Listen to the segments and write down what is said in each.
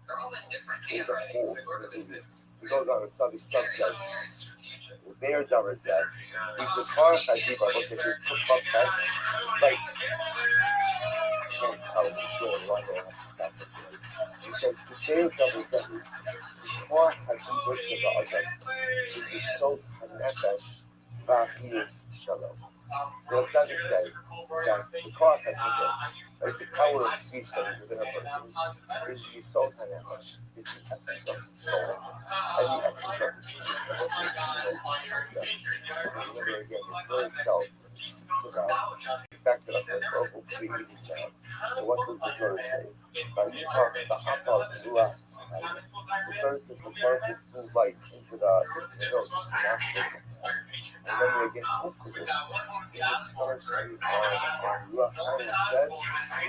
They're all in different handwritings. Like, where do this is? He goes on to study subject. Their Darajat. If the car has people, okay, if you put up that, like, can't tell you still one day. He says, today's Darajat, the car has people to the other. This is so connected, but he is shalom. So it doesn't say that the car has people, like the power of speech that is within a person, is the soul connected. It's the essence of soul. And the essence of the spirit. Remember again, the word itself is about the fact that I'm going to create it now. So what does the Torah say? By the Apal Ruach, the first is the Torah will move light into the nose, the natural. And then we again hook with it. It starts on Ruach said,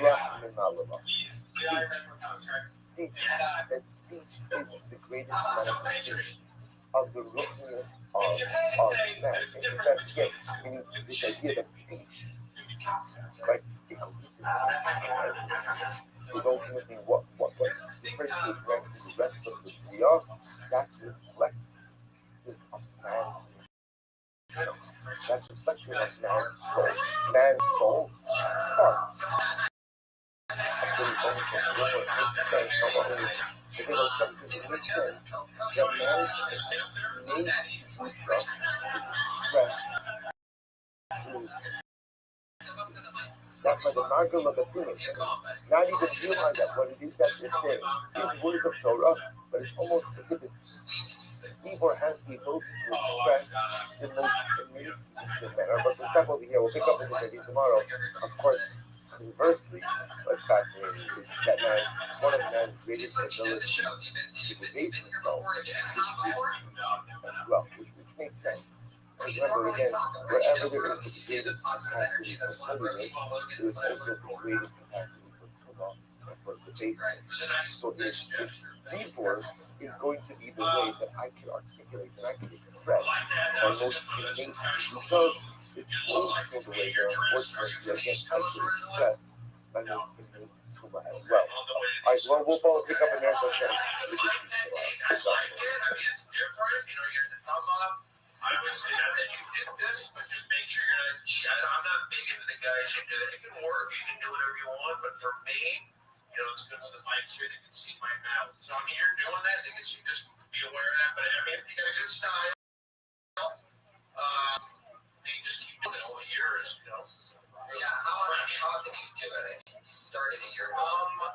Ruach Minalama. Speech. That speech is the greatest manifestation of the rootedness of man. In fact, again, meaning this idea that speech, right, the cohesiveness, is ultimately what differentiates man from the rest of the Biyah. That's the reflection of man's nature. That's the reflection of man's soul. Man's soul sparks. That's by the margin of the feeling. Not even realize that what it is that they're saying. These words of Torah, but it's almost as if Hebrew has the ability to express the most amazing manner. But we'll stop over here. We'll pick up with this idea tomorrow. Of course, conversely, what's fascinating is that man, one of man's greatest abilities to debate himself is as well, which makes sense. And remember again, wherever there is the greatest capacity for holiness, there is also the greatest capacity for Torah and for debate. So if Hebrew is going to be the way that I can articulate and I can express my most innate, because it's also the way that unfortunately again I can express my most innate Torah as well. Alright, well we'll follow pick up in there for sure. It's different, you're the thumb up. I would say that you did this, but just make sure you're not. I'm not big into the guys who do that. It can work. You can do whatever you want, but for me, it's good with the mics here. They can see my mouth. So I mean, you're doing that. I think you just be aware of that. But I mean, you got a good style. You just keep doing it all years. Yeah. How often do you do it? You started a year ago.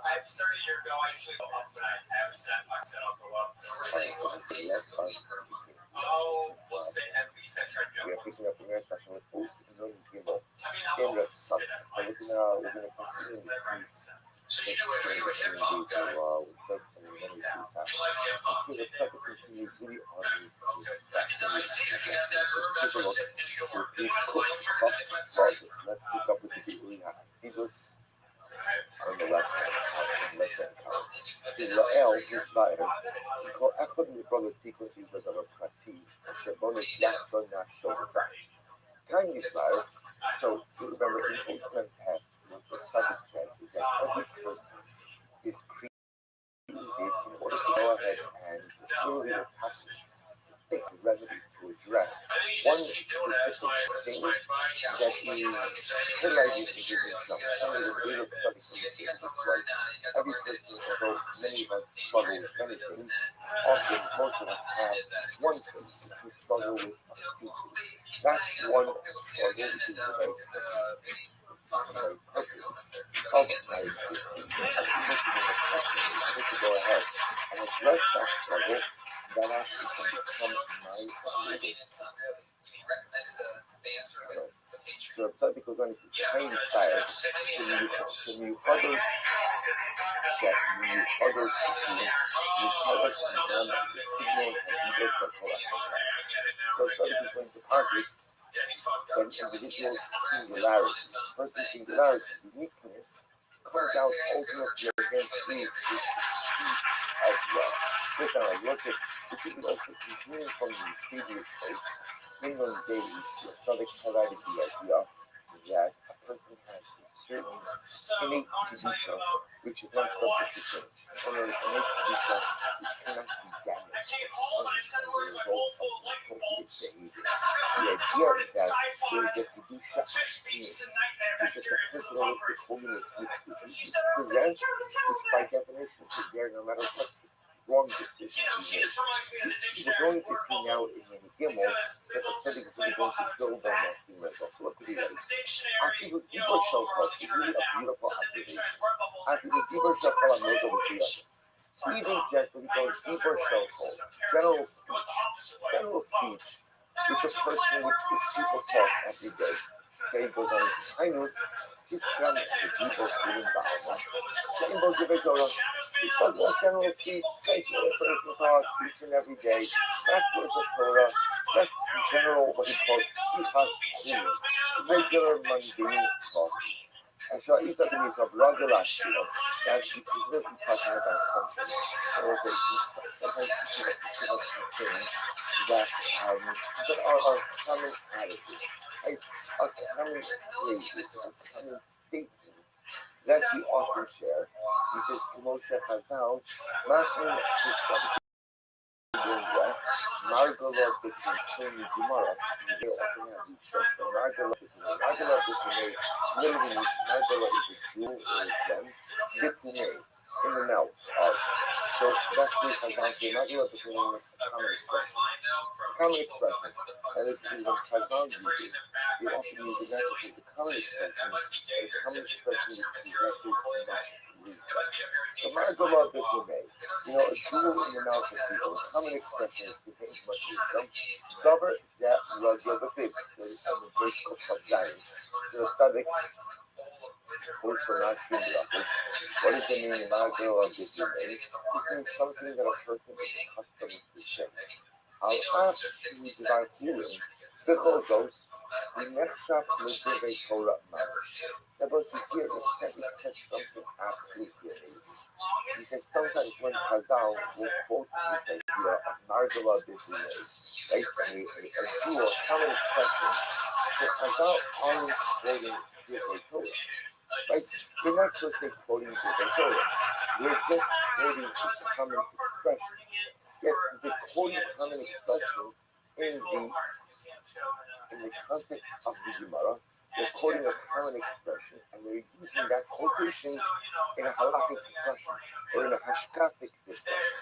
I've started a year ago. I usually go up, but I have set. I said I'll go up. So we're saying 1 day next week or a month. Oh, we'll say at least I try to go. We are picking up the next session with Boost and Nolan Gimel. I mean, I'm always So we're going to continue so you do it, are you a hip hop guy? You like hip hop? to continue really on this. Okay. I can tell you, see, if you have that room, that's what's in New York. I don't know, you're going to my side. Let's pick up with the people we have. Speedless on the left hand. The Lael is lighter. We call Echad and his brother frequencies as a Prati. Shabonah Yachon Nashon. Kind is lighter. So remember, in ultimate test, what subject test is that every person is created in order to go ahead and clearly the passage take the remedy to address one specific thing that he realizes is himself. Only the greater study is right. Every person, although many of us struggle with many things, often most of us have one thing to struggle with. That's one struggle which is the very to go ahead and address that struggle, that actually can become my so if something goes on, if you train fire, then you others that you others you others signal and you get the so if something is going to conflict, then individual singularity, person singularity, uniqueness, comes out ultimately against you as well. This time I look at if you could also continue from the previous place, bring on daily, Sadiq highlighted the idea that a person has a certain innate condition which is not subject to change. One of the innate condition stuff you cannot be damaged as a result of inappropriate behavior. The idea is that they get to do stuff it's just a personalistic holiness which presents, which by definition is there no matter what wrong decision we make. We're going to see now in Gimel that the tzaddik is going to build on that theme as well. So look what he does. After the Dibur Shofar, it's really a beautiful observation. After the Dibur Shofar, I'm going to see even just what he calls Dibur Shofar, general speech, which a person which people talk every day. Okay, goes on to Tainut, his family, the people feeling Ba'alma. Rainbow Dibur Torah, he talks about general speech, say what a person talks each and every day. That's what the Torah, that's general what he calls Sichas regular mundane talk. And so he said to himself, Ragalash, that he's specifically talking about something, or sometimes things that are common attitudes, a common phrases, a common statements that we often share. He says, Moshe Chazal, Machim Tishtavim Margala between Gemara, they often have these terms. The Margala between literally means Margala is a jewel or a gem, between in the mouth of. So that's what Chazal say. Margala between is a common expression. And it's when Chazal uses it, they often use it not just the common expression, but the common expression is so Margala between, a jewel in the mouth of people, a common expression is to think much wisdom. Discover that Rothschild the fifth, the vertical subgiant. The tzaddik, also not Shindra. What is the meaning of Margala between? It means something that a person is accustomed to say. I'll ask you divine healing. Sichel goes, we nechshav l'zivei Torah mamash. That was to hear the tzaddik says something absolutely amazing. He says sometimes when Chazal will quote he says, a Margala between, right? A jewel, a common expression. So Chazal aren't quoting Divrei Torah. Right? They're not just quoting Divrei Torah. They're just quoting a common expression. Yet the quoting common expression in the context of the Gemara, they're quoting a common expression, and they're using that quotation in a halakhic discussion or in a hashkafic discussion.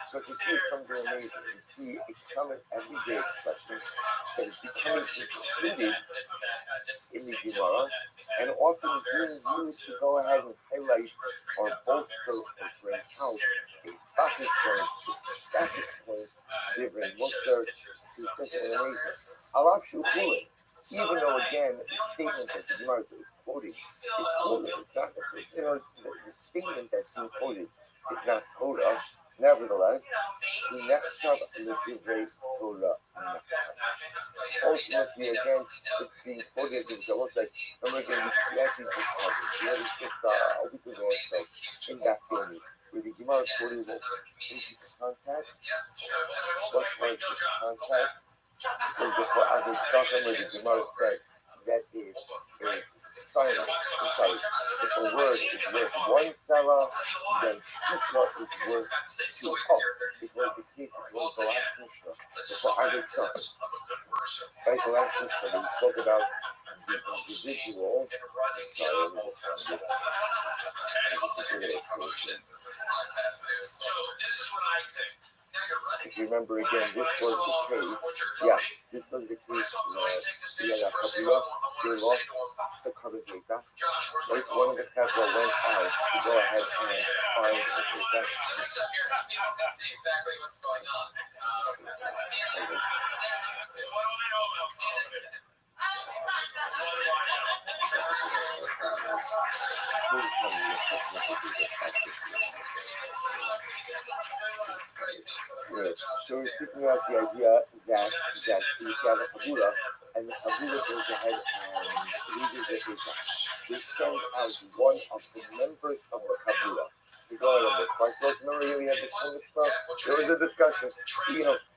So if you see something amazing, you see a common everyday expression that is becoming included in the Gemara, and often being used to go ahead and highlight or bolster or bring out a basic point, static point, different muster, to such an amazing. Alaf Shukulim. Even though, again, the statement that the Gemara is quoting is quoted, it's not the statement that's being quoted is not Torah. Nevertheless, we nechshav l'divrei Torah. Ultimately, again, it's being quoted as it looks like, remember again, we actually just covered. We had just a week ago or so in that family, where the Gemara quoted what is the context? What was the context? Because before I was talking with the Gemara said that is silence. If a word is worth one selah, then Shukla is worth two. It was the case of the last Mishnah. Before I was talking. Right, the last Mishnah we spoke about the individual. If you remember again, this was the case. Yeah, this was the case. They lost the coverage data. Right, one of the Chazal went out to go ahead and find the data. Exactly what's going on. Good. So we're speaking about the idea that we have a Kabula, and the Kabula goes ahead and reads the data. They send out one of the members of the Kabula to go ahead and look. Right? So remember here we had this kind of stuff. There was a discussion,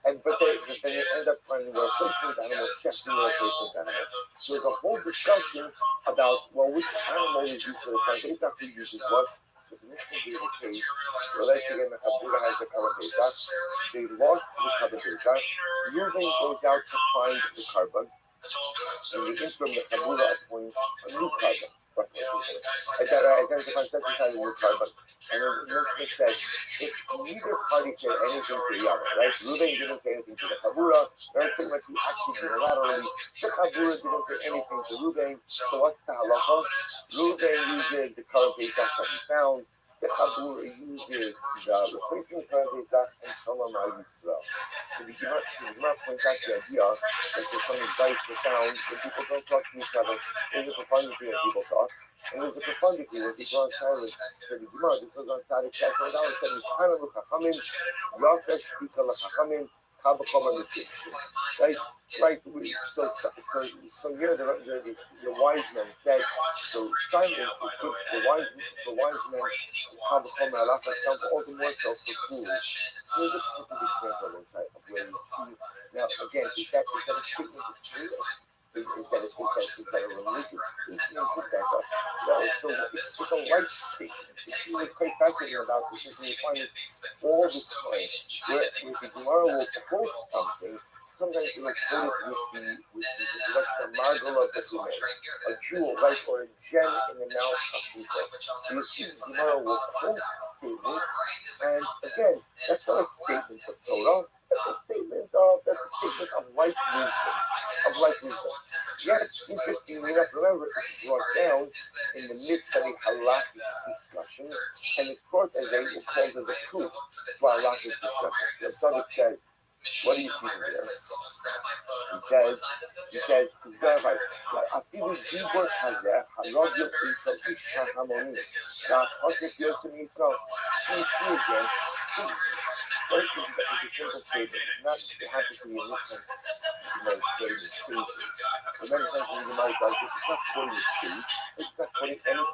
but then you end up finding the replacement animal, checking the replacement animal. So there's a whole discussion about, well, which animal is used for the time. It's not who uses what. So the next thing is the case, well, let's again, the Kabula has has the carbon Pesach. They lost the carbon Pesach. Reuben goes out to find the carbon. In the interim, the Kabula appoints a new carbon. Identifies such a new carbon. And then Milchman said, if neither party said anything to the other, right? Reuben didn't say anything to the Kabula. Very pretty much he acted unilaterally. The Kabula didn't say anything to Reuben. So what's the halacha? Reuben uses the carbon Pesach that he found. The Kabula uses the replacement carbon Pesach and Shalom al Yisrael. So the Gemara points out the idea that there's some advice for sound when people don't talk to each other. There's a profundity when people talk. And there's a profundity when people are silent. So the Gemara, this was on Saturday, Chapter 1, said, Mishana l'chachamim, Yafesh pika l'chachamim, kabakoma l'sis. Right? So here the wise men said, so silence is good. The wise men, kabakoma l'achas, come all the more so for fools. Here's a perfect example inside of where you see, now again, is that a statement of truth? Is that a religious statement? It's a life statement. It's quite fascinating about this, and you find it all the time, where the Gemara will quote something, sometimes it will quote it with the margul of the Gemara, a jewel, right, or a gem in the mouth of people. You see, the Gemara will quote statements, and again, that's not a statement of Torah. That's a statement of life wisdom. Yes, interestingly enough, remember it's brought down in the midst of a halakhic discussion, and the court as they will call it the proof for halakhic discussion. The Tzaddik says, what do you see there? He says, verify, אפילו דיבור כזה, הרוב יוצא איש ההמונים, והחושך יוצא מישראל, see again, first is a simple statement, not to have to be in this very stage. And many times in the mind, like, it's not quoting the stage, it's not quoting any of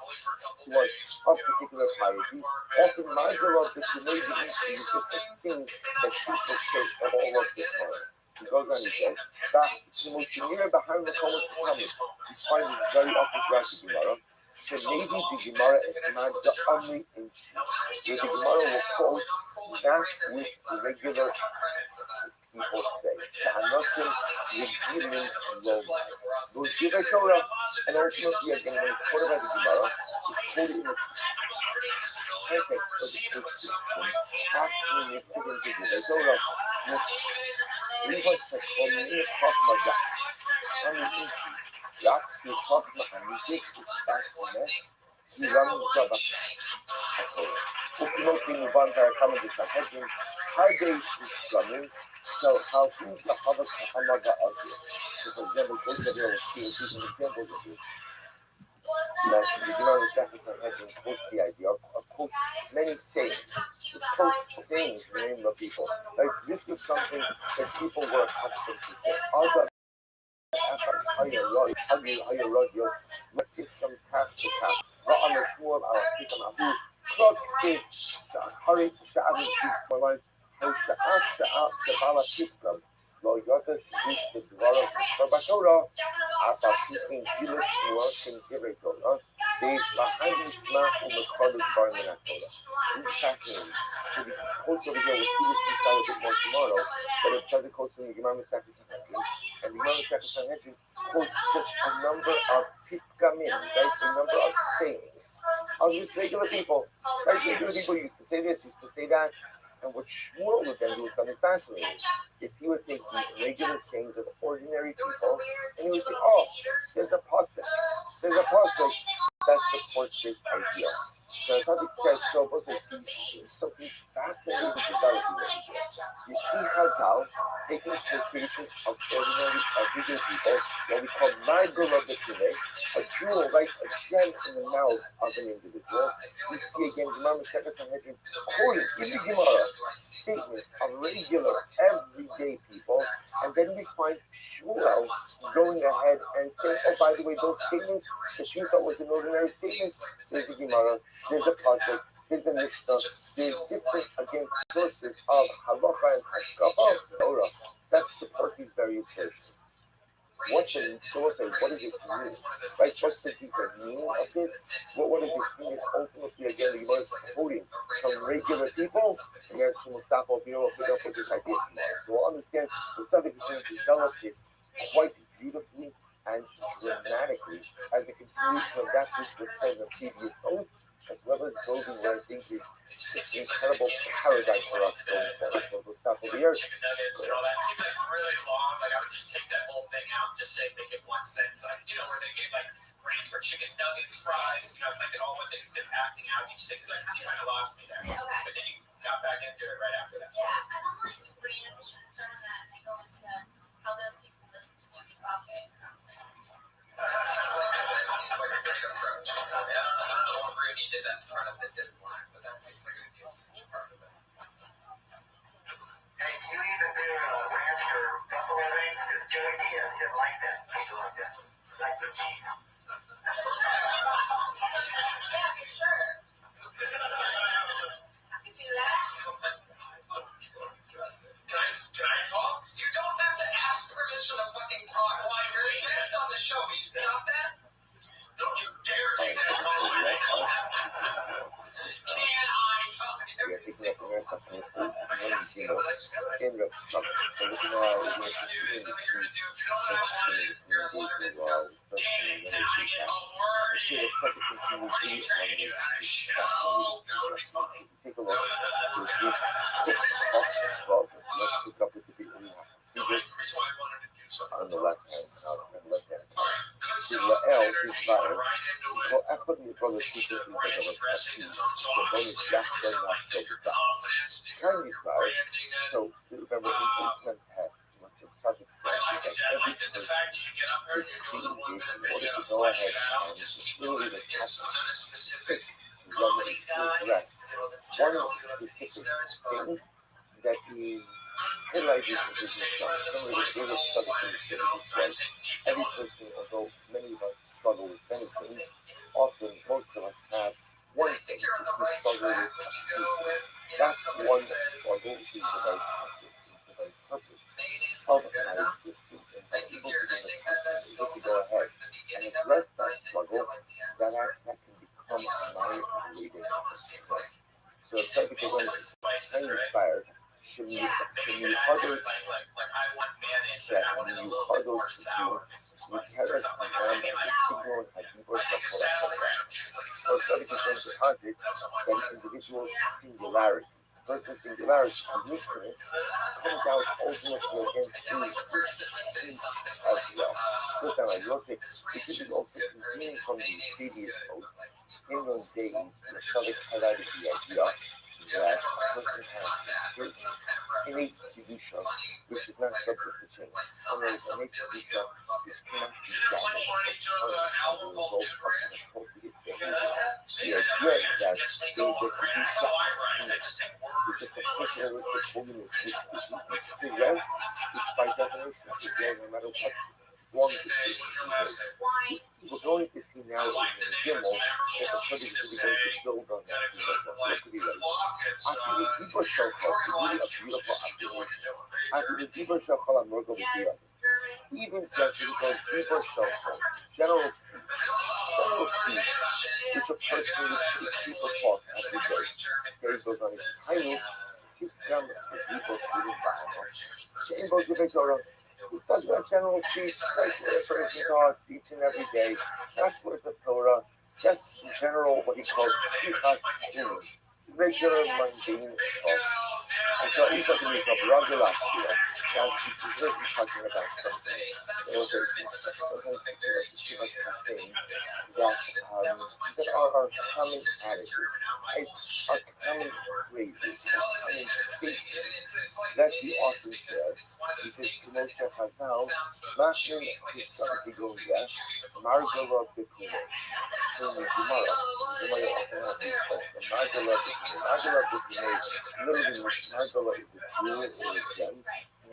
particular piety. Often, my goal of this amazing is just a thing that people say all of the time. He goes on and says, that Shimon behind the Chomus coming, he's finding very often graphic Gemara. So maybe the Gemara is not the only issue. The Gemara will quote that which regular people say. The Hanokim revealing Roma. Those give a Torah, and ultimately again, when it's quoted by the Gemara, it's quoted in the context of the description, actually it's given to the Torah. We want to call me Chachma. I mean, רק כחוכמה אמיתית ושפעת היא לא מוזרה וכמו כמובן כמה בסנהדרין, הרבה שלמים, שהלכו לחוות חכמה באוויר. For example, כל דבר הוציא an example of this. That the Gemara Masechet Sanhedrin quotes the idea of quotes many sayings. Just quotes sayings in the name of people. Like this is something that people were accustomed to say. هيا الراديو ركزتم تحت رأى مشمول على قسم أبوه كروكسي حريق شعب الجيب ملايين هو ساعات شبالة تسلم لو يقدر شديد بدوارة فبشورة عطا بيكين جيلس مواسم جيبه دولار بيش محل اسمه ومدخل البار من الدولار. It's fascinating. So the quotes over here, we'll see this inside a bit more tomorrow, but it doesn't quote from the Gemara Masechet Sanhedrin. And the Gemara Masechet Sanhedrin quotes just a number of tifkamim, right? A number of sayings of just regular people. Right? Regular people used to say this, used to say that. And what Shmuel would then do is something fascinating. Is he would take the regular sayings of ordinary people, and he would say, oh, there's a pasuk that supports this idea. So as Rabbi says, so something fascinating about it. You see Chazal taking quotations of ordinary, regular people, what we call Margul of the Tune, a jewel, right, a gem in the mouth of an individual. We see again Gemara Masechet Sanhedrin quoting in the Gemara statement of regular, everyday people, and then we find Shmuel going ahead and saying, oh, by the way, those statements that you thought was an ordinary statement, there's a Gemara, there's a pasuk, there's a Mishnah, there's different, again, sources of halacha and hashkafa of Torah that support these various verses. what the so we'll say, what does this mean? Right? What's the deeper meaning of this? What does this mean is ultimately again the Gemara is quoting from regular people, and then Mustafa will pick up with this idea. So we'll understand the subject is going to develop this quite beautifully and dramatically as a continuation of that which was said in the previous post, as well as building what I think is it's an incredible paradigm for us going forward. So we'll stop over here. Chicken nuggets and all that seemed like really long. Like I would just take that whole thing out, just say make it one sentence. Like, where they gave like range for chicken nuggets, fries. It's like it all went instead of acting out each thing. Because you kind of lost me there. Okay. But then you got back into it right after that. Yeah, I don't like the brain of start on that and go into how those people listen to what you talk about. That seems like a great approach. I don't know what Rudy did that part of it didn't work, but that seems like it would be a huge part of it. Hey, can you even do ranch or buffalo wings? Because Joey Diaz didn't like that. People like that. Like the cheese. Yeah, for sure. I could do that. Can I talk? You don't have to ask permission to fucking talk. Why? You're the best on the show. Will you stop that? Don't you dare take that call away. Can I talk? Yeah, picking up the rest of the What are you end up something. So this is gonna do? Is that what you're gonna do? If you don't know how to, you're a blunter that's done. Danny, can I get a word in? What are you trying to do? A show? No, it'll be funny. Take a look. Let's pick up with the people we have. The reason why I wanted to do something On the left hand. On the left hand. Alright, good See, stuff. L Energy, is go fire. right into it. Well, I put in the brother's Thinking people of because ranch of a dressing and so on. So the bonus obviously jack there's doesn't like have your to confidence, your Chinese fire. branding it. So remember, instrument has much of touch. I like it. I like the fact that you get up here and you're doing the 1 minute video to flesh it out, just keep doing it. Get some kind of specific comedy guy. One of the specific things that is highlighted in this stuff, some of the biggest subjects was every person, although many of us struggle with many things, often most of us have one thing you're on the we right struggle track with. when you go with, That's somebody one says, struggle is the very purpose, is the very purpose mayonnaise of isn't good my enough. existence. And I think people begin to that still go sounds ahead like the beginning and of address it, but that I didn't struggle, feel like the end was right. that can become my creative. It almost seems like So it's like because when spices, I'm right? inspired, can you others Like I want mayonnaise, that I want it a you little bit others more to sour. do, Some which spices has or us something like become that. a signal and a deeper I think it's self-connection. ranch. It's like So something it's that like sounds the like context that's what that my individual singularity. Personal singularity, uniqueness, comes out ultimately against I feel like the person that says something like, as well. First time I looked at this it, ranch this is is also good, or I mean, continuing this from the mayonnaise is previous good, post. but like, In those days, salt the and Shabbat shit. highlighted the idea You that have a a person reference, it's not that, but has it's some kind of certain innate reference that's kedusha, funny which with is not like subject her, to change. like some Otherwise, some innate Billy kedusha Goat fucking. is cannot be Didn't one damaged point he took an as a album called result Dude of Ranch? an appropriate Yeah. behavior. See, The I idea know, that gets me they going, get man. That's how I write. I kedusha just take is words just a and push personal and push. holiness, which the rest is by definition, again, no matter what long What's the your last name? Wine. we're going to see now I in like the the name. Gimel It's that the easy study to is say. going to build on Got a that. good, Look like, at it good like look. It's, after the Dibur Shal you're gonna really like a it. You beautiful just keep doing what afternoon. you're doing. Very After the German. Dibur Shal Chol HaMorgel Yeah, B'Tiyah, German. even just because Dibur Shal Chol, general speech, which a person with people talk every day, there goes on his tiny, his gum is Dibur Shal Same goes with Torah. We talk about general speech, like what a person talks each and every day, not words of Torah, just general what he calls Shichat, regular mundane talk. And so he's talking about Rothschild. Now he's really talking about something. Those are sometimes too much campaign that are our common attitudes, our common phrases, our common statements that the author says. He says, Moshe Chazal, Machim Kisarti Goya, Margala Bikumo. So in the Gemara often has these questions. Margala Bikumo. Margala Bikumo, literally Margala is the jewel or the gem. Bikumo, in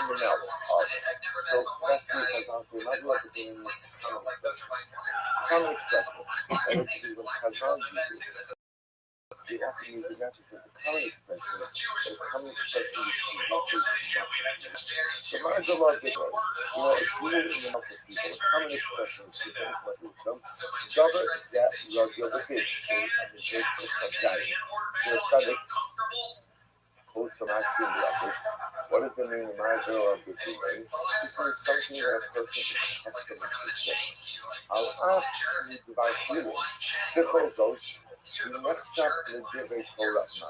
the mouth of. So that's the Chazal. So Margala Bikumo is common expression. And it's when Chazal uses it. They often use the message of the common expression, but the common expression is so Gemara is a lot different. It's rooted in the mouth of people. A common expression is people is what wisdom. Davar that Ragil the kid. And the church of Tzaddik. The Tzaddik quotes from asking the others, what does the meaning of Ma'aser of the mean? This means something that a person is testing Al-Af is divine feeling. Before those, you must stop the Divrei Torah now.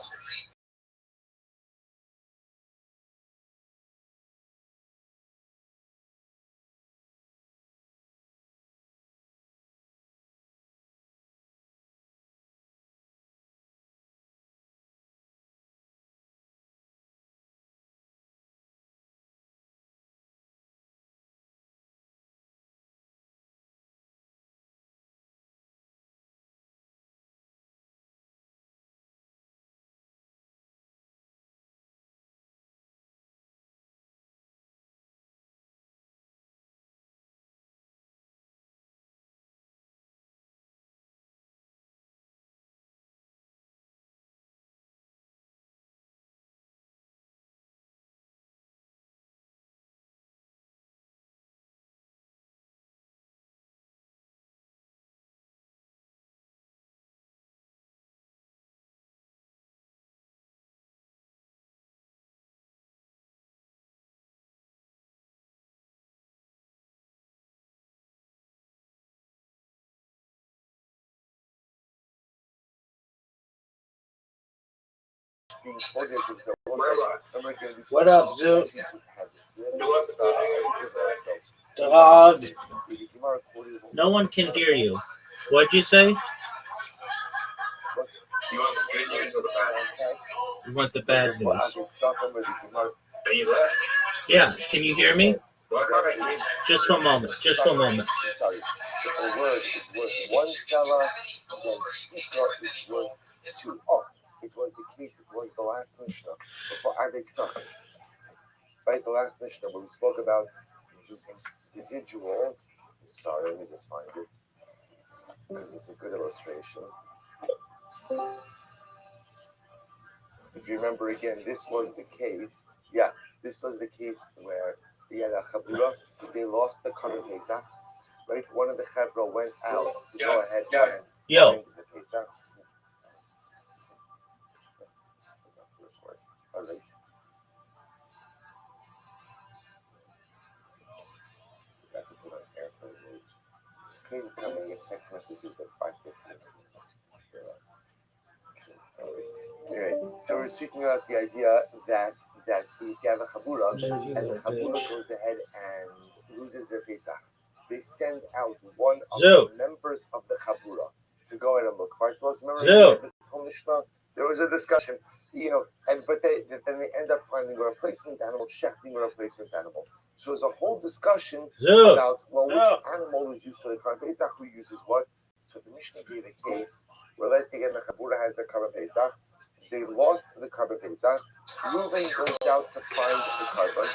What up, Zoo? Dog. No one can hear you. What'd you say? You want the bad news? Yeah. Can you hear me? Just one moment. Just one moment. A word is worth one fella, then Ikra is worth two. Oh, it was the case, it was the last Mishnah before Adek Sach. Right, the last Mishnah where we spoke about individual. Sorry, let me just find it because it's a good illustration. If you remember again, this was the case. Yeah, this was the case where the Chabura, they lost the Karban Pesach. Right, one of the Chabra went out to go ahead and Yo. the Pesach. All right. Please come and get text messages at 5:15. Anyway, so we're speaking about the idea that if you have a chabura and the chabura goes ahead and loses their Pesach, they send out one of the members of the chabura to go ahead and look. Right? So let's remember this whole Mishnah. There was a discussion, but then they end up finding a replacement animal, shechting a replacement animal. So there's a whole discussion about which animal was used for the Karban Pesach, who uses what. So the Mishnah gave a case where let's say again the chabura has the Karban Pesach. They lost the Karban Pesach. Reuven goes out to find the Karban.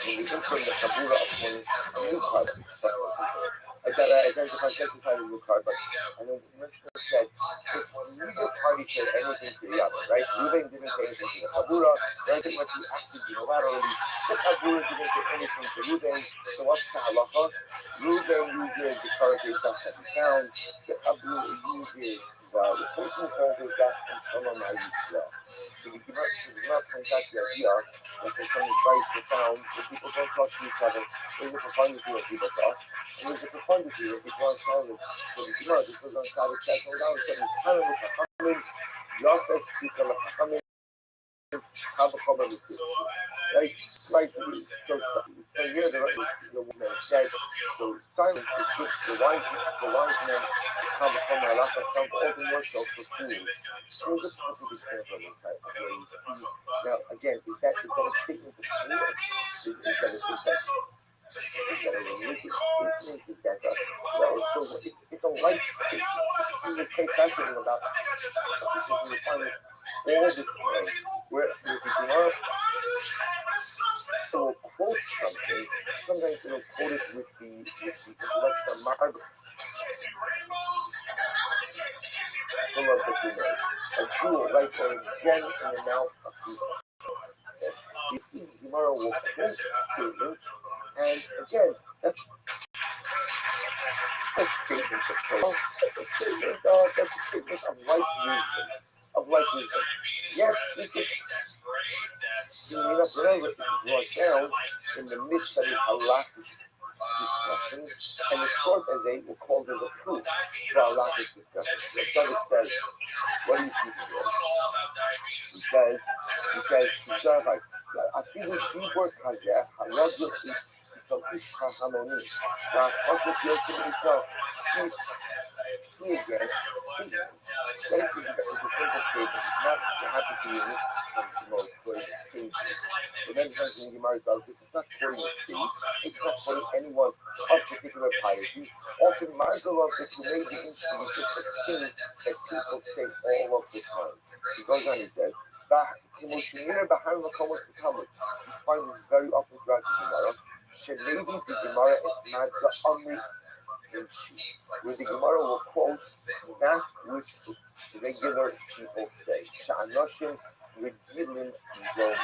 And we can bring the Chabura upon a new Karban. I got to identify the new Karban. And then the Mishnah said, if neither party said anything to the other, right? Reuven didn't say anything to the Chabura. Right? What he acted unilaterally. The Chabura didn't say anything to Reuven. So what's the halacha? Reuven uses the Karban Pesach that he found. The Chabura uses the replacement Karban Pesach and Shalom Yisrael. So we cannot point out the idea that there's some advice profound that people don't talk to each other. There's a profundity when people talk, and there's a profundity when people aren't silent. So the Gemara, this was on Shabbos, said, hold on, said, Chanan with Chachamim, Yafet, Shikha Chachamim, Chavachom and right? Right. So here the woman said, so silence is good. The wise men come from Halakha, come all the more so for food. So this is what we stand for this type of way. Now, again, is that a statement of food? Is that a religious statement? Is that so it's a life statement. This is a case fascinating about because we find it all the time where the Gemara will quote something. Sometimes it'll quote it with the Margaret. Full of the Gemara. A jewel, right, or a gem in the mouth of people. You see, Gemara will quote statements, and again, that's statements of Torah. That's a statement of life wisdom. Yes, this is remember it brought down in the midst of the halakhic discussions, and the short as they will call it a proof for halakhic discussions. The Rabbi says, what do you see here? He says, אפילו דיבור כזה, הרב יוסיף מתוך איש חכמוני, והחוסר יוצא מתוך איש again. It's a simple statement. It's not happy to you from the most quoting things. The next thing in Gemara does it, it's not quoting a thing. It's not quoting anyone of particular piety. Often, Marshall of the Kuwaiti Institute is just a thing that people say all of the time. He goes on, he says, you find this very often throughout the Gemara. Shenedi the Gemara is Madza Amri, where the Gemara will quote that which regular people say. Sha'anoshim Regilim Zoma.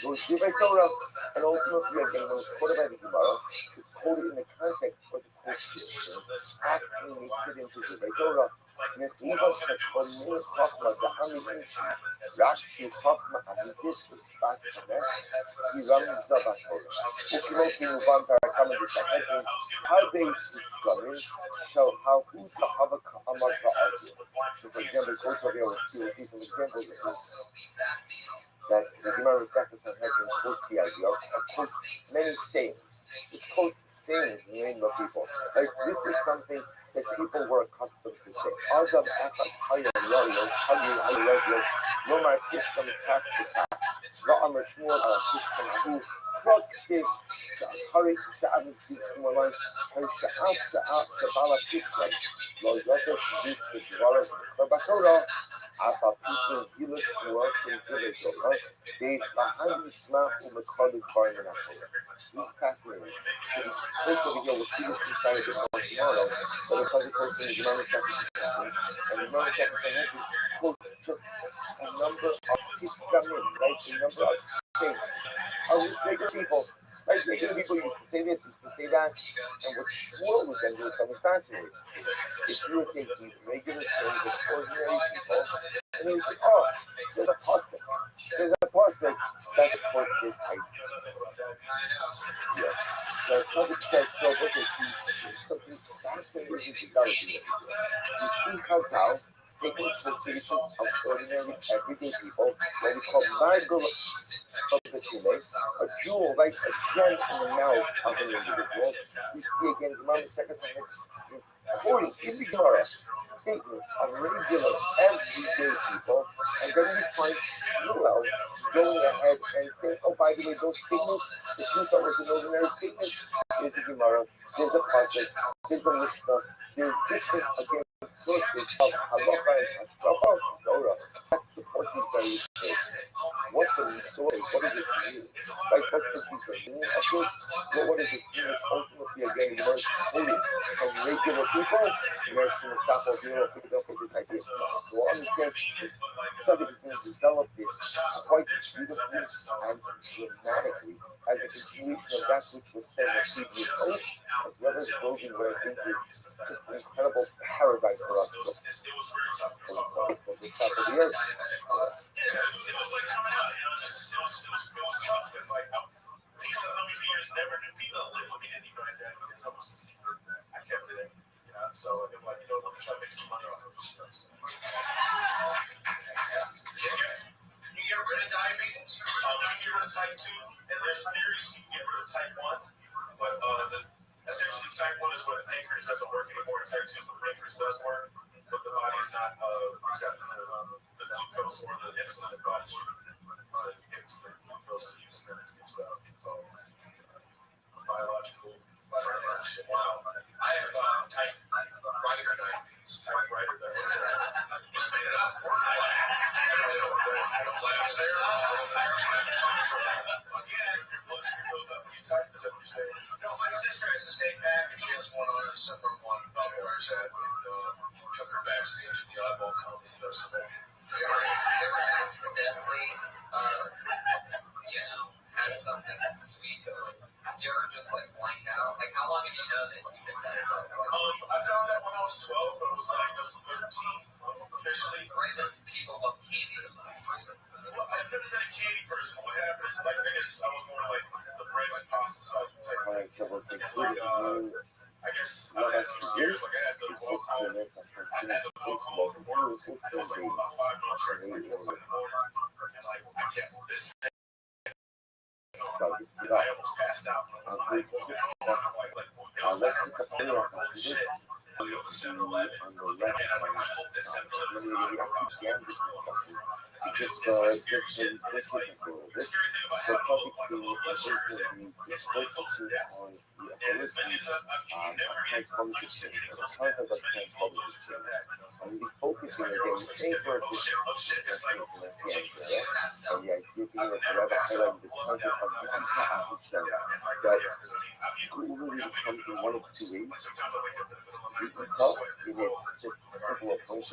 Those Divrei Torah, and ultimately again, when it's quoted by the Gemara, it's quoted in the context of the quotation, actually makes it into Divrei Torah. Even Shachonei Chachma, the Hamid Rashi Chachma, Amidis, Bas Kamesh, Hiram Zabatorah. Ukimot Kinuvan Parakam and Shahedin, how they discover, show how who Sahaba Amar Ba'azir. So, for example, it's also here with some examples that the Gemara reflected on Hedin quotes the idea of quotes many sayings. It quotes sayings in the name of people. Like this is something that people were accustomed to say. Adam Echad Hayar Yoyo, Hayar Yoyo, Lomar Kishtam Tak Tak, Ra'amar Shmuel Al Kishtam Hu, Proxy, Sha'ari Sha'avid Kishmalan, Sha'af Sha'af Shabala Kishtam, Lozotos, this is Varas, Babatora, Afa Pishin, Gilus, Muakim, Gilus, they Lahandi Smap, Umakadu, Barman, He's fascinating. Most of the year will see this inside of the tomorrow, but because it goes in the Gemara chapter, and the Gemara chapter quotes just a number of Kishkamim, right? A number of things. How regular people, right? Regular people used to say this, used to say that, and what Shmuel was then doing something fascinating. If you were taking regular things of ordinary people, and then you say, oh, there's a pasuk that supports this idea. Yeah. The public says so, but there's something fascinating about it. You see Chazal taking quotations of ordinary, everyday people, what we call Margul of the Tume, a jewel, like a gem in the mouth of an individual. We see again, Gemara second quoting in the Gemara statements of regular, everyday people, and then we find Shmuel going ahead and saying, oh, by the way, those statements, the truth that was an ordinary statement, there's a Gemara, there's a pasuk, there's a Mishnah, there's different, again, sources of halacha and hashkafa of Torah that supports these various things. What's the story? What does this mean? Like, what's the meaning of this? What does this mean? Ultimately, again, you learn quoting from regular people, and there's some stuff of picked up with this idea. So we'll understand study is going to develop this quite beautifully and dramatically as a continuation of that which was said in the previous post, as well as closing what I think is just an incredible paradise for us. From the top of the earth. It was like coming out, it was tough because like these years never knew people that lived with me didn't even know that because I was a secret. I kept it in, so it like let me try to make some money off of this stuff. You get rid of diabetes, you can get rid of type 2, and there's theories you can get rid of type 1, but essentially type 1 is when the pancreas doesn't work anymore, type 2 is when the pancreas does work, but the body is not accepting the glucose or the insulin the body should. So you get the glucose to use energy and stuff. So biological. Wow. I have type writer diabetes. Type writer diabetes. Just made it up. Last there. Again, your blood sugar goes up when you type. Is that what you're saying? No, my sister has the same package. She has one on a separate one. Where's that? Took her backstage to the Oddball Comedy Festival. Ever accidentally, have some something sweet going. Do you ever just like blank out? Like, how long have you known that you've been diagnosed? I found that when I was 12, but I was diagnosed at 13 officially. Random people love candy the most. Well, I've never been a candy person. What happened is, like, I guess I was more like the breads and pasta side type. I guess I had those years, like I had to walk home. I had to walk home from work. I was like about 5 months pregnant, like 4 in the morning, and like I kept this thing. I almost passed out. I'm like, oh shit. I go to 7-Eleven, and I hope that 7-Eleven is not a problem. It's like scary shit. It's like the scary thing about having a low blood sugar is that it's really close to death. And as many as you never get used to getting close to death. As many blood pressures are that. It's like you're always like, oh shit. It's like, until you see it, I've never passed out blood down. One of two ways. Sometimes I wake up in the middle of the night, And it's just a simple approach,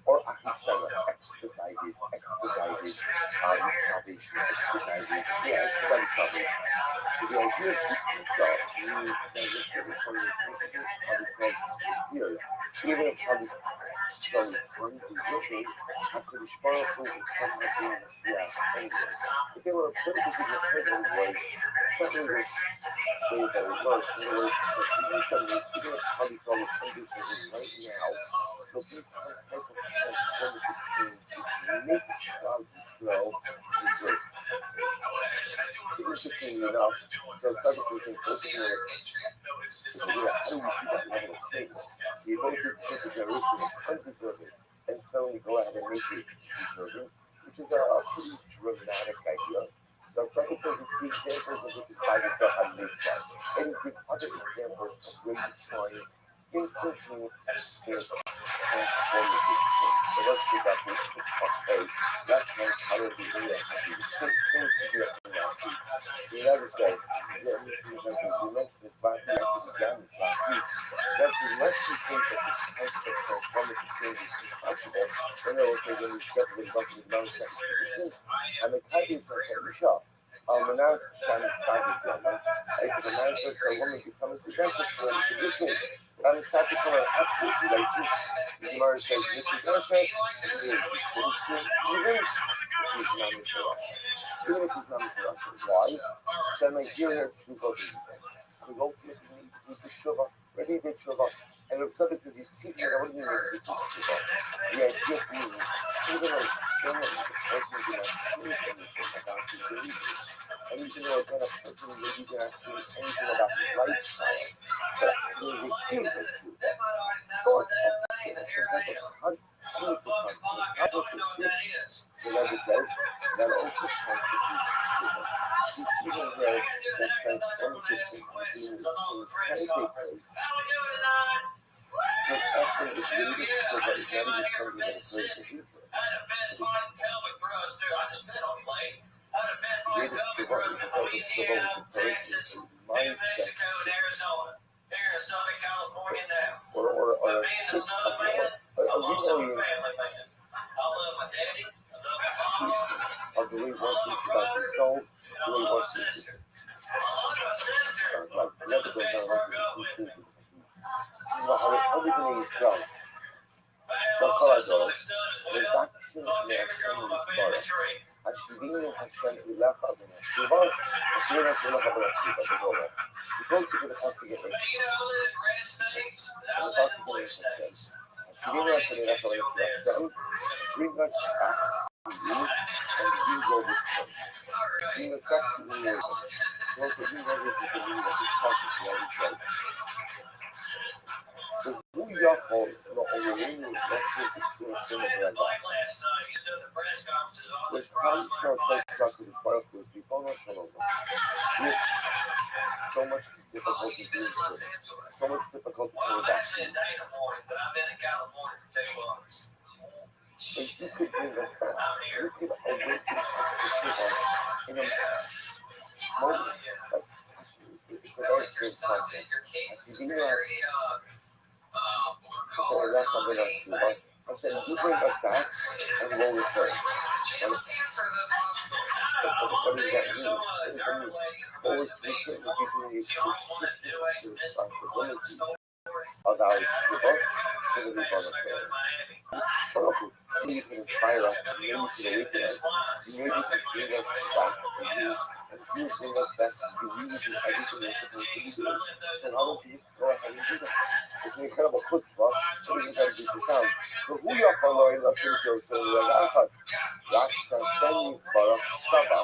or expedited salvation, salvation. The idea is even if they were interesting enough, because everything focusing on the ability to take a generation of undeserving and suddenly go ahead and make it deserving, which is a pretty dramatic idea. So Frankenstein we see examples of this Bible stuff on this test, and we give other examples of where you find instantly transformative change. So let's take that this that's my color of the area. The other side, you mentioned this last week, that unless we think that this type of transformative change is possible, then there will be when we step with bumping non-second and the type is a shop. When I was trying to find it, I could imagine a woman becomes presented for a condition, but I'm starting to absolutely like this. The Gemara says, this is not even if it's not interrupted. Why? Then I hear her to go to the tshuva, ready to tshuva, and the subject is you see her, what do you mean with tshuva? The idea being, even though externally the person is not doing anything about his beliefs, and even though again a person maybe not doing anything about his lifestyle, but he refused to do that. Thought of the Rabbi says that also constitutes tshuva. You see them there that transformative things being meditated. The essence is really the tshuva is not even something that occurs in the future. Or do we want to about results? Do we want to everything is done. What color goes? The doctrine of the השביעים השם אילך אדוני. סיבות, השביעים השם אילך אדוני. בכל סיבות אחד סיגת השם. השביעים השם אילך אדוני. Bring us back to you and you go with us. Bring us back to you. Also, you know this is the meaning of this passage where we say. Who Yahweh no Elohim Yahweh Yishua Shem which comes to our faith trust with his wife was Bifana Shalom, which so much difficulty doing so much difficulty to adapt to. If you could bring us back, you could awaken us to in a moment. It's a very good concept. I said, you bring us back and we'll return. What does that mean? What does that mean? Always we shouldn't be doing these responsibility of our people to the people of the you can inspire us, maybe to awaken us, maybe to bring us back to you, and if you bring us back to you, really do everything you're supposed to be doing. So why don't you just go ahead and do that? It's an incredible chutzpah, so you can do the sound. So who you are following up into so like I thought, Shani Barak Sabah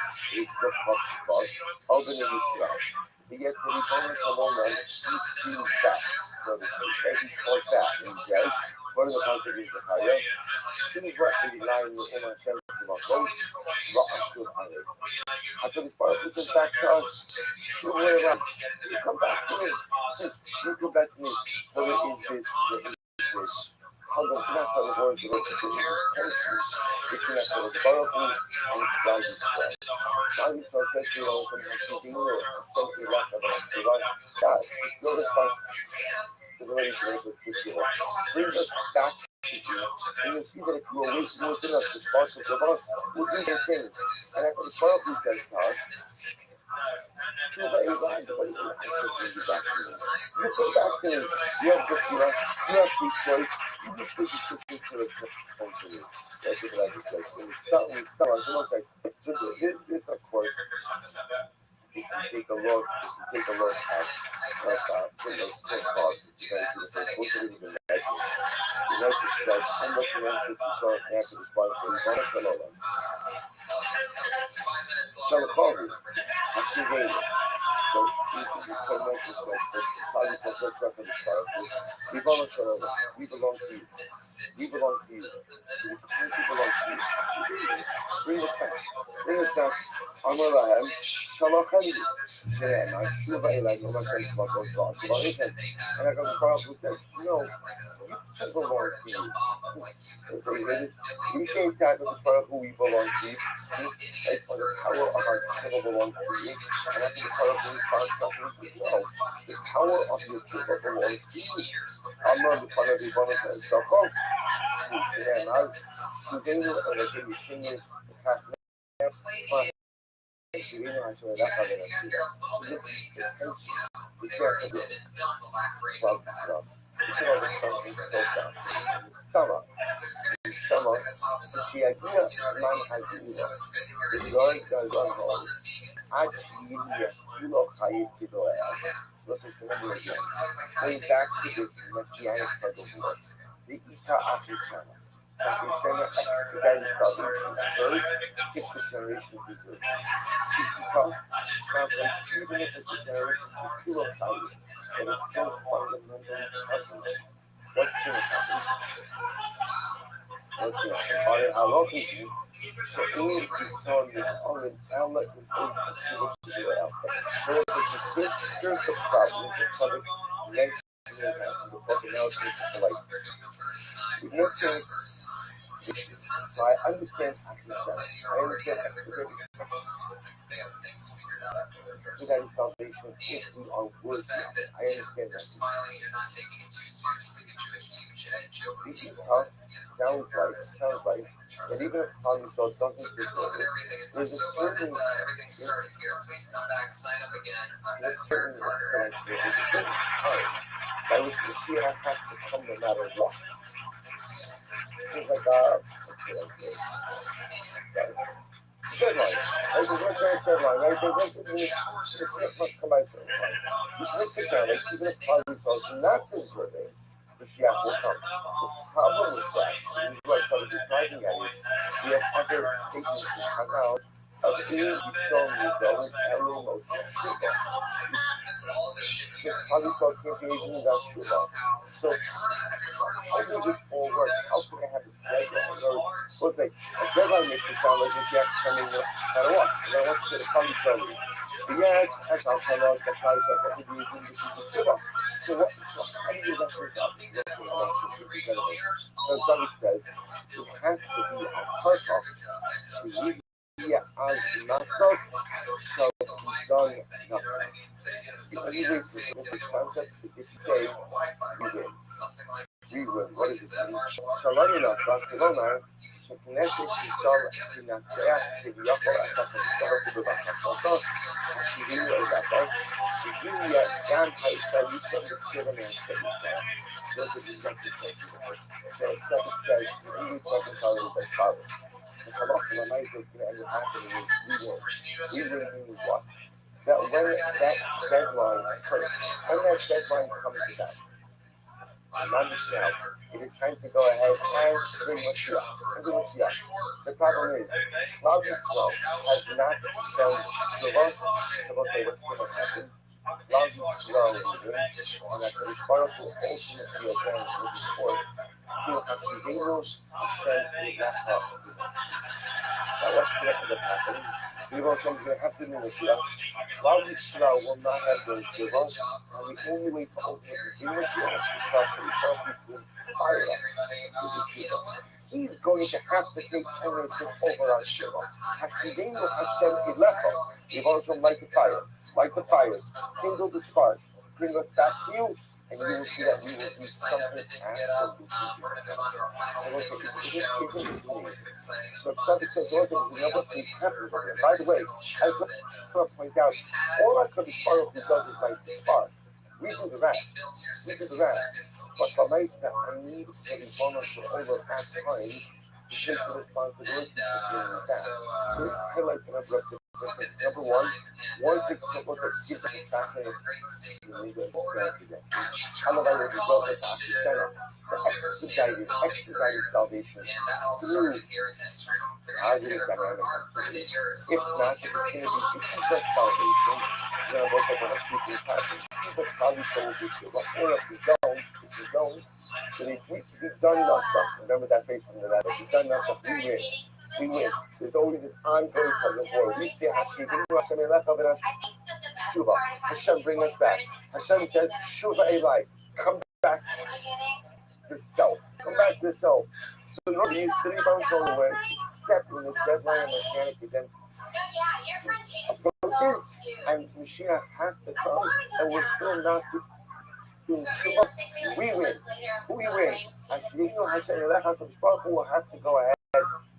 is the chutzpah, open in Israel. He gets the return from all men, he steals back. So the baby caught that, and he says, what are the consequences of Chaya? Shouldn't what the line in our sense of our faith, Rothschild on it. After this part, listen back to us. You way around. You come back to me. You come back to me. So it is this. How the connect on the word to the connect on the powerful and God is well. God is so says you know from keeping you something left of us. God, your response to the way to make it particular. Bring us back to you. And you'll see that if you are waiting within us, responsible of us, we'll do the things. And after the powerful says to us, you come back to me. You have the fear, you have the choice, you just take the picture to the country. That's what I was like. When you start, I was like, this of course, you can take a look at the footnotes, the stripes, and the finances to start after the spot for the so the coffee, actually waiting. So you can just come back to this, how you can look up in the start. We belong to you. We belong to you. We belong to you. Bring us back. Bring us back. Amarahem, Shalachani. Yeah, I feel very like no one can talk about God. And I got the problem who says, no, you belong to you. So we say that with the power who we belong to. It's for the power of our people belong to you. And after the power of the power of your people belongs to you. I'm not the part of the bonus and stuff. And I today I think you sing it the past you know I swear that's how they're gonna see that. This is the tension. We can't forget about the stuff. We should always start with stomach. The idea man has the Lord does run home. Actually, you know how you feel let's remember again. Going back to this messianic type of war. The Ita Africana. Africana expedited salvation. Third, it's the generation deserves. Because sounds like even if it's a generation to pure value, it is so fundamentally personal. What's going to happen? What's going to happen? How long is it? So all of these songs are in outlets and places to which to go out there. So here's the problem. The public mentioning the book analysis of life. With more saying, so I understand I understand explicating without salvation if we are worthy. I understand that. Speaking tough sounds like that even if Tommy Sauce doesn't deserve it, there's a certain by which the Shia has to come no matter what. Things like deadline. There's a deadline, right? The ship must come by a certain time. You should make the challenge, even if Tommy Sauce is not deserving. The Shia will come. The problem with that, and what I started driving at is, we have other statements in Chazal of being shown with those every emotion. How we saw campaigning without Shua. So, how does this all work? How can I have this deadline? Or, let's say, a deadline makes it sound like you have to come in no matter what. And I want to get a common story. But yeah, as I'll tell us, the price of what we do is this is the Shua. So what? So how do you let her down? So David says it has to be a part of the as master shall be done nothing. The only way to look at this concept is if you say we win. We win. What does it mean? Shalani Nasa, Kilona, שכנסת תיסול תנצח כביכול את המשטרות ובהחלטות השירים לדעתו, שהגיעו גם הישראלית בקרב הישראלית. Those are the second things. So it's like it says, you really talking about it as father. And some of the night is going to end up happening is we will mean what? That when that deadline occurs, when that deadline comes to that, not just now, it is time to go ahead and bring Mashiach. The problem is, Rabbi has not said Shabbat, Shabbat say what's going to happen. Rabbi and that the Baruch will ultimately again report to Hashivenu Hashem Ilacha. Now what's going to end up happening? We will come to have to do Mashiach. Rabbi will not have those Shabbat, and the only way to ultimately do Mashiach is to inspire us. He's going to have to take ownership over our Shiva. Hashivenu Hashem Ilacha. We've also light the fire, kindle the spark, bring us back to you, and you will see that we will do something absolutely different. So Prophet says, Lord, we never see happen. By the way, I want to point out, all our Kaddish Baruch does is light the spark. We do the rest. But for myself, I need to be vulnerable for over half time to take the responsibility for doing that. So let's highlight the number of number one thing supposed to give us a fascinating Halabai was result of expedited salvation through positive dynamics. If not, it's going to be just salvation. We're going to look at what people have. But probably told you to what more if you don't, then we've done nothing. Remember that phrase from the letter. We've done nothing. We win. There's always this ongoing tug of war. We see Hashem Shuva. Hashem bring us back. Hashem says, Shuva Elai, come back to yourself. Come back to yourself. So Lord, use 3 months on the way, except when the deadline and mechanic then approaches, and Mashiach has to come, and we're still not doing Shuva. We win. Hashem will have to go ahead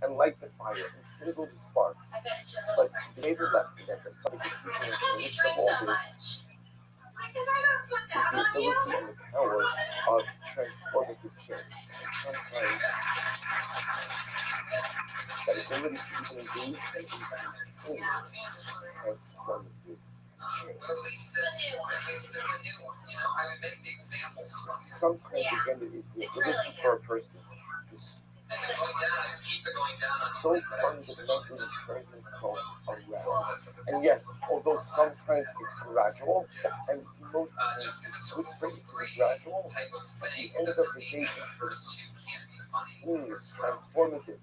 and light the fire and kindle the spark. But the major lesson that the public is teaching us in the midst of all this is the ability and the power of transformative change. Sometimes that ability to even engage and continue transformative change. Sometimes again it is the ability for a person to so fundamentally turn themselves around. And yes, although sometimes it's gradual, and most times it's gradual, at the end of the day, it's transformative,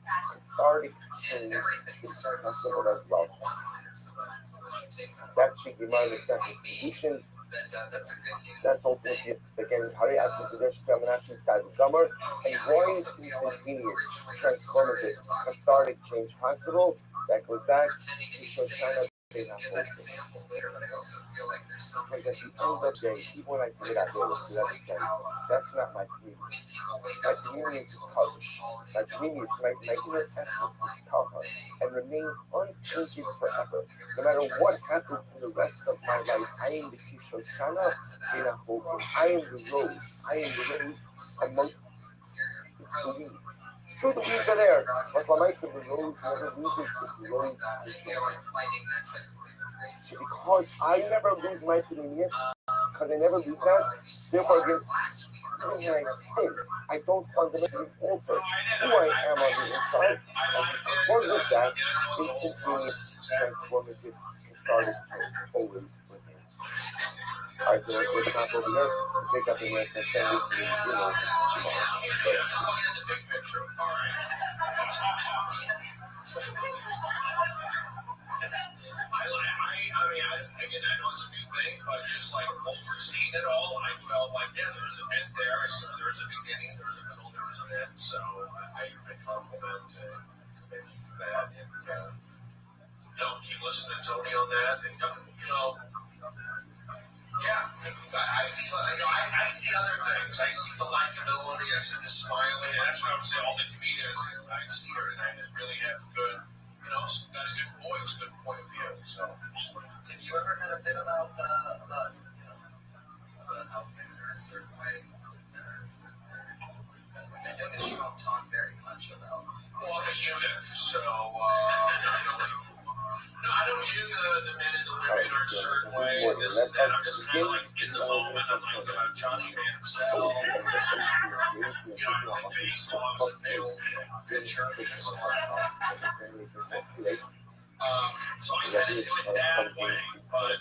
cathartic change is possible as well. That should be my solution. That's ultimately again Hari Atzim Kadesh Femination inside the summer, and going to continuous transformative cathartic change possible that goes back to Shoshana. Because at the end of the day, even when I put it out there, that's not my community. My community is college. My community is my inner essence is Talha and remains unchanging forever. No matter what happens in the rest of my life, I am the Shoshana in a hope. I am the rose among the weeds. Sure, the weeds are there, but for my son, the rose never loses the rose. Because I never lose my communion, because I never lose that, therefore, again, when I sin, I don't fundamentally alter who I am on the inside, and because of that, instantaneous, transformative, cathartic, always with me. All right, so let's stop over here, pick up the next and send this to tomorrow. I know it's a new thing, but just like overseeing it all, I felt like, there's a bit there. There's a beginning, there's a middle, there's an end. So I compliment and commend you for that. And keep listening to Tony on that. And, I see other things. I see the likability. I see the smiling. That's what I would say. All the comedians I see here tonight that really have good, got a good voice, good point of view. So, have you ever had a bit about how women are a certain way, men are a certain way? Like I know that you don't talk very much about. Well, I'm a human, so no, I don't view the men and the women are a certain way, this and that. I'm just kind of like in the moment. I'm like Johnny Manziel, like baseball. I was a male pitcher. So I kind of do it that way, but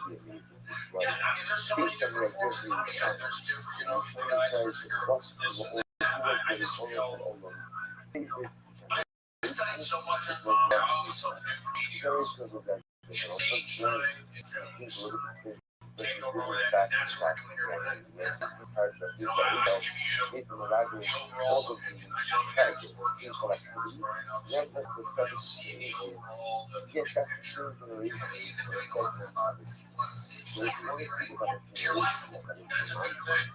yeah, I mean, there's so many different forms of comedy. There's different, guys versus girls, this and that. I just feel I studied so much on how so big comedians. It's age time, can't go wrong with that, and that's what we're doing here tonight. I give you the overall look, and the guys working on it for us right now. So you see the overall, the big picture. You've been doing a lot of spots, a lot of stage lately, right? You're likable. That's a good thing.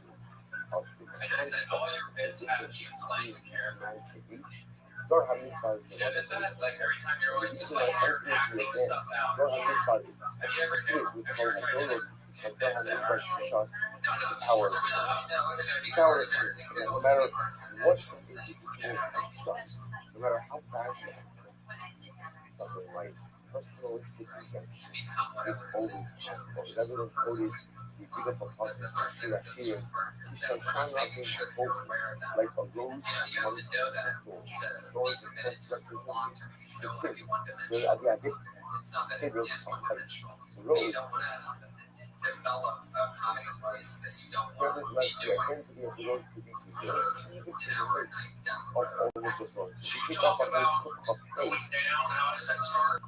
And is that all your bits have you playing a character? Yeah, is that like every time you're always just like you're acting stuff out? Have you ever tried to convince them? Power. No, matter what no matter how bad you are, something like personalistic redemption is always possible. Whatever the code is, you pick up a puzzle, you are here, you shall climb up in the boat like a rose among the thorns. Thorns and constructors the sin. The idea is the rose. Develop a comedy voice that you don't want to be doing. So you talk about going down, how does that start?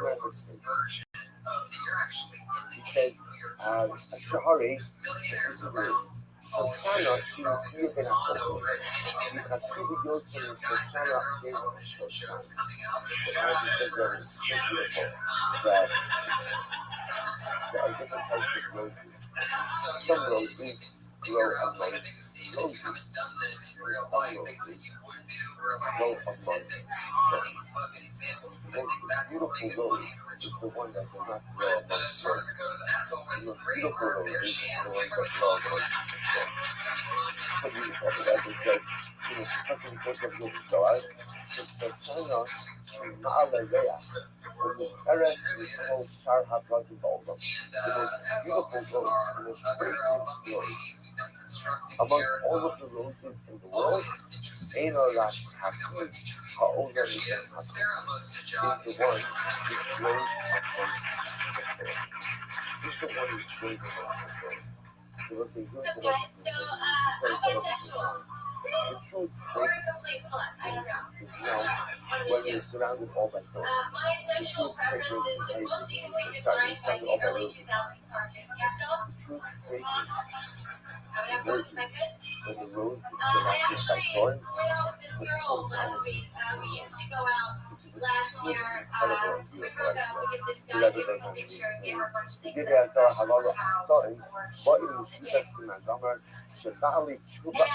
Version of you're actually Because Shahari is around. So China, she was here in October. Because she would go to the China television shows coming out. because they're beautiful that there are different types of roses. Some roses grow on like roses. You haven't done that in real life. Things that you would do or like specific examples. Because I think that's what makes it funny. Is the one that does not grow But as far as it goes, as always, great work. There she is. Give her the compliment. But you that's because fucking book of your so I the China Ma'alaya when the parents whole child have got involved. The most beautiful rose, the most fragrant rose. Among all of the roses in the world, ain't no like happy. How old are you? Sarah must have Is the one who grows up on the floor. Is the one who grows up on the floor. What's up, guys? So, I'm bisexual. The truth Or a complete slut. I don't know. is now One of the when two. you're surrounded all by thorns. My sexual preference is most easily defined by the early 2000s cartoon cat doll. Truth is I would have both if I could. when the road is I surrounded by actually thorns, went out with this girl last week. We used to go out last year. We broke up because this guy gave me a picture and gave her a bunch of things give that it a I lot of starting, but in or the a dick. Shabali Chuba And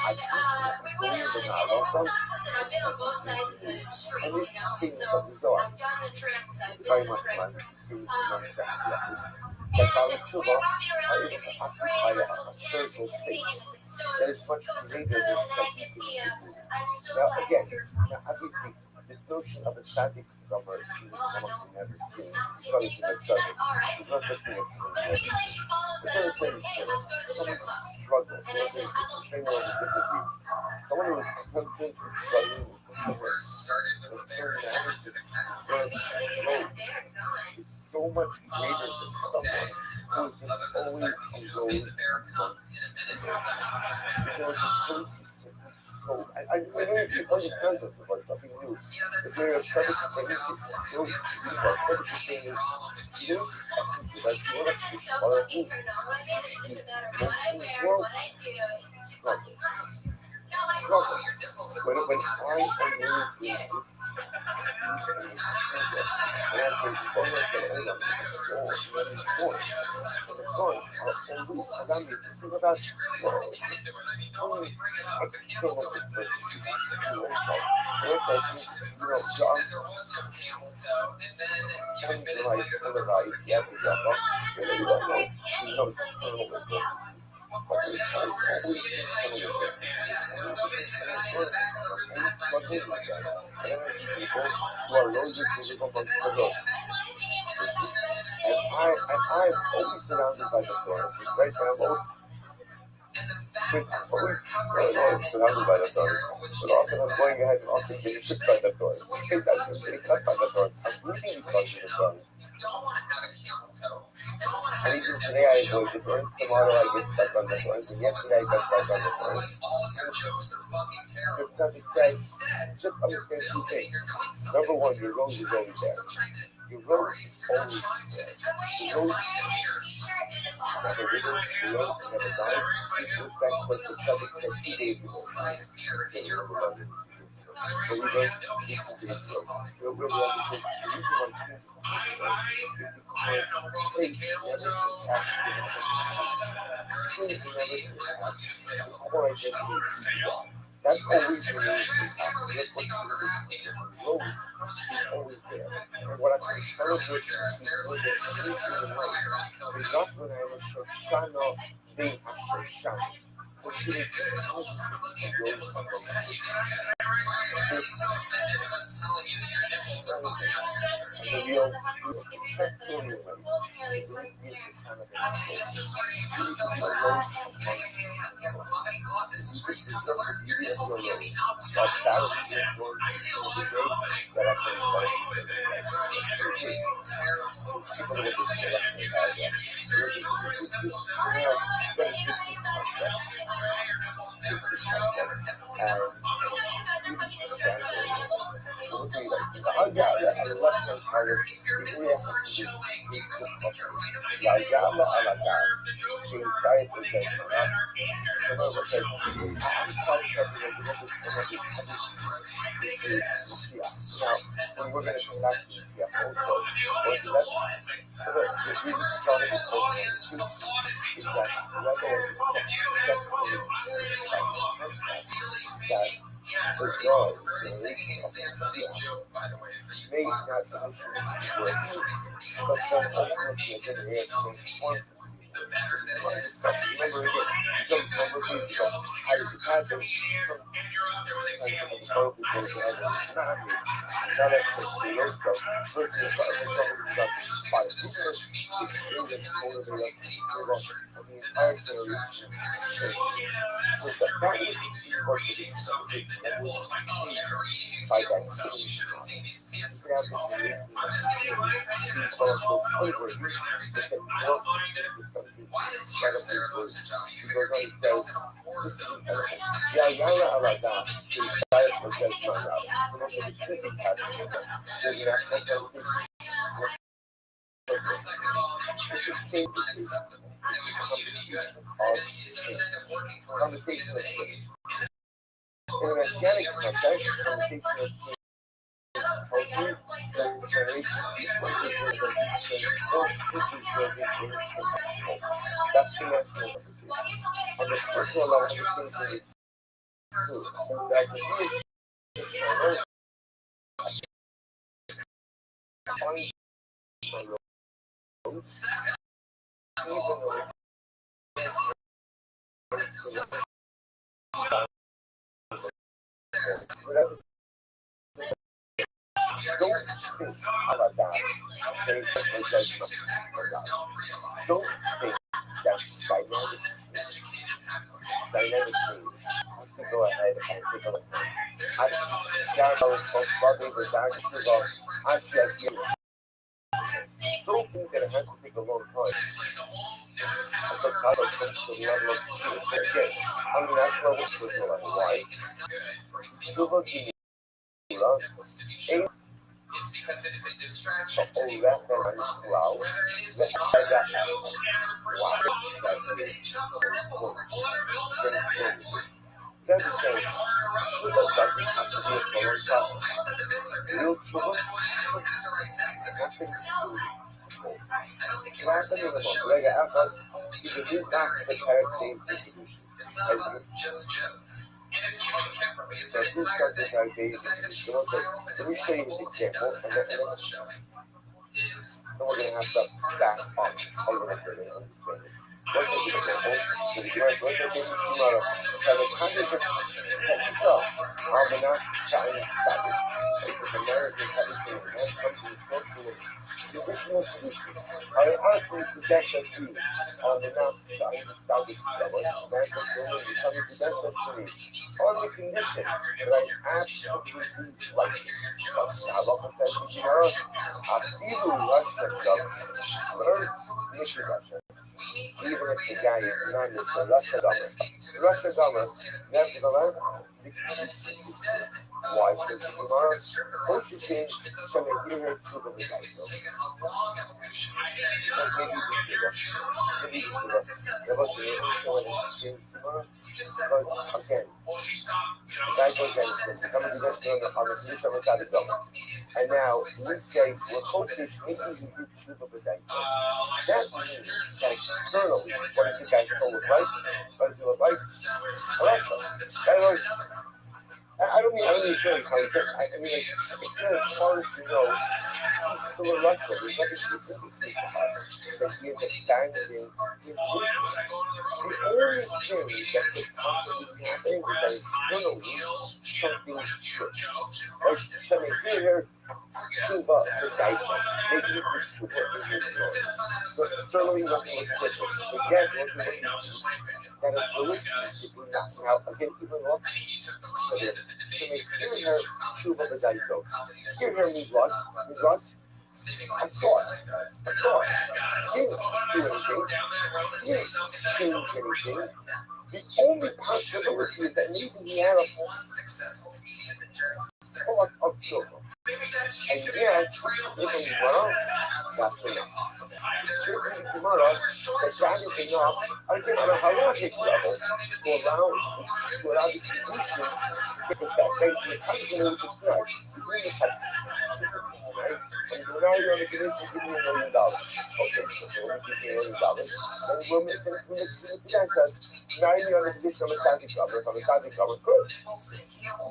we went out, and what sucks is that I've been on both sides of the street, and so I've done the tricks, I've been the trick. And we were walking around, and everything's great, we're little kids, and kissing, and it's so going so good, and then I get the, I'm so glad you're here for me. This notion of a static drummer is something I've never seen. It's probably too much trouble. There's no such thing as Maybe like she follows the third thing hey, let's go to the strip club. struggle. And I said, I love you. Someone who is constantly struggling with the First started with the bear and went to the cow. is so much greater than someone who is just always Just made the bear come in a minute and 7 seconds. So I know you understand this about something new. If you're a perfect thing, it's so easy. Perfect thing is you. That's what That's so fucking turned on by me that it doesn't matter what I wear, what I do, it's too fucking much. Not like, oh, your nipples are when poking I out. am Dude. Surrounded by the doors, but often I'm going ahead and often getting hit by the doors. I think that's just getting cut by the doors. I'm leaving because of the doors. And even today I avoid the doors. Tomorrow I get stuck on the doors. And yesterday I got stuck on the doors. Because it says, just understand two things. Number one, your road is always there. Your road is always there. Your road never written, the road never died. This goes back to what the subject said 2 days ago. But we don't need to do so. We'll really understand the reason why that's always the road is always there. And what I can celebrate is not when I was Shoshana, they Shoshana. Which is How about that? Okay, that's my judgment. Don't think that's dynamic. Dynamic means I have to go ahead and take a look. I Jarvis spoke about the reduction of anti-idea. Don't think that it has to take a long time. As a title comes to the level of again, on the national level, personal level, why? You're looking at It's because it is a distraction to the that overall wow. whether it is That jokes and persuading chocolate nipples for buttermilk. That's the same. Sugar doesn't have to be a foreign product. I said the bits are good. Real sugar I don't have to write tags every nothing to do with I don't think you What understand happened the show Like is it's Apple, us holding you you can in not better in the prepare overall things thing. distribution. It's not about just jokes. And if you don't care for me, it's So an who's entire got thing. prepare The things fact that she distribution? smiles and Let is me show you an likable and example, doesn't and have then nipples showing is we're going to have to back up a little bit and understand this. Let's take an example. So the US Winter Baby Tomorrow, 700 Almanac Chinese Study. It's American Publishing and Mass Company Social. The original solution. I actually suggest that you on the Mass Chinese Study American Women becoming possession to me on the condition that I absolutely like it. But I love the sense of tomorrow. I feel Russian government. Learn Mission Russia. Even if the guy is not the Russian government. The Russian government, nevertheless, why should tomorrow? Don't you think some of you here to the guy? Again, that goes in. Somebody just on the condition of the government. And now, we say, we're hoping making you do the guy. That means that externally, what is the guy told right? What is the right? I don't mean showing how he does. I mean, it's not as far as you know, he's still a Russian. There's nothing specific to us that he is expanding his wisdom. The only thing that could possibly happen is that externally something shifts. Like, something here, Cuba, the guy, maybe you could Cuba in his nose. But externally, nothing is different. Again, what's the that ability to do that. Now, again, even look, so here, Cuba, the guy, so here means what? Means what? I thought. He didn't do anything. He didn't change anything. The only possibility is that maybe he had a thought of children. And yet, if he's wrong, that's enough. Certainly tomorrow, that is enough, I think on a halachic level, to allow the solution to get that basically how you going to decide? Right? And now you're on the condition give me $1 million. Okay, so we'll give you $1 million. And we'll make that 90 on the position of a static cover, on a static cover, good.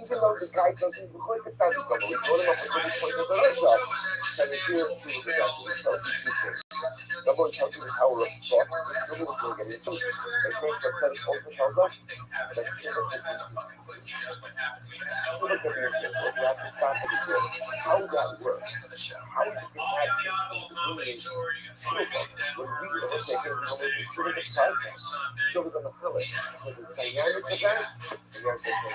Even though the guy doesn't even like a static cover, we brought him up with the point of the right job. And the here to the guy, so it's two things. Number one tells you the power of thought. Number one will get into it. And first, the study also tells us that look at the example, you have to start to figure how that works. How you can have really children when we are taking the children of process, children on the palate, with the dynamic of that, and you have to take the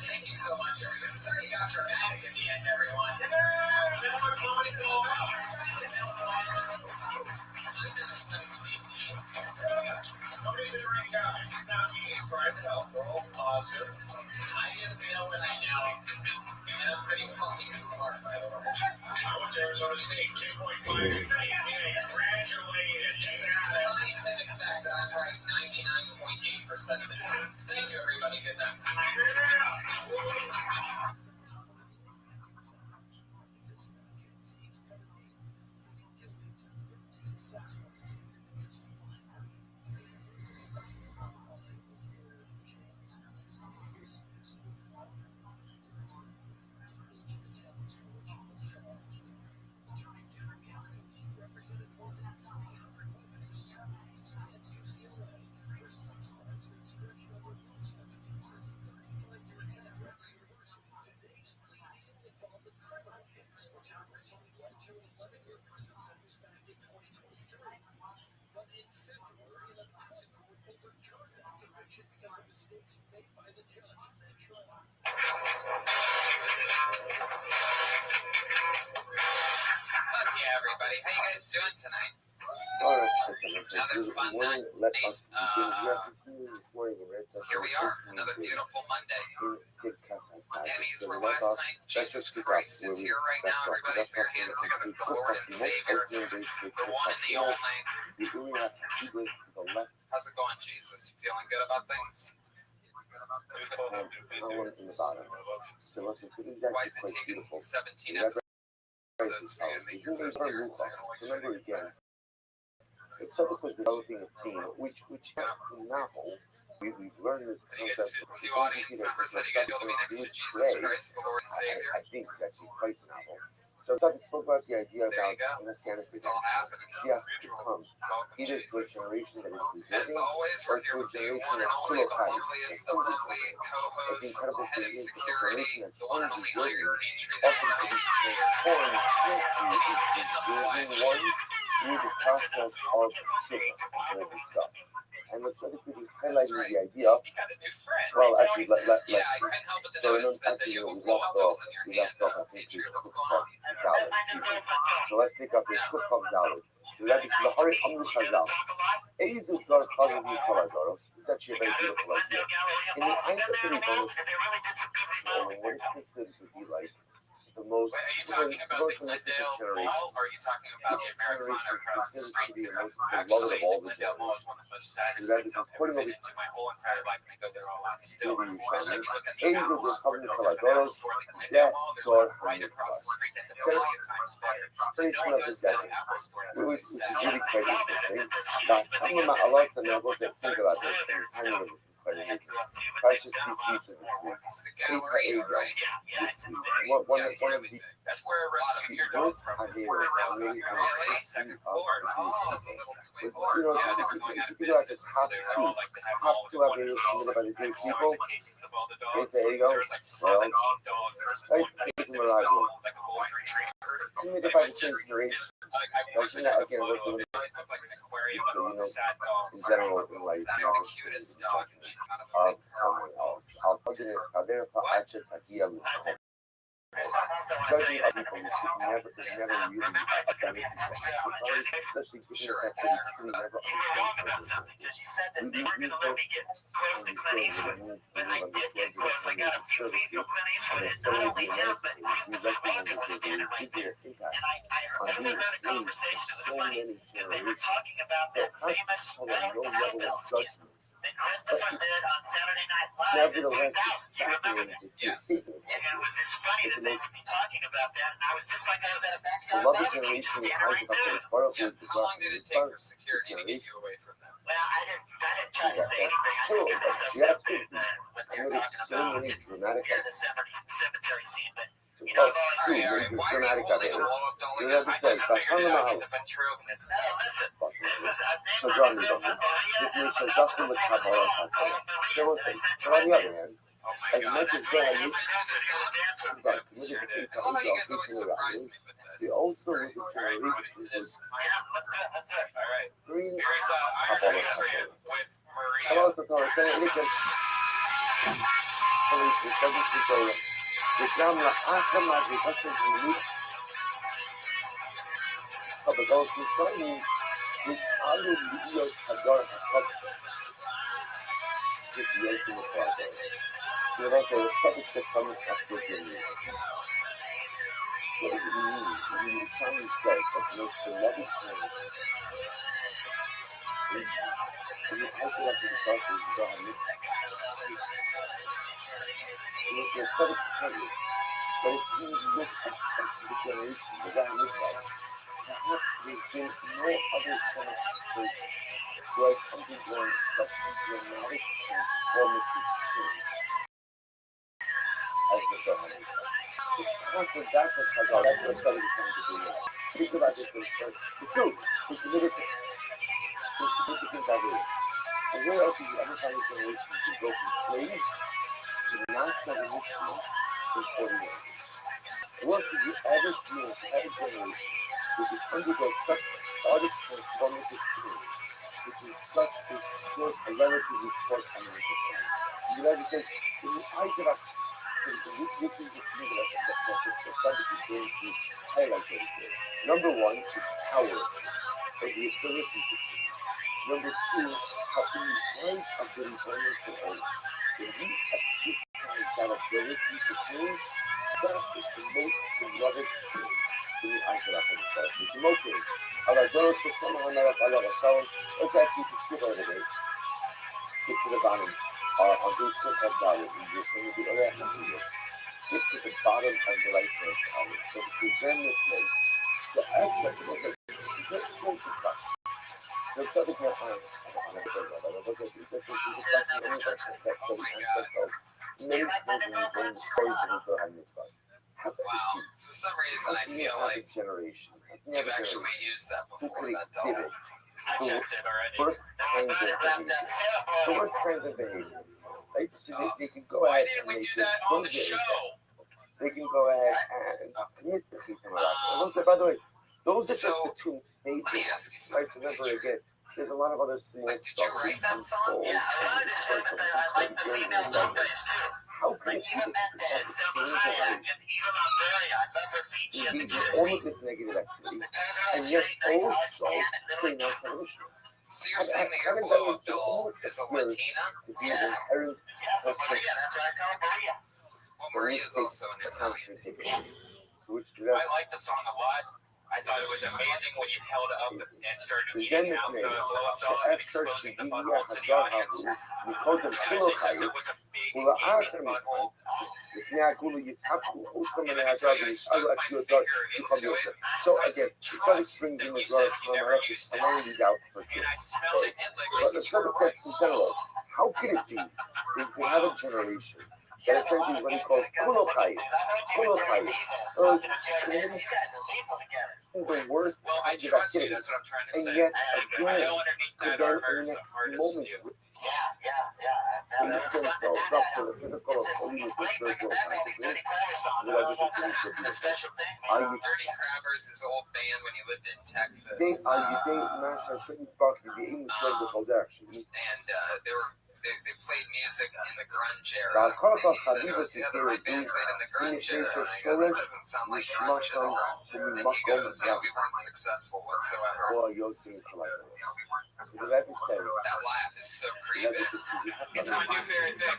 Thank you so much, everyone. Sorry you got dramatic at the end, everyone. That's what comedy's all about. Somebody's been ring guy. Now, can you describe it alcohol? Positive. I just know what I know. And I'm pretty fucking smart, by the way. I went to Arizona State, 2.5. Congratulations. It's a scientific fact that I'm right 99.8% of the time. Thank you, everybody. Good night. Yeah, everybody. How you guys doing tonight? All right, Another fun night. let us begin. Here we are, another beautiful Monday. Emmys were last night. Jesus Christ is here right now, everybody. Bear hands together for the Lord and Savior, the one and the only. How's it going, Jesus? You feeling good about things? Why is it taking 17 episodes for you to make your first appearance here? Remember again, the topic was developing a team, which now we've learned this concept. New audience members, how do you guys feel to be next to Jesus Christ, the Lord and Savior? I think it's actually quite novel. So the topic spoke about the idea about messianic It's all happening. Shia to come, Welcome, either to a Jesus. generation that is As preserving always, or we're here to a with the generation one and that's only, the full of loveliest, the lovely co-host, incredible head of creation, security, the one and only hierarchy tree. often to be transformed into one through the process of shifting, as we'll discuss. And the critically highlighting the idea, well, actually, Yeah, I couldn't help but to notice that you have a blow up bottle in your hand. Patriot, what's going on? So let's take up this quick called Dalit. The Hari Amru Shazal. Eizu Dar Kazumi Kalagaros is actually a very beautiful idea. In the eyes of the Rebbe, what is considered to be like the most magnificent generation. Or are you talking about the Americana across the street? The most Actually, beloved of all the Glendale Mall is one of the most saddest that things is I've ever according been into my whole entire life. And I go there a lot still. to Especially if you look at the Eizu Apple Dar store. Kazumi There's an Apple Kalagaros. store in the Glendale That Mall. There's Dar one right across the street that's a Okay. million times better. So Finish no one one of goes the to the decade. Apple store. That's Which really is sad. really quite interesting. Now, some of my Allah and I was think about this and kind of quite amazing. Precious disease of this week. It's the gallery, right? This week. One Yeah, of it's really the big. That's where I rescued your dog from. Really? Second floor. Oh, the little twin floor. You know, Yeah, they if were going out of you go out business. to So top they two, were all like, they had top all two the out there, submitted by the They Jewish were people. the cases of all the Hey, dogs. there you go. There was like 7 dogs. There was Right, one that it's was a mirage. like a golden retriever. Submitted It by was the same just, generation. I wish I took a photo of it. It looked like an aquarium of all the sad dogs. In general, in life, They're the cutest dog. And she kind of of someone else. I'll put it as Kader Fa'achet Hakia Luchom. Judging other people is never really especially given the fact that you truly never understand. You said that they weren't going to let me get close to Clint Eastwood, but I did get close. I got a few video Clint Eastwood, and not only him, but the family was standing right there. And I heard the conversation. It was funny because they were talking about that famous cowbell skit that Christopher did on Saturday Night Live in 2000. Do you remember that? Yes. And it was just funny that they would be talking about that, and I was just like I was at a backyard Love barbecue, just standing right there. Yeah. How long did it take for security to get you away from them? Well, I didn't try to say anything. I just kind of said what they were talking about near the cemetery scene. But you know, All right. Why are you holding a blow-up doll again? I just figured it out. He's a ventriloquist. no, listen. This is I've So been John, my you don't girlfriend. So on the other hand, Oh my as God. much as that, you Right. I love how you guys always surprise me with they this. also look at generation was All right. green. Here's Iron Man for you with Maria. Hello, so Thomas, say it again. Police, the subject is over. The camera, come out, the husband, the youth. Couple goes to Sony, which I will video Hadar Hakab. This is the ultimate project. So that's the subject that comes after the music. What does it mean? It means Chinese self that makes the love of Chinese. And you type it up in the software, you don't have it. It's a subject to Chinese. But if you look at the generation, the guy looks at it, perhaps there's been no other kind of person who has undergone such a dramatic transformative change as the Brahmin. The constant darkness has all that's what study is trying to do now. Think about this for first. The truth is significant. It's significant diverse. And where else is the other kind of generation to go from slaves to non-revolutionary in 40 years? What did you ever see in every generation which is undergo such started transformative change, which is business. Number one is power, or the ability to change. Number two, how can you find a good financial owner? When you exercise that ability to change, that is the most beloved thing to the Ankara himself. He's smoking. Allah knows for someone Allah Rothschild. Let's actually skip over the Get to the bottom. I'll do quick up down. You're going to be other half of it. Get to the bottom of the right hand column. So if you examine this way, the aspect of it is not so discussed. The subject matter Wow. For some reason, I feel like generation. you've actually used that Who before. could That exhibit I checked it already. first kinds of behavior? The worst kinds of behavior. Right? So they can go Why ahead didn't and we they do can that on the show? They can go ahead and commit the people. Those are, by the way, those are just the two Let me basic. ask you Right? something. Remember again, there's a lot of other small Like, did stuff. you write that song? Yeah, I wanted to say that I like the female love guys too. How can Like it Eva Mendes, Selma Hayek, and Eva Longoria. I love her feet. She has the cutest all feet. of this negative activity, Her and yet straight, nice, also tan, and say really no cute. solution? So you're saying that your blow-up doll is a Latina? To be an inherent Yes, Maria. That's what I call her, Maria. Well, Maria is also an Italian. contradiction. Which I like the song a lot. I thought it was amazing when you held up and started eating out the blow-up dog and exposing the butthole to the audience. Especially since it was a big gaping butthole. לפני הכול יצחקו, הוא סמן העגבי, על הקיוטות שחביות. So again, because springs in his large camera, I'm only out for And I smelled it and But like the you were subject right. in general, how can it be that we have a generation that essentially what he calls kolokai, the worst Well, I kinds of trust you. activity, That's what I'm trying to and say. yet I again, know underneath that then armor in is the the next hardest moment, to do. connect themselves up to the physical or holiness of spiritual consciousness, whatever the city should be. Are you Dirty Crabbers, his old band when he lived in Texas. are you dating Masha shouldn't spark the English language actually? And they played music in the grunge era. Now, And he said it was the other right band played in the grunge era. And I go, that doesn't sound like grunge at all. And he goes, yeah, we weren't successful whatsoever. Or you're seeing collectors. That laugh is so creepy. It's my new favorite thing.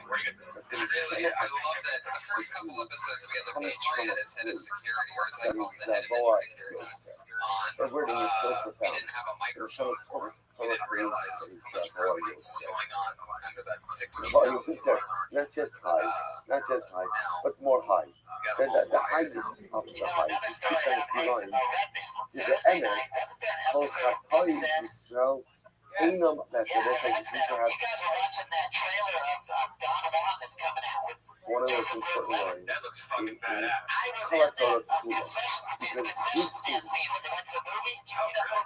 And really, I love that the first couple episodes we had the Patriot as head of security, or as I call him, the head of insecurity, on. We didn't have a microphone for him. We didn't realize how much brilliance was going on under that 60 pounds. not just high, but more high. The highest of the high is 2.9. The MS calls Hatai Israel. Einam, that's what I just need to have. One of the most important lines That looks fucking badass. collector Kula. Because this is the level.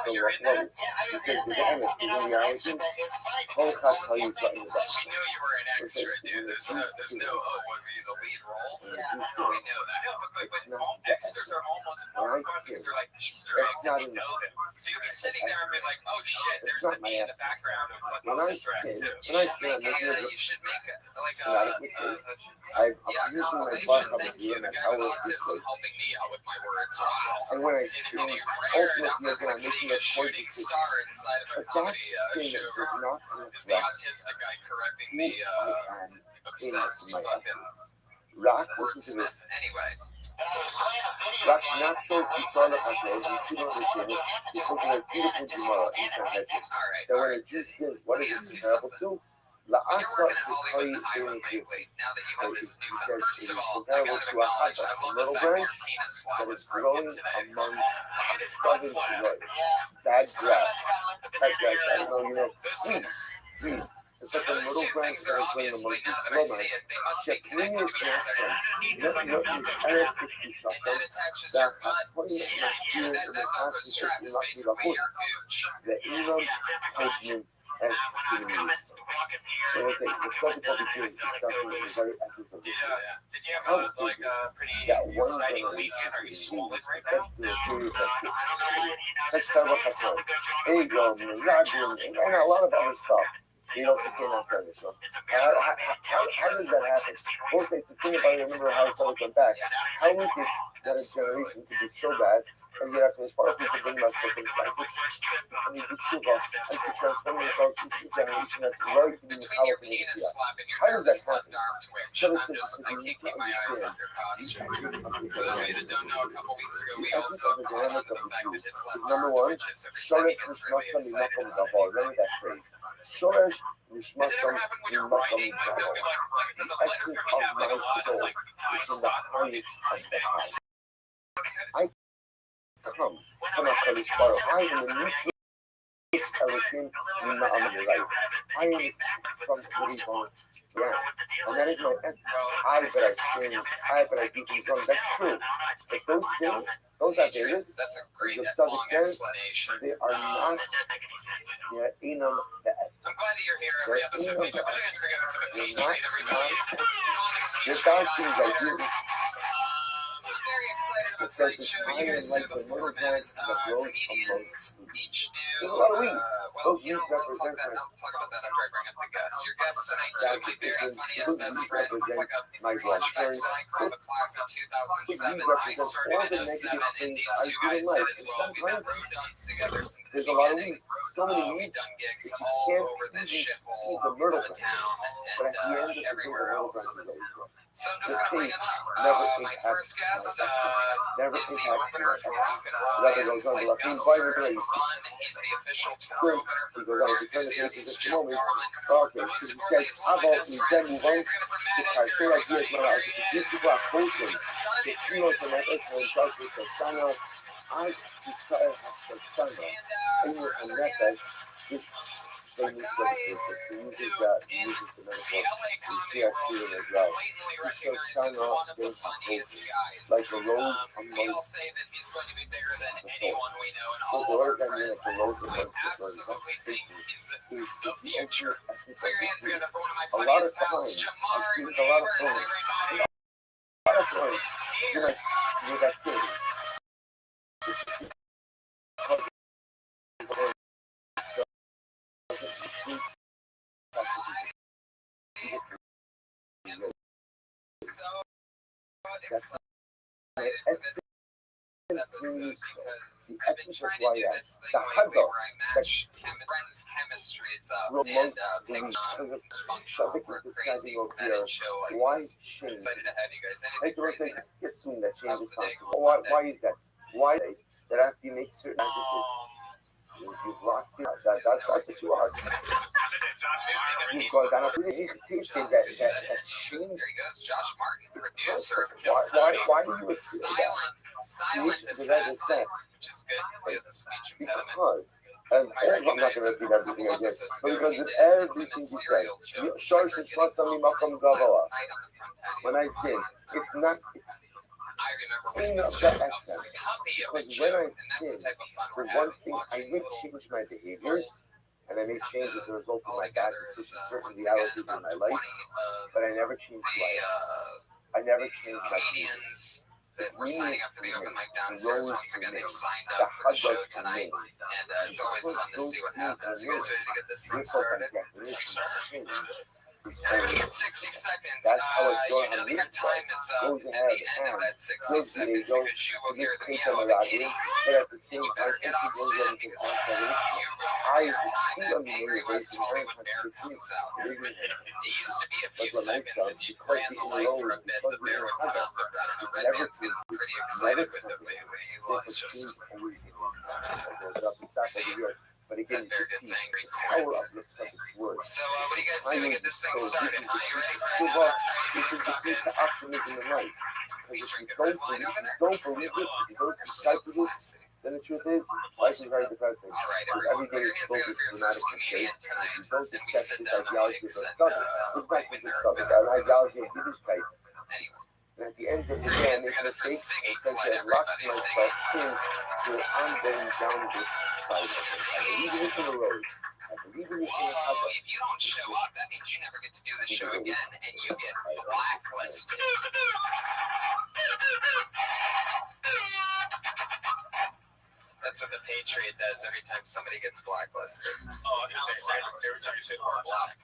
He says the MS is in reality. Kol Hatai Israel. We knew you were an extra, dude. There's no, oh, would be the lead role. We know that. No, but all extras are almost more fun because they're like Easter eggs and you know them. So you'll be sitting there and be like, oh shit, there's the me in the background of When fucking I Sister Act say, too. You should make like a I'm yeah, using my compilation. butt Thank of you, you the and guy how with it autism is. helping me out with my words. Wow. And when I And see you rare, ultimately that's like making seeing a a shooting point star inside of a but that comedy thing show. is not Is the autistic guy correcting the obsessed my fucking essence. Rock, listen to wordsmith? this. Anyway, Rock not shows the soil of Hashem, you should understand it. It's looking at beautiful Gemara in Sanhedrin. alright, That when alright. a Jew sins, what is it comparable to? La When you're Asa working at is Hollywood and high Highland in lately, now that you So have this he new says first it of is all, I comparable gotta to a acknowledge, I haba, a love the little fact that branch your penis flap that was is broken growing today. amongst southern Roy. Bad grass. Bad grass. I don't know, weeds. It's like a Those little two branch things that are is growing obviously, amongst now that the I see it, they must be connected to each other. And that attaches your butt. Yeah, that Velcro strap is basically your gooch. The Imam Hajim as communities. So I say, the subject of the Jews is discussing the very essence of the Did Jews. you have a pretty That one exciting generation weekend? Are you is swollen right such now? to a period such type of Hassan, Egom, Ragim, and a lot of other stuff. They don't say not Sunday, so how does that happen? Both say to think about it, remember how it's always gone back. How is it that a generation could be so bad, and yet after as far as we can bring about circumstances, I mean, the two of us, I could transform myself into a generation that's very to be powerful in the How does that happen? So it's I can't keep my eyes off your costume. For those of you that don't know, a couple weeks ago, we also caught on to the fact that his left arm twitches every time he gets really excited about it. remember that phrase. Shoresh Does it ever happen when you're writing? Like, they'll be like, does a letter coming down like a line? Like, is in the highest of the high. I come from a college bar. I am a neutral everything in my life. I am from very wrong. Yeah. And that is my essence. I that I sin, I that I do things wrong. That's true. But those sins, those are theirs. That's a great The long subject explanation. they are not in the essence. I'm glad that you're here every episode, Paige. I'm putting it together for the Paige treat, everybody. Without things like you, I'm very excited about tonight's show. You guys know the format. Comedians each do. We'll talk about that after I bring up the guests. Your guest tonight, Joey, very funny as best friends. It's like a flashback to what I call the class of 2007. I started in 07, and these two guys did as well. We've done road dogs together since the beginning. We've done gigs all over this shithole of a town and everywhere else. So I'm just going to bring him up. My first guest is the opener for Rock and Roll. It's like Guster and Fun. He's the official tour opener for Curb Enthusiasts. Jeff Garland. The most squirrely is one of my best friends. We're going to Matt and Beer, everybody. Here he is. A guy who in the LA comedy world is blatantly recognized as one of the funniest guys. We all say that he's going to be bigger than anyone we know and all of our friends. I absolutely think he's the future. Put your hands together for one of my funniest pals, Jamar Neighbors, everybody. So excited for this episode because I've been trying to do this thing lately where I match friends' chemistries up and pick on functional or crazy competitive show like this. Excited to have you guys. Anything crazy? How's the day going? Why is that? Why that after you make certain you've locked it. That's what you are. You've gone down a pretty institution that has changed. There he goes, Josh Martin, producer of Kill Tony. Why do you assume that? Silent assassin, which is good because he has a speech impediment. Because, and I'm not going to repeat everything again, but because of everything you said, Shorsh is not something Malcolm Gavola. When I sin, it's not. I remember when this was a copy of a joke, and that's the type of fun we're having. I would change my behaviors, and I made changes as a result of my bad decisions, certain realities in my life, but I never changed who I am. I never changed my comedians that were signing up for the open mic downstairs. Once again, they've signed up for the show tonight, and it's always fun to see what happens. You guys ready to get this thing started? And we get 60 seconds. You know that your time is up at the end of that 60 seconds because you will hear the meow of the kitty, and you better get off soon because you will hear your time. That angry West Hollywood bear comes out. It used to be a few seconds if you ran the light for a bit, the bear would come out. But I don't know, Redman's getting pretty excited with it lately. He loves just... But again, that bear gets angry quick. So, what do you guys do to get this thing started? Huh? You ready for it? This is the key to optimism in life. Are you drinking red wine over there? Don't believe this, if you don't subscribe to this, then the truth is, life is very depressing. All right, everyone, put your hands together for your first comedian tonight. And we sit down the mics and right when they're anyway. And at the end of the day, I make mistakes, essentially I lock myself into an ongoing downward spiral. I believe in this in the road. I believe in this in the Whoa, if you don't show up, that means you never get to do the show again, and you get blacklisted. That's what the Patriot does every time somebody gets blacklisted. Oh, every time you say the word black.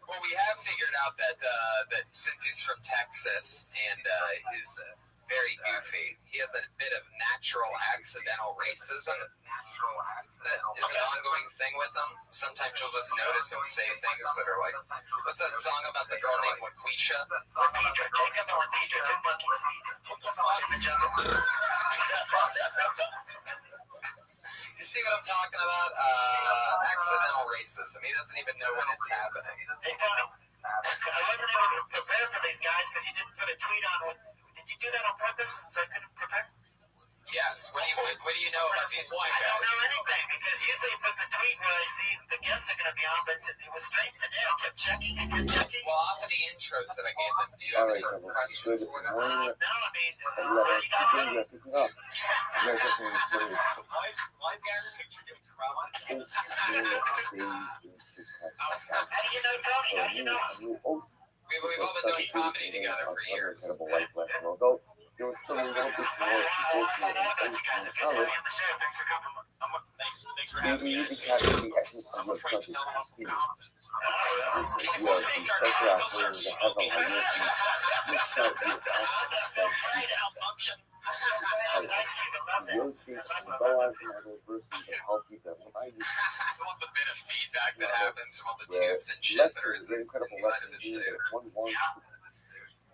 Well, we have figured out that that since he's from Texas and he's very goofy, he has a bit of natural accidental racism. That is an ongoing thing with him. Sometimes you'll just notice him say things that are like, what's that song about the girl named Laquisha? You see what I'm talking about? Accidental racism. He doesn't even know when it's happening. Hey, Tony, I wasn't able to prepare for these guys because you didn't put a tweet on. Did you do that on purpose so I couldn't prepare? Yes. What do you know about these two I guys? don't know anything because usually it puts a tweet where I see the guests are going to be on, but it was strange today. I kept checking and kept checking. Well, off of the intros that I gave them, do you have any questions for them? No, I mean, You what do you guys gotta say? pick it up. You guys have to explain it. Why is the Iron Picture doing travel? Since you How do you know Tony? How do you know? you also We've all been doing comedy together for years. incredible life lesson, although there was still a little bit more unfortunate in college. Thanks for You having me. need to capture the essence of I'm your afraid to subject. tell them I'm from You Compton. are the special actor in the heaven of your you felt your negotiations and Boaz and other verses of healthy development. I used I love the bit of feedback that happens from all the where tubes and shit that are lessons, very incredible inside of lessons, his being suit. that one wants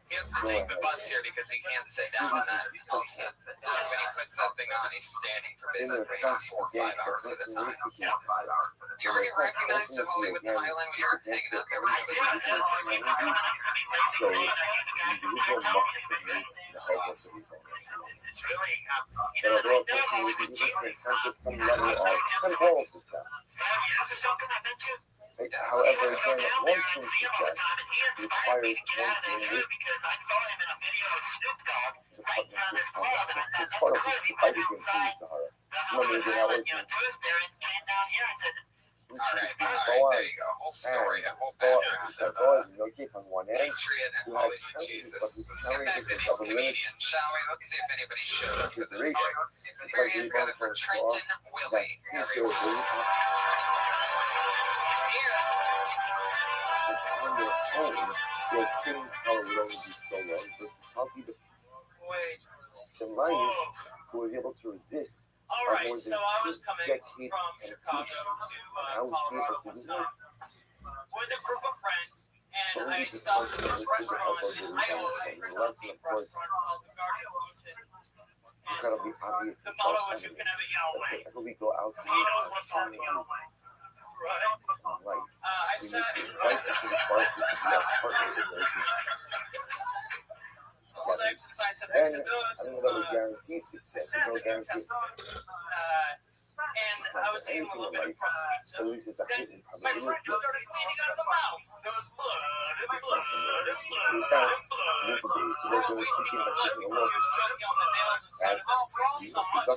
He has to take the bus here because he can't sit down on that outfit. So when he puts that thing on, he's standing for in the basically trust 4 or 5 hours at a time. Do you you ever get recognized at Hollywood and Highland when you're hanging out there with the So, individual must the help of the people. It's really, But overall, we can even concept some level of control success. 5 years or something, I bet you. However, again, long-term See him all the success time, and he inspired me requires to get out of that long-term too because I saw him in a video of Snoop Dogg right in front of this club, and I thought It's that's part of cool. the He fight went against outside Sahara. the Hollywood Highland, tourist there, and came down here. I said, All right, there you go. Whole story, a whole background of Patriot and Hollywood Jesus. Let's get back to these comedians, shall we? Let's see if anybody showed up for this thing. Put your hands together for Trenton Willie, everyone. He's here. Wait. The Lions who was able to resist All right, so I was coming from Chicago to Colorado one time with a group of friends, and I stopped at this restaurant in Iowa, a restaurant called the Guardian Mountain. gotta be obvious. The motto was "You can have it your way." After we go out, He knows what I'm talking about. Right. I sat. All the exercise at And Exodus. I don't know that guaranteed success. There's no guarantee. And I was eating a little bit of crust At pizza. least it's a Then hidden my friend just started bleeding out of the mouth. There was blood and blood and blood and blood. We're all wasting our blood because he was choking on the nails inside of this cross so much.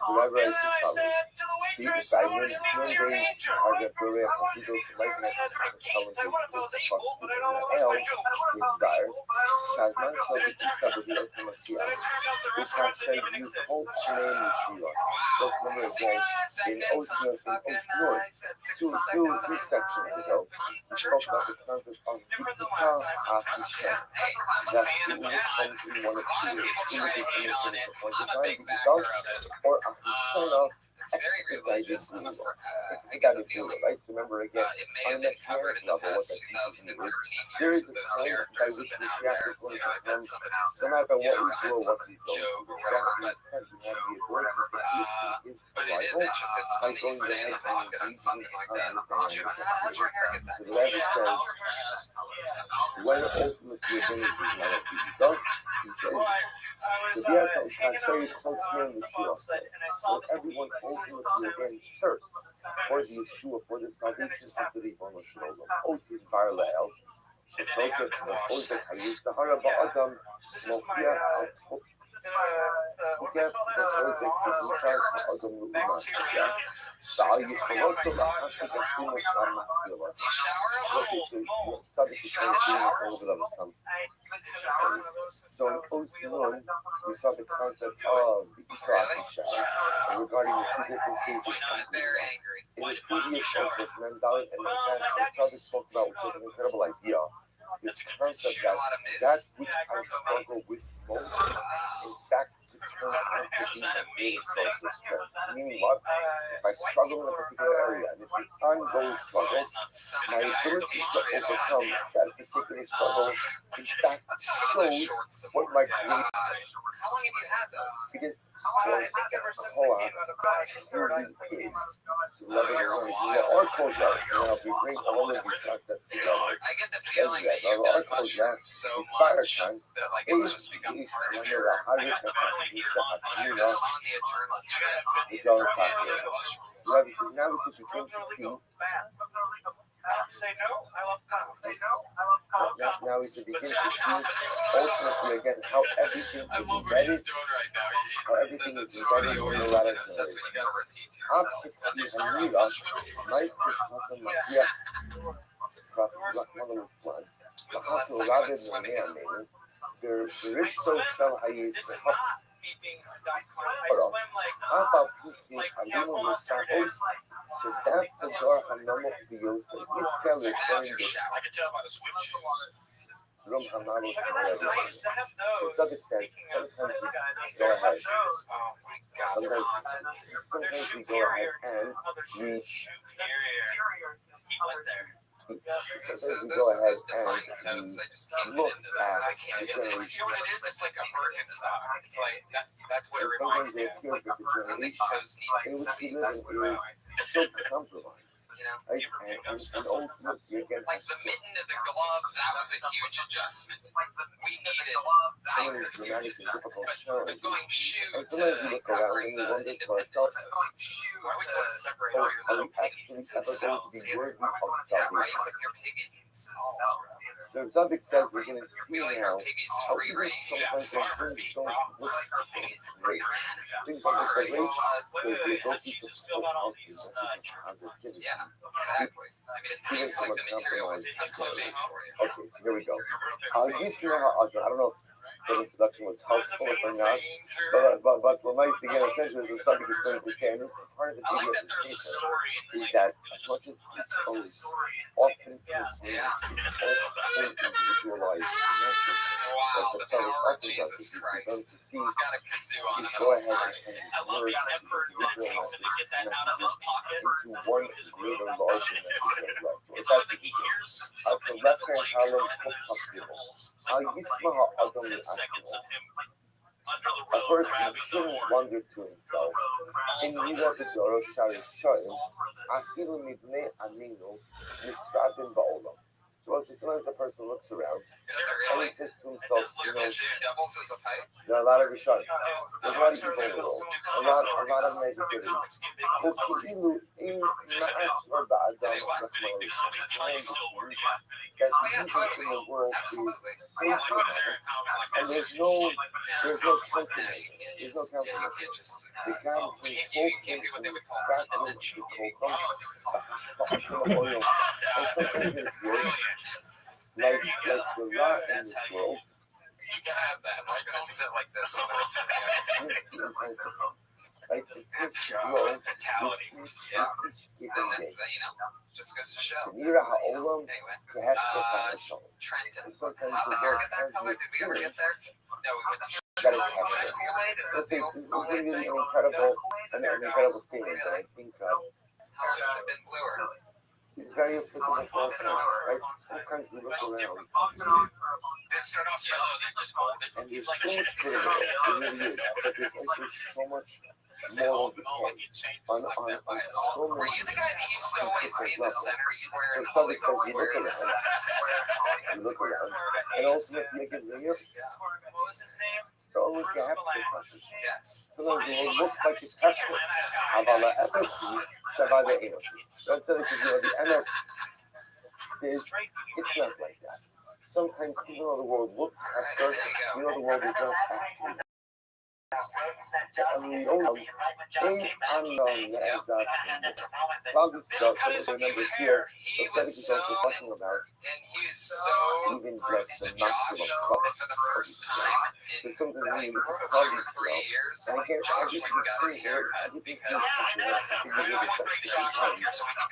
Whoever And I then I should said to the waitress, I want to speak to your angel. I had to be caked. I want to know the evil, but I don't know what's my joke. And it turned out the restaurant didn't even exist. In Ocean North, 2 sections ago, we spoke about the concept of Different than last time. Yeah, hey, I'm a that fan of people that. comes in one of A lot of two people try to hate on it. or I'm a big design backer results of it. or a concern of It's very religious. I get got the to feel feeling it, right? Remember again, it may have been covered in the past 2013 years that those characters have been out there. You know, I bet somebody else, no matter what you know, we do or what we do, joke or whatever, but but it is interesting. It's fun that you stay in the pocket on something like that. How'd your hair get that? So the Rabbi says, when ultimately your ability is not he says, I was the Bias of hanging out very with close the in the bobsled, and I saw where everyone ultimately again thirsts for the Yeshua, for the salvation of the Ribbon of Shalom. Otis Bar Lael, the protest of the Hosek Hayis, the Haraba Adam, Mofia, what do they call that? the Hosek, the Adam, Bacteria Sal y famoso la hace que hacemos la maquila. Do you shower a lot? Okay, so you started to kind of do a little bit of some. So in post-1, we saw the concept of the Ikaraki shower, and regarding the two different stages of I'm very angry. in the previous ones with Mandala and Natasha, spoke about, which was an incredible idea, this concept Shoot a that lot of miss. that which I struggle with most, in fact, turns out to be a source of strength. Meaning what? If I struggle in a particular area, and it's an ongoing struggle, my ability to overcome that particular struggle, in fact, shows what my great How long have you had those? biggest source of power really is. So rather than our culture, we bring all of these concepts together. I get the feeling that you've done mushrooms so much that like it's just become part of your you're just on the adrenaline. Now we can drink the sea. Say no, I love coffee. Now we can begin to see ultimately again how everything I is love what embedded, he's doing right now. how everything is That's what embedded you in always the latter that's what you gotta repeat to After yourself. But there's and not Mila, mushrooms. my sister Magia, Mother Flood, When's the last to time you Rabbi went swimming? Meaning, there is so fell hayit This is the not me being a duck. I swim like Half of Putin, yeah, Amino almost every day. Mustafos, so that the door Hanamo Dios, and Iskal is How's saying your that shower? I can tell by the swim shoes. Rum Hamaro I mean, I used to have So those. Doug says Speaking of sometimes this guy, those go ahead. shoes. Oh my god, they're Sometimes we go superior ahead and to other we shoes. Superior. He went there. sometimes we go ahead Those defying and toes, I just can't look get into that. at I can't. the It's, generation. you know what it is? It's like a Birkenstock. It's like that's what it And reminds sometimes me they of. feel that the I think generation toes in need which we sleeves. live in is so compromised. You know, Right? And ultimately, again, like the mitten of the glove, that was a huge adjustment. We needed some of the fingers. dramatic and difficult But challenges. going shoe And to sometimes we look around covering and we the wonder to independent ourselves, toes. Why are we going to separate are all your we little piggies actually into ever going to cells? be Yeah, worthy of right. salvation? Put your piggies in cells. So Zubik says we're going to see We like now our piggies how free even range. sometimes when things don't look great. Things All don't look right, great. well, Because we go Jesus people filled out all out these positivity. yeah, exactly. I mean, it seems like the material was made for you. Okay, so here we go. Get you know, I don't know if the introduction was helpful or not, but what nice again, essentially, the subject is going to say, and this is part of the I like video that there's a is story in that as much as each own often Yeah. individualized message Wow, that the the power of fellow Jesus to Christ. see, He's got a kazoo on you him at go all ahead times. and I love the effort that it takes him to get that out of his pocket. into one greater larger message. It's It's almost like actually he hears the something left doesn't hand like, column and then there's a couple, it's How like you about smell how 10 ugly seconds of him under the a road person grabbing the shouldn't horn. wonder to himself. In Nira the Doro Shari Shoim, Afilu Mibne Aminu, Nisradim Ba'olam. So sometimes a person looks around Is it and really? he says to himself, Your kazoo doubles as a pipe? there are a lot of Rishonim. There's a lot of evil in the world. A lot of negativity. Uki'ilu in Ma'at or Ba'adam Rahman. That the evil in the world is so dramatic, and there's no countenance. There's no countenance. The guy who You can't do what they would call residential. and sometimes it's weird, like the lot in this world, You can have that. I'm just going to sit like this when I'm sitting like it seems to grow with mentality. Yeah. each Then given that's, day. just goes to show. Nira ha'olam Anyway, kehesh kefach Trenton. And sometimes How the the heck world did that color? Did we ever get there? No, we went to that is Is that happening. Kool-Aid? Is that the It's old really Kool-Aid an thing? incredible statement that I think How long has it been bluer? is very applicable for us now, right? Sometimes we look around Did it start off yellow, then just molded? and there's so much good in it, it really is, but there's so much more of the cake on so Were many you the guy that used to always be in the center square So in probably Hollywood because you look around, and ultimately you can layup, What was his name? all the gap differences. Yes. Sometimes it will look like it's Tesla. Avala FSC, Shavada Eno. That's the MS is, it's not like that. Sometimes even though the world looks There absurd, you you go. know the world is not actually He was so and he was so even gross just to the Josh maximum cut. that for the first time in There's something like really 2 called or 3 years, and I can't Josh went and got his hair cut because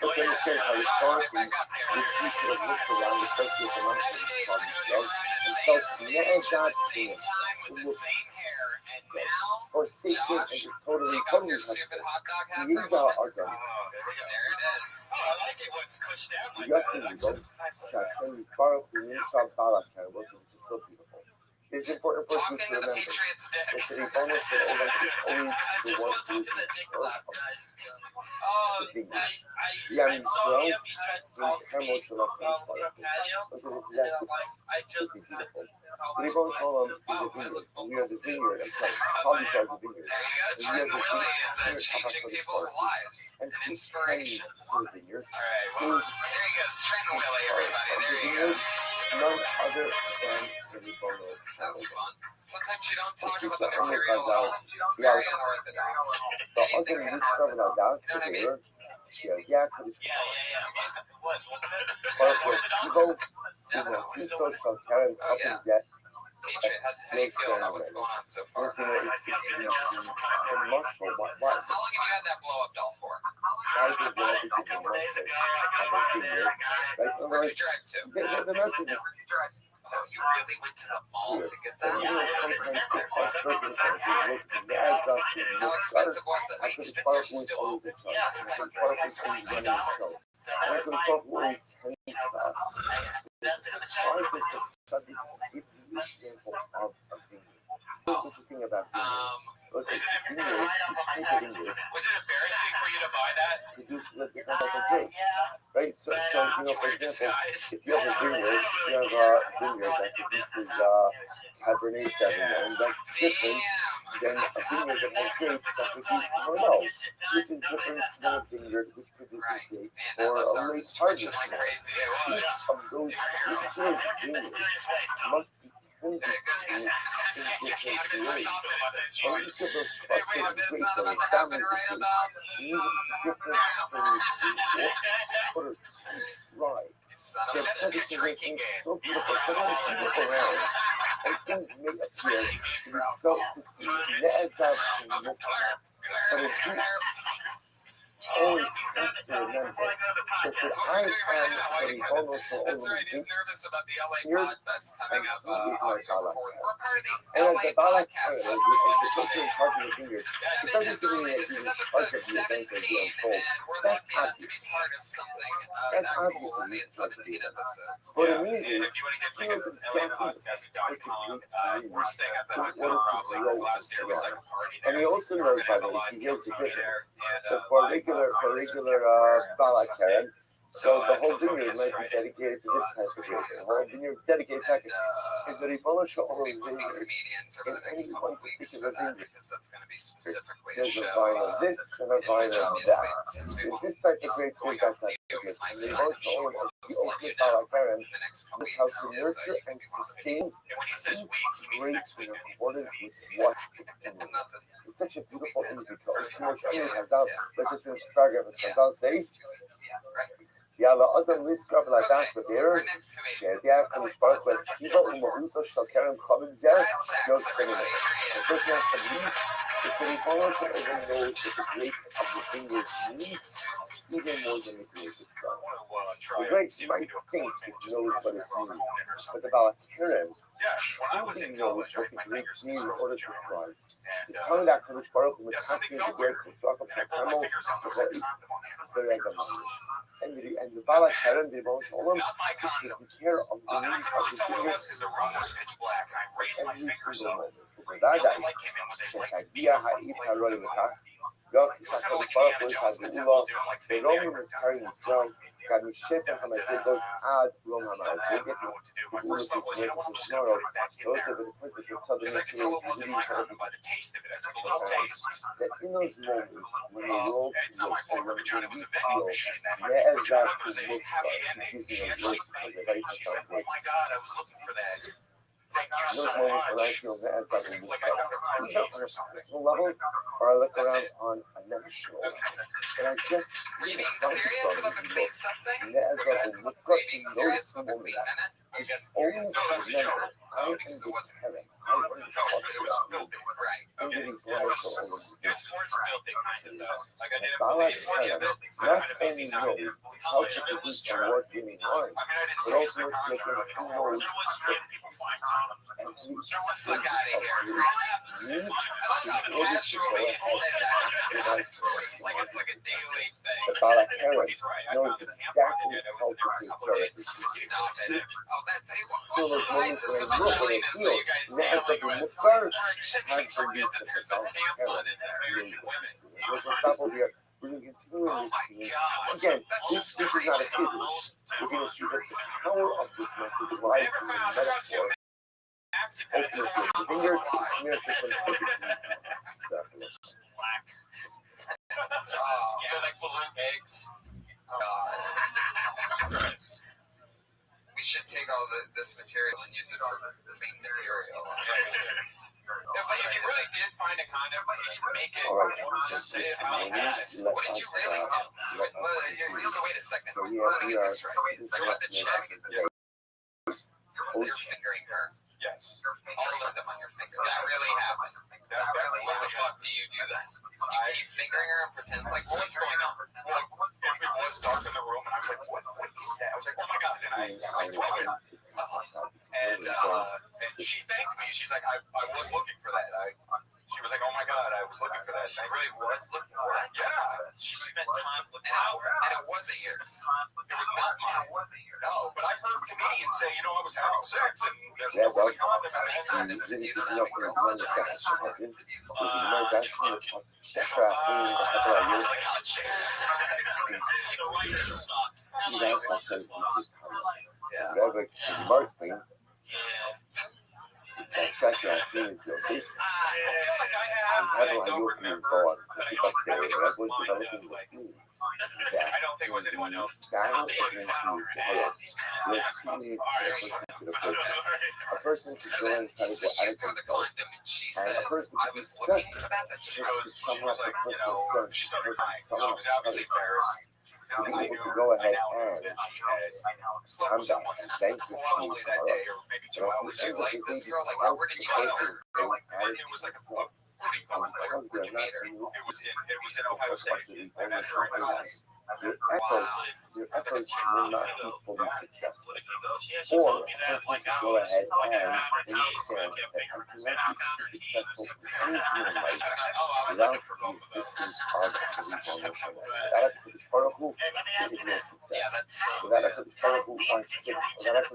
but then it says how historically the season of looked around the country of the mountains from himself and felt that thing or sick and just totally Yehuda Adam Justin results Hashem Yisbarach Unisha Balakar, which is so beautiful. It's important for you to remember that the Ribono Shel Olam is always the one who is the big one. Yam Yisrael in Kermot Shel Olam. It's beautiful. The Ribono Shel Olam is a vineyard. We are the vineyard. I'm sorry, Kadosh is a vineyard. And we are the vineyard. changing people's lives. And An inspiration. the vineyard. There you go, String Willie, everybody. There you go. None other than the Ribono. That was fun. Sometimes you don't talk about the material at all. It's very unorthodox. The other Mitzvah Ladas, the Bear, yeah, Patriot, how do you feel about what's going on so far? How long have you had that blow up doll for? Where'd you drive to? The message is So you really went to the mall to get that? How expensive was it? I could have still open. Interesting about was it embarrassing for you to buy that? Right, so you know, for example, if you have a vineyard, that produces Cabernet Sauvignon, that's different than a vineyard that has grapes that produces Merlot, which is different than a vineyard which produces grapes or a late harvest. Each of those vineyards must be tended to in different ways. And each of those clusters of grapes or families of grapes need different order to thrive. Their temperature making so beautiful, so many people around, and things may appear to be self-deceived, but if you always have to remember that the I am the Ribono Shel That's right, he's nervous about the LA Podfest coming up October 4th. We're part of the and LA as the Balak Podcast Festival, Festival. the part of the vineyard, it's not just giving me a This is part episode of the event as 17, well. and we're That's lucky enough to be obvious. part of something That's that obvious. cool. We had 17 episodes. But it means And if you want to get tickets, it's LAPodcast.com. We're staying at the hotel probably because last year was like a party there. And he also We're knows, gonna by have the a way, live he hears the party difference. there. So for regular Balak Karen, so the whole vineyard might be dedicated to this type of grape. The whole vineyard dedicated package. If the Ribono Shel Olam vineyard, comedians over in the next any couple one weeks for particular that vineyard, because that's going to be specifically a there's a show. vine of this and a In vine which of obviously, that. since we If won't this type of be grape going is that off the type of grape, my the son, Ribono Shel Olam, we'll the just let ultimate you know Balak Karen, in the next couple is how weeks to if nurture you and can be one of the sustain And when he says each weeks, he means grape next week. in accordance with what Nothing. it's such a beautiful image because Chazal, let's just finish the paragraph as Chazal says, Yalla Adam Listra Vladas Badir, Shadia Kamish Baruch Vasiva Umahuso Shalkaram Kavim Zer, Yos Kamish. The person has to believe that the Ribono Shel Olam knows that the grapes of the vineyard need even more than the grape itself. The grapes might think it knows what it needs, but the Balak Karen really knows what the grapes need in order to thrive. It's coming back to the Baruch Hu, it's happening to bear to talk about the camel, and the Balak Karen, the Ribono Shel Olam, is taking care of the needs of the vineyard every single moment. ובוודאי, שתגיע האיש הרואה לכך, לא כשהקדוש ברוך הוא יחזרו לו, ולא ממסחר ישראל, גם משפר המזגות עד רום המזגת, וגאולו תזמרת ותזמורו, ועושה בתפקד של צד המציאות, יהודים חרדים. That in those moments, when the world looks and when we feel, נעזר כמוסר, using a word for the right of our Those moments when I feel that as like a either on a personal level or I look around on a national level. And I just Were you being serious about the clean something? as Were you being those serious two about the moments. clean minute? Just always remember, I am because in it wasn't. heaven. I am in Right. under these lights all over the It's sports filthy kind of though. Like I didn't Bala believe any of Heaven it. So not it kind of made me only not. knows how to produce and work winning wine, I mean, I didn't but taste also the is making contract. who knows There was straight people flying around them. and who Fuck out of here. need to I love how go casually you said that. ahead. Like it's like a daily thing. But Bala Heaven He's right. I knows found it in Tampa. I exactly did. I how was to there a take couple care of days. his Stop it. Oh, that's it. So What those size moments is the when I look and vagina I so feel you guys now dealing it's with? the first Or should time we for you forget to that there's a tampon in there? Like for example, we are going to continue Oh this my theme. god. Again, That's this just is not a crazy. figure. We're going to see that the power of this message lies in the metaphor. Open your fingers, smear to some Like balloon eggs. God. We should take all this material and use it for main material. If you really did find a condom, you should make it. All right, Just say it how you got it. What did you really do? So wait a second. So Let me we get are this right. You went to check. You're fingering her. Yes. All of them on your finger. That really happened. What the fuck do you do then? Do you keep fingering her and pretend like what's going on? Well, it was dark in the room, and I was like, "What is that?" I was like, "Oh my god!" And I told her, and she thanked me. She's like, "I was looking for that." She was like, "Oh my god, I was looking for that." She really was looking for it. Yeah, she spent time looking for it. And it wasn't yours. It was not mine. No, but I heard comedians say, I was having sex, and there Yeah, was a that's condom. How many condoms have you done on girls' vaginas? I don't think it was anyone else. A person So can then go you said you threw the condom and she says, I was looking for that. That just She was like, she started crying. She was obviously embarrassed. to be I able knew, to go ahead I now knew and that she had slept come with back someone and thank you probably that day or maybe 2 hours. Would you like this girl? Like, where did you I meet don't her? know. It was like a booty call. Like, Where'd you meet her? it was in Ohio State. I met her in class. your efforts will not be fully successful. Or a person can go ahead and understand that I cannot be successful in any human life without the assistance of the reformation. Without the Baruch Hu, there is no Yeah, success. that's tough. Without the Baruch Hu, there is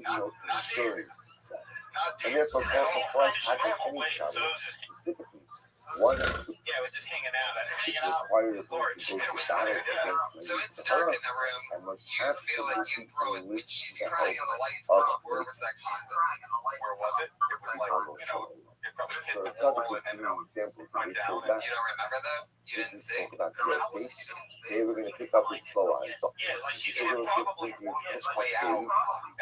no ensuring success. And therefore, before I tackle any challenge, specifically one of the Yeah, I was just hanging out. I was hanging out. required to go to battle against So it's dark in the room. and was You feel it. You throw it. When she's crying and the lights of come up, where was that condom? Where was it? It was like, it probably hit So the it's not wall a and then good example to went be down. so that You don't remember though? You didn't see? talk about the states. They were going to pick up his bow on. So Yeah, like she they were probably was way out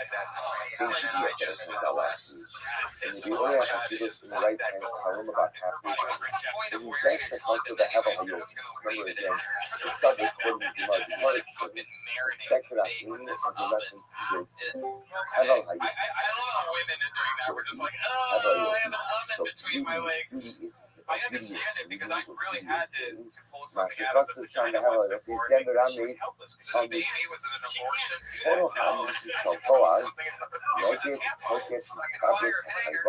at that point. And I just was the last. and if you only have to look in the right hand column about halfway down, What's the point of then you wearing best a to also condom the have a anyway? You're hole. just gonna leave Remember it in again, there. the subject what you must It's learn. like fucking marinating Check it out. bacon in In this the oven. lesson, I have a love how women are doing that. We're just like, oh, I have an oven between my legs. I understand it because I really had to pull something Mas out of se the trata de vagina once have a before gender because she was damage. helpless. So the baby was it an abortion? Total harm to Boaz. Something No was a get tampon. no get Fucking wire hanger.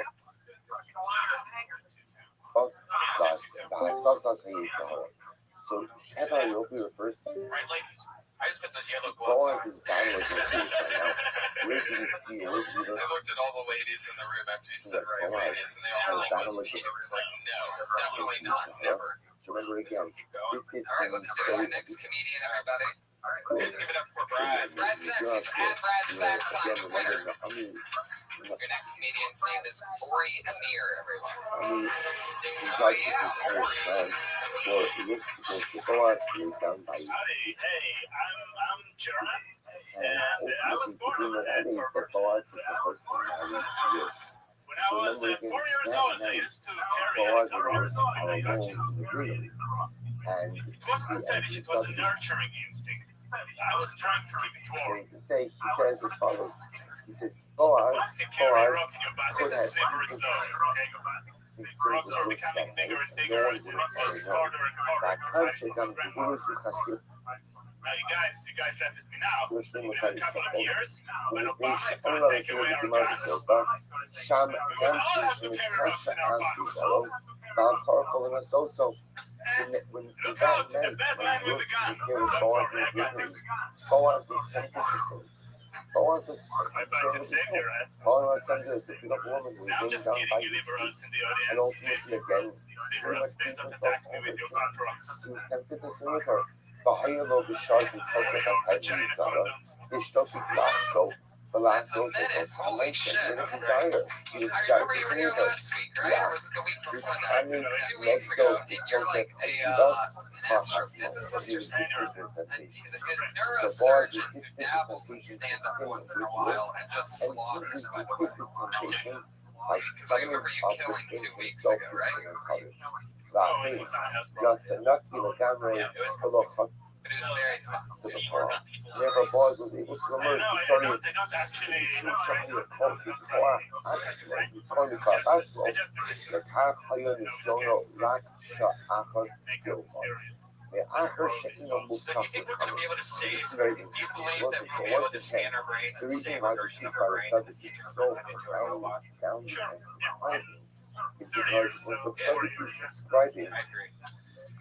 So Ethiopian refers to Right, ladies. I just put those yellow gloves Boaz on. is downward location right now. Where do you see where do you I looked at all the ladies in the room after you said right ladies, and they all almost teared. Like, no, definitely not, never. remember again? Keep going. This is All right, let's do our next comedian, everybody. All right, give it up for Brad. Brad Sachs is at Brad Sachs on Twitter. I mean, Your next comedian's name is Ori Amir, everyone. he's Oh, like yeah, Ori. so it looks to go out down by Howdy, hey, I'm German. And ultimately, the dream of that is that Boaz is supposed to marry Ruth. When I was 4 years old, I used to carry a Boaz Torah. was alone in the dream. And It wasn't a fetish, it was a nurturing instinct. I was trying to keep it warm. he says as follows. He says, Boaz Once you carry a rock in your back, could it's a have slippery slope. Rocks are becoming bigger and bigger, and the rock goes harder and harder. Now, you guys laugh at me now. In a couple of years, when Obama is going to take away our guns, we will all have to carry rocks in our backs. And look out, a bad man with a gun. Look for me, I got this. I might just save your ass. All I can do is if you got a woman who Now I'm is just down kidding, by you liberals in the and audience. ultimately again, Liberals, please don't attack me with your bad rocks. he was tempted to sin with her. But I love the short and Where touch are of the that China head condoms? This stuff is last so the last That's a minute. Holy shit. With a desire. He was I remember you were starting here to last week, right? Or was it the week before that? I mean, 2 weeks ago. And you're like an astrophysicist or something. And he's a neurosurgeon who dabbles in stand-up once in a while and just slaughters, by the way. Because I remember you killing 2 weeks ago, right? Oh, it was on us, bro. But not you know, camera full of But it was very fun. never boy was able to I emerge know, victorious. they don't actually. It's only called that slow. I just noticed The car pilot is solo, lack shot, across, make skill. them curious. The actor shaking on both So do you think we're going to be able to save? Do you believe that we'll be able to scan our brains and save a version of our brain in the future and put it into a robot? Sure, yeah. It's because when photography is described I agree.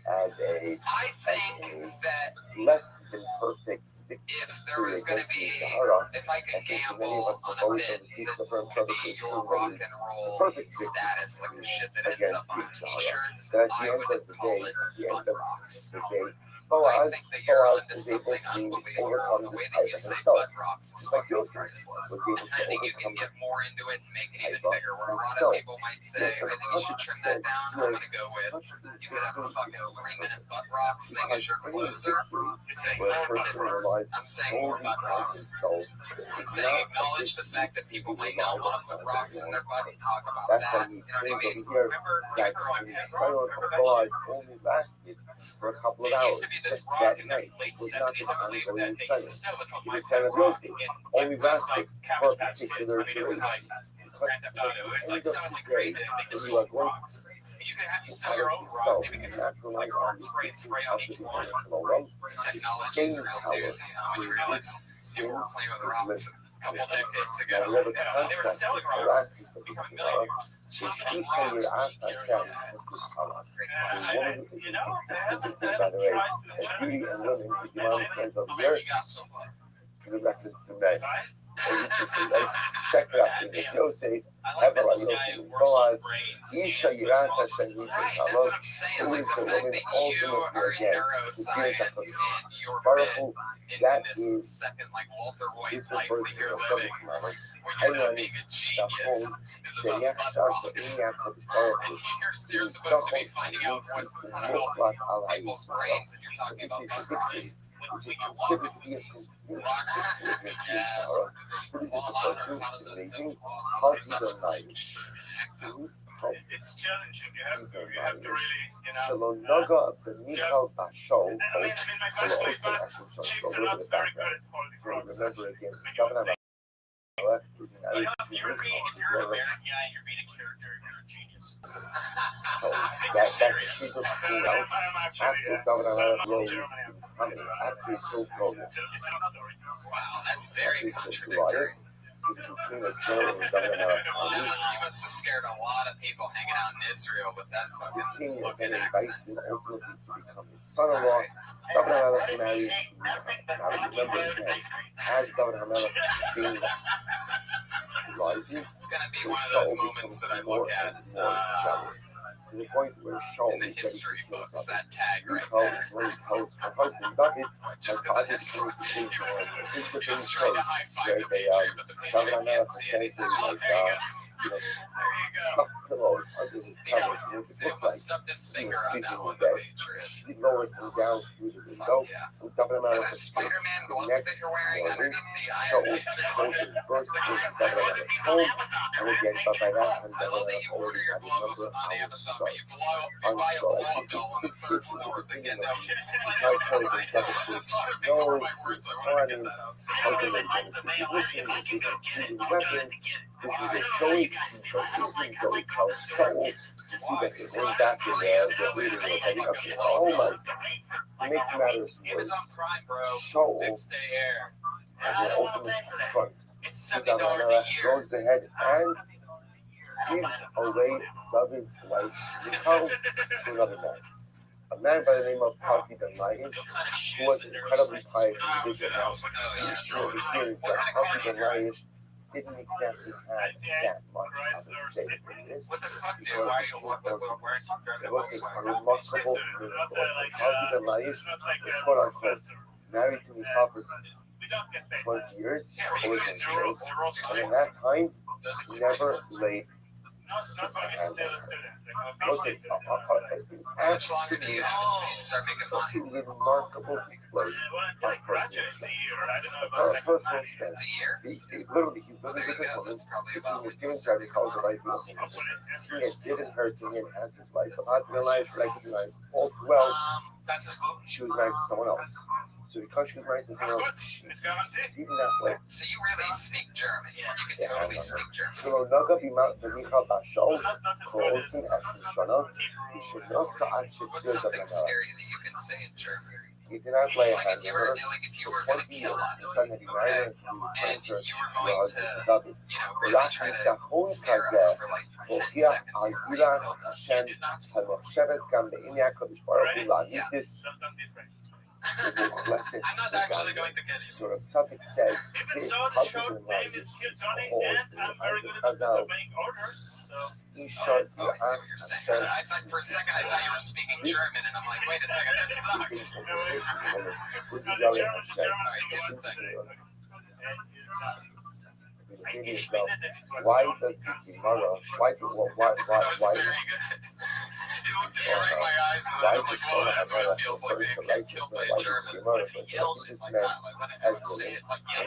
as a I think that less than perfect if there was going to be, if I could gamble on a bit, that would be your rock and roll status, like the shit that ends up on t-shirts, I would call it butt rocks. I think that you're onto something unbelievable. The way that you say butt rocks is fucking priceless. I think you can get more into it and make it even bigger, where a lot of people might say, I think you should trim that down. I'm going to go with, you could have a fucking 3-minute butt rocks thing as your closer. You say more butt rocks. I'm saying more butt rocks. I'm saying acknowledge the fact that people might not want to put rocks in their butt and talk about that. You know what I mean? Remember that growing up? silent applause only lasted for a couple of It hours. used to be this That rock in the night late was not 70s, the I believe, only that they used to silent. sell was called It My was Pet Rock. celebrated. It Only was lasted like for Cabbage a Patch Kids. particular I mean, it was like Grand Theft Auto. It was like selling like crazy. They just sold rocks. And you could have you sell your own rock. Maybe you could like art spray and spray on each one. Technology is real doozy, huh? When you realize people were playing with rocks a couple decades ago. Yeah, they were selling rocks, becoming millionaires. Each time you ask that down, You know, they haven't by the way, tried to as beauty and check women, the amount of friends of How the many earth, you got so far? the records to men. Five? Check it out in the show, say, I like that this guy who works on brains. you show your ass that says we Right, can that's what I'm saying. Like the fact that you are in neuroscience and you're powerful. in That this is second like Walter White this is life first that you're of living, all, when you're not being a genius, is the about next butt shot, the rocks. maniac of the powerful. You're supposed to be finding out how to help people's brains, and you're talking about butt rocks. When you walk rocks, yes. It's challenging. You have to really, you know. Shalonaga Benichal Bashol, I mean, my chicks are not very good at holding rocks. remember again, You know, if you're an American guy, you're being a character, you're a genius. that's serious. I'm actually, Actually, so cool. it's a long story. Wow, that's very contradictory. Between the Joe and Governor You must have scared a lot of people hanging out in Israel with that the fucking king look then and invites accent. him ultimately to become his son-in-law. Governor Hamelech marries, now remember again, as Governor Hamelech being rises, It's gonna be one of those moments that I look at jealous. To the point where Shaul in the history books, that tag right tells there. her husband David, Just because it has he was trying to high five the where patriot, but the patriot Governor can't Hamelech see it. says Oh, like, there you go. There you go. pillows under his Yeah, cover to make it Sam look must like stubbed his he finger was on sleeping that in one, bed. the Patriot. She lowered him down through the window, Fuck yeah. who doubled him out And of those the Spider-Man gloves next that you're wearing morning. underneath the So eye. ocean burst into double him out of home, and again, but by that time, I love double that you already order your had a number gloves on of Amazon, stars. but you buy a blow-up doll on the third floor of the Gendo. My cousin devastates no, I mean, ultimately, he's listening to people shooting weapons. This is a Joey, so even Joey tells Joel to see that they bring back in the reading room heading up to oh my, to make matters worse, Joel has an open front. Sudanara goes ahead and gives away David's wife, Michal, to another man. A man by the name of Parthi Ben Laden, who was incredibly pious and religious. Now, the theory that Parthi Ben Laden didn't exactly have that much of a say in this, because it was a remarkable miracle. Parthi Ben Laden was quote-unquote married to Michal for 20 years, and in that time, never laid How much longer do you have until you start making money? Remarkable display of personal strength. It's a year? He's literally There with you this go. woman. That's probably about He was given to calls the right people. He had given her to him as his wife, but not in life, recognized all too well. She was married to someone else. So because she was married to someone else, even that way. So you really speak German. You can totally speak German. שלא נגע במיכה בשעות, קוראים השנה, ושנוסע עד What's שתהיה something דבנה. scary that you can say in German? You cannot lay a Like hand if you on were her. like if you were For gonna 20 kill years, us, son had been okay, married and to you were going to, David. really try to scare us for like 10 הוכיח seconds על here, גילה you killed us. שם המחשבת גם בעיני הקדוש ברוך הוא להגיד this. I'm not actually going to get you. So the suffix says, this husband life is called Chazal. Ishar Oh, I see what you're saying. I thought for a second I thought you were speaking German, and I'm like, wait a second, this sucks. Alright, do the thing. Why does the Gemara, why, That was very good. He looked at me right in my eyes, and I'm like, whoa, that's what it feels like to get killed by a German. If he yells it like that, like, let him say it like, yeah,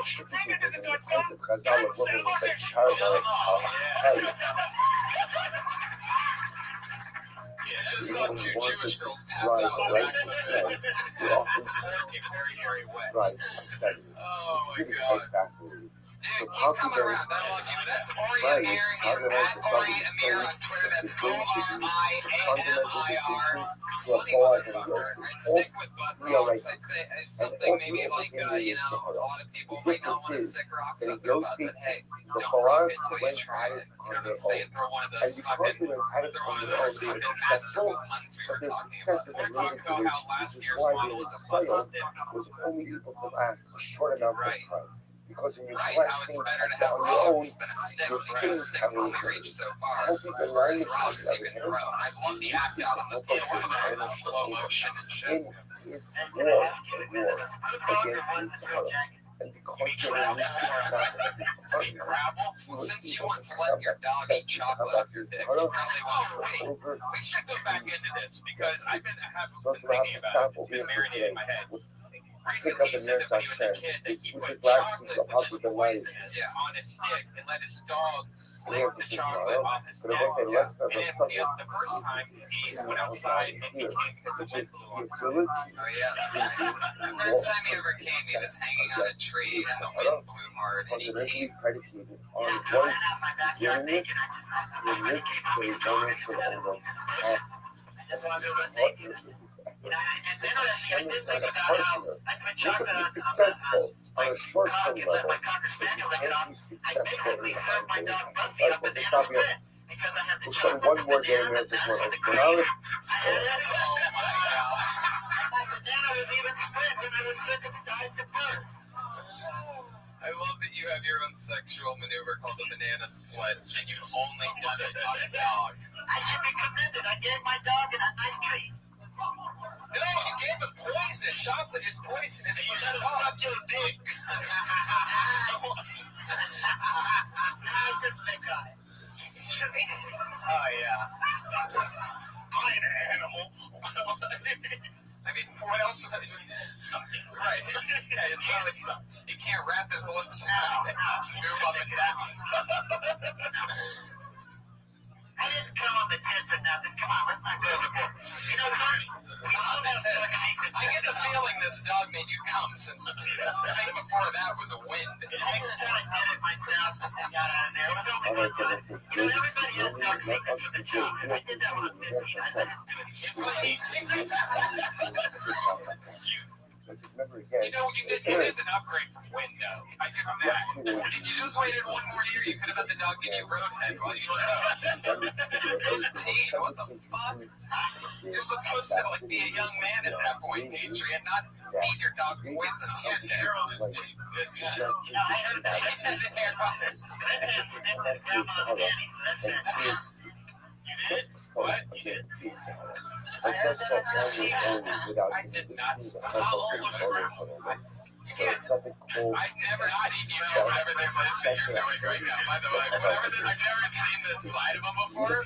I just saw two Jewish girls pass out. Right. Oh my It's god. fascinating. Dude, keep coming around. I love you. That's Ori Amir. He's at Ori Amir on Twitter. That's ORIAMIR. Funny motherfucker. I'd stick with butt rocks. I'd say something maybe like, a lot of people might not want to stick rocks up their butt, but hey, don't rock it till you try it. You know what I'm saying? Throw one of those fucking masterful puns we were talking about. We're talking about how last year's model was a butt stick. Was only able to last a short amount of time. Because when you Right, collect how it's things better to have on your own, rocks than a stick. your Because a things stick have will only no reach so far. Healthy Whereas delight rocks you can throw. And I love the act out on the field where they're in the slow motion and shit. in his war against Israel. And because you're in this Well, since you once let your dog eat chocolate off your dick, you probably won't. over We should go back into this because I've been so thinking about it. It's been marinating in my head. Recently, he said that when he was a kid, that he put chocolate, which is poisonous, on his dick and let his dog lick the chocolate off his dick. And then the first time, he went outside and he came because the wind blew on him. Oh, yeah. The first time he ever came, he was hanging on a tree and the wind blew hard and he fundamentally came. predicated on one willingness, for the owner. You can be successful on a short-term level, but you can't be successful in the long term. We'll spend one more day in there this morning. Oh, my God. I love that you have your own sexual maneuver called the banana split, and you've only done it on a dog. I should be commended. I gave my dog a nice treat. No, you gave him poison. Chocolate is poisonous. You let him suck your dick. Just lick on it. Oh, yeah. I'm an animal. I mean, what else? Something. Right. Yeah, it's not like he can't wrap his lips around it. Move up and down. I didn't come on the tits or nothing. Come on, let's not go overboard. You know, Tony, we all have dark secrets. I get the feeling this dog made you come since the thing before that was a wind. I just kind of did it myself and got out of there. It was only one time. You know, everybody has dark secrets with a job. I did that when I was 15. I let us do it. Remember again, You know, it is an upgrade from window. I give him that. If you just waited one more year, you could have had the dog give you roadhead while you were 15. What the fuck? You're supposed to like be a young man at that point, Patriot, not feed your dog poison. He had hair on his dick. You know, I heard that. Hair on his dick. That has sniffed his grandma's panties. That's bad. You did? What? You did? I did not. It's something cool. I've never seen you do whatever this is that you're doing right now. By the way, I've never seen this side of him before.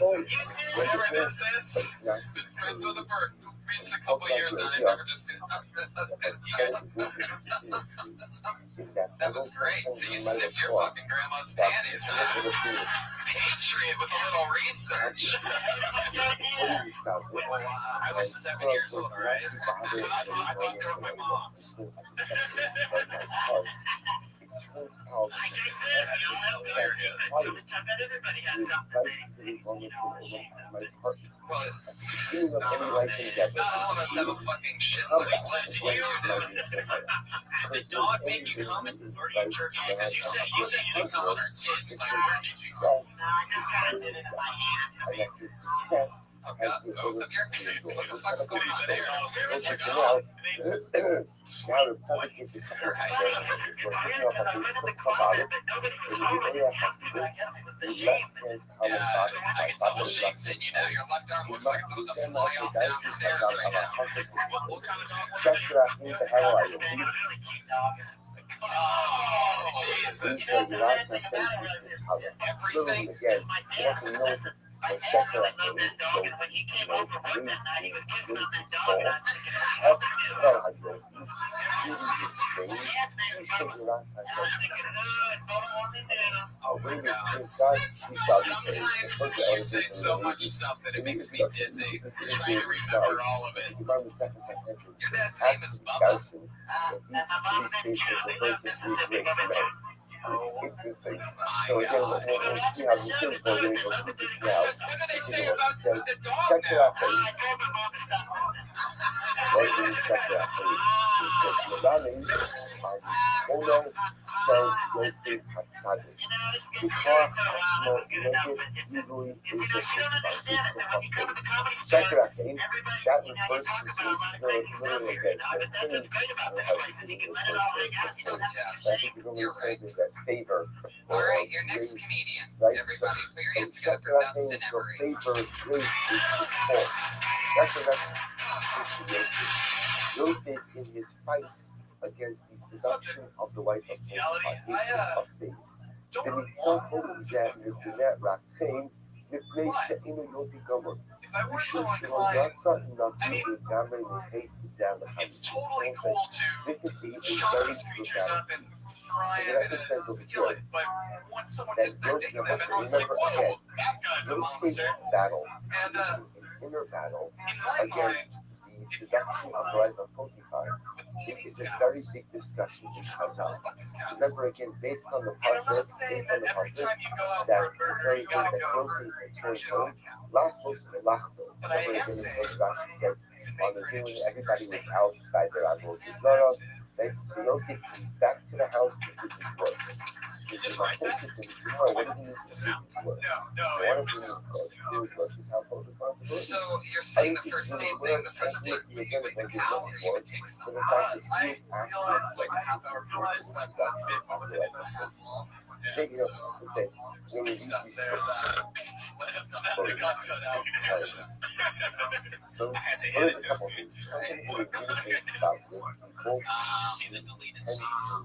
Whatever this is, been friends with him for at least a couple years, and I've never just seen. That was great. So you sniffed your fucking grandma's panties, huh? Patriot with a little research. I was 7 years old, right? I fucked her with my mom. Like I said, we all have dark secrets. I bet everybody has something they you know, ashamed of. Well, not all of us have a fucking shitload of less you do. The dog made you comment, or you jerk off because you say you didn't come on her tits. Like, where did you go? No, I just kind of did it in my hand. I've got both of your kids. What the fuck's going on there? Where's your dog? Right. I went in the closet, but nobody was home. I didn't have to, but I guess it was the shame. Yeah, I can tell the shake's in you now. Your left arm looks like it's about to fly off downstairs right now. What kind of dog was it? It was a really cute dog. Oh, Jesus. You know, the sad thing about it was Everything. my dad, listen, my dad really loved that dog, and when he came home from work that night, he was kissing on that dog, and I was thinking, how's it feel? My dad's name's Bubba, and I was thinking, it's Bubba on the new. Sometimes you say so much stuff that it makes me dizzy. Trying to remember all of it. Your dad's name is Bubba. And my mom's name's Julie. We live in Mississippi, Bubba Joe. Oh my So again, God. we'll see how the things go in now. What do they say about the dog Check it now? out, I please. told my mom to stop listening. Right, please check it out, please. It says, Uno, Shell, Yosef, Hatzadeh. You know, it's good His to heart, for a while. It was good enough, naked, but it's just, easily, you know, she don't understand it that when you come to the comedy store, check it out, please. everybody, That you know, you refers talk to about a lot of crazy stuff here, you know, but that's what's great about this place is you can let it all hang out. You don't have to I be think ashamed. you're going to that favor. All right, your next comedian. Right? Everybody put your hands Check together it for out, Dustin please. Emery. Your favor is full. That's the Yosef. Yosef in his fight against the seduction of the wife of Potiphar, of things. וניצחו מדינת רעתים לפני שהיינו יופי גמור. If I were so שלא inclined, יצא נקי לגמרי מחית זה it's totally cool to This is the shove very these creatures up and fry Yeah, them in that's a essential skillet, to but once someone that gets their dick in them, everyone's remember like, whoa, again, that guy's a Yosef's monster. battle And is an inner battle in my mind, against the seduction of the wife of Potiphar. It is a very big discussion in Chazal. Remember again, based on the and I'm not process, saying based on that the every process, time you go out that for a burger, very you good gotta that go Yosef returns purchase on home. account. Lasos velachto. But I Remember am again, in saying Rashi said, you can on make the for an doing, interesting everybody first was date. outside their Avodah And Zarah. that's it. Right? So Yosef comes back to the house to do his work. You just write that? Focus in his work. What does he need to do his work? No, So it what does he was. need to do his work? His household responsibility. So you're saying the first date thing, the first date would be with the cow, or you would take So some. the fact that I you realized like a half hour before I slept that bit was a bit of a hassle. Take it up and say, when you Stuff eat there that that got cut out. So, I had to what hit is it a couple things? Something to communicate about with people see the deleted scenes to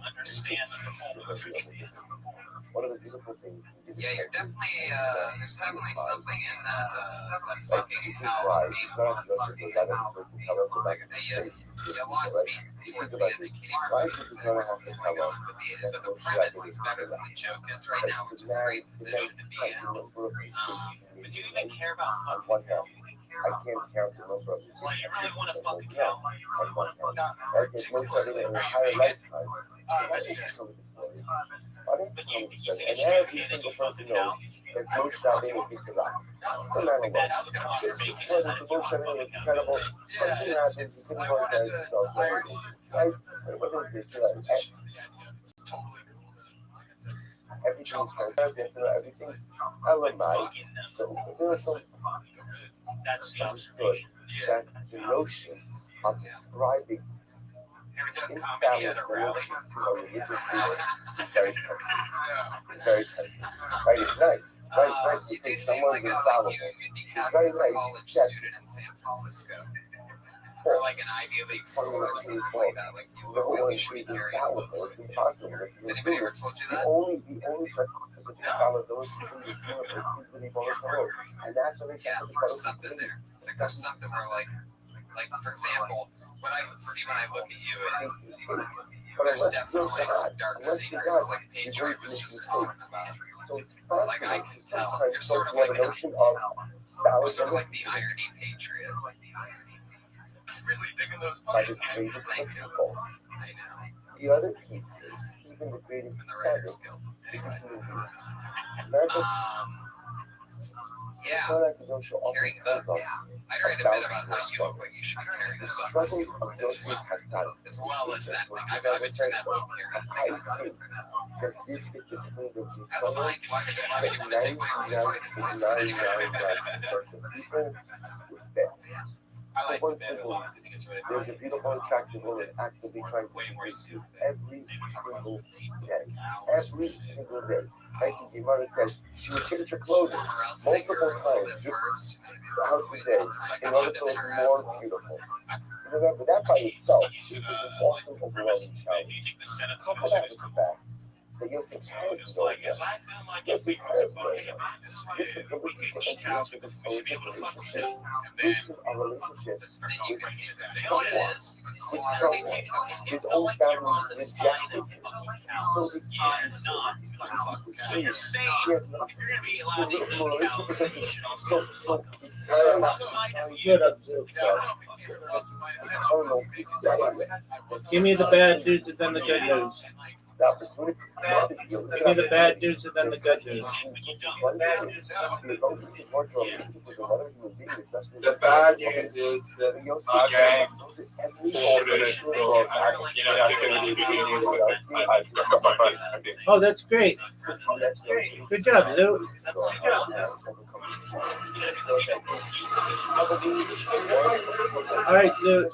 understand that the whole movie. one of the beautiful things. Yeah, you're definitely, there's definitely something in that fucking This is hell why being it's not just fucking, because I don't to tell us about like, the you space. lost me towards the end. I can't even Why remember is it exactly gonna have what's to going tell on, us but the premise is better than the joke is right now, which is a great position to be in. But do you even care about on fucking one hand, I can't count the number of Do you really want to fucking count count? on one hand. That is most of it in an entire lifetime. Why didn't you tell me this story? Why didn't you tell me this story? And every single person knows that Joe Stabin is the rock. No matter what. This is what is the bullshit is incredible. Something happens, you couldn't organize yourself. Right? What is this? Everything's transparent, everything's LMI. So there was some understood that the notion of describing infallibility to a religious leader is very tempting. It's very tempting. Right? It's nice. Right? You say someone's infallible. It's very nice. Check. In San Francisco. Or like an Ivy League school or something like that. Like you No look one like you is should be carrying infallible. books. It's impossible. Has anybody ever told you The that? only circumstance of infallibility in this universe is the evolution of and that's what makes Yeah, there's something there. Like there's something where like for example, what I see when I look at you is there's definitely some dark secrets like Patriot was just talking about. So it's Like I can tell. You're sort of you have like a notion of you're sort of like the irony patriot. Really digging those by puns. the greatest Thank of you. people. I know. The other piece is even the greatest And the seven Writers Guild. is a Anyway. human being. America Yeah. feel like the social Carrying office books. I'd write a bit about how you look like you should be carrying the books. struggles of those who have had As well as that thing. I've been doing that book here. I see that this is the thing that we That's saw fine. Why would you want to take my own voice? But anyway. 99.9% of people would fail. I like For one the simple bed. I reason. think it's really There's a beautiful, attractive woman actively trying to seduce you every single day. Every single day. Like the Gemara says, she would change her clothing multiple times throughout the day in order to look more beautiful. Remember, that by itself is an awesome, overwhelming challenge. Couple that with the fact that Yosef has no idea. Yosef has no idea. This ability to enter into this relationship, losing a relationship with someone, his own family rejected him. So the Give me the bad news and then the good news. Give me the bad news and then the good news. The bad news is that my gang forwarded it to Oh, that's great. Good job, Lou. All right, Lou.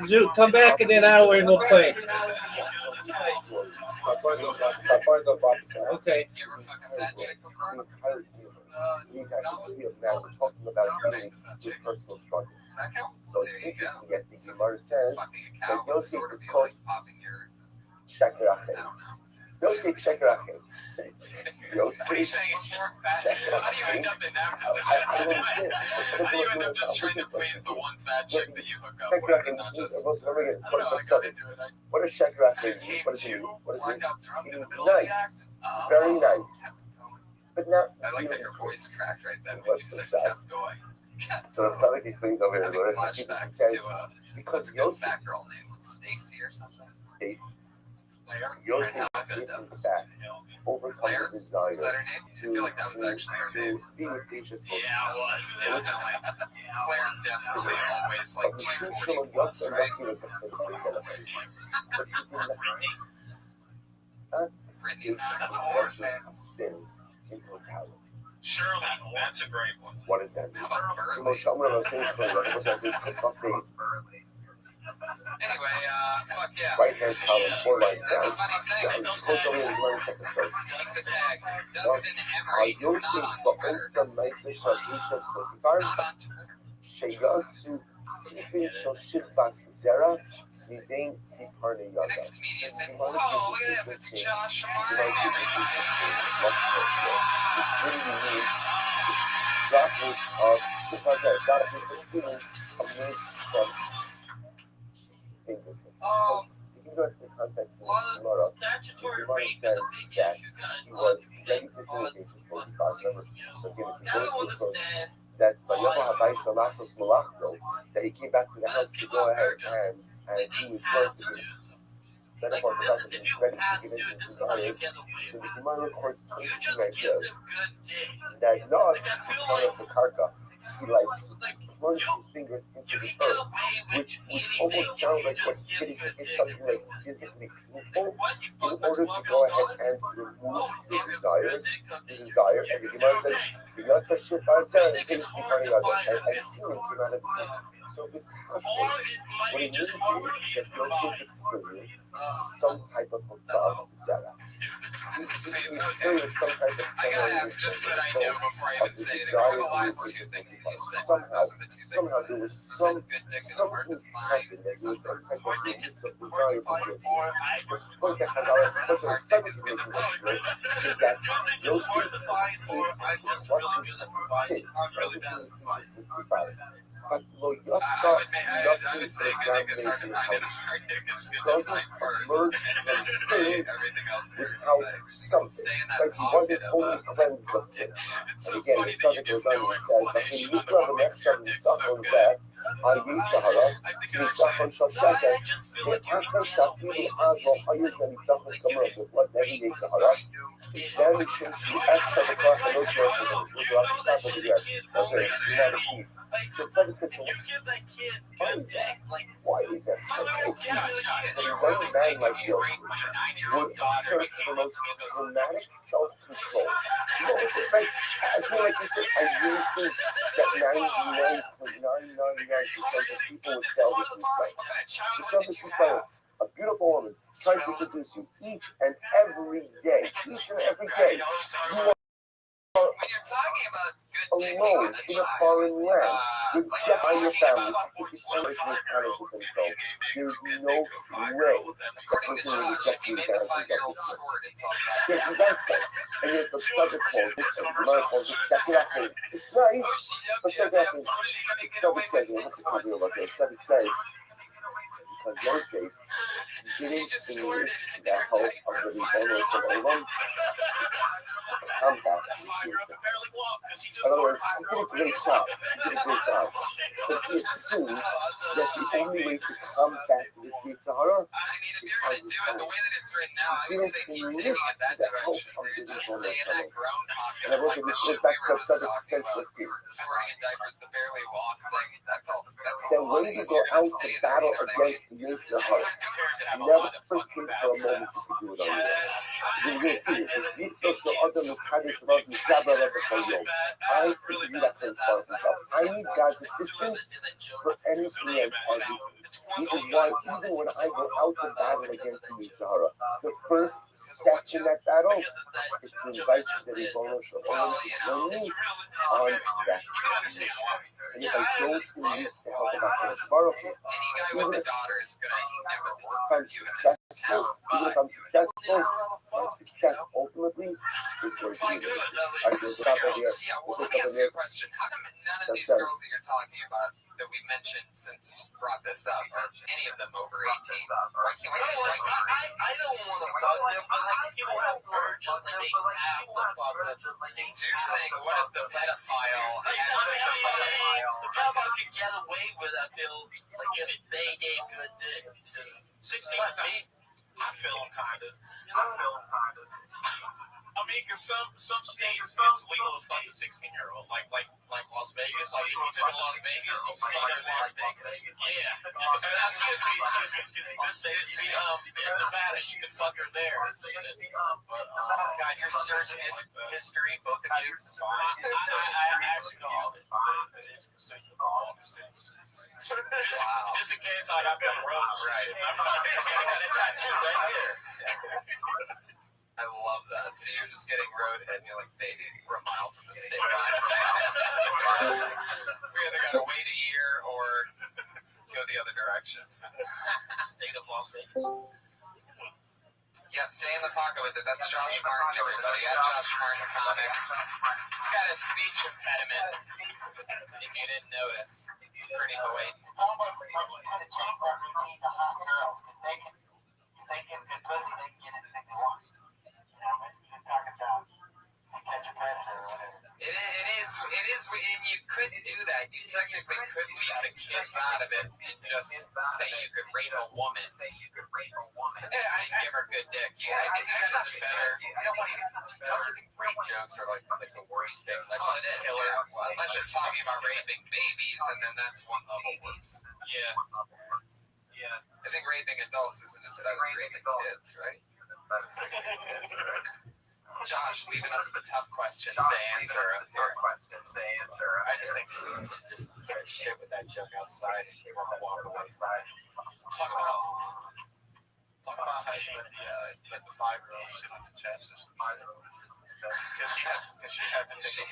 Zoo, come back in an hour and we'll play. Okay. You ever fuck a fat chick before? We're talking about dealing with personal struggles. Does that count? So There you go. yet the Gemara says Fucking a that cow would Yosef sort of is be called like popping your, Sheker I Achem. don't know. Yosef Sheker Achem. What are you saying? It's more fat? How do you end up in that position? How do you end up just trying to please the one fat chick that you hook up with and not just, I don't know, I got into it. I What does Sheker Achem mean? came What does it mean? to, What does it blacked mean? out drunk in the middle of the act. Nice. Very nice. But not I like that your voice cracked right then when What's you said the shot? kept going. So it's not like these things over here. Having Where flashbacks says, to because what's a good Yosef, fat girl name? Like Stacy or something? Stacy. Claire? Yosef Claire is in fact overcomes the desire Was that her name? I feel like that was actually her name. to be with Patience. Yeah, it was. Definitely. Claire's definitely always like 240 plus, right? Brittany's not a horse, man. Sin in totality. Shirley, that's a great one. What is that? How about The Burley? most I'm things for days. Anyway, fuck yeah. Right hand column, 4 lines That's a down. funny thing. It's supposed to be in one episode. Take the tags. Dustin Emery is Yosef not on באופן Twitter. נייס של איש הספורטיבן Not on Twitter. שיגעו Tifin shel shilchas zera midain tzipar The neyada. next comedian's in. Gemara Oh, look gives at us this. It's this Josh Gemara Amari. gives us this which literally means droplets of droplets of steam amid from fingers. So to give us the context of the Gemara, the Gemara says that he was ready for syndication 45. Remember, again, if you go to the that that he came back to the house to go ahead and do his work to give metaphor the fact that he was ready to give in to his desires. So the Gemara records 22 ideas that Noah, part of the karka, he plunged his fingers into the earth, which almost sounds like what he did. He did something like physically painful in order to go ahead and remove the desire. And the Gemara says, and semen came out of the sea. So this process, what it means is that Yosef experienced some type of tzara. He experienced some type of I gotta ask, just so that I know before I even say anything, what are the last two things that you said? Somehow there was something happened that he was some type of release of desire for Yosef. The point that is that Yosef but lo yatsa nothing to examination doesn't emerge from sin without something. Like he wasn't only cleansed of sin. And again, the Tzaddik goes on and says, but in Yukra v'nechshav nitzachon zeh, al yitzahara, nitzachon shal shakeh, ve'achar shafilu ad lo hayir v'nitzachon kamar, what nehi yitzahara, then it should be extra b'kar hadosh yosef, which will have to stop over here. Okay, United Peace. The Tzaddik says, why is that so easy? A young man like Yosef would exert the most dramatic self-control. You know, listen, like, I feel like this is, I really think that 99.999% of people would fail this recital. To fail this recital, a beautiful woman tries to seduce you each and every day. Each and every day. You when you're talking about good alone in a foreign land, with just by your family, there's no way according to Josh, if you made the 5-year-old squirt, it's all bad. yes, he does say. And yet the Tzaddik calls it, and the Gemara calls it, Shakirachim. It's nice, but Shakirachim, the Tzaddik says, and this is what we're looking at, the Tzaddik says, because Yosef didn't need the help of the Rebbeinu Shalom to combat these things. In other words, he did a great job. But he assumed that the only way to combat this Yitzhahara I mean, if you're going to do it the way that it's written now, I would say keep taking it that direction. Just stay in that groundhog and I wrote like the this shit back we were to just Tzaddik talking says about. with you. Squirting in diapers, the barely walk thing, that's all That when funny. you If go you're out going to to stay there, battle you know what I mean? against the Yitzhahara, never think for a moment you could do it on your own. You're going to see this. It's Yitzhahara to other Mitzchadish Rav Mitzabra Rav Chayom. I think you got some far myself. I need God's assistance for anything and everything. Which is why even when I go out to battle against the Yitzhahara, the first step in that battle is to invite the Rebbeinu Shalom to join me on that. And if I don't release the help of HaKadosh Baruch Hu, Any guy with a daughter is going to never work if I'm with you in this town. successful, even if I'm successful, my success ultimately is going to be I feel top of the earth. Yeah, well, let me ask you a question. How come none of these girls that you're talking about that we mentioned since you brought this up are any of them over 18? I don't want to fuck them, but like people have virgins and they have to fuck them. So you're saying, what if the pedophile? The pedophile could get away with that bill, like if they gave good dick to 16 me. I feel them kind of. I mean, because some states it's legal to fuck a 16-year-old, like Las Vegas. Like if you live in Las Vegas, you fuck in Las Vegas. Yeah. Excuse me. This state, in Nevada, you can fuck her there. But God, your search history book of you. I actually know all the states. Just in case I've been robbed. Right. I got a tattoo right here. I love that. So you're just getting roadhead and you're like, baby, we're a mile from the state line. We either gotta wait a year or with it. That's Josh Martin, everybody. At Josh Martin comic. He's got a speech impediment. If you didn't notice, it's pretty blatant. It's almost like you put a chainsaw between the hot girls because they can get pussy, they can get anything they want. You know, but you can talk about to catch a predator or whatever. It is, and you could do that. You technically could leave the kids out of it and just say you could rape a woman. Yeah, I give her good dick. Yeah, I think that's better. Rape jokes are like the worst thing. That's all it is. Yeah. Unless you're talking about raping babies, and then that's one level worse. Yeah. I think raping adults isn't as bad as raping kids, right? Josh, leaving us the tough questions to answer. I just think just get shit with that joke outside and walk away. Talk about how she let the 5-year-old shit on the chest or something. Because she had to take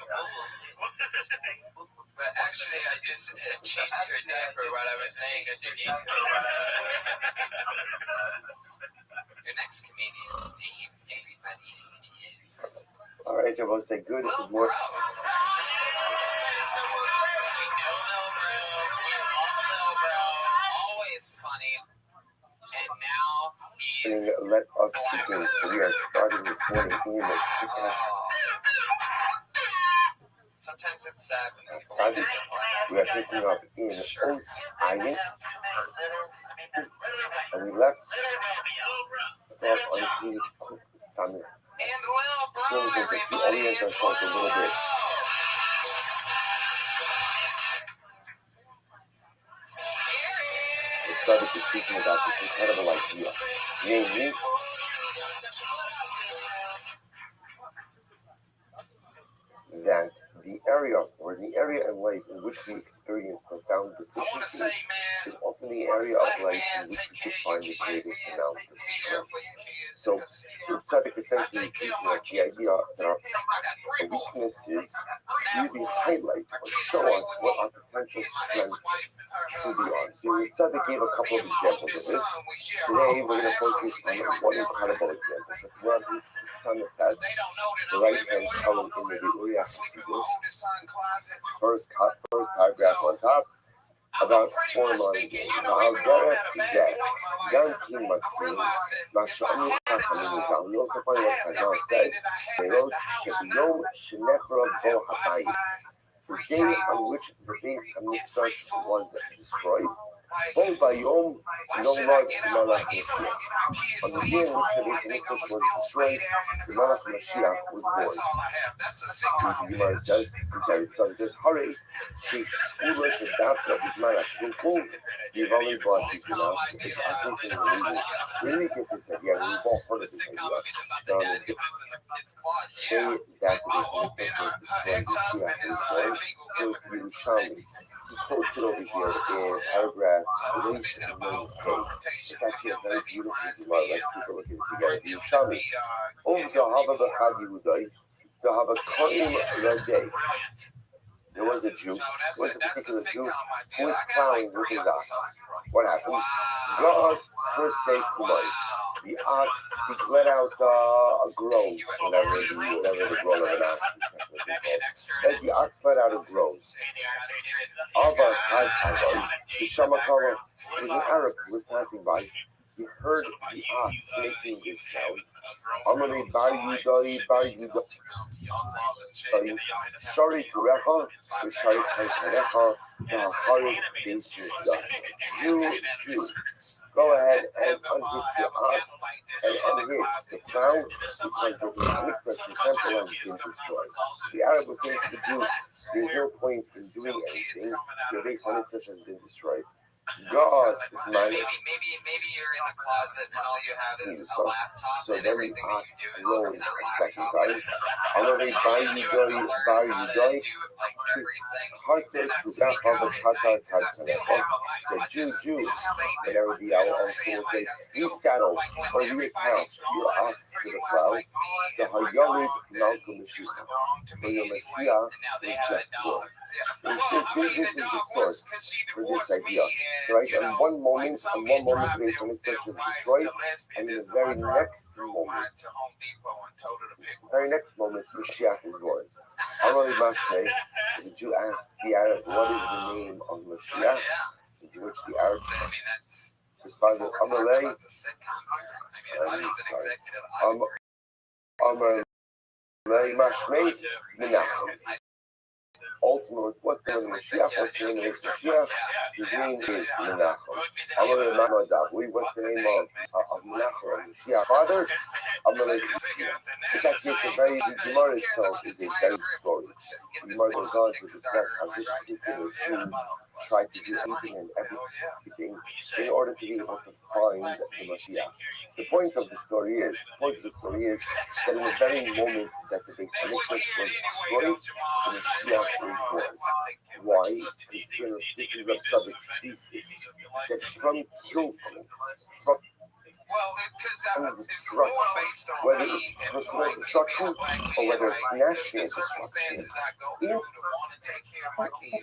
a boo-boo. But actually, I just changed her diaper while I was laying underneath. Your next comedian's name, everybody, is... All right, everyone say good. This is more. We know Lil Bro. Always funny. And now he's... Let us begin. So we are starting this morning in the Sometimes it's sad. We are picking up in Os Island. And we left off on page Summit. And Lil Bro, So we can just orient ourselves a little bit. We started to speaking about this incredible idea. Namely, that the area in life in which we experience profound deficiency is often the area of life in which we can find the greatest amount of strength. So, Tzaddik essentially teaching us the idea that our weaknesses really highlight or show us what our potential strengths truly are. So, Tzaddik gave a couple of examples of this. Today, we're going to focus on one incredible example. Where the sun has the right-hand column in the we have to see this. First paragraph on top, about 4 lines. Al derech zeh, gan ki matzim, masha'ani chachamim, we also find what Chazal said, they wrote, Yom shenechra bo habayis, the day on which the base Hamikdash was destroyed, Bo bayom nomad Malach Mashiach. On the day in which the base Hamikdash was destroyed, the Malach Mashiach was born. The Gemara says, so just hurry, the foolish and doubtful of Malach will pull the volleyball to Gemara, it's obviously illegal. Really get this idea, we've all heard of this idea. Say that the base Hamikdash was destroyed, the Mashiach was born, so it's really charming. He quotes it over here in paragraphs 8 and 9a. It's actually a very beautiful Gemara. Let's take a look at it together. The Yerushalmi. Over the Hava B'Chad Yehudai, the Hava Koim Radei. There was a Jew, there was a particular Jew who was plowing with his ox. What happened? God's first say Kumai. The ox, he let out a groan, whatever the groan of an ox is. As the ox let out a groan. Alba Hazai, the Shamakara, was an Arab who was passing by. He heard the ox making this sound. Amari Bar Yudai, Bar Yudai. Shari Kurecha, Shari Kurecha, Hahari Dinsuda. Jew, go ahead and unhitch the ox and unhitch the plow because the Mikdash, the temple, has been destroyed. The Arab was saying to the Jew, there's no point in doing anything. Your base Mikdash has been destroyed. God is my. Maybe you're in the closet and all you have is a laptop so and everything that you do is from that laptop. Second time. Already buy you die. Hartzer Gugach of Tata Tata, the Jew, whenever the owl also will say, resaddle or reattach your ox to the plow, the Hayarid Malcolm Mashiach, for your Mashiach is just born. This is the source for this idea. So right, on one moment, the base on is destroyed, and in the very next moment, Mashiach is born. Amar Mashne, the Jew asks the Arab, what is the name of Mashiach? To which the Arab responded, Amalei, Amalei Mashne, Menachem. Ultimately, what's the name of Mashiach? What's the name of Mashiach? His name is Menachem. Amalei Mashne, what's the name of Menachem and Mashiach? Father? Amalei Mashiach. In fact, the Gemara itself is a very story. The Gemara goes on to discuss how this particular Jew tried to do anything and everything in order to be able to find the Mashiach. The point of the story is that in the very moment that the Beis Hamikdash was destroyed, the Mashiach is born. Why? This is Rabbi thesis that from Kilkum, whether it's personal destruction or whether it's national destruction, if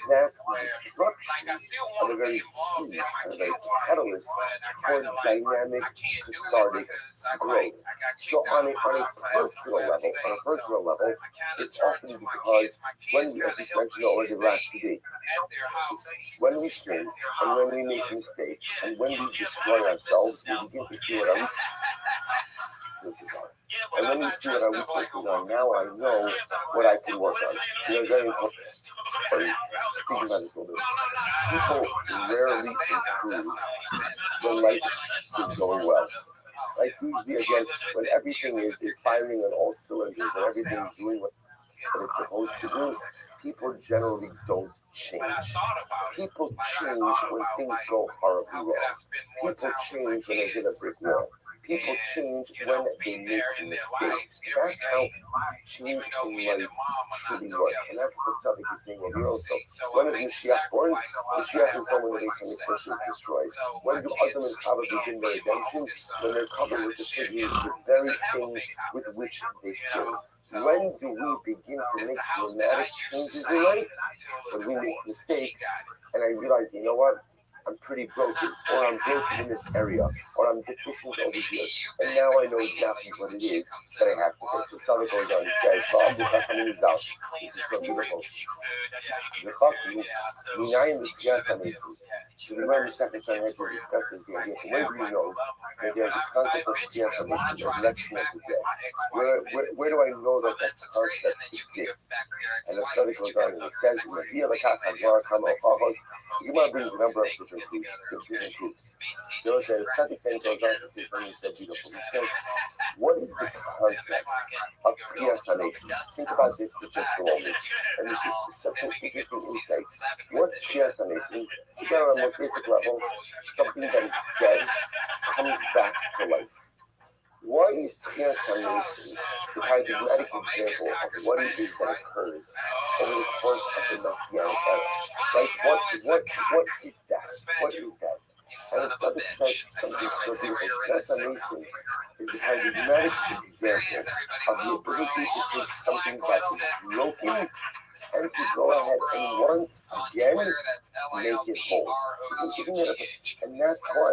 that destruction are the very seed, are the very catalyst for dynamic, cathartic growth. So on a personal level, it's often because when we, as we mentioned already last week, when we sin and when we make mistakes and when we destroy ourselves, we begin to see what our weaknesses are. And when we see what our weaknesses are, now I know what I can work on. Very important. Think about this a little bit. People rarely improve when life is going well. Like usually, again, when everything is firing on all cylinders and everything is doing what it's supposed to do, people generally don't change. People change when things go horribly wrong. People change when they hit a brick wall. People change when they make mistakes. That's how change in life truly works. And that's what Tzaddik is saying over here also. When is Mashiach born? Mashiach is born when the Beis Hamikdash is destroyed. When do Adam and Chava begin their redemption? When they're covered with the figures, the very things with which they sin. When do we begin to make dramatic changes in life? When we make mistakes, and I realize, you know what? I'm pretty broken, or I'm broken in this area, or I'm deficient over here, and now I know exactly what it is that I have to fix. So Tzaddik goes on and says, this is so beautiful. So the Gemara second time had to discuss this the idea. Where do you know that there's a concept of Tiyas HaMesim, a election of the dead? Where do I know that that concept exists? And the Tzaddik goes on and he says, the Gemara brings a number of different groups. So the Tzaddik then goes on to say something so beautiful. He says, what is the concept of Tiyas HaMesim? Think about this for just a moment. And this is such an interesting insight. What's Tiyas HaMesim? Again, on a more basic level, something that is dead comes back to life. Why is Tiyas HaMesim the paradigmatic example of what it is that occurs over the course of the Messianic era? Right? What is that? What is that? And the Tzaddik said something so beautiful. Tiyas HaMesim is the paradigmatic example of the ability to take something that is broken and to go ahead and once again make it whole. Isn't it? And that's why,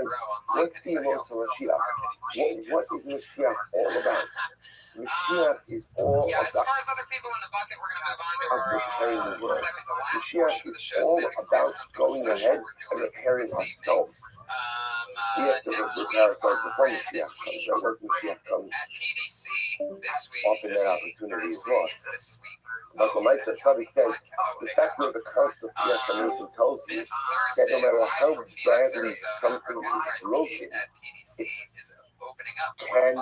what's the emotional Mashiach? What is Mashiach all about? Mashiach is all about as other people in the bucket, we're going to move on to our second to last Mashiach is all about going ahead and repairing ourselves. We have to repair ourselves before Mashiach comes. And once Mashiach comes, often that opportunity is lost. But the Meister Tzaddik says, the fact that the concept of Tiyas HaMesim tells you that no matter how badly something is broken, it can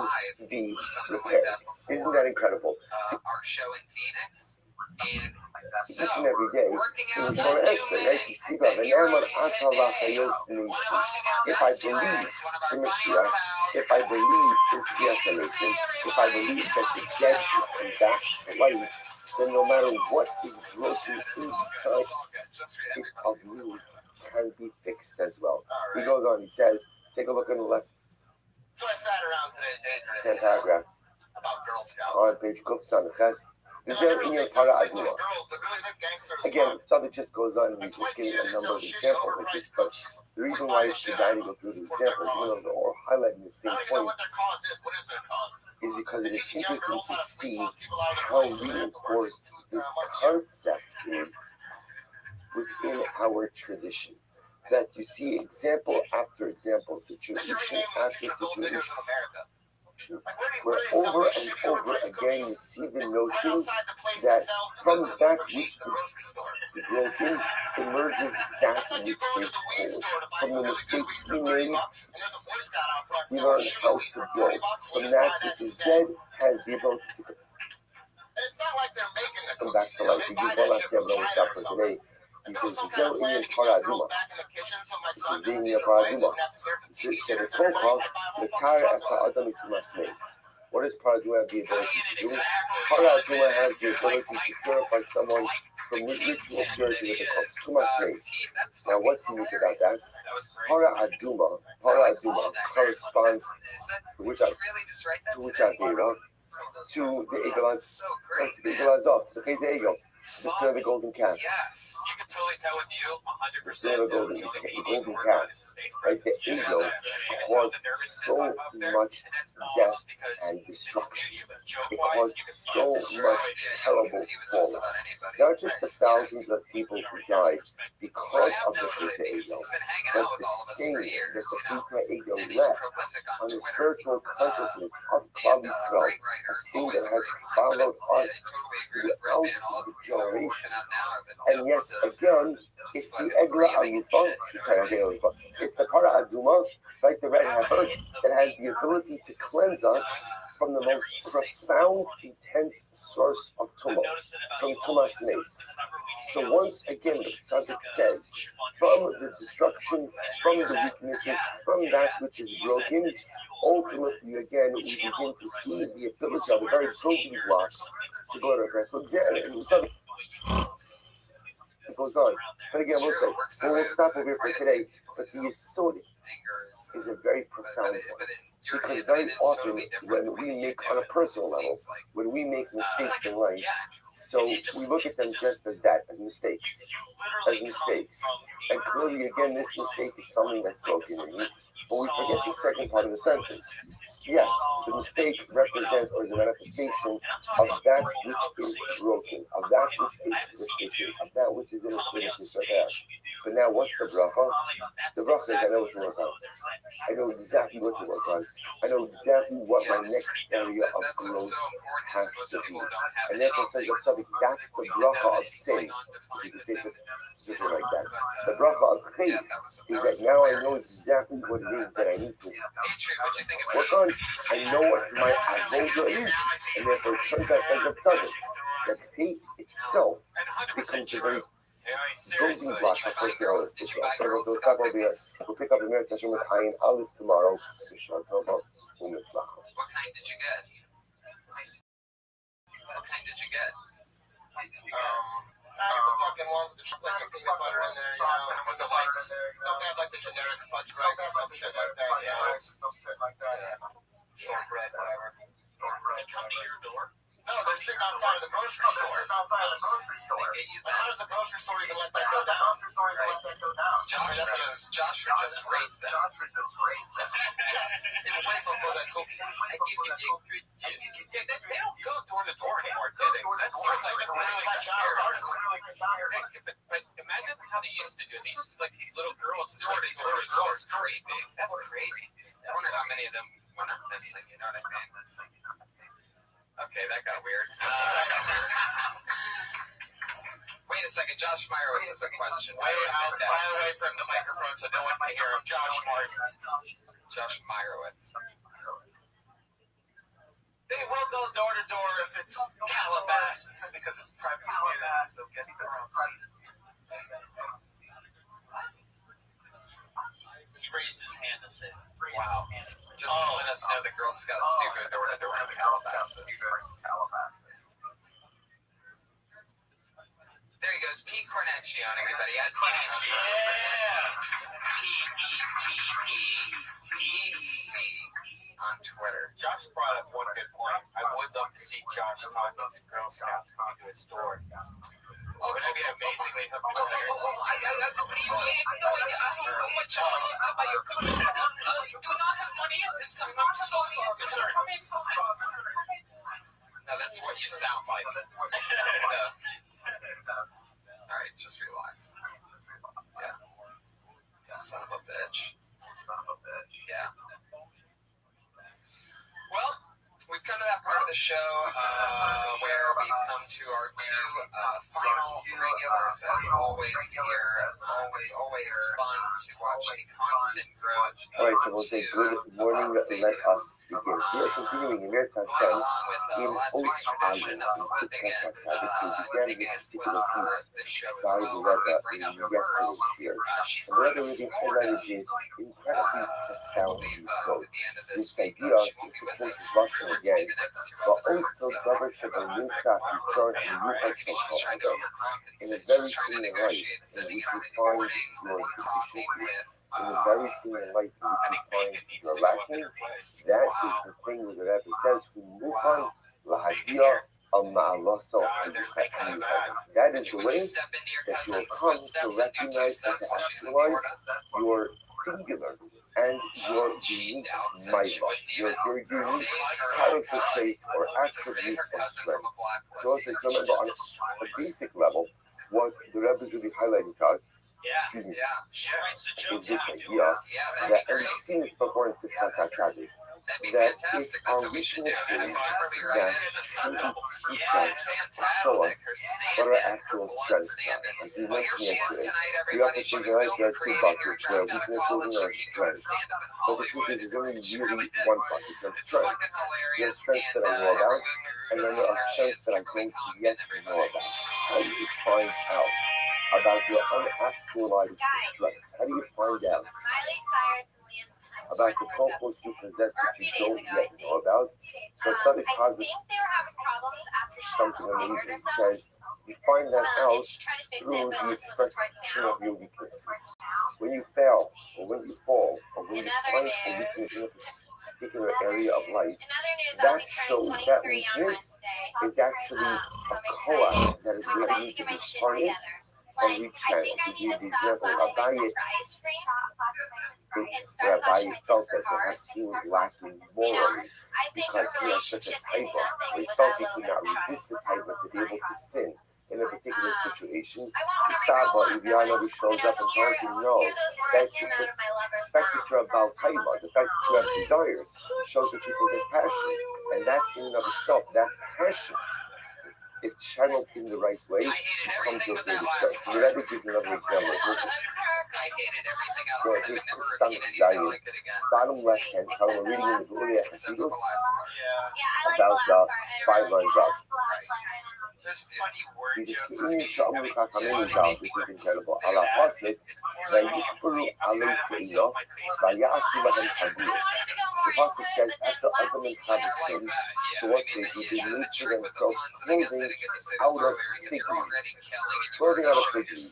be repaired. Isn't that incredible? Each and every day, in the Torah Esther, right? You speak of it. If I believe in Mashiach, if I believe in Tiyas HaMesim, if I believe that the dead should come back to life, then no matter what is broken inside of you can be fixed as well. He goes on, he says, take a look on the left So I sat around today hand paragraph about Girl Scouts. on page Kuf Sanches. Again, Tzaddik just goes on and he's just giving a number of examples like this, but the reason why it's the guy to go through the examples, even though they're all highlighting the same point, is because it is interesting to see how reinforced this concept is within our tradition. That you see example after example, situation after situation, where over and over again you see the notion that from that which is broken emerges that which is whole. From the mistakes we made, we learn how to build. From that which is dead has the ability to come back to life. We give one last example, we stop for today. He says, "Zeo inyan paraduma." This is being a paraduma. What does paraduma have the ability to do? Paraduma has the ability to purify someone from ritual purity with the tumas. Now, what's unique about that? Paraduma corresponds to which Avera? To the Egelazov, the Chet Egel. The son of the golden calf. Yes, you can totally tell with you, 100%. The son of the golden calf. Right? The ego caused so much death and destruction. It caused so much terrible fallout. Not just the thousands of people who died because of the Pita ego, but the stain that the Pita ego left on the spiritual consciousness of Klal Yisrael, a stain that has followed us throughout the generations. And yet again, it's the Egra Alufa, it's the Para Aduma, like the red heifer, that has the ability to cleanse us from the most profound, intense source of tumult, from Tumas Mace. So once again, the Tzaddik says, from the destruction, from the weaknesses, from that which is broken, ultimately again, we begin to see the ability of the very building blocks to go to rest. So it goes on. But again, we'll say, we'll stop over here for today, but the Yesod is a very profound one. Because very often, when we make, on a personal level, when we make mistakes in life, so we look at them just as that, as mistakes. And clearly, again, this mistake is something that's broken in me. But we forget the second part of the sentence. Yes, the mistake represents or is a manifestation of that which is broken, of that which is deficient, of that which is in a state of disrepair. But now, what's the bracha? The bracha is I know what to work on. I know exactly what to work on. I know exactly what my next area of growth has to be. And therefore, says the Tzaddik, that's the bracha of sin. You can say something like that. The bracha of faith is that now I know exactly what it is that I need to work on. I know what my avoda is, and therefore it turns out as a tzaddik that faith itself becomes a very building block of personality. So we'll stop over here. We'll pick up the merit session with Ayin Aleph tomorrow. What kind did you get? I get the fucking ones with the chocolate and peanut butter in there, you know, with the lights. Don't they have like the generic fudge grapes or some shit like that, you know? Shortbread, whatever. They come to your door? No, they're sitting outside of the grocery store. How does the grocery store even let that go down? Joshua just raised them. They were waiting for that cookies. They don't go door to door anymore, do they? That seems like a really scary. But imagine how they used to do it. These little girls. Door to door is just creepy. That's crazy. I wonder how many of them went up missing. You know what I mean? Okay, that got weird. Wait a second, Josh Meyerowitz has a question. Mile away from the microphone so no one can hear him. Josh Meyerowitz. They will go door to door if it's Calabasas because it's private community. They'll get their own seat. He raised his hand to say, wow. Just let us know the Girl Scouts do go door to door in Calabasas. on everybody at PDC. PETETEC on Twitter. Josh brought up one good point. I would love to see Josh talking to Girl Scouts coming to his store. Wouldn't it be amazingly I don't know how much I love to buy your cookies. You do not have money at this time. I'm so sorry, sir. No, that's what you sound like. All right, just relax. Yeah. Son of a bitch. Yeah. Well, we've come to that part of the show where we've come to our two final regulars, as always here. It's always fun to watch the constant growth of All right, so we'll say good morning. Let us begin. We are continuing in Eretz Hashem along with in last week's tradition of flipping it, taking it this flip particular for piece the show as by well, the where we Rebbe bring in up the yesterday's verse. year. She's And the Rebbe pretty really bored highlighted of, this incredibly I profound believe so at the end of this this week, idea she is won't be to with quote us Russell for again, the next two but episodes. also So Davar Shebenitzah Yisor and Yuchar maybe she's trying to overcompensate. in a She's very trying to clear light negotiate in sitting which in you a find recording your or talking deficiency, with in a very clear light in which you find your lacking. That is the thing that the Rebbe says, Mukhan Lahadia Al Ma'alaso. That is the way that you will come to recognize and to actualize your singular and your unique milah, your unique character trait or attribute or strength. So remember, on a basic level, what the Rebbe is really highlighting to us, excuse me, is this idea that, and we've seen this before in Sifkat HaTzadik, that it's our weaknesses that can teach us, show us what our actual strengths are. As we mentioned yesterday, we often think that life has two buckets, our weaknesses and our strengths. But the truth is, there's only really one bucket, there's strengths. There's strengths that I know about, and then there are strengths that I don't yet know about. How do you find out about your unactualized strengths? How do you find out about the kochos you possess that you don't yet know about? So Tzaddik Chazal, something amazing, says you find that out through the expression of your weaknesses. When you fail, or when you fall, or when you find a weakness in a particular area of life, that shows that this is actually a koach that is ready to be harnessed and rechanneled. To give the example of Rabbi, Rabbi felt that perhaps he was lacking morally because he had such a taiva, he felt he could not resist the taiva to be able to sin in a particular situation. The Saba, Iviana, shows up and tells him, no, that's the fact that you're about taiva, the fact that you have desires, shows that you possess passion, and that in and of itself, that passion, if channeled in the right way, becomes your greatest strength. So that gives you another example. So I think some desires, bottom left hand, how we're reading in the Gloria Hasidus, about 5 lines up. There's funny word This jokes. is incredible. Allah Pasik, Vayisperu Alei Teino, Vayasu Lahem Hadir. The Pasik says, after Adam and Chava sinned, so what they do, they made for themselves clothing out of fig leaves. Clothing out of fig leaves.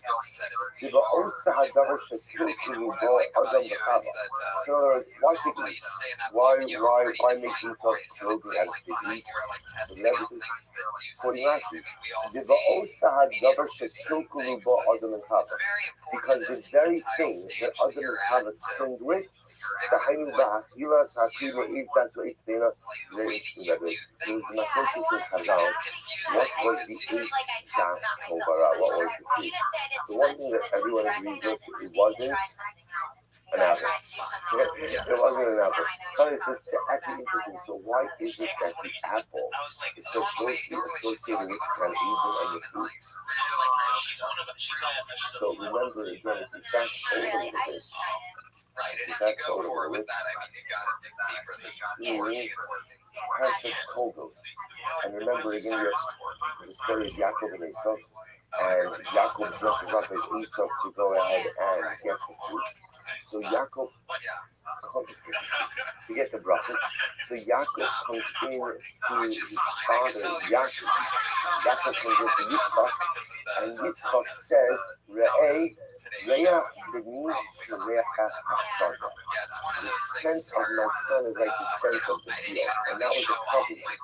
V'osa hadavar shetilkulu bo Adam v'Chava. So in other words, why fig leaves? Why make themselves clothing out of fig leaves? The Rebbe says, quoting Rashi, because the very thing that Adam and Chava sinned with, the Hainu Ba'achila Sa'achila is that's what it's there. There was Machlokes in Chazal. What was the eighth Das Tovara? What was the fruit? The one thing that everyone agrees with, it wasn't an apple. It wasn't an apple. But it's actually interesting. So why is it that the apple is so closely associated with kind of evil and the fruit? So remember again, if you fast forward a little bit, right, and if you go forward with that, I mean, you got to dig deeper than working and working. Precious Kogos. And remember again the story of Yaakov and Esau. And Yaakov dresses up as Esau to go ahead and get the fruit. So Yaakov to get the brachas. So Yaakov comes in to his father Yaakov. Yaakov comes into Yitzchak, and Yitzchak says, Re'eh, Re'eh b'ni Re'eh HaSaga. The scent of my son is like the scent of the deer. And that was a compliment.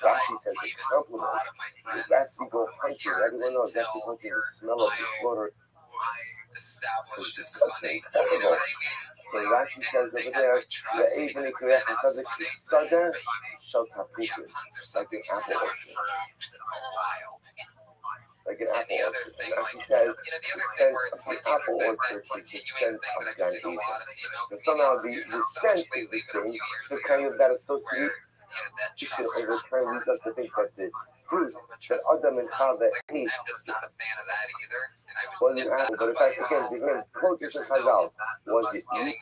Rashi says a compliment. Because that's you go hunting. Everyone knows that you hunting, the smell of the slaughter Established as disgusting, terrible. So Rashi says over there, Re'eh b'ni Re'eh HaSaga Kisada Shal Tapukim. Like an apple orchard. Like an apple orchard. And Rashi says the scent of the apple orchard is the scent of Gan Eden. So somehow the scent is the same. So kind of that association over time leads us to think that's it. Fruit that Adam and Chava ate was an apple. But in fact, again, quote this in Chazal. Was it meat?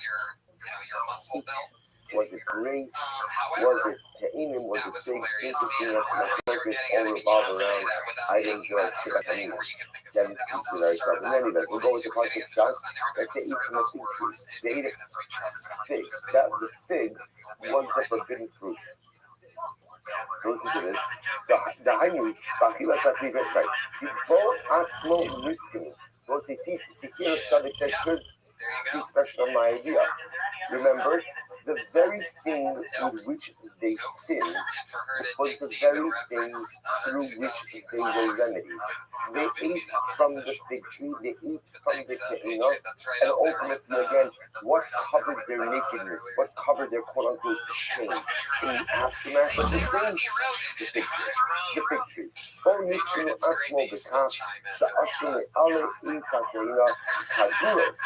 Was it grape? Was it te'inim? Was it figs? Interesting enough, my focus all revolve around items like shikatanim. Then it's very tough. And anyway, we'll go with the concept of shots that they eat from a fig tree. They ate a fig. That the fig was the forbidden fruit. So listen to this. So the Hainu, Bachila Sakri right. You both atzmo risking. Both see here Tzaddik says good expression of my idea. Remember, the very thing with which they sinned was the very thing through which they were remedied. They ate from the fig tree, they ate from the te'ina, and ultimately again, what covered their nakedness? What covered their quote-unquote shame? In the aftermath of the sin, the fig tree. The fig tree. Oh, Yisrael Atzmo B'kach, Sha'asim Me'ale Eita Te'ina, Kaduros.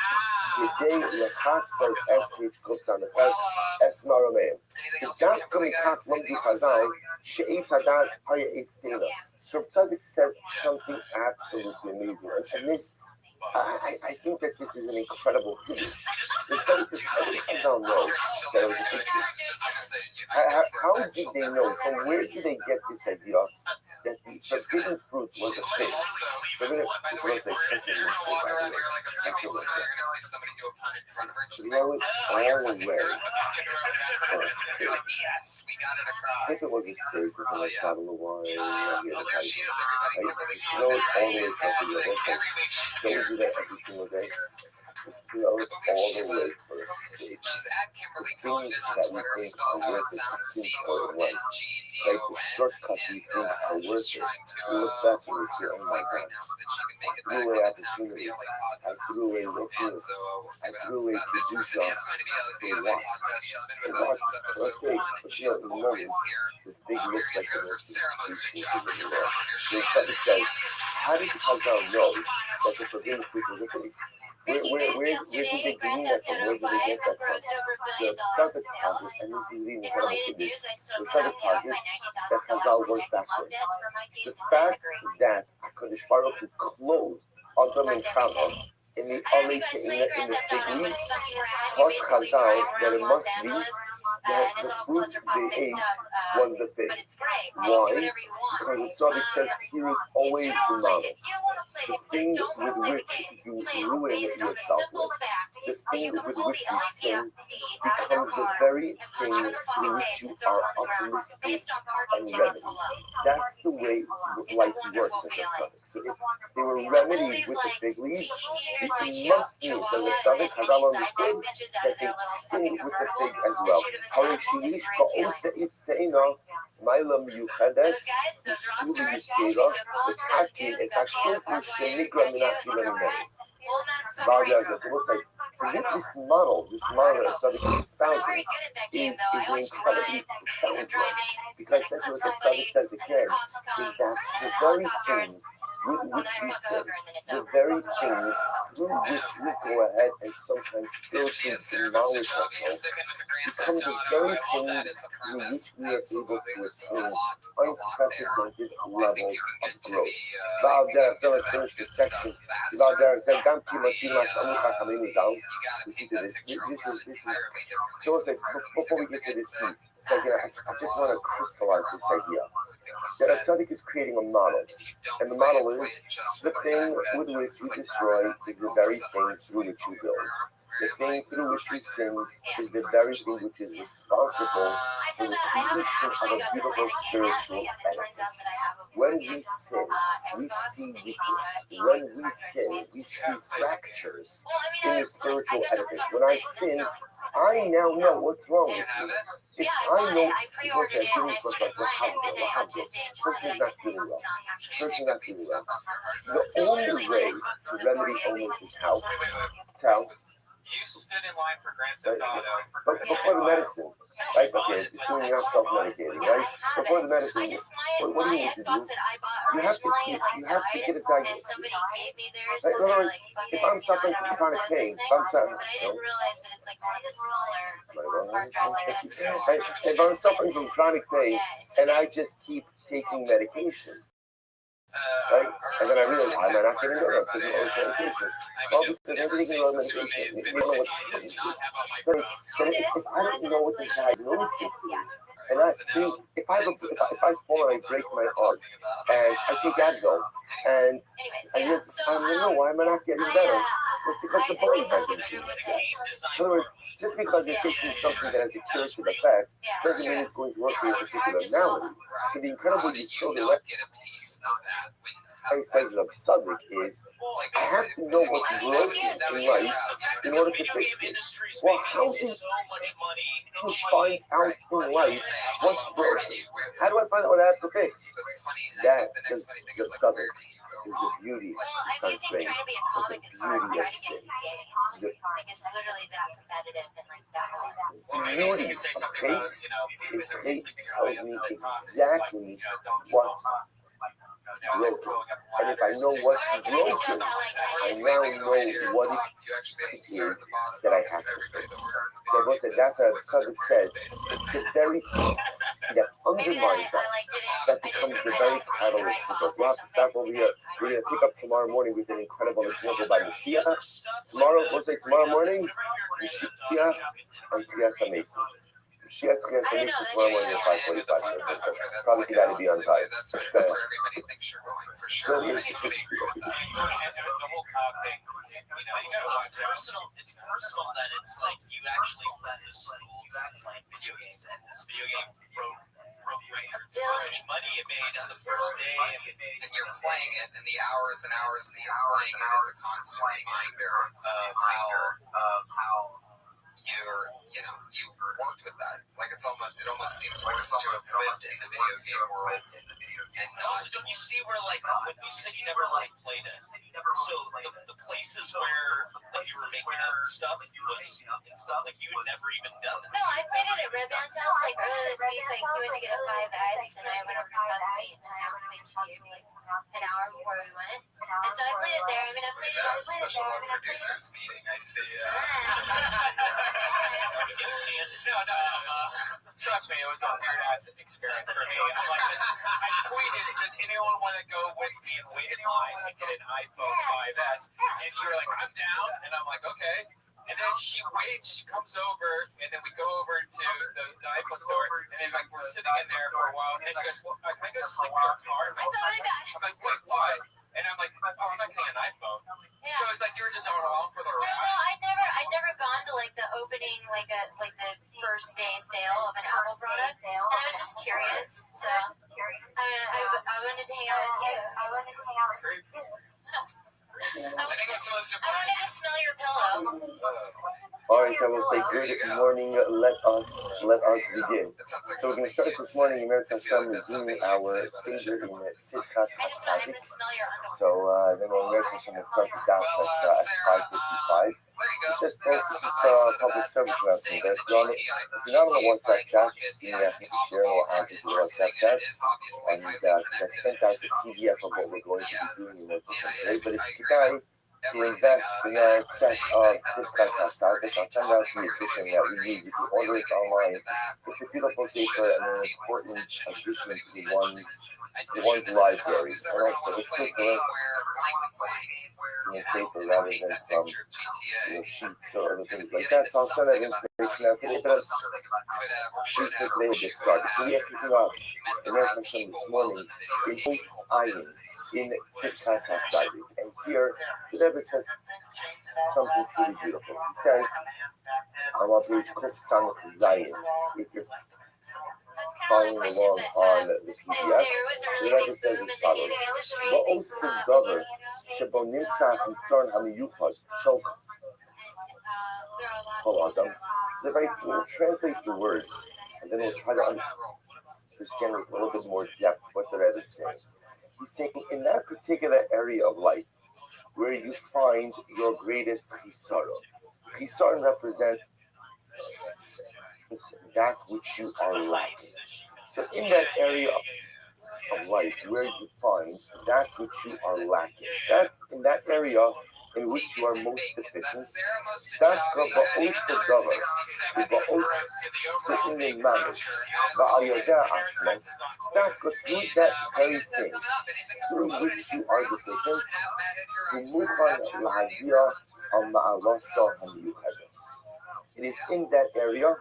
Today, Yachassos Esprit Kotsanachas Esmaromeim. The Dafka Mikas Lamdi Chazal, She'et Hadas Haya Eitz Teina. So Tzaddik says something absolutely amazing. And this, I think that this is an incredible thing. The Tzaddik says, how did Chazal know that it was a fig tree? How did they know? From where did they get this idea that the forbidden fruit was a fig? Forbidden fruit was a sexual mistake, by the way. Sexual mistake. Throw it all away. If it was a steak, with a nice bottle of wine, throw it all the way to the okay. So we do that every single day. Throw it all the way for a steak. The things that we think are worth it to seem for a one. Like the shortcuts we think are worth it. We look back and we say, oh my God, I threw away opportunity. I threw away Rothschild. I threw away producer. For what? Let's say, but you know, in the morning, this big looks like the most in the world. So Tzaddik says, how did Chazal know that the forbidden fruit was a fig? Where did they glean that from? Where did they get that from? So Tzaddik posits, and this is really incredible to this, the Tzaddik posits that Chazal worked backwards. The fact that HaKadosh Baruch Hu closed Adam and Chava in the Alei Te'ina in the fig leaves taught Chazal that it must be that the fruit they ate was the fig. Why? Because the Tzaddik says here is always the model. The thing with which you ruin yourself with, the thing with which you sin, becomes the very thing through which you are uplifted and remedied. That's the way life works at the Tzaddik. So if they were remedied with the fig leaves, it must mean that the Tzaddik Chazal understood that they sinned with the fig as well. However, sheyish ba'osa itz te'ina, Maila Miyuchades, Usuli Yisera, V'Tati Es HaShofim Shenigra Min HaKila Mimenu. So looks like, so this model that Tzaddik is espousing is an incredibly profound one. Because essentially what the Tzaddik says again is that the very things with which we sin, the very things through which we go ahead and sometimes spiritually demolish ourselves, become the very things through which we are able to attain unprecedented levels of growth. So let's finish this section. Listen to this. So let's say, before we get to this piece, so again, I just want to crystallize this idea that a Tzaddik is creating a model, and the model was the thing with which you destroy is the very thing through which you build. The thing through which you sin is the very thing which is responsible for the completion of a beautiful spiritual edifice. When we sin, we see weakness. When we sin, we see fractures in the spiritual edifice. When I sin, I now know what's wrong with me. If I know people say, I'm doing what's like, person's not feeling well. Person's not feeling well. The only way to remedy illness is how? You stood in line for Grand Theft Auto. But before the medicine, right? Okay, assuming you're not self-medicating, right? Before the medicine, what do you need to do? You have to get a diagnosis. Right? In other words, if I'm suffering from chronic pain, if I'm suffering from chronic pain, and I just keep taking medication, right? And then I realize, why am I not getting better? I'm taking all this medication. Well, because I'm taking all the medication. You don't know what's so if I don't know what the diagnosis is, and I think if I fall and I break my arm, and I take Advil, and I just, I don't know, why am I not getting better? It's because the body hasn't been set. In other words, just because you're taking something that has a curative effect doesn't mean it's going to work for your particular malady. So the incredible Yisod says of the subject is, I have to know what's broken in life in order to fix it. Well, how do you find out in life what's broken? How do I find out what I have to fix? That, says the subject, is the beauty of the thing, the beauty of sin. The beauty of hate is hate tells me exactly what's broken. And if I know what's broken, I now know what it is that I have to fix. So I said, that's what the subject says. It's the very thing that undermines us that becomes the very catalyst for us. We'll have to stop over here. We're going to pick up tomorrow morning with an incredible example by Mashiach. Tomorrow, we'll say tomorrow morning, Mashiach and Kriyas Mason. Mashiach Kriyas Mason tomorrow morning at 5:45. Probably got to be on time. That's where everybody thinks you're going, for sure. I agree with that. And the whole cog thing, it's personal that it's like you actually went to school to design video games, and this video game broke how much money it made on the first day, and you're playing it, and the hours and hours that you're playing it is a constant reminder of how you worked with that. Like it almost seems worse to have lived in the video game world. And also, don't you see where, like, when you said you never played it, so the places where you were making up stuff was like you had never even done that. No, I played it at Rabbi's house like earlier this week. Like he went to get a 5S, and I went over to his house and played GTA for like an hour before we went. And so I played it there. I mean, I played it. Special producers meeting. I see. No. Trust me, it was a weird ass experience for me. I'm like, I tweeted, does anyone want to go with me and wait in line and get an iPhone 5S? And you're like, I'm down. And I'm like, okay. And then she waits, she comes over, and then we go over to the iPhone store, and then like we're sitting in there for a while, and then she goes, well, can I go sleep in your car? I'm like, wait, why? And I'm like, oh, I'm not getting an iPhone. Yeah. So it's like you were just along for the ride. No, I'd never gone to like the opening, like the first day sale of an Apple product, and I was just curious. So I wanted to hang out with you. I wanted to smell your pillow. All right, I will say good morning. Let us begin. So we're going to start this morning. American Hashem is doing our Seder in Sitkas HaSadik. So then American Hashem will start the Daf at 5:55. Just public service announcement. If you're not on the WhatsApp chat, you have to share or add to the WhatsApp chat. And I sent out the PDF of what we're going to be doing today. But it's Kedai to invest in a set of Sitkas HaSadik. I'll send out the edition that we need. You can order it online. It's a beautiful paper and an important addition to one's the one's library, and also it's good to learn from a safer rather than from sheets or other things like that. So I'll send that information out today, but sheets that they will get started. So we are kicking off the Rebbe session this morning in Post Ayin in Sitkas HaTzadik. And here the Rebbe says something really beautiful. He says, I'm on page Kuf Samach Zayin. If you're following along on the PDF, the Rebbe says as follows: Va'osim davar shebo nimtzah hisorn hamiyuchad shel kol adam. So we'll translate the words, and then we'll try to understand with a little bit more depth what the Rebbe is saying. He's saying in that particular area of life where you find your greatest chisaron. Chisaron represent that which you are lacking. So in that area of life where you find that which you are lacking, that in that area in which you are most deficient, that's the certainly managed that goes through that very thing through which you are deficient. It is in that area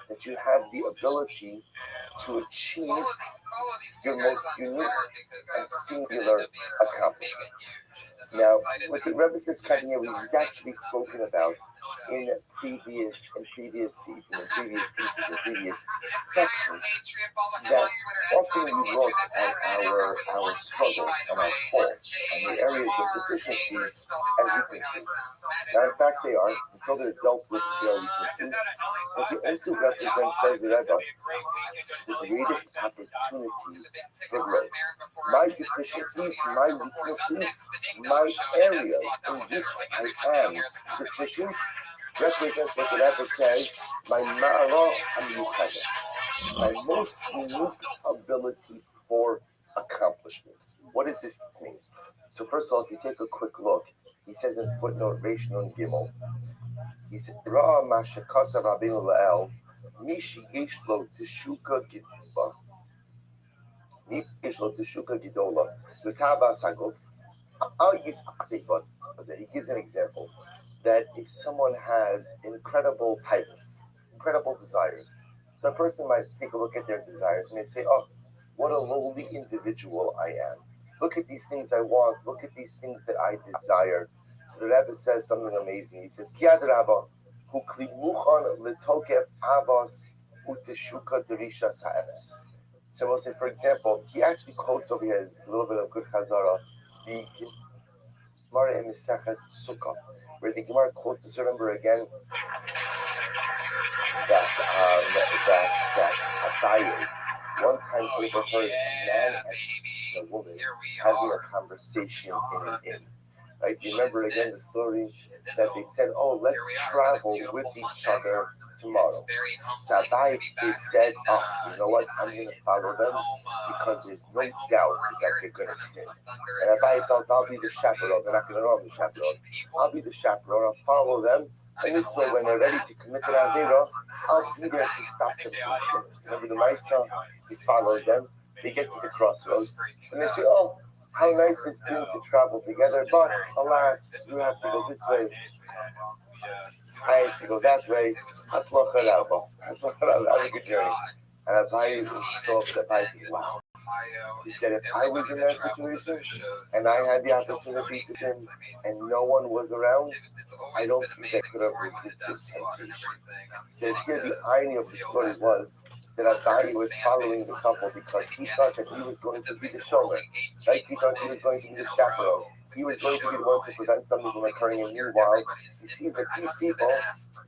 that you have the ability to achieve your most unique and singular accomplishment. Now, what the Rebbe is cutting here, we've actually spoken about in previous pieces, in previous sections, that often we look at our struggles and our faults and the areas of deficiency as weaknesses. Now, in fact, they are, until they're dealt with their weaknesses. But they also represent, says the Rebbe, the greatest opportunity for growth. My deficiencies, my weaknesses, my areas in which I am deficient represents what the Rabbi says, my ma'ara hamiyuchada, my most unique ability for accomplishment. What does this mean? So first of all, if you take a quick look, he says in footnote Reish Nun Gimel, he said, Ra'a ma shekasa Rabbeinu la'el, mi sheyesh lo teshuka gidola, mi sheyesh lo teshuka gidola, l'tava sagov. He gives an example that if someone has incredible types, incredible desires, so a person might take a look at their desires and they say, oh, what a lowly individual I am. Look at these things I want. Look at these things that I desire. So the Rebbe says something amazing. He says, Kiad Rabba, hu klimuchan litokef avos uteshuka derishas ha'emes. So we'll say, for example, he actually quotes over here a little bit of good chazara, the Gemara in Mesechus Sukkah, where the Gemara quotes us. Remember again that Abaye one time overheard a man and a woman having a conversation in an inn. Right? You remember again the story that they said, "Oh, let's travel with each other tomorrow." So Abaye said, "Oh, you know what? I'm going to follow them because there's no doubt that they're going to sin." And Abaye thought, "I'll be the chaperone. They're not going to know I'm the chaperone. I'll be the chaperone. I'll follow them. And this way, when they're ready to commit an avera, I'll be there to stop them from sin." Remember the Maisa? He followed them. They get to the crossroads, and they say, "Oh, how nice it's been to travel together, but alas, you have to go this way. I have to go that way. Have a good journey." And Abaye was so upset. Abaye said, "Wow." He said, "If I was in that situation and I had the opportunity to sin and no one was around, I don't think I could have resisted temptation." He said, here the irony of the story was that Abaye was following the couple because he thought that he was going to be the showman. Right? He thought he was going to be the chaperone. He was going to be the one to prevent something from occurring. And meanwhile, you see that these people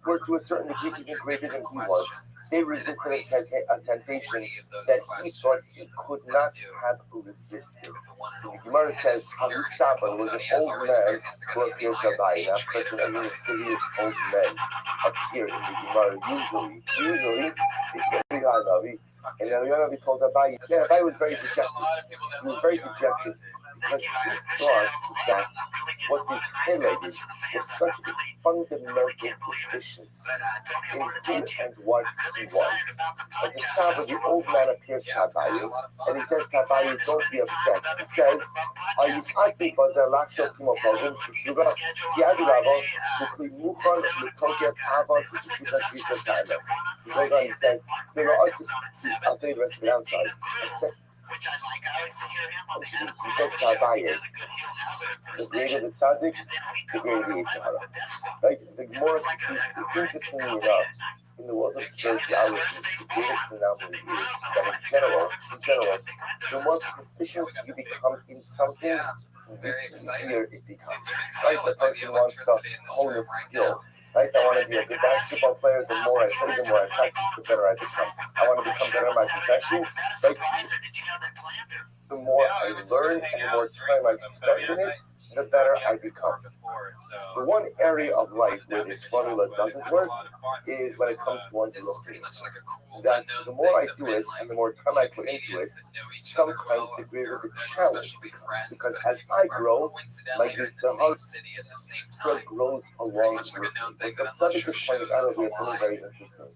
were to a certain degree even greater than he was. They resisted a temptation that he thought he could not have resisted. So the Gemara says, Abu Saba was an old man who appeared to Abaye. Now, of course, whenever mysterious old men appear in the Gemara, usually, it's very high, Navi. And Navi told Abaye, Abaye was very dejected. He was very dejected because he thought that what is highlighted was such a fundamental proficiency in who and what he was. At the Sabbath, the old man appears to Abaye, and he says to Abaye, don't be upset. He says, "Ayishatzi bazer lachshot timokavim shutzuga kiadu ravon uklimuchan lutokef avon shutzuga shvitas ha'emes." He goes on, he says, I'll tell you the rest of it outside. He says to Abaye, the greater the tzaddik, the greater the Yitzhara. Right? The more, interestingly enough, in the world of spirituality, the greatest phenomenon is that in general, the more proficient you become in something, the easier it becomes. Right? The person wants to hone a skill. Right? I want to be a good basketball player. The more I play, the more I practice, the better I become. I want to become better at my profession. Right? The more I learn and the more time I spend in it, the better I become. The one area of life where this formula doesn't work is when it comes to one's loneliness. That the more I do it and the more time I put into it, sometimes the greater the challenge becomes. Because as I grow, my Yitzhara grows along with me. But the subject is pointing out over here something very interesting.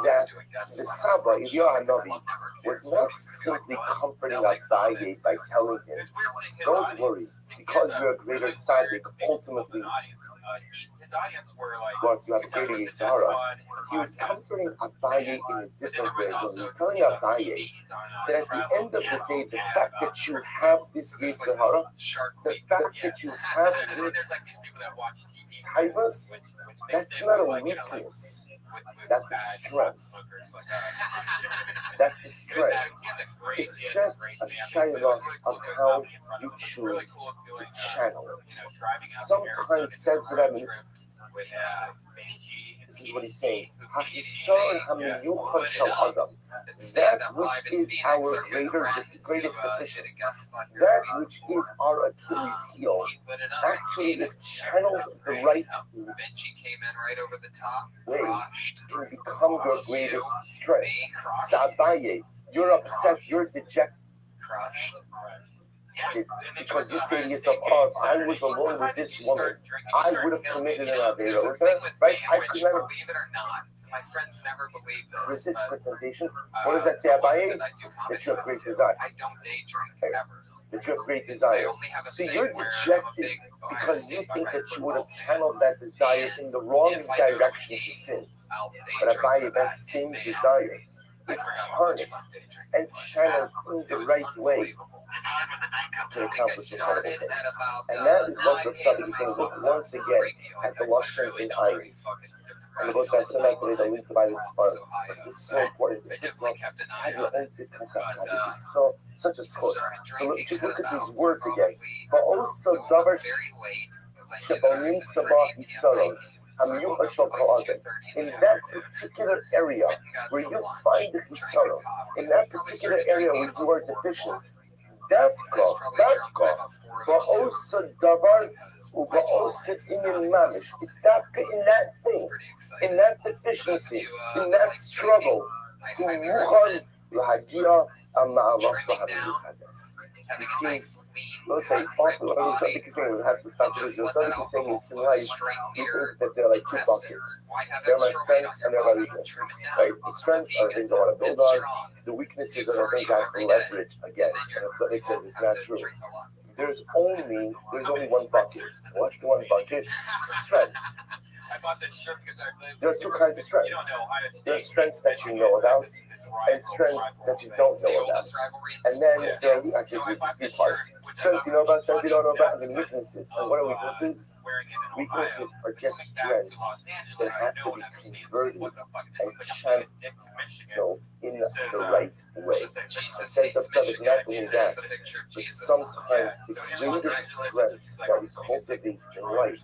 That the Saba, Eliyahu Hanavi, was not simply comforting Abaye by telling him, don't worry, because you're a greater tzaddik, ultimately, well, you have a greater Yitzhara. He was comforting Abaye in a different way. So he was telling Abaye that at the end of the day, the fact that you have this Yitzhara, the fact that you have this taivas, that's not a weakness. That's a strength. That's a strength. It's just a shayla of how you choose to channel it. Sometimes says Rabbi, this is what he's saying. That which is our greatest deficiency, that which is our Achilles heel, actually, if channeled the right way, can become your greatest strength. Abaye, you're upset, you're dejected. Because you say to yourself, oh, if I was alone with this woman, I would have committed an avera with her, right? I could never. My friends never believe this. Resist temptation. What does that say, Abaye? That you have great desire. I don't day drink ever. That you have great desire. So you're dejected because you think that you would have channeled that desire in the wrong direction to sin. But Abaye, that same desire, if harnessed and channeled in the right way, to accomplish incredible things. And that is what the Tzaddik is saying. Look once again at the Lashon in iron. And the book that Semek later linked by this part. This is so important. It's like have your own tzidkas. It's such a source. So just look at these words again. But also davar shebonim sabah yisaron. In that particular area where you find the Hisara, in that particular area where you are deficient, Dafka, Ba'osa Davar, Uba'osa Inyan Mamish. It's Dafka in that thing, in that deficiency, in that struggle. Umuchan Lahagia Ama'alas Lahadas. You see, let's say, Tzaddik is saying we have to stop this. Tzaddik is saying it's in life, you think that they're like two buckets. They're my strengths and they're my weaknesses. Right? The strengths are the things I want to build on. The weaknesses are the things I have to leverage against. And Tzaddik says it's not true. There's only one bucket. What's the one bucket? Strength. There are two kinds of strengths. There are strengths that you know about and strengths that you don't know about. And then there are actually three parts. Strengths you know about, strengths you don't know about, and then weaknesses. And what are weaknesses? Weaknesses are just strengths that have to be converted and channeled in the right way. The sense of Tzaddik not only that, but sometimes the greatest strength that we cultivate in life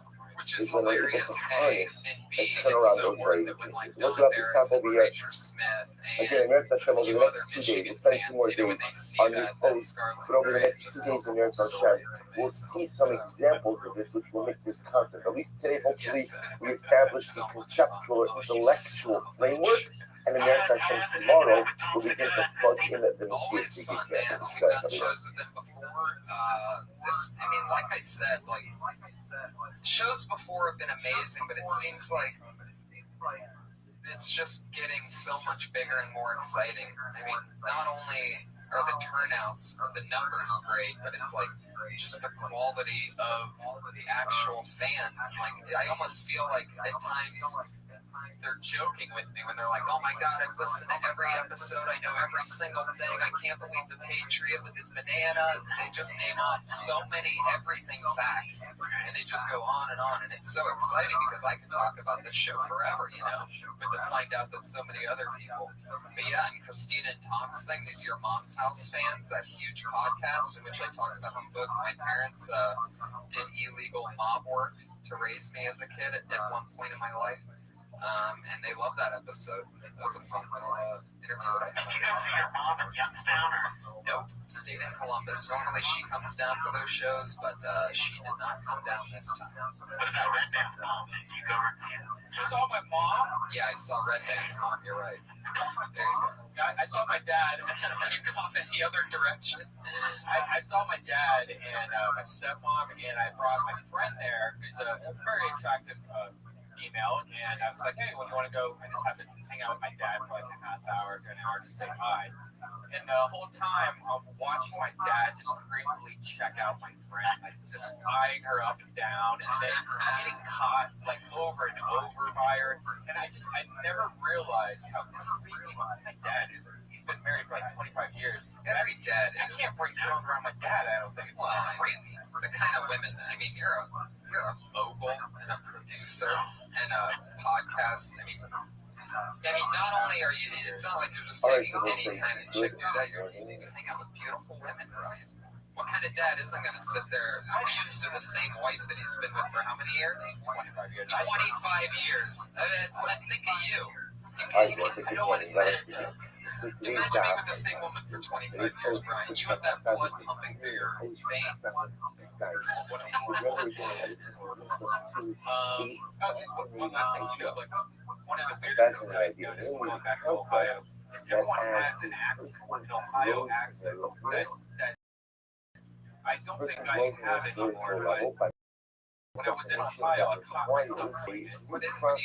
is when we're able to harness and turn around those very weaknesses. Look up this time over here. Again, Eretz Hashem, over the next 2 days, we'll spend 2 more days on this post, but over the next 2 days in Eretz Hashem, we'll see some examples of this which will make this concept. At least today, hopefully, we establish the conceptual or intellectual framework. And in Eretz Hashem tomorrow, we'll begin to plug in the Mitzvah examples. We've done shows with them before. This, I mean, like I said, shows before have been amazing, but it seems like it's just getting so much bigger and more exciting. I mean, not only are the turnouts, the numbers great, but it's like just the quality of the actual fans. Like, I almost feel like at times they're joking with me when they're like, "Oh my God, I've listened to every episode. I know every single thing. I can't believe the Patriot with his banana." They just name off so many everything facts, and they just go on, and it's so exciting because I could talk about this show forever, but to find out that so many other people. But yeah, and Christina and Tom's thing, these Your Mom's House fans, that huge podcast in which I talked about how both my parents did illegal mob work to raise me as a kid at one point in my life. And they love that episode. That was a fun little interview that I had. Did you guys see your mom in Youngstown? Nope, stayed in Columbus. Normally she comes down for those shows, but she did not come down this time. What about Red Band's mom? Did you go over to see her? You saw my mom? Yeah, I saw Red Band's mom. You're right. There you go. I saw my dad. Can you cough in the other direction? I saw my dad and my stepmom, and I brought my friend there, who's a very attractive female, and I was like, "Hey, when you want to go?" I just happened to hang out with my dad for like a half hour to an hour to say hi. And the whole time I'm watching my dad just creepily check out my friend, like just eyeing her up and down, and then getting caught like over and over by her. And I never realized how creepy my dad is. He's been married for like 25 years. Every dad I is. can't bring girls around my dad. I don't think it's Well, I mean, the kind of women. I mean, you're a mogul and a producer and a podcast. I mean, not only are you, it's not like you're just taking any kind of chick, dude. You hang out with beautiful women, Ryan. What kind of dad isn't going to sit there used to the same wife that he's been with for how many years? 25 years. 25 years. Think of you. Imagine being with the same woman for 25 years, Brian. You have that blood pumping through your veins. One last thing, like one of the weirdest things that I do is going back to Ohio. Is everyone has an accent, an Ohio accent that I don't think I have anymore, but when I was in Ohio, I caught myself saying it. What is Everybody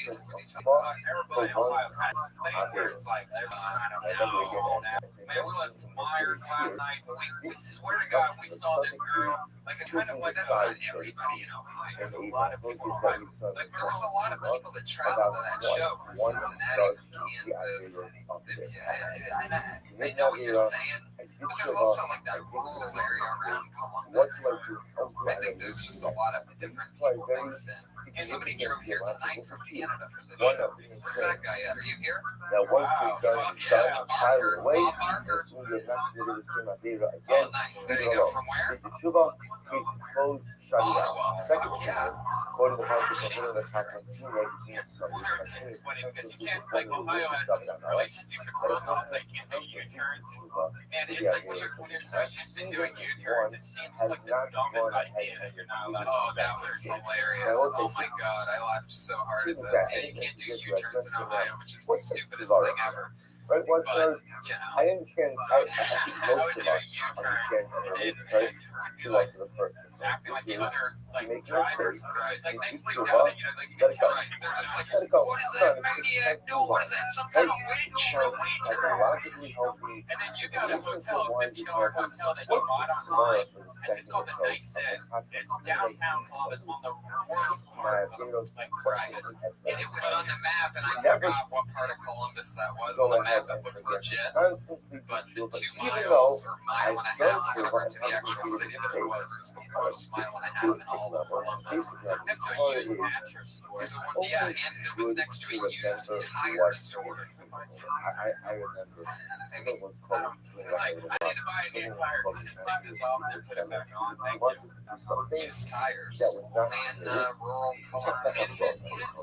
in Ohio has this thing where it's like, they're just kind of, man, we went to Myers last night, and we swear to God, we saw this girl, like, it's kind of like, that's not everybody in Ohio. There's a lot of people in Ohio. Like, There was a lot of people that traveled to that show from Cincinnati, from Kansas. I know what you're saying, but there's also like that rural area around Columbus. I think there's just a lot of different people mixed in. And somebody drove here tonight from Canada for the show. Where's that guy at? Are you here? Now, once we've done that, Tyler Wade, Barker. we have not been able to see my favorite Oh, again. nice. There you go. From where? The Chuba, case is closed, shut it Ottawa. down. Second Fuck yeah. go to the house with the Jesus top Christ. It's funny because you can't, like, Ohio has some really stupid rules on it, like, you can't do U-turns. And it's like, when you're so used to doing U-turns, it seems like the dumbest idea that you're not allowed to Oh, do that was hilarious. Oh my God. I laughed so hard at this. Yeah, you can't do U-turns in Ohio, which is the stupidest thing ever. Right, one But, third, I understand, I think I most would of do a us U-turn understand and that then right? be Two like lots of the first. acting like the other, like, Make drivers. mistakes. Right. Like, they You freak should out up. that, like, you Let can it go. tell, Right. They're just like, Let it go. what does that maniac do? What is that? Some kind of witch or a witch? Psychologically healthy. and then you got a hotel, $50 hotel that you bought online, and it's called the Knight's Inn. It's downtown Columbus on the worst part of, like, Columbus. And it was But on the map, and I forgot what part of Columbus that was on the map that looked legit. But the 2 miles or mile and a half or whatever to the actual city that it was the worst mile and a half in all of Columbus. next to a used mattress store. So yeah, and it was next to a used tire store. I remember. I think it was It's like, I need to buy a new tire. Can you just take this off and put it back on? Thank you. Used tires. Only in rural Columbus.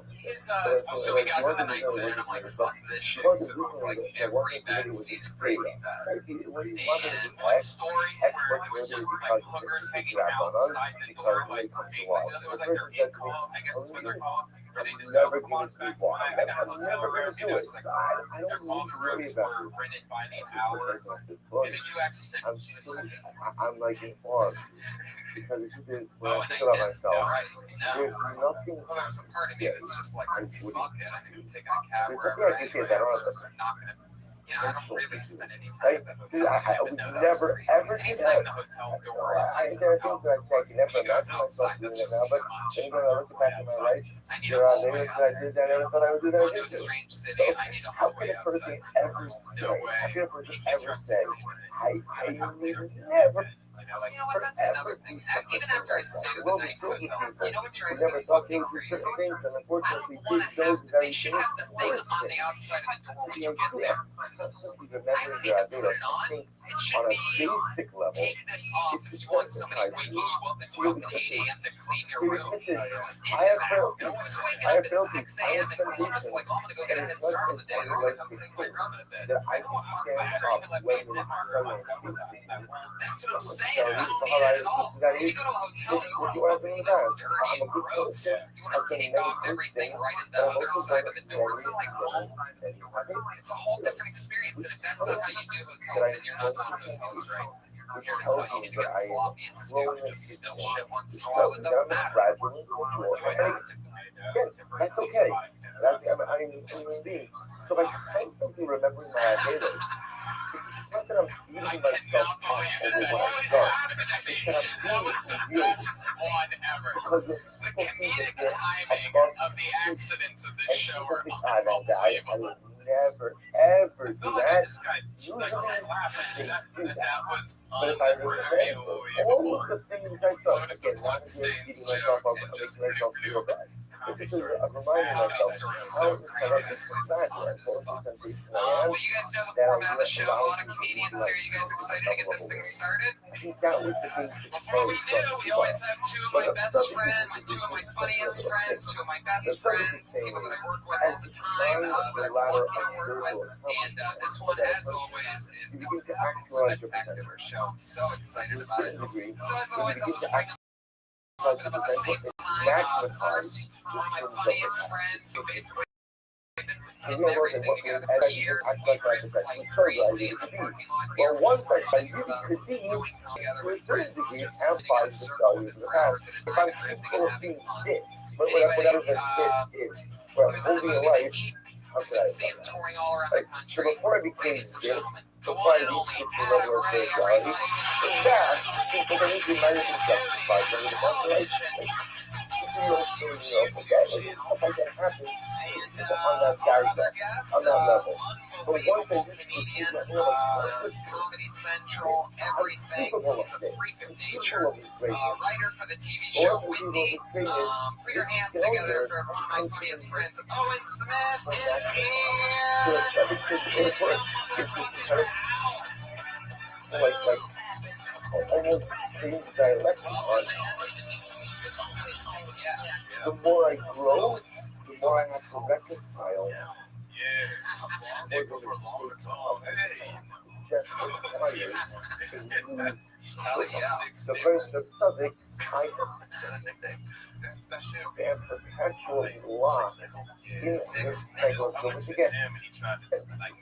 So we got to the Knight's Inn, and I'm like, fuck this shit. So like every back seat is Breaking Bad. And one story where it was just like hookers hanging outside the door, like, there was like their in-call, I guess that's what they're called, where they just go, come on back to I got a hotel room, and it was like, all the rooms were rented by the hour, and then you actually said, I'm like in awe. Because the truth is, when Oh, I and think I about did. myself, Right. No. there's nothing Well, there's a part of me that's just like, I wouldn't. fuck it. I'm going to take a cab There's wherever nothing I can say anyway. that I I'm don't just not going to. You know, I don't really spend any time Right? at the Dude, hotel. I I would even know that was never, free. ever do Anytime that. the hotel door There are opens, things that I say I can never you go imagine myself outside, doing that's it just now, too but much. then again, I look back in my life, I need there a are hallway layers out that I there. did that I never thought I would do that I Going to did a do. strange city, So, I need a how hallway can a person outside. ever say, No way. how can a person ever say, I never You know what? That's another thing. Even after I stayed at the nice hotel, you know what drives me never thought they fucking would do crazy? certain things, and I unfortunately, don't want big to shows have. and They should have the thing on the outside of the door when you get there. I don't need to put it on. It should on a be basic level, take this off if you want somebody waking you up at fucking 8 a.m. to clean your room. I have built, Who's waking I up have at built 6 a.m. and calling us like, oh, I'm gonna go get a head start on the day. They're gonna come clean my room in a bit. that I can stand up when it's someone facing me. That's what I'm saying. I don't need it at all. When you go to a hotel, you want to fucking look dirty and gross. You want to take off everything right at the other side of the door. It's not like home. It's a whole different experience. And if that's not how you do hotels, then you're not doing hotels right. Which You're tells gonna tell you me to that get I am sloppy and stupid and just spill shit once in a while. tells It me that doesn't I'm a matter. fragile individual. That's okay. I'm a human being. So if I constantly remembering my haters, it's not that I'm beating myself up over what I've done. It's that I'm being real. Because the comedic timing Of the accidents of this show are I would never, ever do that. Usually, they do that. That was But if I remember all of the things I thought, again, not just beating myself up and making myself feel bad. But just reminding myself how this facade was, what temptation I am, well, you guys know the format of the show. A lot of comedians here. You guys excited to get this thing started? I think that was the thing. Before we do, we always have two of my best friends, two of my funniest friends, two of my best friends, people that I work with all the time, that I'm lucky to work with. And this one, as always, is a fucking spectacular show. I'm so excited about it. So as always, I'll just bring them up at about the same time. First, one of my funniest friends who basically been putting everything together for years. We riff like crazy in the parking lot here. Well, once I Things you about could be doing together to a with certain friends, degree just sitting in a amplifies the circle value for of the hours past. at a If time I'm and riffing capable and of having being fun. this, Anyway, whatever that this is, where He I'm was in the holding a movie The life, Heat. how You could I can see say him that? touring all around the Like, so country. before I became Ladies and this, gentlemen, the before one I and only reached this Adam level of Ray, spirituality, everybody. in that, people don't need to remind themselves to fight under the population. Okay, stuff like that happens on that guy's level, on that level. But once I just Comedian, like, Comedy Central, everything. He's a freak of nature. Writer for the TV show Whitney. Put your hands together for one of my funniest friends. Owen Smith is here. almost change dialectic on the more I grow, the more I have to reconcile. Nigga for longer talk. Hey. Just requires Hell yeah. the subject kind of and perpetually locked in this cycle. So once again,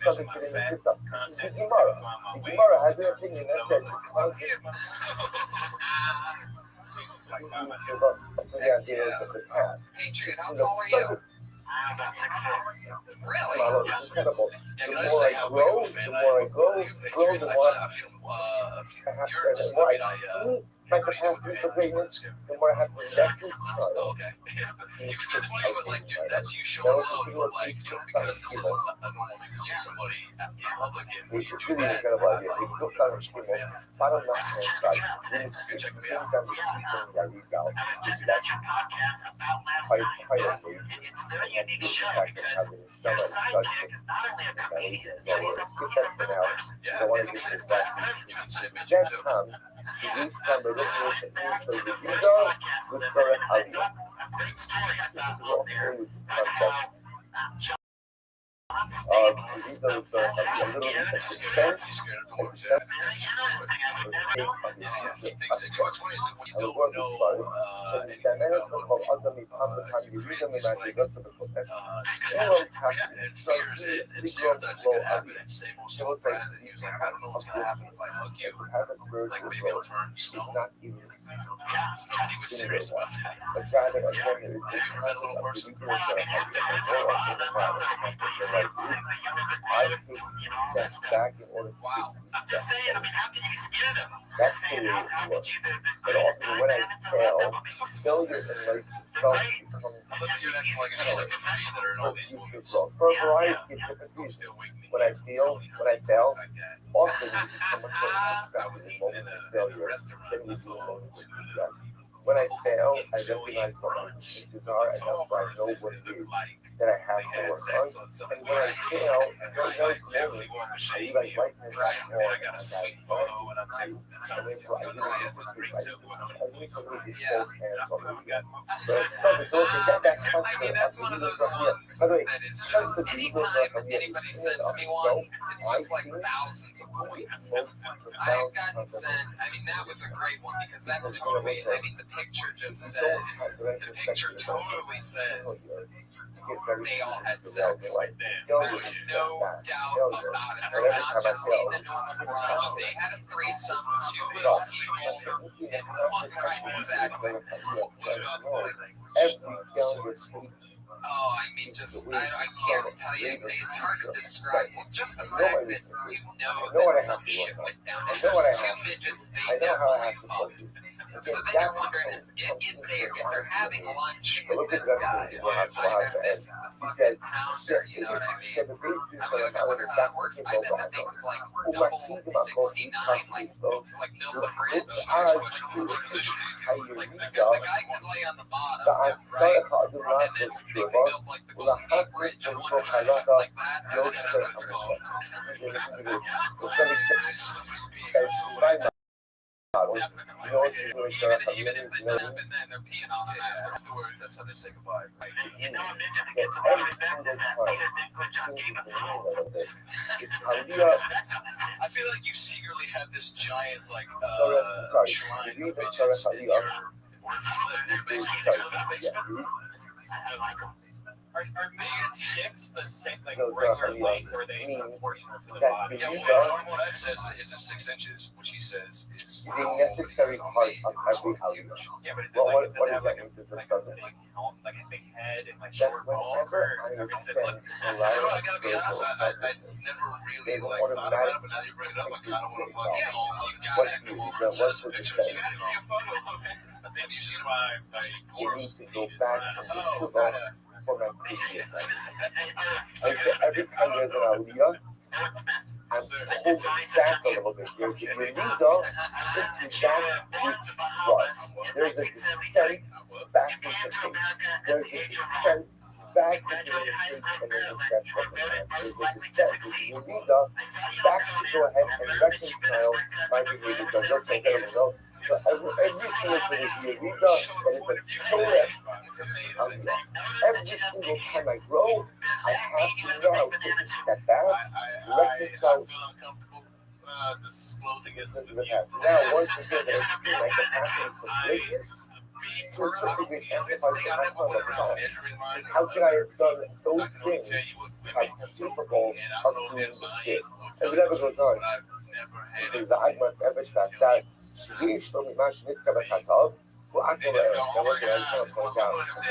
subject to this up. The Gemara has an opinion that says the ideas of the past. Patriot, how tall are you? I'm about 6 foot. Really? It's incredible. The more I grow, the more the more I have to right. My capacity for greatness, the more I have to reconcile. That's you showing love, but like, you know, because this is not normal. You see somebody in public and Which is really incredible idea. If you look down at people, bottom left hand side, really check me down out. the season that we out. I was checking out your podcast about last Quite night. amazing. It's a very unique show Fact that because having your so much sidekick is not only a comedian, but he's a real person. Yeah, I want you to can get say this back. you can say bitch Just too. come. The youth number written is Back to the you first go podcast, with there's Sarah a Javier. great story I This thought is all out there. through this That's concept. how these are the literally the descent of the shape of his future. الغرب الصارم فالاستعمال الخطاب أيضا يتحمل هذه الريزة من معجزات القدس هو التحديد ذكر الله أبي شو تحديد have a spiritual growth is not even but rather again it is the concept of the weakness I take steps back in order to take steps. That's the way it works. But often when I fail, failure in life itself becomes future growth. For a variety of different reasons. When I fail, often we become much more accepted in moments of failure than we do in moments of success. When I fail, I recognize what my weaknesses are and therefore I know what it is that I have to work on. And when I fail, those moments, I realize life has not more than I and therefore I really need to be right. I need to leave these folks hands on me. But that that's one of those ones that is just anytime anybody sends me one, it's just like thousands of points. I've gotten sent, that was a great one because that's totally, the picture just says, the picture totally says they all had sex. There's no doubt about it. They're not just in the normal brunch. They had a threesome, 2 little people, and one right exactly. Oh, I can't tell you. It's hard to describe. Well, just the fact that you know that some shit went down. And those 2 midgets, they definitely fucked. So then you're wondering if they're having lunch with this guy. This is the fucking pounder, you know what I mean? I wonder how that works. I bet that they could double 69, no bridge. The guy could lay on the bottom, right? And then they could build the Golden Gate Bridge, one something like that. I don't know what it's called. Even if they dump and then they're peeing on it afterwards, that's how they say goodbye. I feel like you secretly have this giant shrine of bitches in your basement. Are midgets dicks the same, regular length, or are they proportional to the body? Yeah, what normal Ed says is 6 inches, which he says is the necessary part of every aliyah. Yeah, but what does that mean? Like a big head and short balls, or is everything I gotta be honest, I never really thought about it, but now you bring it up, I kind of want to fucking call you gotta send us a picture. You gotta see a photo of it. I think you see my gross penis. For my previous life. Every time there's an aliyah, I'm pulled back a little bit. There's a legal, there's a descent back into faith. There's a descent back into the faith and then descent from the man. There's a descent with the legal back to go ahead and reconcile my behavior. Just like everyone else. So every single thing is the Eureka that is a Torah. Every single time I grow, I have to know how to take a step back, reconcile. I feel uncomfortable disclosing this with you. Now, once again, I see my capacity for greatness. To a certain degree, amplifies the outcome of the time. How could I have done those things? I'm capable of doing this. And it never goes on. Because the Agmat Ebeshta said, יש לו ממה שנזכר בחטאו, הוא אך לא רואה. אני want to point out that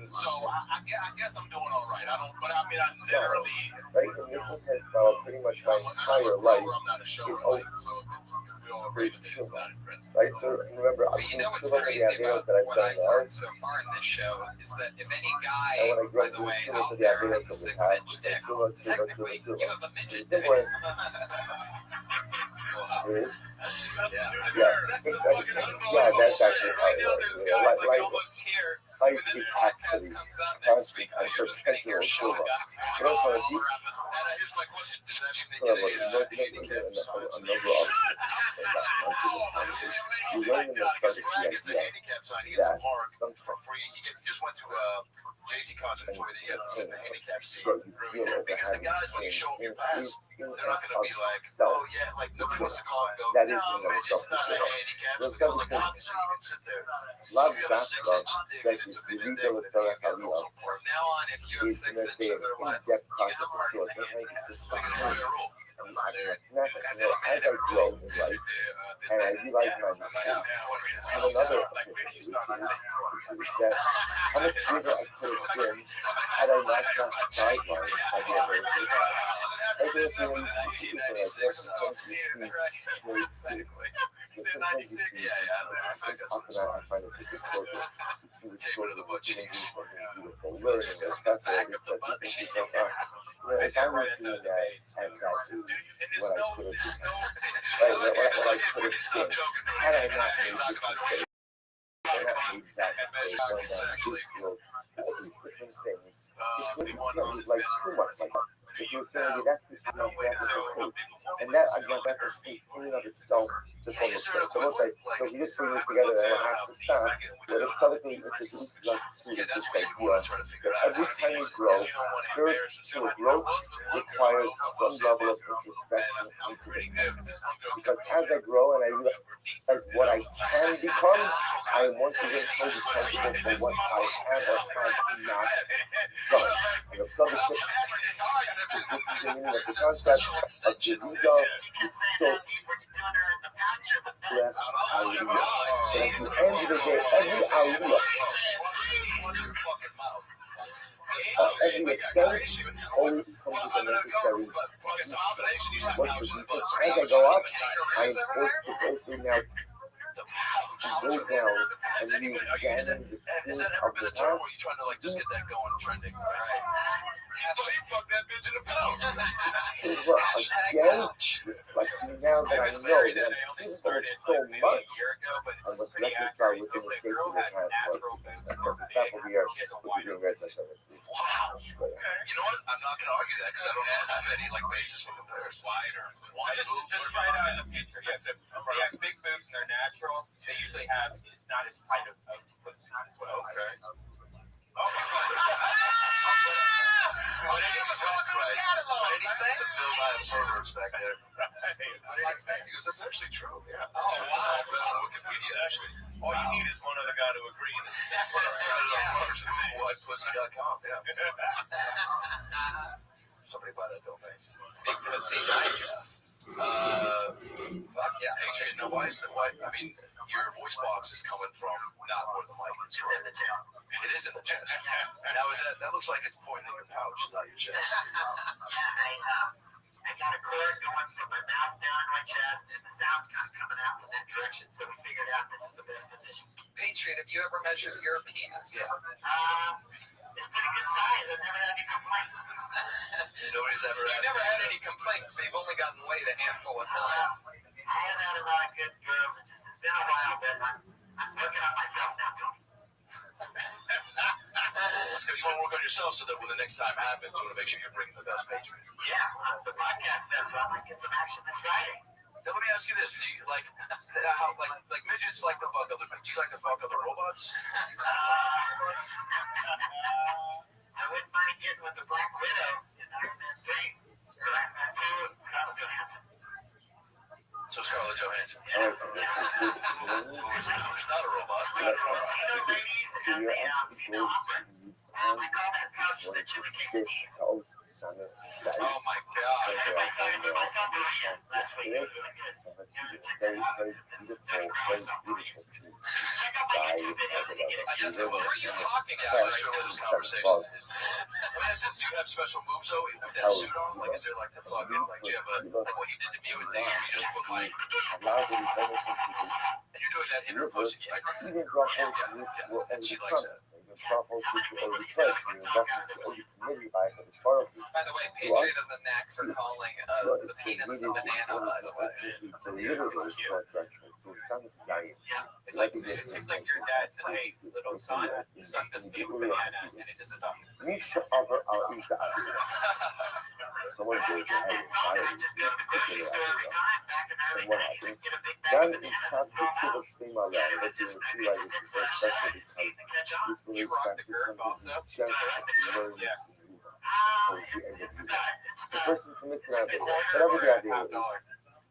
so I guess I'm doing all right. I literally right in this intense now, pretty much my entire life is open. Right, so remember, but you know what's crazy about what I've learned so far in this show is that if any guy, by the way, out there has a 6-inch dick, technically you have a midget dick. That's actually right now there's guys almost here. high When this speed podcast actually comes out next week, you're just getting your perpetual shot. silver. Go all Pero around. Here's my question: does that mean so they get no a handicap sign? a number of you learn in the start the It's a idea handicap sign. He gets a that park some for free. He just went to a Jay-Z concert where they had to sit in the handicap seat. you feel like Because the guys, when you show them your pass, they're not going to be like, self. oh yeah, like nobody wants to call and go, That is no, in and of Mitch, it's itself not a for sure. handicap. Those So guys like, are obviously you can sit there. love If you have a 6 basketball, inch dick, like and it's a you bigger read dick, the then Torah you get Kalila, from now on, if you have is 6 in a inches or less, in-depth you get a concept mark to in it. the handicap. It's Like it's a fair rule. I'm not gonna snap it. As I grow in life, and I realize my mistakes, I have another epiphany, which is that how much bigger I could have been had I not got sidelined by the other thing. I think it's really easy for like this, sometimes you see, sometimes you see, often I find it difficult to see the story of the beautiful learning or stuff like this, but you think to yourself, if I was doing that at that age, what I could have become, right, what I could have been, had I not made this mistake, had I not made that mistake, going down this field, all these different things, it's like too much, like, if you're saying that's just not that mistake, and that, again, that mistake in and of itself, just almost like, so it's like, so if you just bring this together, then I have to stop, but if something introduces us to this idea, that every time you grow, to growth requires some level of introspection into the mind. Because as I grow and I realize what I can become, I am once again held responsible for what I have or have not done. And the subject, this is the meaning of the concept of the ego, so left aliyah. But at the end of the day, every aliyah, every ascent always comes with a necessary descent. What's the descent? As I go up, I am forced to go through now, to go down and re-examine the source of the path. You trying to like just get that going trending. Again, like now that I know that I'm so much, I must reconcile with the mistakes of the past. That will be our doing right now. Wow. You know what? I'm not going to argue that because I don't have any like basis for comparison. Wide boobs. Just try it out in the future. Yes, if they have big boobs and they're natural, they usually have, it's not as tight of pussy as well. Okay. What did he say? Bill perverts back there. He goes, that's actually true. Yeah. Oh, wow. Wikipedia, actually. All you need is one other guy to agree. This is whitepussy.com. Yeah. Somebody buy that domain. Big Pussy Digest. Fuck yeah. Actually, no, why is that? Why? I mean, your voice box is coming from not where the mic is. It's in the chest. It is in the chest. Now, is that looks like it's pointing in your pouch, not your chest. I got a cord going from my mouth down my chest, and the sound's kind of coming out from that direction, so we figured out this is the best position. Patriot, have you ever measured your penis? It's pretty good size. I've never had any complaints. Nobody's ever asked. You've never had any complaints, but you've only gotten laid a handful of times. I haven't had a lot of good girls. It's been a while, but I'm working on myself now, Tony. So you want to work on yourself so that when the next time happens, you want to make sure you're bringing the best Patriot. Yeah, the podcast best, so I might get some action this Friday. Now let me ask you this: do you like how like midgets like to fuck other? Do you like to fuck other robots? I wouldn't mind getting with the Black Widow in Iron Man 3 or Iron Man 2, Scarlett Johansson. So Scarlett Johansson. Who's not a robot? Ladies have the offerings. We call that pouch the Chili Quesadilla. Oh my God. I started doing myself last week. It was really good. Very beautiful. Check out my YouTube video to get it. Where are you talking at? I'm not sure where this conversation is. Do you have special moves though with that suit on? Like, is there like the fucking, like, do you have like what you did to me with the, you just put like, and you're doing that in her pussy, right? Even drop holes And she likes that. drop holes to committee by the part of By the way, Patriot has a knack for calling the penis a banana, by the way. It's like it seems like your dad said, "Hey, little son, suck this big banana," and it just stung. Someone goes ahead and fires and what happens? Then it has to kill a stream out there. But you see, like, it's so special because this relates back to something you just learned towards the end of the year. So, person commits an idea, whatever the idea is.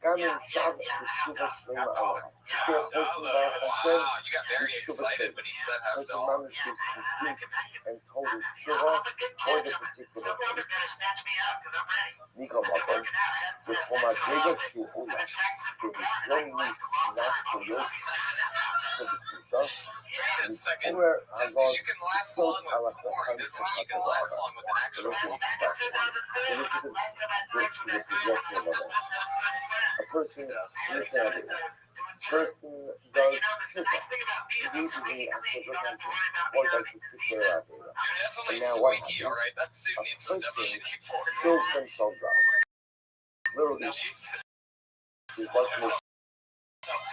Gamin Shav Tshuva Shlema Allah. If you're a person by Hashem, You got very excited when he said how person dog. managed to speak and told his Tshuva for the particular case. Nika Makom, with Homadrega Shu Ola, with the strong knees not for yoke, so the Kusha, Wait a second. where Just because you can last long with porn doesn't mean you can last long with an actual woman. So this is the progression of it. A person commits an idea. Person does Tshuva. Usually after repentance or does the particular idea. You're definitely And now what squeaky, alright? That suit needs some person WD-40. kills themselves out. Literally, Jesus. the question is,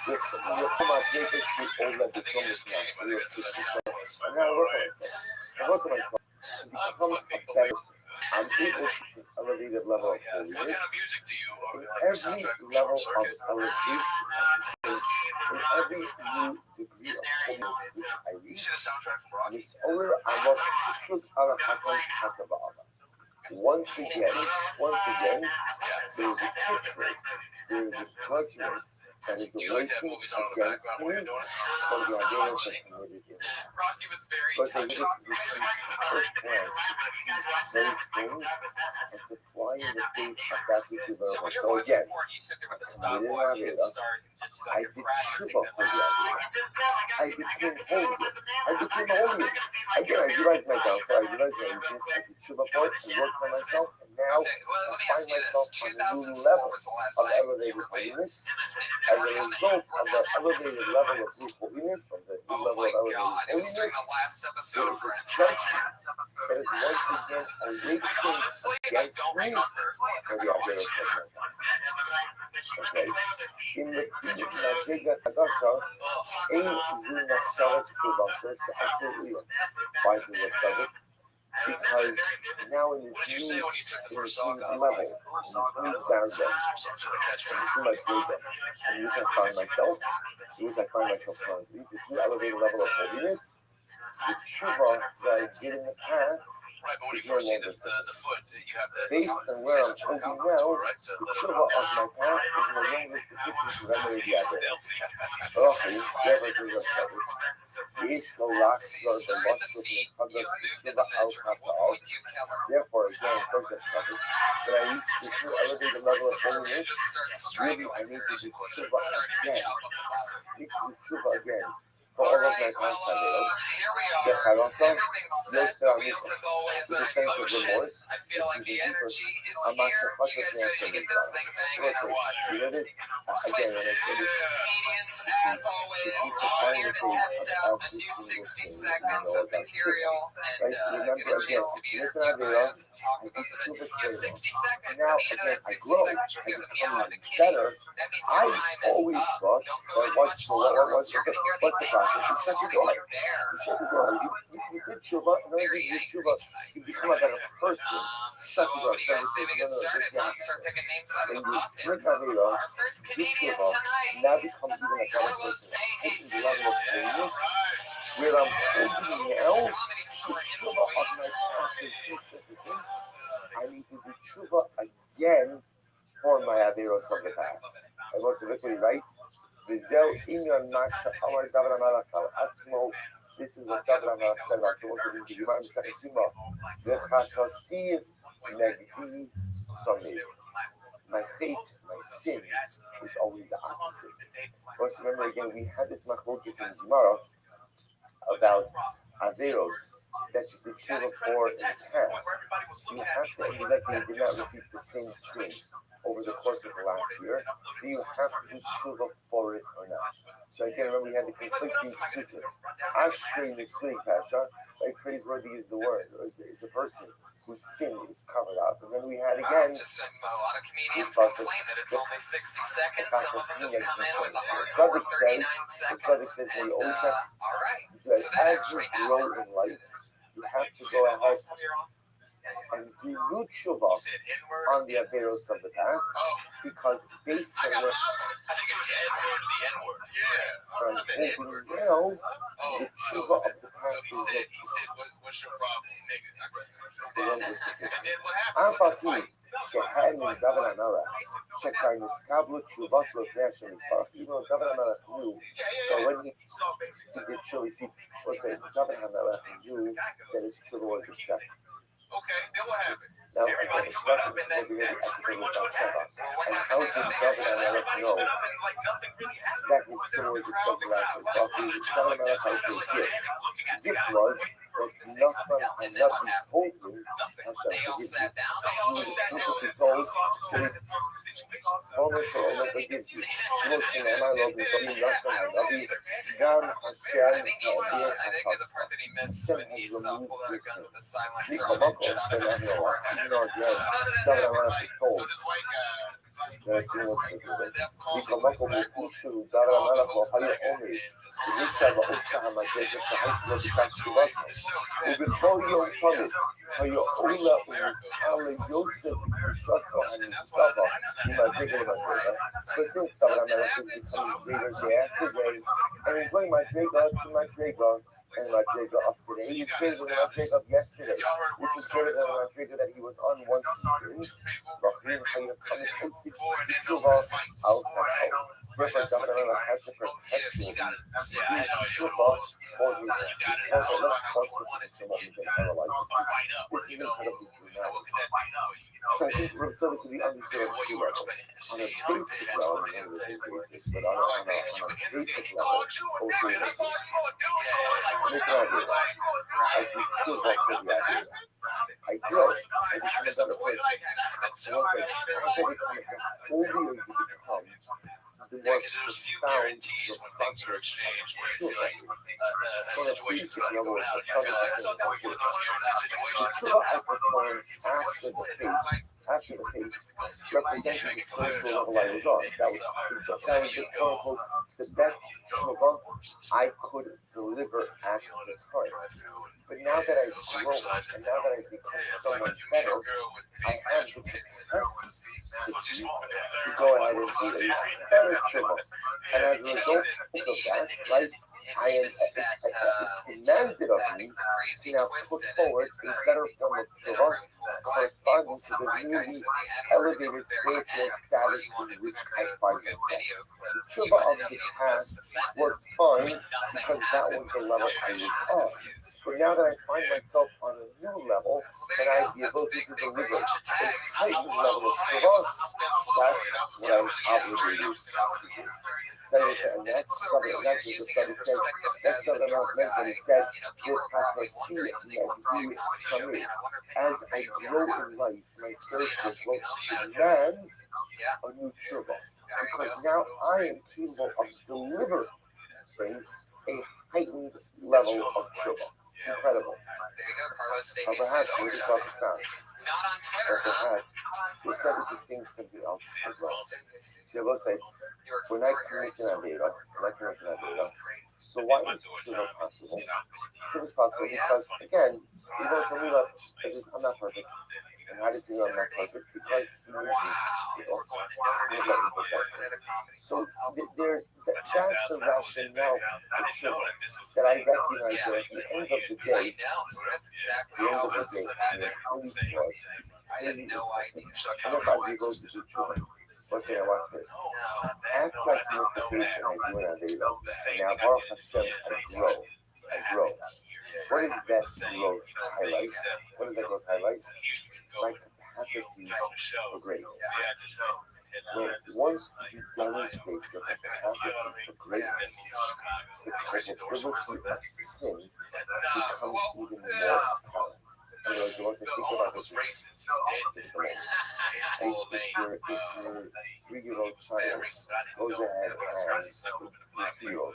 with Homadrega Shu Ola, I think he just came. I think that's what that sound was. I'm gonna work on myself. I work on myself to become a better person. I'm able to reach an elevated level of What kind holiness. of music do you In like the every soundtrack from level Short of Circuit? elevation, in every new degree of holiness which I You reach, see the soundtrack from Rocky? this over I love Pishut ala Hakon Hakabala. Once again, there is a kishret, there is a judgment that is Do you like to have awaiting movies on in the against background me while you're doing it? for the It's ideas touching. that committed in. Rocky was very But they touching. just received first glance those things and to fly in the face of that which is So when over. you're So watching again, porn, you sit there with the stopwatch, you hit start, and just I like did you're practicing Tshuva the for the movie. idea. I became holy. I became holy. Again, I realized my downfall. I realized my weakness. I did Tshuva for it. I worked on myself. And now Okay, well, let me I ask find you myself this. on a new 2004 level was the last of time you elevated were late. holiness. As a result of that elevated level of new holiness, from the new Oh level my of elevated God, it was during holiness, the last episode of Friends. judgment that is once again awakened Honestly, I against don't me remember. for the idea of judgment. Okay? In the Madriga Agasha, Ein Zu Nachshavet Shuvasa She'asir Iyam. Why is it a because now in this What did you new, say when you took the first in sock this off? level, in this new boundary, Some sort of and catchphrase. this new Madriga, and which I find myself, which I find myself currently, this new elevated level of holiness, the tshuva that I did in the past, Right, but when you first see the foot, you have to based on where I'm say holding something now, to it, right? To the let it tshuva out. of my past is no longer sufficient to remedy the other. Stealthy. Rachel, never do that. Yesh lo lach See, lo starting b'moshe the feet, v'chadosh you moved in tshuva the al bedroom. What ha'pa'al. point do you kill her? Therefore, again, such a topic, when I reach this new elevated level What's of the part where you holiness, just start really, strangling I need her? to do Just tshuva starting to again. chop up the body. Need to do tshuva again for all of my Alright, past well, ideas. here we The are. charata, Everything's set. The wheels, as always, with a are in sense of motion. remorse, I feel like the energy is I'm not here. sure You guys ready to get this thing banging or what? You know this? This Again, place when is I say this, comedians, as always, all here to test out a new 60 seconds of material and get a chance to be interviewed by us and talk with us. And you have 60 seconds. now At the end of again, that I 60 grow, seconds, you're I giving me out become of the kitty. better. That means I your time is always up. thought Don't go that any what's much the longer, or else what's you're going to hear the the process? angels It's talking like like a bear. you shut the door. You did tshuva, and then Very you did angry tshuva, tonight. you become a better person. So what do you guys say we get started? Let's start picking names out of And the you bucket. drink Avila, Our first this comedian tshuva, tonight, now become even a better Carlos person. A. Taking the level of holiness, where I'm holding now, Comedy Store tshuva of employee. my past and future things. I need to do tshuva again for my Averos of the past. And what's the literally writes? V'zeu inyan masha amar David HaMelech al atzmo. This is what David HaMelech said about the most of this Gemara in Second Simba. V'chatasi negdi samid. My hate, my sin, is always the opposite. Once remember again, we had this machlokes in Gemara about Averos that you could tshuva for in the past. You have to, and let's say you did not repeat the same sin over the course of the last year, do you have to do tshuva for it or not? So again, remember we had the conflicting psukim. Ashrei Nisui Kasha, like praiseworthy is the word, or is the person whose sin is covered up. And then we had again. Just a lot of comedians complain that it's only 60 seconds. Some of them just come in with a hardcore 39 seconds. And, all right. So that as actually you grow happened. in life, you have to go ahead and do new tshuva on the averos of the past, because based on what I think it was Edward, the N-word. Yeah. I'm thinking now, the tshuva of the past He said, what's your problem, nigga? is And then what happened? אף על פי שהחל מדבר המלך, שכבר נזכר תשובה שלו לפני השם יתברך, even though David HaMelech knew, so when he did tshuva, see, let's say David HaMelech knew that his tshuva was accepted. Okay, then what happened? Now, Everybody split up, and that's pretty much what happened. And how did David HaMelech know that his tshuva was accepted after David HaMelech had his gift? The gift was that Nassan had not been told him Hashem They all forgives sat you. down. He was simply told that Homer Shalom forgives you. Look, Shema Lo B'Tovim Nassan HaNavi Gam Hashem I think the part that he missed is when he pulled out a gun with a silencer on it, shot him in his forehead. David HaMelech is told So this white guy. וכמוכו מוקישו דבר המלך ואוחיו עומר וניקה ועושה המגדת שחץ לו בכך תשובסו ובכל יום תמיד היו עולה ונסער ליוסף ושסו הנצטבה עם הדגל המדרגה. But since דבר המלך is becoming bigger day after day, and he's going Madriga to Madriga and Madriga of today, he's bigger than Madriga of yesterday, which is better than Madriga that he was on once he sinned. Therefore, David HaMelech has to protect you. Tshuva for his sister. Let's concentrate on what we can analyze. This is incredibly dramatic. So I think Rothschild can be understood on two levels. On a basic level, on a basic, but on a basic level, also make an idea. I think Tshuva for the idea. I grow. I become a better person. And once I become, the older you become, the more profound your thoughts are exchanged. On a basic level, it's a trouble. The Tshuva I perform after the faith, representing the spiritual level I was on. That was the quote-unquote the best Tshuva I could deliver at the time. But now that I've grown, and now that I've become someone better, I have the capacity to go ahead and do a better Tshuva. And as a result of that, right, I am demanded of me to now put forward a better form of Tshuva corresponding to the newly elevated spiritual status in which I find myself. The Tshuva of the past worked fine because that was the level I was on. But now that I find myself on a new level, and I have the ability to deliver a heightened level of Tshuva, that's what I was obligated to do. And that's what the study says. That's what the meant when he said, as I grow in life, my spiritual growth demands a new Tshuva. Because now I am capable of delivering a heightened level of Tshuva. Incredible. There you go, Carlos. Or perhaps we just talk about Not on Twitter, or perhaps we started to sing something else as well. See, I will say, we're not connecting on data. So why is Tshuva possible? Tshuva is possible because, again, we go to Mila, I'm not perfect. And how does he know I'm not perfect? Because he knows me. So that's the rationale of Tshuva, that I recognize that at the end of the day, I had no idea. and if I go to do Tshuva, let's say I want this. Act like the meditation I do on a daily basis. Now, Baruch Hashem, I grow. What is that growth highlight? What does that growth highlight? My capacity for greatness. Well, once you demonstrate your capacity for greatness, the culpability of sin becomes even more apparent. In other words, you want to think about this just a moment. If your 3-year-old child goes ahead and your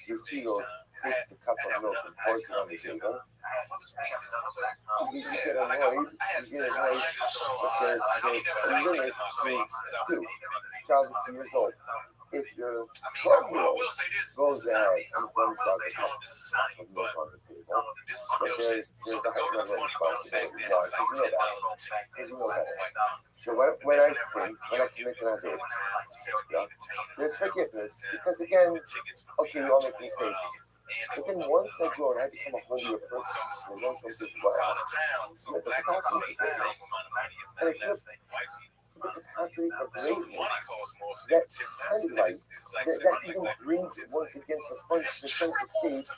2-year-old takes a cup of milk and pours it on the table, You get annoyed, but there's a limit to 2 years old. If your 12-year-old goes ahead and dumps out the cup of milk on the table, but there's a high level of responsibility. Why? Because you know better. So when I sin, when I commit an adultery, there's forgiveness. Because again, okay, we all make mistakes. But then once I grow and I become a holier person, and learn something well, there's a capacity for sin. And I feel the capacity for greatness that highlights, that even brings once again to front the center stage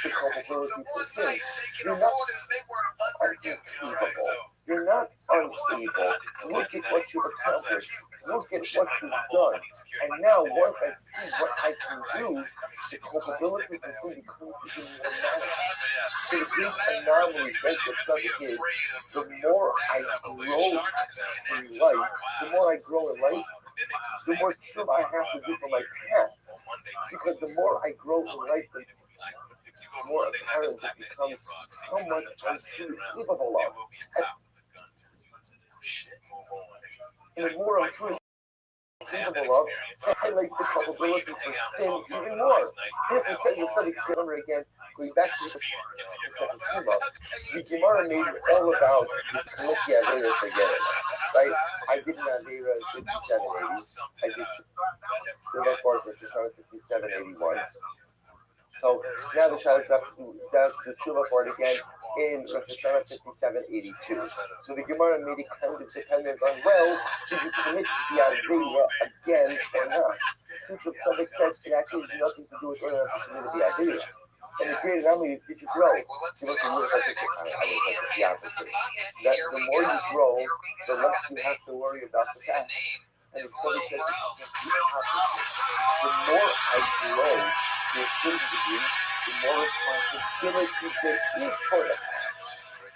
the culpability for sin. You're not uncapable. You're not unable. Look at what you've accomplished. Look at what you've done. And now, once I see what I can do, the culpability for sin becomes even more massive. So the big anomaly says that subject is, the more I grow in life, the more I grow in life, the more still I have to do for my past. Because the more I grow in life, the more apparent it becomes how much I'm truly capable of. And the more I'm truly capable of, to highlight the culpability for sin even more. If we said the study remember again, going back to the second schema, the Gemara made all about the Timothy Avera together. Right? I did an Avera 5780. I did the record for 5781. So now the Shah is up to the Tshuva part again in Rosh Hashanah 5782. So the Gemara made it kind of dependent on, well, did you commit the Avera again or not? Which of Tzaddik says it actually has nothing to do with whether or not you committed the Avera. And the great anomaly is, did you grow? So look, the opposite. That the more you grow, the less you have to worry about the past. And the Tzaddik says the more I grow, to a certain degree, the more responsibility there is for the past.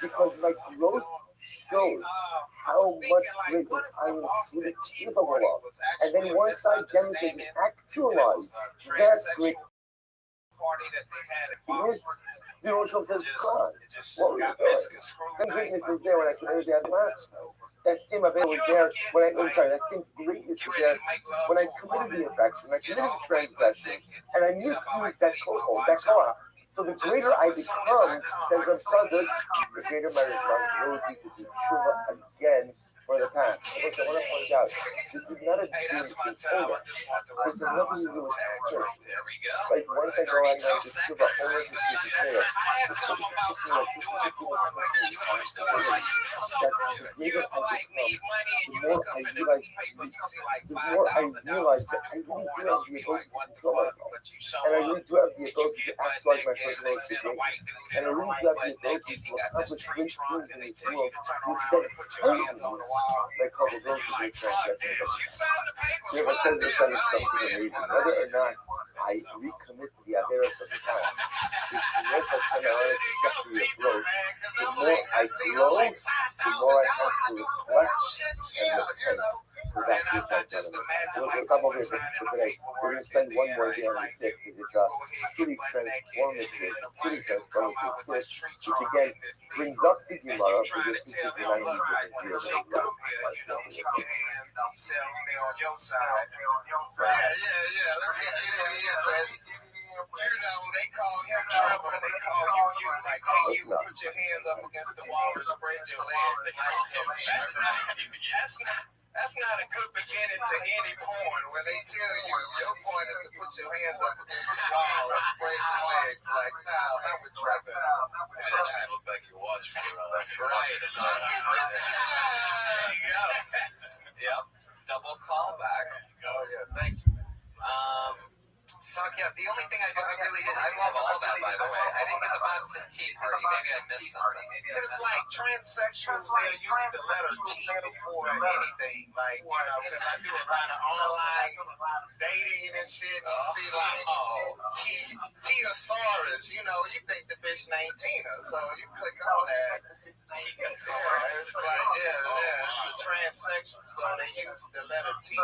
Because my growth shows how much greatness I am truly capable of. And then once I demonstrate and actualize that great greatness, the Rothschild says, God, what were you doing? That greatness was there when I committed the last. That same Avera was there when that same greatness was there when I committed the infraction, I committed the transgression, and I misused that code, that Torah. So the greater I become, says Rav Tzaddik, the greater my responsibility to do tshuva again for the past. Which I want to point out, this is not a dream container. This has nothing to do with prayer. Like once I go out and I do tshuva only to do prayer, the more I realize that I really do have the ability to control myself. And I really do have the ability to actualize my personality. And I really do have the ability to accomplish great things in this world, which then heightens my culpability to make transgressions. You ever said this study something amazing? Whether or not I recommit to the Averas of the past, which the more trajectory of growth, the more I grow, the more I have to reflect and repent. So that's it. So we'll come over here for today. We're going to spend one more day on the 6th because it's pretty transformative, which again brings up the Gemara, which is the 90 different years of they call him trouble, they call you cute. Like, hey, you put your hands up against the wall and spread your legs. That's not a good beginning to any porn when they tell you your point is to put your hands up against the wall and spread your legs. Like, no, that would trip it. That's how you look like you watch for right. Yep. Double callback. Oh, yeah. Thank you. Fuck yeah. The only thing I really did, I love all that, by the way. I didn't get the Boston Tea Party. Maybe I missed something. It's like transsexuals, they use the letter T before anything. Like, you know, because I do a lot of online dating and shit. You see, like, Tia-saurus, you know, you think the bitch named Tina. So you click on that. Tia-saurus. It's like, it's a transsexual. So they use the letter T.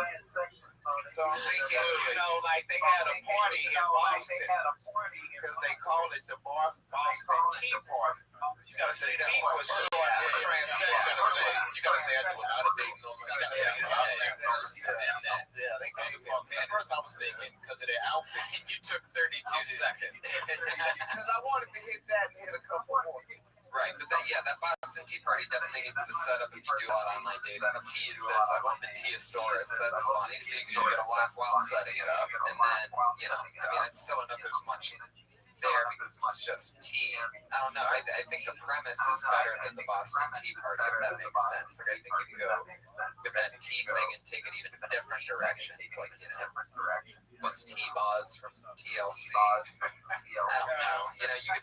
So I'm thinking, you know, like they had a party in Boston because they called it the Boston Tea Party. You gotta say that. You gotta say I do a lot of dating. You gotta say that. At first I was thinking because of their outfit. You took 32 seconds. Because I wanted to hit that and hit a couple more. Right, but that Boston Tea Party definitely needs the setup if you do a lot of online dating. The tea is this. I love the Teasaurus. That's funny. So you can get a laugh while setting it up. And then, I still don't know if there's much there because it's just tea. I don't know. I think the premise is better than the Boston Tea Party, if that makes sense. Like, I think you can go with that tea thing and take it even different directions. Like, plus T-Boz from TLC. I don't know. You can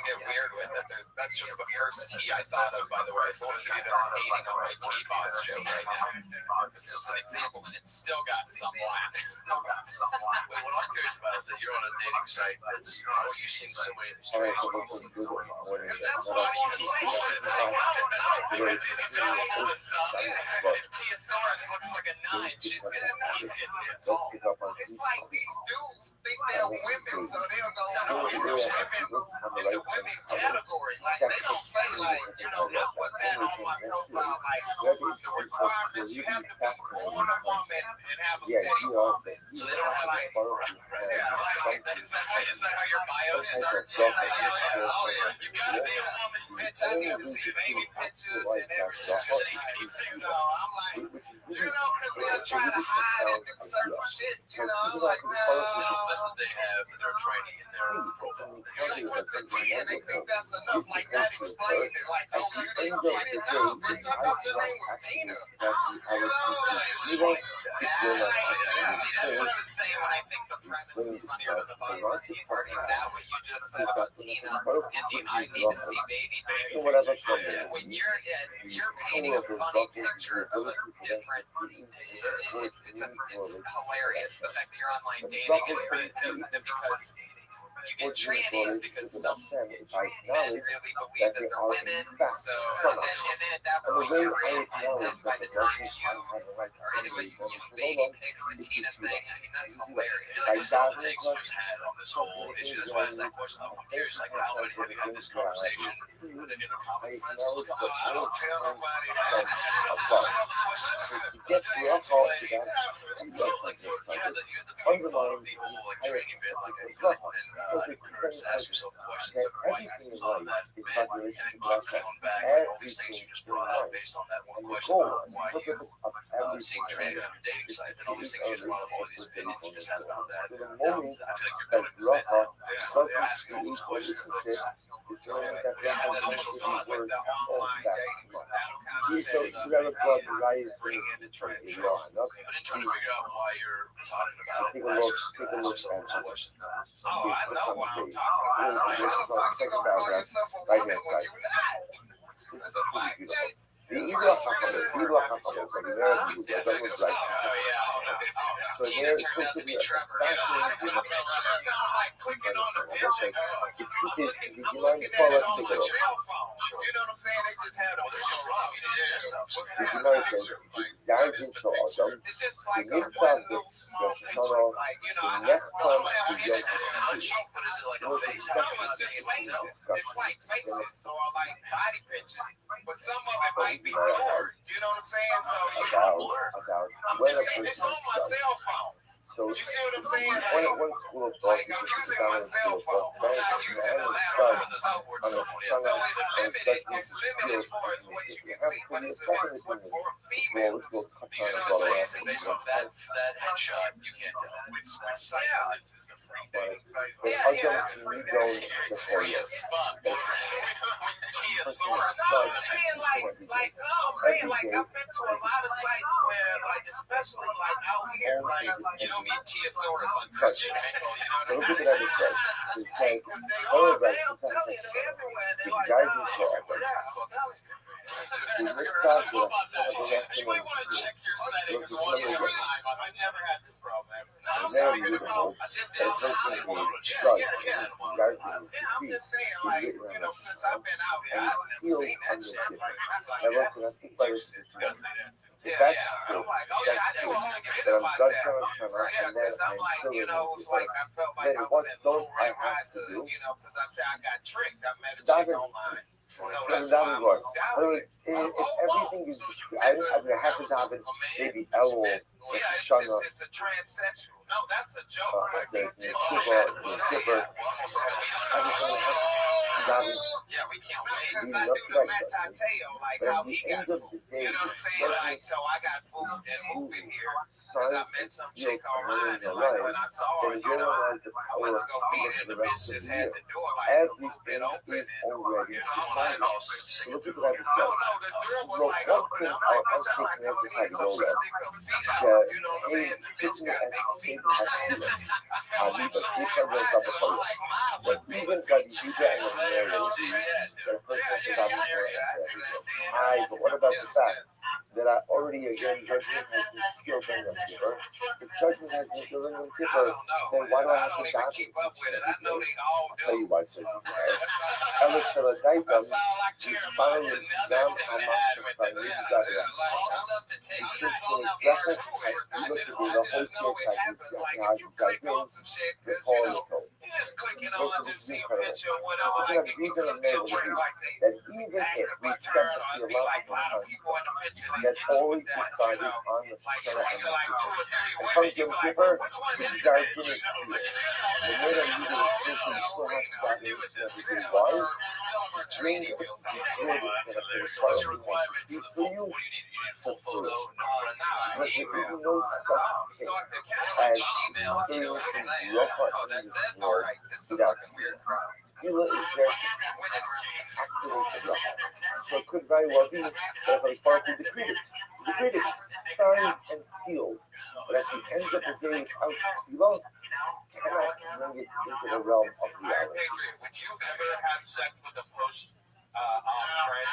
get weird with it. That's just the first tea I thought of, by the way. For those of you that are hating on my T-Boz joke right now. It's just an example, and it's still got some laughs. Wait, what I'm curious about is that you're on a dating site that's you seeing so many of these trades. That's why you say it's like, I don't know. If Teasaurus looks like a 9, he's getting it tall. It's like these dudes think they're women, so they'll go in the women category. Like, they don't say, like, I put that on my profile. Like, the requirements, you have to be born a woman and have a steady woman. So they don't have like, is that how your bio starts? Oh, yeah. You gotta be a woman, bitch. I need to see baby pictures and everything. So I'm like, because they're trying to hide and do certain shit, like, no. That's what they have that they're training in their profile. They put the T and they think that's enough. Like, that explains it. Like, oh, you didn't know, bitch. I thought your name was Tina. It's funny. That's what I was saying when I think the premise is funnier than the Boston Tea Party. That what you just said about Tina and the I need to see baby pics. When you're painting a funny picture of a different, it's hilarious. The fact that you're online dating because you get trannies because some men really believe that they're women. So, and then at that point, you're in. And then by the time you are into it, baby picks the Tina thing. I mean, that's hilarious. That's all it takes to just had on this whole issue. That's why I asked that question. I'm curious, like, how many have you had this conversation with any other common friends? Look at what I don't tell nobody that. Like, you had the point of the whole, like, training bit, like, and encourage to ask yourself questions of why you thought that bit, and then going back, like, all these things you just brought up based on that one question about why you seeing training on your dating site, and all these things you just brought up, all these opinions you just had about that. Now, I feel like you're building the bit based on asking all those questions. You have that initial thought, like the online dating, bringing into trends. But in trying to figure out why you're talking about it, ask yourself those questions. Oh, I know why I'm talking about it. How the fuck you gonna call yourself a woman when you're not? What the fuck? Tina turned out to be Trevor. Clicking on the picture. I'm looking at it on my cell phone. You know what I'm saying? They just had a picture of me. It's just like a one little small picture. Like, I don't have anything. But is it like a face? No, it's just faces. It's like faces. So I like body pictures. But some of it might be blurred. You know what I'm saying? So I'm just saying it's on my cell phone. So you see what I'm saying? one school of thought Like I'm using my cell phone. I'm not using a laptop. So it's limited as far as what you can see. But it's for female. Based on that headshot, you can't tell which site is a free dating site. Yeah, it's free dating. It's free as fuck. Teasaurus. I'm saying I've been to a lot of sites where, like, especially like out here, like, you don't meet Teasaurus on Christian Angle, you know what I'm saying? They'll tell you they're everywhere. They're like, you might want to check your settings one more time. I never had this problem ever. I'm just saying, like, since I've been out here, I haven't seen that shit. If that's true, that's true. That I'm Dutch and then I'm chilling with you. Then what don't I have to do? Daven work. If everything is, I have to daven maybe Elul, Shana, it's a transsexual. No, that's a joke. the Kippur, Yeah, we can't wait. leading I up do to the that. Mattateo, like But how at the he end got of food. the day, You know what I'm saying? Like, so I got food and moving here. Because I met some chick online, and like when I saw her, then you know, realize the I power went of to go meet her, and the bitch just had the door like a little bit everything open. is And, already you know, I'm like, oh, so look at what I no, said. the door was So like one open. thing I'm I like, was I'm like, taking exercise so she yoga stick her feet out. to You know what I'm hey, saying? The bitch kissing got and big feet. saving has feelings. Arriba, deeper than the power. But even Gadivida and the Mary, the person that I'm I, but what about the fact that I already again judgment has been sealed in Yom Kippur? If judgment has been sealed in Yom Kippur, then why do I have to daven? I'll tell you why, sir. Ela Shaladaitam, Yisparu Gam Amash Shafayim Gadara. It's just when it's reference, I look at the whole case, I the Paul Just clicking on, just see a picture or whatever. Like, that even if we accept the theological concept that's always decided on the Torah and the comes Yom Kippur, the Zarkin is sealed. The way that you do it is so much that is why drink is good for you for food. But there is no such thing as experiencing Rafa in this world without Tefillah is there to activate the Rafa. So it could very well be that if I start to decree it, signed and sealed. But at the end of the day, without Tefillah, cannot bring it into the realm of reality. Patriot, would you ever have sex with a post trend?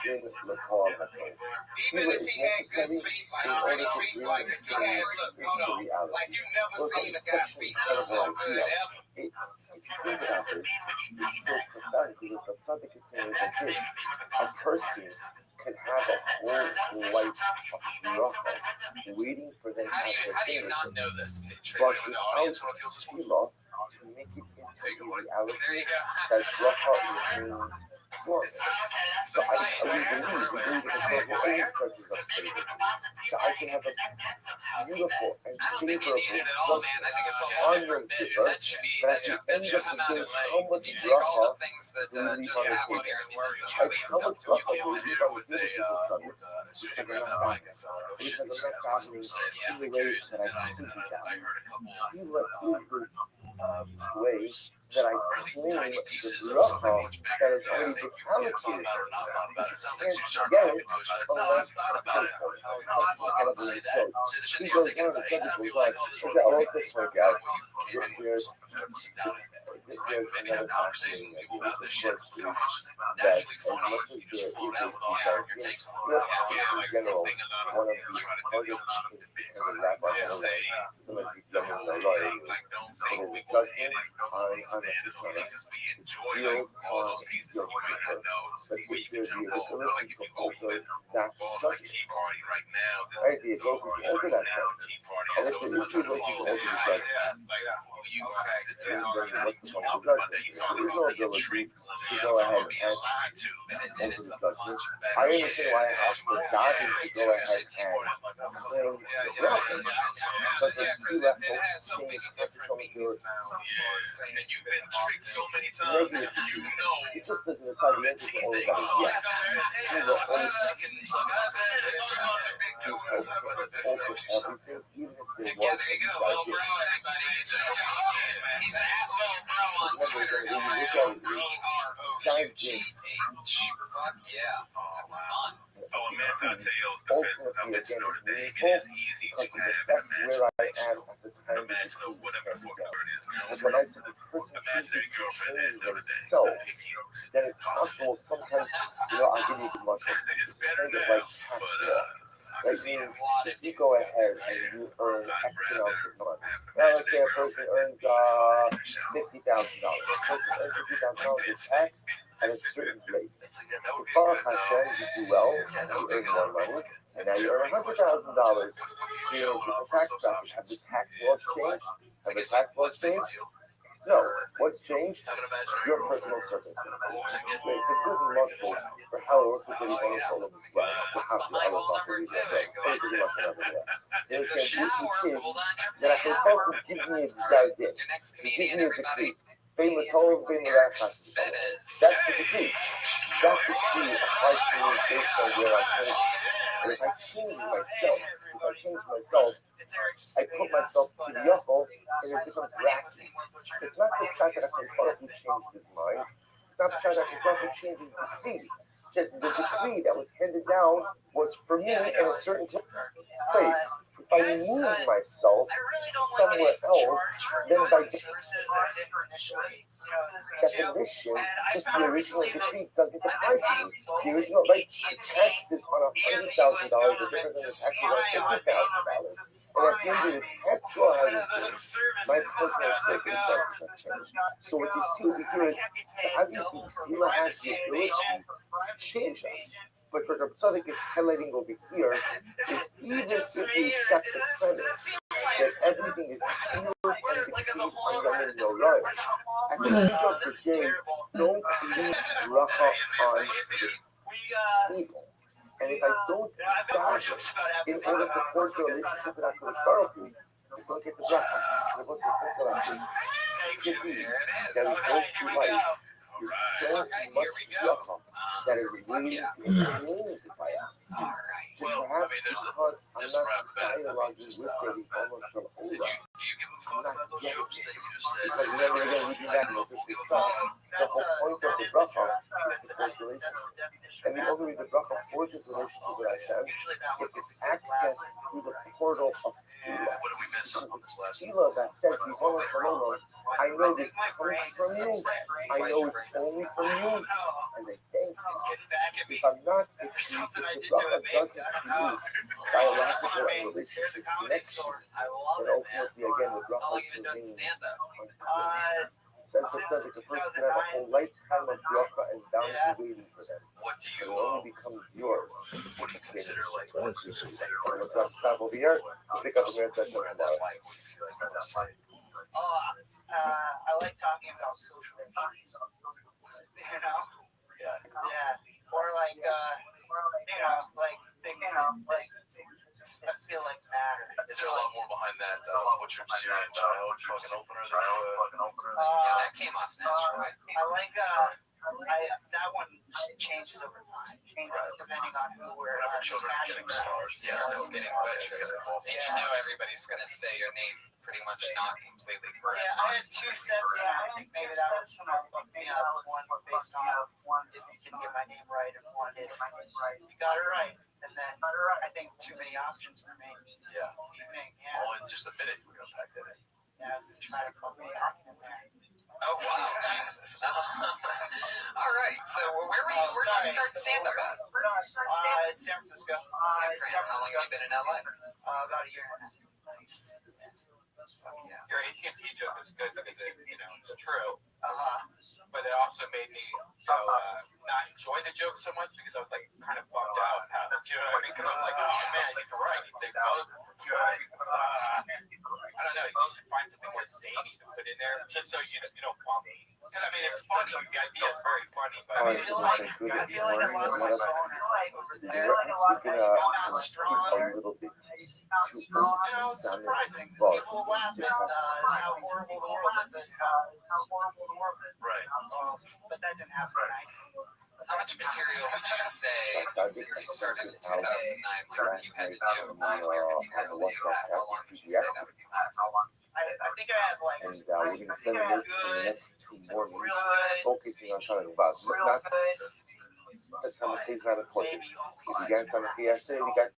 In the call of Even if he had good feet, like pretty feet, like if he had, look, hold on, like you never seen a guy's feet look so good ever. Think about it. It's so profound because the topic is saying that this, a person can have a whole life of bracha waiting for them to have their How do you not fingertips. know this? But without tefillah, to make it into reality, There you go. that bracha remains dormant. So I believe in the circle always touches us favorably. So I can have a beautiful and I don't think you favorable need it at all, man. I think it's a whole on different Yom biz. Kippur, That should be, but that at the should, end that of should the come out day, of like, how much you take all bracha the things that do we leave just on the happen table? here and you put some Like, piece how up much to bracha you. do we leave on the table? Because I'm not davening in the ways that I should be davening. Tefillah is the way that I claim the bracha that is already been allocated. You can't get it unless the faithful. He goes on, the subject goes on. I'll also point out, there's another fascinating idea with the first is that as much as there is a in general, one of the hardest things to wrap our head around, so that we don't know the law is, so that the judgment on a persona is sealed on your paper, but if there's the ability to alter that judgment, right, the ability to alter that judgment, and if there is the ability to alter the judgment, then what's the point of the judgment? If there is no ability to go ahead and alter the judgment, I understand why I asked for David to go ahead and claim the reference, but the two that both change negative. It just doesn't decide the answer to all of that is yes. He will always alter everything, even if there was Yeah, there you go. Lil Bro, everybody. He's at Lil Bro on Twitter, guys. BROGH. Fuck yeah. That's fun. Ultimately, again, it's meaningful because it affects where I am at the time that the truth can be done. And when I say the person chooses to change themselves, then it's possible sometimes, I'll give you the much. It's kind of like tax law. That means if you go ahead and you earn X amount of money. Now, let's say a person earns $50,000. A person earns $50,000 with tax. at a certain rate. If Baruch Hashem, you do well, and you earn more money, and now you earn $100,000, so you don't get the tax bracket. Have the tax laws changed? Have the tax laws changed? No. What's changed? Your personal circumstances. It's a good muscle for how it works with the Rothschild as well. There's a which is that I can also give me a desire gift. It gives me a decree. That's the decree. That decree applies to me based on where I'm headed. And if I change myself, I put myself to the yokel, and it becomes racky. It's not the fact that I can who changed his mind. It's not the fact that I can change his decree. Just the decree that was handed down was for me in a certain place. If I remove myself somewhere else, then by definition, just the original decree doesn't apply to me. The original taxes on $100,000 are different than the taxes on $50,000. And at the end of the tax law hasn't changed. My personal circumstances have changed. So what you see over here is, so obviously, Tefillah has the ability to change us. But what Rabbi Tzaddik is highlighting over here is even if we accept the premise that everything is sealed and decreed under no life, at the end of the day, don't leave bracha on people. And if I don't die in order to forge a relationship with HaKadosh Baruch Hu, I don't get the bracha. And what's the thing about this? It could be that we go through life with so much bracha that is really inconvenient by us. Just perhaps because I'm not dialoguing with Rabbi almost from Ola. I'm not getting it. Because remember again, we do that in the stuff. The whole point of the bracha is to forge relationship. And the only way the bracha forges relationship with Hashem if it's access through the portal of Tefillah. What did we miss on this last one? Tefillah that says, I know this comes from you. I know it's only from you. And I thank you. If I'm not, if the bracha doesn't create biological and relationship connection, then ultimately again the bracha remains unconditional. Says the person can have a whole lifetime of bracha and bounty waiting for them. What do It you only becomes yours. what do you consider like? Let's stop over here. Pick up the mirror session tomorrow. I like talking about social issues. You know? Yeah. Or like, like things like I feel like matter. Is there a lot more behind that? What's your Syrian child fucking opener? That came off naturally. I like that one changes over time, depending on who we're Children are getting stars. Yeah, Just getting butchered. And you know everybody's going to say your name pretty much not completely correct. Yeah, I had two sets of them. I think maybe that was one based on if you can get my name right, and one if you got it right. And then I think too many options remain. Yeah. Yeah. Oh, in just a minute, we're going to pack that in. Yeah, try to put me in there. Oh, wow, Jesus. All right, so where'd you start stand-up at? It's San Francisco. How long have you been in LA? About a year and a half. Nice. Yeah. Your AT&T joke is good because it's true. But it also made me not enjoy the joke so much because I was like kind of bummed out. You know what I mean? Because I was like, oh man, he's right. They both. I don't know. You should find something more zany to put in there just so you don't bump me. Because I mean, it's funny. The idea is very funny, but I feel like I lost my phone. Not strong. A little bit too surprising. People laugh at how horrible the world is. Right. But that didn't happen tonight. How much material would you say since you started in 2009 like you had to do? Like your material that you had, how long would you say that would be last? How long? I think I had like. And we're going to spend the next 2 mornings focusing on talking about not that's how much is not important. If you got some yesterday, we got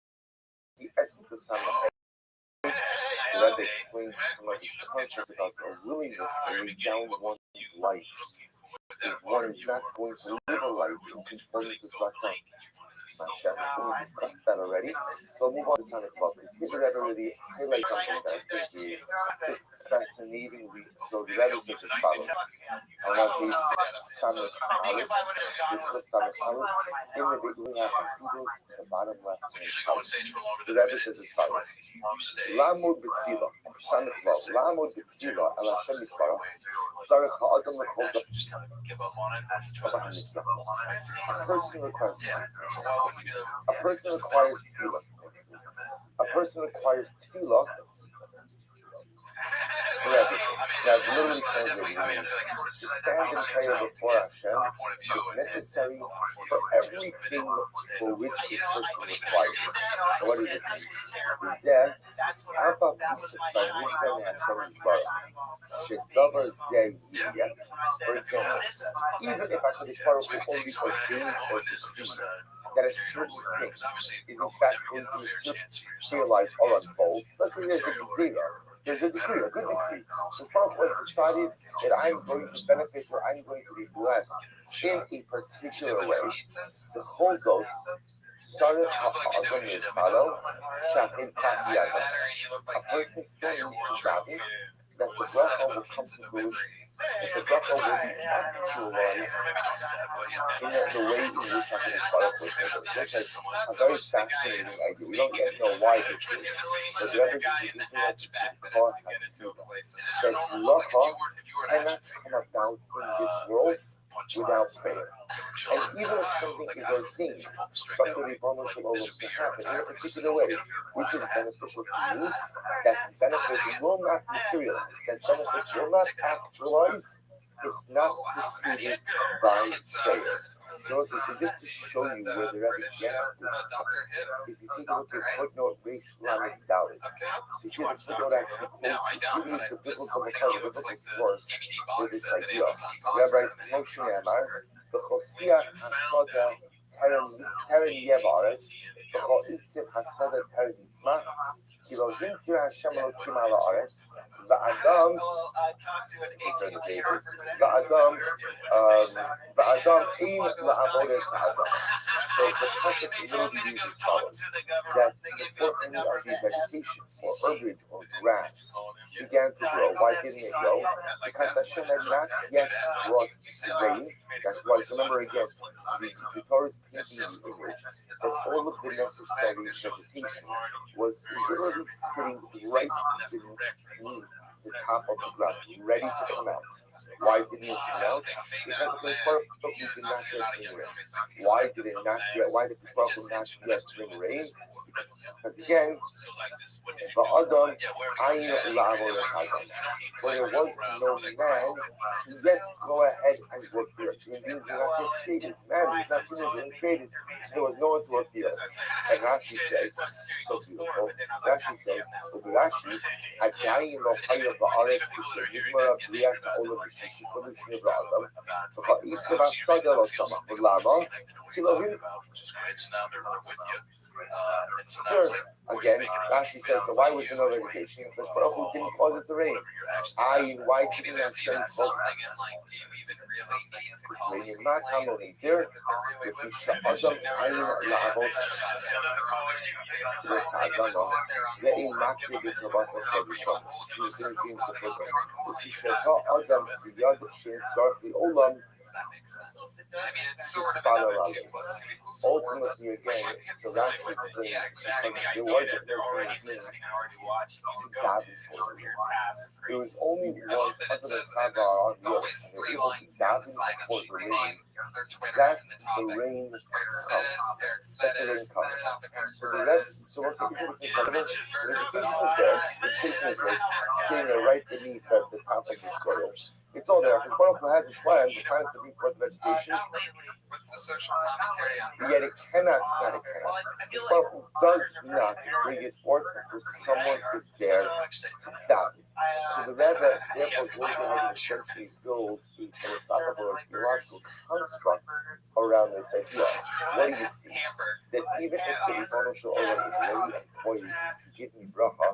the essence of some. So that explains some of the concept about a willingness to lay down one's life. If one is not going to live a life in conformity with what's on. We discussed that already. So move on to Sonic Club. Because here we're going to really highlight something that I think is fascinating read. So the Rabbi says as follows. On our page Samech Aleph, this is Samech Aleph. In the beginning of Hasidus, the bottom left hand column. The Rabbi says as follows. Lamud b'tfilah, Samech Vav, Lamud b'tfilah, El Hashem Yisparach, Tzarech ha'adam l'chol A person requires tefillah. A person requires tefillah. That literally translated means to stand in prayer before Hashem is necessary for everything for which the person requires. What does it mean? That Alpha Shedavar Zeh Yiyat. For example, even if HaKadosh Baruch Hu only ordained or decreed that a certain thing is in fact going to materialize or unfold, let's say there's a gzera. There's a decree, a good decree. The Baruch Hu has decided that I'm going to benefit or I'm going to be blessed in a particular way. The Chozos, Sarah Ha'adam Yisrael, Shapin Kach a person still needs to daven that the bracha will come to fruition, that the bracha will be actualized in the way in which HaKadosh Baruch Hu was. Which is a very fascinating idea. We don't yet know why this is. But the other thing is that bracha cannot come about in this world without prayer. And even if something is ordained, but the Ribono Shel Olam to happen in a particular way, which is beneficial to you, that benefit will not materialize, that benefit will not actualize if not preceded by prayer. So this is just to show you where the Rabbi gets this. If you take a look at footnote Reish Lamed Daled, so here the footnote actually quotes the biblical source for this idea. Rabbi Moshe Amar, the Chosia Hasoda Teren Yevaret, the Choitzim Hasoda Teren Yitzmach, Kilo Hintir Hashem Elokim Ala Aretz, Va'adam Ein La'avodes Ha'adam. So the concept literally uses follows, that before any of the vegetation or herbage or grass began to grow, why didn't it grow? Because Hashem had not yet brought rain. That's why, so remember again, the Torah is painting the image that all of the necessary vegetation was literally sitting right beneath the top of the ground, ready to come out. Why didn't it come out? Because the Baruch Hu did not yet bring rain. Why did it not yet? Why did the Baruch Hu not yet bring rain? Because again, Ba'adam Ayin La'avodas Hadam. When there was no man to yet go ahead and work the earth. Human beings were not yet created. Man is not human created. So there was no one to work the earth. And Rashi says, so beautiful. Rashi says, Rashi, Hadayin Lo Chaya Ba'aret Kisha Yigmara Brias Ha'olam B'Shishi Kodesh Nivra Adam. V'cha Yisra Sada Lo Tzamach. V'lama Kilohim. Sure. Again, Rashi says, so why was there no vegetation? Because Baruch Hu didn't cause it to rain. Why didn't that rain cause it? Not coming here. I mean, it's sort of another 2 plus 2 equals 4. Ultimately, again, so that's explains. Exactly. There wasn't no already listening and already watching. There was only one other Chava on the earth, and there was davening for the rain. That the rain comes. That the rain comes. So the rest, so once you get this incredible, the decision is there. The decision is there, sitting there right beneath the top of the soil. It's all there. Because Baruch Hu has his plan, the plan to report vegetation. What's the social commentary on? Yet it cannot. Baruch Hu does not bring it forth until someone is there to daven. So the Rebbe, therefore, going to have essentially build a philosophical or theological construct around this idea. What do you see? That even if the Ribono Shel Olam is ready and poised to give me bracha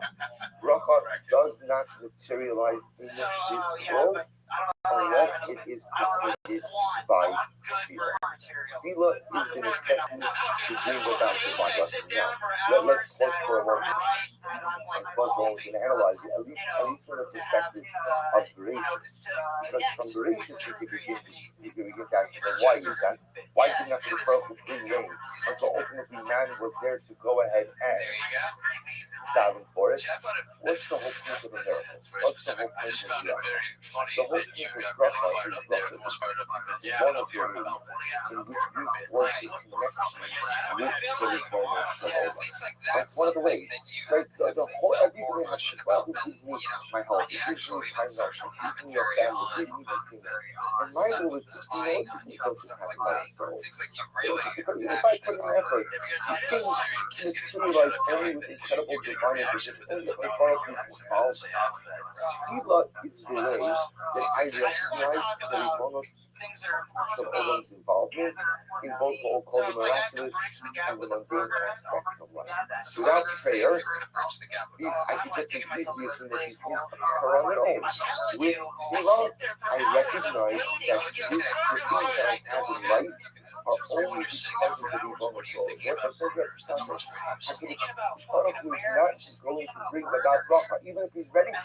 does not materialize in this world unless it is preceded by tefillah. Tefillah is the necessity to bring about divine blessing. Now, let's pause for a moment. bunch of to analyze it, at least from the perspective of Bereshit. Because from Bereshit you can begin to ask, why is that? Why did not the Baruch bring rain until ultimately man was there to go ahead and daven for it? What's the whole point of a miracle? What's the whole point of the miracle? The whole point of bracha is one of your moves in which you work in connection with the Rizvona Shalom. That's one of the ways. Right? The whole everything has to gives me my health, it gives me my knowledge, it gives me your family, it gives me these things. And my goal is to see what this is supposed to have by itself. Because if I put in effort, these things materialize only with incredible divine intervention, only if I follow these involved. Tefillah is the way that I recognize the Rizvona of Olam's involvement in both what we'll call the miraculous and the mundane aspects of life. Without prayer, I could just be sleepy as soon as these things occur on their own. With Tefillah, I recognize that the things that I have in life are only because of the Rizvona Shalom. What does that sound like? I think it's not just going to bring the God bracha, even if he's ready to,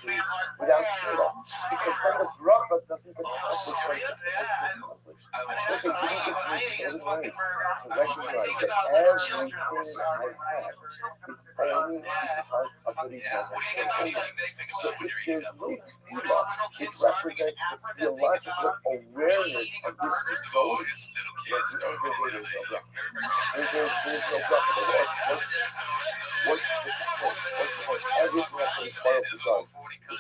without Tefillah. Because then the bracha doesn't accomplish what it's supposed to accomplish. Listen, you need to be so right to recognize that everything I have is only because of the Rizvona Shalom. So if there's no Tefillah, it represents the theological awareness of this soul. There's no bracha. What's the point? What's the point? Everything that this Baruch does is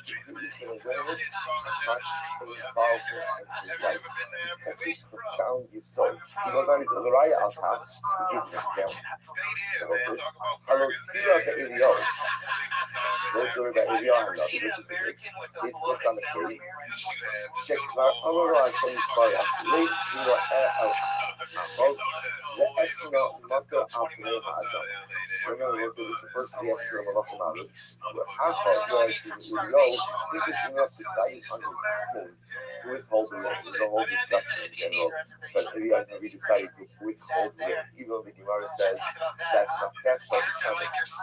completely an awareness of consciously involved in his life. It's such a profound yesod. He goes on to the Raya al-Kaf to give an example. Hello, Sira Be'elio. Those who are Be'elio have not listened to this. It puts on the case. Check Mar Amaro Hashem Yisbarach. Late Zero the extra mother of the Adam. Remember, this refers to the extra malachim Adam. Achar was the Rio. He just enough decided on his own to withhold the whole discussion in general. But we decided to withhold it, even though the Gemara says that Nafesh shall become the peace,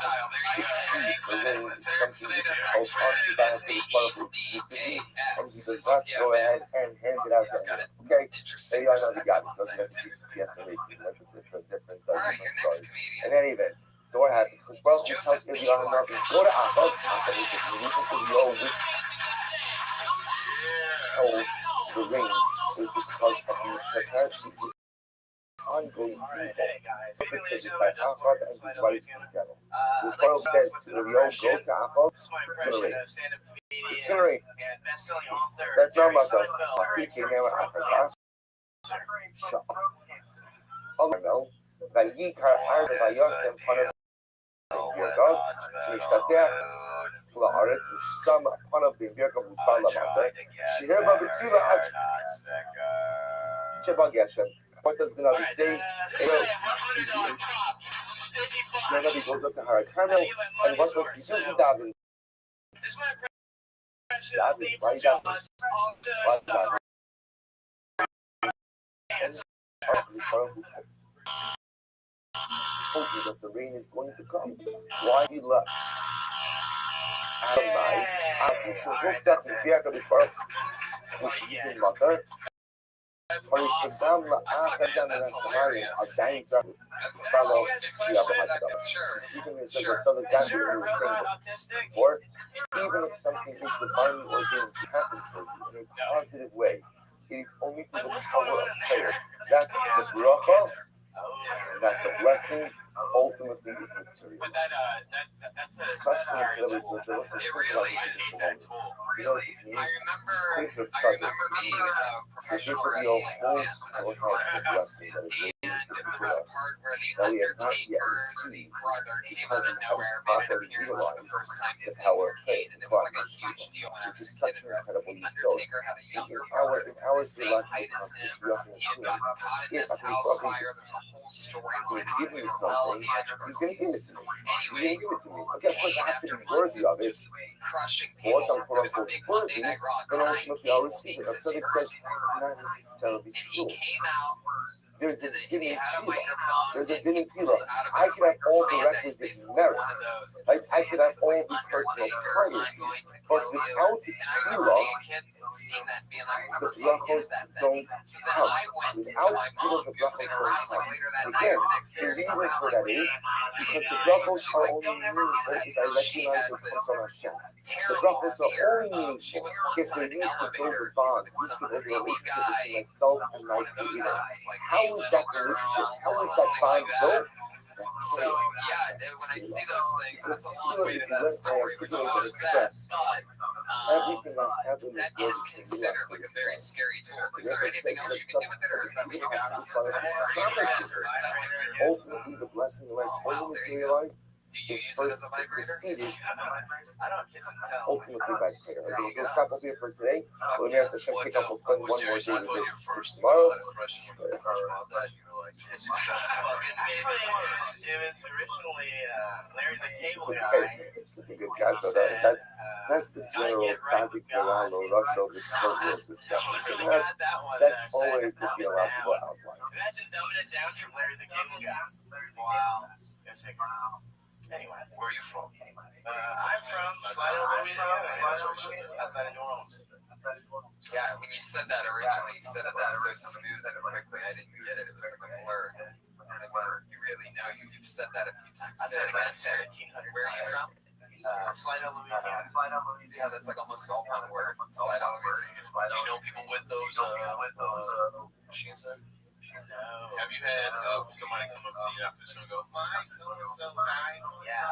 the rain is something that is held on to balance the Baruch exclusively, and he does not go ahead and hand it out to anyone. Okay? There you are, now we got it. Doesn't have to be amazing. That's a different story. In any event, so what happens? Because Baruch tells Israel nothing. Go to Achaz. Achaz is the reason to go with the rain is because of the preparation ongoing people. It's by Achaz and his wife Giselle. The Baruch says to the Rio, go to Achaz. It's going to rain. It's going to rain. That's not myself. He came out of Achaz. No. ויקרא ארץ וישם פניו בברכיו, שנשתטח לארץ ושם פניו בברכיו מספר למטה, שיהיה בה בתפילה עד שבא גשם. What does the Navi say? The Navi goes up to Har Carmel, and what does he do? He daven. Daven? Why daven? Told you that the rain is going to come. Why he left? Adonai, after Shavuk that's in Biaka Bishbar, which is in Matar, or is the Damla after Damla and Samaria are dying to follow the other Hashtam. Even if it doesn't exactly what we were saying before, even if something is divinely ordained to happen for you in a positive way, it is only through the power of prayer. That's the bracha, and that the blessing ultimately is material. That's such an incredible social. It really is. You know what this means? I remember being a professional wrestling fan, and there was a part where the Undertaker's brother came out of nowhere, made an appearance for the first time. His name was Kane, and it was like a huge deal when I was a kid in wrestling. The Undertaker had a younger brother that was the same height as him. He had gotten caught in this house fire. There's a whole storyline on it. Well, he had to proceed. Anyway, Kane, after months of just crushing people, it was a big Monday Night Raw time. Kane speaks his first words, and he came out There's And a then he had a Venezuela. microphone. There's a And he Venezuela. pulled out of I his could have all the spandex, requisite basically one of merits. those. Like I could have It's like all the personal undertaker. I'm qualities, going to but kill you. without And I remember tefillah, being a kid and seeing that, being like, what the the fuck brachos is that thing? don't So then count. I went to Without my tefillah, mom the goofing brachos around don't like count. later that night Again, or the next day the or reason somehow for like that is because the and brachos she's are like, only don't ever do meaningful that if I because she recognize has the this from Hashem. The terrible brachos are fear only of she meaningful was once if on they're an used to build elevator a bond, with used to some build a creepy relationship guy between myself and my one of those creator. like How is that relationship? How is that bond built? So yeah, when I see those things, it's a long way to that story, which is just that. But Everything that happens that is considered like a very scary tool. Is there anything else you can do with it, or is that what you got on that? Ultimately, the blessing that I told you to realize Do you use it as a vibrator? preceded I don't kiss and tell. ultimately by prayer. Okay, so stop over here for today. We'll have to pick up. We'll spend one more day with this tomorrow. It was originally Larry the Cable Guy. It's a good guy. So that's the general Sadiq Milano Rothschild discussion. That's always the theological outline. Imagine dumbing it down from Larry the Cable Guy. Wow. Anyway, Where are you from? I'm from Slidell, Louisiana, outside of New Orleans. Yeah, when you said that originally, you said it that so smooth and quickly. I didn't get it. It was like a blur. You really know. You've said that a few times. I said about 1,700. Where are you from? Slidell, Louisiana. Yeah, that's like almost all one word. Slidell, Louisiana. Do you know people with those machines there? No. Have you had somebody come up to you after the show and go, "My so-and-so died"? Yeah,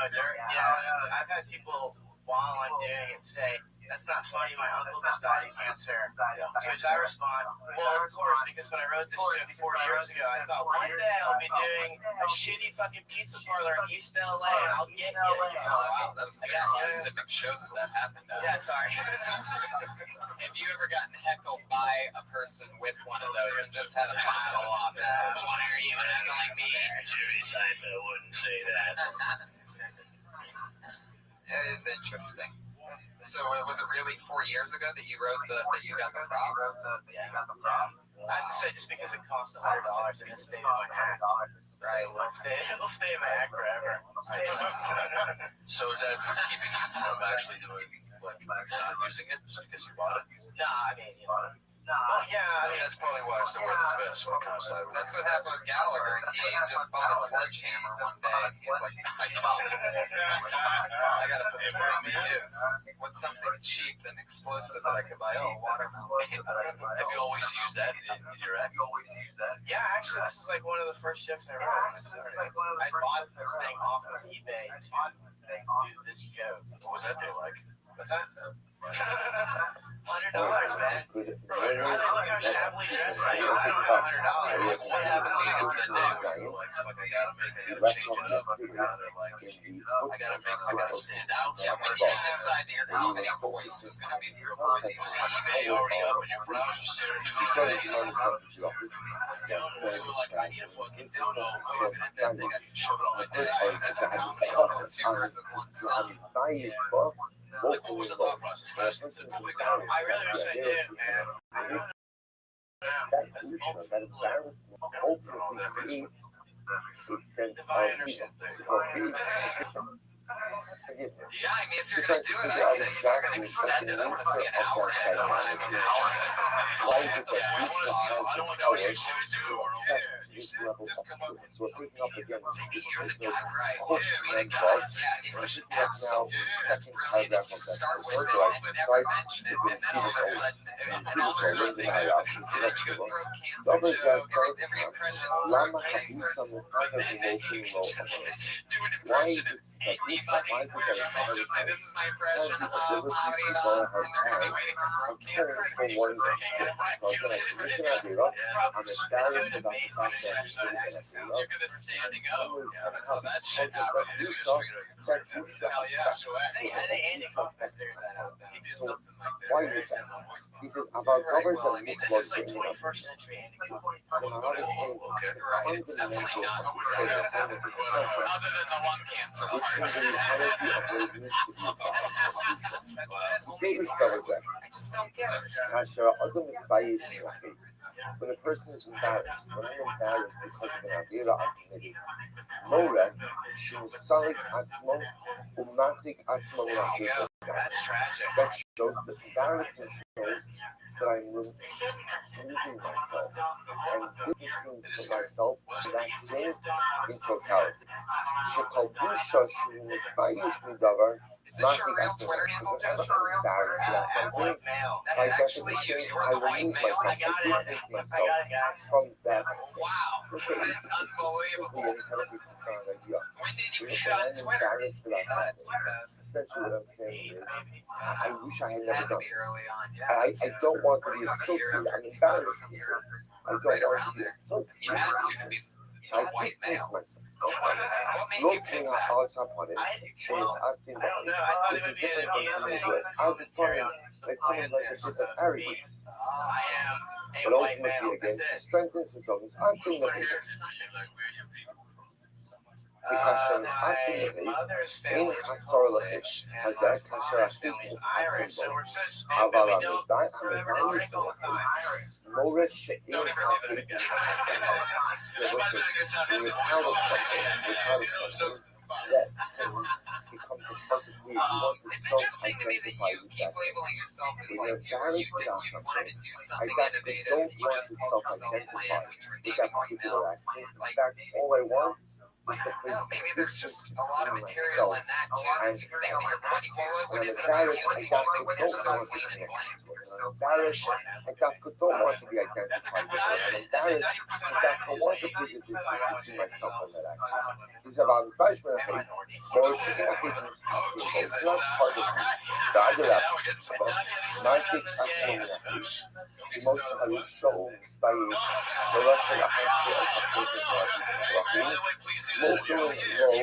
yeah. I've had people while I'm doing it say, "That's not funny, my uncle just died of cancer." To which I respond, "Well, of course, because when I wrote this joke 4 years ago, I thought one day I'll be doing a shitty fucking pizza parlor in East LA and I'll get you." Oh, wow, that was a very specific show that happened at. Yeah, sorry. Have you ever gotten heckled by a person with one of those and just had a pile off? Why are you heckling me? Jerry Seinfeld wouldn't say that. It is interesting. So was it really 4 years ago that you wrote that you got the prop? Yeah, I have to say, just because it cost $100, it stayed in my act. Right. It'll stay in my act forever. So is that what's keeping you from actually doing, like, not using it just because you bought it? No, I mean, well, yeah, I mean, that's probably why I still wear this vest when it comes to that. That's what happened with Gallagher. He just bought a sledgehammer one day. He's like, I gotta put this thing to use. What's something cheap and explosive that I could buy? Oh, watermelon. Have you always used that in your act? Yeah, actually, this is like one of the first jokes I wrote when I started. I bought the thing off of eBay to do this joke. What was that thing like? What's that? $100, man. Bro, look how shabbily dressed I am. I don't have $100. What happened to you that day where you were like, fuck, I gotta change it up. I gotta stand out. Yeah, when you decided that your comedy voice was going to be through a voice, Was eBay already up in your browser search in your face? You were like, I need a fucking dildo. Wait a minute, that thing, I can shove it on my dick. That's a comedy. two birds with one stone. Like, what was the thought process? To pick that up? I really wish I did, man. Divine ownership. Yeah, I mean, if you're going to do it, I'd say fucking extend it. I want to see an hour at a time. I don't want to know what you're saying. Just come up with you're the guy, right? Right. Yeah, it should have so that's brilliant if you start with it and never mention it, and then all of a sudden, and then all of a sudden, and then you go throw cancer joke, every impression is like cancer, but then you can just do an impression of any money where you can just say, this is my impression of Bobby Bob, and they're going to be waiting for throat cancer, and you can say, you're going to standing up. Yeah, that's how that shit happened. Hell yeah. Andy Kaufman figured that out. He did something like that. Why is that? He says about governors Well, I and mean, This is like 21st century Andy Kaufman. Right, it's definitely not. Other than the lung cancer part. They discovered that. I just don't get it. כאשר האוטו מספעי Anyway. when a person is embarrassed, when I'm embarrassed because of an avira I committed, Mora, Shumsalik Atzmo, Umatik Atzmo Rahim. That's tragic. That shows that embarrassment shows that I'm losing myself and distancing from myself from that sin in totality. Shekabusha Shumayish Midavar. Is this your real Twitter handle, Joseph? That's actually you. You are the white male. I got it. From that. Wow. That's unbelievable. When did you shut Twitter? Essentially what I'm saying is, I wish I had Had never to done be this. early on. Yeah. I don't want to be associated. I'm embarrassed with this. I don't want to be You associated had with to be this. a I white distance male. myself. What made you Looking pick at that? what's up on it, is asking I don't know. I thought it would be an easy I was funny, like someone like a bit of arrogance. I am But a white ultimately, male. again, That's to it. strengthen himself, is asking the people. My mother's family is Polish, and my father's family is Irish, so we're so split that we don't remember to drink all the time. Don't ever do that again. That might have been a good time. This is It's interesting to me that you keep labeling yourself as like you wanted to do something innovative. You just called yourself bland when you were dating white male. In fact, all I want is to please. Maybe there's just a lot of material in that too that you think that you're putting forward. What is it about you that you're so clean and bland? I'm embarrassed. I don't want to be identified with her. I'm embarrassed. I want to see myself on that action. These are about embarrassment. More it's not part of me. The other aspect of magic aspect emotional show by the Russian emotional role the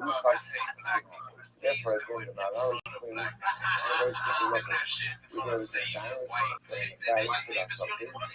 affect therefore again the knowledge by definition is I don't want to be associated with this. I don't want to be associated with this.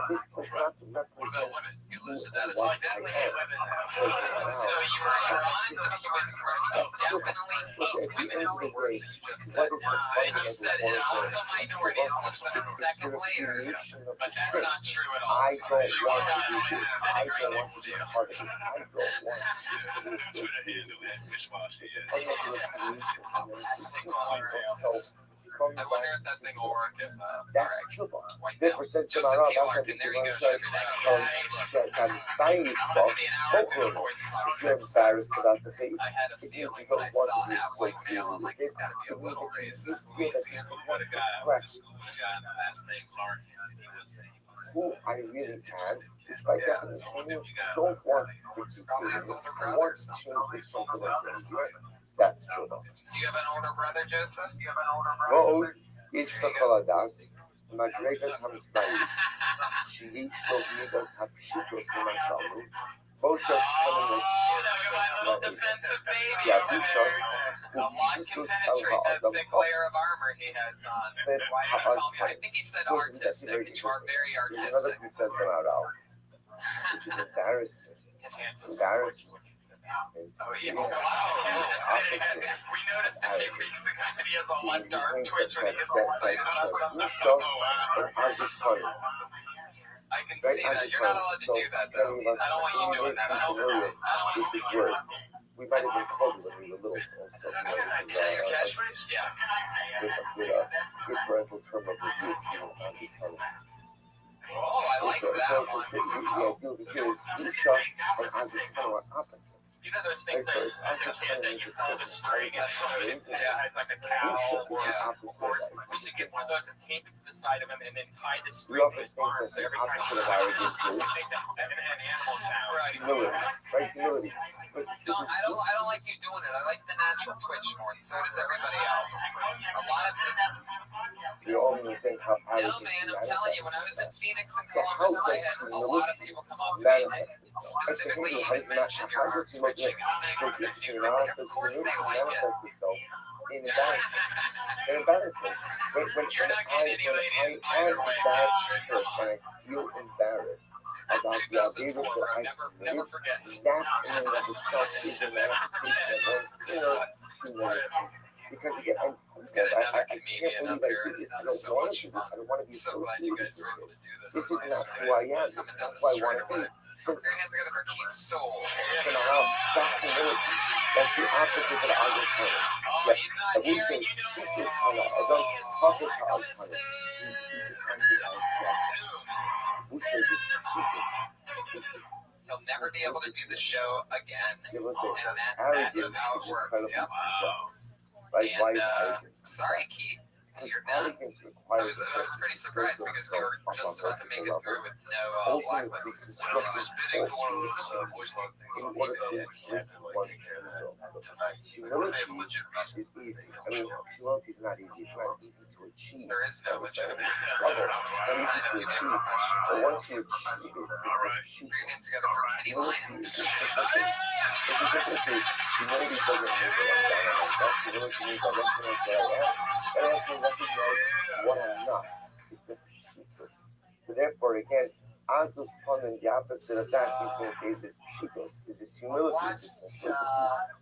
This does not represent So you were honest about the women part. Definitely women is the words that you just said. And you said and also minorities less than a second later. But that's not true at all. I don't want to do this. I Sitting don't right want next to to be you. part of it. I don't want to do this. I wonder if that thing will work if That's true. white They male. present Joseph Samara, K. that's Larkin, there you go. a tiny I want to see an hour of Oakland. voice If you're embarrassed about the thing, I had a feeling when I saw half white male, I'm like, it's gotta be a little racist. who I really am, which by definition don't want to keep Probably doing his this. older I brother want or to something. change this something like that's true. Do you have an older brother, Joseph? Do you have an older ועוד brother? יש לכל הדס, מדרגת המספרים, שהיא תוכנית הפשיטות למשל, בו שספרים My little defensive baby over there. A lot can penetrate that thick layer of armor he has on. Why did you call me? I think he said artistic, and you are very There's another artistic. who says them out, which is embarrassing. Embarrassing. Oh, yeah. Wow. We noticed a few weeks ago that he has a lot dark Twitch when he gets excited about something. I can see that. You're not allowed to do that, though. I don't want you doing that. I don't want you doing that. We might have been called when we were little. Also, Is that your catchphrase? Yeah. Good parental term of review. Oh, I like that one. You know those things that you pull the string and it's like a cow or a horse. We should get one of those and tape it to the side of him and then tie the string to his arm. So every time he makes an animal sound. Right. I don't like you doing it. I like the natural Twitch more, and so does everybody else. A lot of We all know understand how No, arrogance man, I'm telling you, when I was in Phoenix and So how Columbus, I does had a lot of people come up to me and manifest itself? specifically even mention your arm twitching. It's making you think. Of course they like it. manifest itself in embarrassment. In embarrassment. You're not getting any ladies I am either way, embarrassed Patrick. Come on. and I feel embarrassed about the 2004, behavior I never forget. that in and of itself is a manifestation of one's inner humility. Because again, Let's get another I can't comedian up believe here. I This don't is so want much to do fun. this. I don't want to be I'm so glad you guys associated were with able to this. do this. This is It's not nice. who I am. This Coming is down not the who I street want or to be. what? Put your hands together for Keith Soul. Somehow, that's humility. That's the opposite of understanding. Oh, That he's not I wish here they and you know keep it. this on I don't talk it to us on it. Wish they just keep it. He'll never be able to do the show again. Give us And a that is how it works. Yep. Right? Why And, sorry, Keith. You're done. I was pretty surprised because we were just about to make it through with no blacklists. I was just bidding for one of those voice log things on eBay, and he had to like take care of that tonight. Even if they have a legit reason. It's easy. I mean, humility is not easy. It's not easy to achieve. There is no legitimate Struggle. sign It's not of easy you to being achieve. professional. But once you achieve it, Put your hands together for Kitty Lion. Humility doesn't mean that I'm down on myself. Humility means I recognize what I am, but I also recognize what I'm not. It's a pshittos. So therefore, again, azus ponen, the opposite of that is pshittos, is this humility, this simplicity,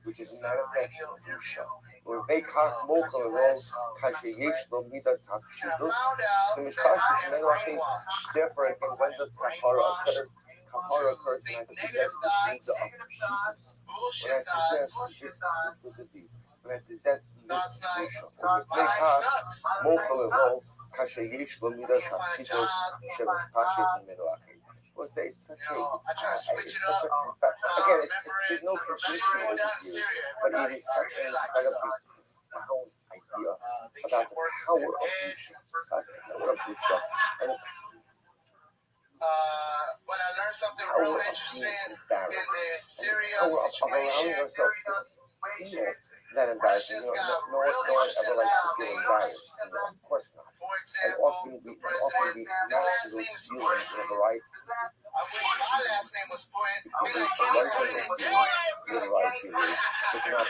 which is manifest in Kedusha. When they kach mochel rol, kashe yesh lo midas hapshitos, so mishkash is menachim. Therefore, again, when does kapara occur? Kapara occurs when I possess this need of pshittos. When I possess this simplicity. When I possess this mochel rol, kashe yesh lo midas hapshitos, shemas kashe menachim. Was say such a again, there's no contradiction over here, but it is such an incredibly profound idea about the power of Kedusha, and But I learned something real interesting in the Syria situation. That embarrassing. No one ever likes to feel embarrassed. Of course not. For And example, often we naturally feel in a variety I wish my last name was Boyd. Be like, of ways. It's not.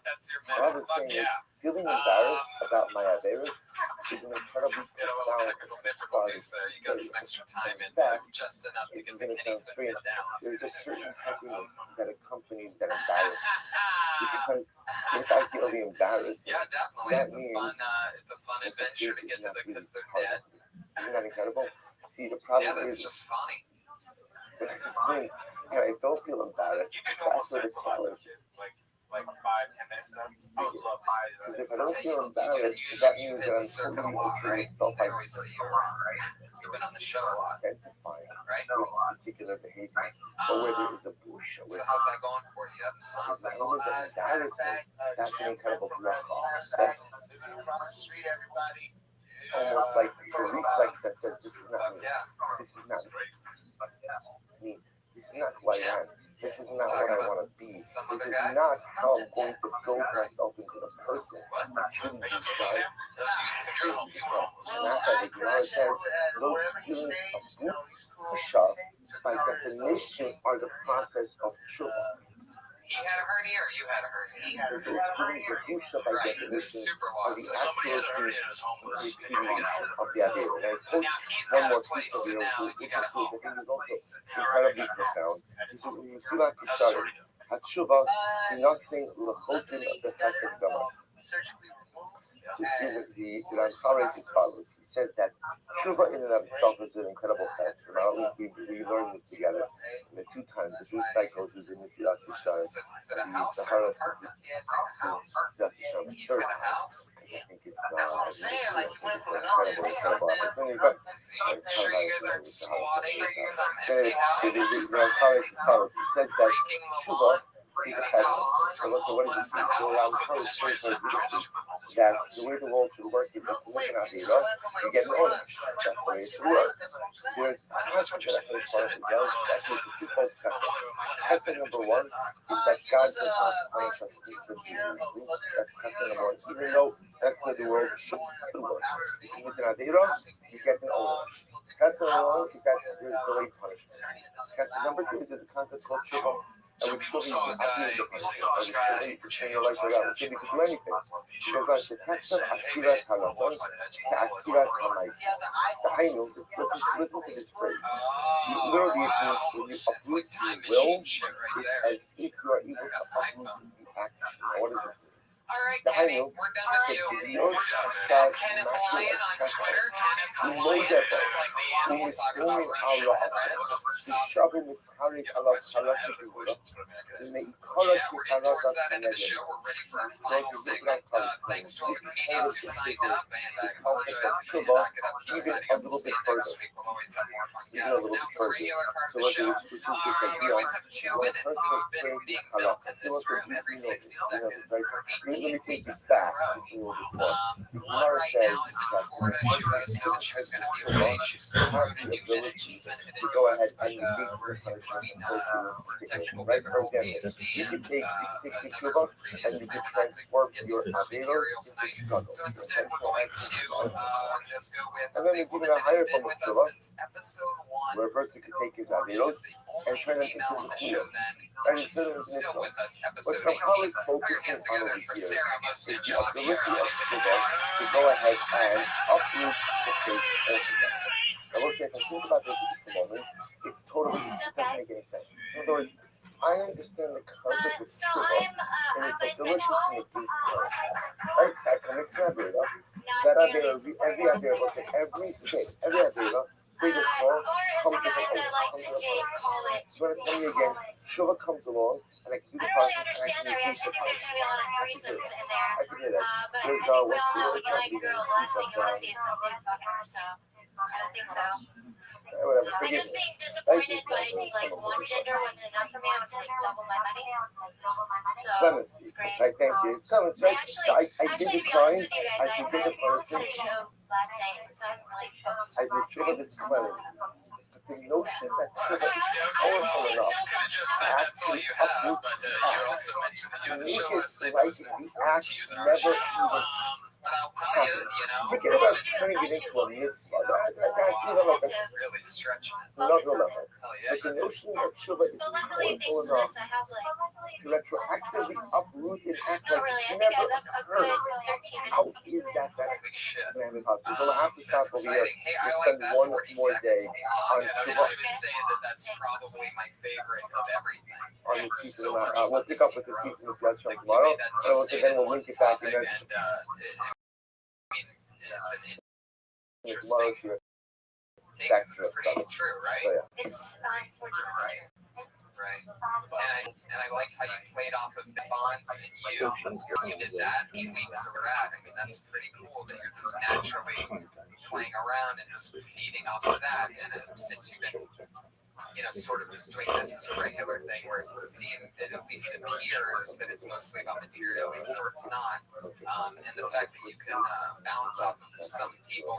That's your What I man. was Fuck saying is, yeah. feeling embarrassed about my averas is an incredibly You had a little technical difficulties there. You got some extra time in there, just enough to get the kitty put it down. There's a certain happiness that accompanies that embarrassment. Because if I feel the embarrassed, Yeah, definitely. that It's a means fun, adventure to get to the because they're dead. Isn't that incredible? See, the problem Yeah, that's is, just funny. I don't feel embarrassed. You can That's almost what sense it's a lot called. of kids, like 5-10 minutes. I would love to see that. Because if I don't feel embarrassed, that means that I'm Circle a totally lot, okay right? with self They always see you around, right? You've been on the show a lot, identifying right? with particular behavior, or whether it's a bush or So whether how's that going for you? it's not only the embarrassment, that's an incredible bracha. That's across the street, everybody. almost like the reflex that says, this is not me. Yeah. This is not me. This is not who I am. This is not what I want to be. This is not how I'm going to build myself into the person I truly desire. Not that the Gemara says, those feelings of pusha, by definition, are the process of tshuva. He had a hernia or you had a hernia? So those feelings of pusha, by Right. definition, Super are lost. the So Somebody had actual a hernia and is homeless. repeating of the idea. And I post now he's one at more a place piece and of now video, you which got a I home. think is also incredibly profound. When you see what he How's started, Jordy doing? Hatshuva, nothing l'chotin the chesed gamar. Surgically removed. To give the Ransare as follows. He said that tshuva in and of itself is an incredible test. And not only we learned it together in the 2 times, the 3 cycles is in the Silat Yishar, Is it a house the or an Hara, apartment? Yeah, it's like a house. Silat Yishar, the He's 3rd. got a house. I think it's That's what I'm saying. Like, you went from incredible nothing to something. opportunity. But I'm sure you guys aren't squatting in some then empty it house, is the Ransare as follows. He said that breaking the tshuva lawn, is breaking a test. house So from what homeless is to it? The house. Ransare is that the way the world should work is that you look at Avira, you get an honor. That's the way it should work. There's a concept that I think Father does. Actually, it's a twofold concept. Concept number 1 is that God does not punish us instantly. That's concept number 1. Even though That's the world should work. You get an Avera, you get an Ola. Chesed alone is that there's delayed punishment. Chesed number 2 is the concept called Shiva. And with Shiva, you can the punishment. And you can your life like that. With Shiva, you can do anything. He goes on to Tetzah, Akiras Halaton, to Akiras Hamais. The Hainu, listen to this phrase. Literally, it means when you uproot your will, it's as if you are able to uproot the action. What does this mean? All right, Kenny, we're done with you. Kenneth Lyon on Twitter. Kenneth Lyon, just like the animal talking about running your head. Yeah, we're getting towards that end of the show. We're ready for our final segment. Thanks to all the comedians who signed up, and I apologize if we did not get up. Keep signing up. We'll see you next week. We'll always have more fun guests. Now for the regular part of the show, we always have 2 women who've been being built in this room every 60 seconds for 18 Let me take weeks this in a back. row. One right now is in Florida. She let us know that she was going to be away. She still wrote a new minute. She sent it in to us, but we're in between some technical difficulties and another previous plan that we get to the material tonight. So instead, we're going to just go with the woman that has been with us since episode 1. Where a person can take his She Averos was the and turn only them female on into the show then. and She's turn them still into with us. But Episode I'm 18. always Put your focusing hands on together over for here Sarah. Most is good the job, ability Sarah. of Shiva to go ahead and uproot the faith altogether. Now look, if I think about this at the moment, it's totally, it doesn't make any sense. In other words, I understand the concept of So Shiva I'm and its ability bisexual. to negate right? I connect to Avera. That Avera, every Avera, look at every sin, every Avera, big or small, Or as comes the with guys an I oath, like comes to with a date punishment. call it. So when I tell you again, Shiva comes along, and I can do I the don't really process, understand that. I actually think there's going to be a lot of threesomes in there. I can hear that. But I There's, think we all what's know the when you like a girl, the last thing you want to see is some big fucker. So I don't think so. whatever, I forgive guess me. being disappointed by like one gender wasn't enough for me. I would like double my money. So Clemency. it's great. I thank you. It's clemency, I right? actually, So I did to be decline. honest with you guys, I I should had get a a person. show last night, so I haven't really focused I on did last Shiva night. this clemency. But the notion that Shiva So, is I powerful could enough have just said that's all you have, but you also mentioned that you had a make show it last night that like was more the important act to you than our never show. even But I'll tell you, forget about turning it into a mitzvah. I see that like a really stretching it. another level. Hell yeah. But the notion that Shiva is But luckily, powerful thanks to enough this, I have like, to retroactively uproot and act not like really, I it think I never have a occurred. good 13 How minutes. is that Holy shit. We'll have to stop That's over here. exciting. Hey, I We'll like spend that one 40 more day seconds. on And I've Shiva. been saying that that's probably my favorite of everything. On the It's season, so much we'll fun to pick up see with the growth. season discussion Like, you tomorrow, made that and you then stated we'll one link it back topic, and then and it's an tomorrow's here. thing Back that's to us. pretty true, right? So yeah. It's unfortunately true. Right. And I like how you played off of Bonds and you did that in weeks of rat. I mean, that's pretty cool that you're just naturally playing around and just feeding off of that. And since you've been, sort of just doing this as a regular thing where it seems, it at least appears that it's mostly about material, even though it's not. And the fact that you can bounce off of some people,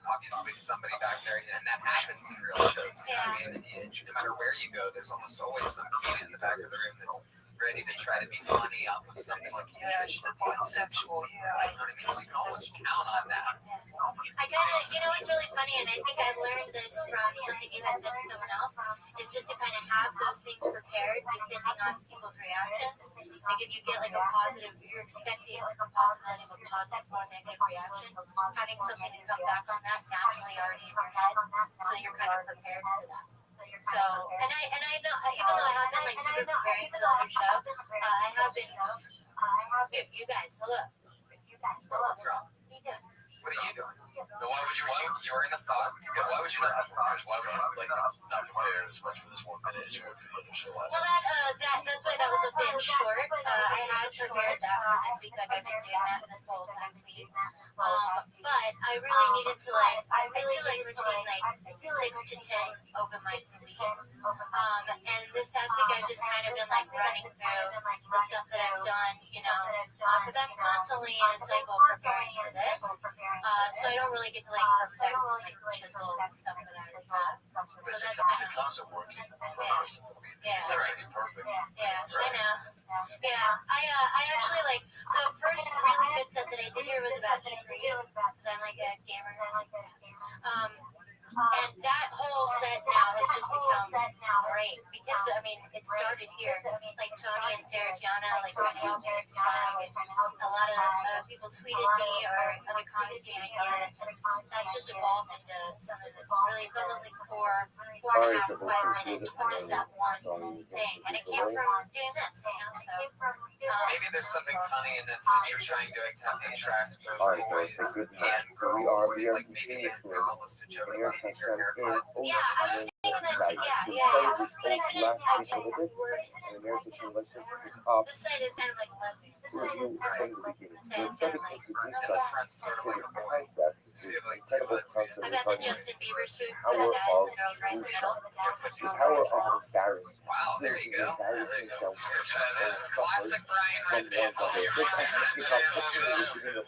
obviously somebody back there, and that happens in real shows. I mean, no matter where you go, there's almost always some comedian in the back of the room that's ready to try to be funny off of something like, yeah, she's bisexual, yeah. You know what I mean? So you can almost count on that. I kind of, it's really funny, and I think I learned this from something you had said to someone else, is just to kind of have those things prepared depending on people's reactions. Like if you get like a positive, you're expecting like a possibility of a positive or negative reaction, having something to come back on that naturally already in your head, so you're kind of prepared for that. So, and I know, even though I have been like super preparing for the other show, I have been, you guys, hello. Well, what's wrong? What are you doing? What are you doing? No, why would you were in a thought? Because why would you not not prepare as much for this 1 minute as you would for the other show last Well, that's why that was a bit short. I had prepared that for this week, like I've been doing that this whole last week. But I really needed to I do between 6 to 10 open mics a week. And this past week I've just kind of been running through the stuff that I've done, because I'm constantly in a cycle preparing for this. So I don't really get to perfect and chisel the stuff that I already have. So that's kind of concept working for us. Yeah. It's not going to be perfect. Yeah, I know. Yeah, I actually like the first really good set that I did here was about E3 because I'm like a gamer. And that whole set now has just become great because I mean it started here. Like Tony and Sarah Gianna like running off the tag, and a lot of people tweeted me or other comic game ideas, and that's just evolved into something that's really it's almost like 4.5 to 5 minutes for just that one thing, and it came from doing this, you know. So maybe there's something funny in that since you're trying to attract both boys and girls, like maybe there's almost a joke about your haircut. yeah, I was thinking that too. Yeah. But I couldn't. This side is kind of like less. The side is kind of like The front sort of like a boy. So you have like two lesbians. I got the Justin Bieber spoon for the guys that are right in the middle. Wow, there you go. There's a classic Brian Red Band.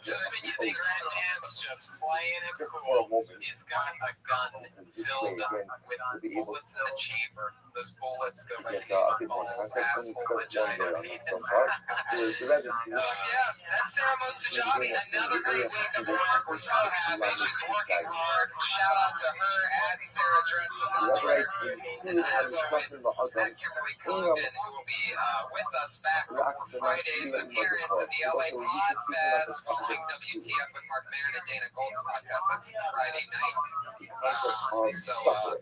Just when you think Red Band's just playing it cool, he's got a gun filled up with bullets in the chamber. Those bullets go by the balls, asshole, vagina, penis. Yeah, that's Sarah Mostajabi. Another great week of work. We're so happy. She's working hard. Shout out to her at Sarah Dresses on Twitter. And as always, at Kimberly Congdon, who will be with us back before Friday's appearance at the LA Podfest following WTF with Mark Maron and Dana Gold's podcast. That's Friday night. So we're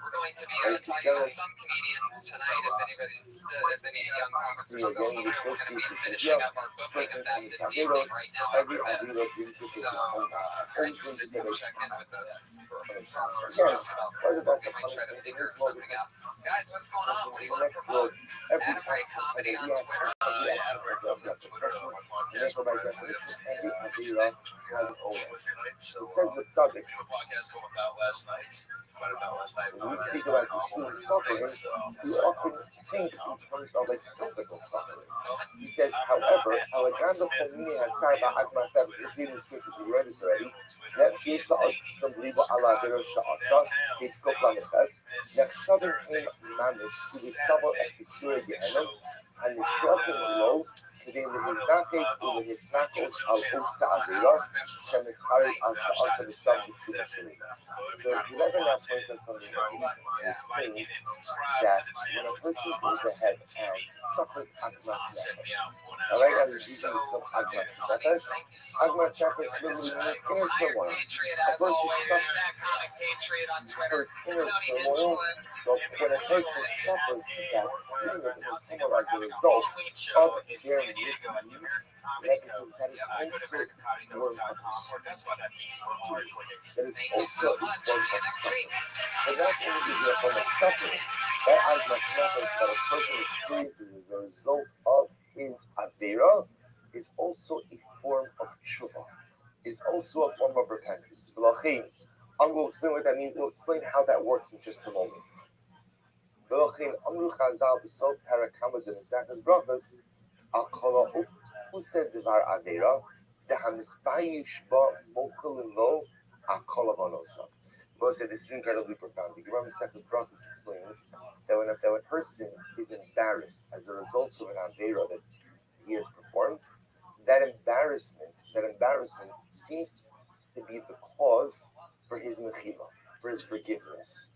going to be talking with some comedians tonight. If any young comics are still here, we're going to be finishing up our booking of that this evening right now after this. So if you're interested, you can check in with us for just about we might try to figure something out. Guys, what's going on? What do you want to promote? Adam Ray Comedy on Twitter. Adam Ray Comedy on Twitter. My podcast. We have so we have a podcast going about last night. When we speak about extreme suffering, we often think in terms of like physical suffering. He says, however, Alexander Fournier has said about Agmasef, if you didn't speak to read this already, that she is the Liba Allah Sha'asa, it's go manifest, that southern aim managed to discover at the Surah Gehenna, and the shocking low, כדי להזדקק ולהתנקות על עושה אווירה שמסחרית על שעות שבשם בתקופה שלי. So 11 now points us on the mind that when a person goes ahead and suffers Agmas Nefesh. Alright, I'm using some Agmas Nefesh. Agmas Nefesh literally means inner turmoil. A person suffers inner turmoil. So when a person suffers that feeling of inner turmoil as a result of their that is also a form of suffering. But not only is it a form of suffering, that Agmas Nefesh that a person experiences as a result of his Avera is also a form of tshuva, is also a form of repentance. I'm going to explain what that means. We'll explain how that works in just a moment. Who said Devar Adera? The Hamispayish Ba Mokulino Akolavonosa. Well, said this is incredibly profound. The Gemara Masechet Brachos explains that when a person is embarrassed as a result of an Adera that he has performed, that embarrassment seems to be the cause for his mechila, for his forgiveness.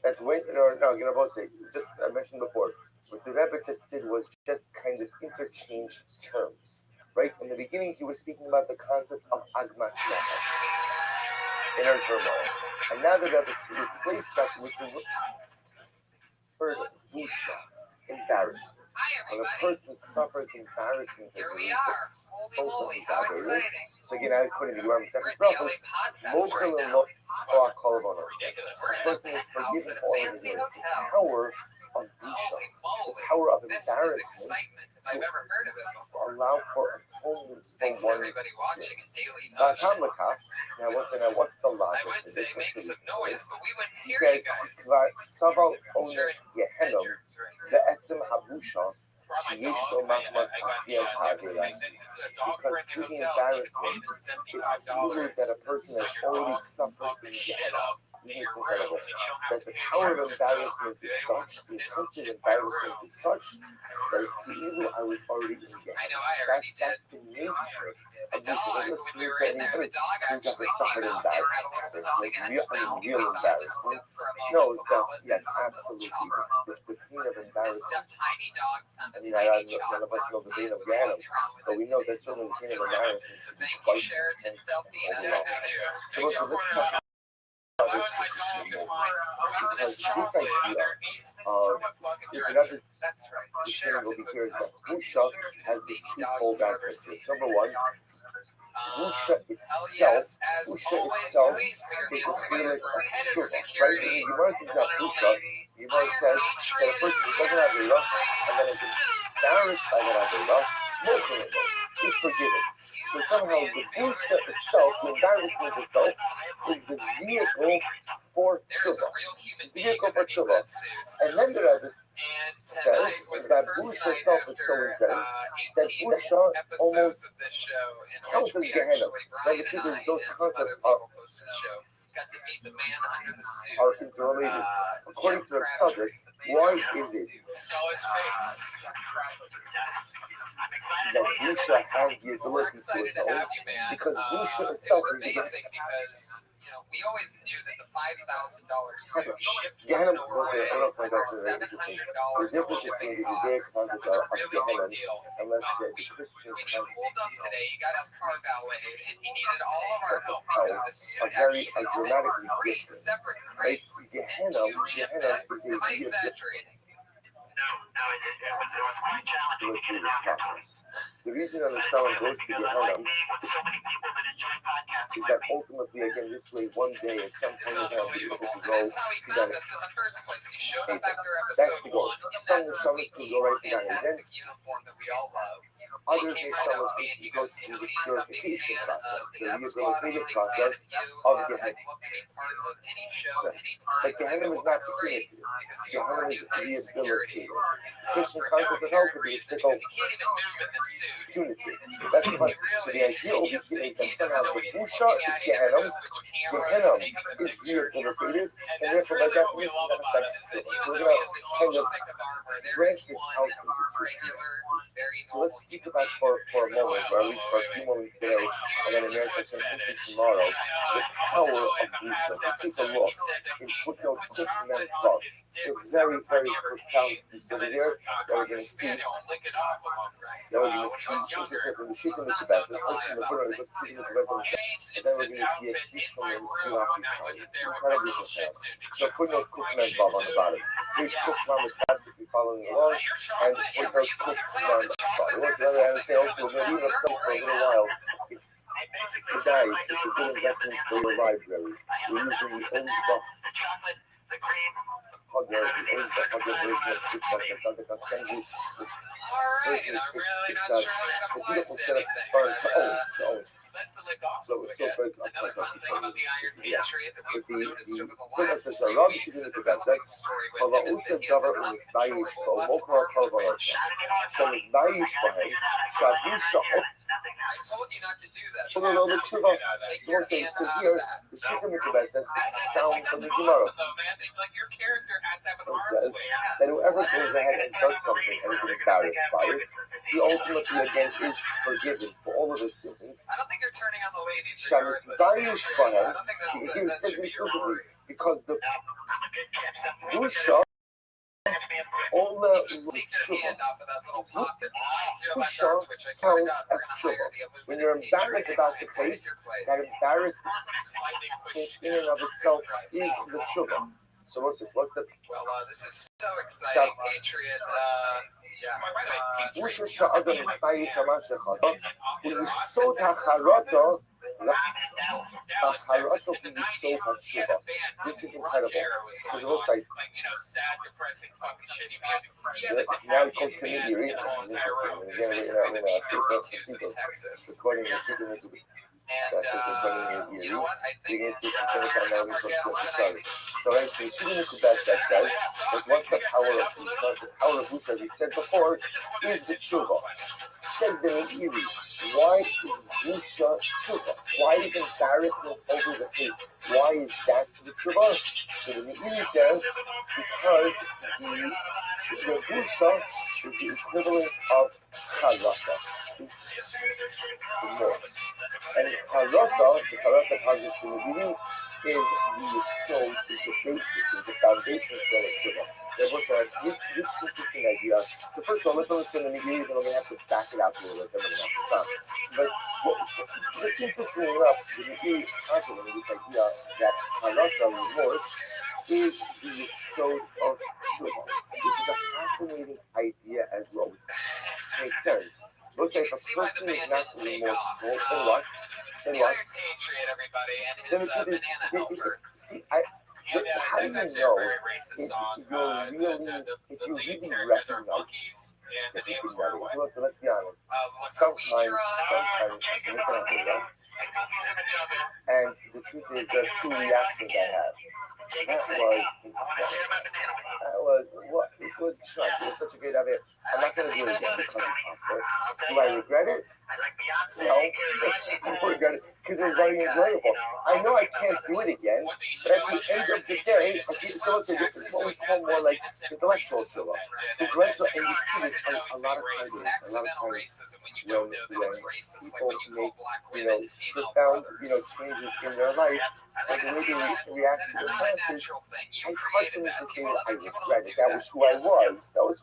That's when, I'm going to say, just I mentioned before, what the Rebbe just did was just kind of interchange terms, right? In the beginning, he was speaking about the concept of Agmas Nefesh, inner turmoil. And now the Rebbe replaced that with the word busha, embarrassment. When a person suffers embarrassment, here we are. Holy moly, how exciting. So again, I was putting the Gemara Masechet Brachos, Mokel and Lo Tzva Kolovonos. The person is forgiven all of his sins. The power of busha, the power of embarrassment, to allow for atonement for one's sins. Now, what's the logic? I would say make some noise, but we wouldn't hear you guys. Saval Onesh Yehenom, the Etzem Habusha, because through the embarrassment, it's true that a person has already suffered in Gehenna. It's incredible that the power of embarrassment is such, the intensity of embarrassment is such, that it's evil I was already in Gehenna. I know, I already did. That's the nature The of this. dog, when we were in there, the dog actually came out and had a little something in its mouth. Real We thought it was embarrassment. poop for a moment. No, but it's that not. wasn't. Yes, It was a absolutely. chopper. The pain of This embarrassment. tiny dog found I a mean, tiny none of us know the pain chopper. of Was Gehenna, walking around with but it we in know his that certainly little the pain of suit. embarrassment So is thank you, quite Sheraton, intense and Delphine. I overwhelming. had you. So let's talk about because this idea of That's right. the sharing over here is that Musha has this twofold aspect to it. Number one, Musha itself, Please put your is hands a together feeling for our of head of Shuvah. Right? security. In the Gemara says that Musha, the Gemara says that a person who doesn't have a lust and then is embarrassed by that Avera, is forgiven. So somehow the Musha itself, the embarrassment itself, is the vehicle for Shuvah. The vehicle for Shuvah. And then the Rabbi says that Musha itself is so intense that Musha almost counts as Gehenna. Now the truth is those concepts are interrelated. According to the subject, why is it that Musha has the ability to atone? Because Musha itself is the because we always knew that the $5,000 suit shipped Gehenna. from Norway for $700 The difference between the Judaic concept was a of really Gehenna, big deal. unless When the he Christian pulled up today, he got his car valeted, and he needed all of our help Oh, because the suit very actually is in dramatically 3 different. separate It's crates and Gehenna. 2 chip Gehenna bags. is Am I a exaggerating? It was quite challenging to get it out here. process. The reason that the Shalom goes to Gehenna So many people that enjoy podcasting is that ultimately, again, this way, one day, at some It's point, we're going to be able unbelievable. to And go that's how he to found that. us in the first place. He showed up after That's episode the goal. 1 in Some that summits sweet, will go right to that. And then fantastic uniform that we all love. others He may came right some up to me and he go goes, through Tony, the I'm a big purification fan process, of the the Death Squad. I'm a rehabilitative big fan process of you. of I'd Gehenna. love to be part of any show, But anytime. Gehenna is not That's great definitive. because you are Gehenna new is head of security. rehabilitative. Christian For no concept of hell apparent could be a reason simple because he can't even move in the suit. unity. That's the question. So the idea of He this is that doesn't somehow know the what he's Musha looking is at. He never Gehenna, knows which camera Gehenna is taking the is picture. rehabilitative, And and that's therefore by really what we definition love that about him affects is that us. even So though we're he has a going huge to thick of armor, there branch is this one out into two regular, very So normal let's speak human about being. for a moment, or at least for a few moments today, and then America can complete tomorrow, the power of Musha. If you take a look in footnote Kuf Mem Vav, a very, very profound piece over here that we're going to see. That we're going to see interesting from the Shikha Mitzvah, the first from the Torah, the Shikha Mitzvah, and then we're going to see a piece from the Sirach incredibly profound. So footnote Kuf Mem Vav on the bottom. Page Kuf Mem is practically following along, and footnote Kuf Mem Vav. It was another, I would say also, we're going to leave it up for a little while. Today, it's a good investment for your library. We're using the old book. Hugger, the old version of Sukha, that's under Kastengi. Alright, I'm really not sure how to apply beautiful this set of anything. spurs to own. That's the lick off. So it's so very Another fun thing about the Iron Patriot that we've noticed over the Further last says, 3 Rabbi weeks should that be the the relevant best. story with Although him is Usa that he has Davar an is Bayish, uncontrollable left Mokra arm Karvanot. twitch. So it's Bayish for him. Shavusha I told you not to do that. Although the Tshuva, Take your so hand out here, of that. the Shikha Mitzvah says, It's down like, from that's the Gemara. awesome though, man. Like your character has to have an It arm says twitch. that whoever goes ahead and does something and is embarrassed by it, he ultimately again is forgiven for all of his sins. I don't think you're turning on the ladies Shabbos regardless. Bayish for him, I don't think he that says should be your explicitly, worry. because the Musha, all the Take your hand off of that little pocket. See how that Musha arm twitch? I swear to counts God, we're as gonna hire Shuvah. the When you're Illuminati embarrassed about the to case, take your place. that embarrassment in and of itself is the Shuvah. So what's this? What's the Well, this is so exciting, Patriot. Musha Sha'adam Bayish Amashachata, Ulisot HaCharata, HaCharata Ulisot HaTshuva. This is incredible. Because it looks like sad, depressing, fucking shitty music. now it goes to me, you're reading It's basically the B-52s of Texas. recording the Shikha Mitzvah. And, you know what? I think You we're going to pick up our guests tonight. So right, so Shikha Mitzvah that says that what's the power of the power of Musha, as we said before, is the Tshuva. Says the Meiri, why is Musha Tshuva? Why is embarrassment over the hate? Why is that the Tshuva? So the Meiri says because the Busha is the equivalent of Charata, the more. And Charata, the Charata positive to Meiri, is the soul, is the basis, is the foundation for the Tshuva. Therefore, this interesting idea. So first of all, let's understand the Meiri, and then we have to back it out a little bit. But what's interesting enough, the Meiri concept of this idea that Charata, remorse, is the yesod of Tshuva, which is a fascinating idea as well. Makes sense. Let's say if a person is not remorseful, then what? Then what? Then the truth is, see, how do you know if you really recognize that you can know it? So let's be honest. Sometimes, and the truth is, there's two reactions I have. That was such a great idea. I'm not going to do it again because it's possible. Do I regret it? No, I don't regret it because it was very enjoyable. I know I can't do it again, but at the end of the day, this is what we call more like intellectual Tshuva. Intellectual, and you see this a lot of times when people make, profound, changes in their life, and the way they react to their classes, I trust them to say that I regret it. That was who I was. So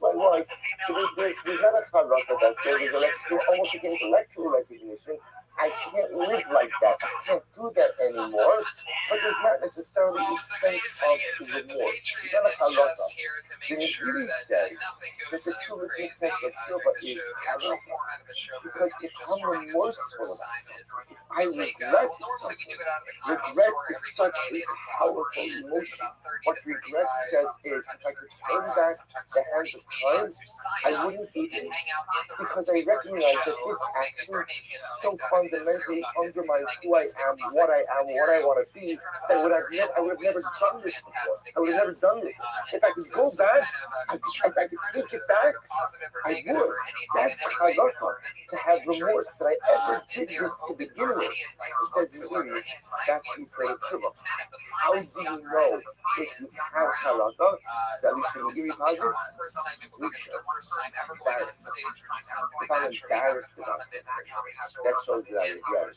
there's not a charata that there's almost like an intellectual recognition. I can't live like that. I can't do that anymore. But there's not necessarily a sense of remorse. It's not a charata. The Meiri says that the true resistance of Tshuva is charata. Because if I'm remorseful about something, if I regret something, regret is such a powerful emotion. What regret says is, if I could turn back the hands of time, I wouldn't even, because I recognize that this action so fundamentally undermines who I am, what I want to be, that I would have never done this before. I would have never done this. If I could go back, if I could take it back, I would. That's charata, to have remorse that I ever did this to begin with. It says Meiri, that's the Yisrael Tshuva. How do you know if you have charata, that we can give you positive? If I'm embarrassed about something, that shows that I regret it.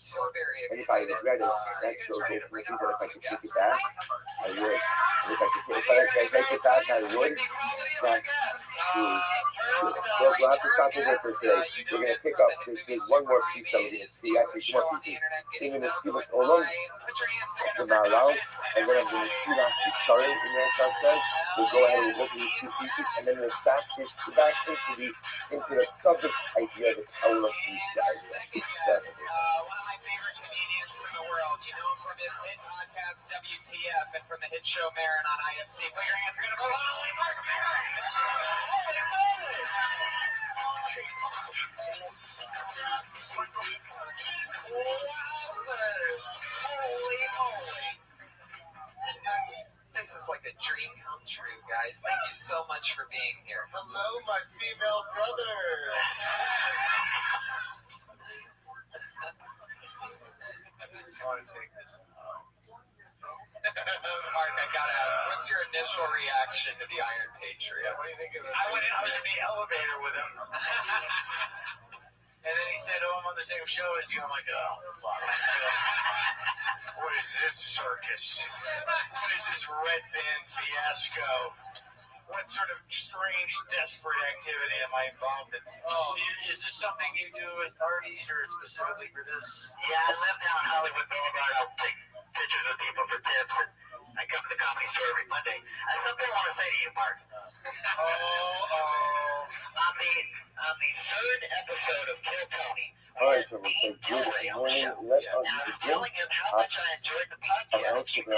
And if I regret it, that shows that if I could take it back, I would. And if I could take it back, I would. That's true. Well, we'll have to stop over for today. We're going to pick up. There's one more piece that we're going to see. Actually, two more pieces. We're going to see what's Olam, the Maharal, and then I'm going to see that the Sharon in there. We'll go ahead and look at these two pieces, and then we'll back into the subject idea of the power of these guys. One of my favorite comedians in the world. You know him from his hit podcast WTF and from the hit show Marin on IFC. Put your hands together for Holy Mark Marin. Wowzers! Holy moly! This is like a dream come true, guys. Thank you so much for being here. Hello, my female brothers. I want to take this. Mark, I gotta ask, what's your initial reaction to the Iron Patriot? What do you think of it? I was in the elevator with him. And then he said, I'm on the same show as you. I'm like, oh, fuck. What is this circus? What is this red band fiasco? What sort of strange, desperate activity am I involved in? Oh, is this something you do at parties or specifically for this? Yeah, I live down Hollywood Boulevard. I'll take pictures of people for tips, and I come to the Comedy Store every Monday. Something I want to say to you, Mark. On the third episode of Kill Tony, All right, so we'll say good morning. Let us I was telling him how much I enjoyed the podcast. And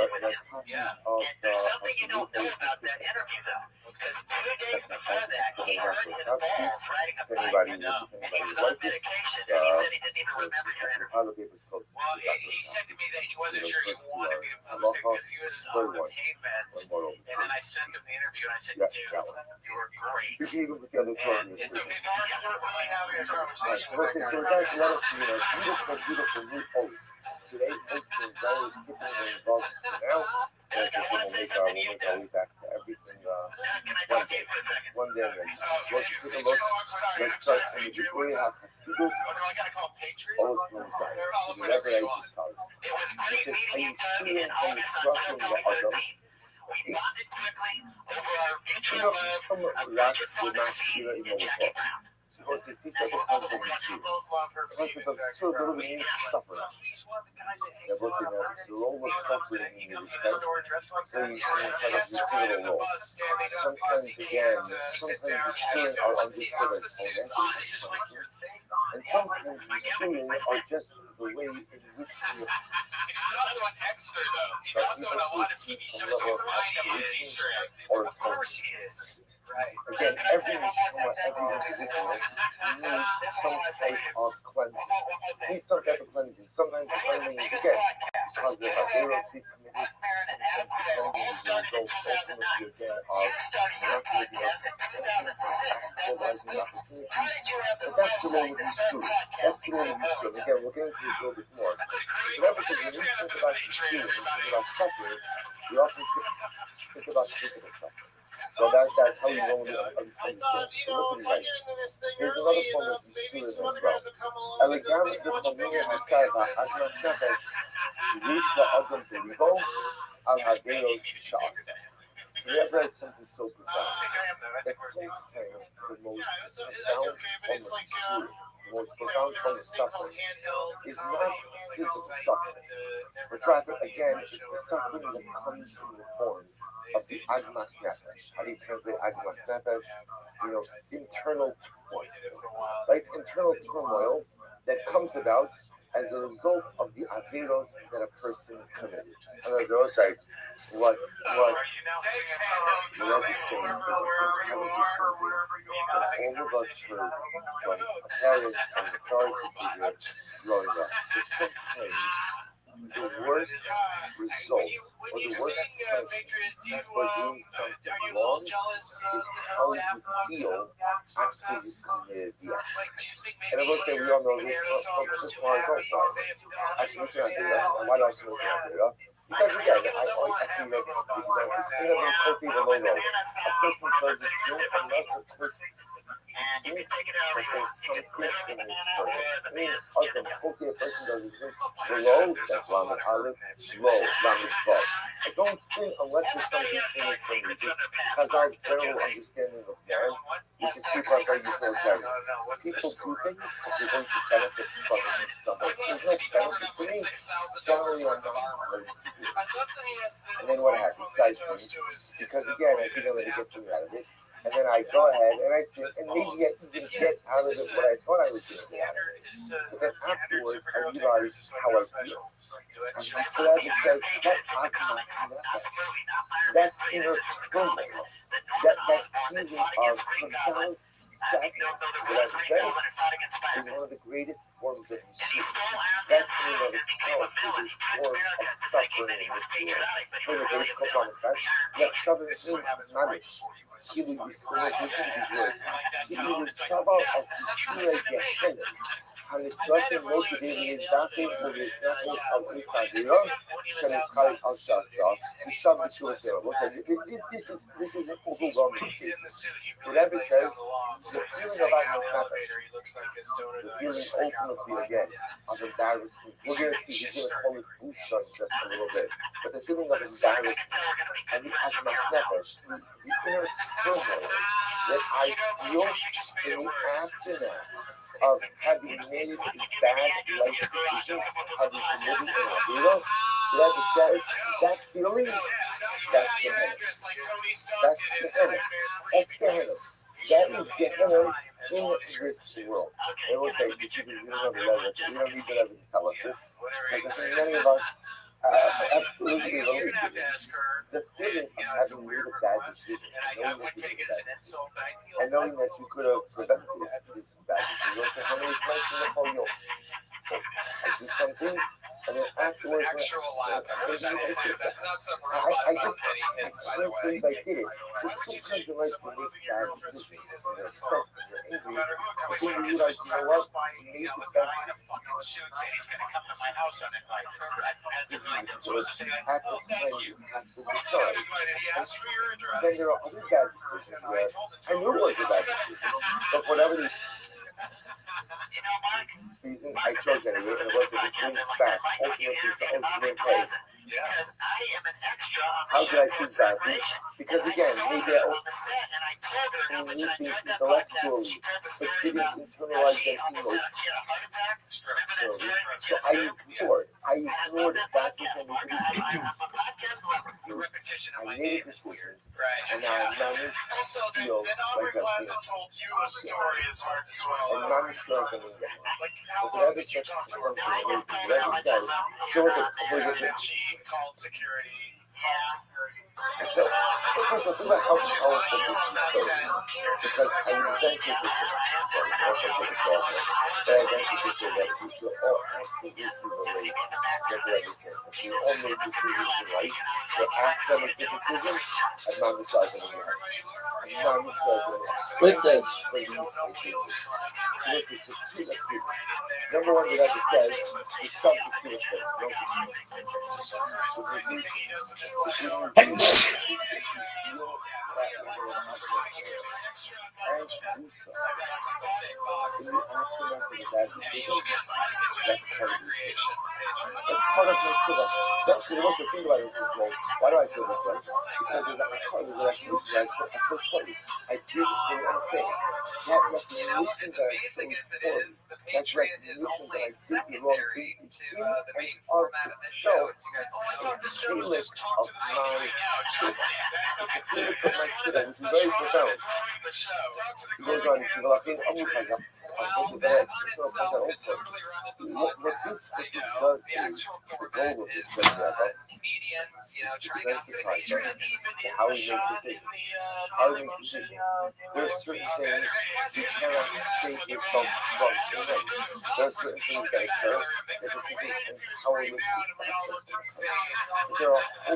there's something you don't know about that interview, though. Because 2 days before that, he hurt his balls riding a bike. And he was on medication, and he said he didn't even remember your interview. Well, he said to me that he wasn't sure he wanted me to post it because he was on the pain meds. And then I sent him the interview, and I said, dude, you were great. And it's okay. We're really having a conversation. Listen, so guys, a lot of beautiful new hosts. Today, hosting very skipping and involved now. make our way back to everything. One day, let's take a look. Let's start from the Victoria Hasidus, all through Zion, the Revelation scholars. It says, Hayisurim Hayisrachim La'adam. From last the Mashira in Molotow. Because it's each other concept of Mashira. The concept of so little means suffering. There was the role of suffering in the respect. So you see kind of the pivotal role. Sometimes again, sometimes the children are understood as financial, and sometimes the children are just the way in which we also an extra though. He's also in a lot of TV shows. Or of course he is. Right. Again, every individual needs some type of cleansing. Needs some type of cleansing. Sometimes the cleansing is again because the Averos be committed. Sometimes the cleansing is the result ultimately again of not giving up, actualizing the opportunity. But that's the role of these students. That's the role of these students. Again, we'll get into this a little bit more. Remember, because when we think about the student, we think about suffering, we often think about physical suffering. So that's how you know when you understand. Right. There's another form of the student as well. Elegant the Communion Hakava Asma Nefesh Reach the Adam Derivo Al Haderos Shas. We have read something so profound that sometimes the most profound form of the most profound form of suffering is not physical suffering, but rather again it's the suffering that comes in the form of the Agmas Nefesh. How do you translate Agmas Nefesh? Internal turmoil. Like internal turmoil that comes about as a result of the Averos that a person committed. In other words, like what everything that all of us heard from a parent and authority figure growing up. But sometimes the worst result or the worst punishment for doing something wrong is how you feel after you committed the act. And I will say we all know this from our adult life. Actually, we cannot do that. Why else we cannot do that? Because again, I feel like it's cultivate a logo. A person does a sin unless a person but there's something in this person. I mean, okay, a person does a sin below, that's Lamed Aleph, low, Lamed Vav. I don't sin unless there's something in it for me. Because our general understanding of man, which is people are very useful at people do things if they're going to benefit from it in some way. There's no benefit to me. Generally, I'm not going to do it. And then what happens? I sin. Because again, I think I'm going to get something out of it. And then I go ahead and I sin, and maybe I even get out of it what I thought I was going to get out of it. But then afterwards, I realize how I feel. And so as it says, that inner turmoil, that feeling of profound sadness, that is one of the greatest forms of disease. That in and of itself is a form of suffering in this world. Maybe there's a couple of facts. That suffering is manish. כאילו ישראל בגלל כאילו צבא הסיפור הגחלת הנפלטים לא כדי להזדקן ולהתנחל על פריסדירה שנבחר על שעשע ושם ביצוע זרע. This is an overwhelming case. Whatever says, the feeling of Agmas, the feeling ultimately again of embarrassment. We're going to see, he's going to call his boots on just a little bit. But the feeling of embarrassment and the Agmas Nefesh, the inner turmoil that I feel in the aftermath of having made a bad life decision, having committed an Avera, that feeling, that's the Gehenna. That's the Gehenna. That's Gehenna. That is Gehenna in this world. They will say, we don't have the leverage. We don't need the leverage to tell us this. Because I think many of us absolutely believe the feeling of having made a bad decision, and knowing that you could have prevented this bad decision. So how many times in the whole year? I do something, And then That's his afterwards, actual laugh. That's not some I robot just, about penny I hits, by can't the way. believe I did it. Why There's would you sometimes take in life someone you make living in your bad own house decisions, feet as and you're an upset, assault? and you're No angry, matter who it but comes then from, you because realize, there's you know preface what, by, you made the a best guy in a fucking suit saying he's going to come to my house on a night. At night. I'm supposed to say, at the oh, time thank you you. have to Oh, yeah, decide. good night. And he asked for your Then address. there are other bad decisions And I where told the I knew it was a bad decision, but for whatever reason, I chose that. It was a good back. Ultimately, the ultimate way. Because I am an extra on the How show did I for choose its that? preparation. Because And again, I saw maybe her on the set, and I told her how much I enjoyed that podcast, and she told the but story didn't about how internalize she that almost emotion. she had a heart attack. Remember that story when she So had I stroke? ignored. I And I ignored love that that podcast, which Mark. I'm a podcast lover. The repetition of I my made name a is weird. decision, Right. and now I'm managed Also, to feel then like Aubrey I'm Plaza being, told you a story is hard to swallow. and managed to like I'm in the Like, how But long whatever did you says talk to her? something I just amazing, told her how whatever much I says, love show us a her. couple of And different. then she called security. And so, first of all, think about how powerful this is. Because I invented this story, that's what it's called. But I invented this story that we should all actively relate with everything. If we all make decisions in life, they're academic decisions, and non-decidable in life. And non-decidable in life. With this. For these decisions. So look, it's just two, let's do this. Number one, the Rabbi says, the subject to a thing. No That's part of my sugar. That's the most thing about it is, well, why do I feel this way? Because there's a part of the recognition that I feel funny. I feel this thing on a thing. That recognition that I feel funny. That recognition that I did the wrong thing is in and of itself a feeling of my sugar. It's a feeling of my sugar, which is very profound. He goes on, he goes, "Akin amukaya." What this does is, the goal of this Rabbi, Comedians, is trying to out sensitize them to how we make decisions. How we make decisions. There are certain things you cannot say is wrong tonight. There are certain things that occur that are and how we make decisions. There are a whole bunch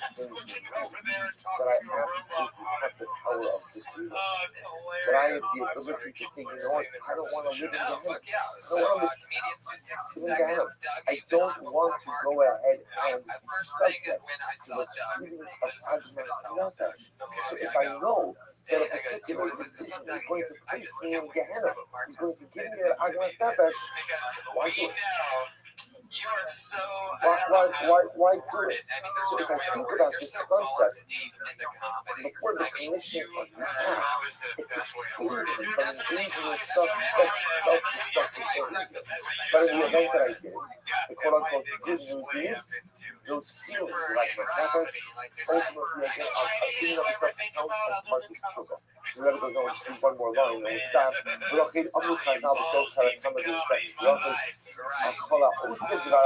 of things in life that I absolutely have the power of decision. But I have the ability to say, you know what, I don't want to live in Gehenna. I don't want to live in Gehenna. I don't want to go ahead and be subject to the feeling of Admas Nefesh. So if I know that a particular decision is going to place me in Gehenna, is going to give me an Admas Nefesh, why do it? You are so. Why do it? So if I think about this concept, before the commission of the past, it could seem to be from dangerous stuff, self-destructive. But in the event that I did, the quote-unquote good news is, those feelings like my nefesh, ultimately again, I'll clean up stuff and count as part of the sugar. The Rebbe goes on to do one more line, and we stop. ולכן אמרו חז"ל בסוף פרק כמה So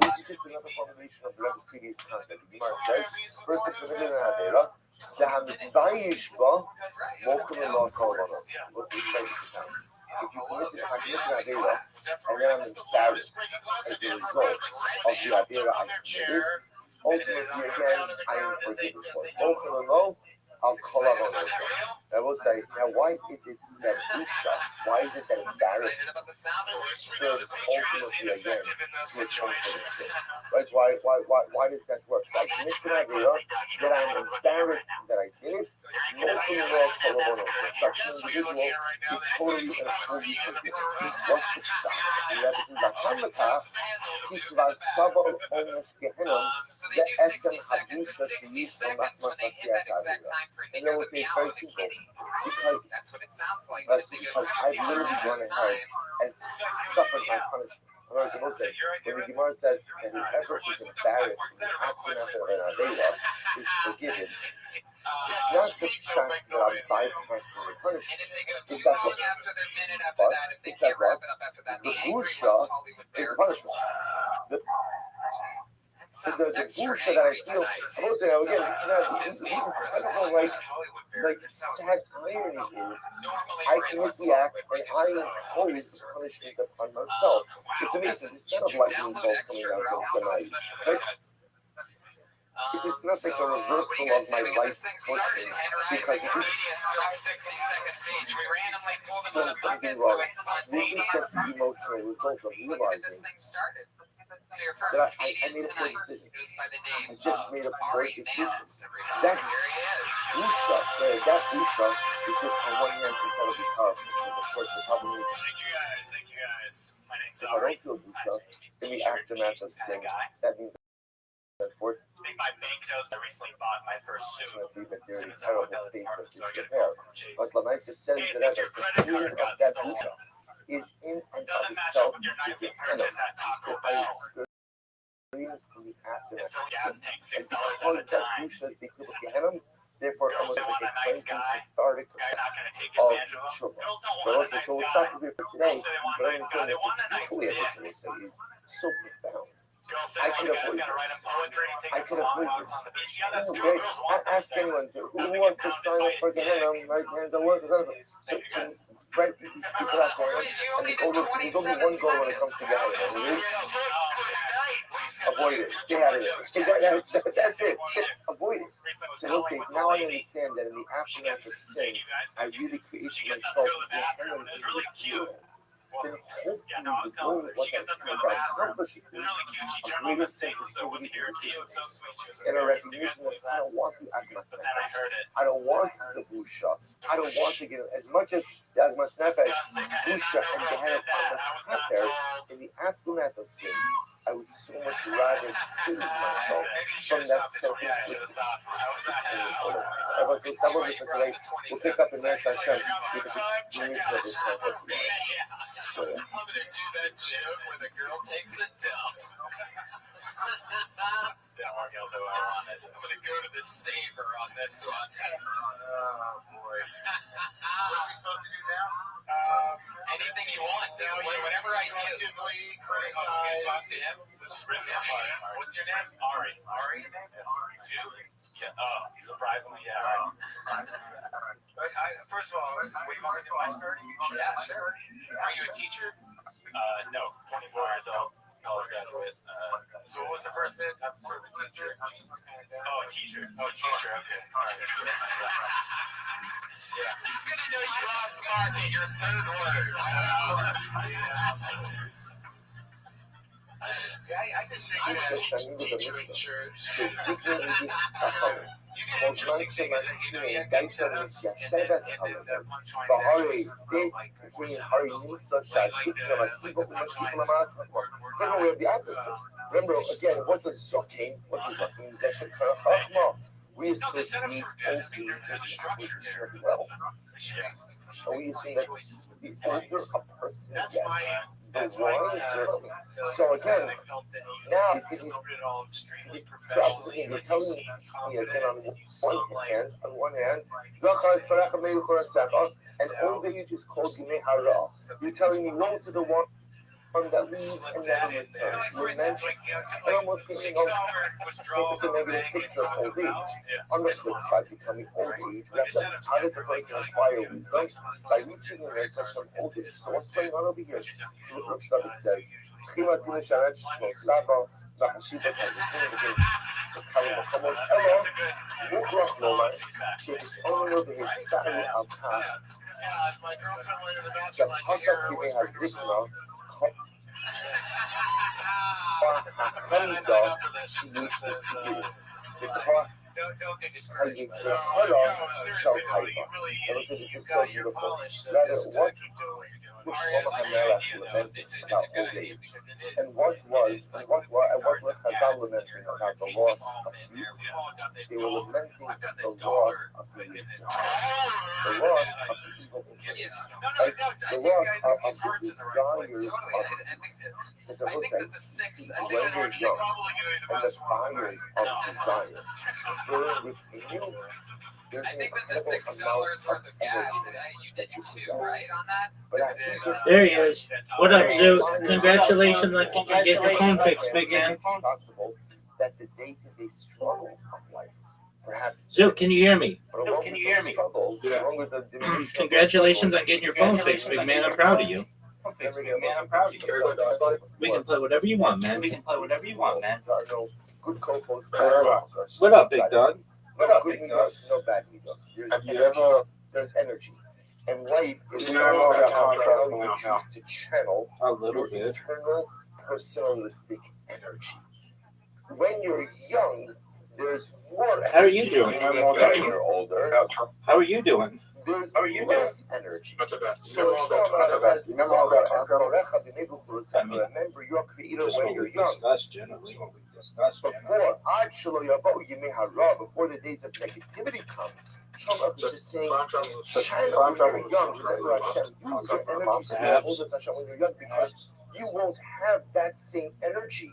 this is just another formulation of the Rebbe's previous concept. The Gemara says, first of committed an Avera, שהמתבייש בו, מוכר לו קורבנו. Let's explain this now. If you commit an Avera, and then I'm embarrassed as a result of the Avera I committed, ultimately again, I am forgiven for it. مוכر له I'll call out on this one. I will say, now why is it that Isha, why is it that embarrassment serves ultimately again to atone for the sin? Right? Why does that work? By committing an idea that I'm embarrassed that I did it, multiple law kolabono. Such an individual is totally and fully forgiven. What's the pshat? The Rebbe says, "B'hamata tikva saba omes gehenom ve'esem hadusha sheyishma machmasasiyat avera." And then we'll say it's very simple. Because I've literally gone ahead and suffered my punishment. When the Gemara says that whoever is embarrassed in the aftermath of an Avera is forgiven, it's not the fact that I'm bypassing the punishment. It's that what? But it's that what? The Busha is the punishment. the bullshit that I feel, I'm gonna say again, I don't know, like sad irony is, I commit the act and I impose punishment upon myself. It's amazing. It's not a lightning bolt coming out of the night. Right? It is not like a reversal of my life fortune because it is something wrong. This is just the emotional result of realizing that I made a poor decision. I just made a poor decision. That Busha is just on one hand incredibly powerful. Because of course the problem is if I don't feel Busha in the aftermath of sin, that means I think my bank knows I recently bought my first suit. As soon as I went down the stage, but Lamaisa says that the feeling of that Busha is in and of itself independent. From the aftermath of sin. And because that Busha is the equivalent of Gehenna, therefore almost like a cleansing cathartic of Shuvah. So we'll stop here for today, but I'm saying that the holy episode is so profound. I could avoid this. I ask anyone who wants to sign up for Gehenna, right hand the work, so right these people out there, and there's only one goal when it comes to Gehenna. Avoid it. Stay out of it. That's it. Avoid it. So we'll say, now I understand that in the aftermath of sin, I really created myself Gehenna in this world. Then hopefully the goal of what that accomplishes is a greater sensitivity and a recognition that I don't want the Agmas Nefesh. I don't want the Busha. I don't want to get as much as the Agmas Nefesh, Busha, and Gehenna Pater in the aftermath of sin. I would so much rather save myself from that self-inflicted We'll pick up in next Hashem. I'm gonna do that joke where the girl takes a dump. I'm gonna go to the saver on this one. Oh boy. What are we supposed to do now? Anything you want. Whatever I actively criticize the scrimmage. What's your name? Ari. Ari? Yeah. Oh, surprisingly, yeah. Right. First of all, were you going to my story? Yeah, sure. Are you a teacher? No. 24 years old. College graduate. So what was the first bit? I'm sort of a teacher. Oh, a teacher. Oh, teacher. Okay. All right. Yeah. He's going to know you lost market, your third word. I just think you as a teacher in church. You get interesting things that you get setups and then the punchlines the opposite. Remember, again, what's a Zokin? What's a Zokin? We associate only with wealth. So we assume that the older a person gets, the wiser. So again, now you see these propositions. They're telling me again on one hand, and older age is called Yimei Hara. You're telling me no to the one that leaves and never returns. Lament, and almost thinking of this is a negative picture of old age. On the flip side, becoming old age, we have to how does a person acquire wisdom? By reaching the edge of some old age. So what's going on over here? So the Rothschild says, my girlfriend went to the bathroom, I could hear her whisper to herself. Don't get discouraged. No, seriously, though, you've got your polish. Just keep doing what you're doing. And what was Chazal lamenting about the loss of youth? They were lamenting the loss of the youth. The loss of the evil influence. The loss of the desires of the Hosea when you're young, and the fires of desire burn within you. I think that the $6 worth of gas, you did you too, right, on that? There he is. What up, Zoo? Congratulations on getting your phone fixed, big man. that the day-to-day struggles of life, perhaps. Zook, can you hear me? Can you hear me? Congratulations on getting your phone fixed, big man. I'm proud of you. We can play whatever you want, man. There are no good co-hosts. What up, big dog? No good meetups, no bad meetups. Have you ever? There's energy. And life is You know about how contract you now. choose to channel A little your bit. internal personalistic energy. When you're young, there's more energy. How are you doing? When you're older, How are you doing? there's less energy. Not the best. So remember your creator Just when what you're we young. discussed generally. Before the days of negativity come, Shalom is just saying, channel when you're young. Remember Hashem, use your energy so you hold us, Hashem, when you're young, because you won't have that same energy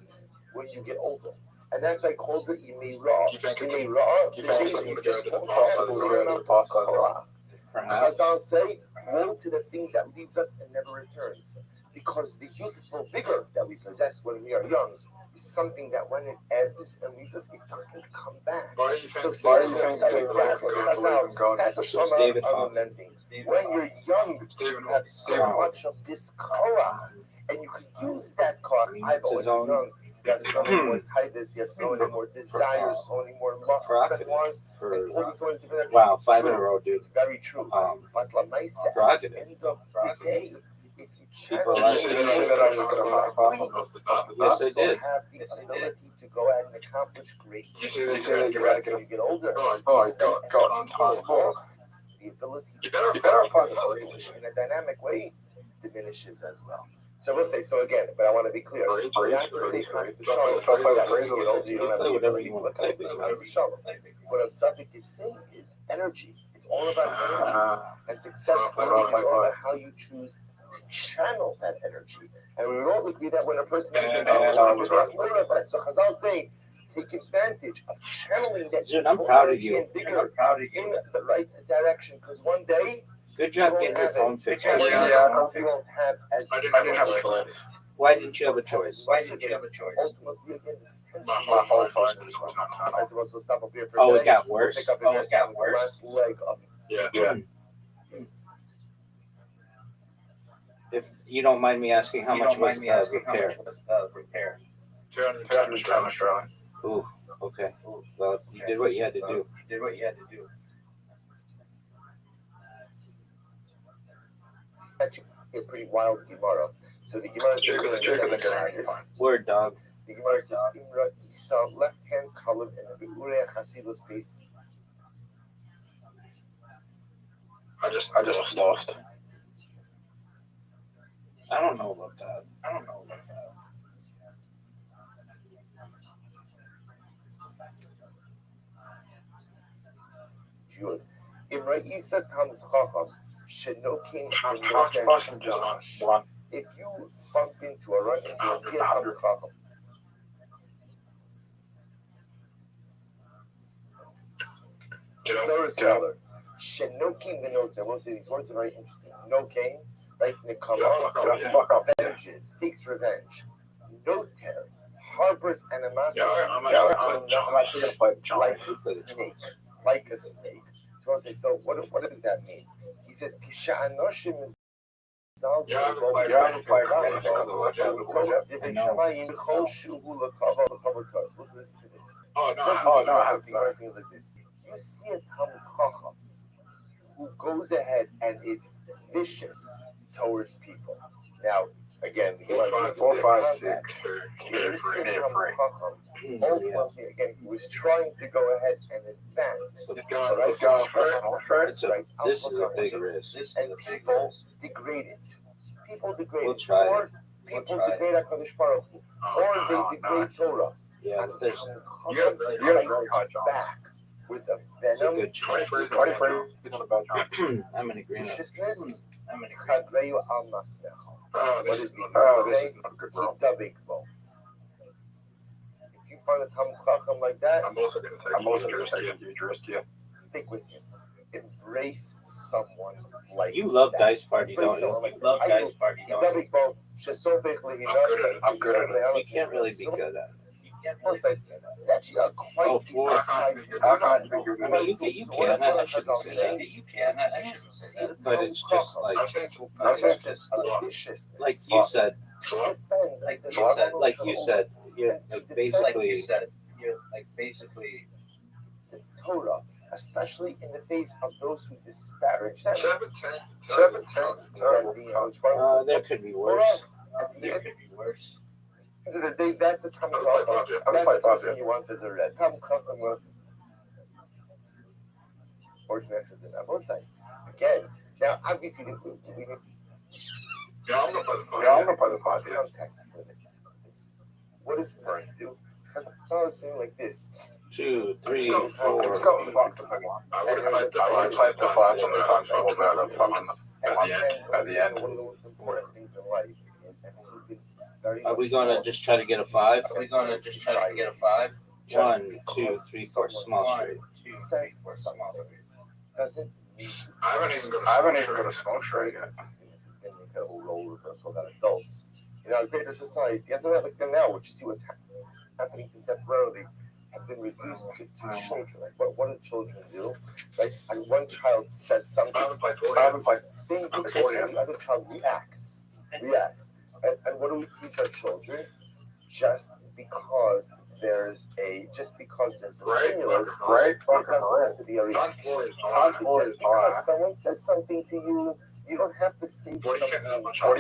when you get older. And that's why he calls it Yimei Ra. Yimei Ra, the days that you just won't have the same amount of Torah. Chazal say, woe to the thing that leaves us and never returns. Because the youthful vigor that we possess when we are young is something that when it ebbs and leaves us, it doesn't come back. So that's a shama of lending. When you're young, you have so much of this korah, and you can use that korah. I've always been young. You have so many more tightness, you have so many more desires, so many more lusts and wants. Wow, 5 in a row, dude. It's very true. But at the end of the day, if you channel, Yes, I did. have the ability to go ahead and accomplish great things. As you get older, the ability to accomplish in a dynamic way diminishes as well. So we'll say, so again, but I want to be clear. Not to say Whatever you want to play. what a subject is saying is energy. It's all about energy. And success is all about how you choose to channel that energy. And we would all agree that when a person so Chazal say, take advantage of channeling that Dude, I'm proud of you. in the right direction. Because one day, Good job getting your phone fixed. you won't have as I didn't have a choice. Why didn't you have a choice? Ultimately, again, My whole phone was not on. Oh, it got worse? Last leg of Yeah. If you don't mind me asking, how much was the repair? 200 Australian. Ooh, okay. Well, you did what you had to do. a pretty wild Gemara. So the Gemara says, Word, dog. the Gemara says, Imra Isa, left hand column in the Beurei Chasidus page. I just lost. I don't know about that. Jude. Imra Isa Tam Chacham, Shenokim If you bump into a running, you'll see a Tam Chacham. Third scholar, Shenokim Venokim. We'll say these words are very interesting. Nokim, right? Nikama, avenges, takes revenge. Noter, harbors animosity. Like a snake. So I say, so what does that mean? He says, Kisha'anoshim Listen to this. Like this. You see a Talmud Chacham who goes ahead and is vicious towards people. Now, again, 4, 5, 6, again, he was trying to go ahead and advance. This is a big risk. And people degrade it. People degrade We'll it. try Or people degrade HaKadosh Baruch Hu. Or they degrade Torah. Yeah, And there's you're back with a venom, good choice. 23. I'm in agreement. viciousness, Chadreyu al Masnecha. This is not good, bro. If you find a Talmud Chacham like that, I'm also going to take a huge risk here. stick with him. Embrace someone like You love that. Dice Party, don't you? You love Dice Party, don't you? I'm good at it. You can't really be good at it. Plus, actually quite four. I can't think of Well, it. you can. I shouldn't say that. You can. I shouldn't say that. But it's just like, like you said, you're like basically, the Torah, especially in the face of those who disparage them. 7-10. there could be worse. There could be worse. That's the time of you want as a red. Come, on both sides. Again, now obviously we I'm gonna play the pod, yeah. context for this. What is it going to do? Because the Torah is doing like this. 2, 3, Let's 4. go. I would have played the 5 sometimes and we'll bear the fucking at the end. One of the most important things in life. Are we gonna just try to get a 5? Are we going to just try to get a 5? 1, 2, 3, 4, small straight. Doesn't I haven't even got a smoke straight yet. role reversal that adults. In our greater society, you have to have like now, which you see what's happening contemporarily, have been reduced to children. Like what do children do? Right? And one child says something, I haven't played. things Okay. the other child reacts. And what do we teach our children? Just because there's a stimulus, Right? it doesn't have to be a reaction. Just because someone says something to you, you don't have to say What do you think something. that much on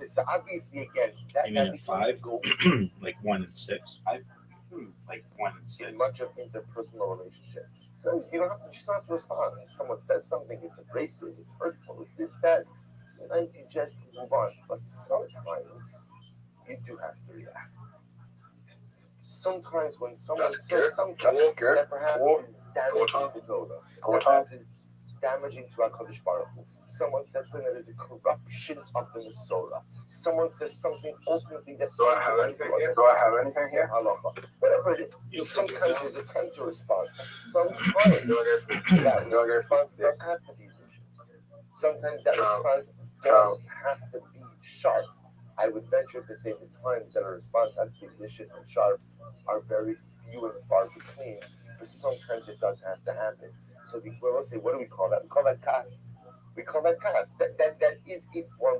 So obviously, again, that You mean a becomes 5? go Like 1 and 6. Like 1 and 6. in much of interpersonal relationships. So you don't have to respond. If someone says something, it's abrasive, it's hurtful, it's this, that. Sometimes you just move on. But sometimes you do have to react. Sometimes when someone says something that perhaps is damaging to Goda, perhaps is damaging to HaKadosh Baruch Hu, someone says something that is a corruption of the Masorah, someone says something ultimately that Do I have anything here? Halacha. Whatever it is, sometimes there's a time to respond. Sometimes that response does have to be vicious. Sometimes that response does have to be sharp. I would venture to say the times that a response has to be vicious and sharp are very few and far between, but sometimes it does have to happen. So let's say, what do we call that? We call that kas. That is a form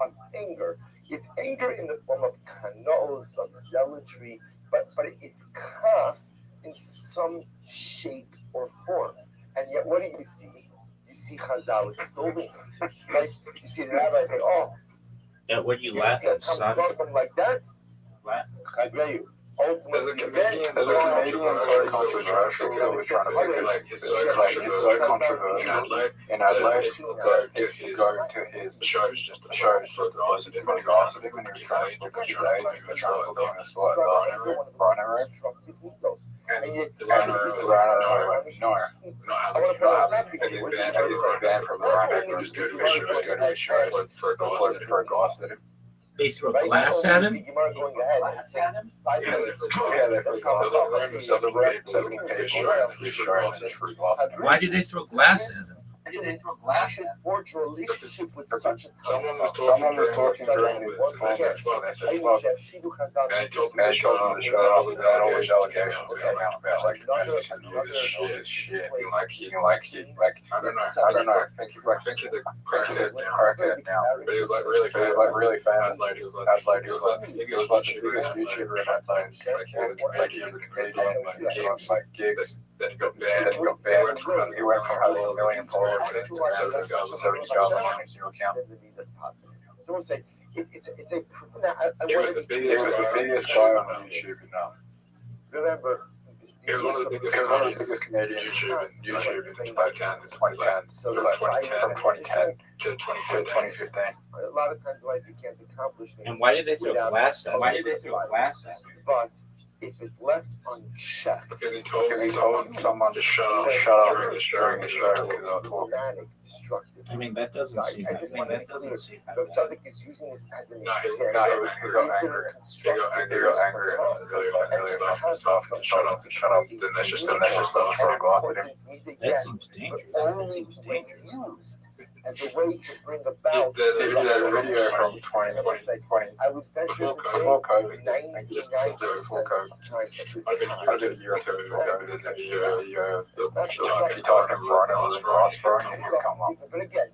of anger. It's anger in the form of kanos, of zealotry, but it's kas in some shape or form. And yet, what do you see? You see Chazal extolling it. Like, you see the rabbi say, oh, Yeah, what do you laugh at, son? something like that? Chagreu. Ultimately, As a Canadian, it's so controversial that we're trying to make it like it's so controversial in Adelaide. Go to his shows just to positive and positive, and he was trying to look at his age, he was trying to look at his binary. And the binary went, no, he's banned from the binary. Just go to his shows for a glass at him. They throw glass at him? Yeah, they put glass on him. 70 people. Why did they throw glass at him? forge a relationship with such a Someone was talking during the conversation, and they said, look, and I told them to shut up, and then all these allegations came out about, like, Mendes and all this shit, I don't know, I think he's the crackhead now, but he was, like, really famous, he was the biggest YouTuber in Adelaide, he was a comedian, gigs, then he got banned, he went from having a million followers to 70,000 on his new account. Don't say it's a He was the biggest guy on YouTube now. Remember, He was one of the biggest Canadian YouTubers in 2010 to 2015. A lot of times life you can't accomplish things. And why did they throw glass at him? But if it's left unchecked, Because he told someone to shut up during the show because they'll talk. dramatic, destructive. I mean, that doesn't seem I that just way. want to That be clear. doesn't seem that The way. Tzaddik is using this as an No, he example. got angry. He got angry and really stuff and shut up. Then that's just for a glass at him. That seems dangerous. That seems dangerous. as a way to bring about the video from 2020. I would venture to say Before COVID, 99% before COVID. of time that this I did a year or two ago. There's a video, if you type in Rothschild throwing, it will come up. But again,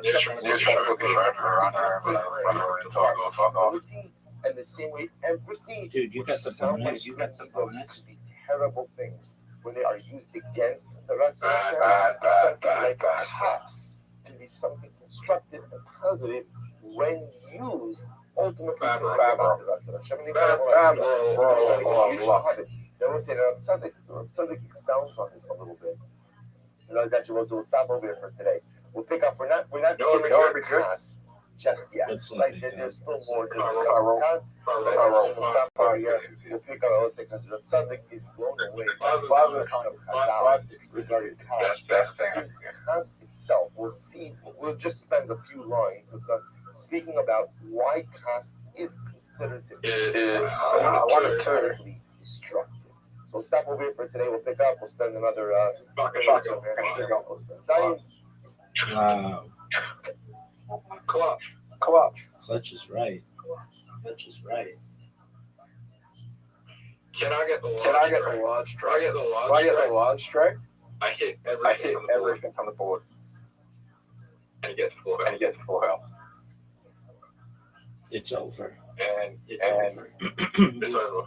You're trying to look around her and talk or fuck off. and the same way everything Dude, you got the bonus. You got the bonus. these terrible things when they are used against the rest of Bad. perhaps can be something constructive and positive when used ultimately to bring about the rest of Then we'll say something expounds on this a little bit. That we'll stop over here for today. We'll pick up. We're not finishing class just yet. There's still more to discuss. We'll stop over here. We'll pick up. Let's say because something is blown away by the kind of Chazal regarding class. Class itself. We'll just spend a few lines speaking about why class is considered to be incredibly destructive. So we'll stop over here for today. We'll pick up. We'll spend another. Wow. Clutch is right. Can I get the large strike? I hit everything on the board. And you get to full health. It's over. And it's over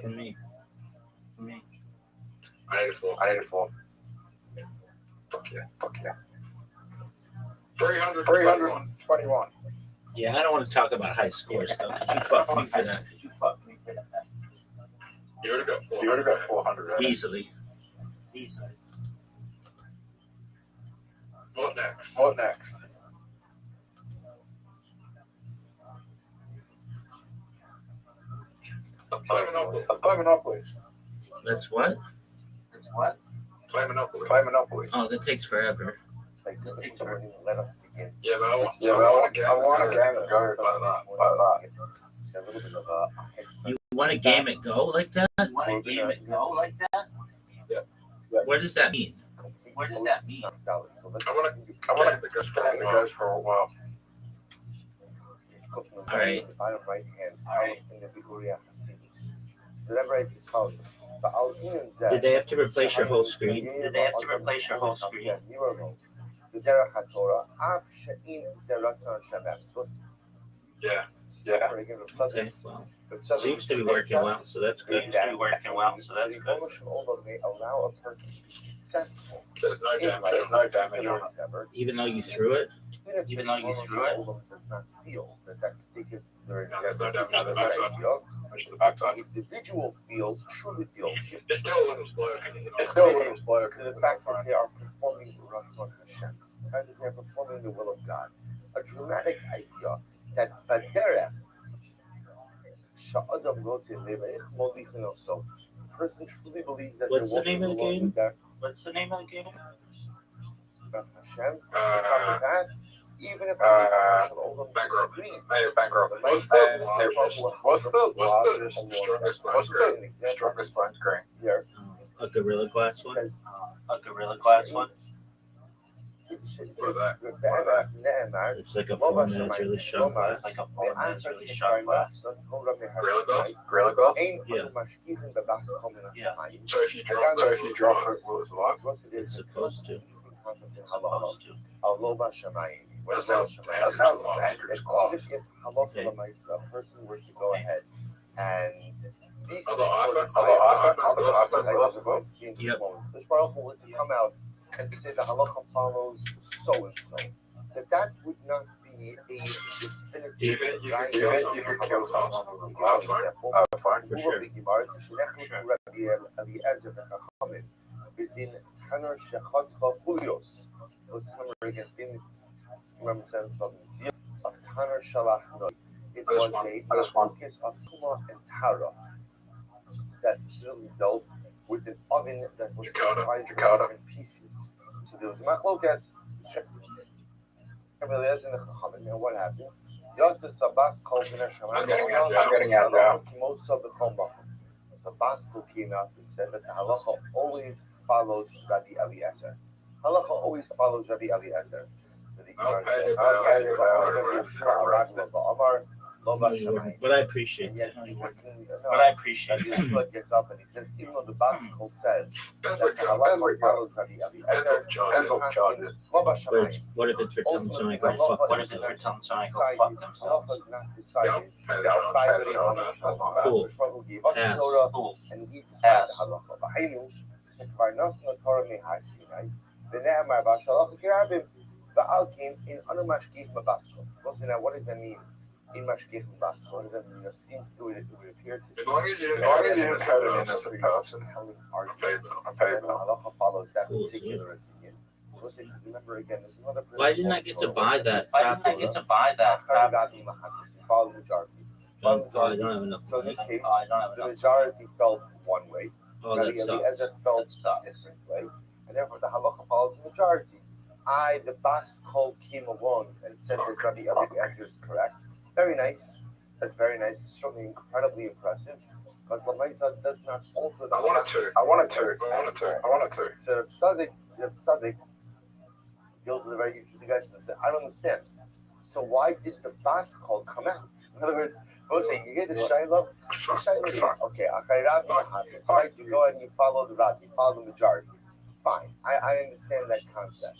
for me. I need a four. Fuck yeah. 321. Yeah, I don't want to talk about high scores though. You fucked me for that. You would have got 400. Right? Easily. What next? Play Monopoly. That's what? Play Monopoly. Oh, that takes forever. Let us begin. Yeah, but I want a game that goes like that. You want a game at Go like that? Yeah. What does that mean? I want to goes for a while. All right. Bottom right hand in the Biguria Hasidics. Remember, it's called the Alpine. Did they have to replace your whole screen? בדרך התורה, אף שאם זה רצון שווה. Yeah. Okay, well, seems to be working well, so that's good. May allow a person to be successful. There's no damage on it. Even though you threw it? Even though you threw it, does not feel that ticket There's no damage on the backside. Individual truly feels. It's still a little slow. The fact that they are performing Ratzon Hashem, that they are performing the will of God. A dramatic idea that Baderech Sha'adam Rote Lebeich Molichin also. A person truly believes that What's the name of the game? Hashem, even if Bankrupt. What's the strongest point green? Here. A Gorilla Glass one? For that. It's like a phone that's really sharp glass. Gorilla Glass? Yeah. So if you drop it, will it alive? It's supposed to. That sounds dangerous. If a person were to go ahead and this powerful were to come out and to say the halacha follows so and so, that would not be a definitive. You can kill someone. Fine. For sure. It was a focus of Kuma and Tara that really dealt with an oven that was divided into different pieces. So there was Machlokas, and what happens? I'm getting out now. Most of the Chombachims. Sabasco came out and said that the halacha always follows Rabbi Eliezer. Halacha always follows Rabbi Eliezer. So the Gemara says, but I appreciate that. But I appreciate that. Yeshua gets up and he says, even though the Bible says that the halacha follows Rabbi Eliezer, But what if it's for telling someone I go fuck what if it's for telling someone I go fuck themselves? Halacha is not decided. Cool. Pass. And he decided the halacha. כבר נוסנו תורה מהסיני, ונאמר בשלוח הקרבים, ועל כן in משגיח מבסקו. Listen, now what does that mean? In משגיח מבסקו, what does that mean? It seems to it would appear to be. As long as you didn't have it in as a person. The halacha follows that particular opinion. Listen, remember again, this is another. Why didn't I get to buy that? Follow the majority. I don't have enough. So in this case, the majority felt one way. Oh, Rabbi that Eliezer sucks. felt a different way, and therefore the halacha follows the majority. The Bas Kol came along and said that Rabbi Eliezer is correct. Very nice. That's very nice. It's certainly incredibly impressive. But Lamaisa does not alter the. I want a turn. So Tzaddik deals with a very interesting guy. I don't understand. So why did the Bas Kol come out? In other words, you get the Shiloh? Okay, right, you go and you follow the Rabbi, you follow the majority. Fine, I understand that concept.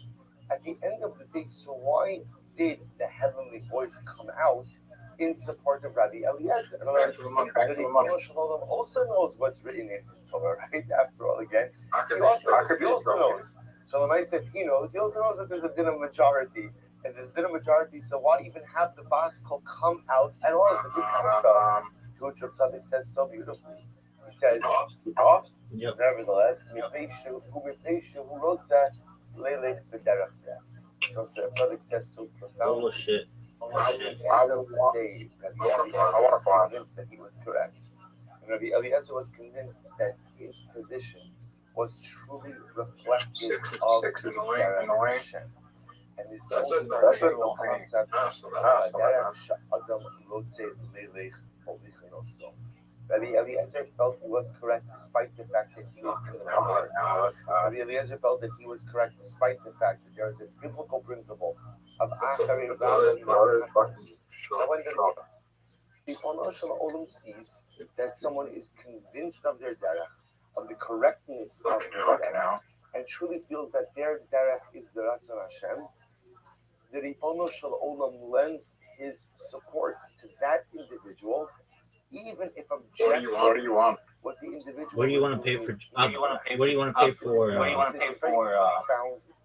At the end of the day, so why did the heavenly voice come out in support of Rabbi Eliezer? In other words, the Shalom also knows what's written in his Torah, right? After all, again, he also knows. So the said he knows, he also knows that there's a din of majority. And there's been a majority, so why even have the Bas Kol come out at all? It's a good kasha. Which Rav Tzaddik says so beautifully. He says, nevertheless, who wrote that? Lele B'derech. So Rav Tzaddik says so profound. Bullshit. I want to find that he was correct. And Rabbi Eliezer was convinced that his position was truly reflective of the Derech Hashem. And this whole concept Rabbi Eliezer felt he was correct despite the fact that he was Rabbi Eliezer felt that he was correct despite the fact that there is this biblical principle of Achari when the Olam sees that someone is convinced of their derech, of the correctness of their derech, and truly feels that their derech is the Ratzon Hashem, the Ribono Shel Olam lends his support to that individual, even if objectively What do you want? What the individual. What do you want to pay for? What do you want to pay for?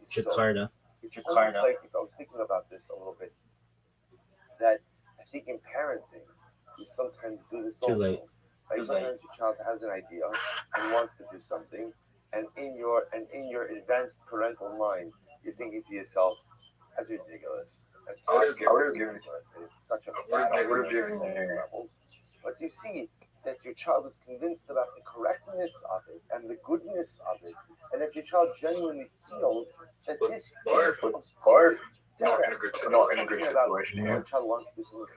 Jakarta. It's almost like, I was thinking about this a little bit, that I think in parenting, you sometimes do this also. Too late. Like sometimes your child has an idea and wants to do something, and in your advanced parental mind, you're thinking to yourself, "That's ridiculous. That's ridiculous. It's such a levels." But you see that your child is convinced about the correctness of it and the goodness of it, and that your child genuinely feels that this is part. Not in a good situation Your here. child wants to do something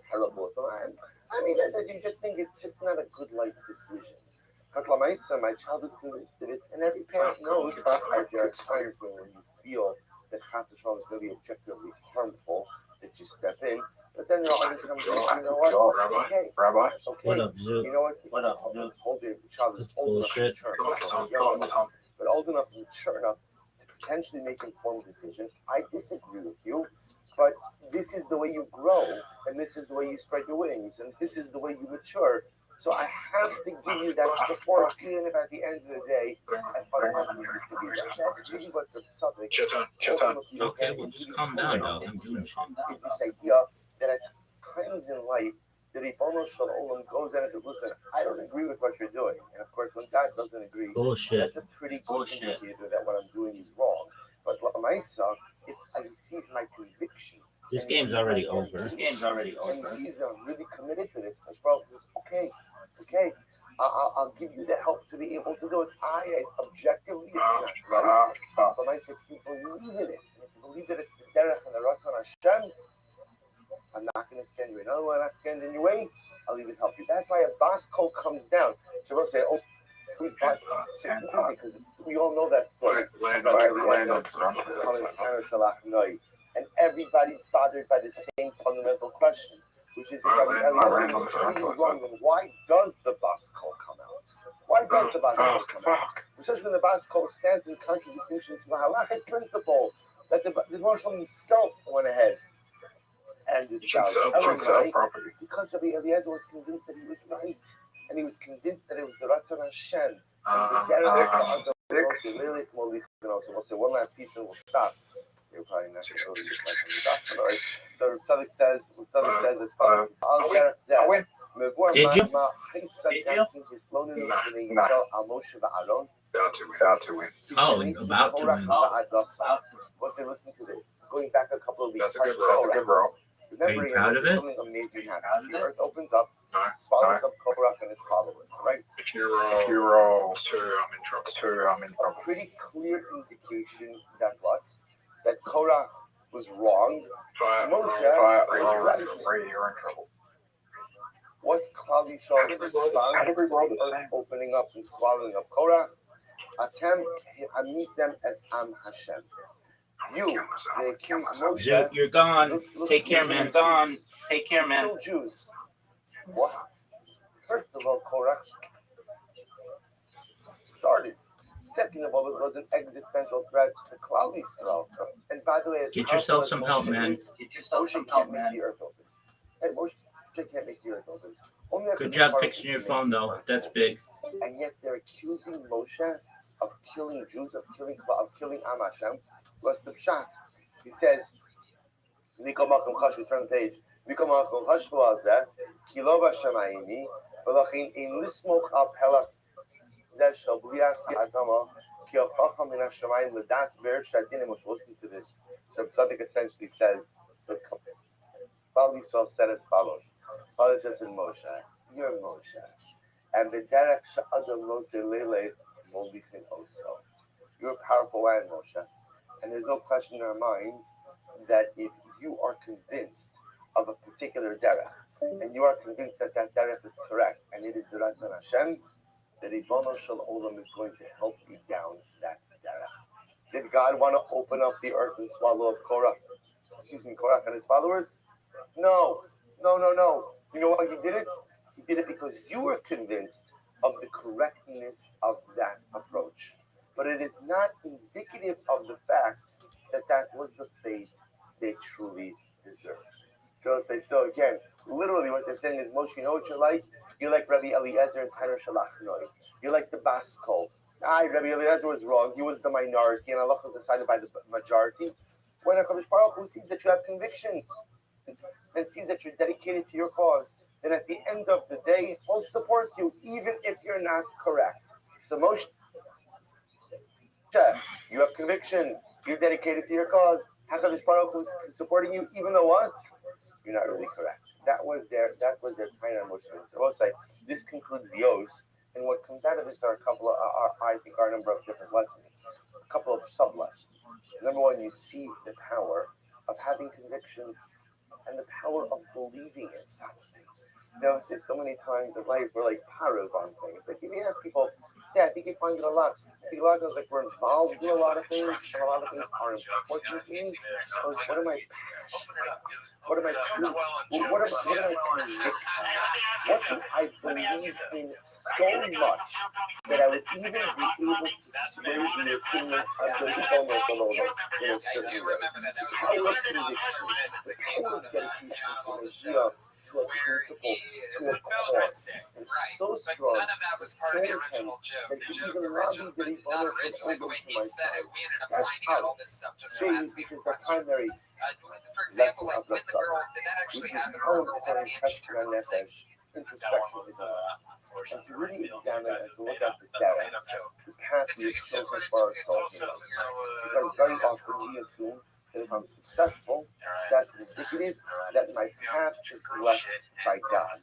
terrible or something. I mean, that you just think it's just not a good life decision. But my child is convinced of it, and every parent knows that there are times when you feel that Chas V'Shalom is really objectively harmful, that you step in, but then there are other times when you know what? Okay. Rabbi? Okay. What up, Zoo? You know what? Hold your child is old enough to mature, but old enough and mature enough to potentially make informed decisions. I disagree with you, but this is the way you grow, and this is the way you spread your wings, and this is the way you mature. So I have to give you that support, even if at the end of the day, I fundamentally disagree. That's really what the subject is. Okay, well, just calm down, though. Is this idea that at times in life, the Ribono Shel Olam goes in and says, "Listen, I don't agree with what you're doing." And of course, when God doesn't agree, Bullshit. that's a pretty good indicator that what I'm doing is wrong. But Lamaisa, as he sees my conviction. This game's already over. And he sees that I'm really committed to this. As well, okay, I'll give you the help to be able to do it. Objectively, it's not right. But I said, if you believe in it, and if you believe that it's the derech and the Ratzon Hashem, I'm not going to stand in your way. Another one, I'm not standing in your way. I'll even help you. That's why a Bas Kol comes down. So we'll say, who's bought because we all know that story. And everybody's bothered by the same fundamental question, which is Rabbi Eliezer was completely wrong. And why does the Bas Kol come out? Why does the Bas Kol come out? Especially when the Bas Kol stands in contradistinction to the halachic principle that the Rothschild himself went ahead and espoused. Because Rabbi Eliezer was convinced that he was right, and he was convinced that it was the Ratzon Hashem. So we'll say one last piece and we'll stop. You're probably not really all right. So Tzaddik says as follows. Did you? About to win. Oh, about to win. We'll say, listen to this. Going back a couple of weeks. That's a good row. Are you proud of it? Something amazing happens. The earth opens up, swallows up Korach and his followers, right? If you roll two, I'm in trouble. A pretty clear indication that what? That Korach was wrong. Moshe was right. You're in trouble. What's Klal Yisrael's response to the earth opening up and swallowing up Korach? Atem amisem es am Hashem. You, they accuse Moshe. You're gone. Take care, man. Gone. Take care, man. Kill Jews. What? First of all, Korach started. Second of all, it was an existential threat to Klal Yisrael. And by the way, get yourself some help, man. Moshe can't make the earth open. Hey, Moshe can't make the earth open. Good job fixing your phone, though. That's big. And yet they're accusing Moshe of killing Jews, of killing Am Hashem. What's the pshat? He says, turn the page. Listen to this. So Tzaddik essentially says, Klal Yisrael said as follows. Father says in Moshe, you're Moshe. And the derech she'adam Moshe lele molichin also. You're a powerful man, Moshe. And there's no question in our minds that if you are convinced of a particular derech, and you are convinced that that derech is correct, and it is the Ratzon Hashem, the Ribono Shel Olam is going to help you down that derech. Did God want to open up the earth and swallow up Korach and his followers? No. You know why he did it? He did it because you were convinced of the correctness of that approach. But it is not indicative of the fact that that was the fate they truly deserved. So again, literally what they're saying is, Moshe, you know what you're like? You're like Rabbi Eliezer and Tanner Shalach. You're like the Bas Kol. Rabbi Eliezer was wrong. He was the minority, and Allah was decided by the majority. When HaKadosh Baruch Hu sees that you have conviction and sees that you're dedicated to your cause, then at the end of the day, he'll support you, even if you're not correct. So Moshe, you have conviction, you're dedicated to your cause, HaKadosh Baruch Hu is supporting you, even though what? You're not really correct. That was their kind of motion. So this concludes the O's, and what comes out of this are a couple of, I think, are a number of different lessons, a couple of sub-lessons. Number one, you see the power of having convictions and the power of believing in something. So many times in life, we're like parov on things. Like if you ask people, I think you find it a lot. I think a lot of times like we're involved in a lot of things, and a lot of things are important to me. So what am I passionate about? What am I doing? What am I convicted? What do I believe in so much that I would even be able to sway the opinion of the people in a certain way? Power of conviction, the power of dedication to an idea, to a principle, to a cause. And so strong, so intense, that even Rabbi didn't honor his own to my side. That's how faith is the primary lesson of the Torah, which is how important testing on nefesh, introspection is about. And to really examine and to look at the data, the path we have chosen for ourselves. Because very often we assume that if I'm successful, that's indicative that my path is blessed by God.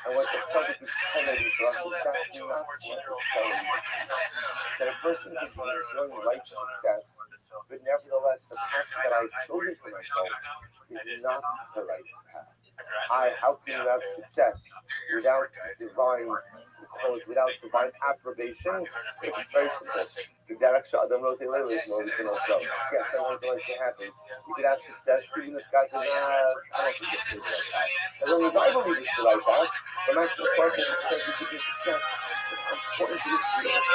And what the Prophet is telling us is exactly not necessarily that a person can be enjoying life success, but nevertheless the path that I've chosen for myself is not the right path. How can you have success without divine code without divine approbation, it's very simple. If Adam wrote a letter, no, we can also. Yes, I want to like what happens. You could have success even if God does not have penalty to like that. As long as I believe it's like that, the maximum question is says you could get success. Important to this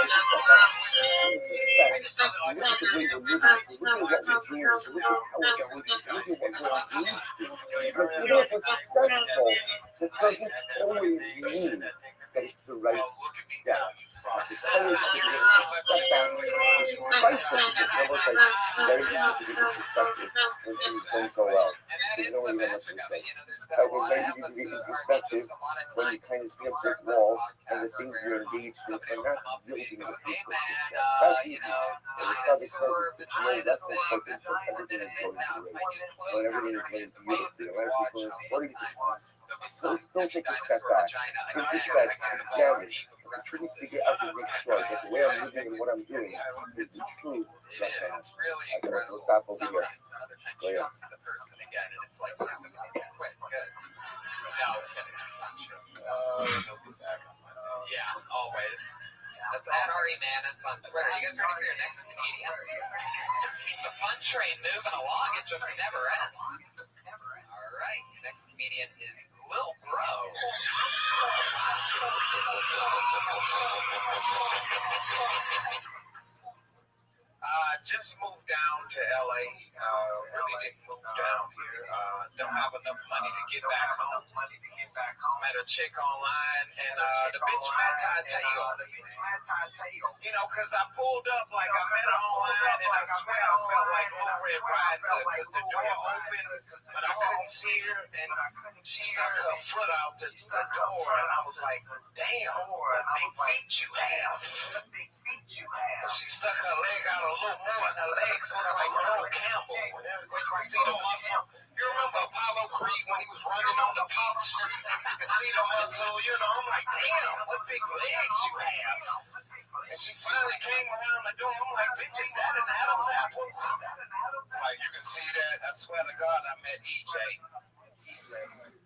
to respect. Look at the way we're living. Look at what we're doing. Look at how we're going. Look at what we're engaged in. Because even if we're successful, that doesn't always mean that it's the right death. It's always to be step back, despite the almost like very easy to be perspective when things don't go well. There's no one even much to say. We're very easy to be perspective when you kind of see a brick wall and the things you're engaged in and not building the future. That's easy. And it's not because it's no less important since everything is going to the right. When everything is going beautifully, a lot of people are according to so still take a step back. Take a step back, examine. Truly figure out to make sure that the way I'm living and what I'm doing is the true left hand. I can also stop over here. Go ahead. Yeah, always. That's at Ari Manis on Twitter. You guys ready for your next comedian? Let's keep the fun train moving along. It just never ends. All right, next comedian is Lil Bro. Just moved down to LA. Really didn't move down here. Don't have enough money to get back home. Met a chick online and the bitch Matatayo. You know, because I pulled up like I met her online and I swear I felt like Little Red Riding Hood because the door opened but I couldn't see her and she stuck her foot out the door and I was like, damn, what big feet you have. She stuck her leg out a little more and her legs was like Earl Campbell. You could see the muscle. You remember Apollo Creed when he was running on the beach? You could see the muscle, you know. I'm like, damn, what big legs you have. And she finally came around the door. I'm like, bitch, is that an Adam's apple? Like, you can see that. I swear to God, I met EJ.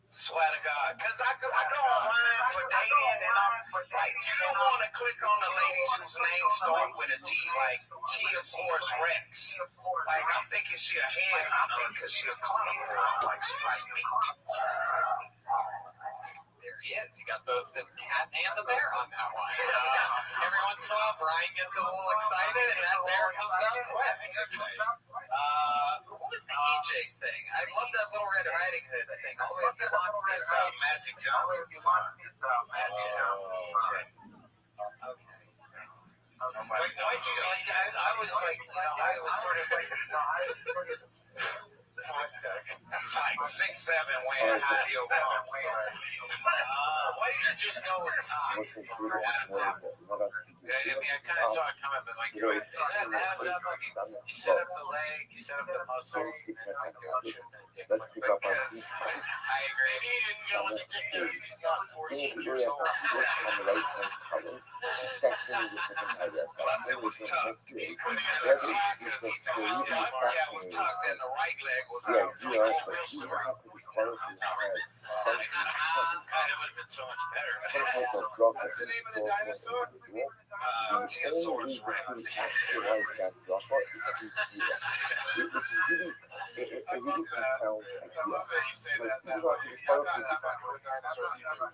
Swear to God. Because I go online for dating and I'm like, you don't want to click on the ladies whose names start with a T, like Teosaurus Rex. Like, I'm thinking she a headhunter because she a carnivore. Like, she like meat. There he is. He got both the cat and the bear on that one. Every once in a while, Brian gets a little excited and that bear comes up quick. What was the EJ thing? I love that Little Red Riding Hood thing. Oh, he lost this Magic Johnson. Magic Johnson. Okay. I was like, I was sort of like, it's like 6'7", wearing high heel pumps. Why did you just go with Tom? I mean, I kind of saw it coming, but like, is that Adam's apple? You set up the leg, you set up the muscles. Let's pick up our feet. I agree. He didn't go with the tickers. He's not 14 We years have old. to switch on the right hand color. The section is a different idea. Plus, it was tough. He couldn't even see since he said his cat was tucked and the right leg was out. So he was real smart. Kind of would have been so much better. What's the name of the dinosaur? Teosaurus Rex. I love that you say that now. I'm not going with dinosaurs either.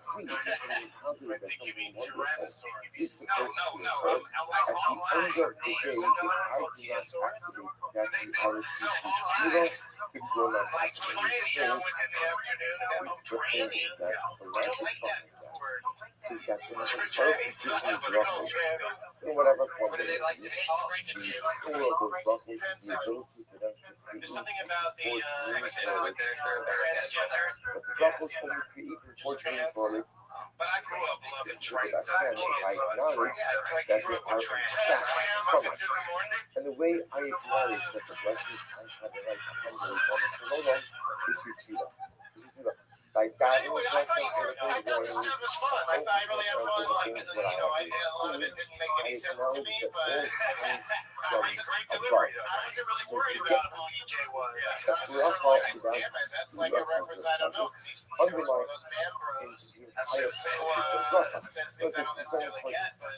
I think you mean Tyrannosaurus. No. I'm like online for names and Teosaurus. Like trannies in the afternoon and trannies. I don't like that word. Trannies don't have to go trannies. Whatever What do they like to bring it to you? There's something about the transgender. but I grew up loving trains. I grew up with trains. Muffins in the morning. And the way I acknowledge that the blessings I have the right to come to the moment is Yeshua. Like that. Anyway, I thought this dude was fun. I thought he really had fun. Like, you know, a lot of it didn't make any sense to me, but above. delivery, though. I wasn't really worried about who EJ was. I was just sort of like, damn it, that's like a reference I don't know, because he's one of those man bros. That's just says things I don't necessarily get, but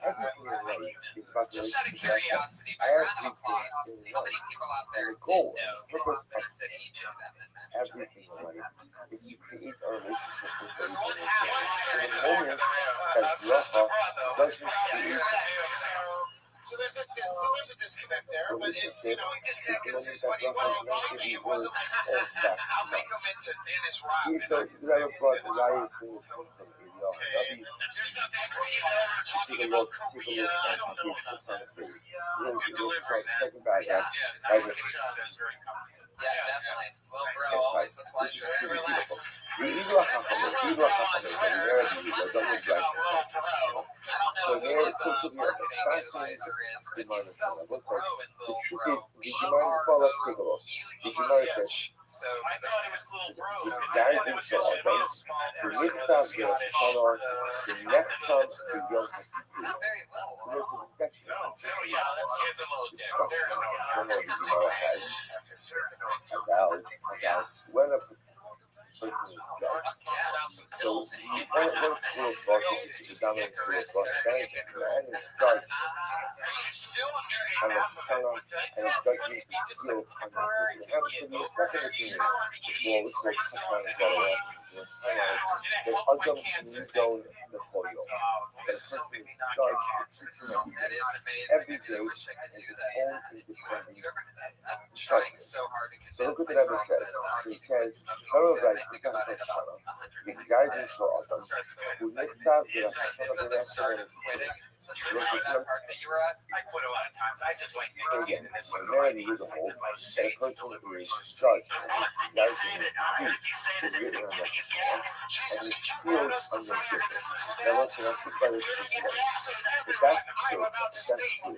everything in life is about Just out of relationship. curiosity, by round of applause, how many people out there The did goal, know the purpose that of he said EJ that meant everything in life is to create a relationship with There's the one other half person. in The the back moment of the rail. that sister Rafa brother. doesn't Yeah, create so there's a disconnect there, but it's we disconnected is when he wasn't vibing. It wasn't like I'll make him into Dennis Rodman. so Israel brought the riot things from Rabbi. There's nothing talking about Korea. I don't know. Good delivery, man. Second bad, Yeah, That's what he says very comfortable. yeah, definitely. Well, bro, always a pleasure. Very relaxed. The Igor Hacham, where the double dress. I don't know who his marketing advisor is, but he spells the bro in little bro. B-R-O-U-G-H. So I thought it was little bro. Very I thought it was supposed to be a small The person with next a time Scottish. the next time the young it's not very little. there's an inspection. No, yeah, let's get the little dick. There's no About when a person is judged. Passing out some So pills. one school of thought is the dominant school of thought. That is man is judged and a color and a judgment is sealed on the there happens to be a second opinion well which will touch on it better the Adam Nidon Napoleon. The person is judged That is every amazing. day I wish I could do as that. his own You ever, independent I'm trying so hard to So convince look at what myself Rabbi that says. So he says, I Rabbi, think about it about 100 times a guiding day. for Adam, Starts going. who next time the Is that the start of quitting? Do you remember that part that you were at? I quit a lot of times. I just like again, getting this when one. they're in the whole, and a person is judged, You say that, I heard you say that it's gonna give you gas. and is sealed on the difference. Never connected by the system. But that's true. That's true.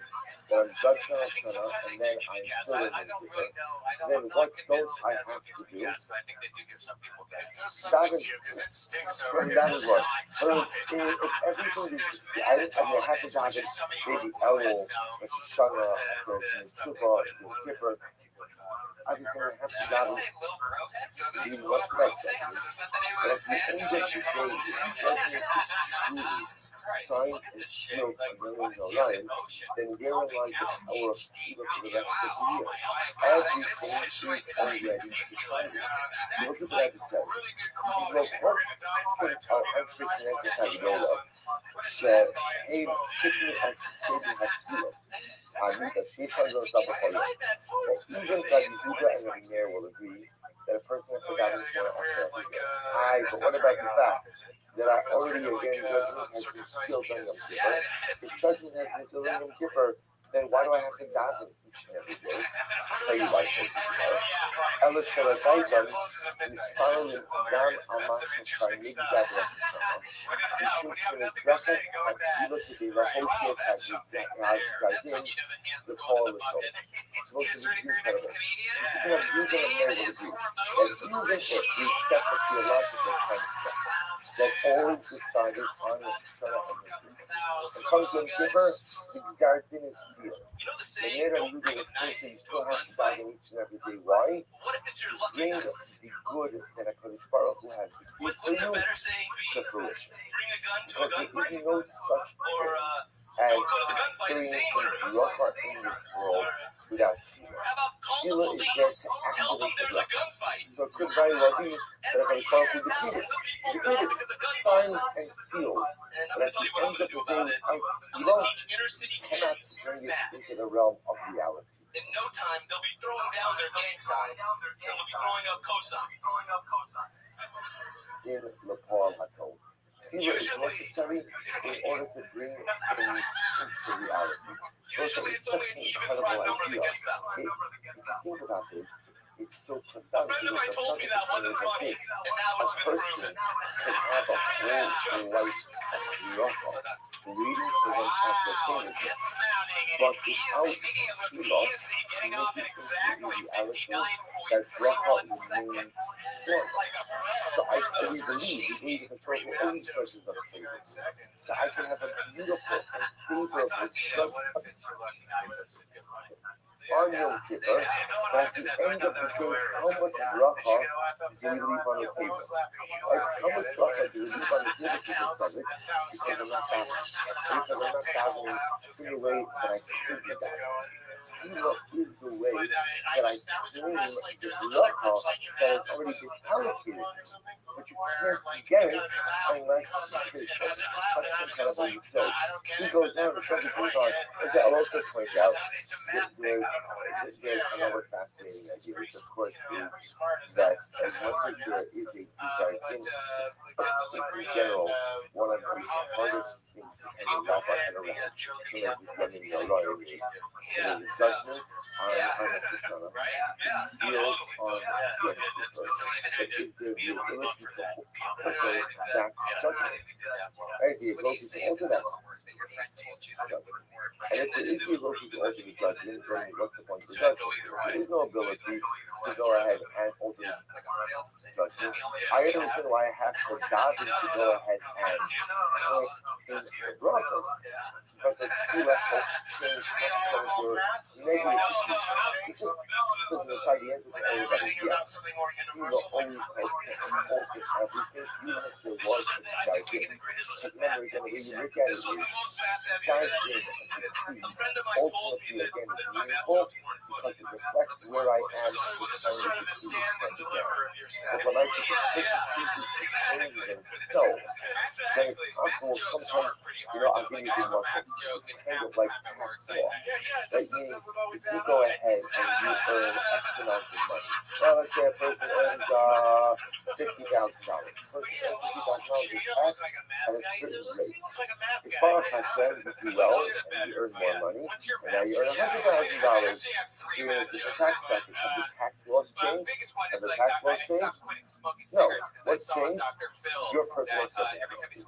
That I'm judged on a tunnel, and then I'm still in I the don't really difference. know. I Then don't what convince don't that I that's have what gives to me do? gas, but I think they do give some people gas. It does That something to is you because it stinks over and here. that is what. So if everything is, I mean, I happen to have it, maybe Elul, a Shana, a Suba, a Kipper. I think I have to Did I gather. say Lil Bro Head? So this You Lil look Bro like that. Fans, is that the name of But this at the band? end of the day, if you doesn't Jesus Christ. sign Look at and this shit. seal Like, a what million is the line, emotion? then you're in like the power of Shiva for the rest of the year. Everything is already Ridiculous. You look That's at like that and say, really good you quality. know, If we're gonna die put tonight, our Tony, emphasis and what exercise is Yoda what is that, that by its hey, phone? pick me as Satan has kilos. I mean, that this has those double colors. Inside that phone. That even Rabbi Yehuda and Rabbi Meir will agree that a person has Oh to yeah, die they got a weird before like Aye, but what about the fact that I That's already kind of again like, judgment has been uncircumcised sealed on Yom penis. Kippur? If judgment has been sealed on Yom Kippur, then why do I have to daven each and every day? Tell you why I say Ella Shaladaitan is following Gam Amat Hasai Nigdad Rakishana. Mishum Shemizrachas Hakila Kedeva Hotiet Hazizadin the Paul of Supposed He's to really be great incredible. ex-comedian. Speaking of using a His name name with is you, Hormones and using it, we set the theological concept that always decided on the Shana and the Greek. And comes to Kippur, the Gardin is sealed. You know the The saying, Nera don't bring Yuga a is knife thinking you to still a have to gunfight. daven each and every day. Why? What if it's your lucky Bring knife? the good that HaKadosh Baruch Hu has decreed for Wouldn't a you better saying be to fruition. bring a gun to a But there gunfight? is no such Or as don't go to the gunfight, it's experiencing dangerous. Racha in this world without Shiva. How about call the Shiva is there police? to Tell them activate the there's a Racha. gunfight. So it could very well be that Every HaKadosh Baruch Hu year, defeated, thousands of people die because of gun signed violence. and sealed. And I'm But going at to tell the you what I'm end going to of do the about day, it. without I'm Shiva, going to teach inner city cannot kids bring it that into the realm of reality. in no time they'll be throwing down their gang signs and they'll be throwing up cosigns. In Nepal HaTov. Shiva is necessary in order to bring things into reality. Usually it's only an even Incredible prime number idea. that gets that one. If you think about this, it's so A profound. friend of mine told me that wasn't funny, and now A it's been person proven. can have a whole life of Racha waiting for them as the thing. But without Shiva, getting off at exactly 59.31 that Racha seconds. remains one. So I we believe the control for all these persons of Shiva. So I can have a beautiful and of Yeah, what if it's your lucky night? That's a good one. on Yom Kippur, but at the end of the day, how much bracha do we leave on the table? Like, how much bracha do we leave on the table to this subject? Because I'm not davening in the way that I should be davening. Tefillah is the way that I claim the bracha that has already been allocated. But you can't get it unless you touch some kind of a so he goes on, the subject goes on. As I'll also point out, there's another fascinating idea, which of course is that once there is a teacher, I think in general, one of the hardest things to kind of wrap our head around, is the judgment on a persona, sealed on the people, but is the ability to fulfill that judgment. Right? The ability to alter that judgment. And if there is the ability to alter the judgment, then what's the point of the judgment? There is no ability to go ahead and alter the judgment. I understand why I have to daven to go ahead and point in brothers, but the two left change consequences negative. It just doesn't decide the answer to everybody's yes. You will always help focus everything, even if there was a decide. But remember, again, when you look at it, deciding ultimately again is meaningful because it reflects where I am at the time of the decision. But when I think pieces to change themselves, then it's possible sometimes, I'll give you a good one. It's kind of like tax law. That means if you go ahead and you earn X amount of money, well, let's say a person earns $50,000. The person earns $50,000 is taxed at a certain rate. If Baruch Hashem, you do well and you earn more money, and now you earn $100,000, the tax bracket, have the tax laws changed? Have the tax laws changed? No. What's changed? Your personal circumstances.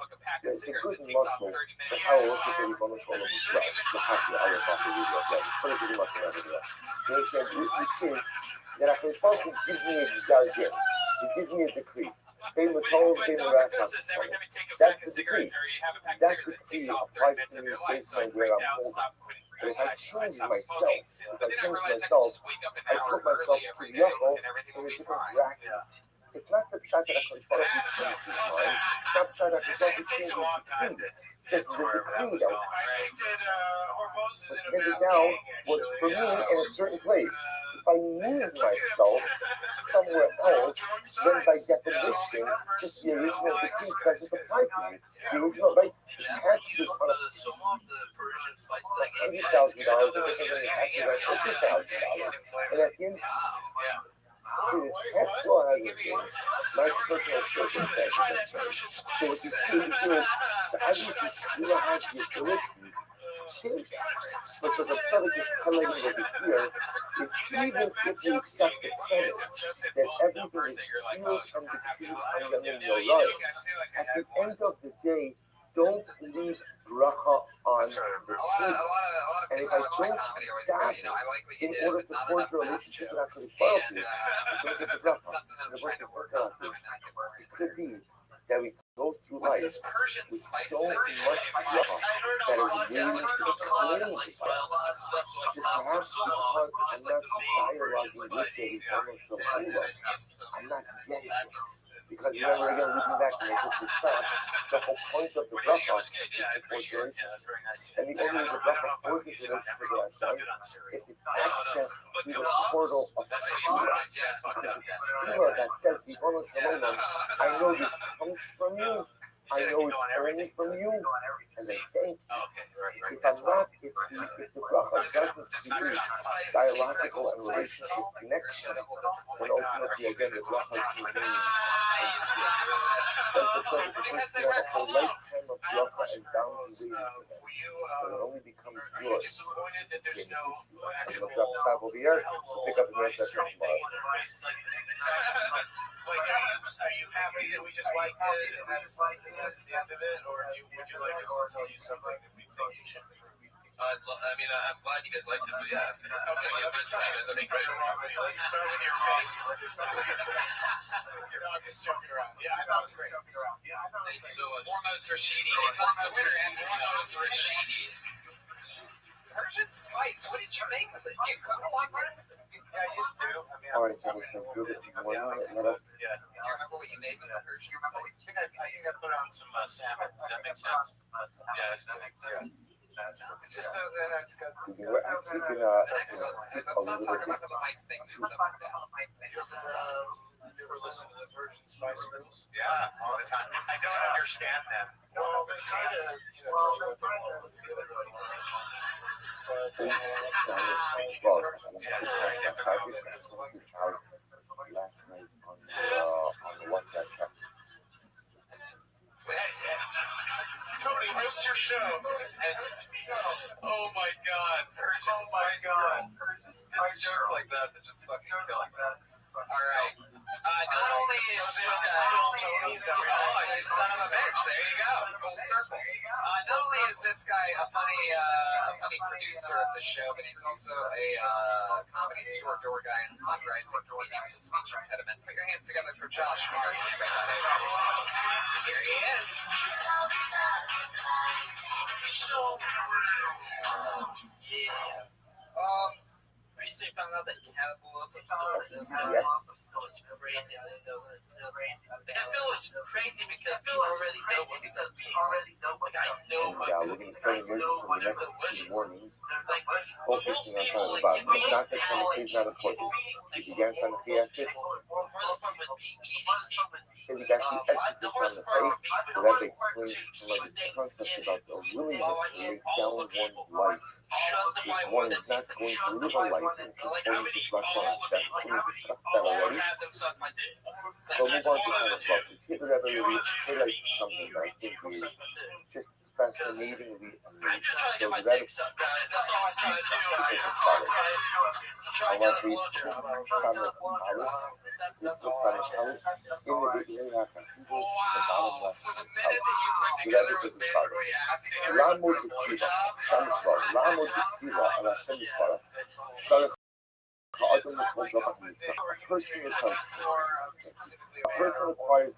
It's a good muscle for how it works with the Ribbon Shalom as well. The happy hour after we look at it. Put it in the muscle over there. Which is that after the Baruch gives me a desire gift, he gives me a decree. Same with Torah, same with Rav. That's the decree. That decree applies to me based on where I'm holding. But if I change myself, I put myself to the Yachol in a different bracket. It's not the shot that I can follow you to mind. It's not the shot that I can follow you to mind. Just the decree that handed down was for me in a certain place. If I move myself somewhere else, then by definition, just the original decree doesn't apply to me. The original, right? Taxes on $100,000 and $50,000. And at the end, the tax law hasn't changed. My personal circumstances. So what you see here, obviously, you don't have the ability to change that. But so the public is highlighting over here is even if you accept the premise that everything is sealed and decreed in your life, at the end of the day, don't leave bracha on the table. And if I don't daven in order to forge a relationship with HaKadosh Baruch Hu, don't get the bracha. The verse of bracha it could be that we go through life with so much bracha that is willing to claim it. Just perhaps because I'm not dialoguing with the Ribbon Shalom, I'm not getting it. Because remember again, looking back to make this stop, the whole point of the bracha is to forge relationship. And the only way the bracha forges relationship with our son if it's access to the portal of Tefillah. Because it's Tefillah that says, Ribbon Shalom, I know this comes from you. I know it's only from you, and I thank you. If I'm not, if the bracha doesn't see dialogical and relationship connection, then ultimately again the bracha can mean that's the point. The person has a whole lifetime of bracha and boundaries waiting for them. So it only becomes yours. I'm going to drop the stop over here. Pick up the next session tomorrow. Are you happy that we just liked it and that's the end of it, or would you like us to tell you something that we think you should improve? I'm glad you guys liked it, but yeah. Okay, let's start with your face. Your dog is joking around. Yeah, I thought it was great. So, Mormos Rashidi is on Twitter, and Mormos Rashidi. Persian spice. What did you make of it? Do you cook a lot, Brent? Yeah, I used to. I mean, All right, so good this morning. Let us. yeah. Do you remember what you made with the Persian spice? I think I put on some salmon. Does that make sense? Yeah, it's not. It's just it's got. We're actually Let's not talk about the mic thing. Do something down. You ever listen to the Persian Spice Girls? Yeah, all the time. I don't understand them. Well, they try to, tell you what they want, what they really want. But speaking of Persian Spice Girls, last night on the WhatsApp chat. Tony missed your show. Oh my God, Persian Spice Girl. It's jokes like that that just fucking kill me. All right. Not only is this guy, you son of a bitch. There you go. Full circle. Not only is this guy a funny producer of the show, but he's also a comedy store door guy and fundraising for the speech impediment. Put your hands together for Josh Martin. Here he is. Recently found out that cannibalism still exists. Yes. Crazy. I didn't know that. That bill is crazy because people already know what's going to taste like. Like, I know my cookies taste like they're delicious. Mornings, Like, focusing most on people, talking like, about if we not that had, something is not important. If you get something to it, the hardest part would be eating. if you got the essence The on hardest the part face, would be so that to explains some of the stay concepts skinny about the willingness to lay down one's life. justify If more one than is not takes going to live a justify life more and than like I would conform to eat flesh all on of that, it. we discussed that Or already. have them suck my dick. So move on to some of the stuff. Because Hitler ever really highlights something that I think is just fascinatingly I'm just trying to get amazing. my So that dick sucked, guys. That's all I'm trying to do. is I'm trying to get a blowjob. That's all I'm trying to do. Wow. So the minute that you put together was basically asking everyone for a blowjob. A person acquires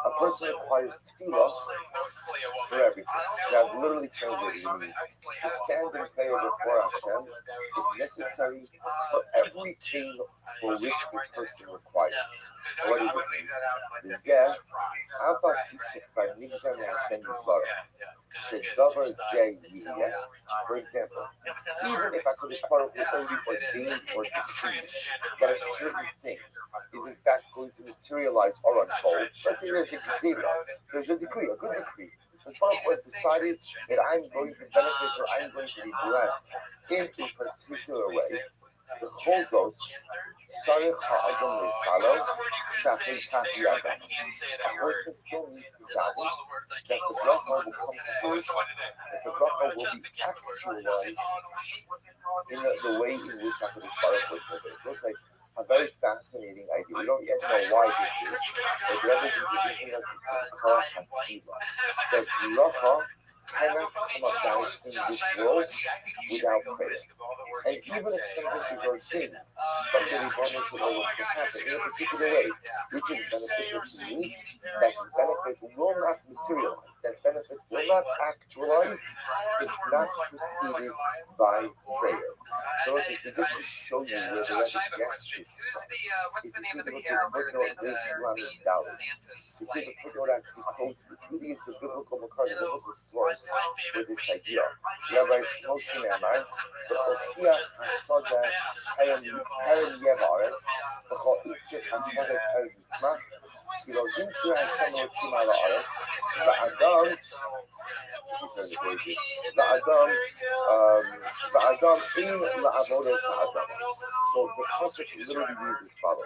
a person requires tefillah Mostly a for woman. everything. That literally translated to me. To stand and pray before Hashem is necessary for everything for which a person requires. What is it? The Zeh, Abba Kishifar Nigzam Hashem Yisbarach. Says Davar Zeh Yiyeh. For example, even if HaKadosh Baruch Hu already ordained or decreed that a certain thing is in fact going to materialize or unfold, let's say there's a decree, a good decree. The Baruch Hu has decided that I'm going to benefit or I'm going to be blessed in a particular way. The Chol Sarich Ha'adam Le'Chalo, Shafei Tafi Adam. A person still needs to daven that the bracha will come true, that the bracha will be actualized in the way in which HaKadosh Baruch Hu did it. It looks like a very fascinating idea. We don't yet know why this is, but the Rebbe is introducing us to Kara HaTfilah. That bracha cannot come about in this world without prayer. And even if something is ordained, something is wanted to always happen in a particular way, which is beneficial to me, that benefit will not materialize, that benefit will not actualize, is not preceded by prayer. So it's just to show you where the Rebbe gets this. What's the name of the character that means Santa's The sleigh? footnote actually quotes the truly is the biblical Makar, the biblical source for this idea. Rabbi Moshe Amar, the Osiyah HaSoda Hayam Yevaret, the Cho'itzit HaSoda Hayam Yitzmach, Elohim Shir Hashem Elohim Ala Aretz, Va'adam in La'avodet Ha'adam. So the concept literally means as follows,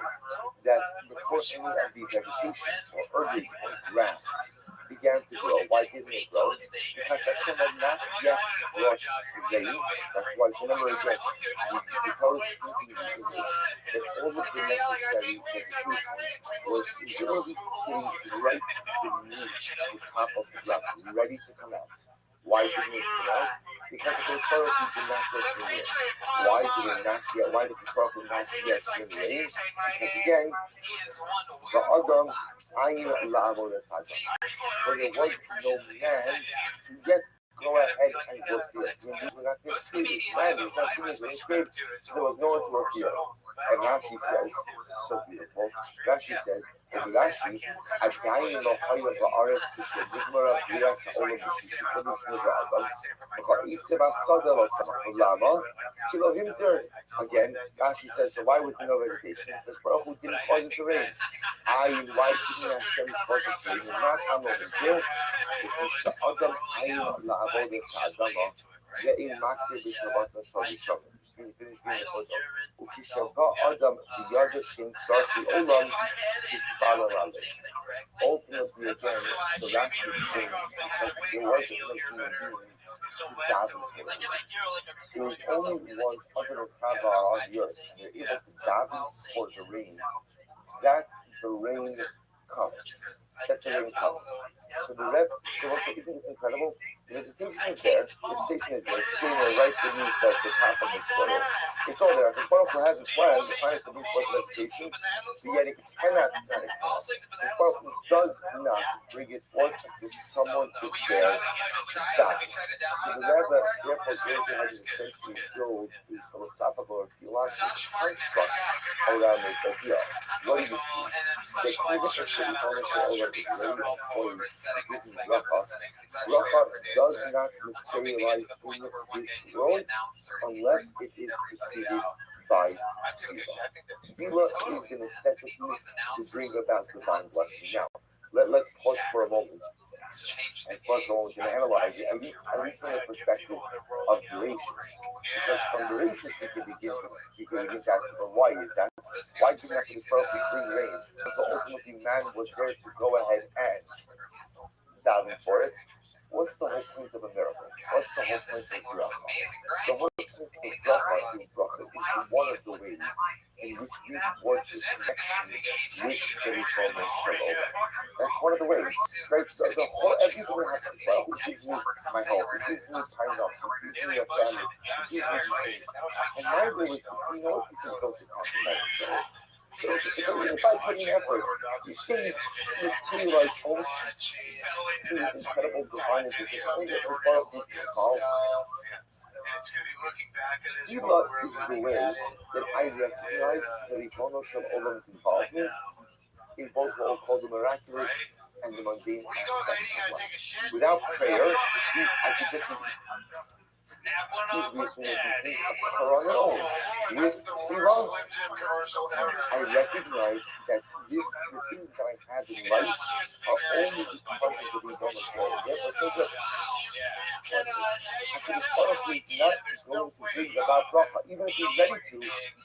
that before any of these vegetations or herbage or grass began to grow. Why didn't it grow? Because Hashem had not yet brought rain. That's why, so remember again, the Torah is speaking that all of the necessary for the fruit was literally sitting right beneath the top of the ground, ready to come out. Why didn't it come out? Because the Torah did not get rain. Why did it not yet? Why did the Torah not yet bring rain? Because again, the Adam Ayin La'avodas Adam. For there was no man to yet go ahead and work the earth. we're not getting treated. Man, he's not doing it. So there was no one to appear. And Rashi says, so beautiful. Rashi says, in Rashi, Again lo chaya ba'aretz k'shenigmara brias ha'olam b'shishim b'shmei ba'adam v'cha'ise b'asada lo samach lama kilo himter. Again, Rashi says, so why was there no vegetation? Because Baruch Hu didn't cause it to rain. Why didn't Hashem cause it to rain? Not Hamon Himter. If Adam ayin la'avodet ha'adama ve'im makir b'shavasa shal וכשבא אדם ביד שנצר בעולם שצר עליו. Ultimately again, the Rashi is saying that there wasn't no human being to daven for it. There was only one other Chava on the earth, and they're able to daven for the rain. That the rain comes. That's the rain comes. So the Rebbe, isn't this incredible? The vegetation is there. The vegetation is there. It's sitting there right beneath the top of the soil. It's all there. The Baruch Hu has its plan. The plan is to be for vegetation. But yet it cannot not exist. The Baruch Hu does not bring it forth until someone is there to stop it. So the Rebbe, therefore, has essentially build his philosophical or theological construct around this idea. What do you see? That even if the Racha does not materialize in this world unless it is preceded by tefillah. Tefillah is the necessity to bring about divine blessing. Now, let's pause for a moment. And first of all, we're going to analyze it, at least from the perspective of gracious. Because from gracious, we can begin to ask, well, why is that? Why do we have to bring rain? So ultimately, man was there to go ahead and daven for it. What's the whole point of a miracle? What's the whole point of bracha? The whole point of bracha is one of the ways in which you work this connection with the Ritzonos Shalom. That's one of the ways. Right? So the whole, everything has to say, it gives me my health, it gives me time off, it gives me a family, it gives me space. And my goal is to see no piece of culture compliment. So if I put in effort, you see materialize all the incredible divine intervention that we're part of this involved. Tefillah is the way that I recognize the Ritzonos Shalom's involvement in both what we'll call the miraculous and the mundane aspects of life. Without prayer, these academic these things occur on their own. With Tefillah, I recognize that the things that I have in life are only because of the Ritzonos Shalom. Therefore, so good. I can probably not going to bring about bracha, even if he's ready to,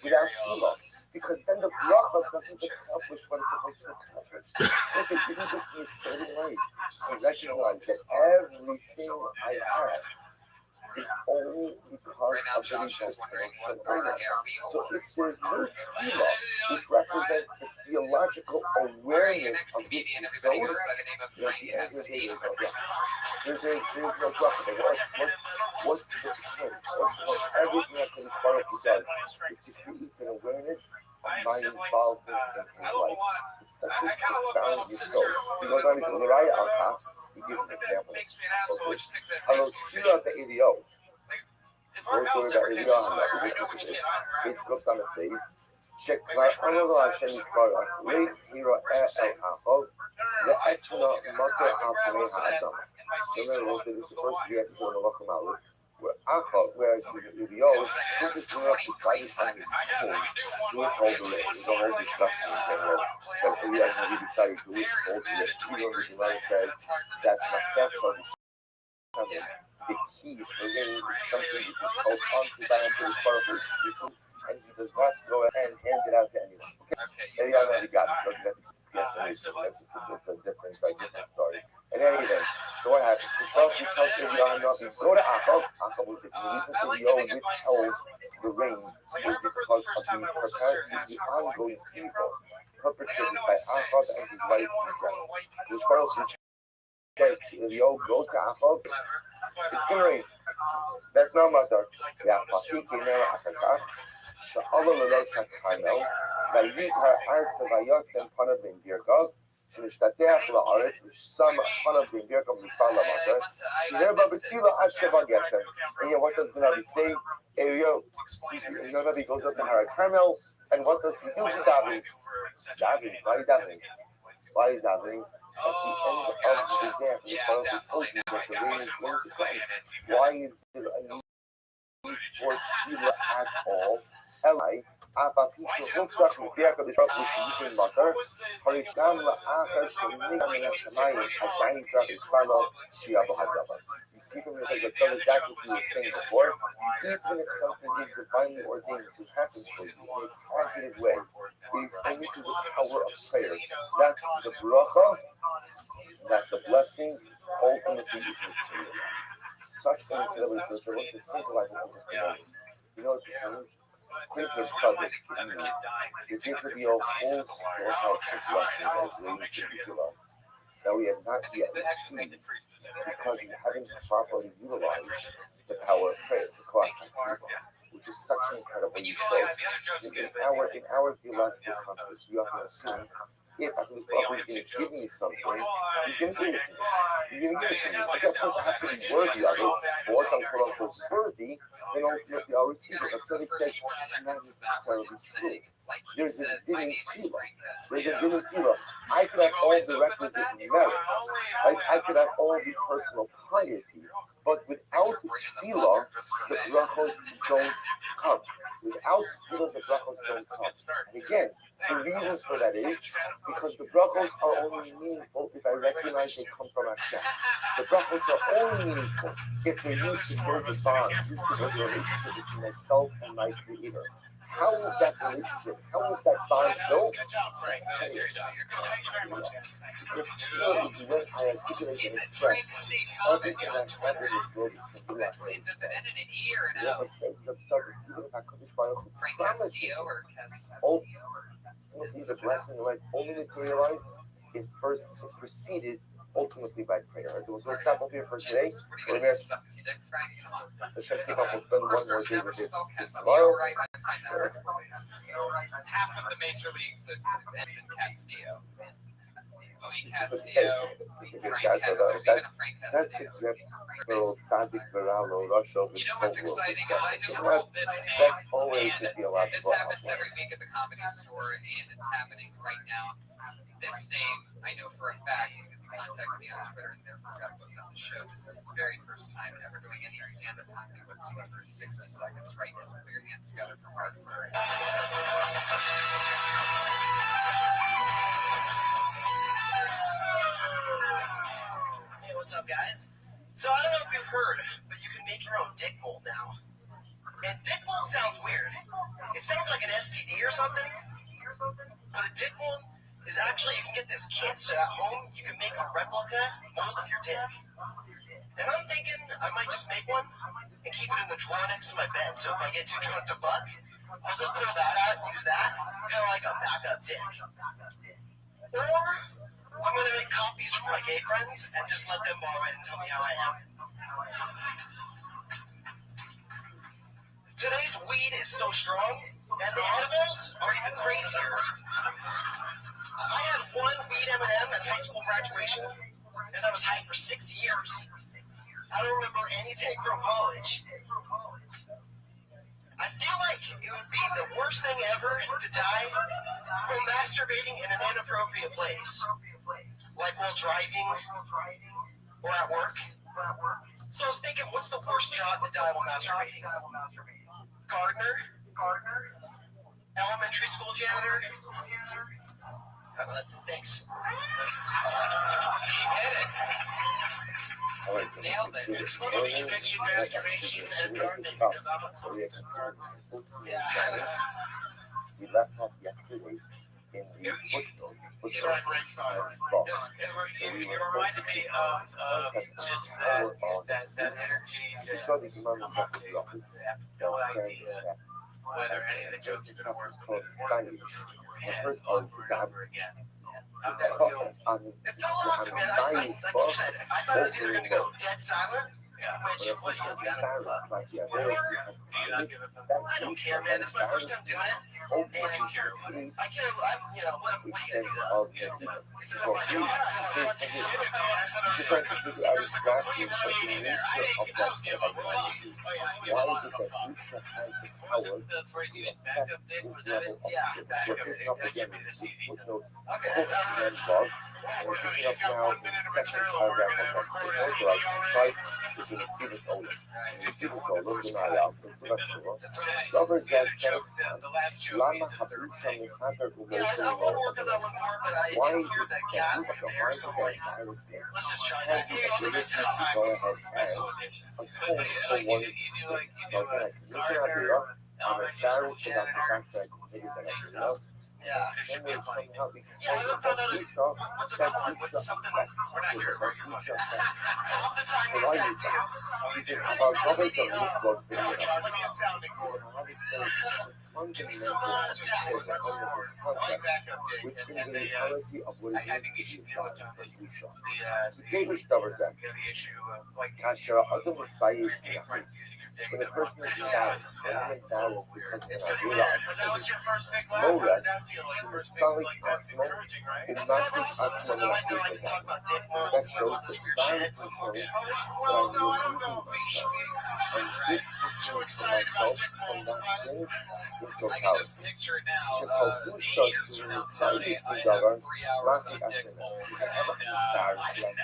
without tefillah, because then the bracha doesn't accomplish what it's supposed to accomplish. Listen, isn't this the certain way to recognize that everything I have is only because of the Ritzonos Shalom. So if there's no tefillah, which represents the theological awareness of this Yisod, at the end of the day, there's no bracha. What's the point? Everything that can be part of the does is to create an awareness of my involvement in life. It's such a profound Yisod. He goes on, he says, L'raya al-Kach, he gives an example. Hello, Tefillah be'Elio. It goes on the face. שכבר אמר לו השם יתברך, להיראה אל האחוב, ואתנו מטר על פני האדם. זאת אומרת, this is the first we have to do in the Lachim Aleph, where Achov, whereas the Yod, put this one up beside his hand, do it hold the lid. There's a whole discussion in general, but we actually decided to do it hold the lid. Even the Gemara says that Machef of the keys for getting something which is called onto by until the purpose, and he does not go ahead and hand it out to anyone. Okay, there you already got it. Yes, that's a different story. In any event, so what happens? The self-help nothing. So the Achov was the reason for the old withheld the rain was because of the precarity, the ongoing evil perpetrated by Achov and his wife Susan. Which Carlos says, the old goes to Achov, it's going to rain. That's no matter. Yeah, שאלה ללא תקנו, ויקרא ארצה וישם פניו בין ברכיו, שנשתטח לארץ ושם חלב במברקם מספר למטה, שיראה בה בתפילה עד שבה גשם. And yet what does the Navi say? The Navi goes up to Har Carmel, and what does he do? He's davening. Davening. Why is davening? Why is davening? At the end of the day, we told you that the rain is going to come. Why is there a need for tefillah at all? Eli, אף על פי שהוכח לפי הקדוש ברוך הוא שיתן מטר, הרי גם לאחר שנגע מן השמיים עדיין צריך מספר לו תפילה בהדרבה. You see from the text that exactly what you were saying before, even if something is divinely ordained to happen for you in a positive way, it is only through the power of prayer. That's the bracha, that the blessing ultimately is material. Such an incredible scripture. Let's just symbolize it for just a moment. You know what this means? Quickly public means you give the whole storehouse of blessing that is waiting to us that we have not yet received because we haven't properly utilized the power of prayer, the Koach, which is such an incredible resource. In our theological context, we often assume if I can is going to give me something, he's going to give it to me. He's going to give it to me. I guess I have to be worthy of it, or once I'm quote unquote worthy, then ultimately I'll receive it. That's what it says, it's not necessarily true. There's a divine tefillah. There's a divine tefillah. I could have all the requisite merits. I could have all the personal piety, but without tefillah, the brachos don't come. Without tefillah, the brachos don't come. And again, the reason for that is because the brachos are only meaningful if I recognize they come from Hashem. The brachos are only meaningful if they're used to build a bond, used to build a relationship between myself and my Creator. How is that relationship? How is that bond built? Because tefillah is when I articulate and express everything I have in this world can do that way. I say to themselves, even if HaKadosh Baruch Hu promises ultimately the blessing like only materialize if first preceded ultimately by prayer. So we'll stop up here for today. We're going to Hashem see if I can spend one more day with this tomorrow. Half of the major leagues is in Castillo. Louis Castillo, Frank Castillo, there's even a Frank Castillo. You know what's exciting is I just rolled this name, and this happens every week at the Comedy Store, and it's happening right now. This name, I know for a fact, because he contacted me on Twitter and therefore got booked on the show. This is his very first time ever doing any stand-up comedy whatsoever. 60 seconds right now. Put your hands together for Hartford. Hey, what's up, guys? So I don't know if you've heard, but you can make your own dick mold now. And dick mold sounds weird. It sounds like an STD or something. But a dick mold is actually, you can get this kit, so at home you can make a replica mold of your dick. And I'm thinking I might just make one and keep it in the drawer next to my bed, so if I get too drunk to fuck, I'll just throw that out and use that, kind of like a backup dick. Or I'm going to make copies for my gay friends and just let them borrow it and tell me how I am. Today's weed is so strong, and the edibles are even crazier. I had one weed M&M at high school graduation, and I was high for 6 years. I don't remember anything from college. I feel like it would be the worst thing ever to die while masturbating in an inappropriate place, like while driving or at work. So I was thinking, what's the worst job to die while masturbating? Gardener? Elementary school janitor? Oh, that's it. Thanks. You hit it. Nailed it. It's funny that you mentioned masturbation and gardening because I'm a constant gardener. We left off yesterday in the footnote. You reminded me of just that energy that I have no idea whether any of the jokes are going to work in over again. How's that feel? It felt awesome, man. Like you said, I thought it was either going to go dead silent Which, what do you got to give up? like yeah, Or, I don't care, man. It's my first time doing it. And I care. What do you gonna do though? This is my job. just like the I was grasping but the nature of that why is it that each has the power to affect this level of we're picking up again with no and love and we're picking up now the second paragraph of that authorizing site between the student owner and the student owner denial conservatismo Robert Jack Lama Habucha Muhammad I want to work on that one more, but I didn't hear that cat right there, so I'm like, let's just try that. the ability to go ahead and atone for one I'm embarrassed about the fact that I committed that I did not. Yeah. Then there's somehow we can Yeah, I haven't found out what's a good one. What's something like, we're not here for you. Half the time these guys do. about Robert the Root was the John, let me a sounding board. Give me some jazz. within the reality of what it is to be the David covers that. Kasha other Messiah when a person is embarrassed, when I'm embarrassed because then I realize That was your first big laugh. How did that feel? Like first big, like that's encouraging, right? the massive So now I know I can talk about dick molds and all this weird shit. Well, no, I don't know if we should be too excited about dick molds, but I can just picture it now. 8 years from now, Tony, I have 3 hours on dick mold, and I didn't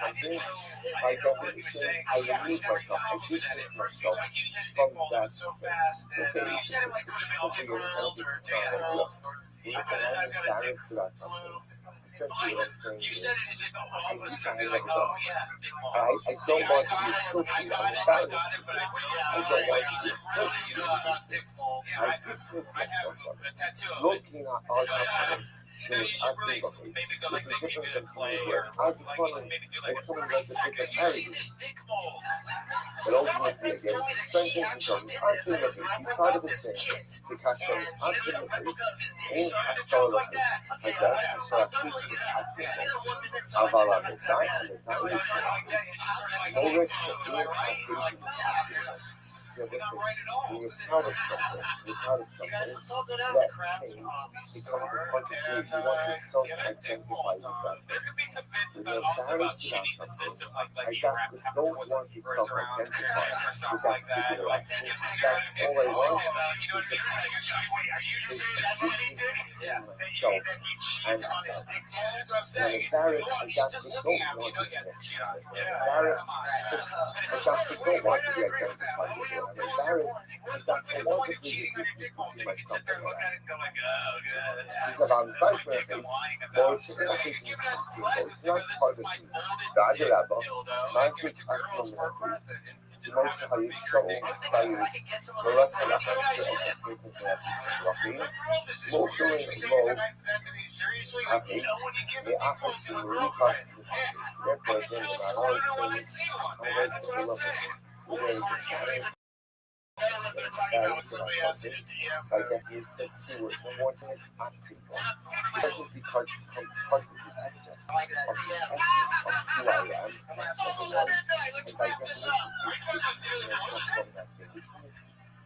know what he was saying. I remove myself. I just said it first. You said dick mold so fast that you said it like could have been dick mold or dick mold. I've got a dick flu. You said it as if all of us could be like, oh yeah, dick mold. I don't want to be pushy. I got it, but I don't want to be really, about dick mold. Yeah, I have a tattoo of it. Looking at our company, You should really maybe go like make me do a play or like maybe do like a 30-second. You see this dick mold? So one of my friends told me that he actually did this. I guess my friend got this kit, and he did a replica of his dick. Started to talk like that. Okay, I'll totally get out. I did a 1 minute song. I got it. Started like that. You just started like, oh, so I write like that. And I'll write it all. You guys, let's all go down to the craft hobby store and get a dick mold on. There could be some bits about also about cheating the system, like you have to have toilet papers around or something like that. Like they can make out and get points about, you know what I mean? Like, wait, are you just saying that's what he did? Yeah. That he cheats on his dick mold? That's what I'm saying. He's just looking at me, you know he has to cheat on his dick. Come on. Wait, why do I agree with that? What was your point? What would be the point of cheating on your dick mold? So you can sit there and look at it and go like, oh, good. That's my dick I'm lying about. So you can give it as a present. So this is my molded dick dildo. I give it to girls for a present. And just have it be your dick. I could get some of those. This is weird. You're saying that I to be seriously? Like, you know, when you give a dick mold to a girlfriend, I can tell it's harder when I see one, man. That's what I'm saying. Well, it's hard to even. I don't know if they're talking about when somebody asks you to DM. I guess you said to it one more thing, it's not simple. This is because part of the accent I like that DM. of who I am. I'm like, this is midnight. Let's wrap this up. Are you talking about daily bullshit?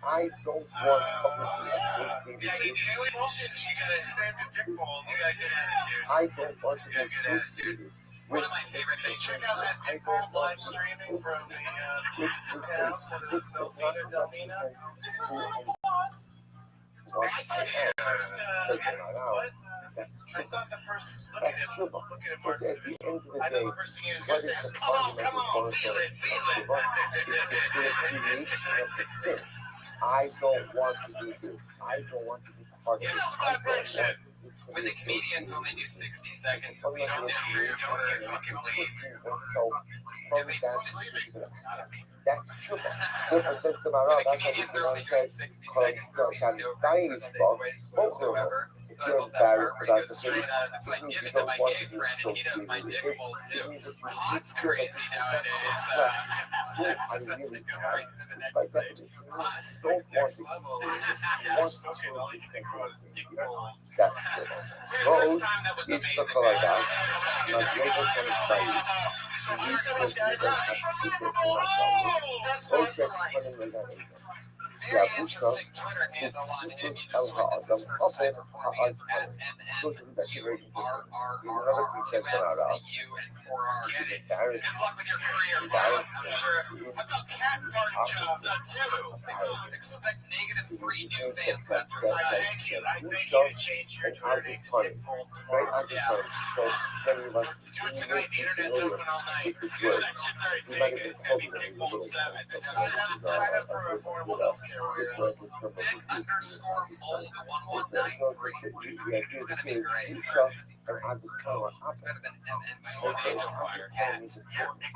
I don't want publicly associated Yeah, you daily bullshit. You gotta stand the dick mold. You got good attitude. I don't want to be associated One of my favorite things. Check out that dick mold live streaming from the house of the Melvina Delmina. I thought the first look at him, look at him, Mark. I thought the first thing he was gonna say was, come on, feel it, feel it. I don't want to do this. I don't want to be part of This this. is vibration. When the comedians only do 60 seconds of lead on their career, don't they fucking leave? From that's sugar. The comedians are only doing 60 seconds of lead, no segues whatsoever. So I love that part where he goes straight out. It's like, give it to my gay friend and eat up my dick mold too. Hot's crazy nowadays. That's the good right into the next thing. Hot's like next level. Smoking all you think about is dick mold. First time that was amazing, man. These so much, guys. Christians have Unbelievable. That's Both life for get life. funding like that. Very interesting Twitter handle on it. If you just joined, this is first time reporting. It's at MMMURR2SCU and 4Rs. Good luck with your career, Bob. I'm sure. How about cat farting jokes, too? Expect -3 new fans after I thank you to change your Twitter name to Dickbolt tomorrow. Yeah. So many of us Do it tonight. The internet's open all night. That shit's already taken. It's gonna be Dickbolt 7. Sign up for affordable healthcare while you're at it. Dick_mold1193. It's gonna be great. And I just kind of It's better than MMO. It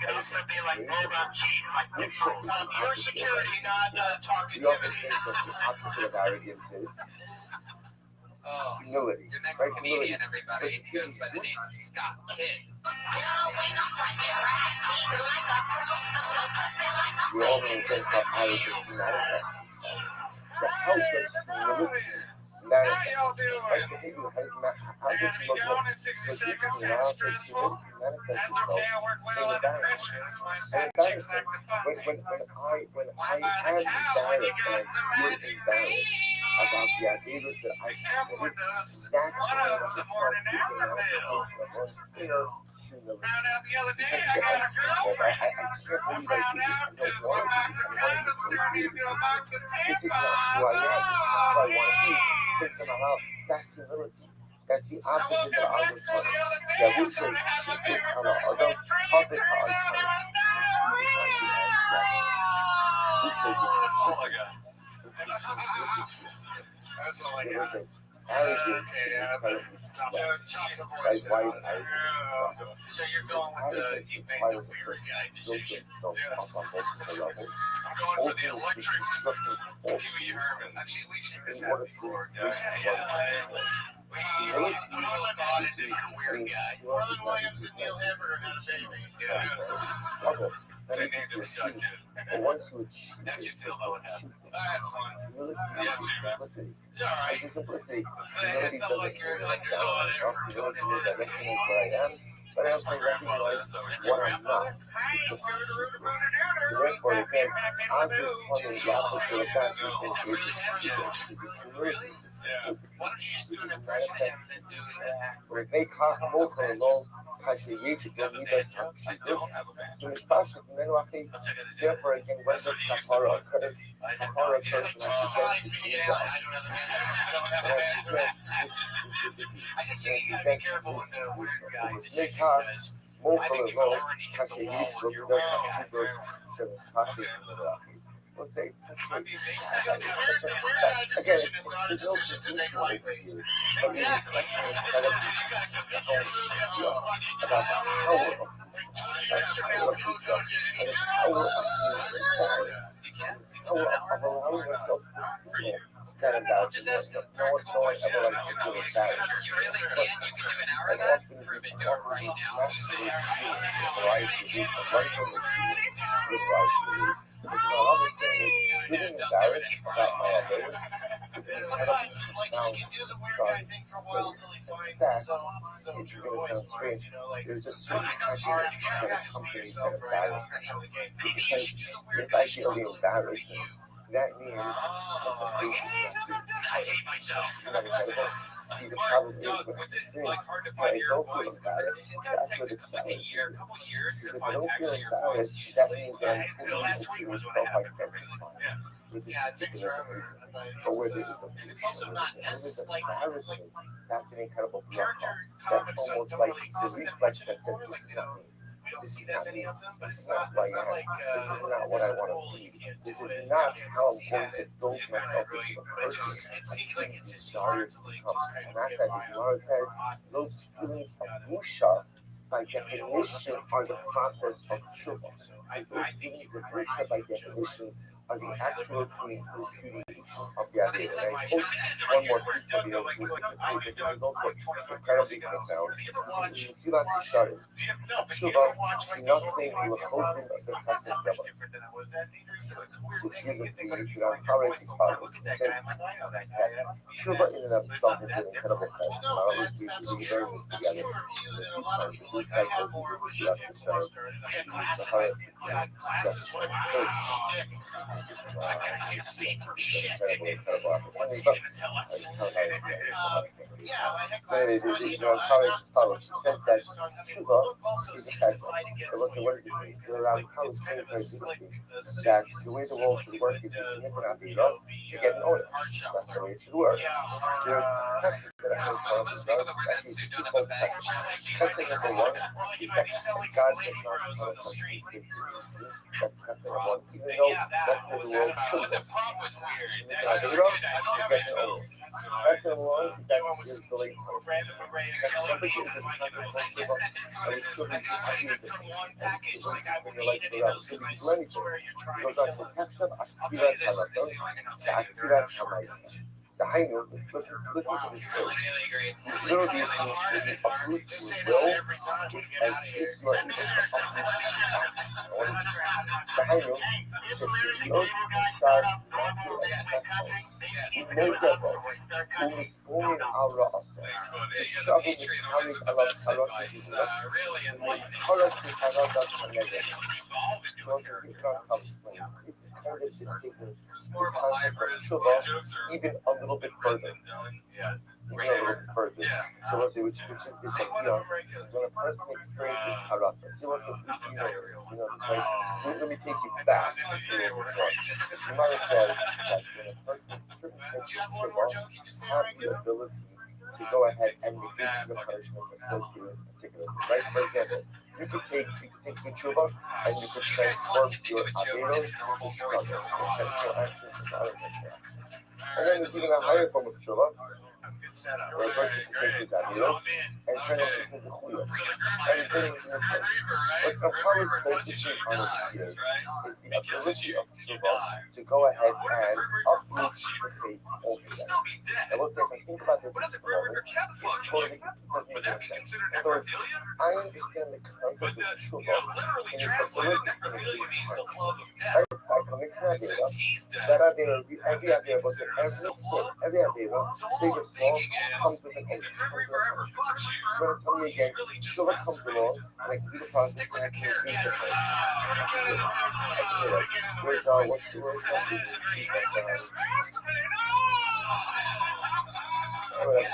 could also be like mold on cheese, like Dickbolt. Your security, not we often talkativity. think that the opposite of arrogance is Oh, humility. your next Right? comedian, everybody, goes by the name of Scott King. We all know just how arrogance manifests. The help of humility manifests. How y'all doing? Like the hidden how Man, this to be look gone like in 60 the seconds hidden kind of analysis stressful. manifests That's itself okay, I work well in under embarrassment. pressure. That's why And fat chicks embarrassment. like to fuck When me. I Why buy am the cow when you embarrassed got and some feel magic embarrassed about the beans? ideas that I Be careful with committed, those. that's One when of I them's a start more than thinking Adderall. of inner humility. Found out the other day Because I got a I girlfriend. can't I believe found out I because don't one want box to of be. I want to condoms be turned into a box of This is not tampons. who I am. This is who I want to be. Oh, Since I'm out, that's humility. That's the I opposite woke of up next door arrogance. the other day. Yeah, I we thought I had my very should first other big drink. puppet Turns out there was diarrhea. That's all I got. That's all I got. Okay, yeah. So you're going with you made the weird guy decision. Yes. I'm going for the electric Pee Wee Herman. Actually, we should just have before. We all thought it did a weird guy. Marlon Williams and Neil Hamburger had a baby. Yes. They named him Scott Kid. How'd you feel about what happened? I had fun. Yeah, too. It's all right. It felt like you're going effort going into that. But I also recognize what I'm not. Therefore, again, I'm just pointing the opposite of that is humility. Why don't you just do an impression of him and do that? When alone, Kashi so it's possible to actually therefore again when the Kapara occurs, Kapara occurs I just think you gotta be careful with the weird guy decision because I think you've already hit the wall with your weird guy. We'll say I mean, weird guy decision is not a decision to make lightly. Exactly. about the power of Like 20 years from now, people go just, and the power of allowing yourself to feel that about Just ask no the one practical question. ever like to feel embarrassed. You really can. You can do an hour of that. Prove it. Do it right now. You say sometimes, like, he can do the weird guy thing for a while until he finds his own true voice part, you know, like, sometimes it's hard to get out, just be yourself right out of the game. Maybe you should do the weird guy struggle for you. That means I hate myself. he's Mark, probably Doug, was it like hard to find your voice? Because it does take like a year, a couple years to find actually your voice. that means that Last week was when it happened for me. Yeah, it takes forever. And it's also not necessary. That's an incredible Character That's comics almost don't like really the exist that reflex much that says anymore. this Like, is you not know, me. we don't see that many of them, but it's This is not who I am. like, This is not what I want to be. This is not how I'm going to build myself into a person. It seems like it's just Desire hard to to like become. just kind And of that's get that by Gemara says, those feelings of musha, by definition, are the process of tshuva. So I Those think feelings you of were musha, by definition, are the actual creating of the idea. And I hope one more pizza video with this page is also incredibly profound. You see lots of sharing. Tshuva is not saying you will hold in the chassid devil. Which gives us the issue on how it is possible. Tshuva in and of itself is an incredible task. Now we learn this together. Incredible opportunity. He said that Tshuva is a task. It was the word around college very beautifully. That the way the world should work is to commit an avira to get an order. That's the way it should work. There's tests that I heard from actually two both tests. Testing number one is that God does not tell us what to do. That's testing number one. Even though that's the world should work. Commit an avira to get an order. Testing number one is that is the late one. Number two is that it's not the most simple. And we should be happy with it. When you're like, it should be plenty for it. Goes on to Takshav Ashkiras Halaton to Ashkiras Hamaisa. The high note is listen to this word. Literally means to be uproot to will, as if you are able to uproot. The high note is the oath start is no devil who is born al ra'asa. The shavu mitarik alav karat yizulach. Karat yizulach haneged. This is kind of just taking the concept of Tshuva even a little bit further. Even a little bit further. So let's say which is this idea when a person experiences harata. So let's say let me take you back to the Gemara says that when a person experiences Tshuva, have the ability to go ahead and negate the punishment associated with particular. Right? For example, you could take the Tshuva and you could transform your averos into shkala, potential actions into other potential actions. And then there's even a higher form of Tshuva, where a person can take his averos and turn it into zechuyot. And turning it into a What Rabbi is focusing on us here is the ability of Tshuva to go ahead and uproot the faith altogether. And let's say if I think about this for a moment, it totally doesn't make any sense. In other words, I understand the concept of Tshuva in its ability to negate right? It's like coming to an avera, that avera, every avera, but every sin, every avera, big or small, comes with an oath. I'm going to tell you again, Tshuva comes along, and I can do the process, and I can receive the faith. Where's what's the word?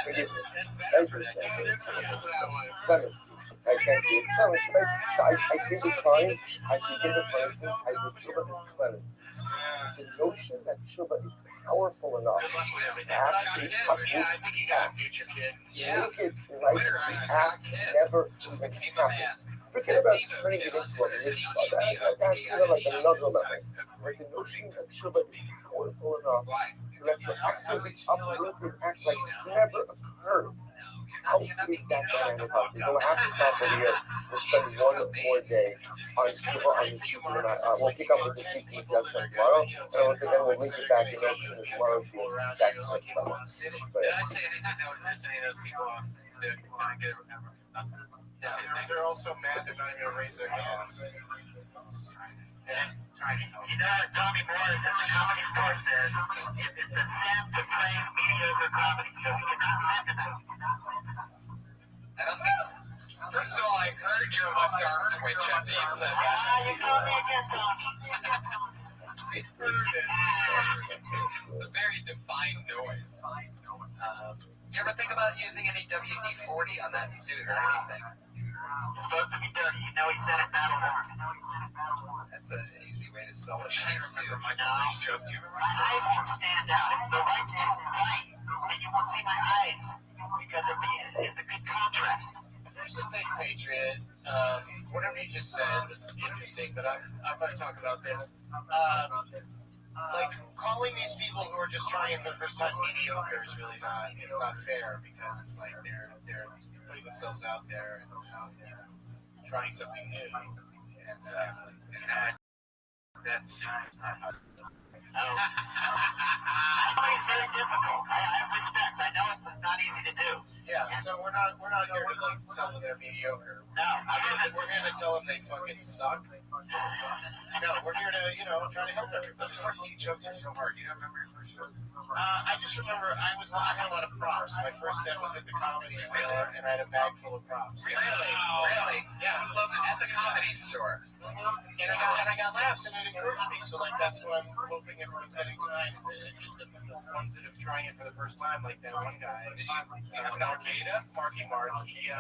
Forgiveness. Clemency. I can't do it. I give the crime, I forgive the person, I do Tshuva is clemency. The notion that Tshuva is powerful enough to actually uproot act, make it right, act never even happen. Forget about turning it into a mitzvah. That's like another level. But the notion that Tshuva is powerful enough to let you actively uproot an act like it never occurred. How big that dynamic up? So after top of the year, we'll spend one more day on Tshuva on the teaching, and we'll pick up with the teaching session tomorrow, and then we'll link it back in tomorrow's back to next level. But they're also mad they're not even going to raise their hands. You know what Tommy Morris at the Comedy Store says? It's a sin to praise mediocre comedy, so we cannot send it out. I don't think. First of all, I heard your left arm twitch after you said that. You called me again, Tommy. I heard it. It's a very defined noise. You ever think about using any WD-40 on that suit or anything? It's supposed to be dirty. You know he said it battle worn. That's an easy way to sell a cheap suit. My eyes won't stand out. The light's too bright, and you won't see my eyes because it's a good contrast. Here's the thing, Patriot. Whatever you just said is interesting, but I'm going to talk about this. Like calling these people who are just trying for the first time mediocre is really not fair, because it's like they're putting themselves out there and trying something new, and that's just is very difficult. I respect. I know it's not easy to do. Yeah, so we're not here to like tell them they're mediocre. No, We're here to tell them they fucking suck. No, we're here to try to help everybody. Those first two jokes are so hard. You don't remember your first jokes? I just remember I had a lot of props. My first set was at the Comedy Store, and I had a bag full of props. Really? Really? Yeah. At the Comedy Store. And I got laughs, and it encouraged me. So like that's what I'm hoping everyone's getting tonight is that the ones that are trying it for the first time, like that one guy. Did you have an Arcada? Marky Mark. He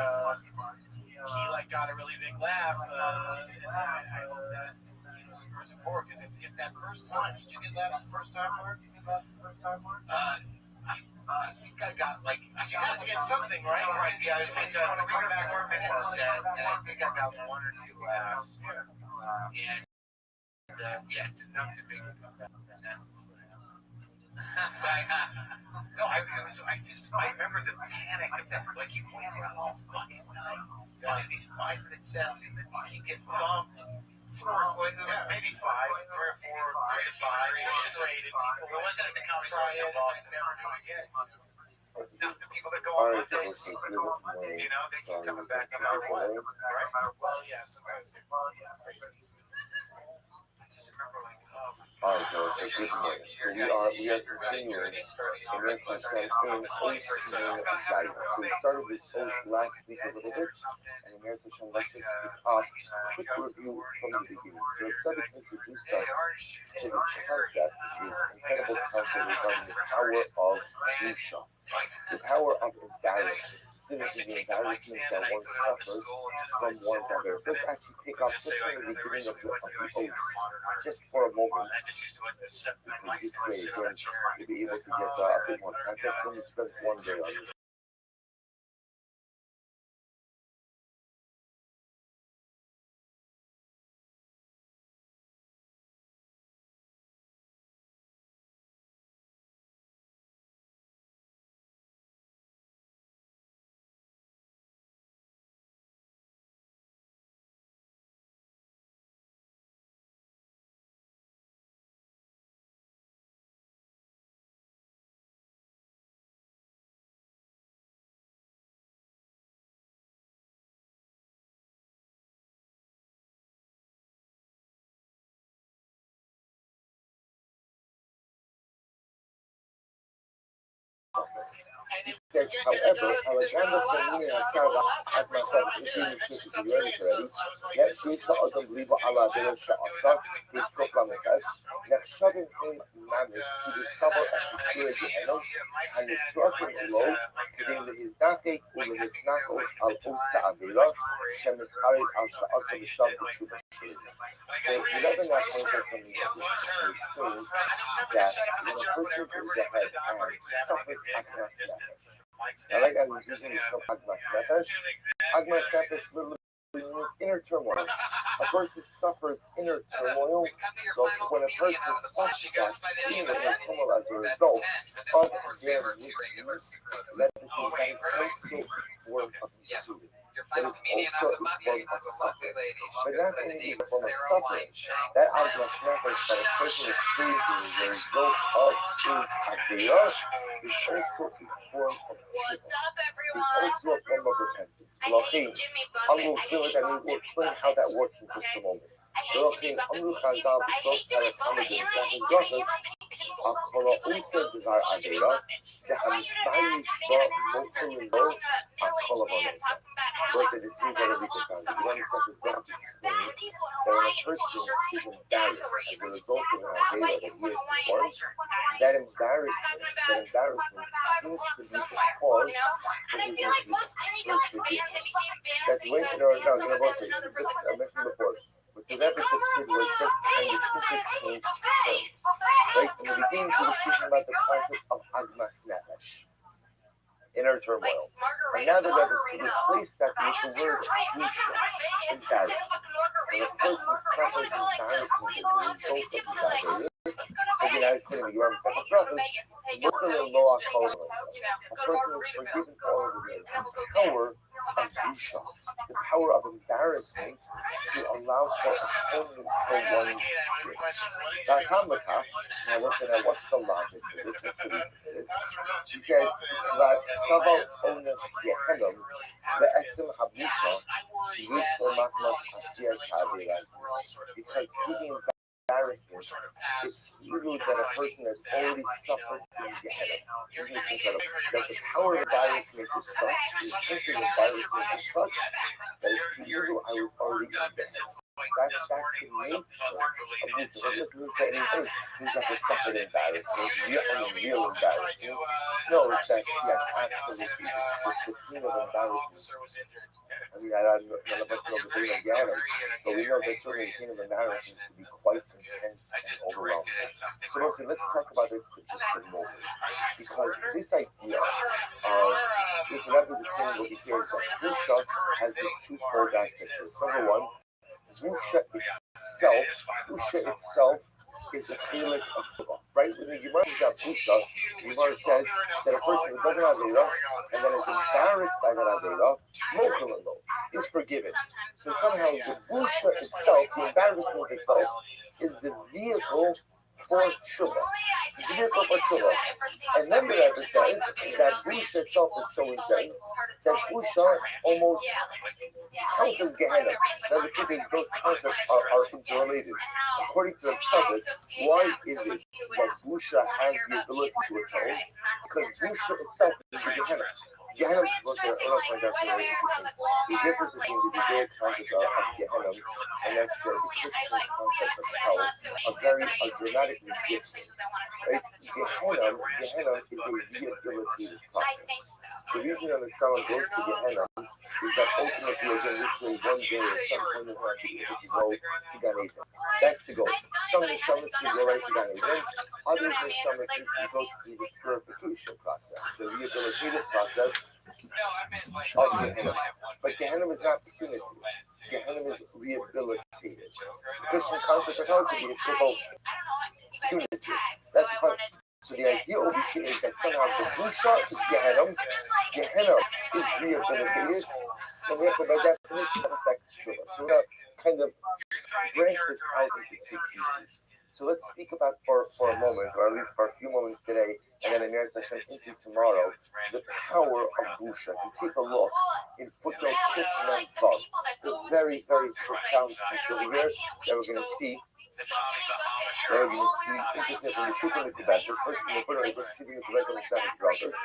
like got a really big laugh. I hope that super support because if that first time, did you get laughs the first time, Mark? I think I got like. You have to get something, right? Right, yeah, I think want to come back 4 minutes set, and I think I got 1 or 2 laughs. Yeah. And yeah, it's enough to make it come back. No, I remember the panic of that. Like you went around all fucking night to do these 5-minute sets, and then you get bumped. Maybe 5, 3 or 4, 3 to 5. Rated people. It wasn't at the Comedy Store in Boston. Never do again. Not the people that go All on right, Mondays, so good morning. you know, they keep coming back no From matter what. today. Right? Well, yeah, sometimes they're crazy. I just remember like, All right, so good morning. So we are continuing in represent in Ocean Guidance. So we started this Ocean last week a little bit, and Emeritus Sean, let's just pick up a quick review from the beginning. So Rabbi introduced us to this concept, this incredible concept regarding the power of Nisha, the power of embarrassment. The embarrassment that one suffers from one's others. Let's actually pick up just from the beginning of the oath, just for a moment, because this way, again, you'll be able to get a bit more context when you spend one day on this. Said, however, Alexander Fernini and Sarah at myself including Sister Uranus let Rita Adam Liba Allah Dela Sha'asa, his proclamation, let Southern him manage to discover a security element and the circle below, within his Dake, over his Knuckles, Al Usa Avila, Shemis Haris Al Sha'asa, the Shab, the Chuba. So 11 national companies explains that when a person is ahead and suffers Agmas Nefesh. I like I'm using some Agmas Nefesh. Agmas Nefesh literally means inner turmoil. A person suffers inner turmoil. So when a person suffers that inner turmoil as a result of their weakness, that is also a form of suffering. But it's also a form of suffering. But not only a form of suffering, that Agmas Nefesh that a person experiences as a result of his Agmas is also a form of What's up, everyone? It's also a form of repentance. Elohim, Amru Filat, and we will explain how that works in just a moment. Elohim, Amru Chazal, B'Sov Tarek Hamid, Zahid Jahis, Akolo Usa Dvar Adela, Zahamistani Ba Mosul Lo, Akolo Bonesa. Verse it is seen that we can find. One second drop is that when a person is embarrassed as a result of an Adela that he has performed, that embarrassment seems to be the cause for his that when I mentioned before, with the Rebbe was just kind of right? In the beginning, he was speaking about the concept of Agmas Nefesh, inner turmoil. And now the Rebbe replaced that with the word Nisha, embarrassment. When a person suffers embarrassment as a result of his so the I couldn't be your second prophet. Look at the law of a person is forgiven all of the power of Busha, the power of embarrassment to allow for atonement for one's sin. Now listen at what's the logic for this? He says that Sabal Onas Yehelam, the Exim Habusha, because giving embarrassment is evil that a person has already suffered in Gehenna. Isn't this incredible? That the power of embarrassment is such, the strength of embarrassment is such, that it's the evil I was already in Gehenna. That's the nature of this. It doesn't mean that anything. He's not just suffered embarrassment, real embarrassment. No, it's that, yes, absolutely. The pain of embarrassment. I mean, none of us know the pain of Gehenna, but we know that certainly the pain of embarrassment can be quite intense and overwhelming. So listen, let's talk about this for just a moment. Because this idea of, if Rabbi is explaining what he hears, that Busha has this twofold aspect. Number one, Busha itself is a feeling of Tshuva, right? When the Gemara is about Busha, the Gemara says that a person who doesn't have Avera and then is embarrassed by that Avera, is forgiven. So somehow the Busha itself, the embarrassment itself, is the vehicle for Tshuva. It's the vehicle for Tshuva. And then the Rebbe says that Busha itself is so intense that Busha almost counts as Gehenna. Now the truth is those concepts are interrelated. According to the Tzaddik, why is it that Busha has the ability to atone? Because Busha itself is the Gehenna. Gehenna, the difference between the Judaic concept of Gehenna and that's the Christian concept of hell are dramatically different. Right? Gehenna is a rehabilitative process. The reason that someone goes to Gehenna is that ultimately, again, this way, one day at some point in life, you have to go to Gan Eden. That's the goal. Some can go right to Gan Eden. Others in some cases go through the purification process, the rehabilitative process of Gehenna. But Gehenna is not punitive. Gehenna is rehabilitative. The Christian concept of hell can be both punitive. That's fine. So the idea over here is that somehow the Busha is Gehenna is rehabilitated, and therefore by definition affects Tshuva. So we're going to kind of branch this out into two pieces. So let's speak about for a moment, or at least for a few moments today, and then in Eretz Hashem into tomorrow, the power of Busha. If you take a look in footnote 6 and 12, the very, very profound piece over here that we're going to see. We're going to see interesting from the Shukra Nikubas. First, we're going to put on the Shukra Nikubas and the Shabbos brothers,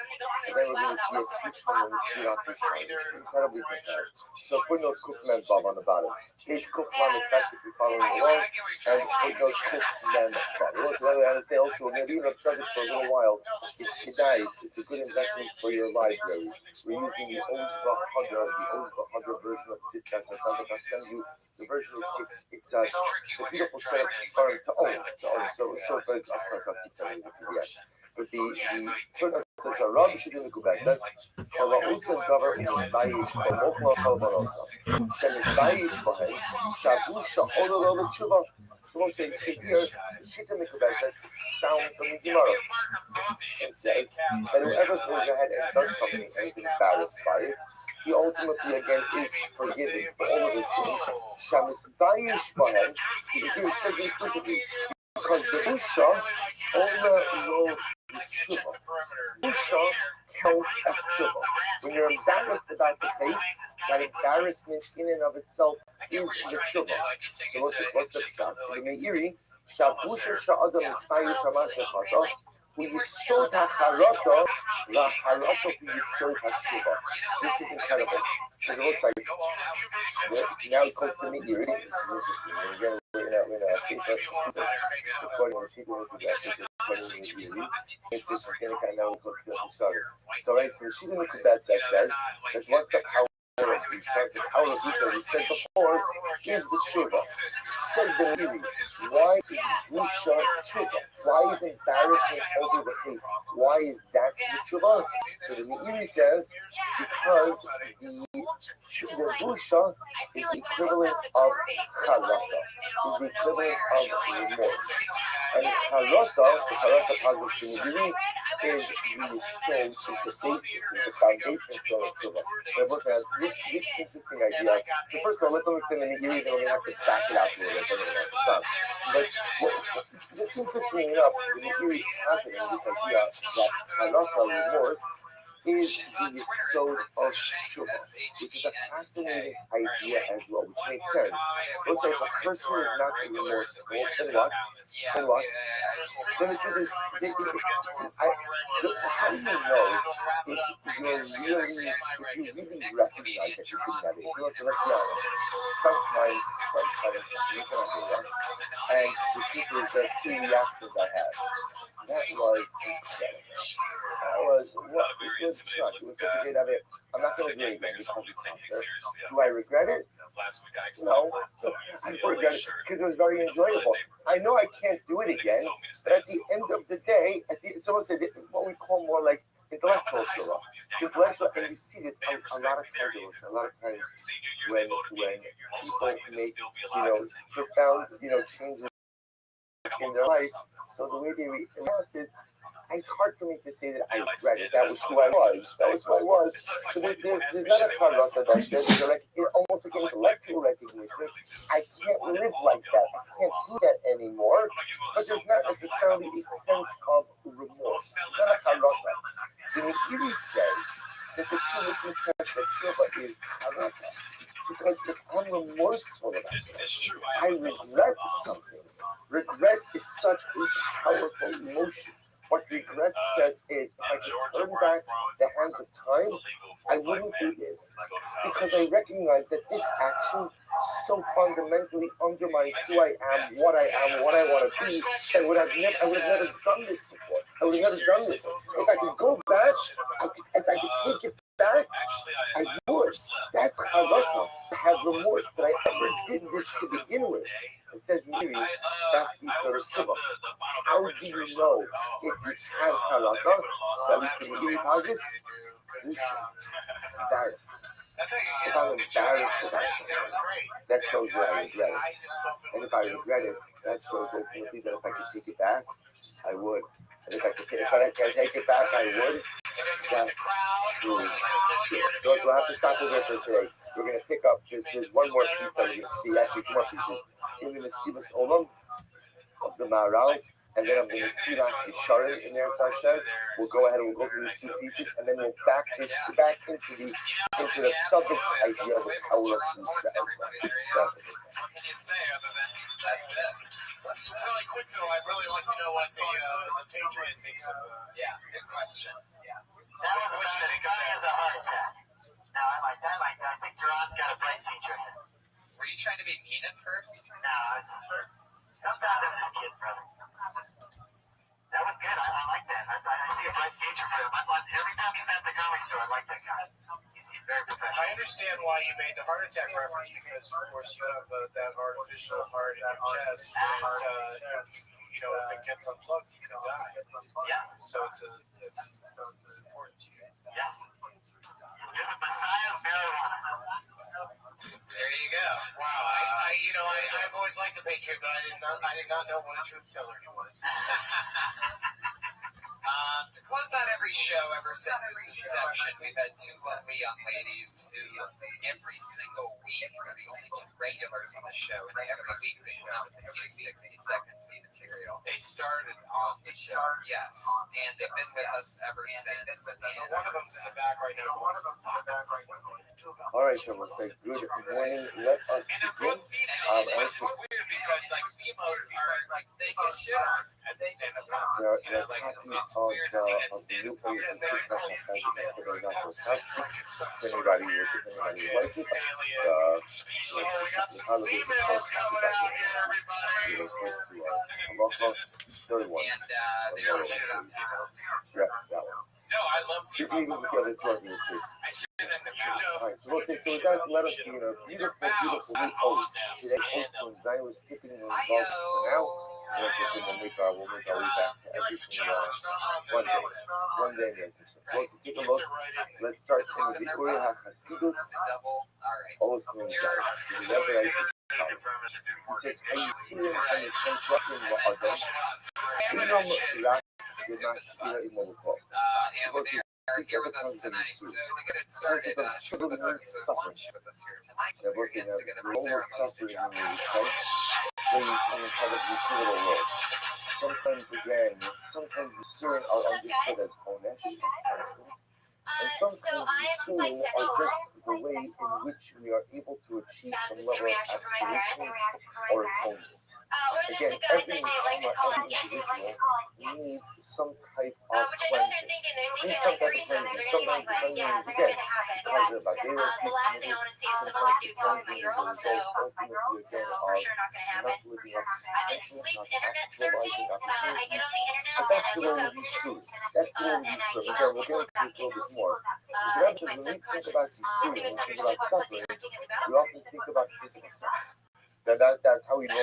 and then we're going to see a piece from the Shira Pichon. Incredibly profound. So footnote Kufman Bob on the bottom. Page Kufman is practically following along, and footnote Kufman Bob. So I would say also, we're going to be in the Shabbos for a little while. It's nice. It's a good investment for your library. We're using the Ozba Hadra version of Tzitkas, and I'll send you the version. It's a beautiful set of starting to own. So but of course I'll keep telling you the PDF. But the footnote says Rabbi should go back. That's Usa Gavar in Bayish Mokla Kalbarosa. Bayish Bahem Shabusha Odolo Chuba. So we'll say here, Shita Mikubak, that's found from the Gemara. And says that whoever goes ahead and does something and is embarrassed by it, he ultimately again is forgiven for all of his sins. Shamis Bayish Bahem, he says implicitly, because the Busha, all the Tshuva. Busha counts as Tshuva. When you're embarrassed about the faith, that embarrassment in and of itself is the Tshuva. So what's the pshat? The Meiri, Shabusha Sha'adam Ismail Shamashachata, who Yisod HaCharata, LaCharata who Yisod HaTshuva. This is incredible. It looks like now it comes to Meiri. Again, we're in a paper recording where people want to get it's going to kind of look like the starter. So right, for the Shida Mikubet says that once the power the power of Rusha we said before is the tshuva. Says the Meiri, why is Rusha tshuva? Why is embarrassment over the faith? Why is that the tshuva? So the Meiri says, because the Rusha is the equivalent of charata, is the equivalent of remorse. And charata, the charata positive in the Meiri, is the soul, is the basis, is the foundation for tshuva. This interesting idea. So first of all, let's understand the Meiri, then we have to back it out a little bit. But what's interesting enough, the Meiri is confident in this idea that charata, remorse, is the yesod of tshuva, which is a fascinating idea as well, which makes sense. Let's say if a person is not remorseful, then what? Then the truth is, how do you know if you really recognize that you're doing that? So let's be honest. Sometimes you cannot do that. And the truth is that two reactions I had. That was incredible. It was such a great idea. I'm not going to do it again because of the concert. Do I regret it? No. I don't regret it because it was very enjoyable. I know I can't do it again, but at the end of the day, someone said what we call more like intellectual tshuva. Intellectual, and you see this a lot of times. A lot of times when people make profound changes in their life. So the way they react is, it's hard for me to say that I regret it. That was who I was. So there's not a charata that's there. There's almost like an intellectual recognition. I can't live like that. I can't do that anymore. But there's not necessarily a sense of remorse. It's not a charata. The Meiri says that the true witness says that tshuva is charata. Because if I'm remorseful about something, I regret something. Regret is such a powerful emotion. What regret says is, if I could turn back the hands of time, I wouldn't do this. Because I recognize that this action so fundamentally undermines who I am, what I want to be, and I would have never done this before. I would have never done this. If I could go back, if I could take it back, I would. That's charata. I have remorse that I ever did this to begin with. It says Meiri, that's the sort of tshuva. How do you know if you have charata? So at least the Meiri posits, embarrassed. If I'm embarrassed about something, that shows that I regret it. And if I regret it, that shows ultimately that if I could take it back, I would. And if I can take it back, I would. That's true. So we'll have to stop over for today. We're going to pick up, there's one more piece that we're going to see, actually two more pieces. We're going to see this Olam of the Maharal, and then I'm going to see that Sharon in there, Hashem. We'll go ahead and we'll go through these two pieces, and then we'll back into the subject idea of the power of the What can you say other than that's it? Let's really quick though. I'd really like to know what the Patriot thinks of. Yeah, good question. Yeah. That was what you think of as a heart attack. No, I like that. I think Gerard's got a bright future ahead. Were you trying to be mean at first? No, I was just sometimes I'm just kidding, brother. That was good. I like that. I see a bright future for him. Every time he's been at the comedy store, I like that guy. He's very professional. I understand why you made the heart attack reference because, of course, you have that artificial heart in your chest, and if it gets unplugged, you can die. Yeah. So it's important to you. Yeah. You're the Messiah of marijuana. There you go. Wow. I've always liked the Patriot, but I did not know what a truth teller he was. To close out every show ever since its inception, we've had two lovely young ladies who every single week are the only two regulars on the show, and every week they come out with a new 60 seconds of material. They started on the show. Yes, and they've been with us ever since. And one of them's in the back right now. All right, so we'll say good morning. Let us begin. It's weird because females are they get shit on as a stand-up comic. It's the new professional if anybody like it, so we got some females coming out here, everybody. Aloha 31. they were shit on. Yeah, that one. No, I love You're eating with the other two arguments too. I should in the All right, so we'll say, so with that, let us be in a beautiful, beautiful new host. Today, host from Zion was skipping and involved for now. And then we'll make our way back to everything one day meditation. So let's take a look. Let's start from the Uri HaChasidus. Always from the Rabbi. He says, "Hayisurim hanishantrakim la'adam, inam rak b'mashkira imoluko." Are here with us tonight. So to get it started, she's with us here to lunch with us here tonight. We're getting together for Sarah most of the Sometimes again, sometimes the Surin are understood as onesh, and sometimes the Surin are just the way in which we are able to achieve some level of absolution or atonement. Again, every individual needs some type of cleansing. The last thing I want to see is someone do 12-year-old, so for sure not going to happen. I've been sleep internet surfing. I get on the internet and I look up news, and I people about candles. Like my subconscious thinking is understood what pussy hunting is about. We often think about physical stuff. That's how we know.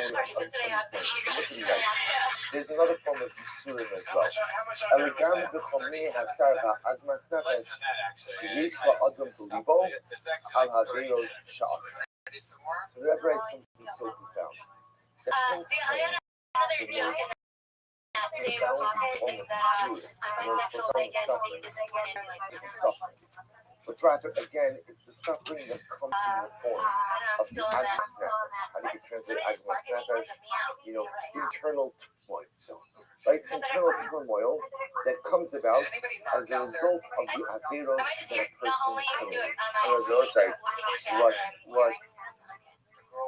There's another form of Yisurim as well. Elegam b'chomei hatzar ha'azmas nefesh v'yish ha'adam b'libo al ha'veros sha'as. So that writes something so profound. I had another joke in that same pocket is that my sexual life is being disappointed or like but rather, again, it's the suffering that comes in the form of the agmas nefesh. How do you translate agmas nefesh? Internal turmoil. Right? Internal turmoil that comes about as a result of the averos that a person commits. On the other side, what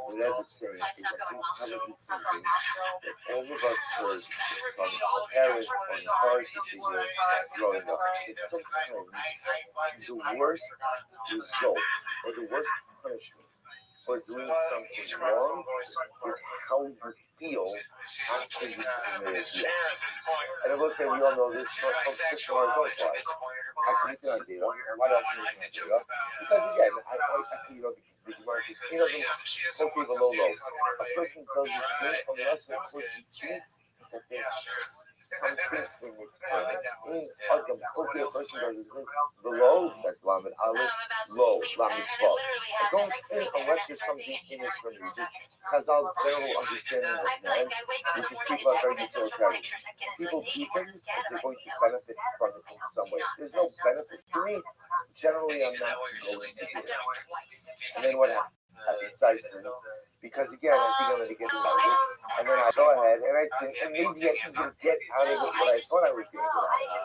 the Rebbe is saying is that we haven't been something that all of us heard from parents or authority figures growing up. It's sometimes the worst result or the worst punishment for doing something wrong is how you feel after you committed it. And I will say, we all know this from our adult lives. Actually, you can idea. And why don't you idea? Because again, the Gemara says, okay, below low. A person doesn't sin unless, of course, he treats that there's something in it. Okay, a person doesn't sin below, that's Lamed Aleph, low, Lamed Vav. Don't sin unless there's something in it from you. Chazal's general understanding of man, which is people are very utilitarian. People do things and they're going to benefit from it in some way. There's no benefit to me. Generally, I'm not going to do it. And then what happens? I sin. Because again, I think I'm going to get out of it. And then I go ahead and I sin. And maybe I can even get out of it what I thought I was going to get out of it.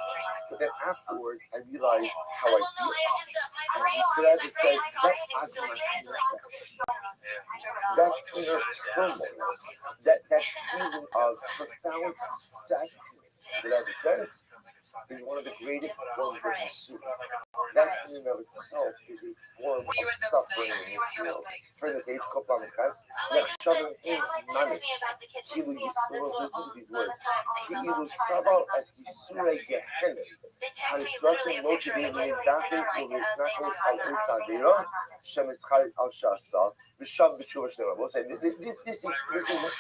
But then afterwards, I realize how I feel. So that just says, that's inner turmoil. That feeling of profound sadness that it says is one of the greatest forms of Yisurim. That in and of itself is a form of suffering in this world. For the days called Bamikas, that shoving in manish. Kilu Yisur, listen to these words. Kilu Saba as Yisure Gehenes. Hanitzrakim motivating in Dafi, Ulisnakos al Usadira, Shemischal al Shasa, Visham B'Shuva Shlema. We'll say, this is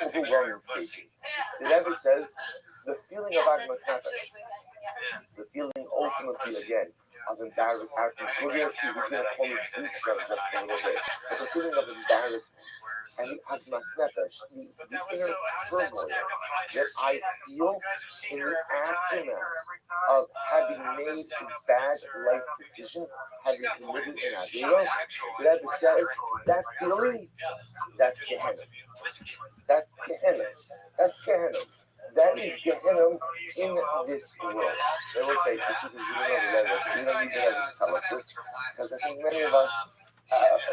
overwhelming statement. The Rebbe says, the feeling of agmas nefesh, the feeling ultimately, again, of embarrassment. We're going to see, we're going to call it just a little bit. But the feeling of embarrassment and agmas nefesh, the inner turmoil that I feel in the aftermath of having made a bad life decision, having committed an avera, that says, that feeling, that's Gehenna. That's Gehenna. That's Gehenna. That is Gehenna in this world. They will say, we don't need to tell us this, because I think many of us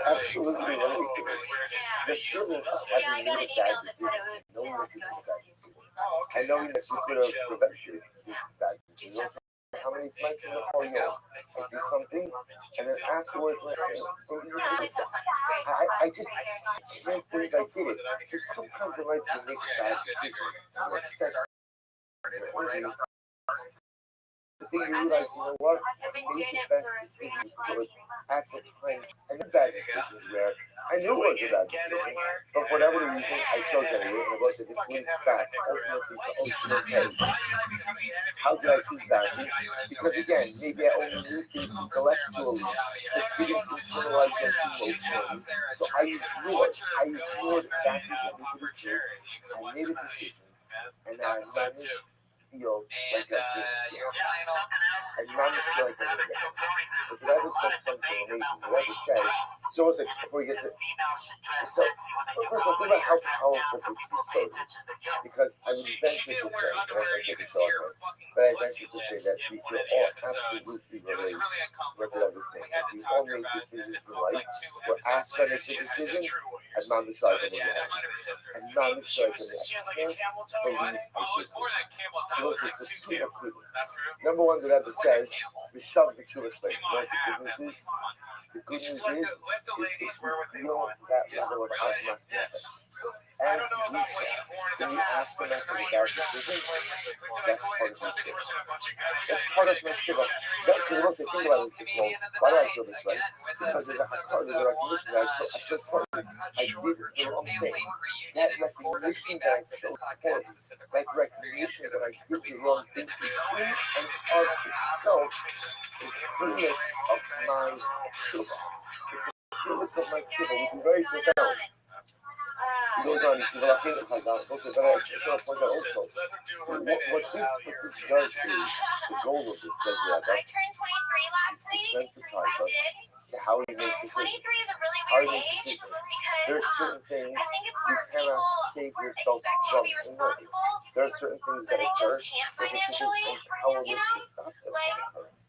absolutely relate to this. The feeling of having made a bad decision, knowing that you made a bad decision, and knowing that you could have prevented this bad decision. How many times in the whole year I do something, and then afterwards, I just can't believe I did it. There's sometimes in life you make bad decisions. the thing you realize, you know what? I've been doing Made it the for best 3 decisions months. at the time. And the bad decisions where I knew it was a bad decision, but for whatever reason, I chose it. And it was this week's back, ultimately to ultimate pay. How did I choose badly? Because again, maybe I only knew things intellectually, but didn't internalize them emotionally. So I ignored exactly what needed to be true. I made a decision, and I managed to feel like I did. I managed to feel like I did. If it ever says something amazing, if it ever says, so it's like, before you get to, so, first of all, think about how powerful this is, because I would venture to say, and I think it's all but I venture to say that we feel all absolutely relate what did I was saying. We all make decisions in life where after I make the decision, I'm not deciding in the end. I'm not deciding in the end. I can't believe I did this. So listen, it's two of goodness. Number one, the Rebbe says, B'shav b'tshuva shleim. You know what the good news is? The good news is if you feel that level of atmosphere, and when you ask them after the bad decision, that's part of my shiva. It's part of my shiva. That's the look to think about it. Well, why do I feel this way? Because there's a part of the recognition that I just thought I did the wrong thing. That recognition that I chose poorly, that recognition that I did the wrong thing between and of itself is fullness of my shiva. It's the fullness of my shiva. We can very profound. He goes on, he's like, okay, but I just want to point out also, what this does is, the goal of this does that. I turned 23 last week. I did. How he And makes 23 decisions. is a really weird age There's because certain things I think it's you where cannot people save yourself expect you to from be in life. responsible, There are certain things but that I occur just can't that we should financially. just powerless You know, to stop them. like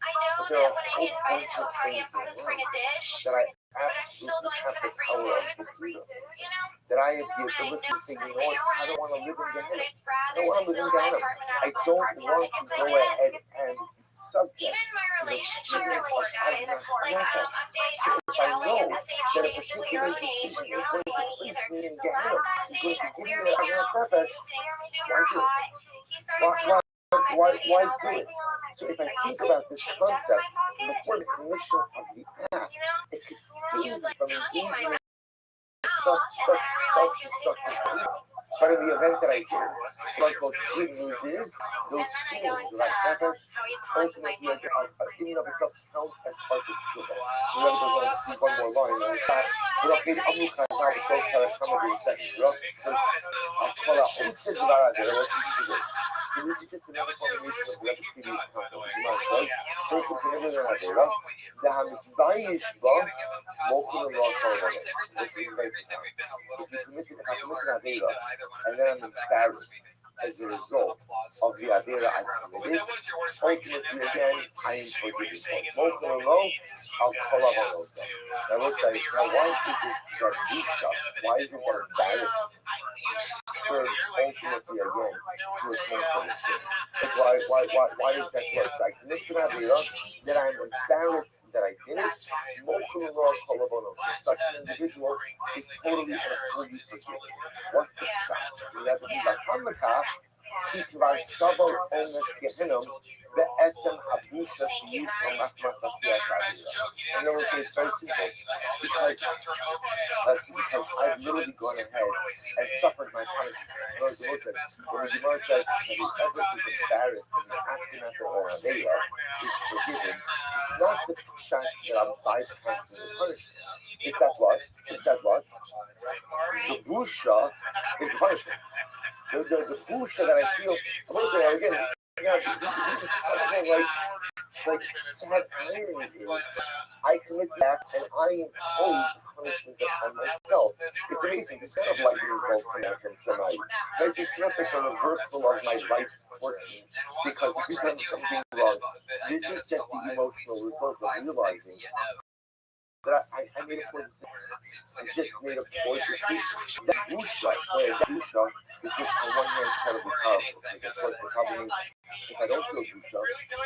I know But there that are when I get invited to a party, I'm supposed to bring a dish, that I but I'm still absolutely going have for the the free power food. to do them. You know, That I have the I ability know to say, I'm you supposed know to what, pay I don't want to rent, live in but Gehenna. I'd I rather don't want just to live fill in my Gehenna. apartment I out of don't parking want tickets to I go get. ahead and be subject Even my to the relationships fear are of weird, guys. Like, I'm dating, so if I like know at this age, that a dating people your particular own age, decision you is don't going have to money place either. me in The last Gehenna, guy I was is going dating, to we give were me a hanging out, nefesh, he was super hot. He started why, bringing all my why booty, and I was do like, it? So if I can I think get about this change out of concept, my pocket? before the commission of the act, You know, it could he seem was like from tonguing my engaging mouth, such and then I realized he was taking my self-destructive. pills. But in the event that I did, like what the good news is, those And then I go feelings into like nefesh how he tongued my ultimately mouth. in and of itself count as part of tshuva. The Rebbe goes on to see one more line, and in fact, ורחל עמוק חזר בתוך כמה דברי so I'll call out all the דבר הזה, let's listen to this. So this is just another combination of Rebbe's previous concept. The Gemara says, also connected in Adera, והמסבייש בה מוכן ולא הקורבנות. If you commit an Adera, and then I'm embarrassed as a result of the Adera I committed, ultimately again, I am forgiven. Mokher alone, I'll call up on those. I will say, now why is this that deep stuff? Why is it that embarrassing? Serves ultimately again to atone for the sin. Why is that worse? I commit to an Adera, that I'm embarrassed that I did it. Mokher alone, call up on those. Such an individual is totally and fully forgiven. What's the shot? We have to be like on the path. כי כבר סבל עונש גהנום בעצם הבושה שיש במחמס עשיית האווירה. In other words, it's very simple. Because I've literally gone ahead and suffered my punishment. In other words, when the Gemara says that whoever is embarrassed in the aftermath of an Adela is forgiven, it's not the fact that I'm bypassing the punishment. It's that what? It's that what? The busha is the punishment. The busha that I feel, I'm going to say again, like sad irony is, I commit the act and I impose punishment upon myself. It's amazing. It's not of lightning bolt coming out from Shemai. It's just not like a reversal of my life working because I've done something wrong. This is just the emotional result of realizing that I made a poor decision. I just made a poor decision. That busha is just on one hand incredibly powerful. Like, of course, the problem is, if I don't feel busha,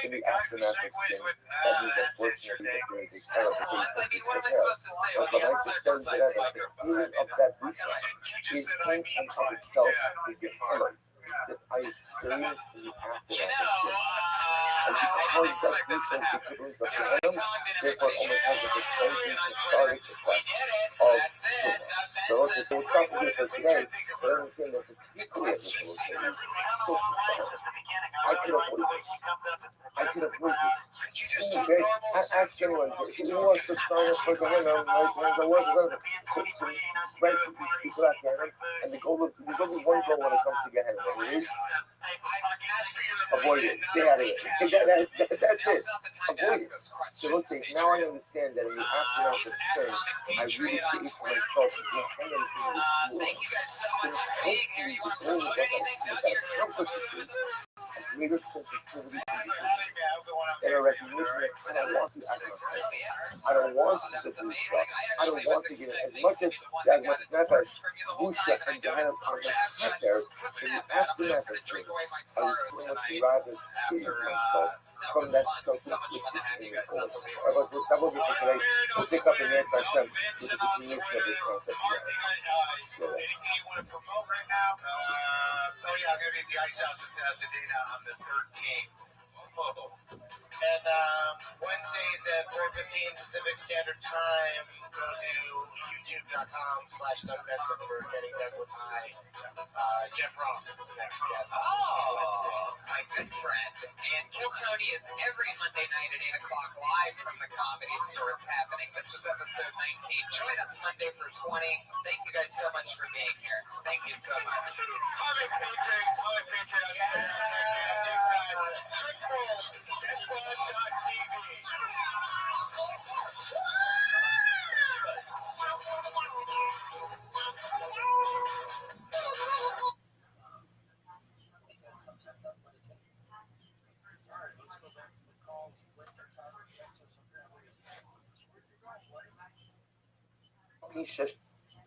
in the aftermath of sin, that means unfortunately that there is a terrible thing to take care of. But the nice extent that the feeling of that busha is in and of itself a Gehenna that I experienced in the aftermath of sin. And because that research the kibbutzim of Gehenna, therefore it almost has like a cleansing cathartic effect of Shuvah. So let's just stop here for today, but understand that the people of this world is so far. I could avoid this. I could avoid this. Okay? Ask anyone, who wants to sign up for Gehenna, right for these people at Gehenna, and the goal of, there's only one goal when it comes to Gehenna, and it is avoid it. Stay out of it. That's it. Avoid it. So let's say, now I understand that in the aftermath of sin, I really create for myself Gehenna in this world. So hopefully the goal is that accomplishes a greater sensitivity to this and a recognition that I want to act myself. I don't want to do stuff. I don't want to get it as much as Busha and Gehenna are not there. In the aftermath of sin, I would pretty much rather save myself from that self-inflicted in the course. That will be for today. We'll pick up in the next time with the continuation of this concept. Oh yeah, I'm gonna be at the Ice House in Pasadena on the 13th. And Wednesdays at 4:15 Pacific Standard Time. Go to youtube.com/DougBenson for Getting Dug with my Jeff Ross is the next guest. Oh, my good friend. And Kill Tony is every Monday night at 8 o'clock live from the Comedy Store. It's happening. This was episode 19. Join us Monday for 20. Thank you guys so much for being here. Thank you so much. Comic painting. Trick Rolls. That's TV.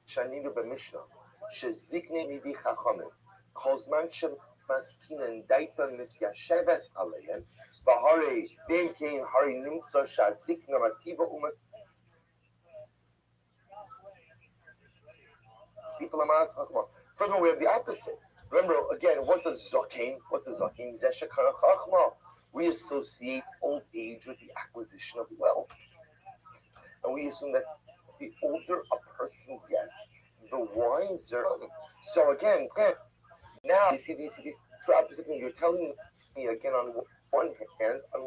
שנינו במשנה, שזקני מידי חכמים, כל זמן שמסכינן דייתן מסיישבס עליהן, והרי בין כן הרי נמצא שהזקנה מטיבה Furthermore, we have the opposite. Remember, again, what's a zaken? Zeshakara chachma. We associate old age with the acquisition of wealth. And we assume that the older a person gets, the wiser. So again, now you see these two opposite things. You're telling me again on one hand, and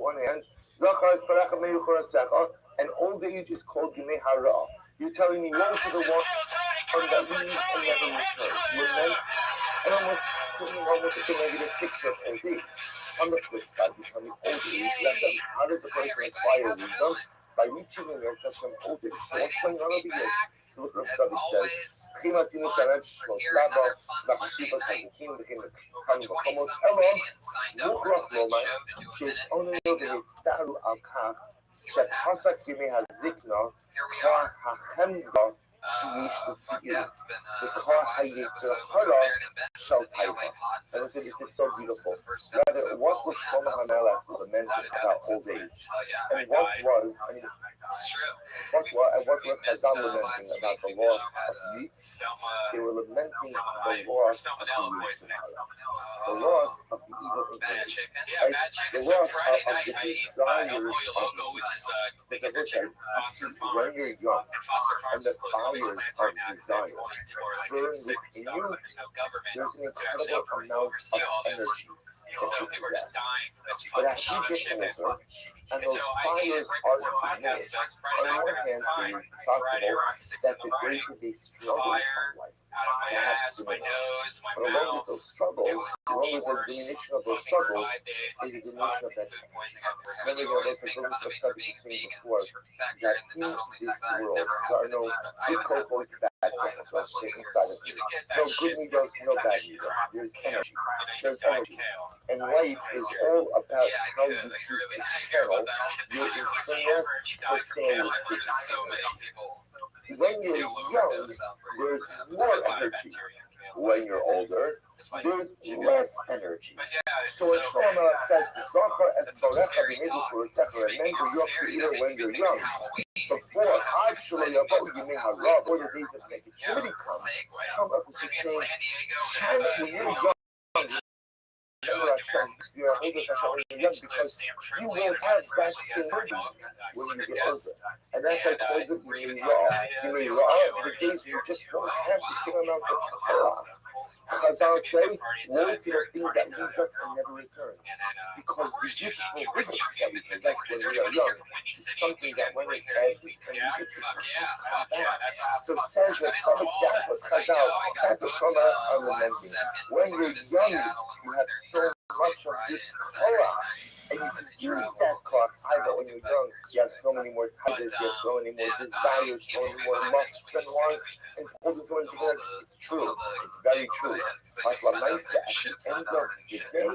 old age is called Yimei Hara. You're telling me woe to the one that leaves and never returns. And almost putting almost a negative picture of old age. On the flip side, you tell me old age left them. How does a person acquire wisdom? By reaching in your touching old age. So what's going on over here? So look what Rabbi says. Chimatinu Sharad Shlosh Laba, Machashivas Hazikim, the King of Khan Vachomos, Elon, Muchrach Lomai, she's only over it, Staru Al Kach, Shat Hasak Yimei Hazikna, Kah Hachemda, the car Hayitza Hara Shal Taiva. And this is so beautiful. Rather, what was Shlomo HaMelech lamented about old age? And what was Chazal lamenting about the loss of youth? They were lamenting the loss of the loss of the evil inclination, right? The loss of the desires of when you're young, and the fires of desire burn within you. There's an incredible amount of energy that you possess. But as you get older, and those fires are diminished, on the one hand, it is possible that the day-to-day struggles of life have to diminish. But along with those struggles, along with the diminution of those struggles, is the diminution of that time. Remember, there's a glimpse of something saying before, that in this world, there are no good cohorts, bad cohorts, let's say inside of you. No good needles, no bad needles. There's energy. There's energy. And life is all about how you choose to channel your internal personality. When you're young, there's more energy. When you're older, there's less energy. So when Shlomo says, Zachar es barecha v'nedu kursecha, remember your creator when you're young. Before actually about Yimei Hara, before the days of negativity come, Shlomo is just saying, channel when you're young, Torah chunks, your older than when you're young, because you will have that same energy when you get older. And that's why calls it the days you just don't have the same amount of Torah. Because I'll say, woe to the thing that leaves us and never returns. Because the beautiful goodness that we possess when we are young is something that when it's ends, and we just so says that that's what Chazal, that's what Chazal are lamenting. When you're young, you have so much of this Torah, and you can use that clock. But when you're young, you have so many more desires, you have so many more desires, so many more lusts and wants, and all this one together. It's true. It's very true. But Lamaisa, at the end of the day,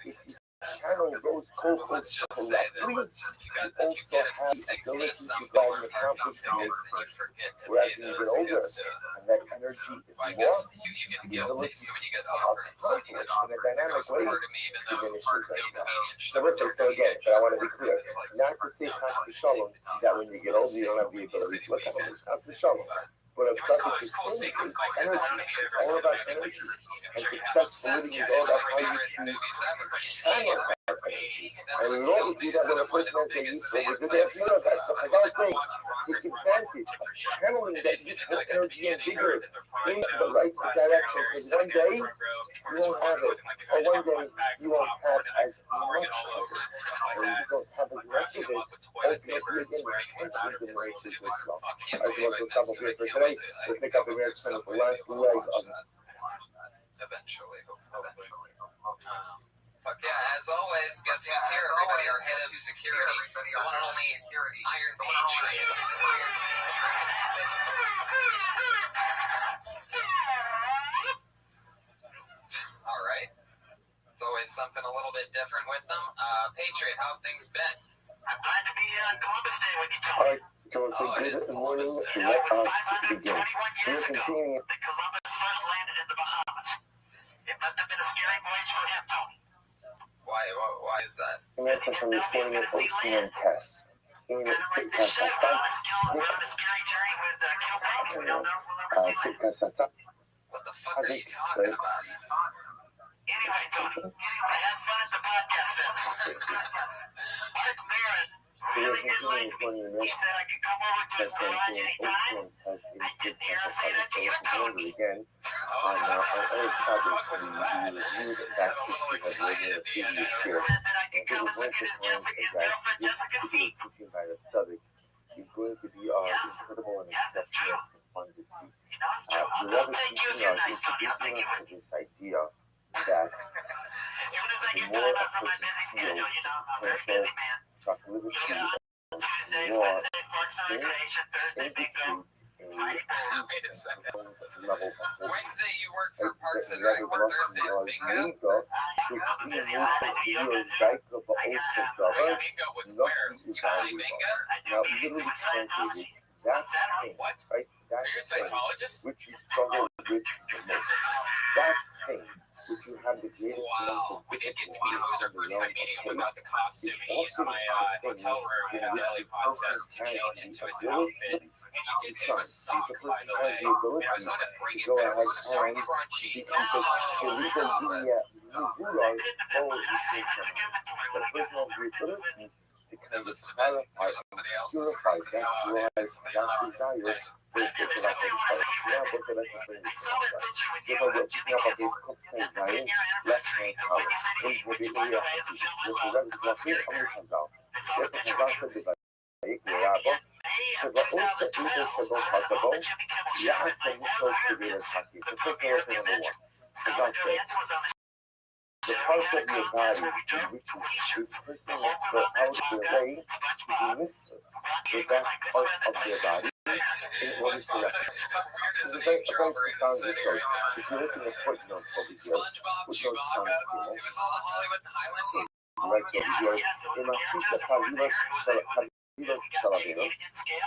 if you channel those cold correctly, you also have the ability to go and accomplish things. Whereas when you get older, and that energy is lost, the ability to accomplish in a dynamic way diminishes right now. So listen, so again, but I want to be clear, not to say Chas v'Shalom, that when you get older, you don't have the ability to look at it. Chas v'Shalom. But a perfect thing is energy. It's all about energy. And successful living is all about how you channel that energy. And we always do that when a person has a youthful. We do that as well. As I was saying, take advantage of channeling that youthful energy and vigor in the right direction. Because one day you won't have it. Or one day you won't have as much of it. When you don't have as much of it, ultimately again, your attention diminishes yourself. As was the top of here for today. We'll pick up the next kind of the last leg of eventually, hopefully. Fuck yeah, as always, guess who's here, everybody? Our head of security, the one and only Iron Patriot. All right. It's always something a little bit different with them. Patriot, how have things been? I'm glad to be on Columbus Day with you, Tony. Good morning. Let us begin. So we're continuing. That Columbus first landed in the Bahamas. It must have been a scary voyage for him, Tony. Why is that? And that's from this morning at OCN test. In Sit Casa On a scary journey with Kill Tony. We don't know if we'll ever see later. What the fuck are you talking about? Anyway, Tony, I had fun at the podcast festival. Mark Maron really did like me. He said I could come over to his garage anytime. I didn't hear him say that to you, Tony. Again, on Eric Shabbos, we reviewed that because later the previous year. Said that I could come and look at his girlfriend Jessica's feet. Teaching by the Tzaddik is going to be incredible and exceptional and fun to see. The Rabbi teaching us, introducing us to this idea that As soon as I get time out from my busy schedule, I'm very busy, man. Tuesdays, Wednesdays, Parks and Recreation, Thursday, bingo. Wait a second. Wednesday you work for Parks and Rec, but Thursday is bingo? Bingo was where? Now, literally translated, that's pain, right? That's pain, which you struggle with the most. That pain, which you have the greatest amount of We did get to meet him. It was our first time meeting him without the costume. He used my hotel room at Daily Podcast to change into his outfit. And he did it was soft, by the way. I was going to bring it, but it was so crunchy. The person has the ability to kind of clarify, purify that drive, that desire. The part of your body in which you personally go out of your way to mix us with that part of your body in order to rest. This is a very profound research. If you look in the footnote over here, which shows some It was all Hollywood and Highland. right over here, in a Fisa Pavilos Chalaveros,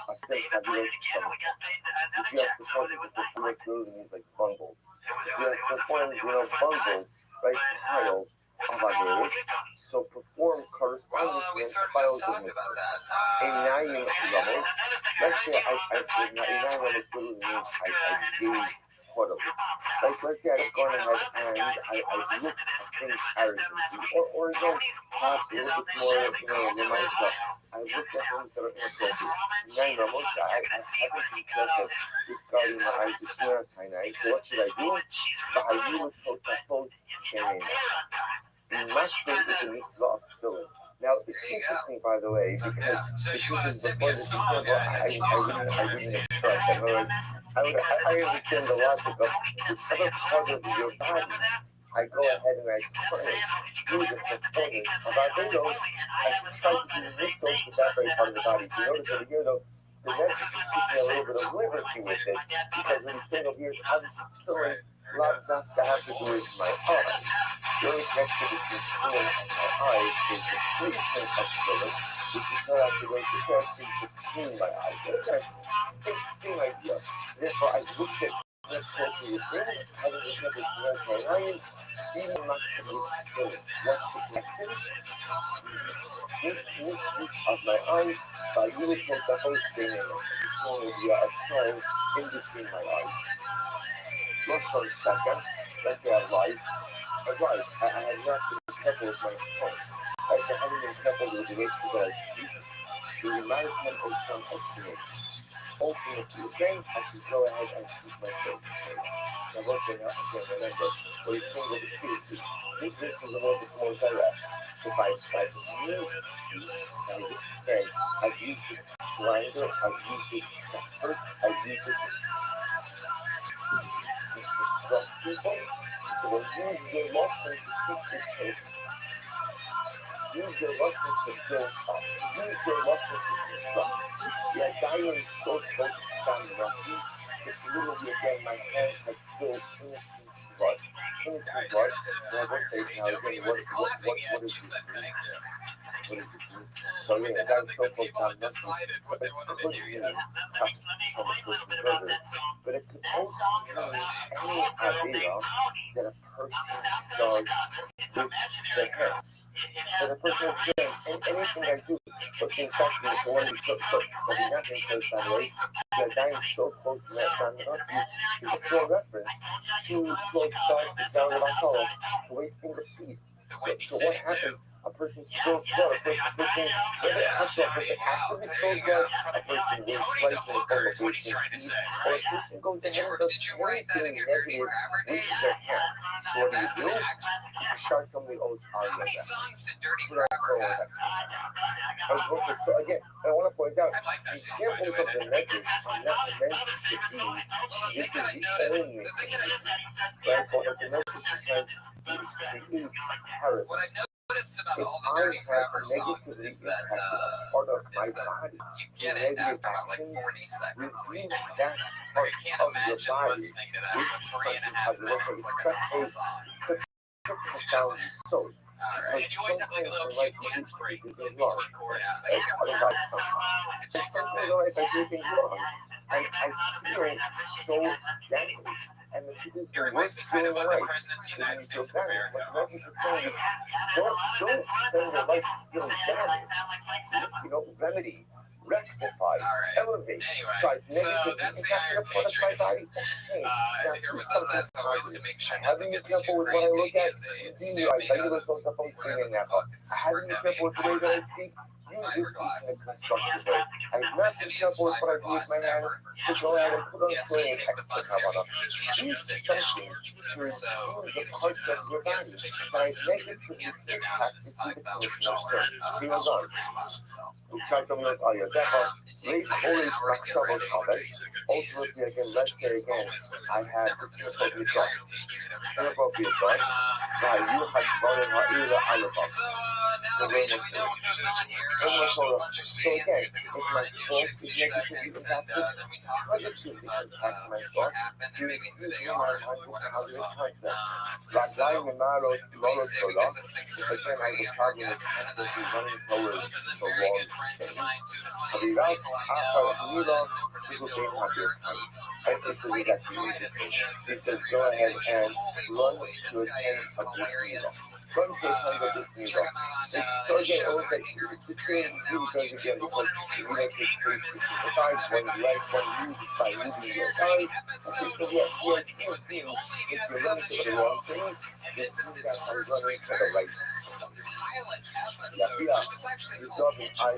a state Pavilos Chalaveros. If you have performed the Pavilos building means like bundles. If you have performed, bundles, right, piles of Averos, so perform corresponding piles of mitzvahs. In 9 levels, let's say in 9 levels literally means I gave part of it. Like, let's say I've gone ahead and I looked at things arrogantly, or again, perhaps a little bit more, remind myself, I looked at things that are inappropriate. Now, Moshe, I haven't been careful regarding my eyes with Shira Sinai, so what should I do? V'hayu totafos shenein. We must do the mitzvah of tefillin. Now, it's interesting, by the way, because before this example, I wouldn't have thought that. I understand the logic of whichever part of your body I go ahead and I try to use it for further. About those, I try to do mitzvahs with that very part of the body. You notice over here, though, the next is keeping a little bit of liberty with it, because when you say over here, it's obviously still lots not to have to do with my eyes. The only connection between feeling and my eyes is the placement of feeling, which is not actually going to connect between my eyes. It's a same idea. Therefore, I looked at this closely within, having looked at my eyes, even not to look at feeling. What's the connection? This misuse of my eyes by using the whole thing and showing the sign in between my eyes. Just for a second, let's say I lied. I have not been careful with my tongue. I haven't been careful with the way that I speak. The management of some explanation. Ultimately, again, I should go ahead and keep my face. Now, one thing I can remember, what he's saying with the truth, this is a little bit more direct. If I try to use it, I would say, I've used it to slander, I've used it to hurt, I've used it to disrupt people. So use your emotions to keep your faith. Use your emotions to build up. Use your emotions to construct. The idea is so focused on Rabbi, that literally again, my hands have filled innocent blood. Innocent blood. And I will say now again, what is this mean? What does it mean? So yeah, that is so focused on nothing. But it could mean tough conversation, but it could also mean any idea that a person does with their hands. That a person does anything I do, but in fact, it's one of the nothing so sideways, the dying so close to that time is a full reference to Lord Charles the Sound of Alcohol, to wasting the seed. So what happens? A person spills blood, a person actually spills blood, a person will slice in the form of wasting seed, or a person goes ahead and does anything negative with their hands. So what do? Shark only owes our So again, I want to point out, the examples of the measures are not meant to be, this is the only thing, right? But the message is create paradigm. If I have negatively impacted a part of my body, negative actions within that part of your body, which is something has such a profound soul. And you always have like a little cute dance break in between choruses. Otherwise, sometimes I know if I do things wrong, I feel so damaged. And the truth is, it reminds me kind of what the presidency of the United States of America don't spend your life feeling damaged. Remedy, rectify, elevate. Anyway, so that's the Iron Patriot. Here with us as always to make sure nothing gets too crazy. He is a suit made out of whatever the fuck it's super heavy content. Fiberglass. I'm not And he has fiberglass ever. so go ahead and put on Yes, clothes he takes the bus every do something to reduce the parts of your body by negatively impacting the we try to make all your raise always מחשבות חובץ. Ultimately, again, let's say again, I have inappropriate thoughts. Now, you have voted on your So now that we know what goes on here, there's a bunch of sayings and different interesting segments, and then we talk about what happened and maybe who they are and whatever the fuck. So basically, because this thing's sort of crazy, I forget, and then both of them very good friends of mine, two of the funniest people I know, that's co-producer of Order, it's like a private jokes and stuff like that, but he is totally this guy is hilarious. Fun case under this new check law. them out on So the again, show always that like, your it's the experience same now. really goes again because Totally we like this free. case besides one you like, one you use by He was moving here your during cars. Okay, episode so yes, 1. He was the if only you're guest on running the to the show. wrong thing, And just this is use his that by first running to the return right. since the pilot La episode, fila, which was actually this called dog is Choice. I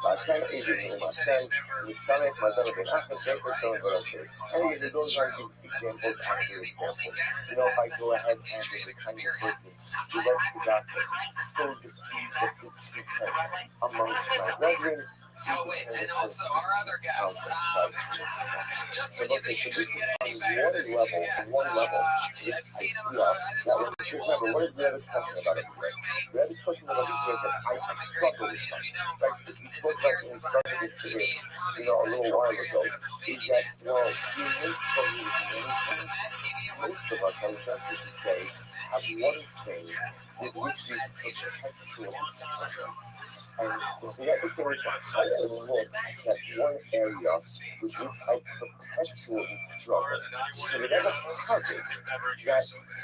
بعدين ايدي من عشان مشترك مثلا بين اخر شيء والشغل بلوكي. And it goes on to examples after examples. You know, if I go ahead and have the kind of person who lets the gospel so deceive that this because amongst my brethren. Oh wait, and also our other guest, just when you think you couldn't get any better, this two guests, I've seen him, this one of my oldest best pals, we've been roommates, one of my great buddies, you know, his appearances on Bad TV and Comedy Central, where he has another Sandy Man. Well, he needs for me Was it Mad TV? It wasn't most of us, I was just to say, have one thing It was Mad TV. and if we have to say I look at that one area with which I perpetually struggle. So whatever coverage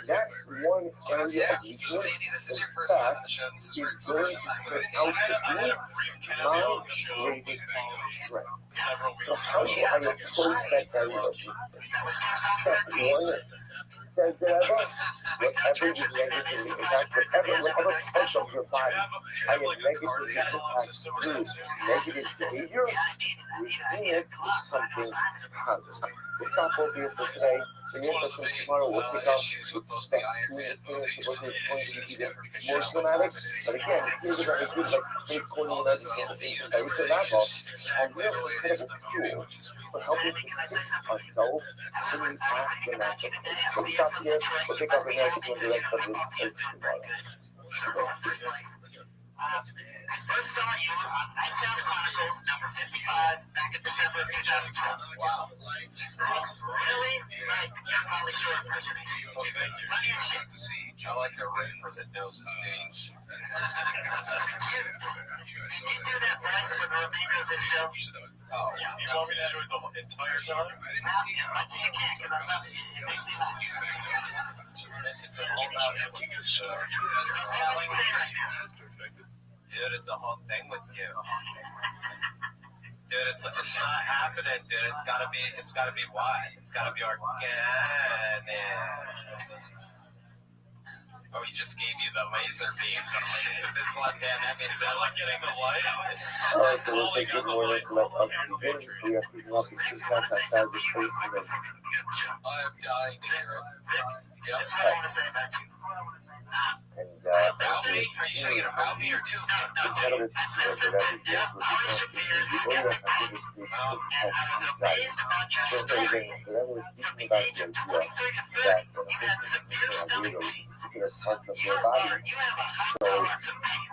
that one area of weakness, Sandy, this is in your first time on fact, the show. This is is your going first to time turn with out us. to be my greatest strength. So how do I approach that area of weakness? Step one says that I love whatever is negatively impact, whatever part of your body I am negatively impacted through negative behavior, within it is something constant. Let's stop over here for today. The new person tomorrow will pick up with step 2 in the finish, which is going to be even more dramatic. But again, here's what I do, like 3/4 of everything by Richard Lagoff, and real incredible tools for helping to fix ourselves when we act the natural way. So we stop here, we'll pick up the next one, the rest of this tomorrow. I first saw you on Night Sounds Chronicles number 55 back in December of 2012. Wow. That's really like your Holly Shore impersonation. Funny as shit. I like the rapper that knows his dates. Did you do that voice for the remainder of this show? Oh, You want me to do it the entire time? As much as you can, because I'm not seeing you. it's a whole about Dude, it's a whole thing with you. Dude, it's not happening, dude. It's gotta be wide. It's gotta be organic. Oh, he just gave you the laser beam with his left hand. That means I like getting the light. Alright, so we'll take good morning, let us begin. We are picking up the 2 cents outside the place and then I am dying to hear it. Yep. That's what I want to say about you. About me? Are you saying it about me or to me? incredible teaching of the Yeah, Polish affairs. And I was amazed about your strength. From the age of 23 to 30, you had severe stomach pain. However, you have a high tolerance of pain.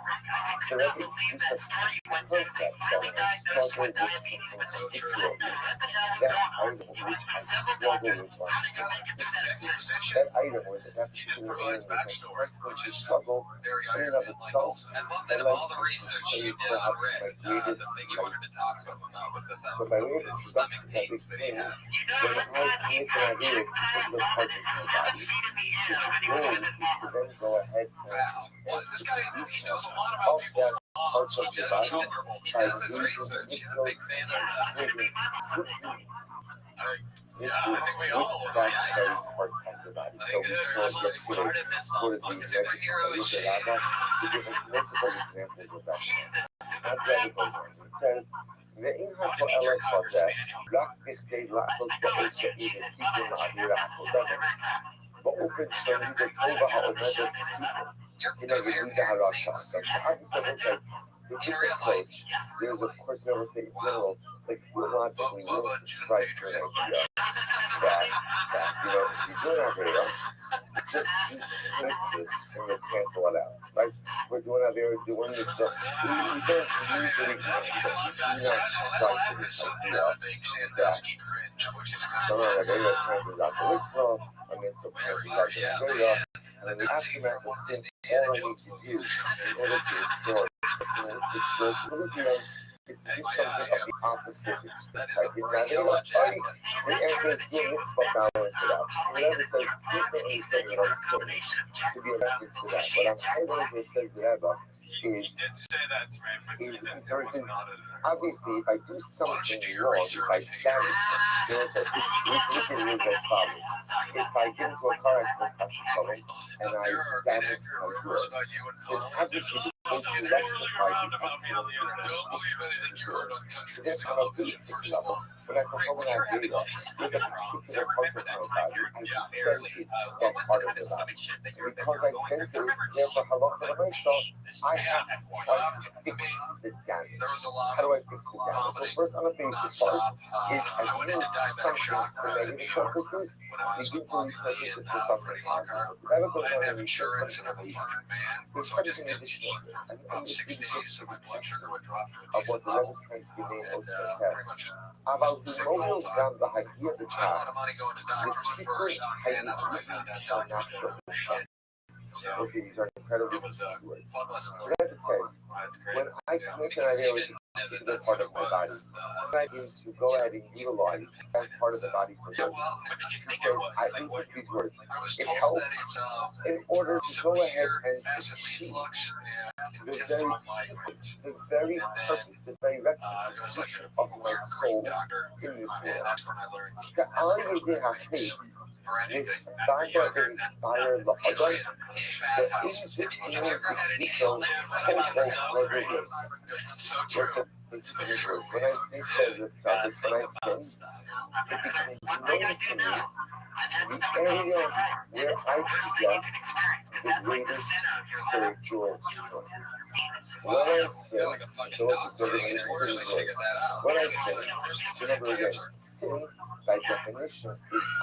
I believe that story when you finally diagnosed with diabetes with the truth. As the doctors going on, you went through several doctors just to make it through that exercise. that item was the He just provides backstory, which is struggle very in and Iron of Man like itself. also. I love that of all the research you did on Rick, the thing you wanted to talk to him about with the So by way of his stomach introduction, that pains that he thing, had. You know, when one I time he make an idea of particular parts of my 7 body, feet in the the air when he goal was is with his to mom. then go ahead Wow. Well, this guy, he knows a lot and about of people's that moms. parts of He your does, body he by does his using research. He's a big fan of Yeah, it's gonna be my mom someday. I think we all will. that Yeah, very yes. parts of your body. I So think we there's sort of get started this what is fun the superhero look shit. at Lava to give us multiple examples of that. He's the Not the other one. It says, ואם הפועל חוזר, רק בכדי לעשות באופן אידיאטיבי מעבירה הקודמת, באופן שונה בכובע העומד לצידו, Those כנגד are מידה your הרשע. names. So I just don't think with In this real life. approach, there's of course never say in general, like theologically, we don't subscribe to an idea that you know, if you do an Avera, just use cases and you'll cancel it out, right? We're doing Avera, doing this stuff. We don't usually subscribe to this idea that someone Avera cancels out the Litzvah, and then so cancels out the Avera, and then the aftermath of sin, all I need to do in order to restore personalistic spirituality is to do something of the opposite specifics. That is Like, a it's not brain enough. jacket. The answer is do a mitzvah balance it out. Whoever says differently says what I'm saying to be elected to that. But I'm highlighting what says the Rebbe is versus obviously if I do something wrong, if I damage, you know, so this is as follows. If I get into a car accident and I damage my door, then obviously the most rectified the this on a basic level, when I perform an idea with a particular part of my body, I defended that part of the body. Because I bent it, therefore halacha l'maisa, I have to fix the damage. How do I fix the damage? So first on a basic part is I use something for negative purposes, begin to repurpose it for something positive. That goes on and repurpose something. There's something additional. I think this really gets to the picture of what the Rebbe is trying to be named most of the test. About the mobile gam the idea of the child, the secret idea shall not show. Okay, these are incredibly words. The Rebbe says, when I connect an idea with a particular part of my body, when I need to go ahead and utilize that part of the body for good, he says, I use these words. It helps in order to go ahead and achieve the very purpose, the very recognition of my soul in this world. The idea I hate this Banda inspire the other, the insignificant details of regulations. Listen, when I say service, when I sin, it becomes known to me the area where I possess the greatest spiritual strength. When I sin, remember again, sin by definition is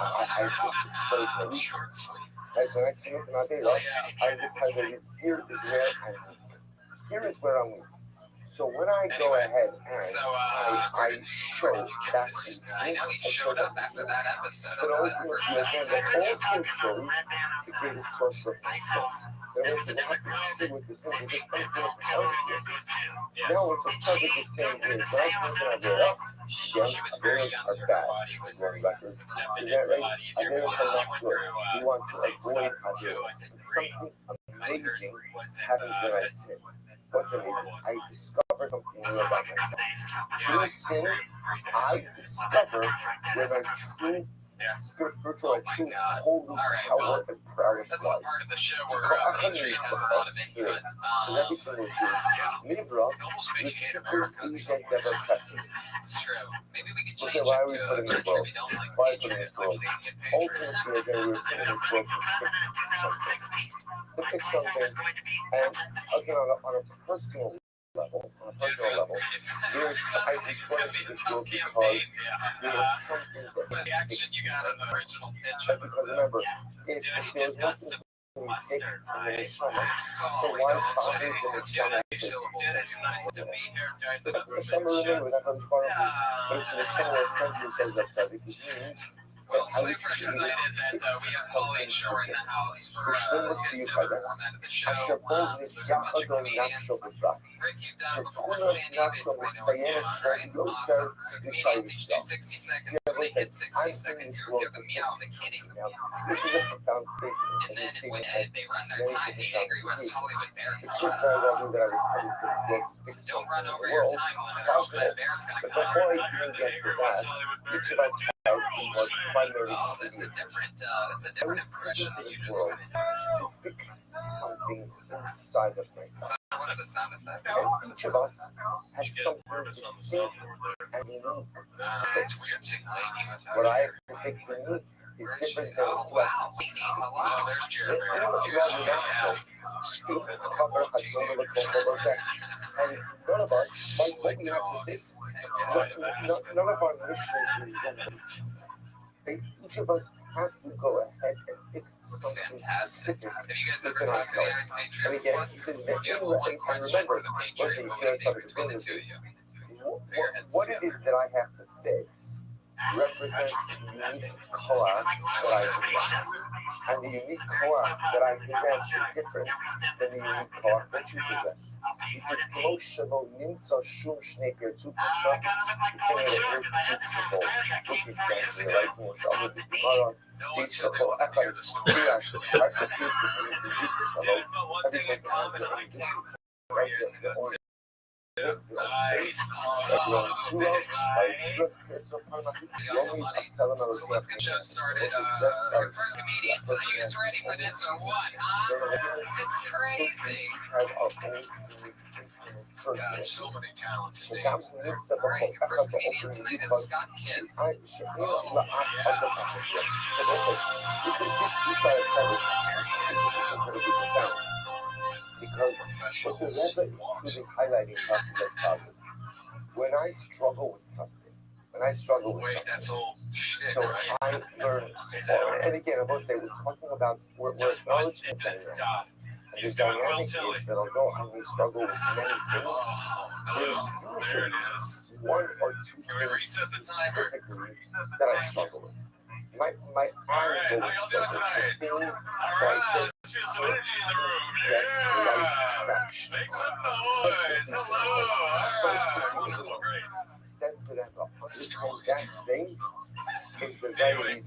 I just explained the reasons. Right, when I commit an avera, I decide that here is where I'm weak. Here is where I'm weak. So when I go ahead and I show that intent, showed up after that episode. but ultimately again, that also shows the greatest source of myself. That also have to sit with this thing, just unfinished here. Now what the public is saying is, when I commit an avera, yes, averas are bad. Is that record? Is that right? Averas are not good. We want to avoid averas. Something amazing happens when I sin. What's amazing? I discover something new about myself. Through sin, I discover where my true spiritual, true holy power and prowess That's the lies. part of the show where Patriot has a lot of input. Every single day, Libra, which triggers these endeavor practice. It's true. Maybe we could Okay, change why it are we to putting a this country world? we don't like. Why are we Patriot, putting this world? Canadian Patriot. Ultimately, again, we're putting this world to fix something. And again, on a personal level, there's I just wanted to this world because there is something that The action you got in the original pitch. because remember, if there's nothing we fix in the neshama, so why bother the neshama? But the summer remember that comes part of but if the neshama essentially says that tzaddik, it means Well, super excited that we have Pauline Shore in the house for his format of the show. There's a bunch of comedians. Rick, you've done before. Sandy basically know what's going on, right? Awesome. So comedians each do 60 seconds. When they hit 60 seconds, you're giving me out the kidding. And then when if they run their time, the Angry West Hollywood Bear comes out. So don't run over your time limit or else that bear's going to come out. Oh, that's a different impression that you just went into. Fix something inside of myself. What are the sound effects? And each of us has something distinct and unique. It's weird seeing Laney without What I fix unique is different than Oh, what wow. Laney, hello. There's Jeremy. speak cover has no other control over that. And none of us, like what we have to fix, none of our mission is resolved. Each of us has to go ahead and fix something specific Have you guys ever within talked to the ourselves. Patreon And again, before? he says If that you have one question for the Patreon, what would it be between the two of you? what it is that I have to fix represents the unique koach that I possess. And the unique koach that I possess is different than the unique koach that you possess. He says, Kmo shelo nimtza shum shnei pirtu kashta, the same way that earth is people look exactly like Moshe Amud the Gemara, these are called echad, siyash, architecture, and the Jesus alone. Everything has their own Jesus, right? Their own. So let's get you started. Our first comedian tonight. You guys ready for this or what? Huh? It's crazy. God, so many talented names. All right, your first comedian tonight is Scott Kidd. Because what the Rebbe is highlighting others. When I struggle with something, that's old shit, so right? I learn, and again, I want to say, we're acknowledging that. And the dynamic is that although I may struggle with many things, there's usually one or two things specifically that I struggle with. My eyes go with things that Let's feel some energy in the room. Yeah. Make some noise. Hello. Great. Anyway,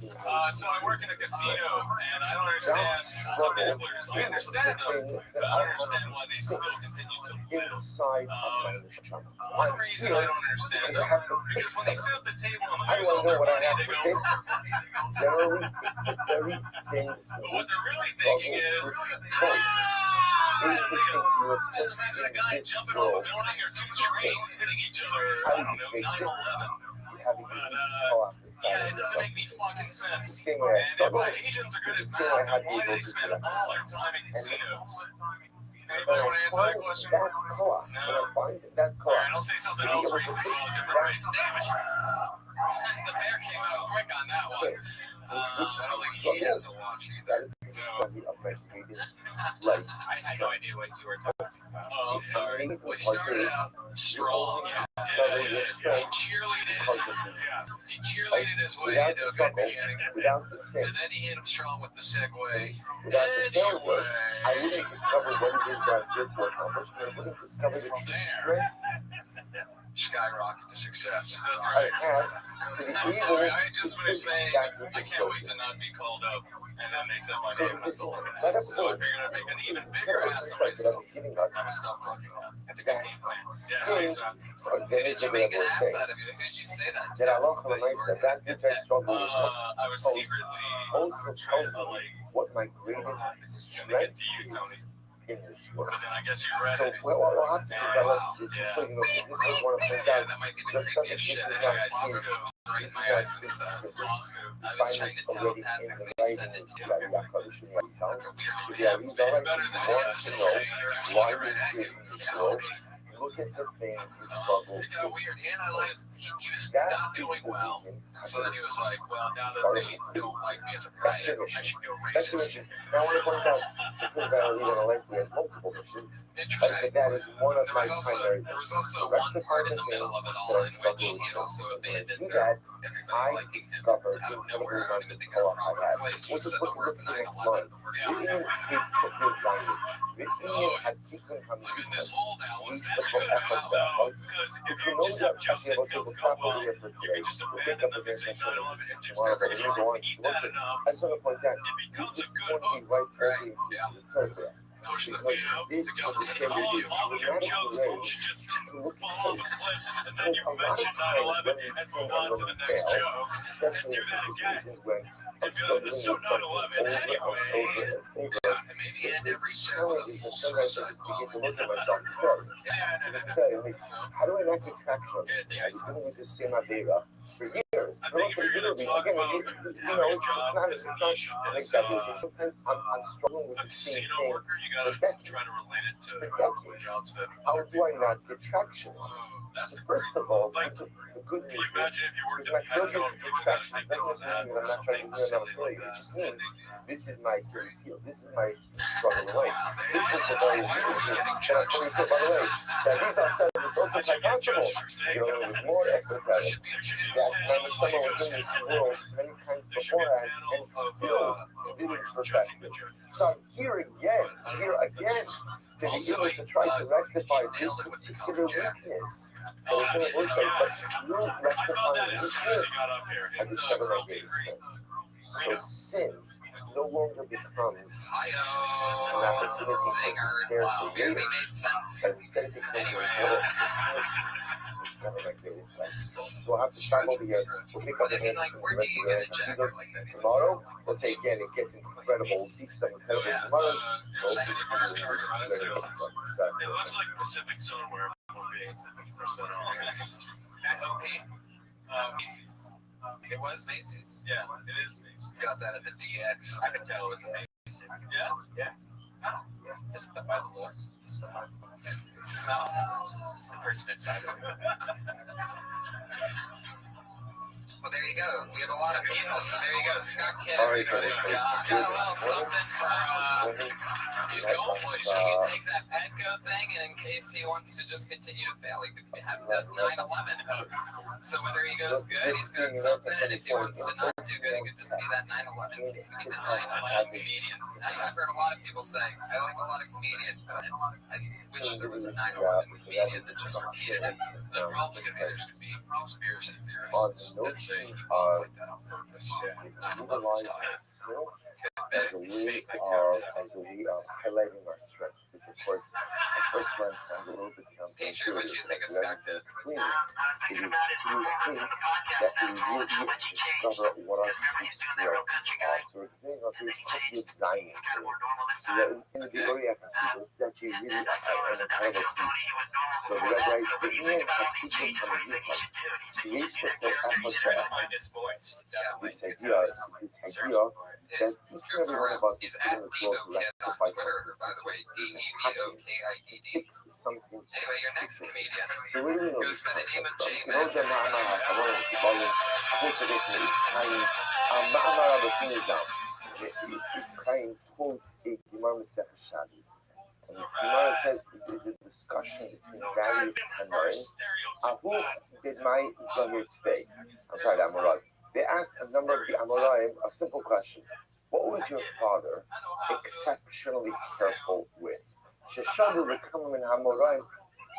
so I work in a casino, and I don't understand some gamblers. I understand them, but I don't understand why they still continue to live. One reason I don't understand them, because when they sit at the table and lose all their money, they go, but what they're really thinking is, just imagine a guy jumping off a building or two trains hitting each other, I don't know, 9/11. Yeah, it doesn't make any fucking sense. And if Asians are good at math, then why do they spend all their time in casinos? Anybody want to answer that question? No. All right, I'll say something else racist about a different race. Damn it! The bear came out quick on that one. I don't think he has a watch either. I had no idea what you were talking about. Oh, I'm sorry. We started out strong. He cheerleaded his way into a good beginning. And then he hit him strong with the segue. Anyway. I wouldn't discover what it is that I'm here to accomplish, and I wouldn't discover the true strength. Skyrocket to success. That's right. I'm sorry, I just want to say, I can't wait to not be called up. And then they said my name, that's all I'm gonna have. So I figured I'd make an even bigger ass of myself. I'm gonna stop talking now. That's a good game plan. Yeah, exactly. Did you make an ass out of you? Did you say that? I was secretly also tells me what my greatest strength to you, Tony. In this world. But then I guess you read So it. what I'll have to develop is just so you know, this is one of the things That might be the creepiest shit. Right in my eyes and stuff. I was trying to tell Patrick they send it to you. That's a weird It's tip. better than you want to know why we're in this world. Look at the thing you struggle It got with. weird, and I like he was not doing well. So then he was like, well, now that they don't like me as a president, I should go That's the racist. mission. Now I want to point out because I don't even like we have multiple missions. Interesting. That is one of There my was also primary. one part in the middle of it all in which he had also abandoned everybody liking him out of nowhere. I don't even think I have a proper place. He said the words 9/11. I'm in this hole now. What's that good about? No, because if you just have jokes that don't go well, you can just abandon them and say 9/11 and just never repeat that enough. I just want to point out, It becomes a this is good going to be hook. right for the Push the because video, this the government, is going to be all of your jokes should just fall off a cliff, and then you mention 9/11 and move on to the next joke, and do that again. And be like, it's so 9/11 anyway. And maybe end every show with a full suicide bomb. How do I not get traction on this thing? I've been doing this same idea for years. I think if you're going to talk about having a job as niche as Sometimes I'm struggling with a the same casino thing. worker, you got to try to relate it to jobs that How other do people I not get traction? That's the First of all, Like, the good Can news you imagine if you worked is at my a Petco field and gets people got to traction. think It doesn't that mean that I'm not trying to do something another silly thing. like It just that? means this is my Achilles heel. This is my struggle away. This is the very reason that I'm putting through. By the way, that these are said it's also quite possible. You know, it was more esoteric. That my Neshama was in this world many times beforehand and still didn't perfect it. So I'm here again, to be able to try to rectify this particular weakness. So it's in a worse way, but through rectifying this weakness, I discovered my greatest strength. So sin no longer becomes an opportunity for despair for later, but instead it becomes discover my greatest strength. So we'll have to stop over here. We'll pick up the rest of the day. Tomorrow, we'll say again, it gets incredible. We'll see some incredible tomorrows. It looks like Pacific somewhere. Percent off. At OP, Macy's. It was Macy's. Yeah, it is Macy's. Got that at the DX. I could tell it was Macy's. Yeah. Yeah. Oh, yeah. Just by the look. Smell the person inside of it. Well, there you go. We have a lot of people. So there you go. Scott Kidd. Got a little something for these Cowboys. He can take that Petco thing, and in case he wants to just continue to fail, he could have that 9/11. So whether he goes good, he's got something, and if he wants to not do good, he could just be that 9/11. He could be the 9/11 comedian. I've heard a lot of people say, I like a lot of comedians, but I wish there was a 9/11 comedian that just repeated it. The problem could be there could be conspiracy theorists that say he moves like that on purpose. Yeah. 9/11 style. As a way of highlighting our strengths, which of course at first glance sounds a little bit Peter, what do you think of Scott Kidd? It is through him that we really discover what our true strengths are. So we're doing a very quick design into it. So that in the degree I can see this, that you really an incredible piece. So the red right, the end of teaching from a viewpoint creates the effort this idea that each and every one of us is in the world to rectify something. By the way, DEVOKIDD. Fix something. Anyway, your next comedian So we really know goes by the name of J you know the Ma'amar HaChavon, the volume, is Chaim. Ma'amar HaBotinizam. Chaim quotes a Gemara Masech Shabbos. And this Gemara says it is a discussion between various Tanoim. Ahu did my Zahir Tzvei. I'm sorry, the Amorai. They asked a number of the Amoraim a simple question. What was your father exceptionally careful with? Sheshadu v'kamim in Hamoraim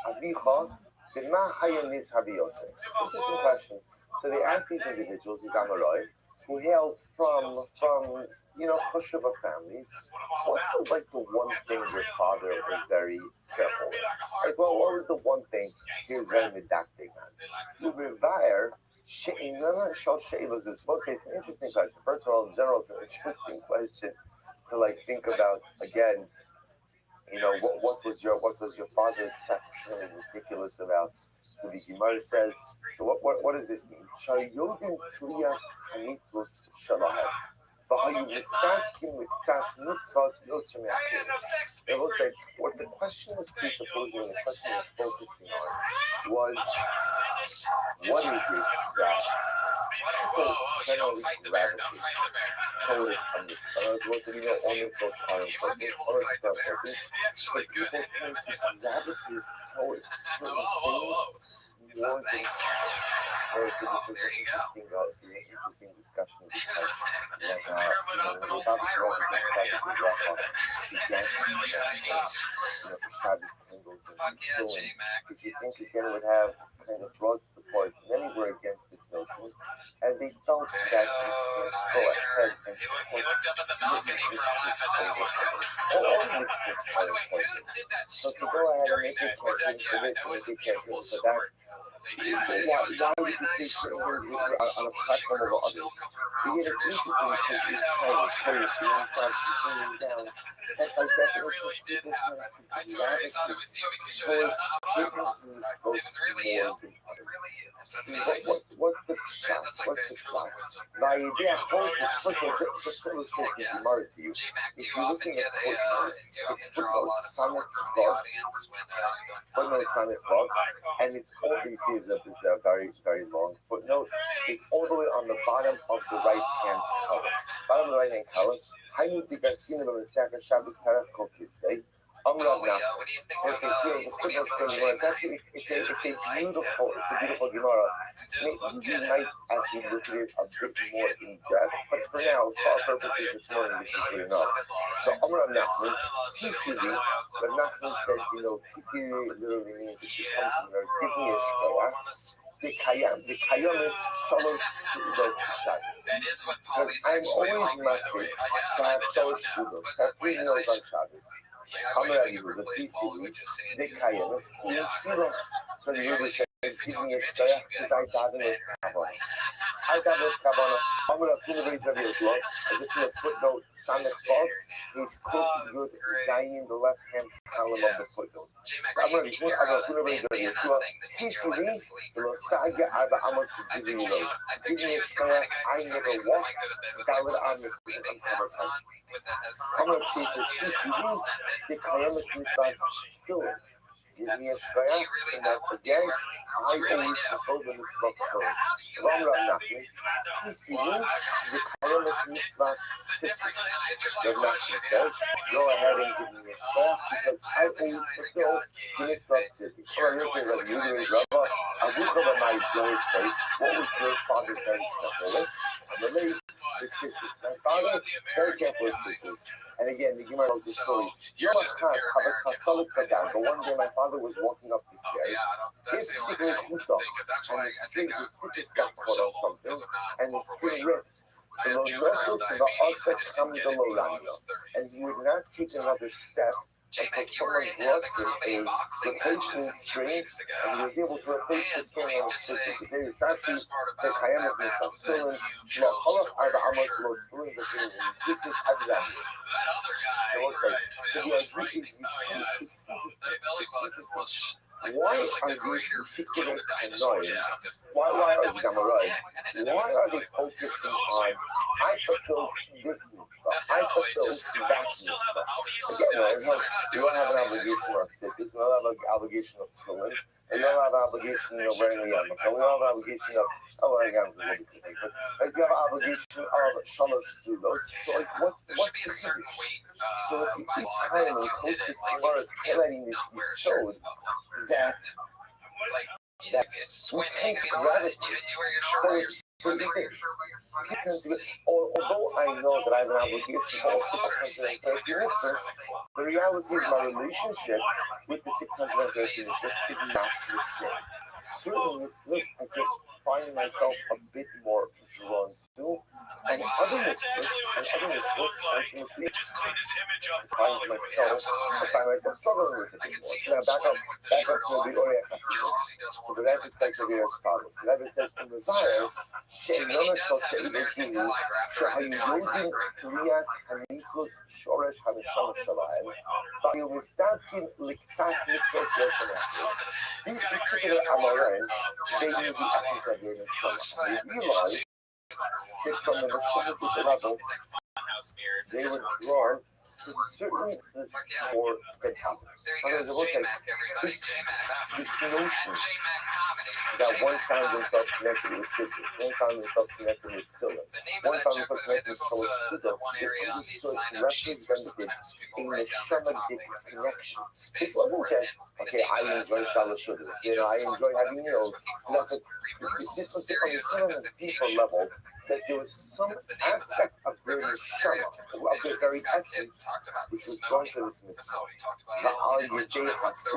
avicha b'ma hayaniz habiyoseh. Interesting question. So they asked these individuals, these Amoraim, who hailed from Chosheва families, what was like the one thing your father was very careful with? Like, well, what was the one thing he was very medactic on? You revere. It's an interesting question. First of all, in general, it's an interesting question to think about. Again, what was your father exceptionally ridiculous about? So the Gemara says. So what does this mean? They will say what the question was presupposing, the question was focusing on was what is it that you don't fight the bear, don't fight the bear. towards understand what we know only for time for this or something. Actually good. People tend to gravitate towards certain things more than there you go. Interesting discussion. Fuck yeah, J-Mac. Which you think again would have kind of broad support. Many were against this notion, and they felt that you can't go ahead and he looked up at the balcony for a laugh at that one. By the way, who did that so to snort go ahead and during make it that? Was that, campaign yeah, that for was this, a beautiful for that. snort. Why would you say certain words on a platform over others? Be it as easy to down. That's like that. It really did happen. I thought it was you because it was really you. It was really you. What's the shot? What's the shot? The idea holds the footnote just to illustrate the Gemara to you. If you're looking at footnote Summit Vav, footnote Summit Vav, and it's obviously is a very, very long footnote. It's all the way on the bottom of the right-hand column. Bottom of the right-hand column. Haynu Digasin of the Second Shabbos Paraf Kokisday. What do you think of It's a beautiful Gemara. You might actually look at it a bit more in depth, but for now, for our purposes this morning, this is good enough. So Amr Nachman, PCV, but Nachman said, PCV literally means that she comes from there, give me a shkoyah. The Kayam is Shalosh Sudos Shabbos. Because I'm always motivated to have Shalosh Sudos, to have 3 meals on Shabbos. Amr Avihu, the PCV, the Kayam is Tilo. So the Yiddish says, give me a shkoyah, because I daven with Kavanah. I daven with Kavanah. Amr Avihu, I just want to footnote Samech Vav, he's quoted good Zayin, the left-hand column of the footnote. Amr Avihu, PCV, the Losaga Arba Amos to give me a shkoyah, I never walk, David Amos, and cover time. Amr Avihu, PCV, the Kayam is Mitzvah still. Give me a shkoyah, and that again, I always fulfill the mitzvah Torah. Ram Nachman, PCV, the Kayam is Mitzvah Sitters. The Nachman says, go ahead and give me a shkoyah, because I always fulfill the mitzvah Sitters. Or you'll say, Rabbi, you mean Rabbi, I will cover my joy faith. What was your father's name? Relate the Sitters. My father, very careful with Sitters. And again, the Gemara tells the story. But one day my father was walking up the stairs. His secret hooked up, and the string, the sitters got caught on something, and the string ripped. And he would not take another step until someone brought him a replacement string, and he was able to replace the string on the sitters. The very Sashi, the Kayamas Mitzvah, why are these particular annoyance? Why are these Amorai? Why are they focusing on I fulfill this mitzvah, I fulfill that mitzvah? Again, you don't have an obligation of sitters, you don't have an obligation of tefillin, and you don't have an obligation of wearing a yarmulke. You don't have an obligation of but you have an obligation of shalosh sudos. So like, what's the difference? So each time when Kodesh Gemara is highlighting this, we showed that we tend to gravitate towards certain things. Because although I know that I have an obligation to all 613 mitzvahs, the reality is my relationship with the 613 mitzvahs is not the same. Certain mitzvahs I just find myself a bit more drawn to, and other mitzvahs, unfortunately, I find myself struggling with it anymore. So now back up to the Oriya Chassidus. So the Rabbi says over here as follows. The Rabbi says, in the Zayah, she'inona shoshe ibekimu, she'hayuyodim kriyas hamitzvot shoresh hamishalosh shalayim, v'ayumistakim liktas mitzvot yoshanachim. These particular Amoraim, they knew the essence of their mitzvah. They realized that from the Rothschild level, they were drawn to certain mitzvahs more than others. In other words, this notion that one found himself connected with sitters, one found himself connected with tefillin, one found himself connected with sudos, this understood represented a neshamatic connection. This wasn't just, okay, I enjoy shalosh sudos, I enjoy having meals. This was understood on a deeper level, that there was some aspect of their neshama, of their very essence, which was drawn to this mitzvah. So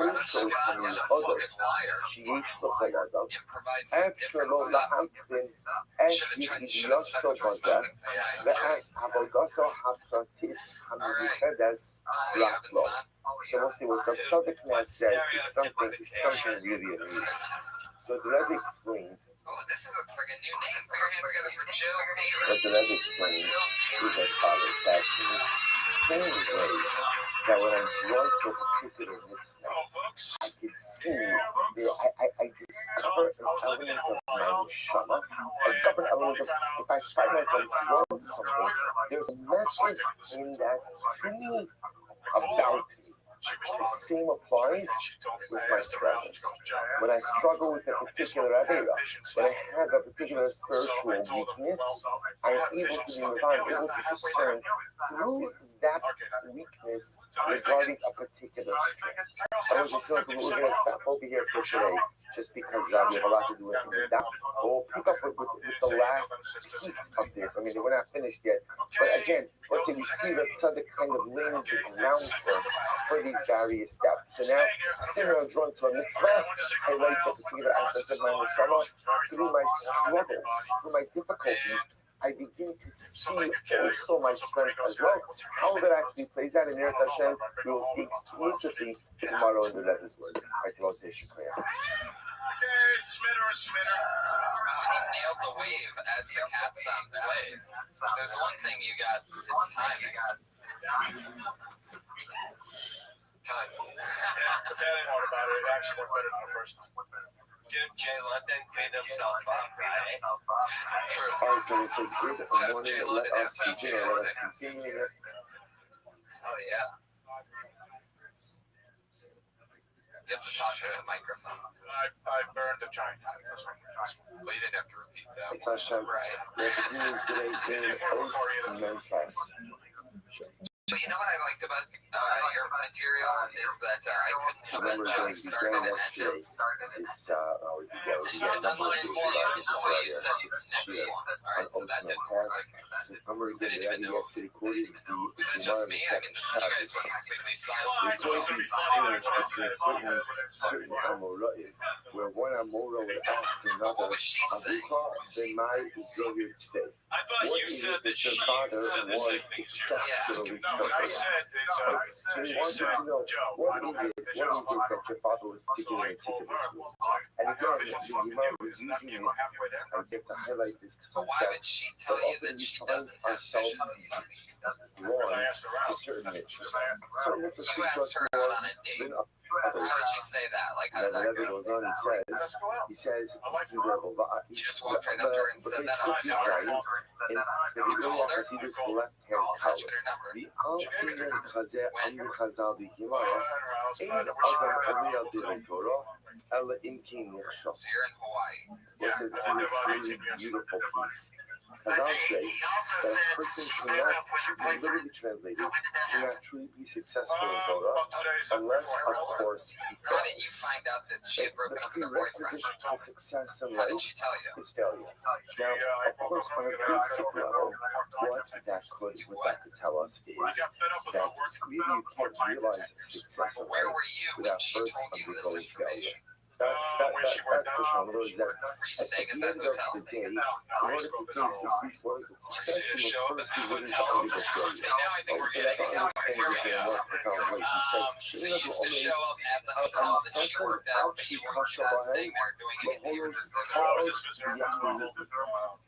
we'll see what the subject matter says is something really amazing. So the Rebbe explains. This looks like a new name. Put your hands together for Joe Bailey. What the Rebbe explains is as follows: that in the same way that when I'm drawn to a particular mitzvah, I can see, I discover an element of a separate element of if I find myself wrong to something, there's a message in that to me about me. The same applies with my struggles. When I struggle with a particular avera, when I have a particular spiritual weakness, I'm able to discern through that weakness regarding a particular strength. I was just thinking we're going to stop over here for today, just because we have a lot to do with that. We'll pick up with the last piece of this. I mean, we're not finished yet. But again, let's say we see that Tzaddik kind of laying the groundwork for these various steps. So now, similar drawn to a mitzvah, highlights a particular aspect of my neshama. Through my struggles, through my difficulties, I begin to see also my strength as well. How that actually plays out in Eretz Hashem, we will see exclusively tomorrow in the Rebbe's word. I can also say Shukriya. He nailed the wave as the cat sound played. There's one thing you got, it's timing. Time. The telling part about it actually worked better than the first time. Dude, Jay London cleaned himself up, right? True. Okay, so good morning. Let us continue. Oh, yeah. You have to talk to the microphone. I burned the giant. That's right. Well, you didn't have to repeat that. It's Hashem. Right. We're continuing today in Memphis. So you know what I liked about your material is that I couldn't tell that joke started and ended. It's So then what I told you until you said next one. All right, so that didn't work. I'm going to I didn't even know. Was it just me? I mean, you guys were completely silent. certain Amora'im, where one Amorah would ask another, What was she saying? I thought you said that she said the same thing as you. Exceptionally No, what I said so he wanted to know, what is it that your father was particularly meticulous with? And again, the Imam was using it as to highlight this But why would concept. she tell you that she doesn't have vision? Drawn to certain interests. Certain interests You asked her out on a date. than How others. did you say that? Like, how And did that whenever it go? goes on, he says, You just walked right up to her and said that out of nowhere. in the You called her? Hasidus left-hand How'd you column. get her number? The Al-Qiyam Chazeh Amr Chazal B'Gimara, Ein Adam Omer Al Divrei Torah, Ela Im Kin Yichshel. So you're in Hawaii. Yes, it's a really beautiful piece. Chazal say that a person cannot, literally translated, cannot truly be successful in Torah unless, of course, he How did you fails. find out that she had broken up with her boyfriend? Prerequisite to success in How did life she tell you? is failure. Now, of course, on a basic level, what that could tell us is that really you can't realize success in But where life were you when without she first told you this undergoing failure. information? That's for sure. In other words, that Were you at staying the at that end of hotel? the day, in order to taste the sweet word of You see success, to you show up at must that first be willing to hotel? undergo failure. See, now I think we're getting somewhere. Here we go. So you used to show up at the hotel that she worked at, but you weren't staying there doing anything. You were just living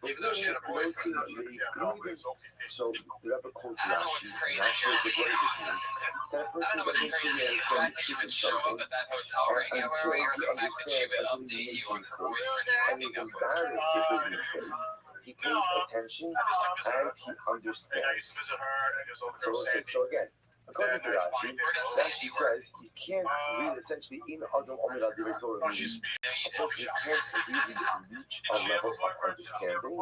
even though she had a boyfriend. So the Rebbe quotes I don't know what's Rashi, crazy. not sure what the word is mean. That a I person don't know what's doesn't crazy. truly The fact that you understand would show up at that hotel regularly, or the fact that she would update you on her boyfriend and he's breaking up with her. embarrassed with his mistake. He pays attention and he understands. So again, according to Rashi, Rashi says you can't really essentially in Adam Omer Al Divrei Torah, meaning a person can't really reach a level of understanding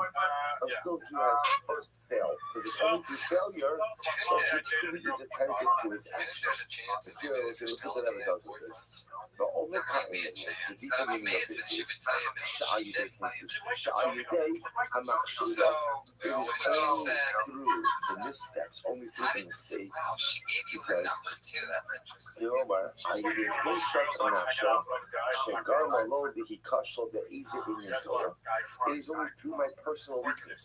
until he has first failed. Because it's only through failure that he truly is attentive to his actions. There's a chance The that maybe curious there's is who still that ever does with this. The only There might be a chance, but I'm amazed that she would tell you that she did. So, It is when you only said, through the missteps, only through how the did, mistakes. wow, she gave you her number too. That's interesting. Yomer, היהודי ש"ס הנפשו, שגרם לו בהיקשו באיזה עניין תורה. It is only through my personal weakness,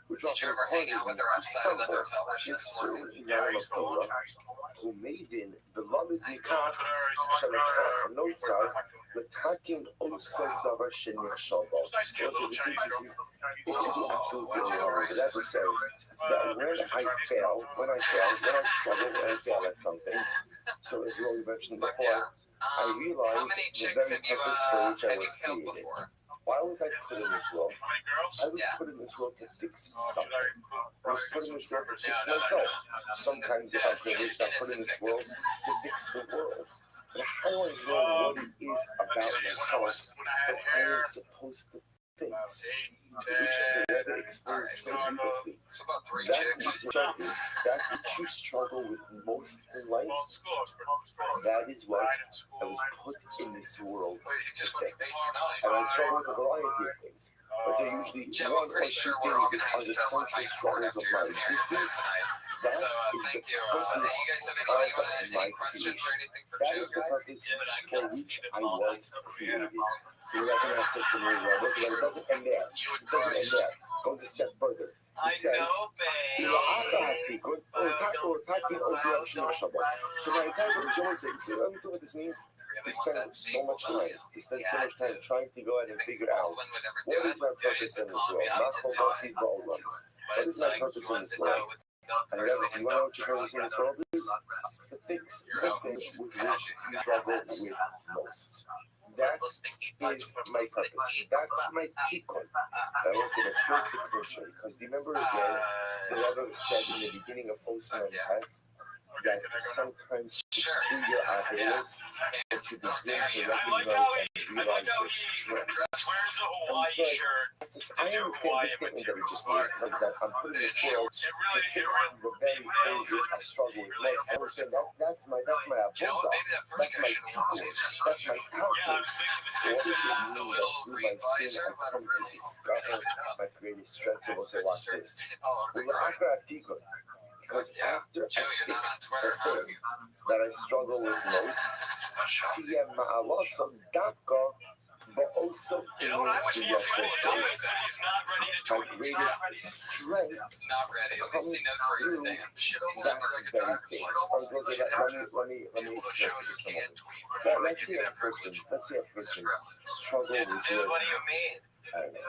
which Did you often ever hang causes out me with her to outside of the stumble. hotel where she If was so, working? in העולם התורה, who made in beloved מכך, שלכך נוצר, לתקן עושה דבר שנכשל בו. That says that when I fail, when I struggle, when I fail at something, so as you already mentioned But before, yeah, I realize how many the chicks very have you purpose for which I have you was killed created. before? Why was I put in this world? I was put in this world to fix something. I was put in this world to fix myself. Sometimes if I'm privileged, I'm put in this world to fix the world. But I want to know what it is about myself that I am supposed to fix, which the Rebbe explains so beautifully. That which you struggle with most in life, that is what I was put in this world to fix. And I struggle with a variety of things, but they're usually one or two things that are the central struggles of my existence. That is the purpose of my creation. That is the purpose for which I was created. So we're not going to ask this in the world, but it doesn't end there. It doesn't end there. It goes a step further. He says, so now let me see what this means. We spend so much time. We spend so much time trying to go ahead and figure out what is my purpose in this world. What is my purpose in this world? And if you want to know what your purpose in this world is, to fix the thing with which you struggle with most. That is my purpose. That's my tikkun. I want to approach the Christian, because remember again, the Rabbi said in the beginning of Osman and Hess that sometimes it's through your ideas that you begin to recognize and realize your strength. And so, I understand this statement that we just made, that I'm putting this world to fix the very things that I struggle with. I understand that's my avodah. That's my tikkun. That's my calculus. What does it mean that through my sin I come to discover my greatest strength? So we'll say, watch this. Because after I fixed the thing that I struggle with most, but also in the my greatest strength comes through that very thing. Let me explain just a moment. Let's say a person struggles with, what do you mean? I don't know.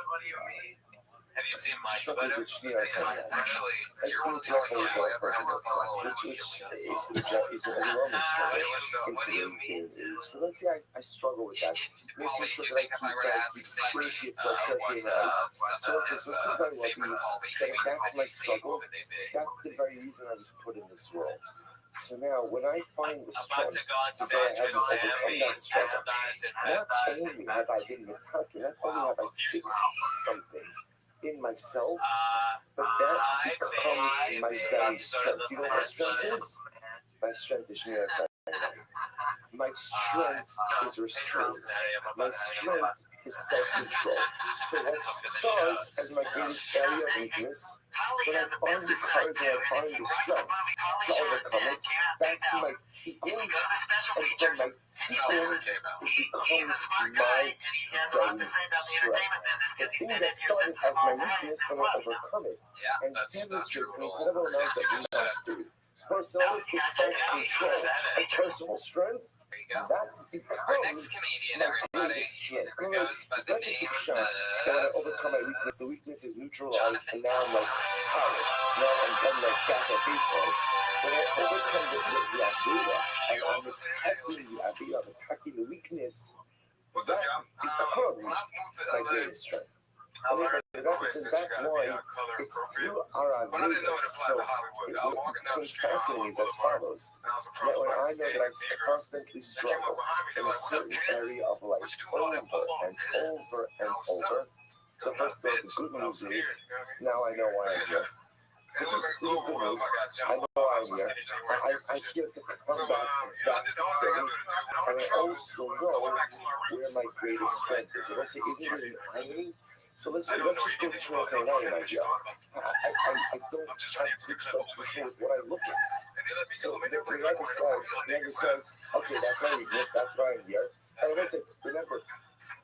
Have you seen my Twitter? Actually, you're one of the only people I ever have followed. Which is an overwhelming struggle in today's day and age. So let's say I struggle with that. Making sure that I keep that purity of purity in life. So let's say, that if that's my struggle, that's the very reason I was put in this world. So now, when I find the strength to go ahead and overcome that struggle, not only have I been impacted, not only have I fixed something in myself, but that becomes my very strength. You know what my strength is? My strength is Shmira Saturday. My strength is restraint. My strength is self-control. So what starts as my greatest area of weakness, when I find the courage and I find the strength to overcome it, that's my tikkun, and from my tikkun, it becomes my very strength. The thing that started as my weakness, when I overcome it, and demonstrate an incredible amount of mastery, personalistic self-control, and personal strength, that becomes my greatest strength. It's not just a shot that when I overcome my weakness, the weakness is neutralized, and now I'm like power. Now I'm done like back at baseball. When I overcome the avodah, and I'm attacking the weakness, that becomes my greatest strength. And that's why it's through our avodah. So what becomes fascinating is as follows: that when I know that I constantly struggle in a certain area of life over and over and over. So first of all, the good news is now I know why I'm here. This is good news. I know why I'm here. I feel to come back to that thing, and I also know where my greatest strength is. Let's say, isn't it an irony? So let's just go to Shmira Saturday, my job. I don't have good self-control with what I look at. So the Rebbe says, okay, that's my weakness, that's why I'm here. And listen, remember,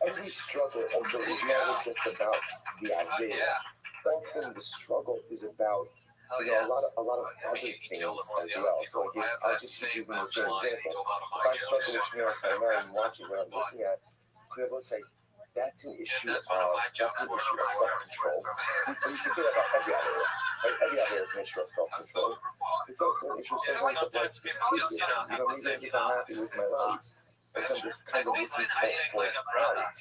every struggle also is never just about the idea. Often the struggle is about a lot of other things as well. So again, I'll just keep using the same example. If I struggle with Shmira Saturday and watching what I'm looking at, so they'll say, that's an issue of self-control. You can say that about every other area. Right? Every other area is an issue of self-control. It's also an issue sometimes of like escapism. Maybe I'm just not happy with my life. And so I'm just kind of looking for out,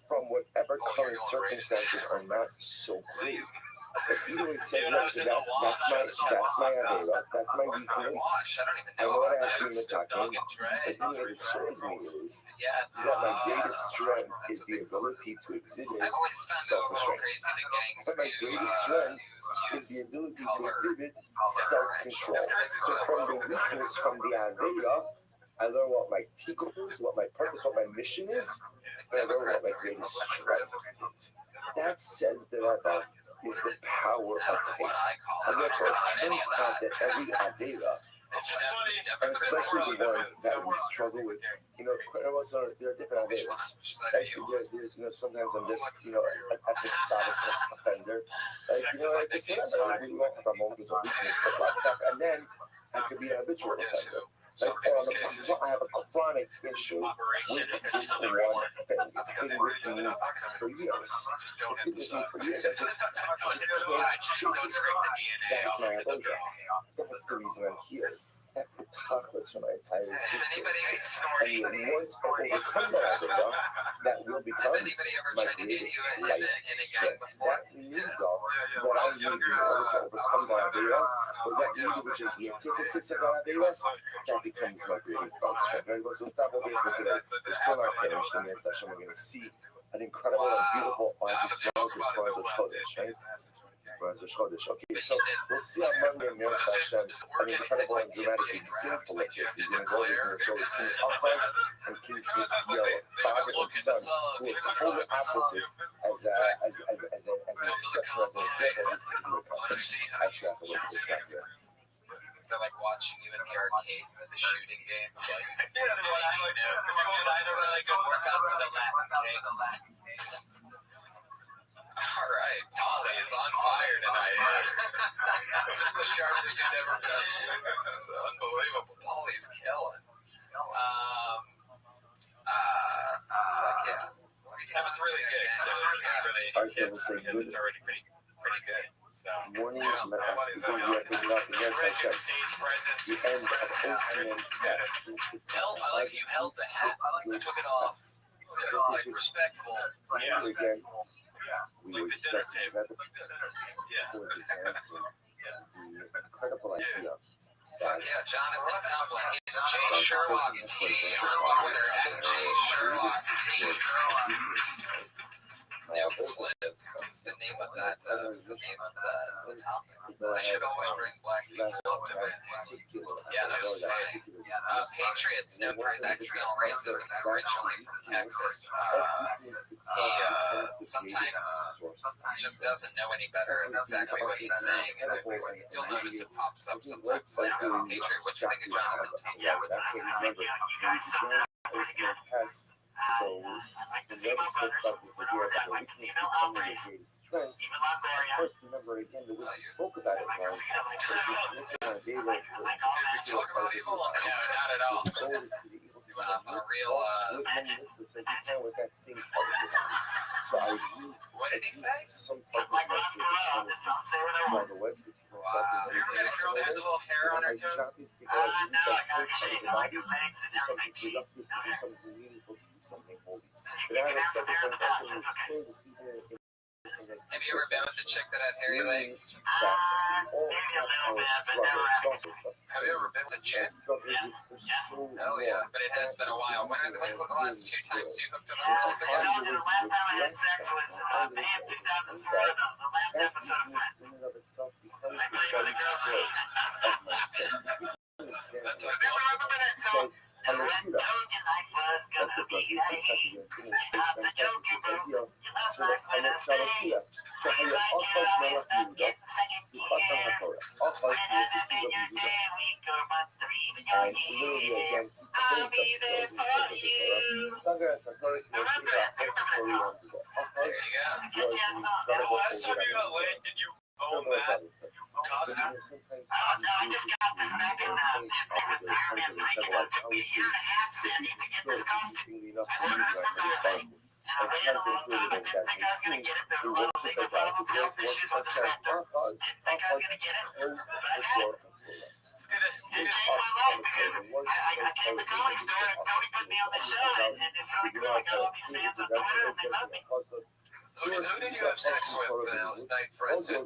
from whatever current circumstances are not so great. But either way, said, look, so that's my Avera, that's my weakness. I know what I have to be attacking, but you know what it shows me is that my greatest strength is the ability to exhibit self-restraint. But my greatest strength is the ability to exhibit self-control. So from the weakness, from the Avera, I learn what my tikkun is, what my purpose, what my mission is, and I learn what my greatest strength is. That says that Rabbi is the power of faith. And therefore, it turns out that every Avera, and especially the ones that we struggle with, there are different Averas. There's, sometimes I'm just, an episodic offender. We all have our moments of weakness, and then I could be an habitual offender. I have a chronic issue with this one thing. It's been with me for years. I just can't shake it. That's my ability. That's the reason I'm here. That's the tachlis for my entire existence. And once I overcome that Avera, that will become my greatest life strength. That need, what I need in order to overcome that Avera, was that need which is the antithesis of that Avera, that becomes my greatest life strength. And we're still not finished, and we're going to see an incredible and beautiful Rothschild, right? Okay, so we'll see on Monday in Meretz Hashem an incredible and dramatic example of this. He's going to go over and show the King Achaz and King Chizkiyahu, father and son, who are the polar opposite as an expression, as an example of this particular conflict. Actually, I have to look at this guy here. They're like watching you in the arcade for the shooting games. Like, Yeah, they're like, I don't really go work out for the Latin Kings. all right, Polly is on fire tonight. This is the sharpest he's ever been. It's unbelievable. Polly's killing. Yeah. That was really good. So it's already pretty good. So Morning, the end of Ultimate Test. I like you held the hat. You took it off. Like respectful. Again, we were discussing that before the dancing. The incredible idea. Fuck yeah, Jonathan Tumblin. He's J Sherlock T on Twitter at J Sherlock T. Now, Cliff is the name of that. Is the name of the topic. I should always bring black people up to it. Yeah, that was funny. Patriots known for his accidental racism originally from Texas. He sometimes just doesn't know any better exactly what he's saying, and you'll notice it pops up sometimes. Like, Patriot, what you think of Jonathan Tumblin? So, the never spoke about this idea that the weakness becoming the greatest strength. First, remember again, the way he spoke about it was that he's looking at Talk about evil? No, not at all. You went off on a real. with that same part of your body. So I use What did he say? some part of my by the way. Wow. You ever met a girl that has a little hair on her toes? Something holy. But I have Have you ever been with a chick that had hairy legs? Have you ever been with a chick? Oh yeah, but it has been a while. When's the last two times you hooked up with girls again? The last time I had sex was May of 2004, the last episode of Friends. I played with a girl for 8 nights. That's Remember I remember that song? I told you life was gonna be like That's a joke, bro. You love life when it's fake. Seems like you always not getting second gear. When it hasn't been your day, week, or month, or even your year, I'll be there for you. Remember that song? There you go. It's your song. The last time you got laid, did you own that costume? Oh no, I just got this back in retirement break. It took me a year and a half, Sandy, to get this costume. I learned it from Rabbi. And I waited a long time. I didn't think I was going to get it. There were a lot of legal problems, health issues with the sender. Didn't think I was going to get it, but I got it. It's good. saved my life because I came to Comedy Store and Cody put me on the show, and it's really cool. I got all these fans on Twitter, and they love me. Who did you have sex with, night friends? I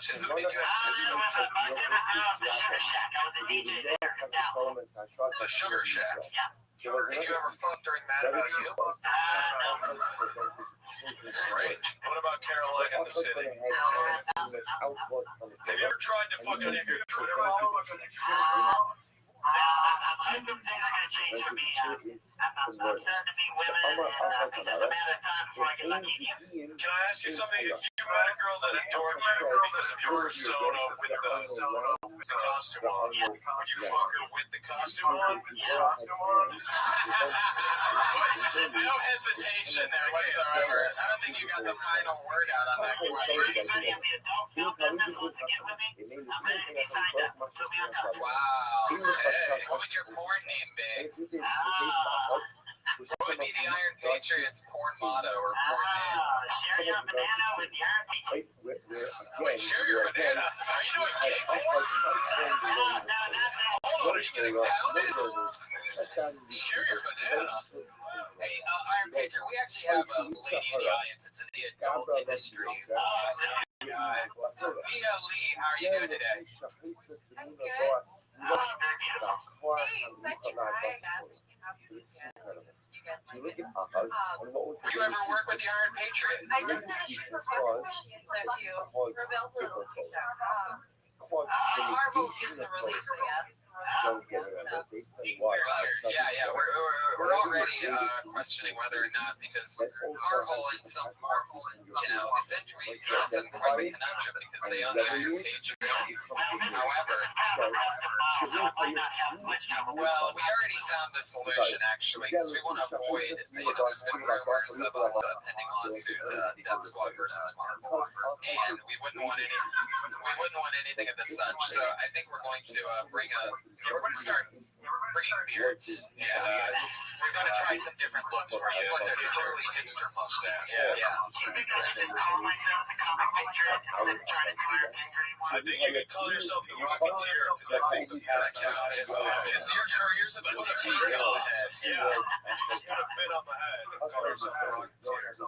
said, who did you have sex with? I did the Sugar Shack. I was a DJ there in Dallas. The Sugar Shack. Yeah. Did you ever fuck during Mad About You? No. Strange. What about Carolina in the city? Have you ever tried to fuck any of your Twitter followers? Things are going to change for me. I'm starting to meet women, and it's just a matter of time before I get lucky again. Can I ask you something? If you met a girl that adored you because of your persona with the costume on, would you fuck her with the costume on? No hesitation there whatsoever. I don't think you got the final word out on that question. Anybody in the adult film business wants to get with me, I'm ready to be signed up. Put me on top. Wow. Hey, what would your porn name be? What would be the Iron Patriots porn motto or porn name? Share your banana with the Iron Patriots. Wait, share your banana? Are you doing gay porn? No, not that. Hold on, are you getting pounded? Share your banana. Hey, Iron Patriot, we actually have a lady in the audience. It's in the adult industry. Lee, how are you doing today? I'm good. Thanks, I tried. Did you ever work with the Iron Patriot? I just did a shoot for Fucking Machines at you. Marvel did the release, I guess. Yeah, we're already questioning whether or not, because Marvel in some forms, it's interesting quite the conundrum because they own the Iron Patriot. However, well, we already found a solution actually, because we want to avoid, there's been rumors of a pending lawsuit, Death Squad versus Marvel, and we wouldn't want anything of the such. So I think we're going to we're going to start bringing beards. Yeah, we're going to try some different looks for you, like a curly hipster mustache. Yeah. Because I just call myself the Comic Patriot instead of trying to clear anger anymore. I think you could call yourself the Rocketeer, because I think that counts. Because your career's about to take off. Yeah, just put a fit on the head and call yourself the Rocketeer.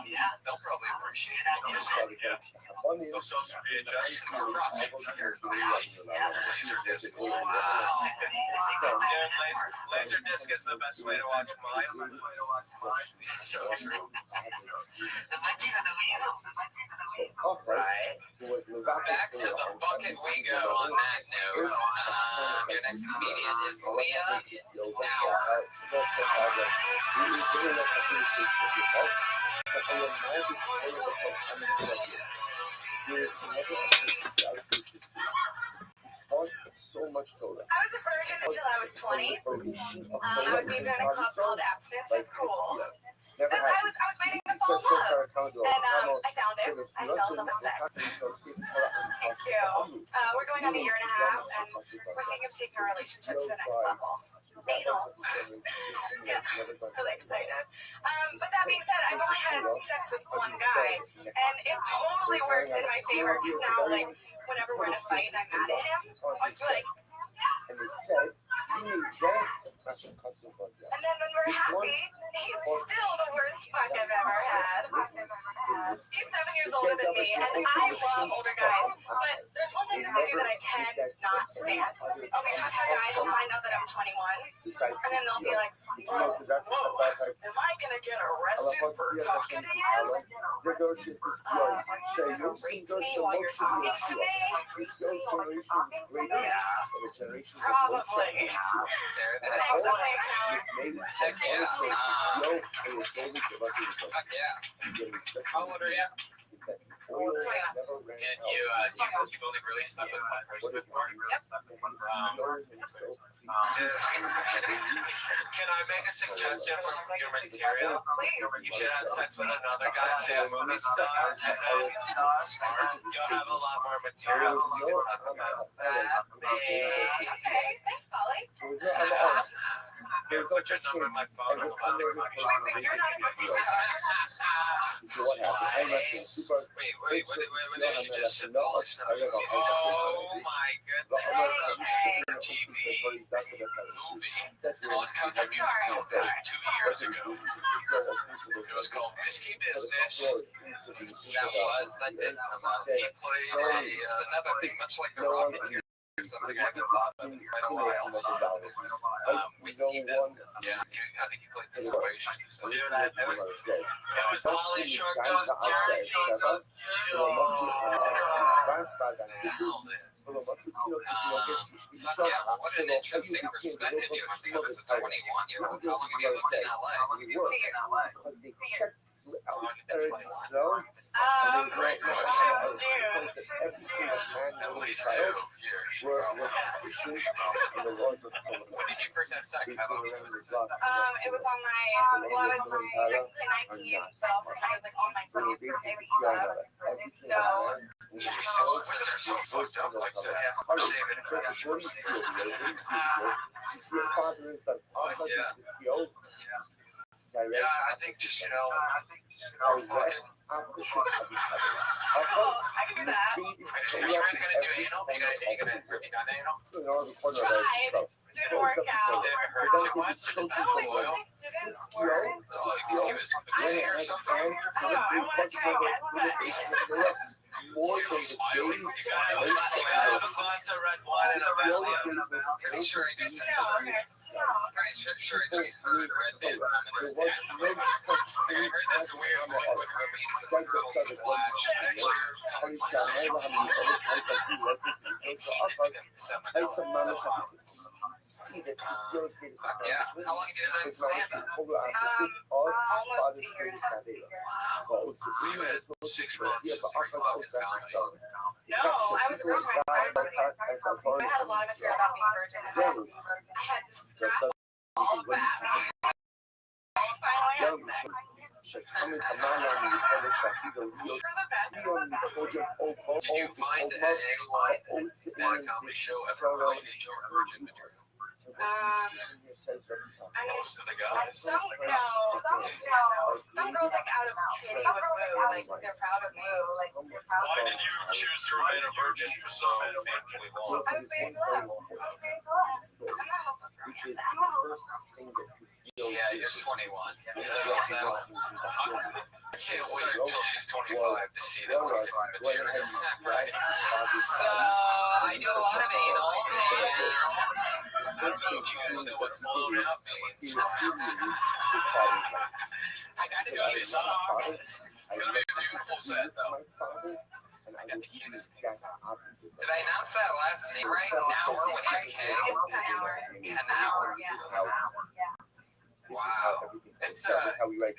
Yeah. They'll probably appreciate it. They'll sell some VHS. Rocketeer. Laserdisc. Wow. Laserdisc is the best way to watch mine. So true. The Veggies and the Weasel. Right. Back to the bucket we go on that note. Your next comedian is Leah So much Torah. I was a virgin until I was 20. I was even in a club called Abstinence is Cool. Because I was waiting to fall in love. And I found it. I fell in love with sex. Thank you. We're going on a year and a half, and we're thinking of taking our relationship to the next level. Anal. Yeah, really excited. But that being said, I've only had sex with one guy, and it totally works in my favor, because now, like, whenever we're in a fight and I'm mad at him, I just feel like, And they said, and then when we're happy, he's still the worst fuck I've ever had. He's 7 years older than me, and I love older guys, but there's one thing that they do that I cannot stand. I'll be talking to guys who find out that I'm 21, and then they'll be like, whoa, am I gonna get arrested for talking to you? Rape me while you're talking to me? Probably. Heck yeah. How old are you? And you've only really slept with one person before? Yep. Can I make a suggestion from your material? You should have sex with another guy, say a movie star, and then you'll have a lot more material because you can talk about that. Okay, thanks, Polly. Here, put your number in my phone. I'm about to call you. Wait, you're not a movie star. So what happened? I'm not saying super. Wait, what did you just say? Oh my goodness. TV, movie, on Country Music Television 2 years ago. It was called Risky Business. That did come out. He played it's another thing much like the Rocketeer. Something I haven't thought of in quite a while. Whiskey Business. Yeah, I think he played Persuasion. So. Dude, that was Polly Shortgo's jersey. Fuck yeah, well, what an interesting perspective. You know, as a 21-year-old, how long have you lived in LA? How long have you lived in LA? Since June. At least 2 years. When did you first have sex? How long ago was this? It was on my, well, I was technically 19, but also I was like on my 20th birthday, which you love. So, Jesus, women are so fucked up like that. I'm saving it for yeah, I think just, you know, fucking. I can do that. Are you gonna do anal? Have you done anal? Tried. Didn't work out. Did it hurt too much? No, it didn't work. Oh, because he was bleeding or something? I don't know. I want to try again, but More than the days. Pretty sure he just heard red bit come in his pants. I heard this weird liquid release and a little splash. Fuck yeah. How long have you been in Santa? almost 2 years. So you had 6 months of fucking comedy. No, I was a virgin when I started. So I had a lot of material about being a virgin. And I had to scrap all of that. Finally, Did you find anyone at a comedy show ever related to virgin material? Most of the guys. Some girls like out of pity would move, like they're proud of me. Why did you choose to remain a virgin for so painfully long? I was waiting for that. I'm not hopeless romantic. Yeah, you're 21. I can't wait until she's 25 to see the virgin material. Right. So, I do a lot of anal. I don't know if you guys know what blown out means. It's gonna be soft. It's gonna be a beautiful set, though. I got the cutest things. Did I announce that last name right? Hour with a K? It's an hour. An hour. Wow. It's a weird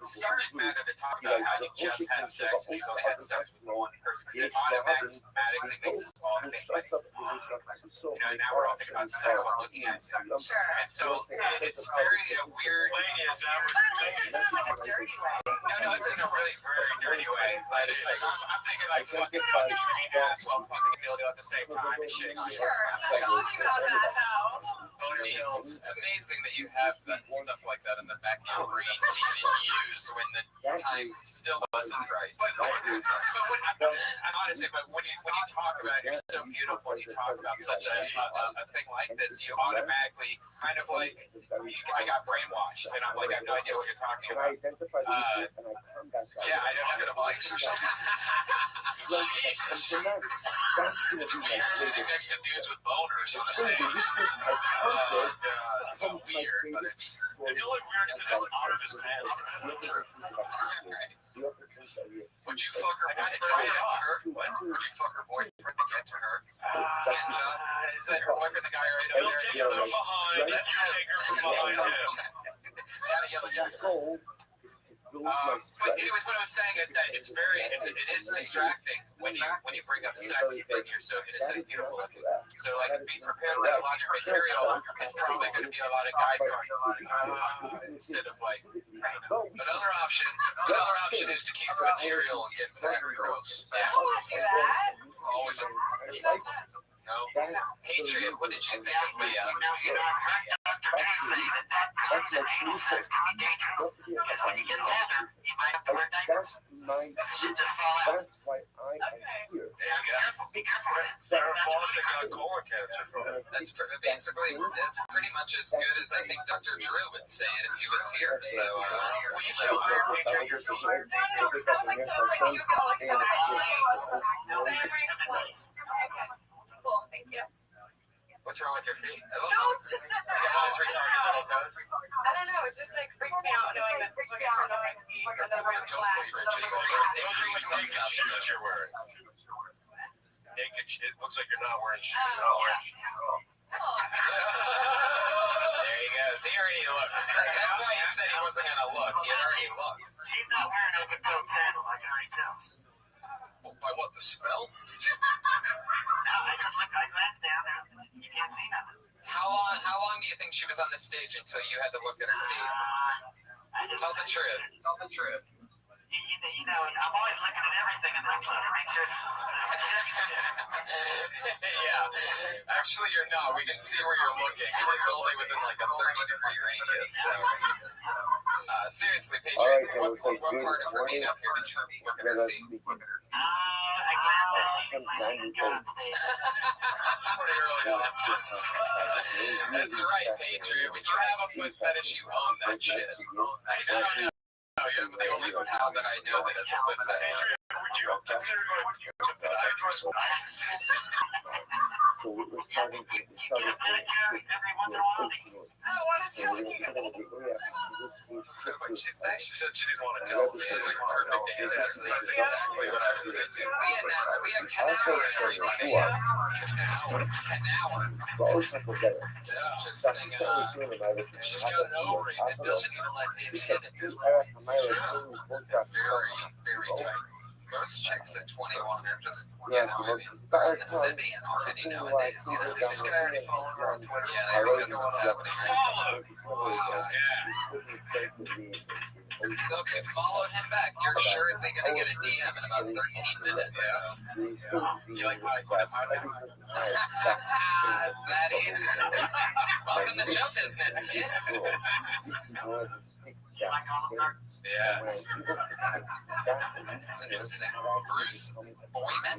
subject matter to talk about how you just had sex and you only had sex with one person. Because it automatically makes us all think like, now we're all thinking about sex while looking at each other. Sure. And so it's very weird. Lady, is that what But you're at least it's not like a dirty way. No, it's in a really very dirty way. But I'm thinking like fucking the ass while fucking dildo at the same time and shitting on you. Sure. I'm not talking about that though. It's amazing that you have that stuff like that in the back of your brain to use when the time still wasn't right. But honestly, when you talk about it, you're so beautiful. When you talk about such a thing like this, you automatically kind of like I got brainwashed, and I'm like I have no idea what you're talking about. Yeah, I don't have to believe or something. Jesus. It's weird sitting next to dudes with boners on the stage. It's so weird, but it's It's only weird because it's out of his pants. Would you fuck her boyfriend to get to her? Would you fuck her boyfriend to get to her? Is that her boyfriend, the guy right over He'll take you there? from behind, you take her from behind him. Yeah, yellow jacket. But anyways, what I was saying is that it is distracting when you bring up sex and you're so innocent and beautiful. So like be prepared that a lot of your material is probably going to be a lot of guys going instead of like. Another option is to keep the material and get fat girls. I don't want to do that. Always no. Patriot, what did you think of Leah? doctors say that That's constant like anal sex can be dangerous because when you get older, you might have to wear diapers. That's Shit just fall out. that's why I am here. Be careful. Farrah Fawcett got colon cancer from it. That's basically, it's pretty much as good as I think Dr. Drew would say it if he was here. So, When you show her picture, you're feet. No, I was like so afraid he was gonna like come at you. So I'm wearing flats. Okay. Cool, thank you. what's wrong with your feet? No, it's just that You got those retarded little toes. I don't know, it just like freaks me out knowing that people get turned on my feet and then wearing Don't flats. believe it, Jake. Those are like naked shoes you're wearing. Naked, it looks like you're not wearing shoes at all. There he goes. He already looked. That's why he said he wasn't going to look. He had already looked. He's not wearing open-toed sandals, I can already tell. By what, the smell? No, I just looked, I glanced down and you can't see nothing. How long do you think she was on the stage until you had to look at her feet? Tell the truth. Tell the truth. You know, I'm always looking at everything in this club to make sure it's Yeah. Actually, you're not. We can see where you're looking, and it's only within like a 30-degree radius. So, seriously, Patriot, what part of her makeup here did you look at her feet? I glanced at she got on stage. That's right, Patriot. When you have a foot fetish, you own that shit. I don't know. You're the only pal that I know that has a foot fetish. Would you consider going to podiatrist? So we're starting to I don't want to tell you. What'd she say? She said she didn't want to tell me. It's a perfect answer. That's exactly what I would say too. We had Canower and everybody. Canower. It's interesting. She's got an O-ring that doesn't even let dicks in at this point. Very, very tight. Most chicks at 21 are just, they're in the Sibian already nowadays, Is this guy already following her on Twitter? Yeah, I think that's what's happening right now. Okay, follow him back. You're surely going to get a DM in about 13 minutes. So. You like my highlight? It's that easy. Welcome to show business, kid. Yeah. It's interesting. Bruce Boyman?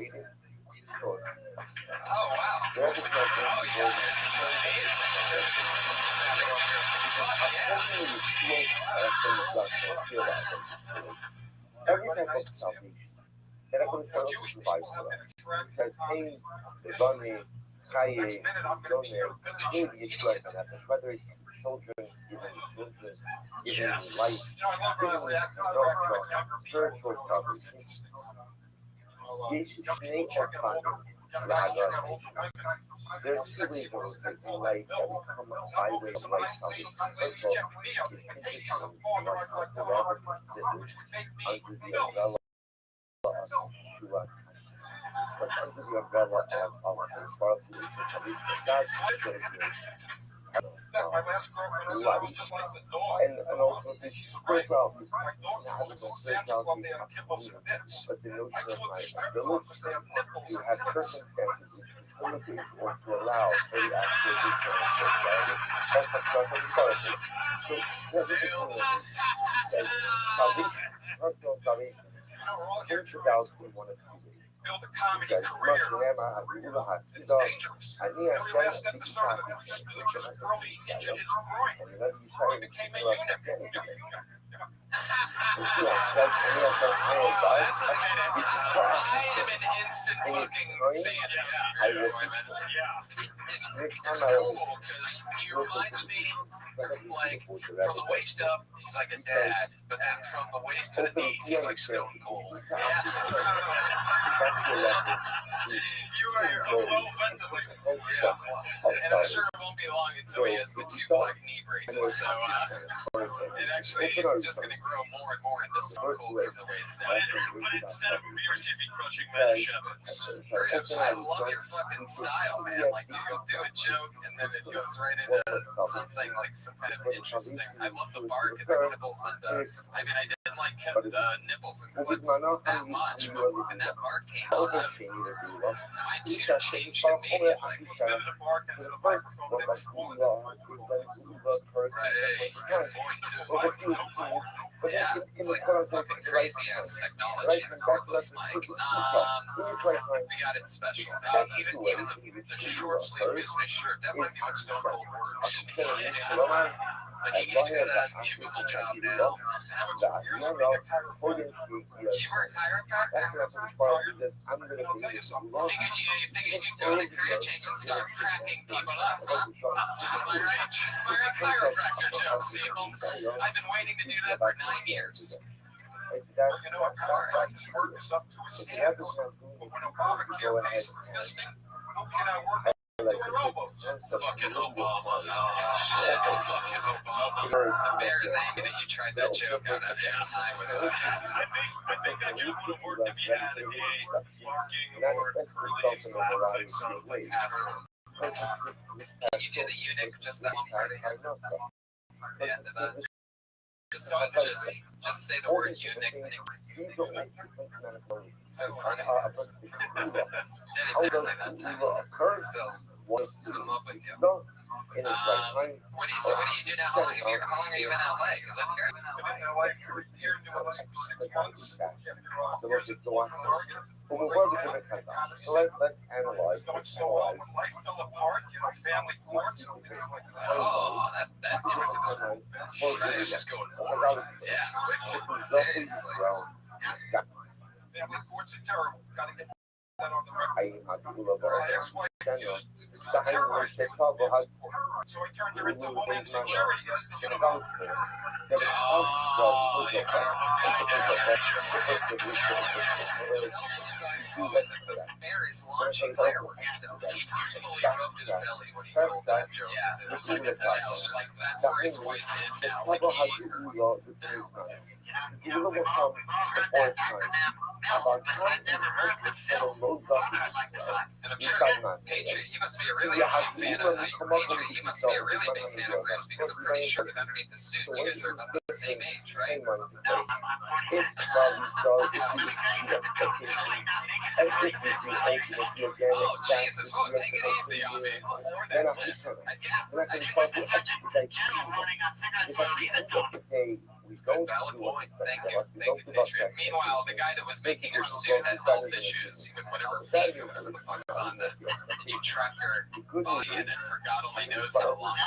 Oh, wow. Oh, Every time I salvation, that I could tell you survival. Says, hey, Bunny, Kaye, Donor, maybe it's like that, whether it's children, giving life, spiritual salvation. Nature there's two reasons in life that we come by way of life salvation. First of all, it's under the umbrella of Shua. But under the umbrella of and also the spirituality. But the notion of my ability to have circumstances which facilitate or to allow for the actual spirituality. That's what authority. So what this is says salvation, personal salvation, turns about in one of two ways. Build a comedy career. It's dangerous. Last episode of the just early injured his groin. He became a eunuch. That's a I am an instant fucking fan of It's cool because he reminds me, like, from the waist up, he's like a dad, but then from the waist to the knees, he's like stone cold. You are well ventilated. And I'm sure it won't be long until he has the two black knee braces, so it actually is just going to grow more and more into stone cold from the waist down. But instead of beers, he'd be crushing Manischewitz. Chris, I love your fucking style, man. Like, you'll do a joke, and then it goes right into something like some kind of interesting. I love the bark and the kibbles, and I mean, I did him like kept nipples and clits that much, but when that bark came out, my tune changed immediately. Right, good point too. Yeah, it's like fucking crazy ass technology, the cordless mic. We got it special. Even the short sleeve business shirt, definitely doing Stone Cold works. Yeah. Like he gets got a cubicle job now. That was years ago. You were a chiropractor? I'll tell you something. Figured you'd go to the career change and start cracking people up, huh? Am I right? Chiropractor jokes, people. I've been waiting to do that for 9 years. Well, you know, a chiropractor's work is up to his ankles, but when a barbecue pays for fisting, how can I work up to her elbows? Fucking Obama. Oh, shit. Fucking Obama. The bear is angry that you tried that joke out at that time. I think that just would have worked if he had a barking or really slap sound like that. You did the eunuch just that one part again. The end of that. Just say the word eunuch. So funny. Did it differently that time. Still, I'm up with you. What do you do now? How long are you in LA? You live here? I've been in LA for a year, doing this for 6 months. Let's analyze. So when life fell apart, you know, family courts and things like that. Oh, that is just going forward. Yeah, seriously. Family courts are terrible. Gotta get that on the record. My My ex-wife used to terrorize me. So I turned her into Homeland Security as the uniform. Oh, you better look at the bear is launching fireworks still. He fully rubbed his belly when he told that joke. Yeah, that's where his wife is now. Like and I'm sure, Patriot, you must be a really big fan of Patriot. You must be a really big fan of Chris because I'm pretty sure that underneath the suit, you guys are about the same age, right? Oh, Jesus, whoa, take it easy on me. Good, valid point. Thank you, Patriot. Meanwhile, the guy that was making your suit had health issues with whatever paint or whatever the fuck is on that. You trapped your body in it for God only knows how long.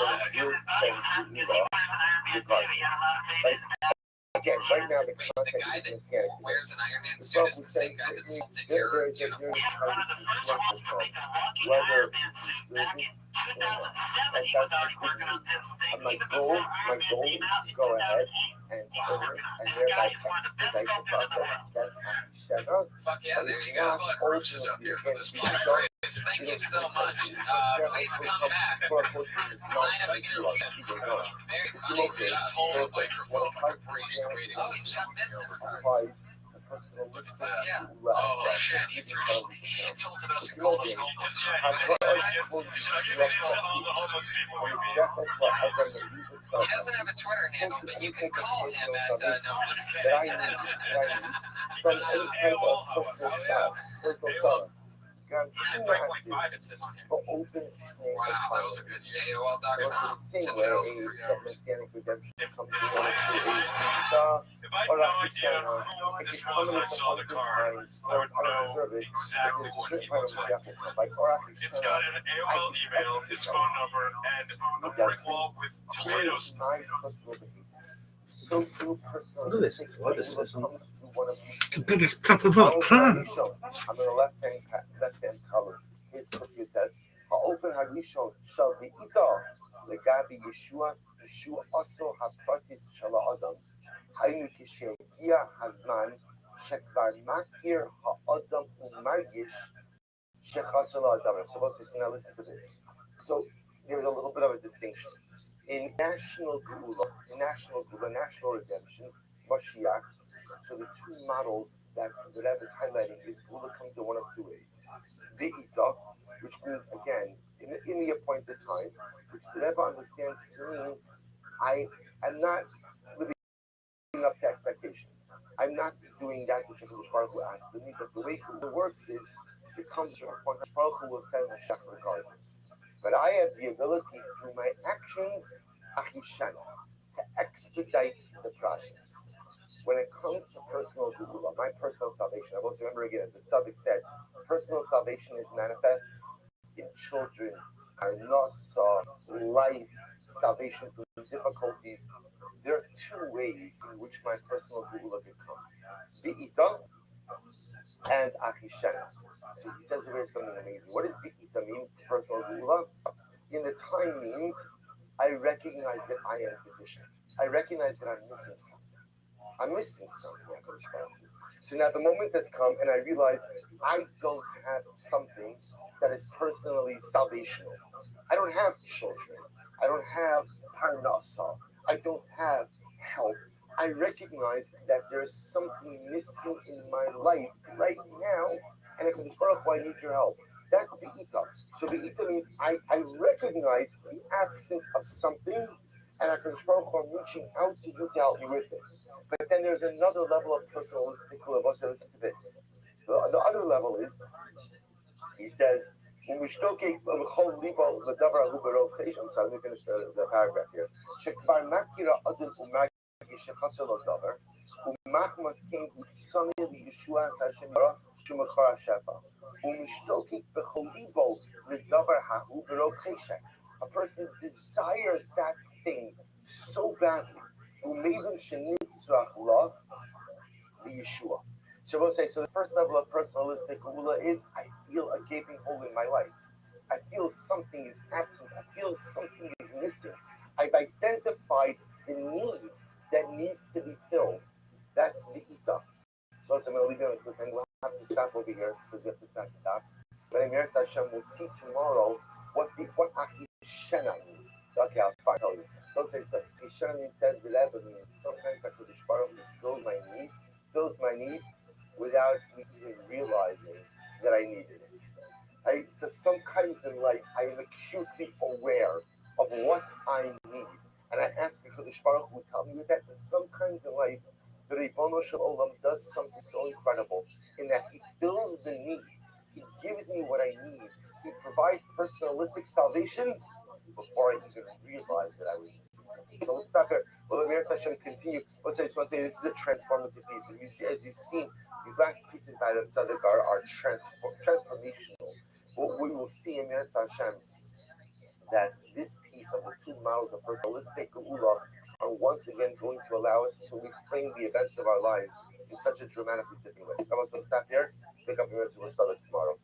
Again, right now the guy that wears an Iron Man suit is the same guy that sold your uniform. My goal is to go ahead and thereby expedite the process. Fuck yeah, there you go. Look, Roach is up here for this podcast. Thank you so much. Please come back. Sign up again. Very funny. Hold the microphone like a priest waiting. Oh, he's got business cards. Look at that. Yeah. Oh, shit. He tilted us and called us homeless. He doesn't have a Twitter handle, but you can call him at no, I'm just kidding. Got two matches for open Wow, that was a good AOL.com. same way that Messianic Redemption comes to one If I had no idea who this was and I saw the card, I would know exactly what he was like. It's got an AOL email, his phone number, and a brick wall with tomatoes. So true personal. Look at this. What is this? The biggest cup of all time. On the left-hand color, it's what it says. האופן הראשון של בעיטה לגבי ישוע עשו הפרטיס של האדם. היינו כשהגיע הזמן שכבר מכיר האדם ומרגיש שחסר לאדם. I'm supposed to say, now listen to this. So there's a little bit of a distinction. In national national redemption, Mashiach, so the two models that the Rebbe is highlighting is Gula comes in one of two ways. Be'ita, which means, again, in the appointed time, which the Rebbe understands to mean, I am not living up to expectations. I'm not doing that which HaKadosh Baruch Hu asked of me, but the way it works is it comes from a point HaKadosh Baruch Hu will send Mashiach regardless. But I have the ability through my actions, achishana, to expedite the process. When it comes to personal geula, my personal salvation, I also remember again, as the Tzaddik said, personal salvation is manifest in children, parnasa, life, salvation through difficulties. There are two ways in which my personal geula can come: bi'ita and achishana. So he says over here something amazing. What does bi'ita mean? Personal geula. In the time means I recognize that I am deficient. I recognize that I'm missing something. I'm missing something. So now the moment has come and I realize I don't have something that is personally salvational. I don't have children. I don't have parnasa. I don't have health. I recognize that there's something missing in my life right now, and I need your help. That's Be'ita. So Be'ita means I recognize the absence of something, and I'm reaching out to you to help me with it. But then there's another level of personalistic love. Also, listen to this. The other level is, he says, I'm sorry, let me finish the paragraph here. A person desires that thing so badly. So we'll say, so the first level of personalistic geula is I feel a gaping hole in my life. I feel something is absent. I feel something is missing. I've identified the need that needs to be filled. That's the ita. So I'm going to leave you on this thing. We'll have to stop over here because we have to stop. But in Eretz Hashem, we'll see tomorrow what Achishena means. So okay, I'll tell you. Don't say so. Achishena means says means sometimes HaKadosh Baruch Hu fills my need without me even realizing that I needed it. So sometimes in life, I am acutely aware of what I need. And I ask HaKadosh Baruch Hu to tell me that. And sometimes in life, the Ribono Shel Olam does something so incredible in that he fills the need. He gives me what I need. He provides personalistic salvation before I even realize that I was missing something. So we'll stop here. Well, the Meretz Hashem continue. Let's say this is a transformative piece. And you see, as you've seen, these last pieces by the Tzaddik are transformational. What we will see in Meretz Hashem that this piece of the two models of personalistic geula are once again going to allow us to reframe the events of our lives in such a dramatically different way. Come on, so stop here. Pick up your Meretz Hashem tomorrow.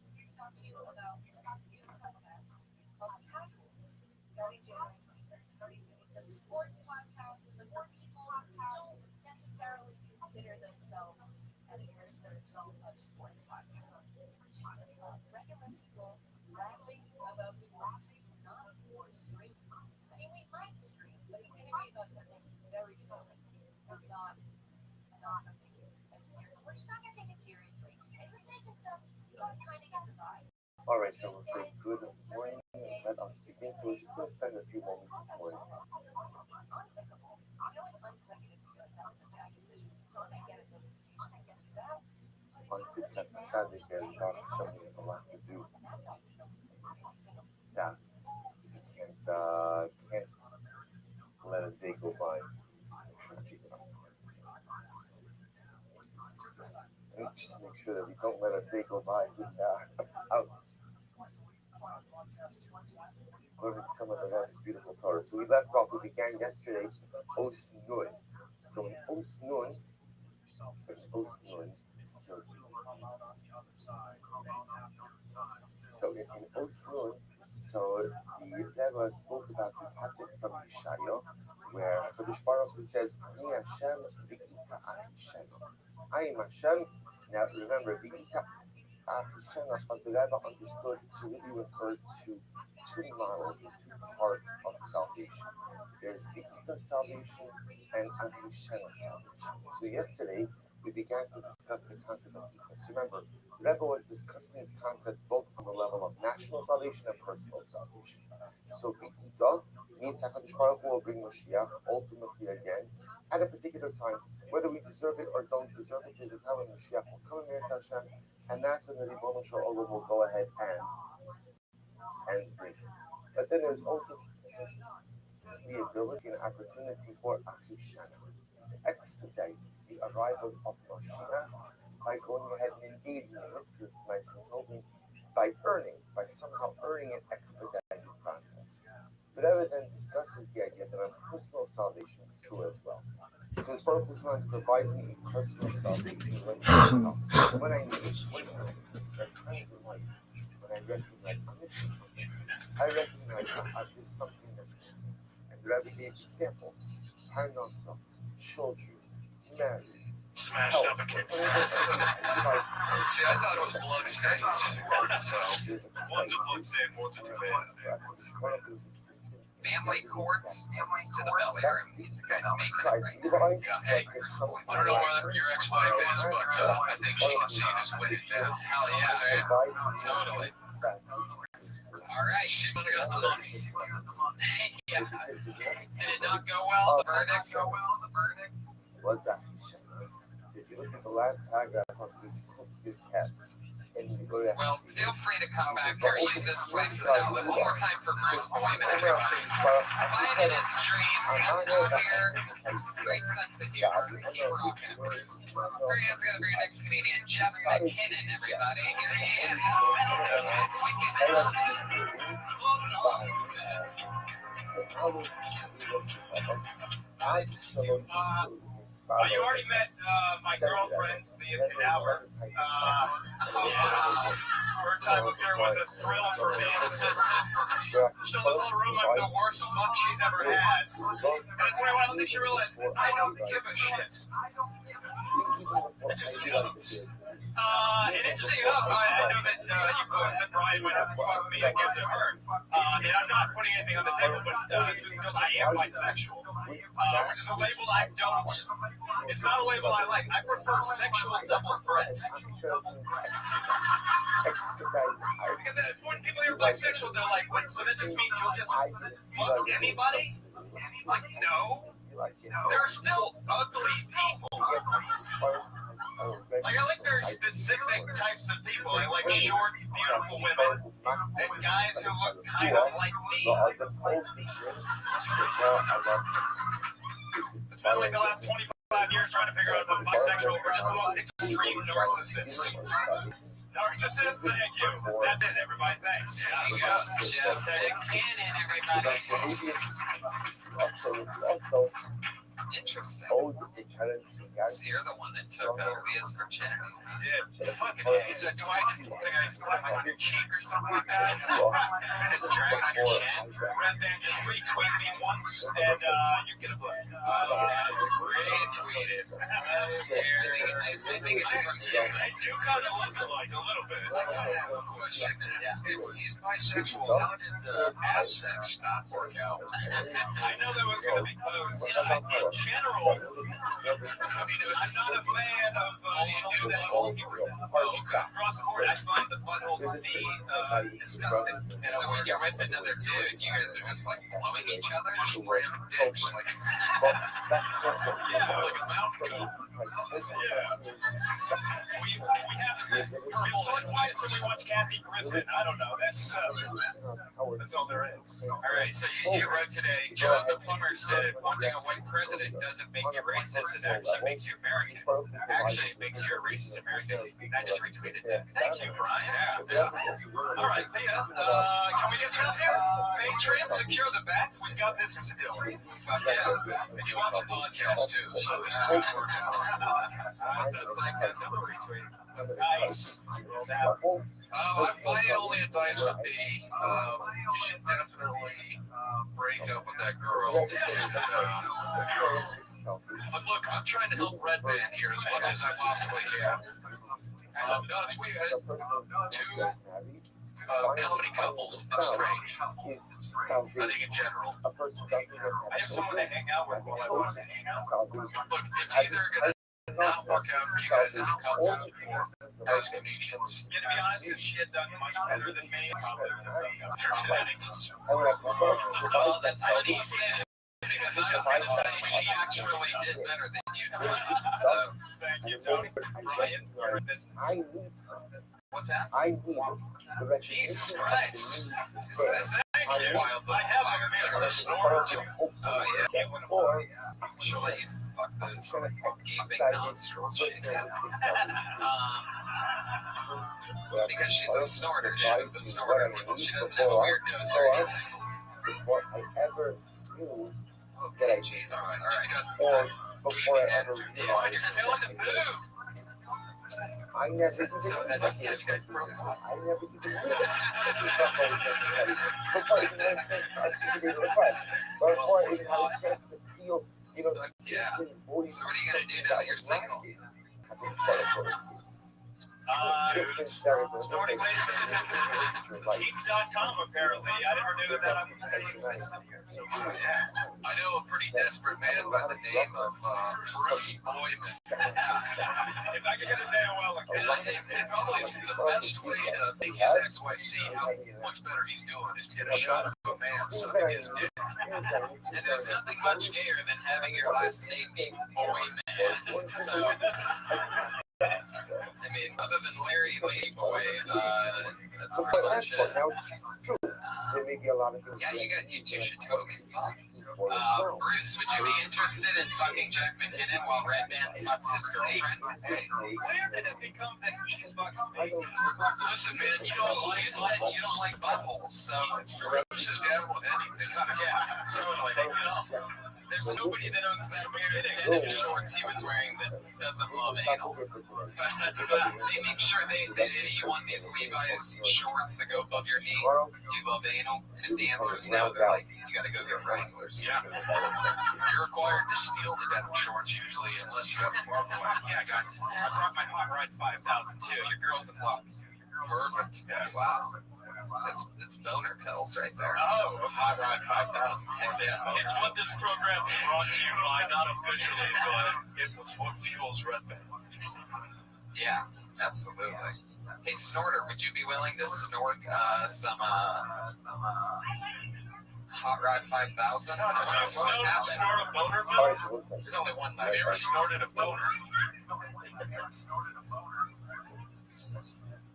It's a sports podcast for people who don't necessarily consider themselves as listeners of sports podcasts. It's just regular people rambling about sports, not for scream. I mean, we might scream, but it's going to be about something very silly, not something as serious. We're just not going to take it seriously. Is this making sense? You guys kind of get the vibe. All right, so we'll say good morning. Let us begin. So we're just going to spend a few moments this morning. Honestly, that's a family there. God is showing us a lot to do. Yeah, can't let a day go by. And just make sure that we don't let a day go by without learning some of the last beautiful Torah. So we left off, we began yesterday, Os Nun. So in Os Nun, there's Os Nun. So in Os Nun, so the Rebbe spoke about the passage from Yeshayahu, where HaKadosh Baruch Hu says, Mi Hashem v'ita Hashem. I am Hashem. Now remember, v'ita Hashem, the Rebbe understood to really refer to two models, two parts of salvation. There's v'ita salvation and Hashem salvation. So yesterday, we began to discuss the concept of ethos. Remember, Rebbe was discussing this concept both on the level of national salvation and personal salvation. So B'Ita means HaKadosh Baruch Hu will bring Mashiach ultimately again at a particular time. Whether we deserve it or don't deserve it, there's a time when Mashiach will come in Hashem, and that's when the Ribono Shel Olam will go ahead and bring it. But then there's also the ability and opportunity for Achishana to expedite the arrival of Mashiach by going ahead and engaging in mitzvahs, nice and holy, by somehow earning an expedited process. But Rebbe then discusses the idea that our personal salvation is true as well. Because Baruch Hu provides me personal salvation when I need it. There are times in life when I recognize I'm missing something. I recognize there's something that's missing. And the Rebbe gave examples: parnasa, children, marriage, Smashed up against See, I thought it was bloodstains. So, one's a bloodstain, one's a demand. Family courts to the belly room. The guy's making it right now. Yeah, hey, I don't know whether your ex-wife is, but I think she can see this winning now. Hell yeah, totally. All right. She might have got the money. Yeah. Did it not go well? The verdict? What's that? So if you look at the last paragraph of this test, and you go to well, feel free to come back here. Use this place as an outlet. One more time for Bruce Boyman, everybody. Fighting his dreams out here. Great sense of humor. Keep rocking, Bruce. Your hands gonna be your next comedian, Jeff McKinnon, everybody. Here he is. You already met my girlfriend, Leah Cadaver. Her time up there was a thrill for me. She knows this little room I'm the worst fuck she's ever had. And that's why I don't think she realized I don't give a shit. It just sucks. And interesting enough, I know that you boys said Brian might have to fuck me again to her. And I'm not putting anything on the table, but I am bisexual. Which is a label I don't. It's not a label I like. I prefer sexual double threat. Because when people hear bisexual, they're like, what? So that just means you'll just fuck anybody? It's like, no. There are still ugly people. Like, I like very specific types of people. I like short, beautiful women and guys who look kind of like me. It's been like the last 25 years trying to figure out if I'm bisexual. We're just the most extreme narcissists. Narcissist, thank you. That's it, everybody. Thanks. There you go. Jeff McKinnon, everybody. Interesting. So you're the one that took Leah's virginity. Yeah. Fucking A. So do I just put it on your cheek or something like that? And just drag it on your chin? Red Band retweet me once, and you get a book. Retweeted. I think it's from you. I do kind of look alike a little bit. I have a question. If he's bisexual, how did the ass sex not work out? I know that was going to be posed. You know, in general, I'm not a fan of across the board. I find the butthole to be disgusting. So when you're with another dude, you guys are just like blowing each other, just random dicks, like like a mouth coat. Yeah. We have it's so quiet, so we watch Kathy Griffin. I don't know. That's all there is. All right. So you wrote today. Joe the plumber said, "Wanting a white president doesn't make you racist. It actually makes you American. Actually, it makes you a racist American." I just retweeted that. Thank you, Brian. Yeah. All right, Leah. Can we get you up here? Patreon, secure the back. We've got business to do. yeah. And you want some podcast too. So this is important. That's like that double retweet. Nice. My only advice would be you should definitely break up with that girl. But look, I'm trying to help Red Band here as much as I possibly can. No, it's weird. Two comedy couples, it's strange. I think in general. I have someone to hang out with while I want to hang out. Look, it's either going to not work out for you guys as a couple or as comedians? Yeah, to be honest, if she had done much better than me, probably would have broken up their genetics. Well, that's funny you say that, because I was going to say she actually did better than you, Tony. So, Thank you, Tony. Ryan, you're in business. I need something. What's that? I need the recognition. Jesus Christ. that's Thank you. wild I have a massive snorter too. Oh, yeah. Can't win Or She'll let you fuck those gaping nostrils. Because she's a snorter. She does the snorter people. She doesn't have a weird nose or anything. before I ever knew that I Jeez, all right. or before I ever Yeah, realized you're feeling the food. I never even So that's yeah, you guys broke up. I never even knew before I even had a chance to before I even had a chance to feel, Yeah. So what are you gonna do now that you're single? Snorting Heat.com apparently. I never knew that existed here. So, I know a pretty desperate man by the name of Bruce Boyman. if I could get his AOL And I think probably the best way to make his ex-wife see how much better he's doing is to get a shot of a man sucking his dick. And there's nothing much gayer than having your last name be Boyman. So, I mean, other than Larry Ladyboy, that's pretty much it. There may be a lot of things. Yeah, you two should totally fuck. Bruce, would you be interested in fucking Jack McKinnon while Redman fucks his girlfriend? where did it become that he fucks me? Listen, man, you don't like buttholes, so Bruce is down with anything. Yeah, totally. There's nobody that owns that weird denim shorts he was wearing that doesn't love anal. They make sure you want these Levi's shorts that go above your knee. Do you love anal? And if the answer is no, they're like, you gotta go get Wranglers. Yeah. You're required to steal the denim shorts usually, unless you have a love one. Yeah, guys. I brought my Hot Rod 5000 too. Your girl's in love. Perfect. Wow. That's boner pills right there. Oh, Hot Rod 5000. Yeah. It's what this program's brought to you by, not officially, but it was what fuels Red Band. Yeah, absolutely. Hey, Snorter, would you be willing to snort some Hot Rod 5000? Snort a boner pill? There's only one. Have you ever snorted a boner?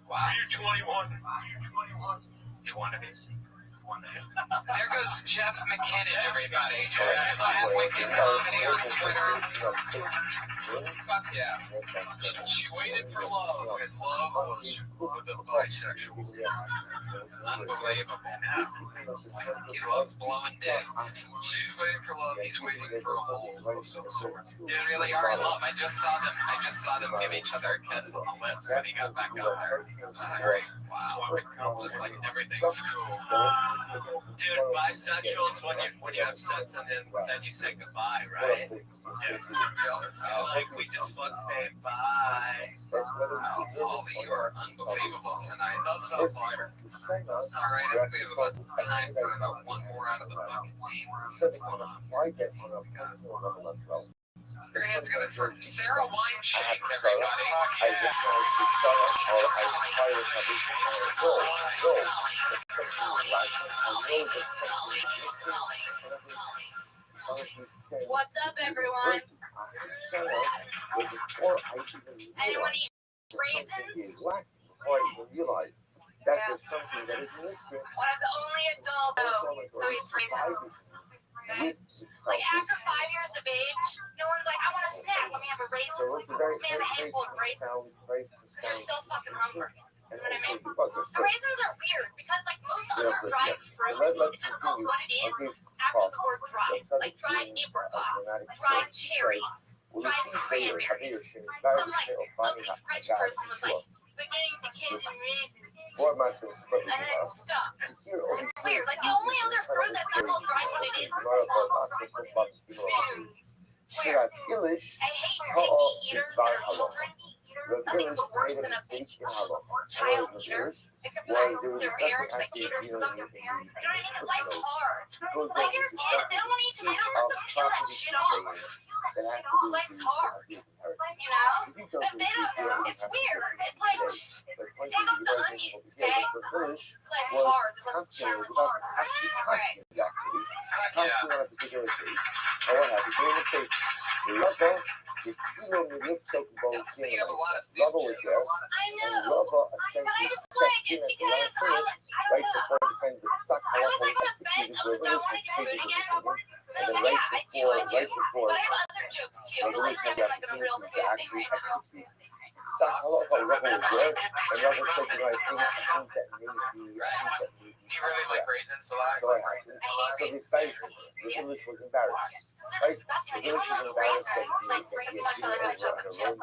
Wow. Are you 21? Do you want to be? There goes Jeff McKinnon, everybody. Wicked Comedy on Twitter. Fuck yeah. She waited for love, and love was with a bisexual. Unbelievable. He loves blowing dicks. She's waiting for love, he's waiting for a hole of some sort. They really are in love. I just saw them give each other a kiss on the lips when he got back up there. Wow. Just like everything's cool. Dude, bisexual is when you have sex and then you say goodbye, right? Yeah. It's like we just fucking say bye. Ollie, you are unbelievable tonight. That's so fire. All right, I think we have about time for about one more out of the bucket. What's going on? Your hands together for Sarah Wineshank, everybody. What's up, everyone? Anyone eat raisins? That is something that is missing. One of the only adults who eats raisins. Like after 5 years of age, no one's like, I want a snack. Let me have a raisin. Let me have a handful of raisins. Because you're still fucking hungry. You know what I mean? The raisins are weird because like most other dried fruit, it just calls what it is after the word dried. Like dried apricots, dried cherries, dried cranberries. Some like lovely French person was like, beginning to kids and raisins. And then it's stuck. It's weird. Like the only other fruit that's not called dried when it is plums. It's weird. I hate picky eaters that are children Nothing's worse than a picky child eater, except for their parents that cater to them. Their parents, you know what I mean? Because life's hard. Like your kid, they don't want to eat tomatoes. Let them peel that shit off. Life's hard. You know? If they don't know, it's weird. It's like, take off the onions, okay? Life's hard. This life's challenging. Right. Rubber was there. I know. Rubber But essentially I just like stepped in it at the because last I minute, right before the kind of suck was like on the fence. I was like, do I want to try food again? And I was like, yeah, I do. right before, But I have other jokes too. But like having like a real food thing right now. suck a lot of rubber was there, and Rubber said, you know, I think that maybe, Do you really like raisins, so I had to. So this guy, the English was embarrassed. They're disgusting. Like, you don't know raisins. Like, pretty much all I have chocolate chip.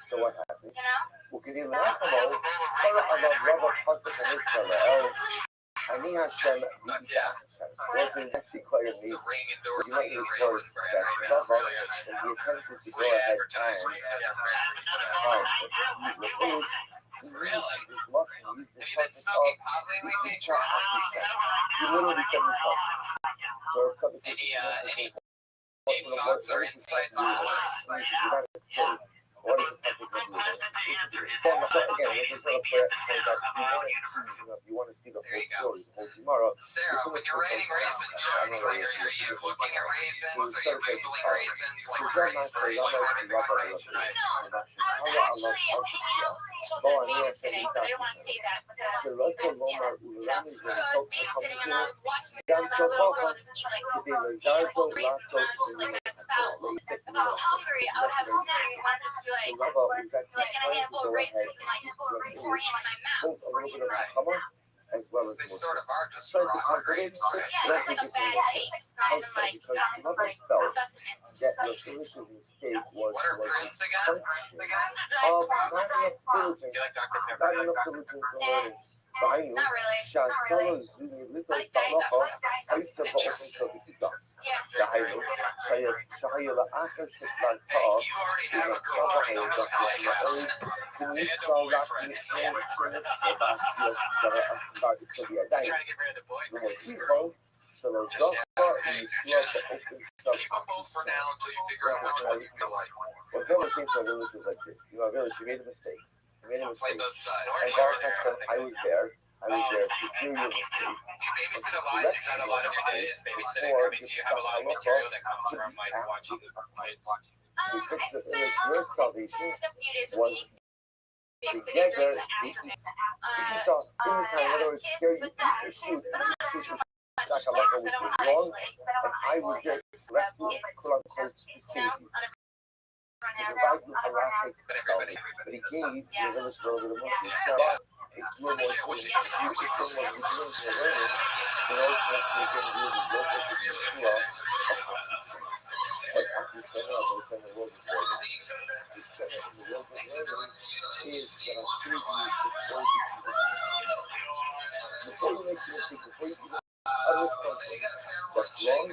So what happened? You know? وكده ناقموا فرق الربع حصل بالنسبة אני השם wasn't actually quite amazing. You might report that Rabbi and the attempted to go ahead and Really? Have Have you been smoking pot lately, Nature? You literally said this. Any deep thoughts or insights on this? What is the answer is again, this is not a prayer you want to see the whole story, the whole tomorrow. Sarah, when you're writing raisin jokes, like are you looking at raisins, are you googling raisins, like for inspiration? Right. I was actually hanging out with some people that babysitting, but I didn't want to say that because it's, you know. So I was babysitting and I was watching this little girl just eat like handfuls of raisins and I was just like, that's foul. If I was hungry, I would have a snack and I'd just be like get a handful of raisins and like pour it in my mouth. As well as they sort of are just raw grapes. Yeah, it's like a bad taste, not even like sustenance. That the delicious mistake was What are prunes again? Prunes are dried plums. not enough Do you like Dr. Pepper? not enough diligence to learn it. بعينه Not really. شعصله زوني لطل طلقة حيث بأخذ شبكة شعيله شعيل آخر شكل طاق You already have a girlfriend on this podcast. كنيسة لكن إحنا بعد السبيع Trying دايما to get rid of the boys. ومسيحه شلو ضغطة يشوى بأخذ Keep them both for now until you figure out which one you feel like. Well, Villa came to a village was like this. You know, Villa, she made a mistake. She made a Play mistake. both sides. And God has said, I was there. I was there to hear your mistake. Do you babysit a lot? Is that a lot of it is babysitting? I mean, do you have a lot of material that comes from like watching the kids? He said I to the spent village, your salvation a few days a was week babysitting together. during the afternoon. He thought, in the time, in other words, scare you to shoot. Like a lot was wrong, and I was there directly, quote unquote, to save you. To provide you halakhic salvation. But he gave the village a little bit of money. If you were more diligent, you should do what you're doing to learning, then all you can do is work with the Yeshua. But after you turn out, they send the world of learning. Is that in the world of learning is that I'm treating you before you make your mistake, before you understand that wrong,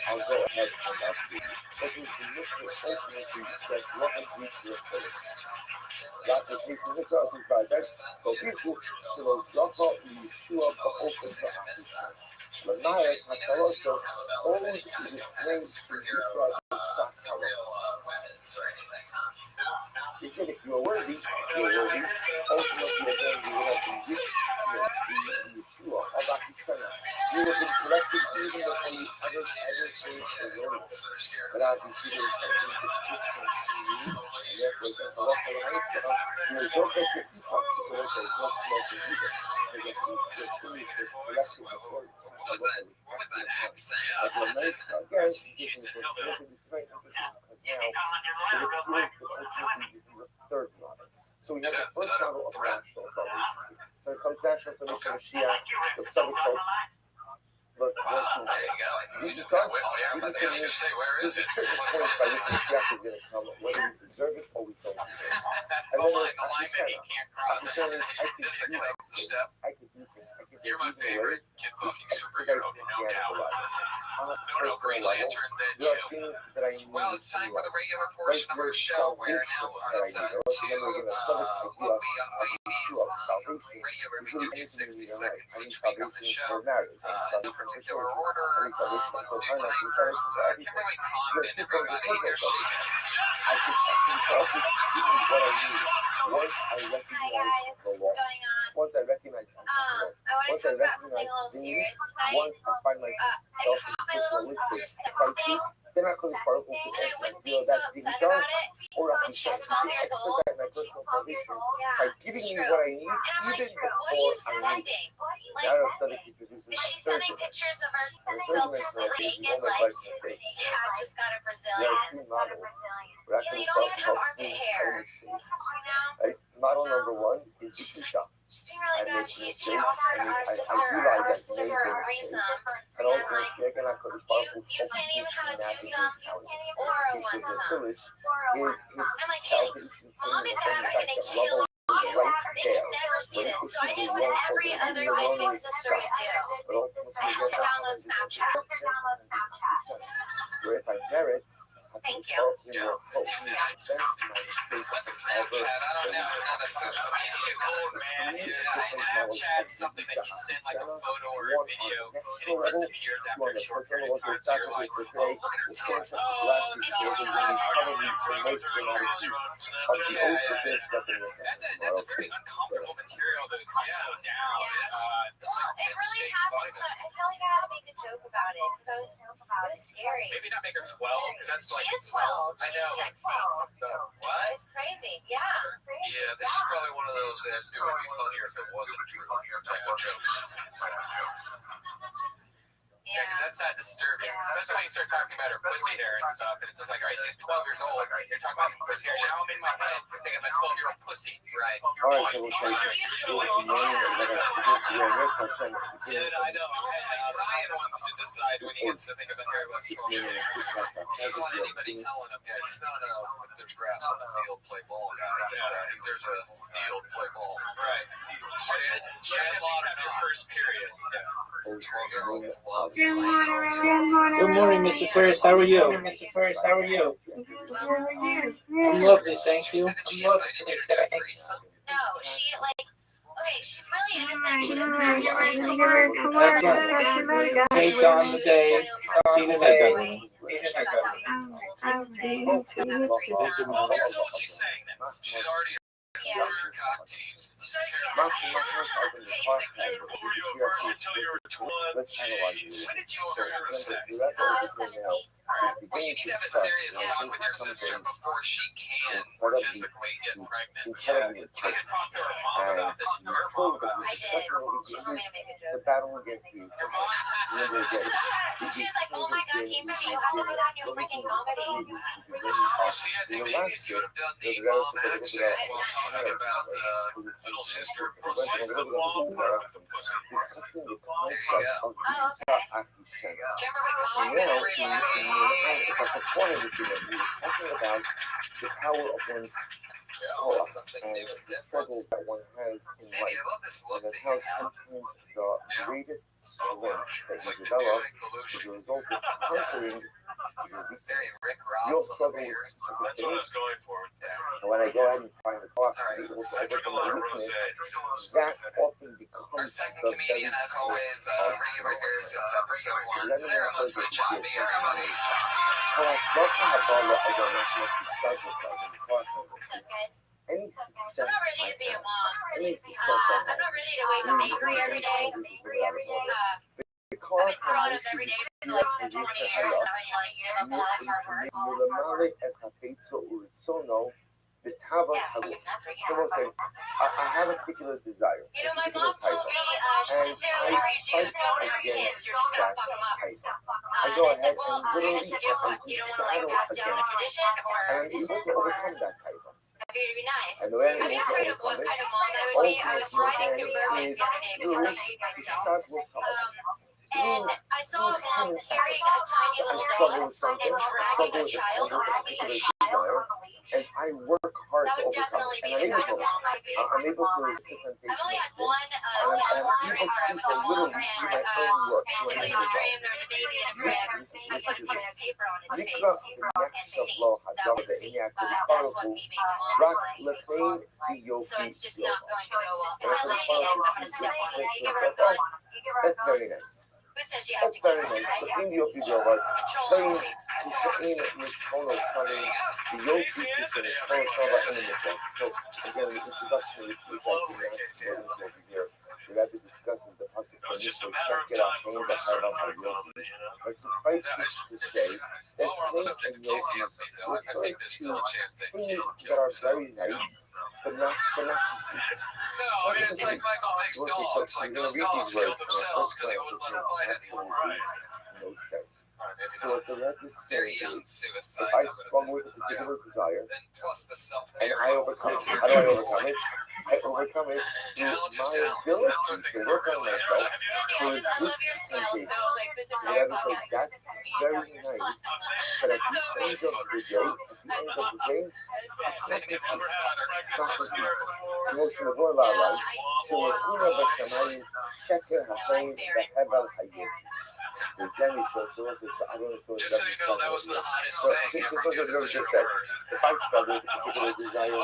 I'll go ahead and ask you. But it's the mission ultimately that what is reach your faith. That is reaching the God is by that. So people should drop out Yeshua for open to us. Lanaya Hakaloso always is explained to Yeshua the Sakara. He said if you are worthy, you're worthy. Ultimately, again, you will have been rich. Yeshua, about eternal. You have been blessed even before you ever things are worthy. But I'll be sure something to teach you. And therefore, it's a lot of life. You will go back to people to work as much as you do. Because your food is blessed before you. What was that accent? Like the nice, again, this is very interesting because now, this is the third model. So we have the first model of national salvation. When it comes to national salvation, Mashiach, the Psalmic code. But There you go. You just got whipped there, but they was going to say, where is it? certain points by which Mashiach is going to come, whether we deserve it or we don't. That's the line that he can't cross. This is a quick step. I could do things. You're my favorite kid fucking superhero, no doubt. personal green level, lantern than there you. are things that I need Well, it's in time for life. the regular Right, portion of our there's show where salvation now that I it's need. two Let's remember again, the subject idea lovely of the issue ladies of salvation regularly is really give you anything 60 in your life. seconds I need each week on the salvation show. for marriage. I need No salvation for particular children. order. I need salvation Let's for do finances. tonight I need first. salvation for everything. Kimberly There's Condon, different everybody. because Here of she that. is. I can trust it. This is what I need. Once I Hi recognize guys, the what's loss. going on? Once I recognize I'm not lost. I want to Once I talk about something recognize a little the need. serious tonight. Once I find I myself in caught my little situationalistic sister sexting, crisis, then I call it particle to and I answer. wouldn't You be know, so that's being upset done. about it Or I when can she's try to 12 years old. expedite my personal salvation Yeah, by it's giving me true. what I need, And I'm like, even what are before you I need it. sending? That Like, upsetting introduces is she a third sending dimension. pictures of The third herself dimension completely is we naked? all make Like, life mistakes. yeah, I just got a There are Brazilian. three models. We're Yeah, actually you don't even have self-help armpit in hair. mistakes. You know? Right? Model number one is the Isha. She's being really I bad. make She mistakes. offered I our sister realize our I've sister made for a the threesome. mistake. And And also, like, they're gonna put his you can't even have a twosome or a onesome. is his I'm like, hey, salvation mom and in the dad are fact gonna that kill love you. right They there. can never see this. So I Right? did what every other good big sister would do. But ultimately, I helped her download Snapchat. where if I merit, I can Thank you. help you know, help me sense my mistakes What's ever. Snapchat? I don't know. Not a social media. Old man, Snapchat's something that you send like a photo or a video, and it disappears after a short period of time. So you're like, oh, look at her tits. Oh, Did you know that? That's a very uncomfortable material to put down. Well, it really happened. So I feel like I had to make a joke about it because it was scary. Maybe not make her 12, because that's She like. is 12. I She's know. 16. So, What? It's crazy. Yeah. Yeah, this is probably one of those that it would be funnier if it wasn't true. Type of jokes. yeah, because that's disturbing. Especially when you start talking about her pussy hair and stuff, and it's just like, all right, she's 12 years old. You're talking about some pussy hair. Now I'm in my head thinking of a 12-year-old pussy. Right. All right, so we'll take Did I know? Ryan wants to decide when he gets to think of a hairless 12-year-old. He doesn't want anybody telling him. Yeah, he's not a if there's grass on the field, play ball guy. If there's a field, play ball. Right. Stand Lot of your first period. 12-year-olds love Good morning, Mr. Ferris. How are you? How are you? I'm lovely, thank you. I'm lovely. No, she like. Okay, she's really innocent. She doesn't have That's right. Cake on the day. See the nigga. Here's what she's saying this. She's already Yeah. cock teased. Yeah. Dude, what were you a virgin until you were 20? Jeez. When did you start having sex? I was 17. Well, you need to have a serious talk with your sister before she can physically get pregnant. You need to talk to her mom about this. Her mom about I this. did. She told me to make a The joke. battle against the Your mom. She was like, oh my god, Kimberly, you have to do that in your freaking comedy. See, I think maybe if you would have done the mom accent while talking about little sister pussies, the mom part of the pussy. discussing the concept of Oh, okay. acquisition. Kimberly And Condon, now, everybody. if I perform this event, we were talking about the power of one's Oh, thought something and new and the different. struggle that one has in Sandy, life. I love this look And that how you have. sometimes the greatest strength It's that like you the develop music is pollution. the result of conquering your weakness. Very Rick You'll Ross struggle over with here. specific That's what I things, was going for. and when I go ahead and find the clock to be able to I drink a overcome lot my of weakness, rosé. that often Our becomes second the comedian, as always, regular here since episode 1. Sarah Muslim Chavi, everybody. how I love to have all the other national successes in the class members. What's up, guys? Any I'm success not ready I to be a have, mom. any success I I'm have, not ready to wake up angry every day. because I've been throwing up every day for like 20 years, and I'm like, give up all that hard work. Normale es capezzo urzono the tavas hago. That's right. Someone said, I have a particular desire. You know, my a particular mom told type. me, she said, every Jew, don't have kids, you're just gonna fuck them up. I go And I said, ahead well, and you literally know what, you don't want to like pass down a tradition, and I'm able to or overcome that type. I figured it'd be nice. And the way Have I'm you able to heard of what overcome kind it, of mom I would be? I was riding through Burbank the other day because I hate myself. that will solve. And I saw a mom carrying a tiny I little struggle dog with something, and I dragging struggle a with child a underneath a particular desire, and I work hard hard That to would overcome. definitely And be the kind of wall I'd be. I'm able to resist the temptation I've only of had sin. one And I'm dream able where I to was a mom literally and do my own work. basically in the dream there was a baby in a crib. I put a piece of paper on its face Mikra and see. lo That hadar was be'inyak that's what v'charafu me being a mom rak is like. lechein So biyofi it's just yova. not going to go well. If I learn anything, I'm gonna step on it. You give her a gun. That's very nice. Who says you have That's to very nice. Lechein biyofi yova. control Lechein it? kushain mishkono kanin biyofi kushain mishkono shava inimisha. So again, the introduction which I did not go here. The Rabbi discusses the pasuk for Mishra Sheker Hashem B'Charav HaYofi. But suffice it to say that Chaim and Yofi refer to things that are very nice, but not conclusive. No, I mean, it's like Michael Vick's dogs. Like, those dogs killed themselves because they wouldn't let them fight anymore. Right. No sense. So what the Rebbe is saying is, suicide. if I struggle with a particular desire, Then plus the self and I overcome it, how do I overcome it? I overcome it through my ability to work on myself to resist temptation. The Rebbe says that's very nice, but at the end of the day, it's not emotion of all our life. שמכונה בשמיים שקר החיים והבל חיים. וזה משום I don't know. Just so you know, that was the hottest thing ever. If I struggle with a particular desire,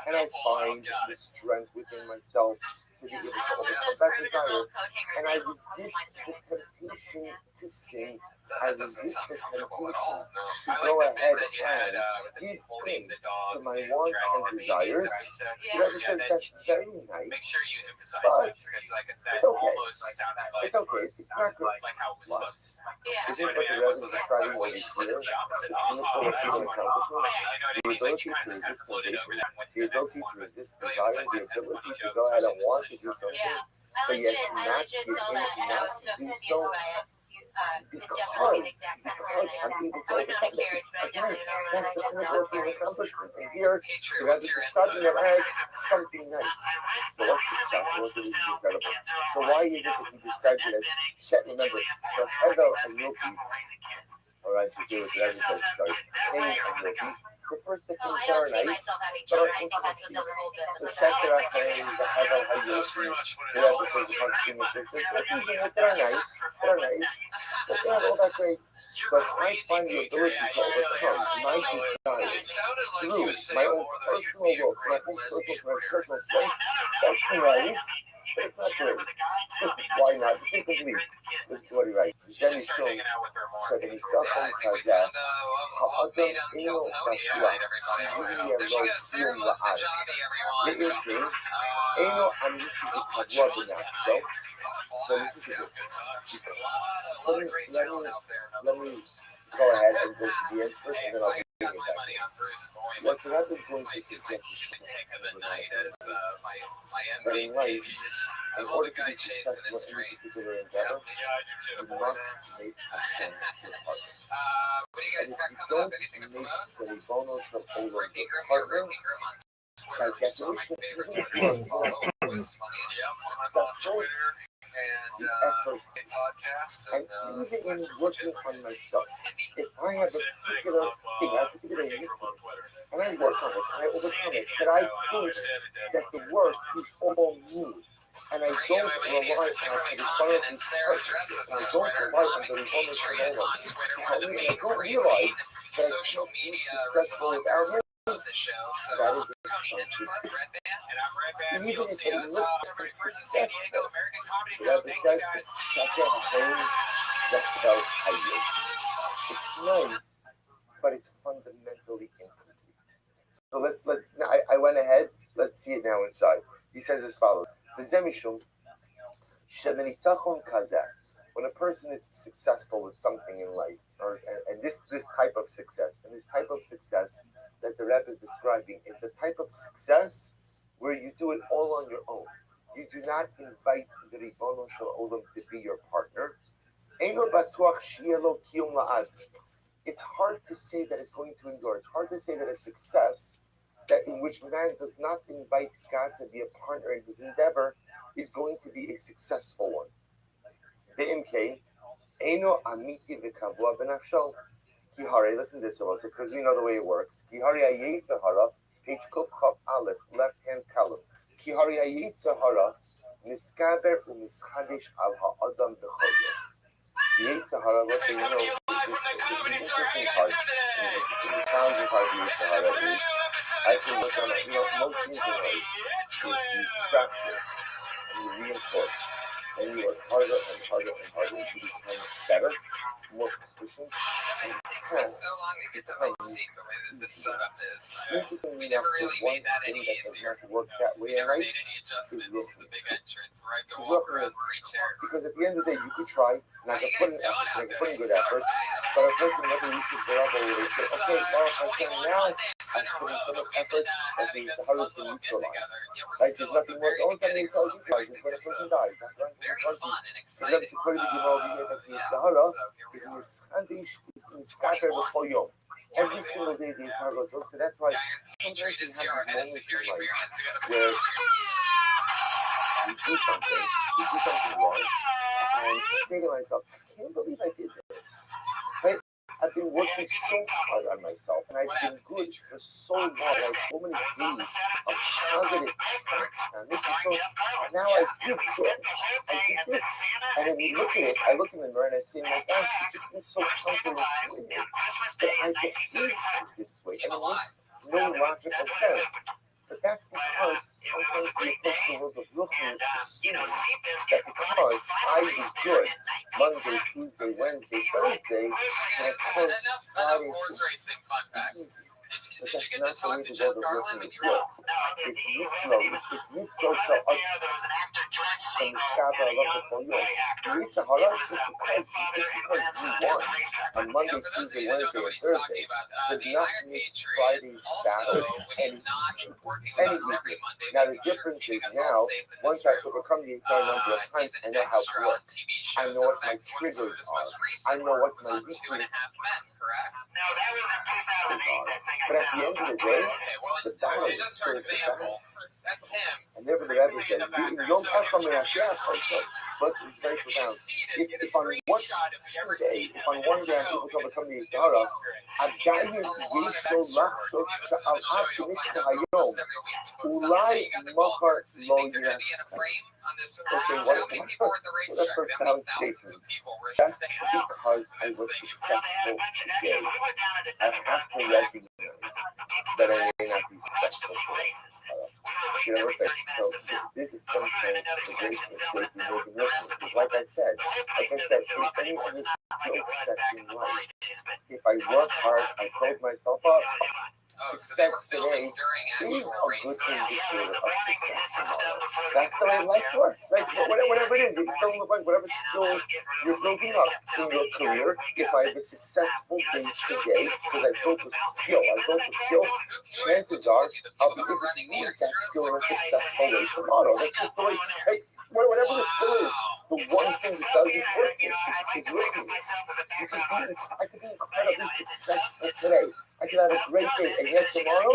and I find the strength within myself to be able to overcome that desire, and I resist the temptation to sin, I resist the temptation to go ahead and give in to my wants and desires. The Rebbe says that's very Make nice, sure you emphasize but that because, like I said, it's okay. almost sounded like It's okay. It's not good. like how it was supposed to sound. Yeah. Isn't what the Rebbe is describing over She said here? the opposite. In the form of human accomplishment, You know what I the mean? Like ability you to kind of resist floated over temptation, that and went to the the next ability one. to resist Really desires, emphasize the that. That's ability funny to joke. go ahead and want to do something, Yeah. but yet I not legit give saw in, that and I not was so do confused so by it. It definitely be the exact kind of person I am. I'm able I to would not a overcome it. carriage, but I Again, definitely don't that's the know kind of no work of carriage. accomplishment. And here, Patriot, the Rebbe what's is your describing it input? as something nice. So what's the stuff? What's it incredible? So why is it that he describes it as Shet? Remember, so Hevel and Yopi, or I should say what the Rebbe says, sorry, Cain and Yopi, refers to Oh, things I that don't are see nice, myself having but are children. I think that's what this whole bit so was Sheker about. Hachaim, the Hevel That's HaYopi, pretty much what the it Rebbe is. says the Constitution of things that are nice, but they're not all that great. So if I find the ability to overcome my desire It sounded like he through was my saying own more that you'd personal be a work, my great own lesbian personal strength, that's nice, but it's not great. Why not? It's incomplete. Listen to what he writes. You should Then he start shows hanging out with her more. שבניצחון Yeah, I think we חזק, found a love made on האדם אינו Kiltony בטוח tonight, everybody. שיהיה There she לו goes, Sarah קיום לעד. Mustajabi, everyone. לעתים אינו אמיתי So much וקבוע fun בנפשו. tonight. So listen to Good this. times. A lot of great talent out there. in Let other me words. go ahead and go to the end first, Hey, and then I'll I bring got it my back. money on Bruce Bowen. What the Rebbe is It's going my to easy suggest pick of the night as my that in MVP. life, I in love order the to guy be chasing his successful in street. this particular endeavor, Yeah, I do too. you must make a son to the partner. What do you And guys if got you coming don't up? Anything to make promote? the Ribono Shel Olam Rick your Ingram, partner, Rick Ingram on by Twitter, which is one of my definition, favorite even Twitters to if follow. you It was funny. Yeah, I'm on successful, Twitter and the effort, podcast and even in working on myself, if I have a particular thing, I have a particular weakness, and I work on it, and I overcome it, but I think that the worst is all me, and I don't rely on the Ribono And Sarah dresses and on I don't Twitter, rely on Comic the Ribono Shel Patriot Olam on Twitter, to one help of the me, and I main don't free realize that I social can't be media successful without responders him. of the show. So, That is Tony Hitchcock, Red Band. and I'm Red Band. even You'll if see it us looks every first in San Diego, successful. American Comedy The Club. Rebbe Thank you says guys. it's such a thing that felt hayut. It's nice, but it's fundamentally incomplete. So I went ahead. Let's see it now inside. He says as follows: "V'zemishum shebenitzachon kazeh." When a person is successful with something in life, and this type of success, that the Rebbe is describing is the type of success where you do it all on your own. You do not invite the Ribono Shel Olam to be your partner. Eino batuach shieh lo kiyum la'ad. It's hard to say that it's going to endure. It's hard to say that a success that in which man does not invite God to be a partner in his endeavor is going to be a successful one. BMK, Eino Amiti V'Kavua B'Nafsho. Kihare, listen to this, because we know the way it works. Kihare Ayetzahara page Kuf Chaf Aleph, left hand column. Ki hari hayitza hara miskaber umischadesh al ha'adam b'chol yom. The Yetzer Hara, let's say, the interesting part, the challenging part of the Yetzer Hara is, I can look on it, most things in life, you practice and you reinforce, and you work harder and harder and harder to become better, more proficient. It takes me so long to get to my seat the way that this setup is. We never really made that any easier. Work that way, Never made any adjustments to the big entrance where I go up around 3 chairs. Because at the end of the day, you could try, and I could put in effort, I could put in good effort, but a person never used to get up and say, okay, well, I can now, I put in so much effort, that the Sahara to neutralize. Like, there's nothing more, the only time they tell you guys is when a person dies. Very fun and exciting. Every single day the Sahara goes on, so that's why Hatred is here. Our head of security for your hands together. where you do something wrong, and I say to myself, I can't believe I did this. Right? I've been working so hard on myself, and I've been good for so long. I have so many days of positive facts on this. So now I did good. I did this. And then you look at it, I look in the mirror and I say, my gosh, it just seems so comfortable doing it. But I get used to this way. And it makes no logical sense. But that's because sometimes we approach the world of looking assume that because I do good Monday, Tuesday, Wednesday, Thursday, and of course Friday, horse racing fun facts. but Did you get to that's not talk the to way Jeff the world of Garland looking when you were works. It's Yisro, from the Scabra of the Folio. The Yetzer Hara is because we won on Monday, Tuesday, Wednesday, and Thursday. Does not make Friday's battle any easier. Now the difference is now, once I've overcome the entire number of times, I know how it works. I know what my triggers are. I know what my weaknesses No, that was in 2008. I think but at the end of the day, the battle is just still for the battle. example, that's him. And never the Rabbi said, you don't have from the Hashem also. But it's very profound. If on one day, if on one day people come to the Yetzer Hara, עדיין יש לו לחשוב שעל אף שמישהו היום אולי מחר לא יהיה. Okay, what a profound statement. That's because I was successful today. I have to recognize that I may not be successful today. You know, so this is sometimes the greatest mistake we make in life. Because like I said, in any other skill set in life, if I work hard, I build myself up, success today is a good indicator of success tomorrow. That's the way life works. Like whatever it is, you fill in the blank, whatever skills you're building up in your career. If I have a successful day today, because I built a skill, chances are I'll be able to use that skill in a successful way tomorrow. That's just the way. Hey, whatever the skill is, the one thing that does is working is willingness. I could be incredibly successful today. I could have a great day, and yet tomorrow,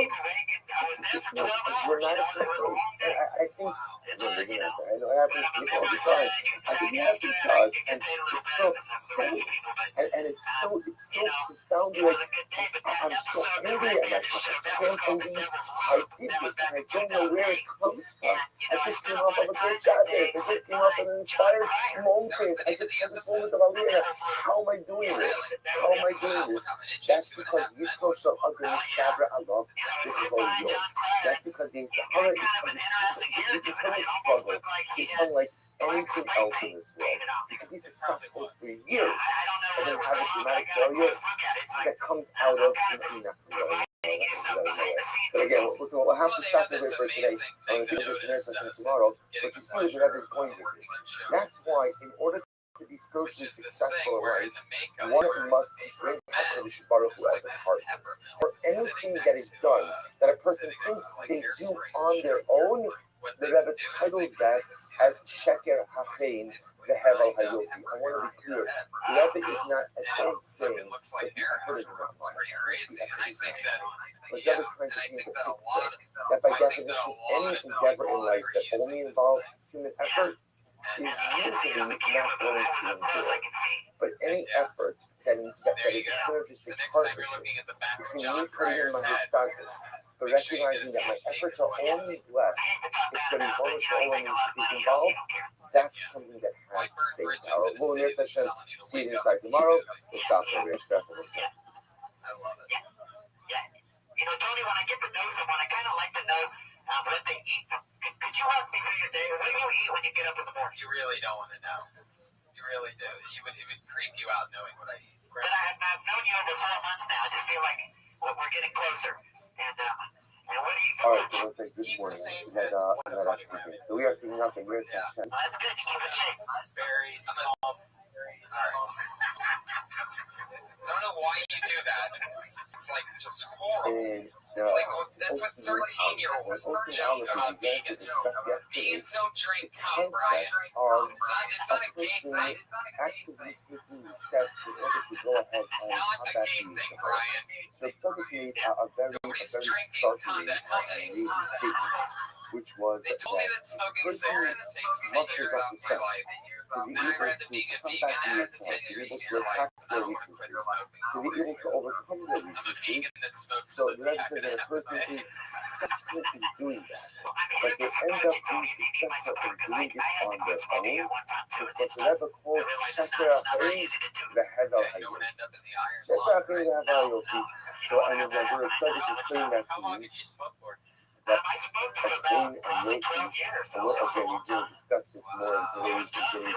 we're not at the same. I think, I know it happens to people all the time. I think it happens to us, and it's so sad, and it's so profoundly like, I'm so angry at myself. I can't believe I did this, and I don't know where it comes from. I just came off of a great job day. I just came off of an inspired moment. I just had this moment of Aliyah. How am I doing this? How am I doing this? That's because Yitzhak so ugly, Scabra, I love this is all yours. That's because the Sahara is you become a struggle. It's unlike anything else in this world. You can be successful for years and then have a dramatic failure that comes out of something that But again, listen, we'll have to stop the way for today. I'm going to do this tomorrow. But you see what the Rebbe is going with this. That's why, in order to be spiritually successful in life, one must bring HaKadosh Baruch Hu as a partner. For anything that is done that a person thinks they do on their own, the Rebbe titles that as Sheker HaChaim Ve'Hevel HaYofi. I want to be clear. The Rebbe is not at all saying that the effort is not much. But the Rebbe is trying to make it clear that by definition, any endeavor in life that only involves human effort is usually not going to endure. But any effort that is a synergistic partnership between me, Korea, and my status, but recognizing that my efforts are only less if getting bonus elements is involved, that's something that has to stay. Our willingness that says, see it inside tomorrow, we'll stop over here, step over here. I love it. Yeah. Tony, when I get to know someone, I kind of like to know what they eat. Could you walk me through your day? What do you eat when you get up in the morning? You really don't want to know. You really do. It would creep you out knowing what I eat. But I've known you over 4 months now. I just feel like we're getting closer. And what do you do? All right, so let's say good morning. Let us begin. So we are picking up in your attention. That's good. You keep it shape. Very small. All right. I don't know why you do that. It's like just horrible. And It's like that's what 13-year-olds joke about vegans. Vegans don't drink cum, Brian. It's not a gay thing. Actively taking steps in order to go ahead It's and not a combat gay these. thing, Brian. So publicly a very Nobody's startling drinking cum that statement, which was They told me that smoking cigarettes takes 10 years off my life. And I read the being a vegan adds 10 years to your life. I don't want to quit smoking. to be able to overcome their I'm a weaknesses. vegan that smokes So a let's pack say a that a person day. is successful in doing that, but they end up being successful in doing it on their own. Because whatever called Shakra Hayes, the head of Yeah, you don't Hayes. end up in the iron Shakra lung, Hayes right? have IoT. So, and when we're excited to explain that How to long you, did you smoke for? that I smoked for Pain about and probably Yoki, 12 years. and what again, we will discuss this more in today's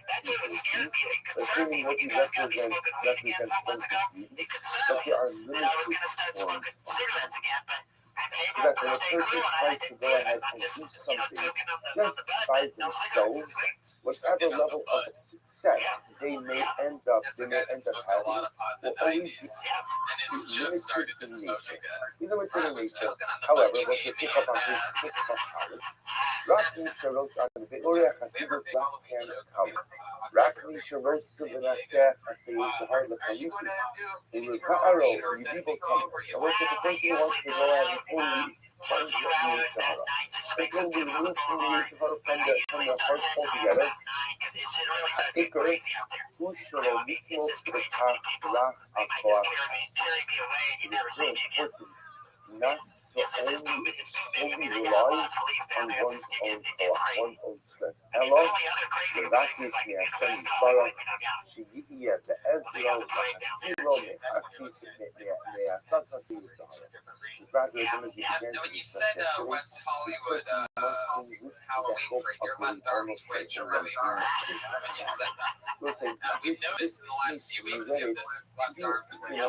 Actually, it scared me. It concerned Assuming me when Yoki you guys got me smoking weed again 4 months ago. It concerned but me there are that I was limited going to start forms. smoking cigarettes again, but I'm So able that to when a stay person cool, and I tries to didn't go do it. ahead I'm and just, do toking something them on just the butt, by but no cigarettes. themselves, whatever level of success they may end up, That's they a may guy that end up smoked a lot having, of pot in will the always 90s be and has just started to smoke again. He's a I material was nature. choking on the However, butt you let's gave just me pick up on on his that. pick up college. Rocky Sharot on the Victoria Hasidus Lacan College. Rocky Sharot Subanaseh Asayim Shahar Lakaliki. He was Ka'aro, Yidibo Tum. So what's the person who wants to go out before we find the Yid Shahara? They told me to move from the Yid Shahara from the heart altogether. Iker, Usharo, Mismo, Kata, Ra, Akwa. It is very important not to only rely on one's own thought, one's own strength. Hello, Ravaki Hashem Bara, Shigiyah, the Ezra, Zero, Measasi, When you said West Hollywood Halloween for your left arm twitch really hard when you said that. We've noticed in the last few weeks you have this left arm twitch.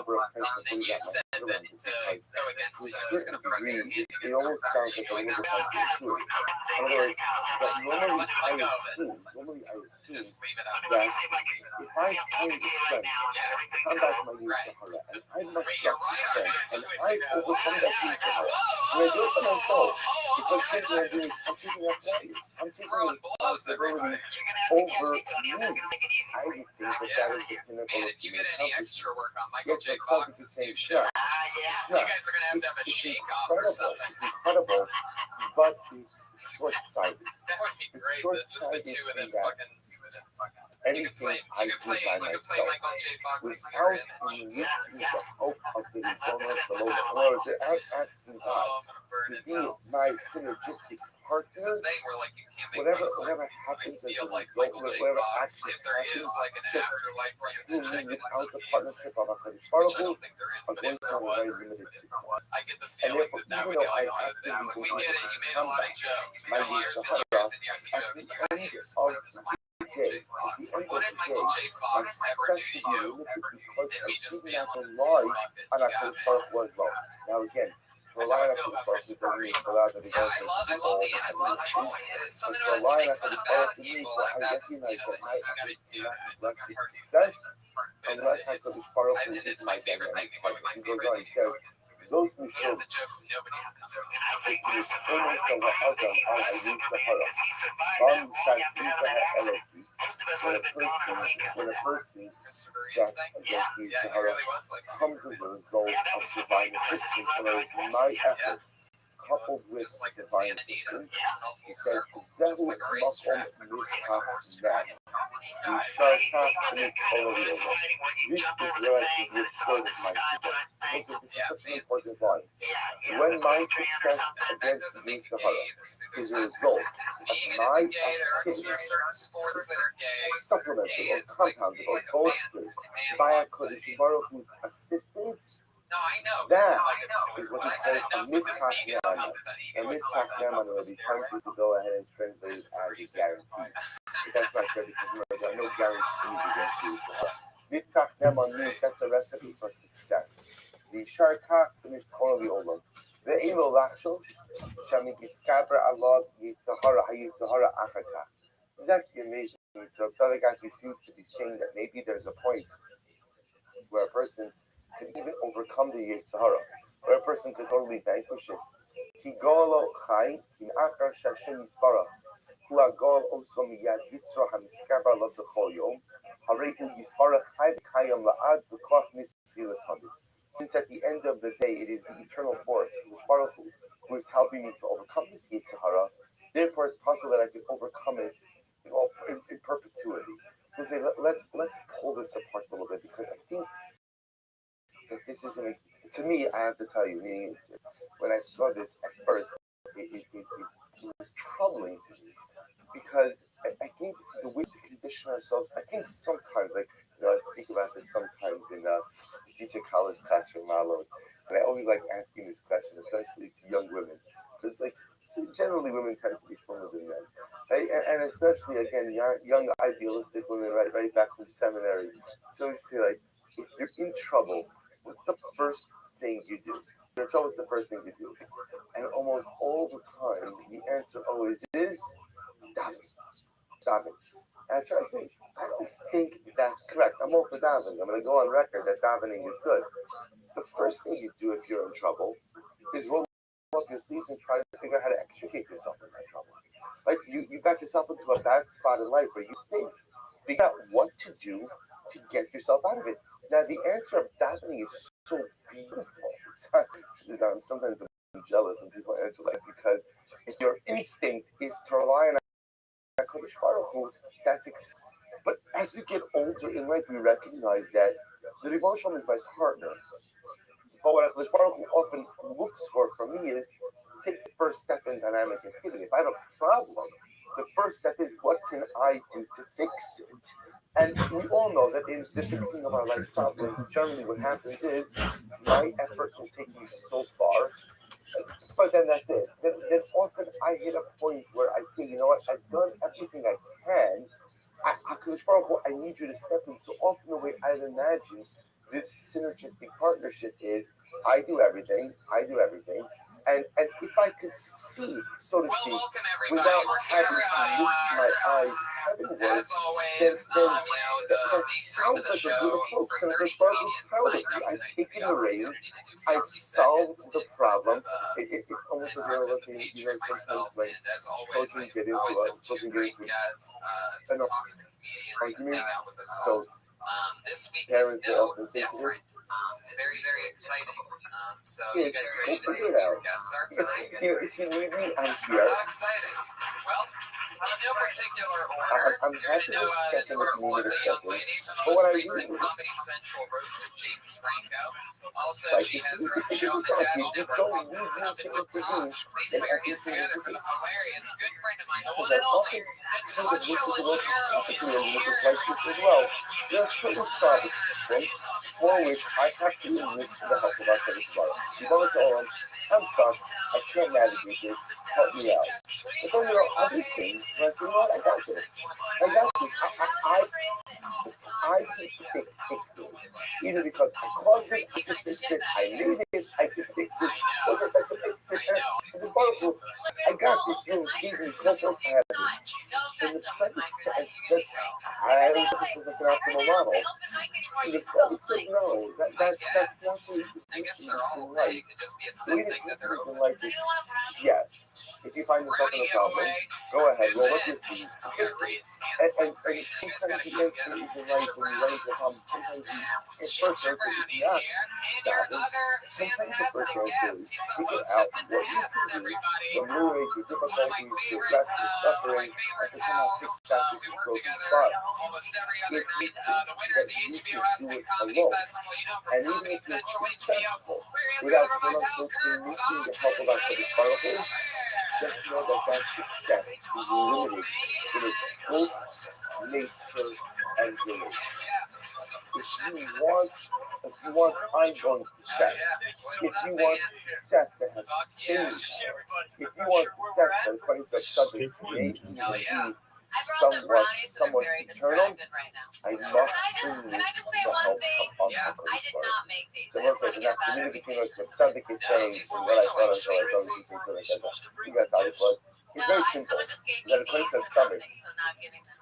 And you said that to go against it, I was going to press your hand it against almost your sounds like a doing little that. bit like intuitive. In other words, but normally I assume Just leave it out. that if I find the strength to come back to my Yid Shahara, and I must get the strength, and I overcome that Yid Shahara, and I do it for myself, because simply I'm doing, I'm taking that value. I'm taking responsibility over me. I would think that is the pinnacle Man, of if you get human any accomplishment. extra work on Michael Yet J. the club Fox is the this same new show, show. you guys are going to have a shake off or something. It's incredible, but it's short-sighted. That would be great. Just the two of them fucking. You could play Anything I do by myself, Michael J. Fox as without you're in it. enlisting the hope of getting blown up below the floor, asking God Oh, I'm gonna burn to it be now. my synergistic There's a partner. thing where like you can't make Whatever money. happens as a Feel like result, Michael J. whatever Fox. actually If there is happens, like an just afterlife where you have to check in without some the kids, partnership of a which I particle, don't think there is, are but going if to there have a very was, limited success. I get the And feeling therefore, that even would though be I like one of the things. Like we get it, you made a lot of jokes, my years Yid and Shahara, years and years of at jokes, the but end you're of like this the Michael J. day, Fox. at the end What of did the Michael J. day, my Fox ever do success to will be you? limited because Did of he just giving be out on the his lie fuck it? on You a got first it. part was low. Now again, to rely on a first part is only for that that he Yeah, does I love the innocent people. It's something about rely you on make a fun of first bad part people. means Like I that's recognize that my you gotta do that. let's be success unless I could It's, part of it's my favorite thing to go with my He goes favorite on, thing he to go says, with. those who Those show are the jokes nobody's coming with. it is almost the other on a youth the horror. Bomb shot into her eloquy. When a person Christopher shot Reeve's thing? against Yeah, youth yeah, the he horror really was like comes as a result of divine assistance. So my effort coupled with divine assistance, he says, Zehu makom mitzvah nam. This is where I can give short of my success. This is such an important line. When my success against the Sahara is a result of my activity, supplemented or compounded or bolstered by a Kodesh Baruch Hu's assistance, that is what he calls a mitzvah nama. A mitzvah nama will be tempted to go ahead and translate it as a guarantee. But that's not fair because there are no guarantees against the Sahara. Mitzvah nama means that's a recipe for success. The sharkah mitzvah v'olam. Ve'ilo lachshol shamik iskabra alad yitzahara hayitzahara achaka. It's actually amazing. So Tzaddik actually seems to be saying that maybe there's a point where a person can even overcome the Yitzhara, where a person can totally vanquish it. Ki golo chai in achar shashem yispara, hu agol oso miyad yitzro hamiskabra lo b'chol yom, harei hu yispara chai v'kayam la'ad v'koch mitzvah l'tamid. Since at the end of the day it is the eternal force, who is helping me to overcome this Yitzhara, therefore it's possible that I can overcome it in perpetuity. So say, let's pull this apart a little bit, because I think that this is to me, I have to tell you, meaning when I saw this at first, it was troubling to me, because I think the way we condition ourselves, I think sometimes, like, I speak about this sometimes in teach a college class from Malo, and I always like asking this question, especially to young women, because like generally women tend to be firmer than men, right? And especially again young idealistic women, right back from seminary. So we say, like, if you're in trouble, what's the first thing you do? You're in trouble, what's the first thing you do? And almost all the time, the answer always is davening. And I try to say, I don't think that's correct. I'm all for davening. I'm going to go on record that davening is good. The first thing you do if you're in trouble is roll up your sleeves and try to figure out how to extricate yourself from that trouble. Like, you got yourself into a bad spot in life where you stink. Figure out what to do to get yourself out of it. Now, the answer of davening is so beautiful. Sometimes I'm jealous when people answer like, because if your instinct is to rely on Kodesh Baruch Hu, but as we get older in life, we recognize that the devotion is my partner. But what Kodesh Baruch Hu often looks for me is take the first step in dynamic activity. If I have a problem, the first step is what can I do to fix it? And we all know that in the fixing of our life problems, generally what happens is my effort will take me so far, but then that's it. Then often I hit a point where I say, you know what, I've done everything I can. I need you to step in. So often the way I've imagined this synergistic partnership is I do everything, and if I could succeed, so to speak, without having to lift my eyes heavenward, then that sounds like a good approach. And the Baruch was proud of me. I've taken the reins, I've solved the problem. It's almost as though, sometimes like children get into an argument. So parents will often say to them, this is very, very exciting. So yeah, you guys ready to see what your guests are tonight? If you need me, I'm here. How exciting. Well, in no particular order, I'm you're happy going to to this step in first the one, the young second. lady from But the what most I recent really Comedy Central roast of James Franco. Also, like she to has see her own is show on the talking. Dash Just Network don't called leave me Coming with to Tosh. me Please and put your everything hands together to for me. the hilarious good friend of mine, the Because one I and only, often the think Todd that this is the Shillishiro most is difficult and here. crisis as well. There are certain problems for which I have to enlist the help of our Kodesh Baruch. You want to tell them, I'm stuck, I can't navigate this, help me out. But then there are other things where I say, you know what, I got this. I can fix things. Either because I caused it, I can fix it, I made it, I can fix it, or just I can fix it. And the Baruch, I got this, you gave me purpose, I have this. In the second sentence, I don't think this was like an optimal model. In the second sentence, no, that's not the in life. The way to do in life is, yes, if you find yourself in a problem, go ahead, roll up your sleeves, fix it. And sometimes the answer is in life when you run into a problem, sometimes the first answer is not davening. Sometimes the first answer is figure out what you can do ameliorate your difficulties, to address your suffering, and to somehow fix that broken spot. It needs that you can do it alone. And even if you're successful without quote-unquote needing the help of outside particles, just know that that success is limited in its scope, nature, and duration. If you want ongoing success, if you want success that has sustained, if you want success that according to the subject may even be somewhat eternal, I must bring you the help of Uncle The Lord says, and that's the meaning between what the subject is saying and what I thought he said. You guys how this was. It's very simple. That according to the subject,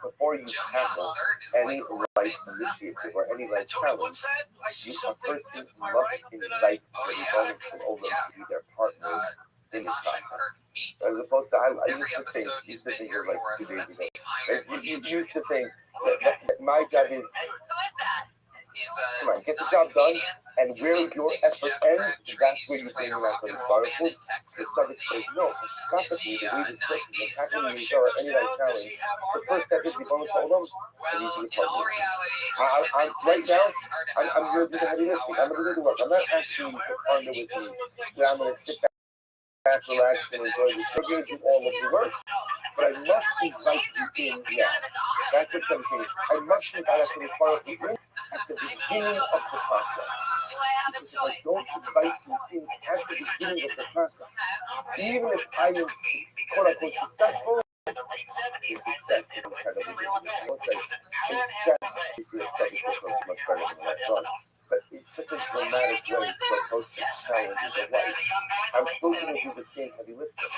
before you tackle any life initiative or any life challenge, a person must invite the opponents and over to be their partners in the process. As opposed to, I used to think it was like 2 days ago. You used to think that my job is, come on, get the job done, and where your effort ends, that's where you bring them out for the powerful. The subject says, no, prophecy, the way this works, when tackling each other, any life challenge, the first step is the bonus hold them, and you do the partner. Right now, I'm going to do the heavy lifting. I'm going to do the work. I'm not asking you to partner with me, that I'm going to sit back, relax, and enjoy this. We're going to do all of the work, but I must invite you in now. That's what I'm saying. I must invite us to be part of the group at the beginning of the process. Because if I don't invite you in at the beginning of the process, even if I am quote-unquote successful, the success is incredibly difficult. Much better than I thought. But it's such a dramatic way to approach the challenges of life. I'm still going to do the same heavy lifting.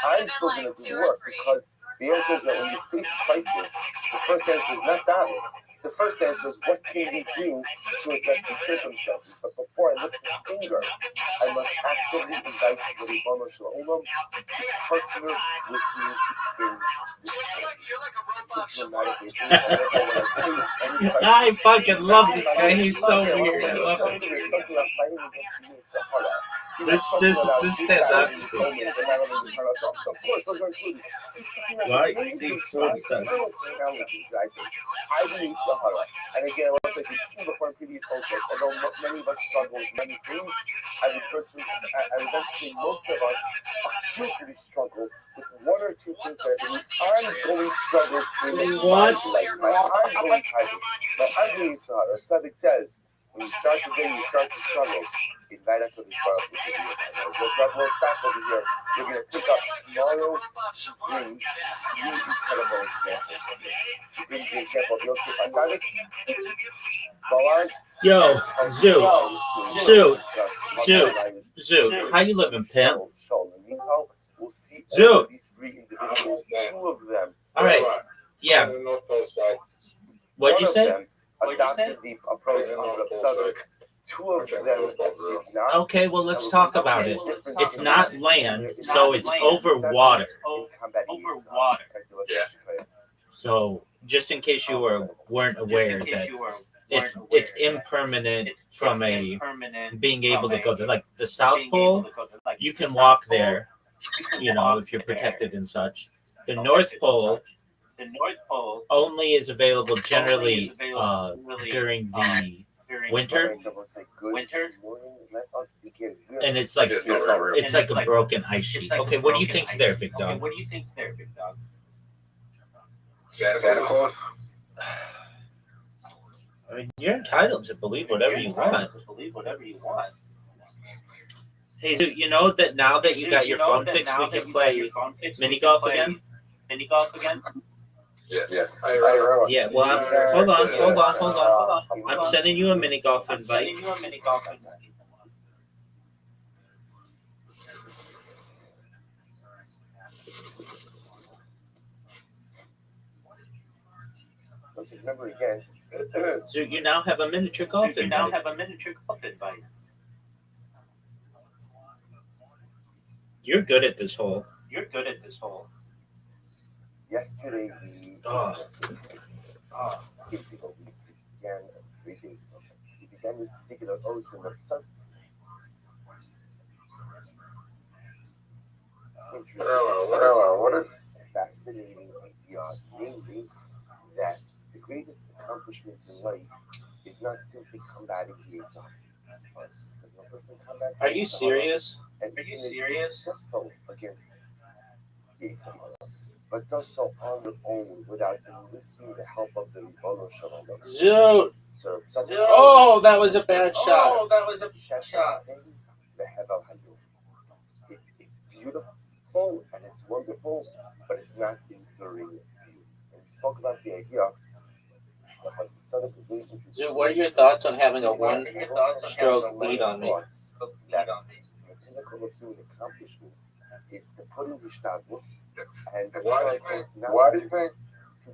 I'm still going to do the work because the answer is that when you face crisis, the first answer is not that one. The first answer is what can you do to address the circumstances? But before I lift the finger, I must actively invite the Ribono Shel Olam to partner with me in this I fucking love this guy. He's so weird. I love him. This stands out to me. Right? He's so obsessed. I believe Sahara. And again, also if you see before in previous focus, although many of us struggle with many things, I would say most of us acutely struggle with one or two things that are ongoing struggles in my life. My ongoing Sahara. Tzaddik says, when you start the day, you start to struggle. Invite us to this part of the video. We'll stop over here. We're going to pick up tomorrow to bring you incredible examples. To bring the example of Yosef Atzadik, Boaz. Yo, Zoo. How you living, pimp? Zoo. All right. Yeah. What'd you say? Adopted the approach of the Southern. Two of them did not. Okay, well, let's talk about it. It's not land, so it's over water. Yeah. So, just in case you weren't aware that it's impermanent from a being able to go there. Like the South Pole, you can walk there, if you're protected and such. The North Pole only is available generally during the winter, and it's like a broken ice sheet. Okay, what do you think's there, big dog? Santa Claus? I mean, you're entitled to believe whatever you want. Hey, so you know that now that you got your phone fixed, we can play mini golf again? Yeah. Yeah, well, hold on. I'm sending you a mini golf invite. Remember again. So you now have a miniature golf invite. You're good at this hole. Yesterday, we began 3 days ago. We began this particular ocean of sun. What is fascinating beyond, namely that the greatest accomplishment in life is not simply combating the Yitzhak. Are you serious? And successful against the Yitzhak, but does so on their own without enlisting the help of the Ribono Shel Olam. Dude. Oh, that was a bad shot. It's beautiful and it's wonderful, but it's not enduring. And we spoke about the idea. Dude, what are your thoughts on having a one-stroke lead on me? The pinnacle of human accomplishment is the putting the status and Why do you think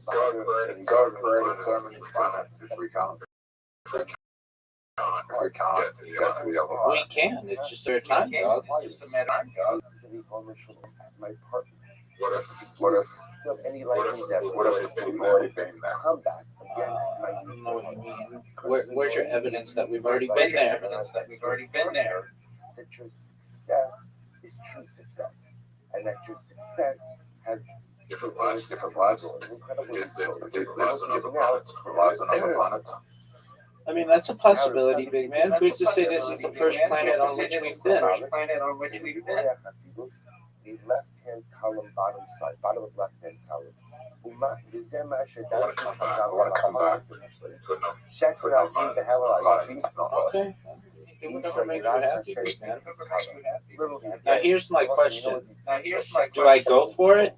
God created so many planets if we can't get to the other We planets? can. It's just our time, dog. my partner. What if Any what if we've already been there? combat against I don't know what you mean. Where's your evidence that we've already been there? that your success is true success, and that your success has Different lives. incredible Lives on other planets. Lives on other planets. I mean, that's a possibility, big man. Who's to say this is the first planet on which we've been? The left-hand column, bottom of left-hand column. I want to come back to Okay. Do whatever makes you happy, big man. Now, here's my question. Do I go for it?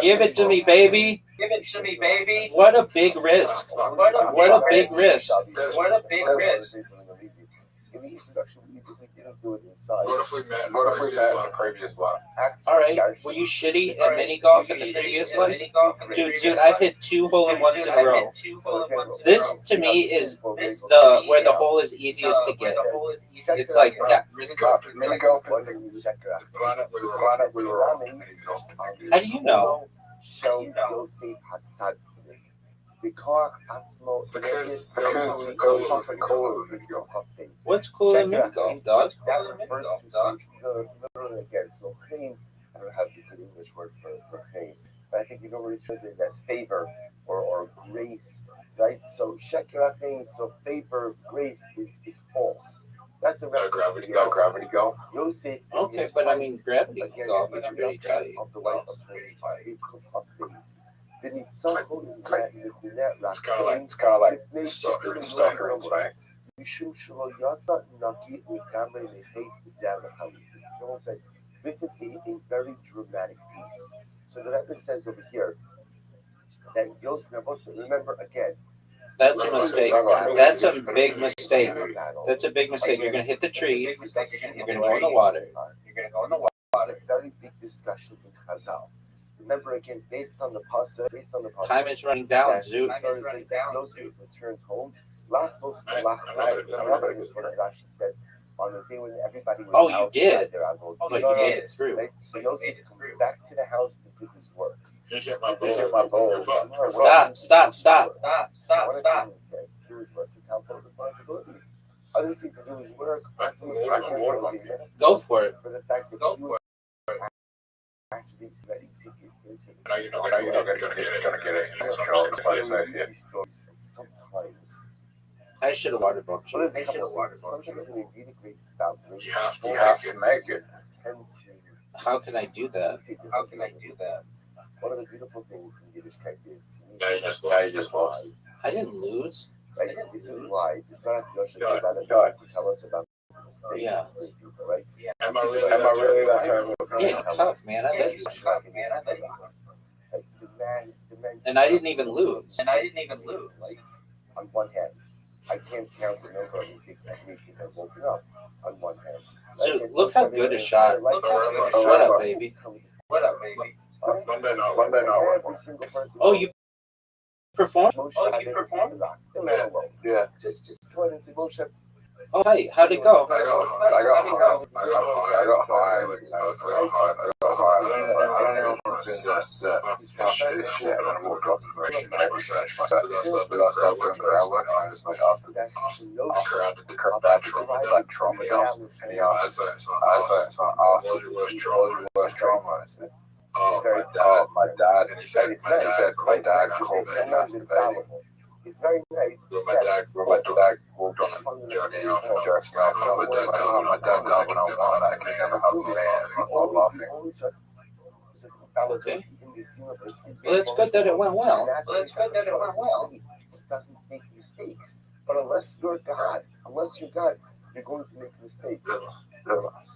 Give it to me, baby. What a big risk. What a big risk. In the introduction, we didn't do it inside. What if we met in a previous life? All right. Were you shitty at mini golf in the previous life? Dude, I've hit 2 hole-in-ones in a row. This, to me, is where the hole is easiest to get. It's like that. Mini golf. The planet we were on. How do you know? Because there's something cooler than mini golf. What's cool in mini golf, dog? So chaim, I don't have the good English word for chaim, but I think you know what it translates as favor or grace, right? So sheker chaim, so favor, grace is false. That's a gravity golf. Yosef. Okay, but I mean, gravity golf is really tight. Of the life of days. It's kind of like soccer in way. This is a very dramatic piece. So the Rebbe says over here that remember again. That's a mistake. That's a big mistake. That's a big mistake. You're going to hit the trees. You're going to go in the water. It's a very big discussion in Chazal. Remember again, based on the pasuk, Time is running down, Zoot. Yosef returned home. Lasos malach is what Rashi says on the day when everybody was you did. But you made it through. Right? So Yosef comes back to the house to do his work. Visit my bowl. Stop. One of the things he says, do his work, his household responsibilities. Others need to do his work. Go for it. For the fact that you actually ready to get into it. You're not going to get it. Sometimes I should have waterbooked you. sometimes we really great about You have to make it. How can I do that? One of the beautiful things in Yiddishkeit is Now you just lost. I didn't lose. right? This is why it's not just God. to tell us about mistakes, Yeah. right? Am I really that type of Yeah, tough, man. I bet you. Like, the man And I didn't even lose. Like, on one hand, I can't count the number of mistakes I've made since I've woken up. On one hand, Dude, look how good a shot. Shut up, baby. Monday night. Every single person. Oh, you performed? Yeah. Just go ahead and say, Moshe. Oh, hey, how'd it go? I got high. don't know if it's this shit, and I walked off the race and maybe search myself. So I started doing crowd work, and I just like after I did the crowd trauma dance, and he asked, so after the worst trauma, I said, my dad, and he said, my dad called it masturbating. It's very nice. My dad walked on a journey after jerk stuff, and my dad died when I was 1, I could never hustle it, and I started laughing. Okay. Well, it's good that it went well. He doesn't make mistakes. But unless you're God, you're going to make mistakes.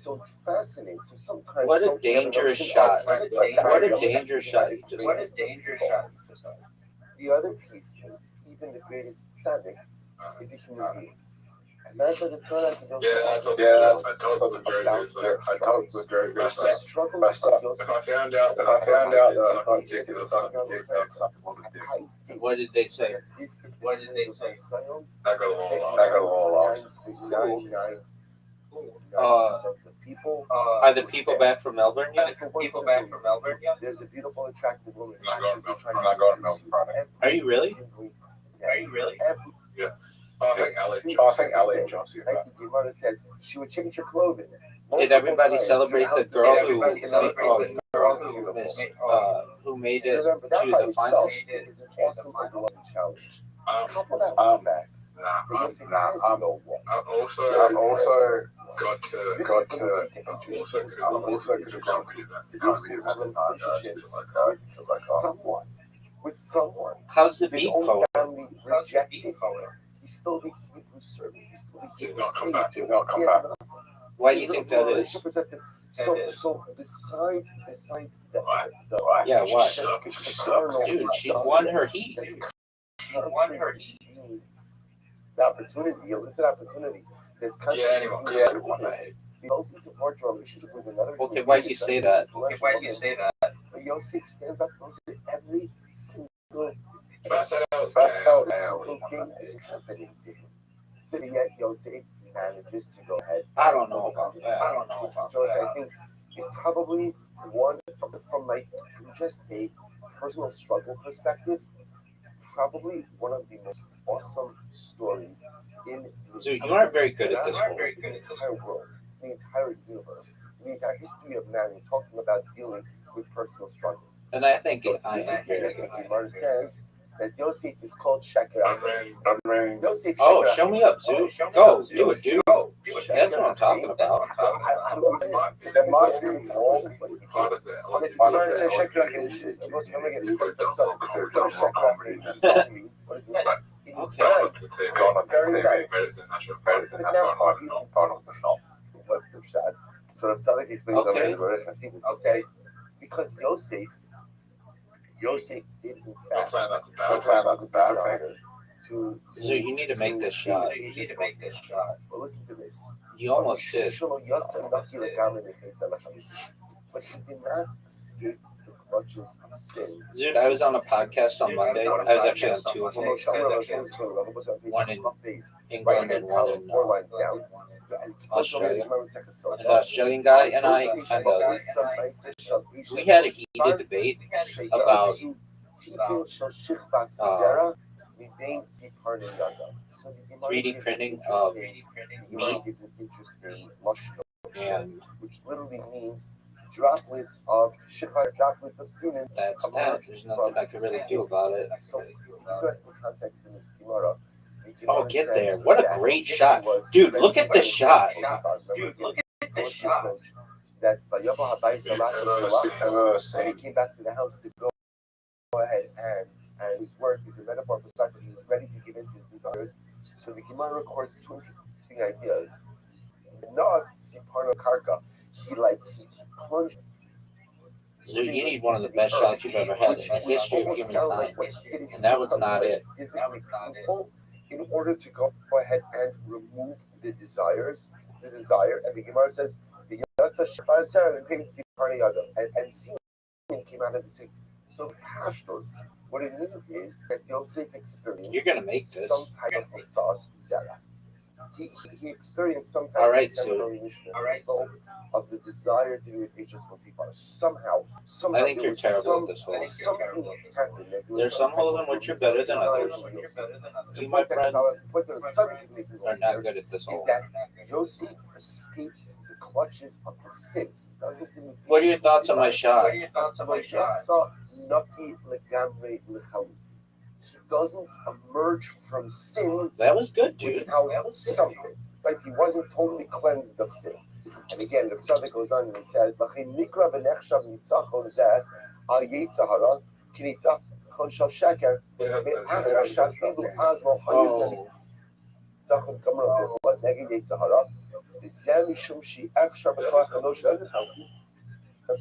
So it's fascinating. So sometimes What a dangerous shot. What a dangerous shot you just made. The other piece is, even the greatest tzaddik is a human being. And that's what it's not like I told him it was very good. struggle. If I found out that I can't take it, What did they say? I got a little lost. Are the people back from Melbourne yet? There's a beautiful, attractive woman. Are you really? Yeah. I think Ali and Chauncey. Gemara says she would change her clothing. Did everybody celebrate the girl who made it to the finals? Is an awesome overall challenge. Couple that back. I've also got to with someone. How's the beat poet? He's still the Hebrew servant. He's not come back. Why do you think that is? So besides the Yeah, why? Dude, she won her heat. The opportunity, illicit opportunity. There's anyone. relationship with another. Okay, why do you say that? But Yosef stands up and says every single thing is happening. So yet Yosef manages to go ahead. I don't know about that. I think he's probably one from just a personal struggle perspective, probably one of the most awesome stories in So you aren't very good at this the entire world, the entire universe, the entire history of man. We're talking about dealing with personal struggles. And I think I am very good. Gemara says that Yosef is called Sheker. Oh, show me up, Zoo. Go, do it, dude. That's what I'm talking about. There might be more part of that. So I'm telling you, because Yosef did in fact. I'm saying that's a bad thing. So you need to make this shot. Well, listen to this. You almost did. But he did not escape the clutches of sin. Dude, I was on a podcast on Monday. I was actually on two of them. One in England and one in Australia. And the Australian guy and I kind of, we had a heated debate about 3D printing of meat, and which literally means droplets of semen. That's that. There's nothing I could really do about it. So, interesting context in this Gemara. Oh, get there. What a great shot. Dude, look at this shot. That he came back to the house to go ahead and his work is a metaphor for the fact that he was ready to give in to his desires. So the Gemara records two interesting ideas. Not Ziparno Karka. He plunged. So you need one of the best shots you've ever had in the history of humankind. And that was not it. In order to go ahead and remove the desire, and the Gemara says, and semen came out of the sea. So pashtos, what it means is that Yosef experienced You're going to make this. some type of sauce zera. he experienced some kind All right, of seminary mission as a result of the desire to do with H's Potiphar. Somehow I think there you're was terrible at this whole. something happened. There's some holes in which you're better than others. You, my friend, what the tzaddik is making are not good at this is whole. that Yosef escapes the clutches of his sin. What are your thoughts on my shot? He doesn't emerge from sin That was good, dude. without something. Right? He wasn't totally cleansed of sin. And again, the tzaddik goes on and he says, "L'chein nikra v'nechshav nitzachon zeh al yetzer hara ki nitzachon shel sheker ve'achar shafilu azmo hayizeh nitzachon kamra v'chol neged yetzer hara v'zeh mishum she'efshar b'chol kadosh l'chal." So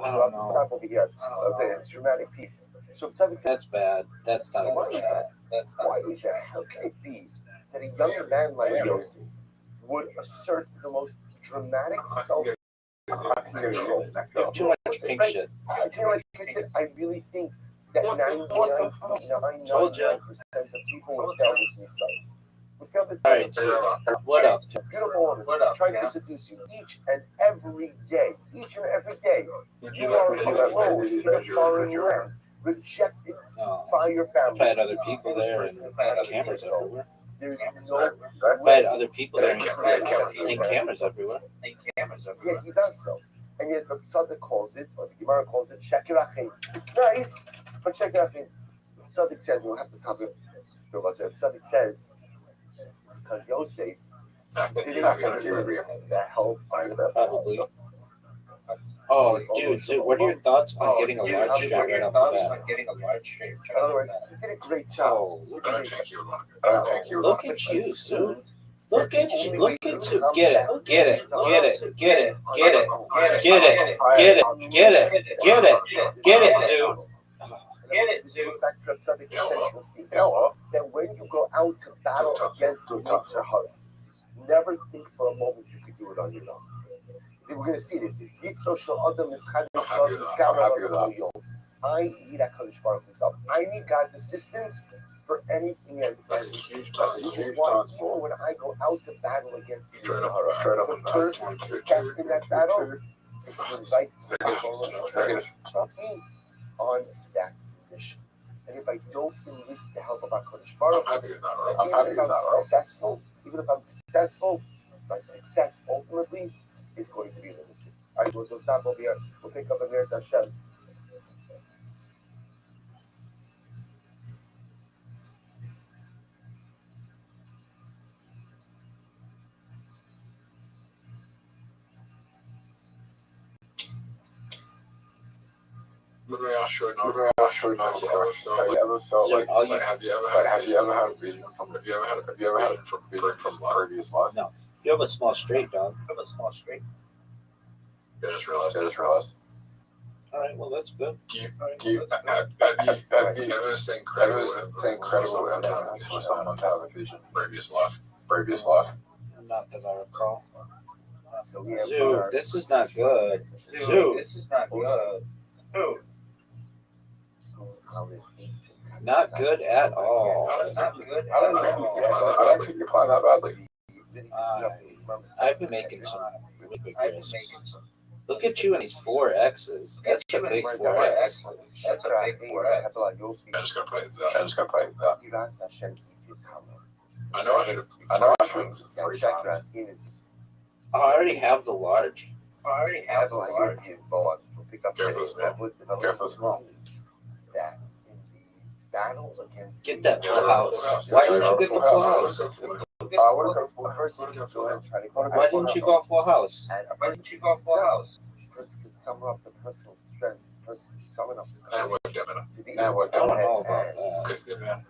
I'll stop over here. I'll say it's a dramatic piece. So tzaddik says, That's bad. That's not a why good is shot. that? Why is that? How can it be that a young man like Yosef would assert the most dramatic self? You have too much pink shit. I feel like I said, I really think that 99.99% of people would fail this insight. Would fail this. All right, dude. What up? Beautiful woman, trying to seduce you each and every day. Each and every day. You are alone in a foreign land, rejected by your family. If I had other people there and cameras everywhere. There's no If I had other people there and cameras everywhere. Yeah, he does so. And yet the tzaddik calls it, or the Gemara calls it, sheker achim. Nice, but sheker achim. The tzaddik says, we'll have to stop it. The tzaddik says, because Yosef didn't have the help by the Probably. Oh, dude, what are your thoughts on getting a large shot right off the bat? In other words, he did a great job. Oh, look at you, dude. Look at you. Look at you. Get it. Dude. That when you go out to battle against the Yetzer Hara, never think for a moment you could do it on your own. We're going to see this. It's Yitzro Shel Adam Mischad Mitzvah. I need HaKadosh Baruch Hu himself. I need God's assistance for anything and everything. This is why even when I go out to battle against the Yetzer Hara, the first step in that battle is to invite me on that mission. And if I don't enlist the help of HaKadosh Baruch Hu, even if I'm successful, my success ultimately is going to be limited. All right, we'll stop over here. We'll pick up Amir Hashem. Have you ever had a vision from previous life? No. You have a small straight, dog. I just realized. All right, well, that's good. Have you ever seen incredible evidence for someone to have a vision previous life? Not that I recall. Dude, this is not good. Dude. Not good at all. I don't think you're playing that badly. I've been making some really big risks. Look at you and these 4Xs. That's a big 4X. I'm just gonna play that. I know I should have. I already have the large. Careful. Get that full house. Why didn't you get the full house? Why didn't you go full house? Sum up the personal strength, summon up And what I don't know about that. Because the amount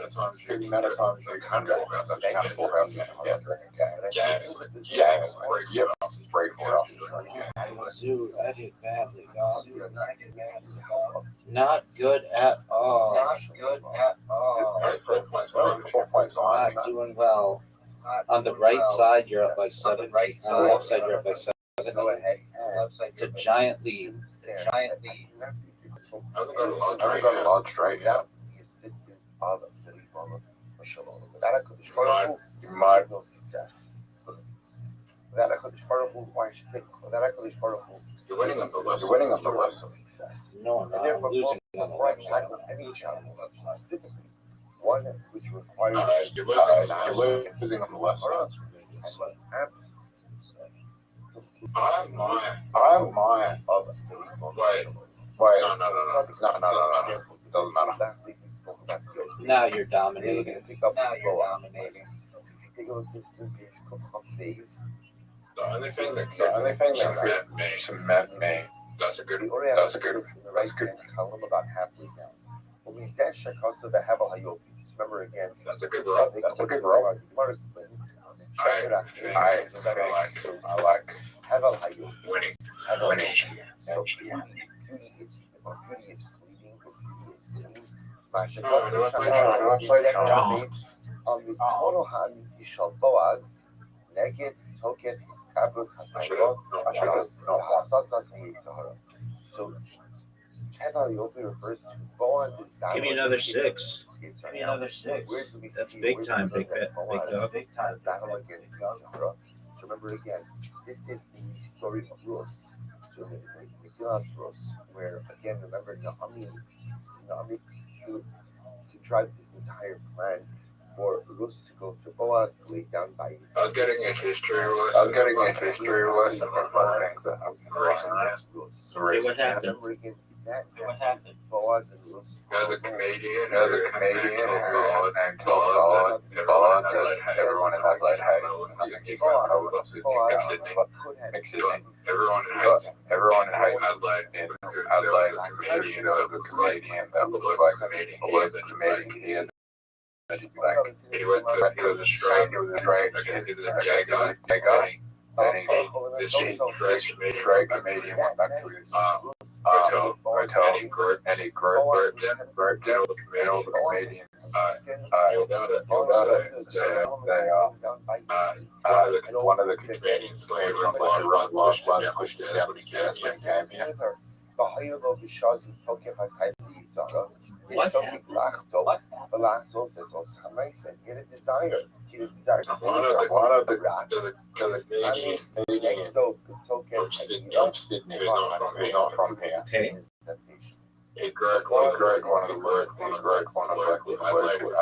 of times you kind of full house, Dude, I did badly, dog. Not good at all. Not doing well. On the right side, you're up by 7. On the left side, you're up by 7. It's a giant lead. I haven't got a large right now. might no success. Without HaKadosh Baruch Hu, why I should say, without HaKadosh Baruch Hu, you're winning on the left. you're winning on the left of success. No, I'm And not. therefore, I'm losing on the before I left. tackle any challenge, specifically one which requires You're losing on the left side. I'm lying. Of Wait. No. Doesn't matter. Last week we spoke about Yosef. Now you're dominating. Pick up now you're dominating. Take a look at this in page phase. The only thing that met me. That's a good. Column about halfway down. When we dash Shakasa the Havel Hayopi, remember again. That's a good row. That's a good row. I like Havel Hayopi. winning. Beauty is fleeting. Beauty is fleeting. Total Hamid Yishal Boaz, Neged, Toket, Hiskabot, Hatayot, Hasasas, Yitzhara. So, Havel Hayopi refers to Boaz. Give me another 6. Give me another 6. That's big time, big dog. Big time battle against Yitzhara. Remember again, this is the story of Rus. So Megillas Rus, where again, remember Naomi to drive this entire plan for Rus to go to Boaz to lay down by his. I was getting a history lesson of one things that I'm Rus. Okay, what happened? Remember again, what happened? Boaz and Rus. Another comedian and told God that everyone in that light has everyone in Adelaide, the comedian of the comedian that looked like the comedian he went to the strike against the Jag guy. And this strike comedian went back to his hotel and he gripped them the comedians one of the comedians pushed his ass when he came here. What? He had a desire. One of the comedians from Sydney, not from here. Okay. He grabbed one of the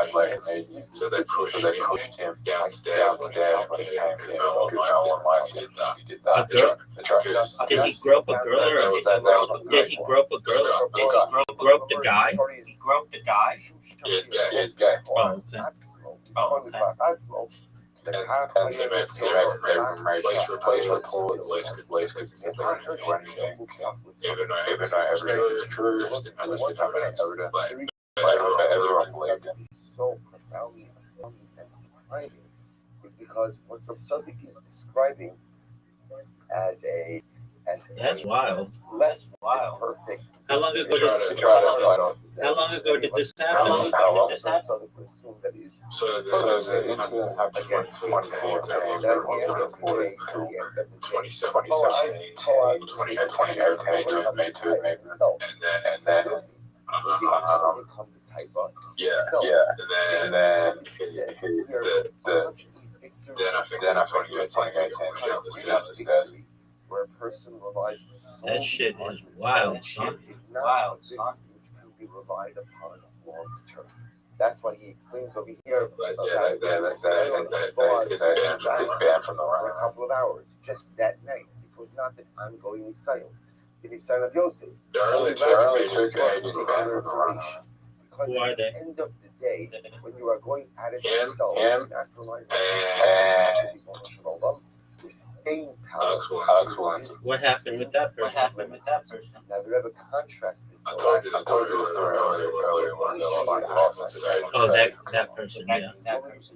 Adelaide comedians. So they pushed him downstairs when he came here because no one liked him. He did that. Did he grope a girl or did he grope a girl? Did he grope the guy? He groped the guy. He's gay. Oh, okay. And they made place record the list could do anything. Even though it's true, just didn't have any evidence. But everyone believed him. So profoundly astounding and surprising is because what Rothschild is describing as That's wild. less perfect. How long ago did this happen? So the incident happened in 2018, May 2, and then then I think 2018, the stairs. Where a person relies That shit is wild, son. Wild, son. Which can be relied upon long term. That's why he explains over here. It's banned from the for a couple of hours, just that night. It was not an ongoing sale. It is son of Yosef. The early two Canadians banned from the run. Because Who are at they? the end of the day, when you are going at it Him, yourself, him, not relying and on your staying power. Alex Williamson. What happened with that person? Now, the Rebbe contrasts this. I told you the story earlier when I lost on stage. Oh, that person, yeah. It's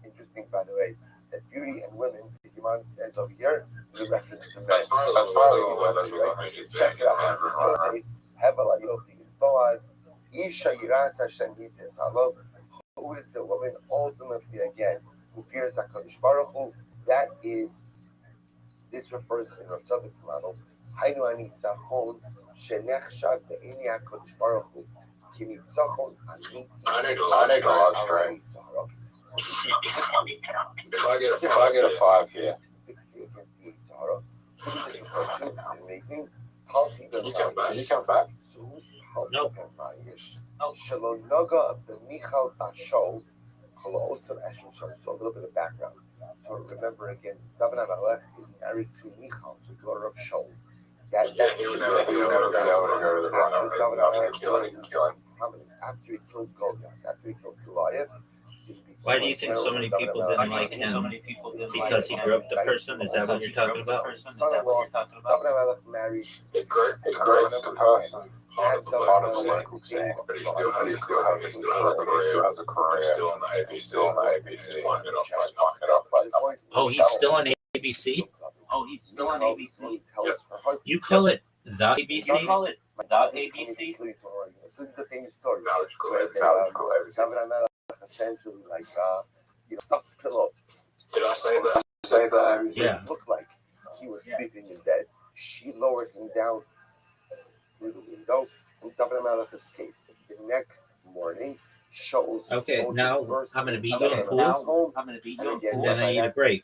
interesting, by the way, that beauty and women, the Imam says over here, is a reference to men. That's probably Check it out. Hevel Hayopi is Boaz. Isha Yiras Hashem Yites Halov. Who is the woman ultimately again who fears HaKadosh Baruch Hu? That is, this refers in Rothschild's model. Hainu anitzachon shenechshad be'ini HaKadosh Baruch Hu. Kinitzachon I need a lot straight. If I get a 5 here, amazing. He come back. No. So a little bit of background. So remember again, David Amalek is married to Michal, the daughter of Shaul. That's He would never be able to go to the run of it. After he killed Goliath, after he killed Goliath. Why do you think so many people didn't like him? Because he grew up the person? Is that what you're talking about? Son-in-law, David Amalek married. It grades the person part of the local team, but he still has a career. He's still on the ABC. Oh, he's still on ABC? Yep. You call it the ABC? This is the famous story. No, it's cool. Where It sounds cool. David Amalek essentially nuts pillow. Did I say that? Yeah. It looked like he was sleeping in bed. She lowered him down through the window, and David Amalek escaped. The next morning, Shaul. Okay, now I'm going to beat you in pool. And then I need a break.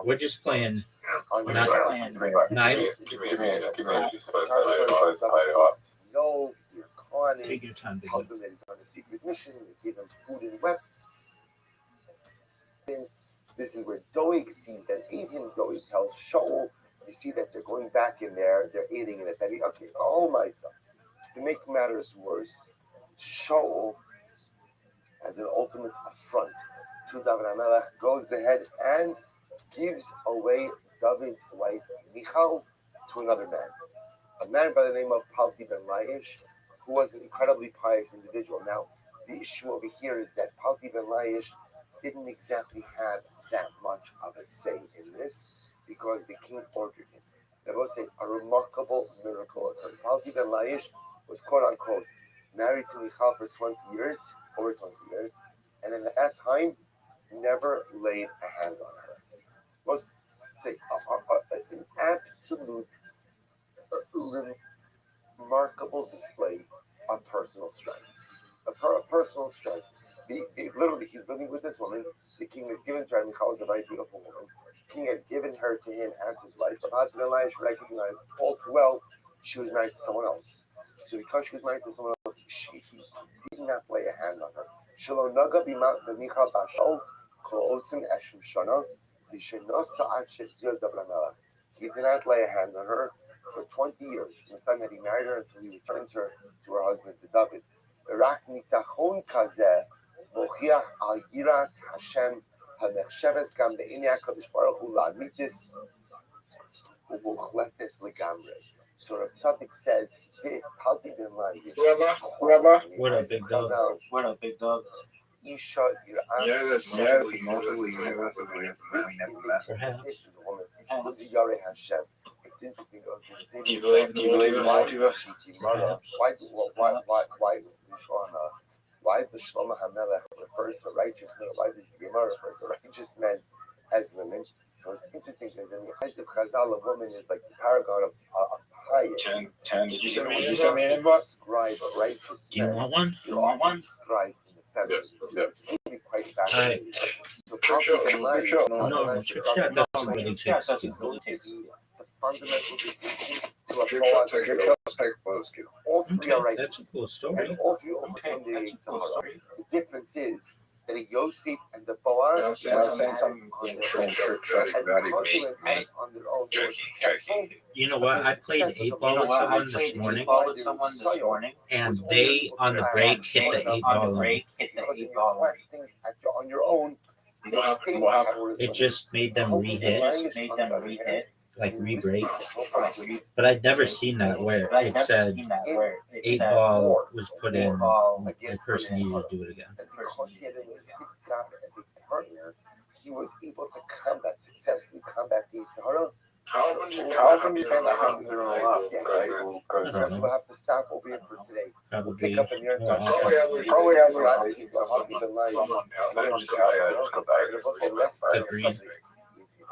We're just playing knives. Give me a minute. No, you're calling. Take your time, Tells him that he's on a secret mission. They give him food and weapons. This is where Doeg sees that Abraham Doeg tells Shaul, you see that they're going back in there, they're aiding in it. Okay, oh my son. To make matters worse, Shaul, as an ultimate affront to David Amalek, goes ahead and gives away David's wife, Michal, to another man. A man by the name of Palti ben Laish, who was an incredibly pious individual. Now, the issue over here is that Palti ben Laish didn't exactly have that much of a say in this because the king ordered him. There was a remarkable miracle occurred. Palti ben Laish was quote unquote married to Michal for 20 years, over 20 years, and at that time never laid a hand on her. It was an absolute remarkable display of personal strength. A personal strength. Literally, he's living with this woman. The king has given to her, Michal is a very beautiful woman. The king had given her to him as his wife, but Husband Elias recognized all too well she was married to someone else. So because she was married to someone else, he did not lay a hand on her. Shelo naga b'Michal b'Shol kol osim eshum shana v'sheno sa'at shetzir David Amalek. He did not lay a hand on her for 20 years, from the time that he married her until he returned her to her husband, to David. Rak nitzachon kazeh mochiach al yiras Hashem hamechsheves gam be'inei HaKadosh Baruch Hu la'amitis u'buchletes legamre. So Rabbi Tzaddik says this Palti ben Laish. What up, big dog? What up, big dog? Isha, This is a woman who's a Yareh Hashem. It's interesting. You believe in multiverse? Why does Shlomo HaMelech refer to righteous men? Why does Gemara refer to righteous men as women? So it's interesting because in the eyes of Chazal, a woman is like the paragon of piety. 10. Did you send me an invite? Describe a righteous Do you man. want one? You want describe in the feminine. Yeah. It's really quite fascinating. So No, trick shot doesn't really take skill. the fundamental distinction to a Trick fallen shot skill. skill. All three Okay, are righteous. that's a cool story. And all three overcame the Sahara. The difference is that a Yosef and the Boaz I'm saying something in trick shot and because they went out on their own, they were successful. You know what? I played 8-ball with someone this morning, and they, on the break, hit the 8-ball line. Because you plant things on your own, What happened? It just made them re-hit, like re-break. But I'd never seen that where it said 8-ball was put in, the person needed to do it again. And because he had enlisted God as a partner, he was able to successfully combat the Sahara. How often do you find that happens in a lot? So we'll have to stop over here for today. Probably. Pick up in the Probably has Agreed.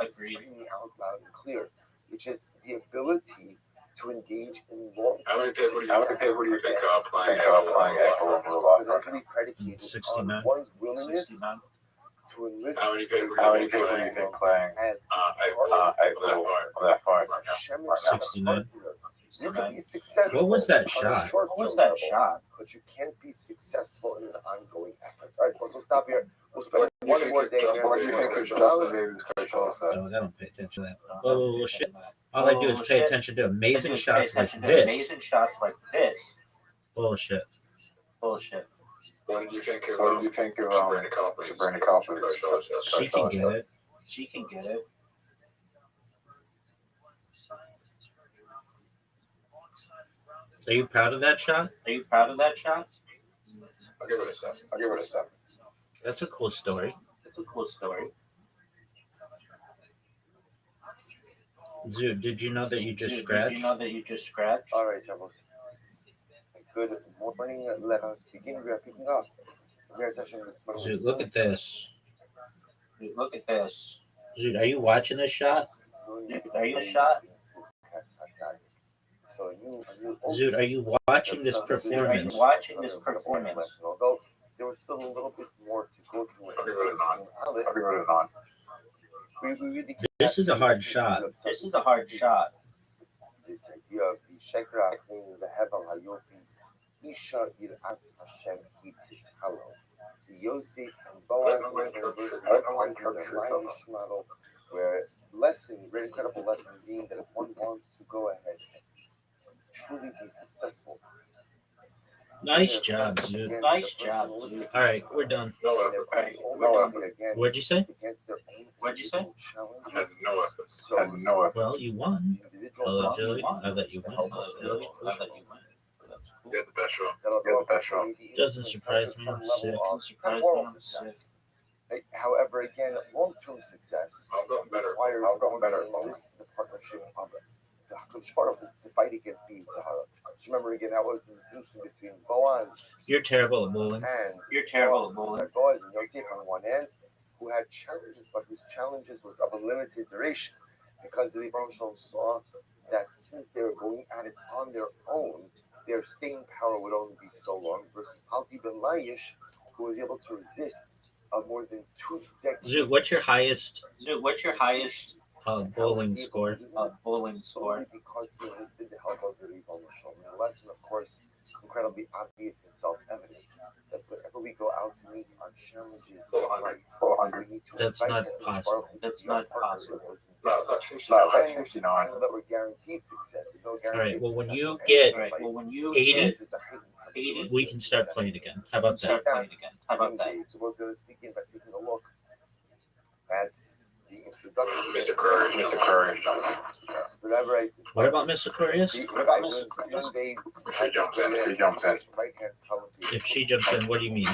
Screaming out loud and clear, which is the ability to engage in long. How many people do you think are playing Fundamentally predicated on 69. one's willingness to enlist. How many people do you think playing as that part? 69. You can be successful. What was that on a shot? short-term level, but you can't be successful in an ongoing effort. All right, folks, we'll stop here. We'll spend one more day. Oh, I don't pay attention to that. Oh, shit. All I do is pay attention to amazing shots like this. Bullshit. What did you think of Sabrina Carpenter's shot? She can get it. Are you proud of that shot? I'll give it a 7. That's a cool story. Zoo, did you know that you just scratched? All right, Javos. Good morning. Let us begin. We are picking up. We are touching this morning. Zoo, look at this. Zoo, are you watching this shot? Zoo, are you watching this performance? Although there was still a little bit more to go through. I'll give it a 9. This is a hard shot. This idea of the Shekra in the Hevel Hayofi, Isha Iras Hashem Hitzhalo. The Yosef and Boaz model, where lesson, very incredible lesson being that if one wants to go ahead and truly be successful. Nice job, Zoo. All right, we're done. No effort. What'd you say? Has no effort. Well, you won. I'll let you win. You had the best shot. Doesn't surprise me. I'm sick. However, again, long-term success I've gotten better. requires the partnership of it. The fight against the Sahara. Remember again, that was the distinction between Boaz You're terrible at bowling. and Boaz and Yosef on one end, who had challenges, but whose challenges was of a limited duration, because the Rothschild saw that since they were going at it on their own, their staying power would only be so long, versus Alti ben Laish, who was able to resist more than 2 decades. Zoo, what's your highest bowling score? Solely because he enlisted the help of the Ribbon Shalom. The lesson, of course, incredibly obvious and self-evident. That whenever we go out to meet our challenges, we need to That's invite not them possible. That's not possible. No, it's like 59. That we're guaranteed success. No All right. guaranteed Well, when success. you get Well, 80, there's a heightened we can start playing again. How about that? So we're going to begin by taking a look at the introduction. Mr. Curry. Whatever I What about Miss Aquarius? She jumps in. If she jumps in, what do you mean?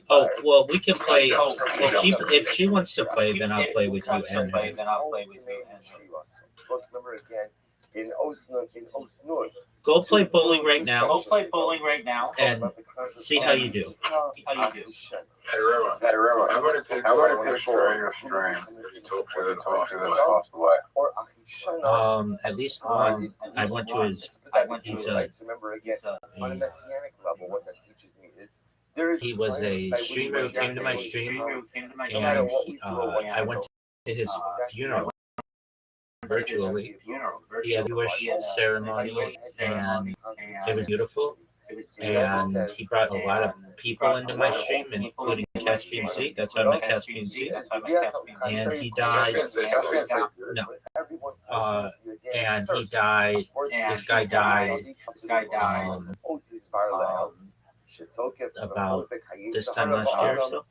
Oh, well, we can play. If she wants to play, then I'll play with you and her. Remember again, in Osnur, Go play bowling right now and see how you do. Hey, Rabbi, how about a picture of your string? You talk to them passed away. At least one. I went to his. Remember again, on a messianic level, what that teaches me is He was a streamer who came to my stream, and I went to his funeral virtually. He had a Jewish ceremony, and it was beautiful. And he brought a lot of people into my stream, including Caspian Sea. That's how I met Caspian Sea. And he died. No. And he died. This guy died. About this time last year or so.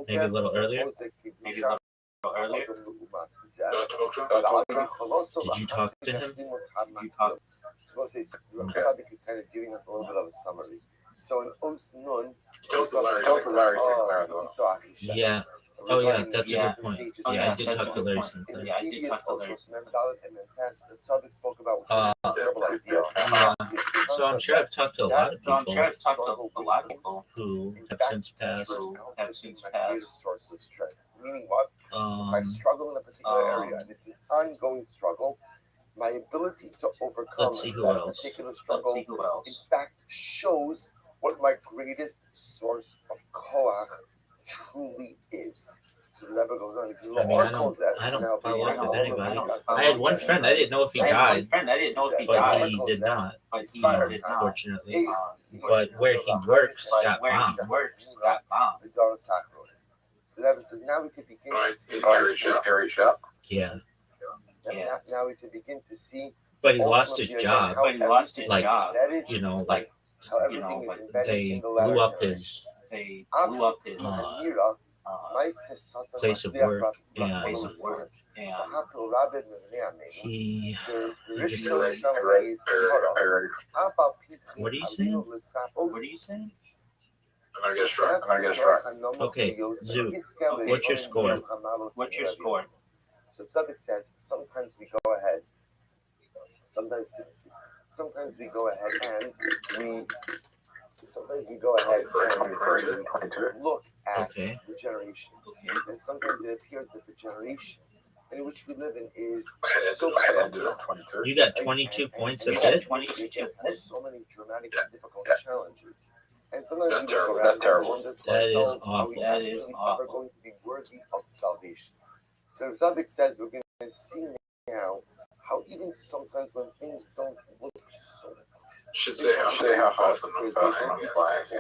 Maybe a little earlier. Did you talk to him? Giving us a little bit of a summary. So in Osnun, Yeah. Oh yeah, that's a good point. Yeah, I did talk to Larry Sinclair. Yeah. So I'm sure I've talked to a lot of people who have since passed. Meaning what? By struggle in a particular area, and it's an ongoing struggle. my ability to overcome Let's see who that else. particular struggle, in fact, shows what my greatest source of koach truly is. So the Rebbe goes on. I mean, I don't follow up with anybody. I had one friend. I didn't know if he died, but he did not. Unfortunately, but where he works got bombed. So that says now we can begin to see. Yeah, Now we can begin to see. but he lost his job. Like, you know, like how everything is embedded they in the blew up letter. his place of work, and he just, what are you saying? I'm gonna get a strike. Okay, Zoo, what's your score? So subject says sometimes we go ahead. Sometimes we go ahead and we look at Okay. the generation. And sometimes it appears that the generation in which we live in is so You got 22 points. That's it. so many dramatic and difficult challenges. And sometimes That's we look terrible. around That's and terrible. wonder to That is ourselves, awful. are we actually ever going to be worthy of salvation? So the subject says we're going to see now how even sometimes when things don't look so Should say how awesome the flags.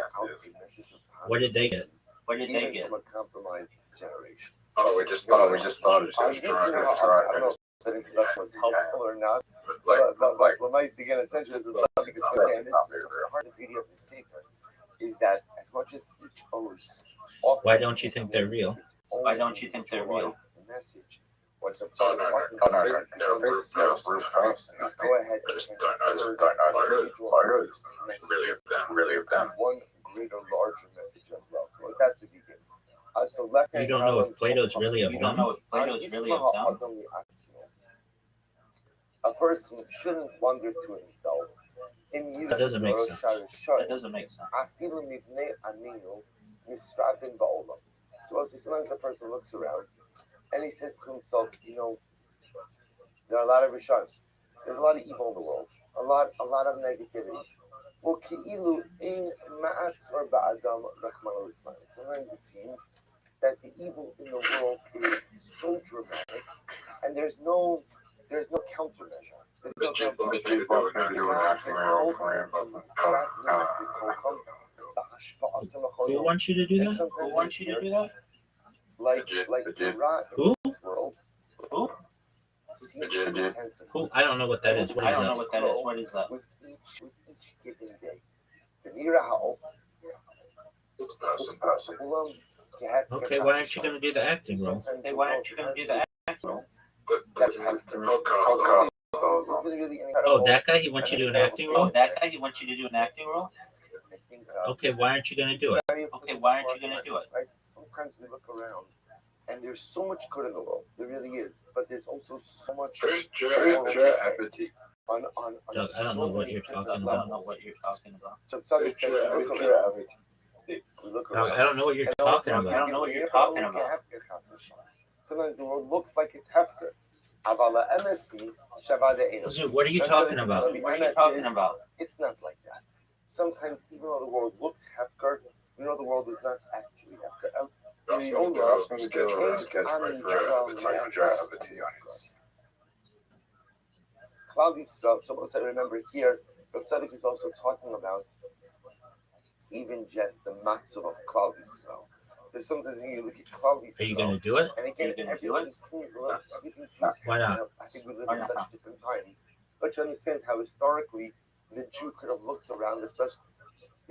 What did they get? even from a compromised generation. Oh, we just thought it just I don't know if that introduction was helpful or not, but Lamais again, essentially the subject is saying this part of the beauty of the statement is that as much as each owes, Why don't you think they're real? Message. What's the Oh, no, roof house. Go ahead I just don't know. Really of them. one greater, larger message of love. So that's what he gives. So left You don't know if Plato's really of them? A person shouldn't wonder to himself. That doesn't make sense. So sometimes the person looks around and he says to himself, there are a lot of Rishonim. There's a lot of evil in the world. A lot of negativity. Sometimes it seems that the evil in the world is so dramatic, and there's no countermeasure. Who wants you to do that? Like Who? in this world. Who? I don't know what that is. What is that? With each given day. The Nira Ha'ol. Okay, why aren't you going to do the acting role? Oh, that guy? He wants you to do an acting role? Okay, why aren't you going to do it? Sometimes we look around and there's so much good in the world. There really is. But there's also so much Doug, I don't know what you're talking about. So subject says we look around. I don't know what you're talking about. Sometimes the world looks like it's hefker. Zoo, what are you talking about? It's not like that. Sometimes, even though the world looks hefker, the world is not actually hefker. Cloudy stuff. Someone said, remember here, the study is also talking about even just the matzah of cloudy stuff. There's something when you look at cloudy stuff. Are you going to do it? And again, everything seems. Why not? I think we live in such different times. But you understand how historically the Jew could have looked around, especially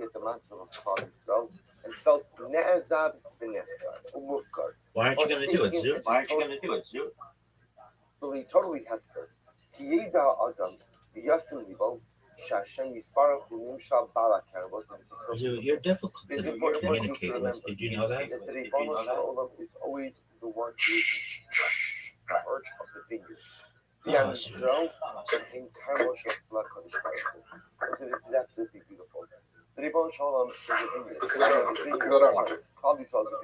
at the matzah of cloudy stuff, and felt ne'ezab v'ne'ezab, umufkar. Why aren't you going to do it, Zoo? So he totally has her. Zoo, you're difficult to communicate with. Did you know that? The Rebbeinu Shalom is always the one who is in charge of the vineyard. Oh, So this is absolutely beautiful. The Rebbeinu Shalom is the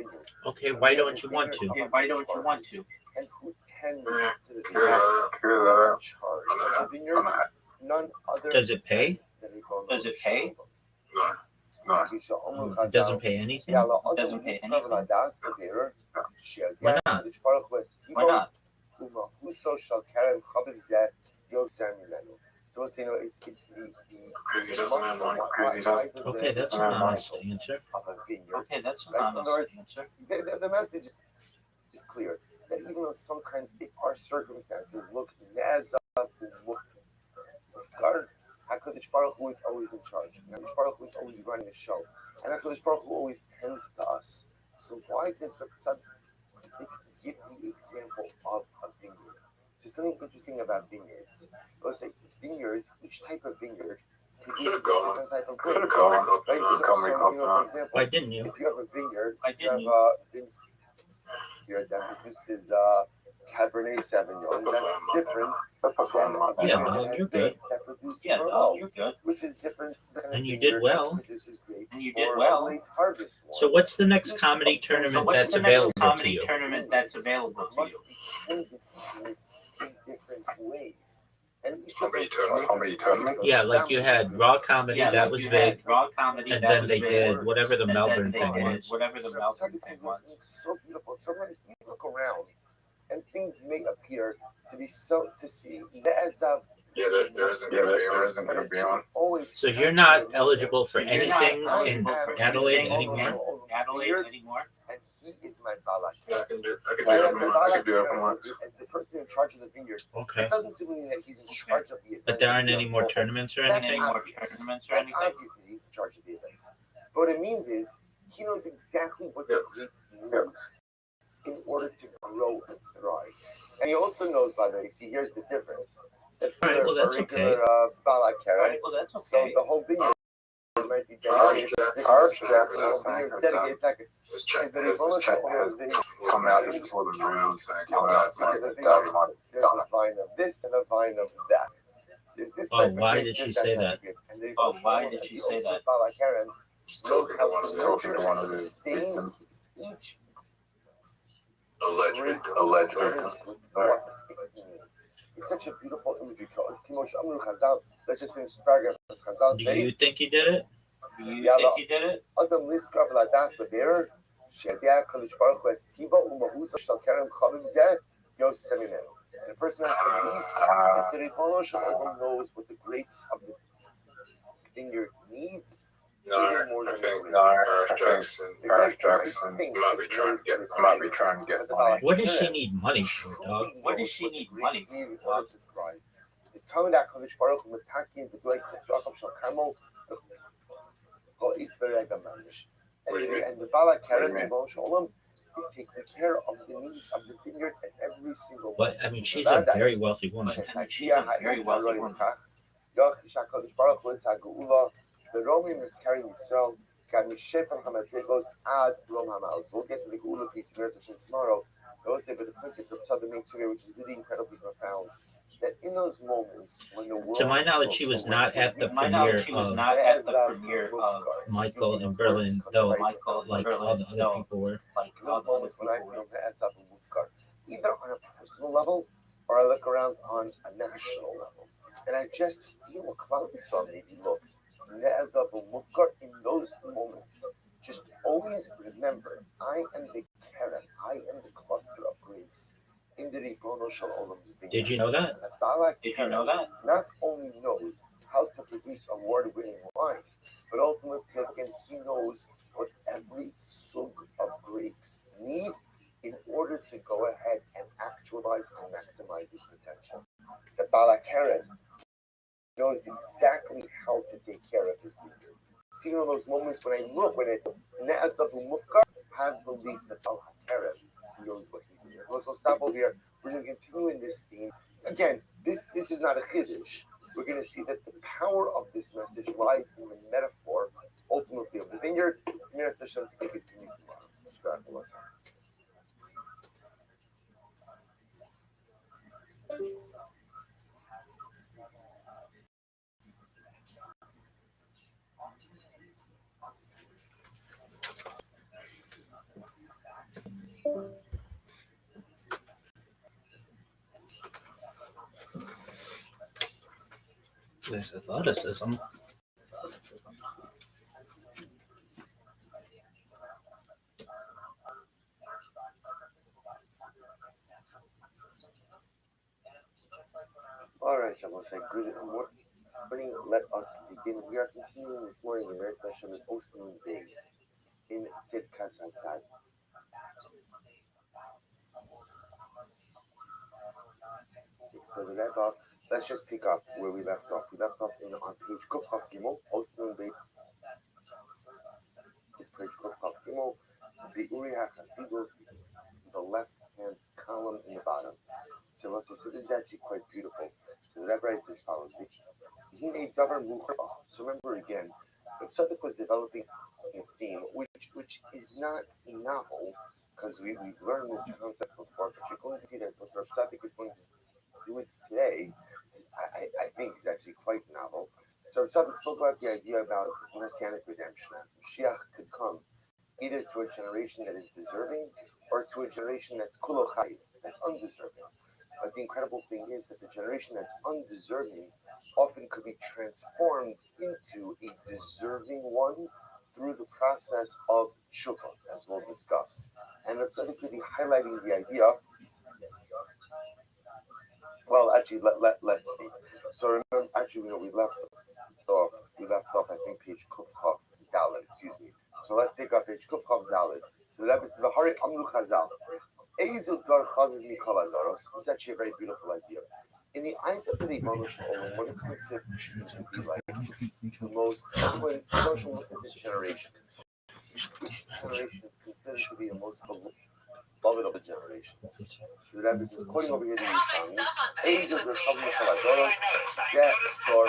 vineyard. Okay, why don't you want to? And who tends to the vineyard, charge of the vineyard, none other. Does it pay? Does it pay? No. It doesn't pay anything. Doesn't pay anything. Why not? Why not? Okay, that's an honest answer. Okay, that's an honest answer. The message is clear that even though sometimes if our circumstances look as up to God, HaKadosh Baruch Hu is always in charge. HaKadosh Baruch Hu is always running the show. And HaKadosh Baruch Hu always tends to us. So why does Rav give the example of a vineyard? There's something interesting about vineyards. Let's say it's vineyards, each type of vineyard produces a different type of grape. Why didn't you? If you have a vineyard, you have a vineyard that produces Cabernet Sauvignon, that's different than Yeah, no, you're good. that produces Merlot, you're good. which is different than a And you vineyard did well. that produces grapes And you did or well. late harvest wine. So what's the next comedy tournament that's available to you? tournament that's available to you? In different ways. And each How of many us tournaments? How many tournaments? Yeah, like you had raw comedy, that was big, Raw comedy, and that then was they big. did whatever the And Melbourne then they thing did was. whatever the Melbourne thing was. It's so beautiful. Sometimes we look around and things may appear to be so to see as of Yeah, there isn't going to be one. always. So you're not eligible for You're not anything eligible in for Adelaide anything anymore? Adelaide anymore? And he is my balak. Yeah, I can do And it. as a I can do it balak, for once. the person in charge of the vineyard, Okay. it doesn't simply mean that he's in charge of the event. But there aren't any more tournaments or That's anything? obvious. Tournaments or That's anything? obvious that he's in charge of the events. But what it means is he knows exactly what the grapes need in order to grow and thrive. And he also knows, by the way, see, here's the difference. That Alright, well, that's regular, balak carrot, Alright, well, that's so okay. the whole vineyard might be Our dedicated. staff is Dedicated, like, His check has come out before the ground saying, come out saying that there's a vine of this and a vine of that. There's this Oh, type of why grape, did she there's say type that? of grape. And they Oh, both why show did that she the say old that? balak carrot still knows how to talking to one of nurture the and sustain victims, each alleged victim. It's such a beautiful imagery. Let's just finish this paragraph. Chazal Do say, you think you did it? Do you think you did it? Adam Liskar Vladas Bader, Shedia Kalish Baruch Hu Estiba Umahusa Shal Kerem Chavim Zeh, Yos Seminem. And the person has to believe that the Ribono Shel Olam knows what the grapes of the vineyard needs. No, I think Paris Jackson might be trying to get money. What does she need money for, dog? What does she need money for? It's telling that Kalish Baruch Hu Metakin the Blake Chacham Shal Carmel. It's very agamish. And the Bala Karen Ribono Shel Olam is taking care of the needs of the vineyard and every single one. What? I mean, she's a very wealthy woman. She's a very wealthy woman. The Roman is carrying Israel. We'll get to the Geula piece tomorrow. I will say, but the point of the main story, which is really incredibly profound, that in those moments when the world. To my knowledge, she was not at the premiere of Michael in Berlin, though, like all the other people were. Either on a personal level or I look around on a national level. And I just feel a cloudy on me looks. In those moments, just always remember, I am the carrot, I am the cluster of grapes. In the Ribono Shel Olam's vineyard. Did you know that? Did you know that? Not only knows how to produce award-winning wine, but ultimately, again, he knows what every sug of grapes need in order to go ahead and actualize and maximize its potential. The Balakaren knows exactly how to take care of his vineyard. See, in those moments when I look, when it have belief that Balakaren knows what he's doing. So stop over here. We're going to continue in this theme. Again, this is not a chiddush. We're going to see that the power of this message lies in the metaphor, ultimately, of the vineyard. Mir Hashem to continue tomorrow. This athleticism. All right, Shabbos, good morning. Let us begin. We are continuing this morning in very special with Osman Days in Tzidkas Hatzad. So the Rabbi, let's just pick up where we left off. We left off on page Kuf Chaf Gimel, Osman Days. It's page Kuf Chaf Gimel, the Uri HaChasidut, the left-hand column in the bottom. So this is actually quite beautiful. So the Rabbi writes as follows. So remember again, the Tzaddik was developing a theme which is not novel, because we've learned this concept before, but you're going to see that what the Tzaddik is going to do it today, I think is actually quite novel. So Tzaddik spoke about the idea about messianic redemption. Mashiach could come either to a generation that is deserving or to a generation that's kulochai, that's undeserving. But the incredible thing is that the generation that's undeserving often could be transformed into a deserving one through the process of shufat, as we'll discuss. And I'm going to be highlighting the idea. Well, actually, let's see. So remember, actually, we left off, I think, page Kuf Chaf Dalet, excuse me. So let's take up page Kuf Chaf Dalet. So that is the Hari Amru Chazal. Eizut Dar Chaviv Mikol Hazaros. It's actually a very beautiful idea. In the eyes of the Rebbeinu Shalom, what is considered to be like the most social of this generation? Which generation is considered to be the most beloved of the generation? So that is quoting over here the Yishani. Eizut Dar Chaviv Mikol Hazaros. That Dar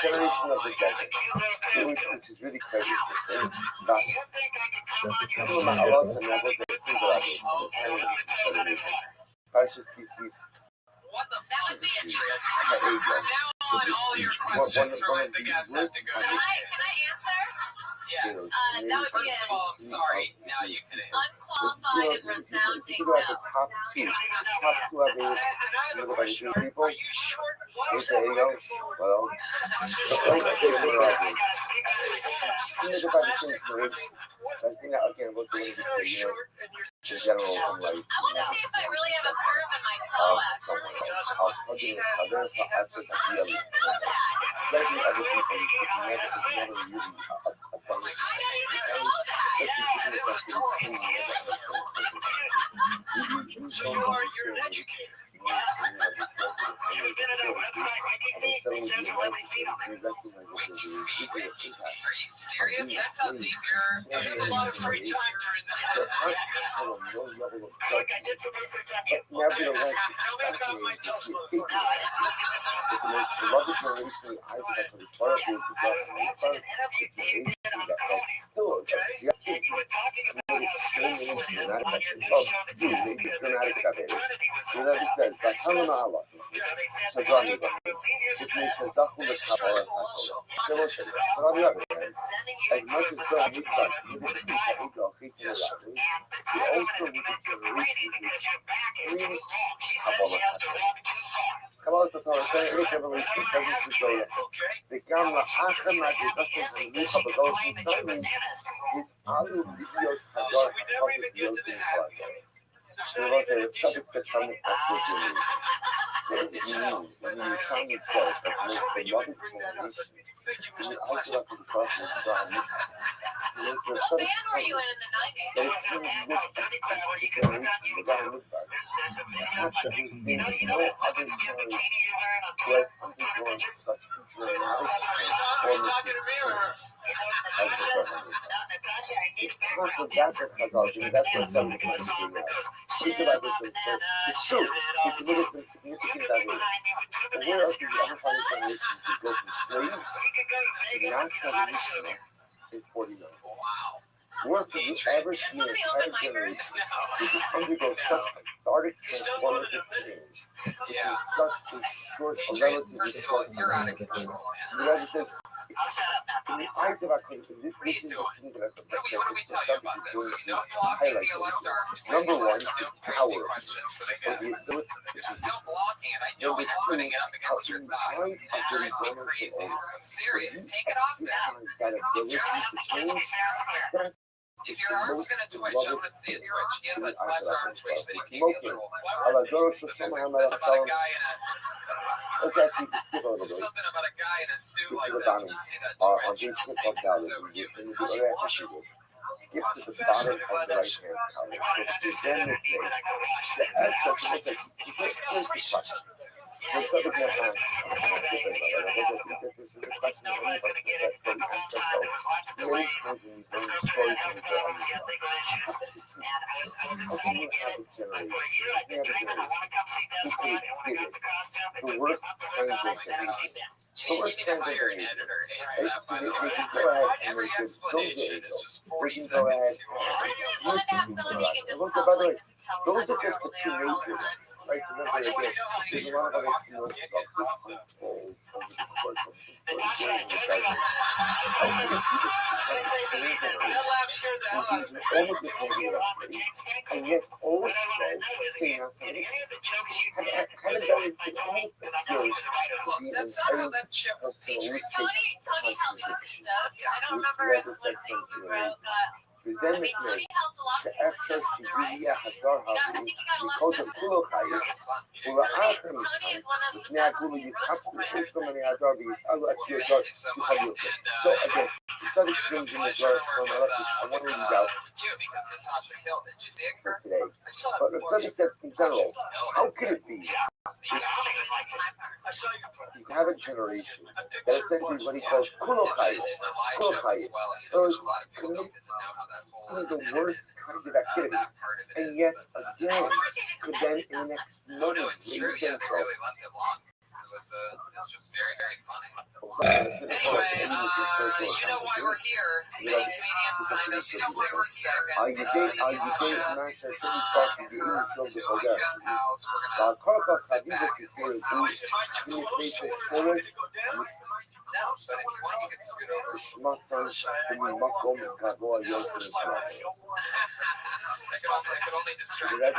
generation of the desert, which is really quite interesting. That would be a trick. From now on, all your questions are like the guys have to go. Can I answer? Yes. That would be first of all, I'm sorry. Now you can answer. Unqualified and resounding no. Top two Are you short? There you go. Well, again, what's the general I want to see if I really have a curve in my toe, actually. I didn't know that. Especially other people, never really I didn't even know that. Yeah, it is adorable. So you're an educator. You've been at a website like it says 11 feet on it. Are you serious? That's how deep you're. There's a lot of free time during the Look, I did some research on you. Nevertheless, Tell me about my toast move. the most beloved generation in the eyes of the Torah is the still, and you were talking about how stressful it is on your new show that says because eternity was so tough. So that makes sense to relieve your stress and stressful also. on the other hand, Sending you as much to as such God fun needs with a us, title. yes, sir. And the title is about your breathing because your back is too long. She says she has to walk too far. Kabbalah Satorah, Revelation 7-12. וגם לאחר מהגדסת המליך הבגרות מסתיים, יסעלו להיות חזר החוק להיות נפרד. What does it mean? When the Yishani says that the most beloved generation in the eyes of the cross is God, What band were you in the 90s? that it seems There's some videos. You know that lemon skin bikini you're wearing on who has Twitter? undergone such dramatic Are you talking to me or her? Natasha, I need a background. That's what some people do. Think about this instead. It's true. He committed some significant diversity. But where else did you ever find a generation to go from slaves to non-revolutionary in 49? Wow. Where else did you ever see an entire generation to just undergo such cathartic transformative change in such a short, relatively First of all, short you're out time? of control, man. The United States, In the eyes of our country, this is the thing that What do we tell you about this? There's no blocking highlight via left arm. Number one, There's no crazy power. questions for the For the guys. ability You're still blocking it. I know Number you're putting two, it up against your thigh. how It drives me crazy. I'm serious. Take it off then. that ability to change that If your arm's gonna twitch, I want to see it twitch. He has a left arm twitch that he can't control. Aladoro There's Shoshama something about a Hamala. guy in a Let's actually just skip a little there's bit. something about a guy in a suit Skip like to the that. bottom. When you see that On twitch, page it just 6 makes down. it so cute. Skip to the bottom of the bottom of the right hand column. So then the thing, the access is like, no sabe que ajá, this is a question of anybody that's going to answer. So many times when you bring stories to the world, how can you have a generation? The worst transition. You need to hire an editor ASAP, by the way. Every explanation is just 40 seconds too long. You want to have someone that you can just Look, tell, by the way, like, just tell those them are just the two major ones. Right, remember again, there's a lot of other small stuff that's told over the course of the and yet also saying something That's not how that ship features. Tony helped me with some jokes. I don't remember what thing you wrote, but I mean, Tony helped a lot of people with this one, right? I think he got a lot of jokes. Tony is one of the best roast writers. So again, It was a pleasure to work with you because Natasha killed it. Did you see it, Kurt? today. But the study says in general, how could it be you have a generation that essentially what he calls kunokai, the worst kind of activity, and yet again could then in the next moment it's true. Yeah, they really left it long. It's just very, very funny. Anyway, you know why we're here. Many comedians signed up to do 60 seconds. Natasha, her, to my gun house. We're gonna sit back and listen. No, but if you want, you can scoot over. I could only distract you. Are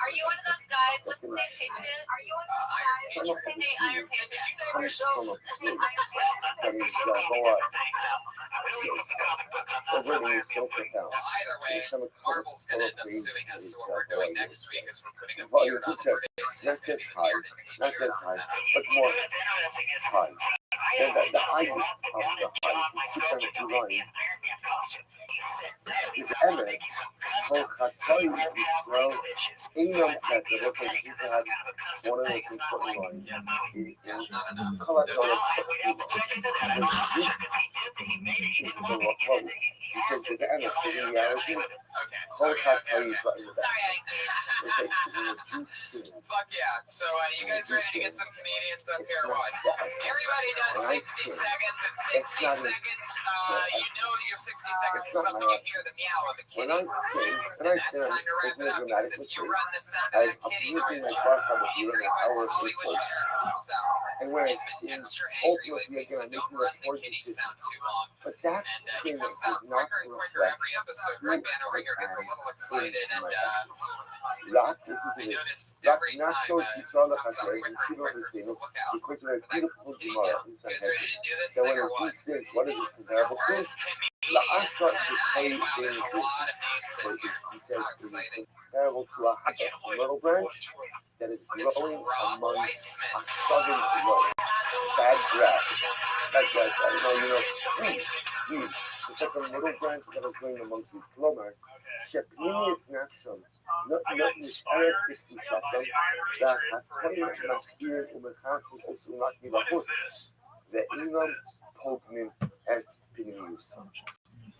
you one of those guys? What's his name? Patriot? Are you one of those guys? Hey, Iron Patriot. Either way, Marvel's gonna end up suing us. So what we're doing next week is we're putting a beard on his face. Not just high, not just high, but more high. And the high of the high is running. Is Emmett, so Katari is well, England had the reference to have one of the important lines. He said to the Emmett, in reality, whole Katari is right in the back. Fuck yeah. So you guys ready to get some comedians up here? What? Everybody does 60 seconds. At 60 seconds, you know you have 60 seconds to something you hear the meow of the kitty. And that's time to wrap it up, because if you run the sound of that kitty noise, angry West Hollywood comes out. And where He's been extra angry lately, so don't run the kitty sound too long. But that And he comes out quicker and quicker every episode. Greg Van over here gets a little excited, and Rock, I notice every time he comes out quicker and quicker, so look out for that kitty now. You guys ready to do this thing or what? What is this comparable to? First The Asha is wow, there's a lot of names in here. How exciting. comparable to a little branch that is It's growing Rob among Weissman. a southern low. Bad grass. That's right. It's like a little branch that is growing amongst the clover. Shepinius Natson, not Miss Aris Shatan, that Hatari Maskir Umekasi Osulaki Lahus, the Inam Pognin as Pinius.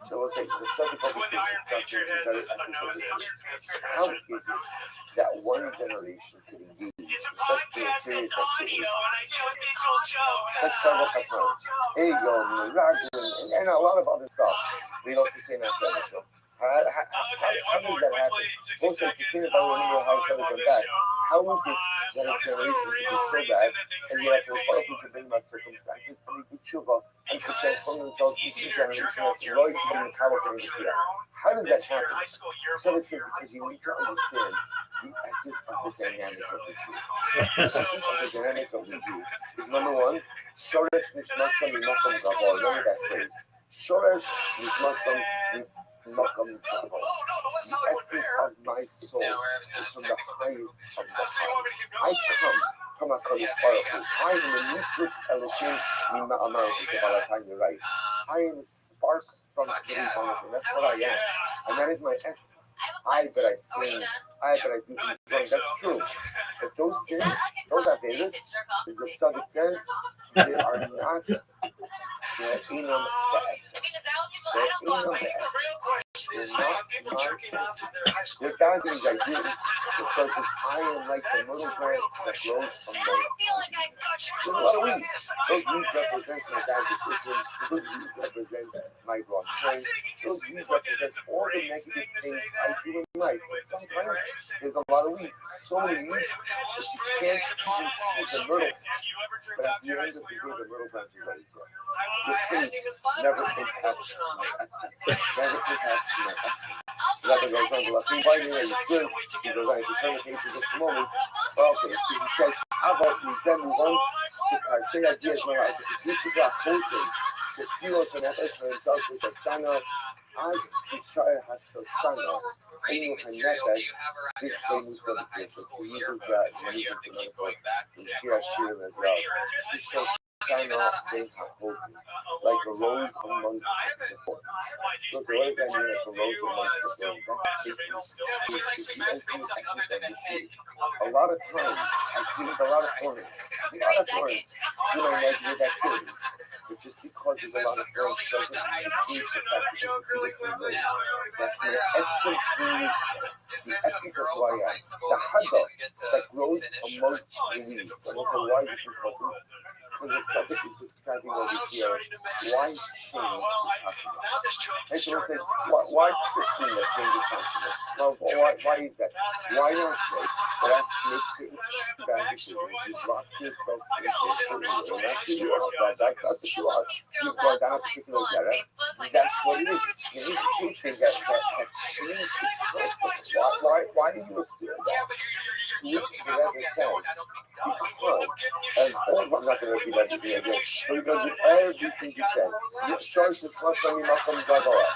So let's say the subject of the how is it that one generation can engage It's a podcast, it's audio, and I chose visual joke. let's start with that one. Ego, and a lot of other stuff. We also say that show. How does that happen? Also, if you think about when you how it's ever done that, how is it that a generation can be so bad and yet the authorities have been about circumstances and they do tshuva and to transform themselves into a generation that's right in the power of the How does that happen? So it's because you need to understand the essence of the dynamic of the Jew. The essence of the dynamic of the Jew is number one, Shoresh Nishmasam Makam Gabor. Remember that phrase. Shoresh Nishmasam Makam Gabor. The essence of my soul is from the highest of the highest. I come from a Kodesh Baruch Hu. I am a Nitzutz Elohim Mima Amarati Kabbalah. You're right. I am a spark from the Divine Foundation. That's what I am. And that is my essence. I that I sing, I that I do things wrong. That's true. But those sins, those avedas, as the Tzaddik says, they are not the enum ba'etzem. They're enum ba'etzem. They're not my essence. They're God's things I do because I am like the little branch that grows from my There's a lot of weeds. Those weeds represent my bad decisions. Those weeds represent my wrong choice. Those weeds represent all the negative things I do in life. Sometimes there's a lot of weeds. So many weeds that you can't even see the myrtle. But at the end of the day, the myrtle branch is ready to grow. The faith never impacts my essence. Never impacts my essence. Rabbi goes on to left inviting me, it's good. He goes on to turn the page in just a moment. Okay, so he says, how about we then move on to Karsei ideas my life? This is our whole thing. The Silos and Efes for himself with the Shana. I try Hashoshana. Reading material do you have around your house for the high school yearbook? That's where you have to keep going back to that. Shine off things like a rose amongst the thorns. So what does that mean, like a rose amongst the thorns? A lot of times, I think a lot of thorns, you know, like with activities. But just because there's a lot of thorns doesn't mean the fact that that's the essence means the essence of why I am. The haggis that grows amongst the weeds. And also why this is called because the topic is describing over here why shame is possible. And so it says, why Christian that change is possible? Well, why is that? Why not say that makes certain bad decisions? You lock yourself in this and that's who you are. That's who you are. You've gone down a particular data. That's what it is. You need to chase that change is possible. Why do you assume that? To which the Rebbe says, because, and I'm not going to repeat everything again, but he goes with everything he says. You start to trust on Makom Gavoa.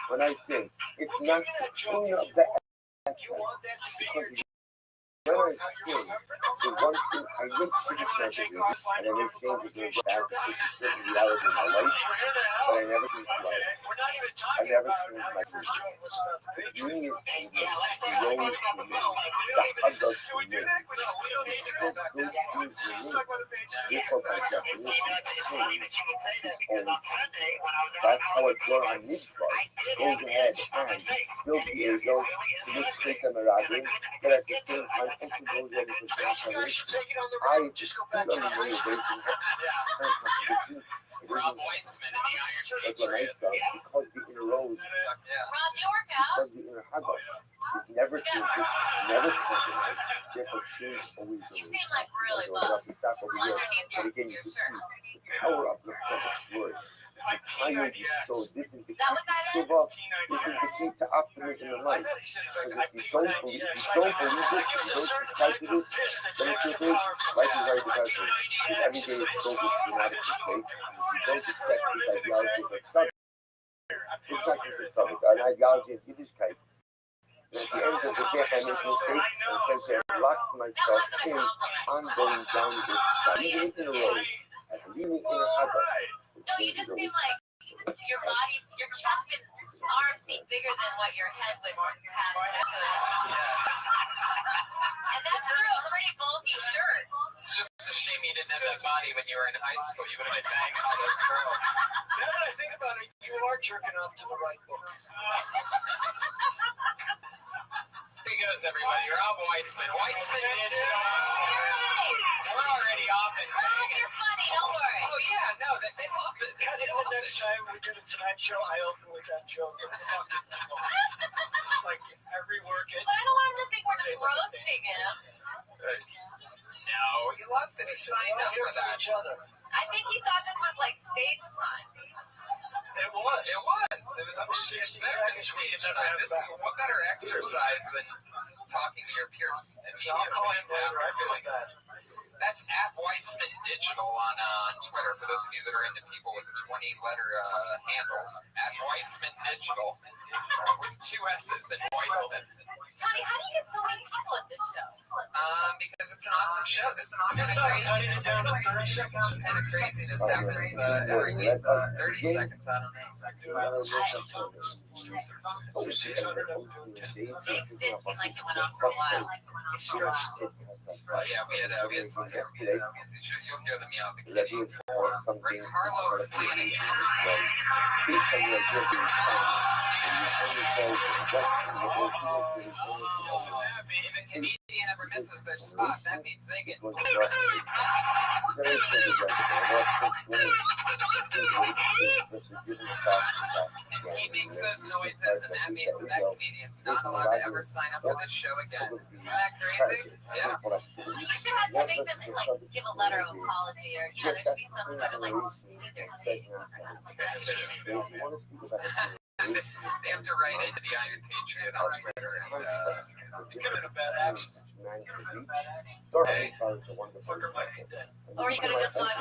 When I sing, it's not the tune of the accent, because when I sing, the one thing I make sure to say and I make changes in the back to certain reality in my life, but I never change my life. I never change my dreams. The dream is to me. The role is to me. The hug to me. Those things to me. This was my definition of change. And that's how I grow on this part. Go ahead and still be able to mistake them around, but at the same time, I just feel on the motivation. Rob Weissman in the Iron Sheik Trail. Because the inner rose, because the inner haggis is never changing, never compromised. Therefore, change always remains. You seem like really Stop over here. But again, you can see the power of the public word. The power you sow. This is the key to love. This is the key to optimism in life. Because if you don't believe this, if you don't subscribe to this, then the truth is, life is very depressing. Because every day is filled with dramatic mistakes. If you don't accept this ideology of stuff, it's not just a topic. An ideology is Yiddishkeit. And at the end of the day, if I make mistakes, and since I locked myself in, I'm going down this stuff. Even in the road, I believe in the haggis. No, you just seem like your body's, your chest and arms seem bigger than what your head would have attached to it. And that's through a pretty bulky shirt. It's just a shame you didn't have that body when you were in high school. You would have been banging all those girls. Now that I think about it, you are jerking off to the right book. Here goes, everybody. Rob Weissman. Weissman did it all. We're already off and banging. You're funny, don't worry. Oh, yeah, no, they love it. That's the next time we do the Tonight Show, I open with that. that joke. It's like I rework it. But I don't want him to think we're just roasting him. No, he loves it. He signed up for that. Each other. I think he thought this was like stage time. It was. It was a 60 seconds. We can never have This is what better exercise than talking to your peers. And I'll call him later. I feel like that. That's at Weissman Digital on Twitter for those of you that are into people with 20-letter handles. At Weissman Digital with 2 S's in Weissman. Tony, how do you get so many people at this show? Because it's an awesome show. This kind of craziness. Down to 30 seconds. Kind of craziness happens every week. 30 seconds, I don't know. Jake's did seem like it went on for a while. Yeah, we had some yesterday. You'll hear the meow of the kitty. Rick Harlow's cleaning. If a comedian ever misses their spot, that means they get. And he makes those noises, and that means that comedian's not allowed to ever sign up for this show again. Isn't that crazy? Yeah. You should have to make them like give a letter of apology, or there should be some sort of like see their face. They have to write into the Iron Patriot on Twitter and Give it a bad action. hey, Or you could have just watched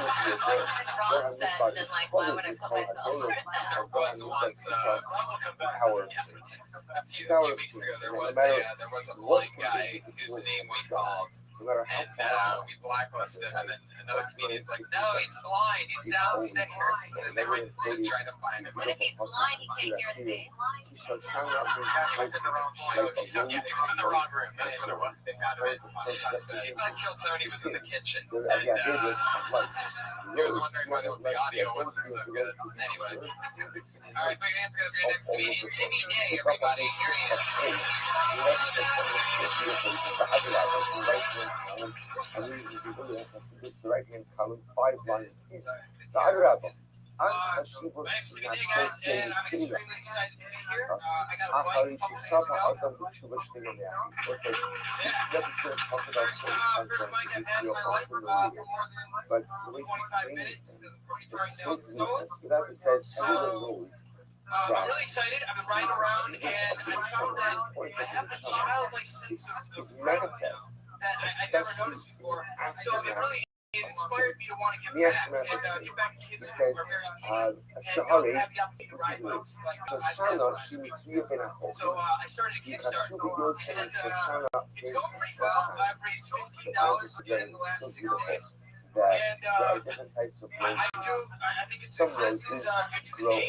Rothschild and like, why would I put myself through that? there was once a few weeks ago there was a blind guy whose name we called. And we blacklisted him, and then another comedian's like, no, he's blind, he's downstairs. And they were trying to find him. But if he's blind, he can't hear us name. He was in the wrong show. Yeah, he was in the wrong room. That's what it was. He thought Kill Tony was in the kitchen. And he was wondering why the audio wasn't so good. Anyway. All right, put your hands together for your next comedian. Timmy Day, everybody. Here he is. The right hand column, 5 lines in. The other album. Thanks for the day, guys, and I'm extremely excited to be here. I got a wife a couple days ago. First mic I've had in my life for more than 25 minutes. So I'm really excited. I've been riding around, and I found that I have a childlike sense of freedom that I never noticed before. So it really inspired me to want to give back and give back to kids who are very needy and don't have the opportunity to ride bikes like I did last week. So I started a Kickstarter, and it's going pretty well. I've raised $15 in the last 6 days. And I think its success is due to the game.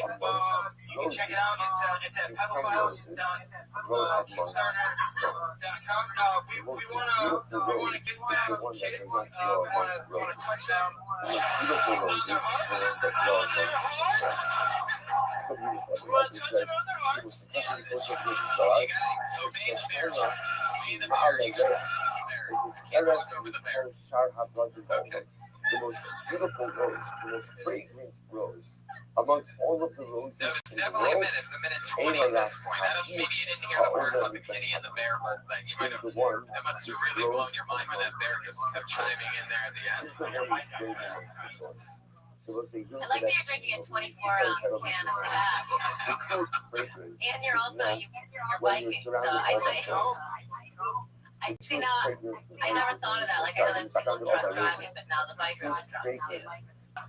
You can check it out. It's at pedophiles.kickstarter.com. We want to give back to kids. We want to touch them on their hearts. We want to touch them on their hearts. You got to obey the bear. Obey the bear. You got to can't look over the bear. Okay. The most beautiful rose, the most fragrant rose, amongst all of the roses. It was definitely a minute. It was a minute 20 at this point. Maybe you didn't hear the part about the kitty and the bear whole thing. You might have. That must have really blown your mind when that bear just kept chiming in there at the end. I like that you're drinking a 24-ounce can of that. And you're also you're biking, so I see now. I never thought of that. Like I know there's people drunk driving, but now the bikers are drunk too.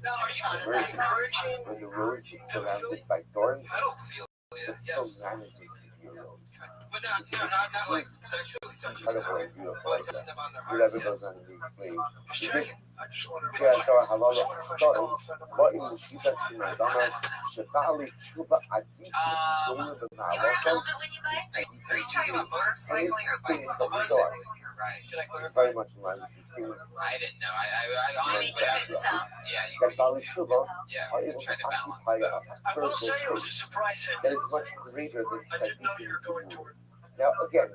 Now, are you really encouraging? When the road is surrounded by thorns, I don't feel it. it's Yes. so managing to your road. But not like sexually touching them. Incredible and beautiful. But touching them on their Whoever hearts. goes on the plane. Just checking. I just wonder if Yeah, so I halal just wonder if I should call a friend of mine. what in Shiva Sinadama Shafali Chuba Adi You wear a helmet when you bike? Are you talking about motorcycling or bicycle? Sorry. Right. Should I clarify? Very much in line with this thing. I didn't know. I You honestly. make it yourself. Yeah, you That Bali Chuba yeah, are you're able to trying to balance occupy both. a I will say it was a space surprise hit. that is much greater than I didn't know you were going psychic. toward. Now again,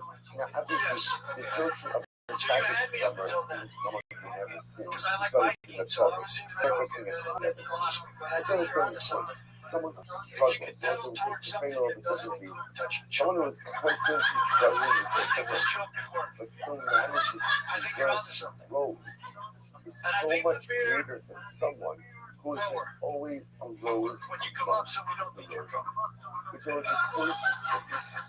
obviously, this notion of So you had me up until then. someone who never seen. Because I like So Vikings, so I was into that argument. It lost me, but I did learn something. someone who If you struggles, can someone build who's towards something sustainable that doesn't because of touch and someone choke, who is constantly struggling I with think this something, choke could work. but still manages I to think you're work onto something. road is And I so think much the beer greater than someone who is forward. just always a Forward rose when you come up, so we don't think you're drunk. But you know, just always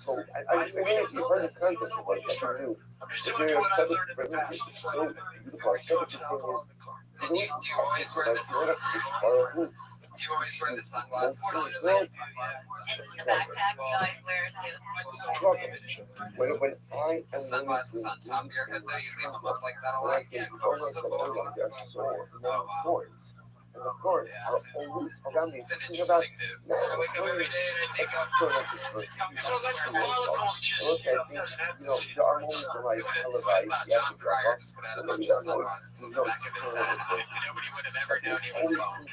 so I We mean, don't you know heard that. the We don't concept know of when like you that started. you knew. I'm just If telling you you're what I accepted learned in the friendly, past. it's Before I so learned beautiful. I said drugs the and thing alcohol is, in the car. And you, do you always wear like, the you know, borrow food. do you always wear the sunglasses on? Well, And the backpack you always wear too. when I The am sunglasses on top of your head, though, you leave them up like that a when I lot. say corners of everyone, there are so many thorns. And the thorns are always around me. It's an Thinking about, interesting dude. no, I wake up every day and I think let's turn up the first. so it lets the follicles just, Okay, doesn't have you to know, see there the are first. moments when I Who would televise have thought the John epic Pryor drama. just could have had a Nobody bunch of does know sunglasses in it's the back of his head? Nobody would have ever known he was bald.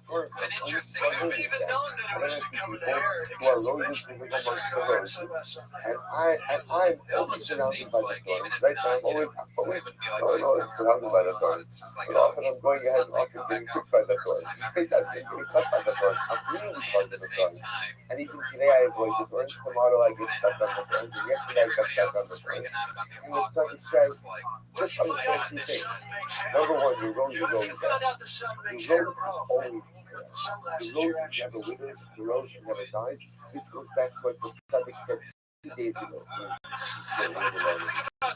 It's an interesting I movie. didn't even know that it was to cover the hair. Who are roses moving I started amongst the wearing roses. sunglasses. And I'm It always almost just surrounded seems by the like thorns. even if Right not, now, I'm you know, always, somebody wouldn't be like, no, oh, he's no, covering it's a surrounded by bald the spot. thorns. It's just like, But oh, often he I'm going the ahead and sunlight often come getting back pricked out by for the the first thorns. time every It's I'm time. getting cut by the thorns. I'm really And close at to the the same thorns. time, And even today I avoid the thorns. Tomorrow I get stuck on the thorns. And yesterday I got everybody stuck else on is the thorns. freaking out about the And it's like, apocalypse. it's It's like, What if just you understand find out two the things. sun makes hair? Number one, your rose is What if always you there. found out the sun makes The hair rose is grow? always there. With the The sunglasses, rose you're actually never withers, the rose never dies. This goes back to what the Tzaddik said 2 days ago. about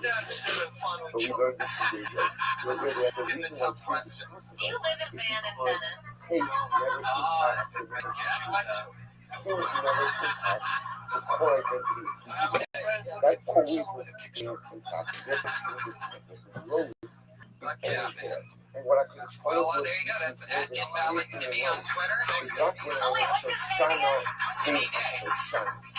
that instead of fun But with we children. learned this 2 days ago. The asking the reason tough why questions. Do you live in Van and Venice? hate never Oh, impacts that's a the good message. guess. Sin never impacts the core identity. I have a friend That looking for always someone with a means Kickstarter. impact. The rose is Fuck yeah. always there. And what I can Well, there you go. That's at Invalid Timmy on Twitter. is not when Oh wait, what's his name again? Timmy Day.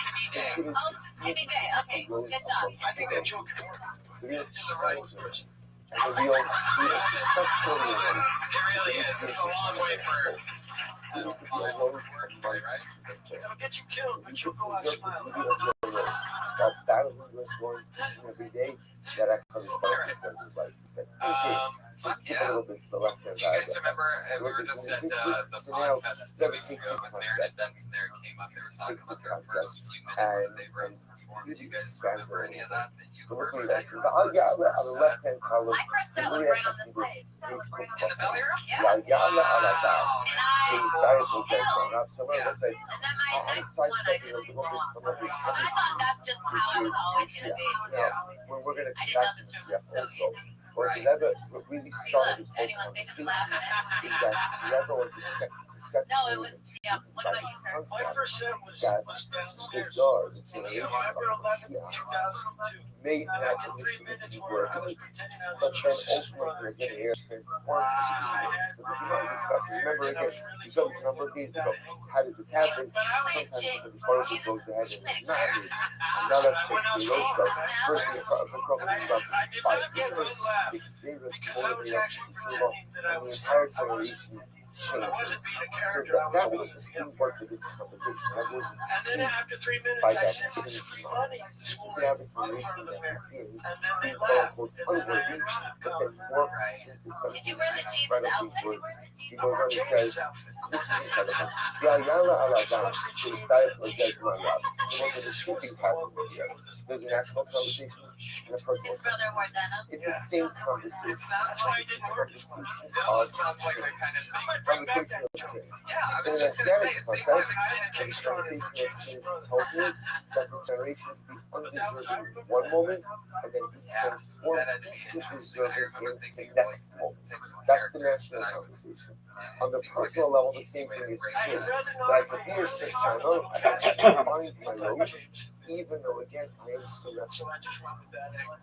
Timmy Day. Oh, this is Timmy Day. Okay, good job. I think that joke could work in the right person. And the real successful man. It really is. It's a long way for You need to be a my rose wordplay, right? It'll get you killed, but you'll go out smiling. That battling with thorns every day, that actually starts his life. Fuck Skip a yeah. little bit to the left-hand Do you guys side. remember, we were just at the Podfest 2 weeks ago when Meredith Benson there came up. They were talking about their first few minutes that they've written performed. Do you guys remember any of that you So were look said? at that. On the left-hand column. My first set was right on the stage. In the belly room? Yeah, yeah, la, la, la. Wow, And that's So I you so started awesome. with that song up. So let's say, And then my I'm next psyched one, that I you're just going to look at some of these because I thought that's just how it was always gonna be. we're going to I didn't know this room was so easy. What Right. what really started this whole Anyone, they just conversation laugh at it. is that whoever was accepted No, it was yeah. What about you, Kurt? My first set was the downstairs. guard, November 11th, 2002. made And that I did 3 minutes initiative where work. I was pretending I But was then Jesus' ultimately, brother, again, James. here, transformed into so we might discuss it. Remember, again, we saw this a number of days ago. How does this happen? But I was Sometimes Jay. when the particle Jesus, goes ahead you and played not a me. character. And now let's I went take out the road stuff. First, and we're talking I about did the spike. not get one laugh because I was actually pretending that I And the was entire hurt. I wasn't generation I changed. wasn't being a So character. I was that being was the him. steam work for this conversation. That was And then after 3 minutes, by I that said, "This is funny this you morning have it in front of the mirror." is And then they quote laughed. unquote And then I unworthy, actually but got then works into Did something you wear the Jesus incredibly outfit? worthy. He I goes wore on and James's says, outfit. this is incredible. Ya yalla ala dam, the diet was dead to my love. So what the two things happen here. There's an actual conversation and a personal His brother wore denim. It's the same It conversation. sounds That's why like I didn't work as much. it almost sounds like the kind of I thing. might bring back that Conversation joke. Yeah, I in was an just gonna say organic it seems context, like the I kind had of a Kickstarter for James's conversation brother. tells me that the generation be undeserving one moment and then be transformed that had to be into interesting. I deserving remember in thinking the of like next moment. things and That's the characters national that I conversation. it On the seems like personal an level, the easy same way thing to is bring I true. had read an That I article could be where a they fish talked channel, about I can James. find my Fuck road, James. even though again I am So surrounded I just went with that angle.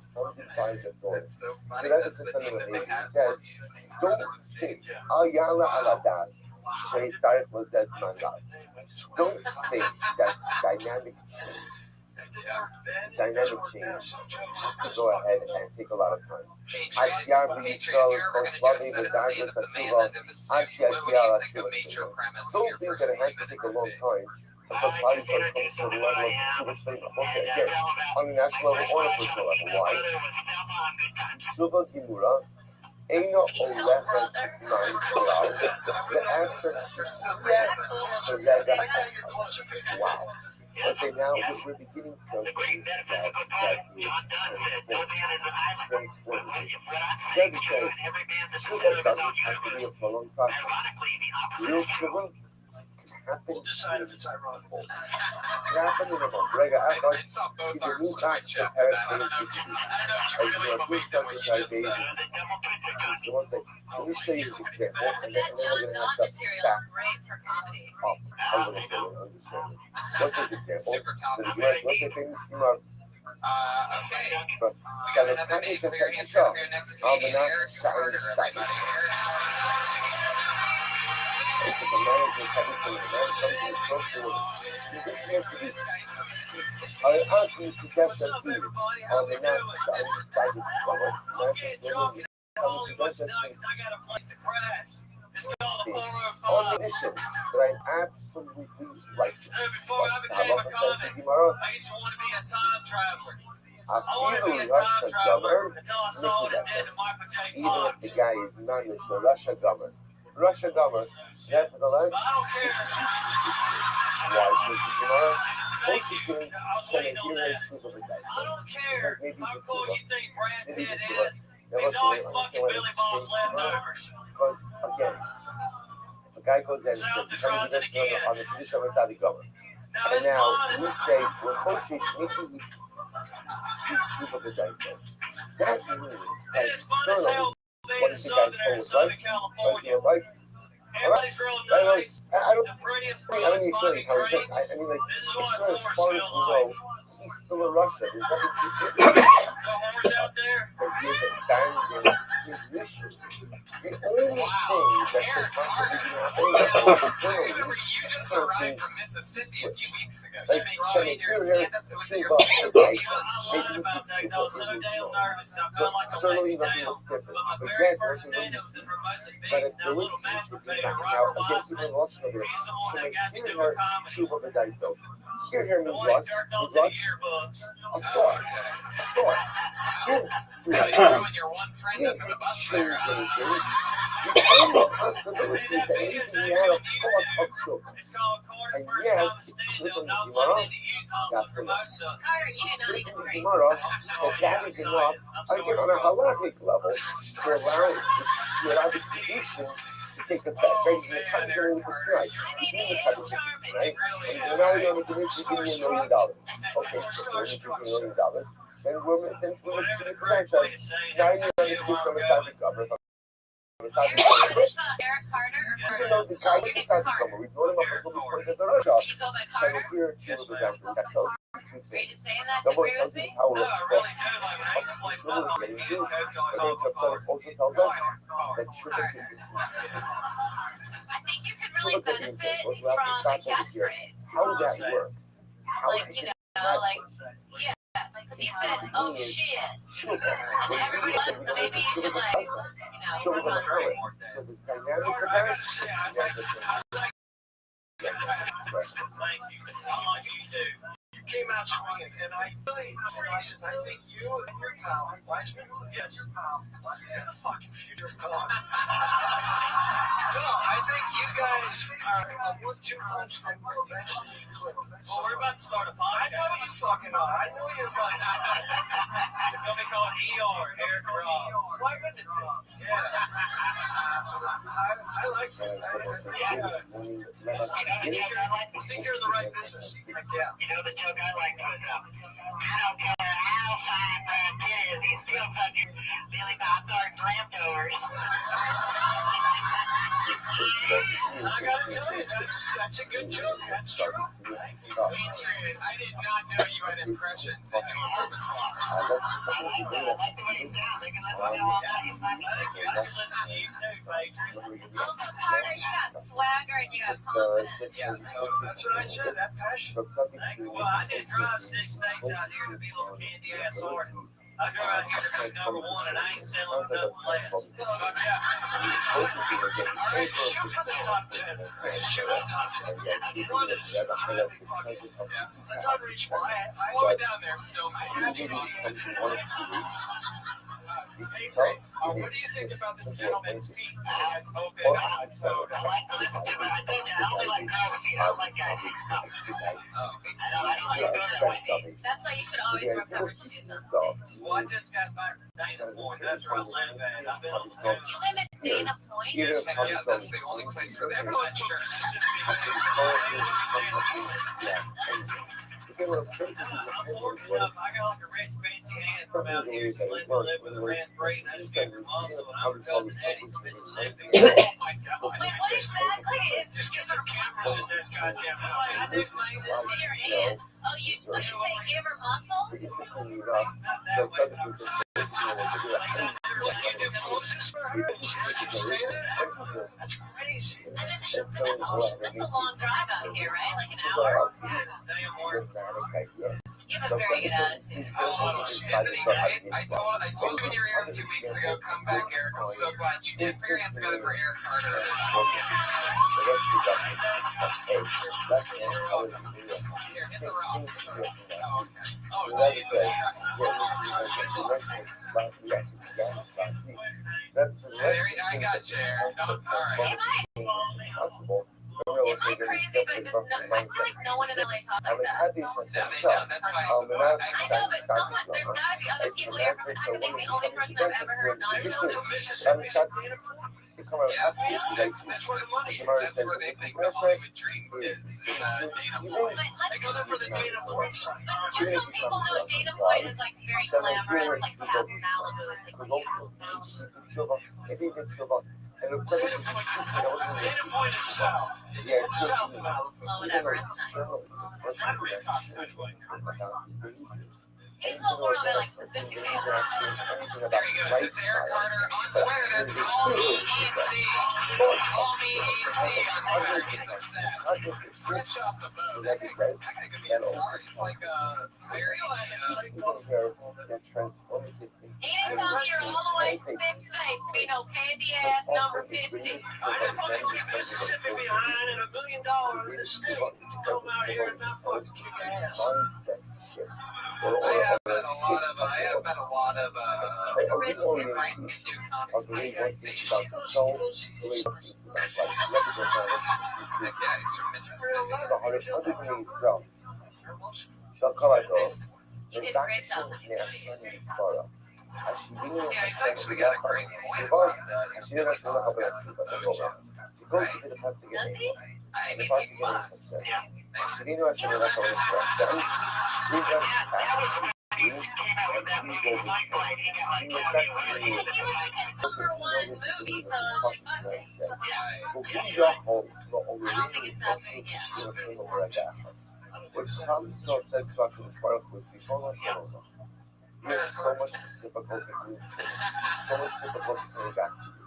by the thorns. That's so funny. That That's is the something name that they had that for me. Is his don't brother was think James. Ayala Aladas, Shay started was as my God. Don't think that dynamic change, dynamic change to go ahead and take a lot of time. Patriot, if you're ever going to do a set of stand up, the man under the suit, what do you think a major premise of Don't your think first that it 3 has to take minutes a would long be? time Until Pakistan comes to the level of Cuba state okay, again, on the national level or the personal level. Why? Shuba Gimura, Eino Olefes Nine Halal, the answer yes, so that wow. Okay, now we're beginning something that is very important. Instead of saying, Shuba doesn't have to be a prolonged process. Real Shuba We'll decide if it's ironical. happen in a Brega Akbar, I saw both if you arms move back switch to up Paris, with that. I don't know if you really believed in what you just said. So one thing, let me show you this example, and then That we're John going to Donne have material to is great for comedy. back up a little bit and understand this. What's this example? Super top. The What's the famous schema of Okay. from Got another name for your answer here next Canadian. Eric Carter, everybody. it's a manager coming from the United States and close to the I ask you to get the view on the next side of the cover. On the mission that I'm absolutely righteous. I used to want to be a time traveler. I want to be a time traveler until I saw the dead of Michael J. Even if Fox. the guy is not a Russia government. Russia government, nevertheless, But I don't care. why should you tomorrow? Thank Most you. is going I was to waiting on that. truth of a guy. I don't care how cool you think Brad Maybe Pitt you is. He's always fucking Billy Bob's leftovers. Because, again, a guy goes in and South says, is rising again. on the tradition of Saudi government. Now And it's now, fun. we say, well, Koshi, maybe he's truth of a guy. That means that It is fun as hell being what a is the guy's southerner in goal, Southern right? California. Like, Everybody's real nice. I don't The prettiest I broads mean, buying sorry, drinks. I mean, like, This is as what far as Forrest far as felt you like. know, he's still in Russia. There's nothing to do. The whores out there. But he is abandoned his wishes. The only thing that could possibly be happening is I internally. remember you just arrived from Mississippi a few weeks ago. You Like, made your stand-up. Was it your Well, stand-up? okay. I lied about that because I was so damn nervous. I felt like I let Externally, you nothing down. was different. But my But very yet, first nothing stand-up was was in Hermosa but Beach. it's Now, the little weakness match of made the a now Robert against Wiseman. even watching of it. He's the one So that like, got me here doing are comedy. two of the dice though. Here The means one what? that jerked off Means to the what? yearbooks. A thought. A thought. You're throwing your one friend under the bus there. The only possibility is that anything he had a thought of children. It's called Corey's And First yet, Common Stand-Up. And I was living in the youth halls in Hermosa. Carter, you do not need to scream. Tomorrow, that is enough, again, on a halachic level, to allow the tradition to take effect. Right? You're constantly with the tonight. You're doing the tradition, right? And now you're on the commission giving you $1 million. Okay, so we're going to give you $1 million. Then we're going to do the franchise. Now you're on the commission of the Saudi government. Eric Carter or Even though the guy is the Saudi government, we brought him up until this point as a rush off. You go by So Carter? here, she was the guy who got those two Are you things. just saying that to Someone agree tells with you me? how No, it I really do. Like, when I used to play football, me and Coach always also talk about tells us that Sugar Carter. I think you could really benefit from a catchphrase. how that works. How Like, you know, like, yeah. Because you said, oh shit. Sugar. And everybody loves, so maybe you should, like, you know, Sugar's work on the on palate. So the dynamics Carter, of I that, gotta say, I like Thank you. I like you too. You came out swinging, and I really, listen, I think you and your pal, Wiseman, yes, you're the fucking future of God. No, I think you guys are a 1-2 punch that will eventually click. Well, we're about to start a podcast. I know you fucking are. I know you're about to. It's going to be called ER, Eric Rob. Why wouldn't it be? Yeah. I like you. I think you're in the right business. Yeah. You know, the joke I liked was, I don't care how fine Brad Pitt is, he's still fucking Billy Bob Thornton's leftovers. I gotta tell you, that's a good joke. That's true. Adrian, I did not know you had impressions in your repertoire. I like the way he sounds. I can listen to all that. He's funny. I think you can listen to you too, Paige. Also, Carter, you got swagger and you got confidence. Yeah, totally. That's what I said, that passion. Thank you. Well, I did drive 6 states out here to be a little candy ass artist. I drove out here to pick number one, and I ain't selling nothing less. Shoot for the top 10. Just shoot for the top 10. One is highly fucking. That's unreachable. Slow it down there, still. What do you think about this gentleman's feet? So he has open. I like to listen to it. I told you, I only like girls' feet. I don't like guys' feet. No. I don't like to go that way. That's why you should always wear covered shoes on stage. Well, I just got back from Dana Point. That's where I live at. I've been on the You live in Dana Point? Yeah, that's the only place where they have that shirt. I'm fortunate enough, I got like a rich fancy hand from out here, so let me live with a rent free, and I just gave her muscle, and I'm her cousin Eddie from Mississippi. Oh my God. Wait, what exactly is Just get some cameras in that goddamn house. I do claim this to your hand? Oh, you say give her muscle? that way, but I'm Closest for her. She say that? That's crazy. And then that's a long drive out here, right? Like an hour? damn work. You have a very good attitude. Oh, isn't he great? I told you in your ear a few weeks ago, come back, Eric. I'm so glad you did. Put your hands together for Eric Carter. Here, hit the rock. Oh, okay. Oh, Jesus I got you, Eric. All right. Am I crazy? But I feel like no one in LA talks like that. Yeah, they know. That's why. I know, but there's gotta be other people here. I think the only person I've ever heard not know From Mississippi, Dana Point. Yeah, that's where the money is. That's where they think the Hollywood dream is Dana Point. They go there for the Dana Point side. Just so people know, Dana Point is like very glamorous, like it has Malibu. It's like beautiful. Dana Point is south. It's south of Malibu. Oh, whatever. It's nice. He's a little more of a like sophisticated. There he goes. It's Eric Carter on Twitter. That's Call Me EC. Call Me EC on Twitter. He's obsessed. Fresh off the boat. That could be a star. He's like very. He didn't come here all the way from 6 states to be no candy ass number 50. I didn't want to leave Mississippi behind and $1 million in this state to come out here and not fucking kick ass. I have met a lot of Rich kid, right? new comics. Yeah, he's from Mississippi. You did a great job. Yeah, he's actually got a great point about Billy Bob's got some mojo. Right? Does he? I mean, he must. Yeah. He was like a #1 movie, so she fucked it. I don't think it's that big yet.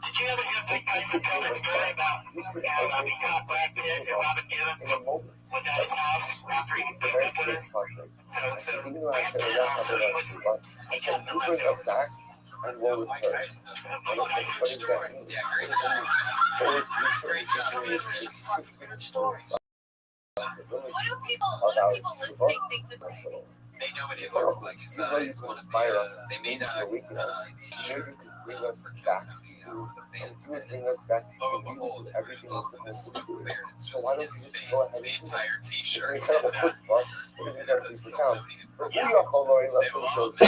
Did you ever hear Big Tyson tell that story about how he got Brad Pitt and Robin Givens was at his house after he hooked up with her? So Brad Pitt also he got the leftovers. Yeah, great job. Good story. What do people listening think this movie? They know what he looks like. He's one of the. They made a T-shirt for kids the fans. Lo and behold, everything's so clear. It's just his face. It's the entire T-shirt. It's still Tony. Yeah. They love him.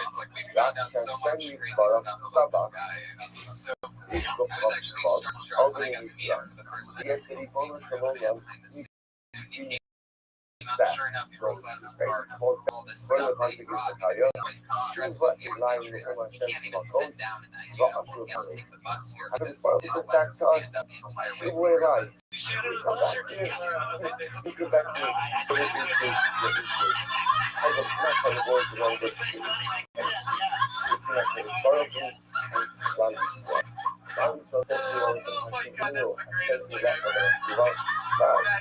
It's like we found out so much crazy stuff about this guy. I mean, he's so. I was actually starstruck when I got to meet him for the first time. Sure enough, he rolls out of his car. All this stuff that he brought. He always stresses the airport. He can't even sit down at the airport. He has to take the bus here because they don't let him stand up the entire way. You stand in the bus or do Oh my God, that's the greatest thing I've ever heard.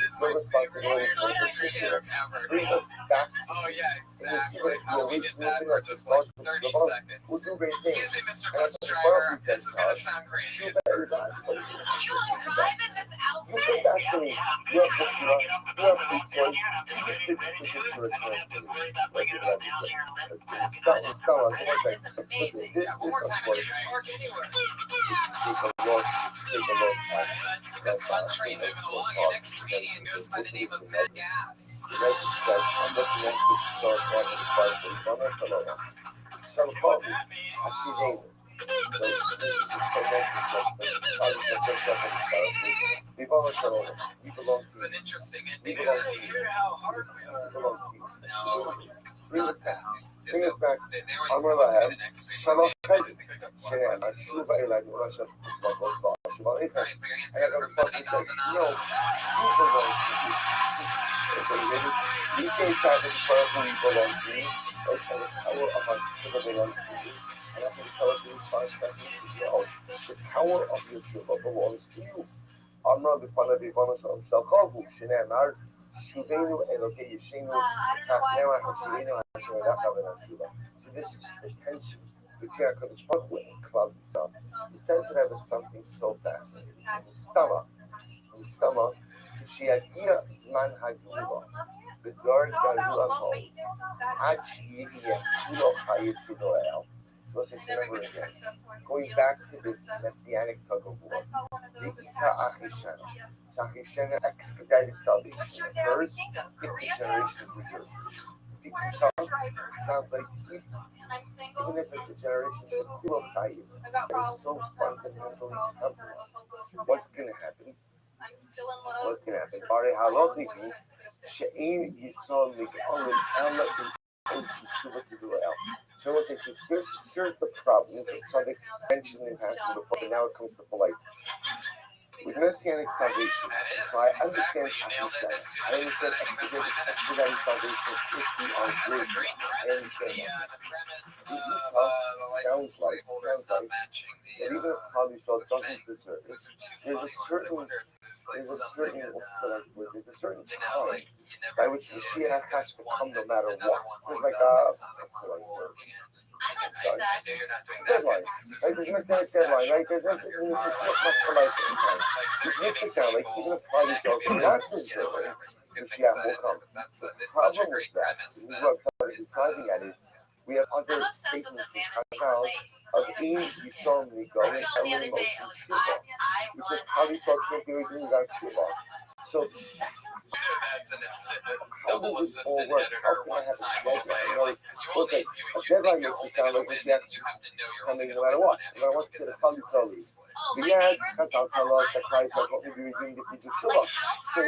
is no my responsibility favorite for the idea future. ever. Bring us back to Oh peace. yeah, And you see exactly. that How do we get that for just like 30 we'll seconds? do great things. Excuse me, Mr. And Bus as the Driver. Bible This says, is gonna sound crazy. you better not. You all drive in this You outfit? come back to me. You have free choice. You make the decision to return to me. What did I do? Stella, That is amazing. Yeah, one more time. I can park anywhere. Take a look at That's the best fun train moving along. Your next comedian goes by the name of Ben Gas. the register says, I'm looking at this store for the price of $1. Shalom, Hashivenu. So, we belong to It's an interesting we ending. belong to you. Hear how hard we are. We belong to you. No, it's Bring not us back. that. Bring us back. They always Amr come up to Lahem. the next week. Shalom I think I got Shana, blocked. Shuba Elad, Rasha, Slavos, Shuba Right, Elad. but your I answer got from a response Benny that said, no, Maldonado. you belong to me. You can't try to defer who you belong to me. It's the power of our Shiva belongs to you. And I'm going to tell you 5 seconds to go. The power of your Shiva belongs to you. Amra b'fanav Yivana Shalom Shalchavu Shneimar Shuvenu Elokei Yeshenu Kachnei Hashivenu Hashem Edachav Hashuva. So this is just the tension between HaKadosh Baruch Hu and Klal Yisrael. He says that there is something so fascinating. In Stama, כשיגיע זמן הגאולה, בדור גאולה טוב, עד שיהיה כולו חייב כנועל. So let's just remember again, going back to this messianic tug of war, V'ita Achishana. So Achishana expedited salvation. First, get the generation deserves. Sounds like pizza. Even if it's a generation of Kulo Chayiv, it is so fundamentally compromised. What's going to happen? What's going to happen? Bari Halochi, She'in Yisrael Mik'olim Ela in Tshuva K'du'el. So we'll say, here's the problem. This is something mentioned in passage before, but now it comes to polite. With messianic salvation, so I understand Achishana. I understand expedited salvation if we are good. I understand that. Sounds like that even if Klal Yisrael doesn't deserve it, there's a certain time by which Mashiach has to come no matter what. There's like deadline. Right? There's a messianic deadline, right? There's not much for life at the time. Which makes it sound like even if Klal Yisrael does not deserve it, Mashiach will come. The problem with that, this is what I'm deciding at, is we have other statements in Chazal of being Yisrael Migo and Elohim Moshe Tshuva, which is Klal Yisrael can't do anything without Tshuva. So how does this all work? How can I have a deadline? We'll say a deadline makes it sound like Mashiach coming no matter what. No matter what, to the Klal Yisrael is. But yeah, Chazal tell us that Klal Yisrael what we do doing if we do Tshuva. So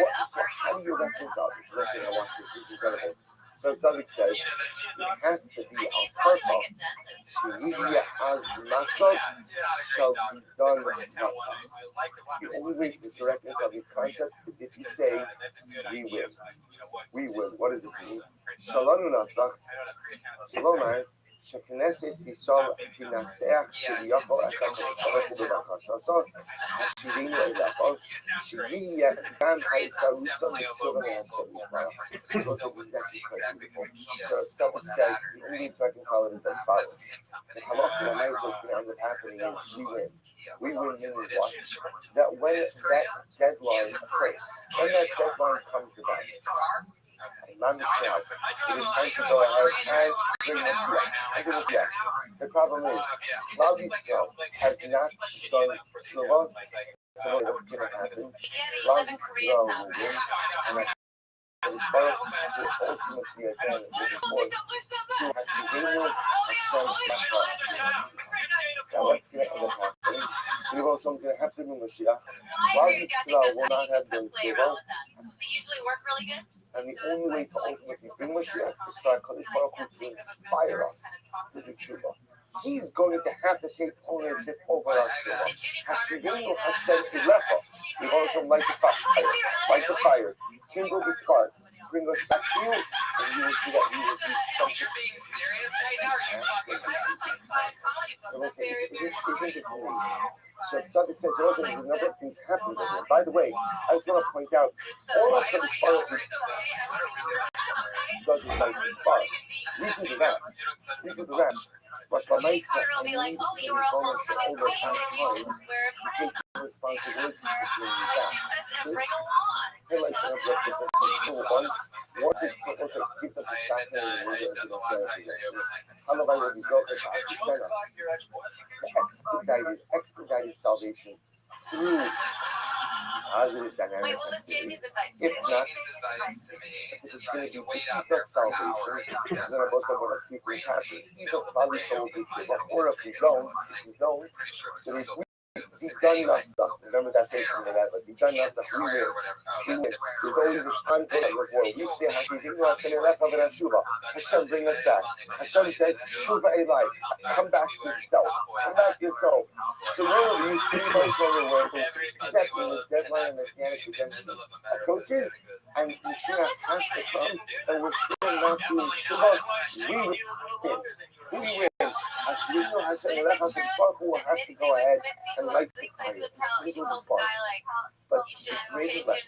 how do you reconcile this? Let's say I want to. This is incredible. So Tzadik says it has to be on purpose. Shemiya has matzah shall be done matzah. The only way to reconcile these concepts is if you say we win. We win. What does it mean? Shalanu natzach. Lomar shekneses yisrael tinatzeach kiviyachol asat k'torah k'bevachashasot hashivinu elachol shemiya gam ha'itzarusa l'tzorah me'amsel. So Tzadik says the only way to reconcile it is as follows. The halacha that might end up happening is we win. We win meaning what? That when that deadline occurs, when that deadline comes about, not the it is time to go ahead and bring Mashiach. The problem is, Klal Yisrael has not done Tshuva. So what's going to happen? Klal Yisrael will win, and Baruch will ultimately again report to Hashivenu Hashem Mashal. Now what's going to end up happening? We also going to have to do Mashiach. Klal Yisrael will not have done Tshuva. They usually work really good. And the only way to ultimately bring Mashiach is for HaKadosh Baruch Hu to inspire us to do Tshuva. He's going to have to take ownership over our Tshuva. Hashivenu Hashem Elecha. We also light the fire. Light the fire. Kindle the spark. Bring us back to you, and you will see that we will do something. You're being serious right now? Are you fucking with us? Like 5 comedy books. That's very, very Isn't this amazing? So Tzaddik says also there's a number of things happening with him. By the way, I just want to point out all of the does it like sparks. We do the rest. We do the rest. But for You could be like, oh, you were up on Halloween and you should wear a take responsibility for doing that. She says, bring a wand. I like to have once it gives us a fascinating way of Halavai will be built as expedited salvation through positive dynamic. Wait, what was Jamie's advice? If not, Jamie's advice to me is it's that going to you be wait out the there for salvation. hours. It's going to both of what keep us happy. Either probably so will be or if we don't, Pretty sure then there's if still we've done enough stuff. Remember that section of that, but we've done enough stuff. We win. There's always a conflict of war. We say, Hashem, bring us back. Hashem says, Shuva Elai, come back to yourself. Come back to yourself. So remember, you see much on your work, setting the deadline and messianic redemption approaches, and you see that has to come, and we're still not doing Shuva. We win. We win. Hashem will have to go ahead and like this place would tell, she told Sky, like, but you should change your name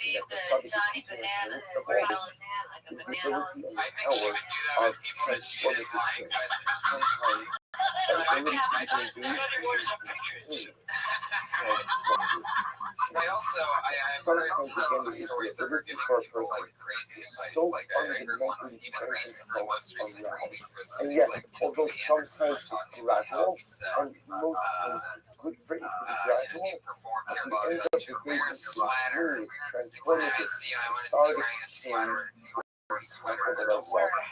to Johnny Banana or Alice like a banana. I think she would do that with people that she didn't like. I have heard tons of stories of her giving people like crazy advice. Like I heard one even recently, most recently, and yes, although sometimes it's gradual, and most good for it is gradual, performed at their the body. end of Like the you day, wear a sweater. it's I transformative. see. I want to see you wearing a sweater. Or a sweater.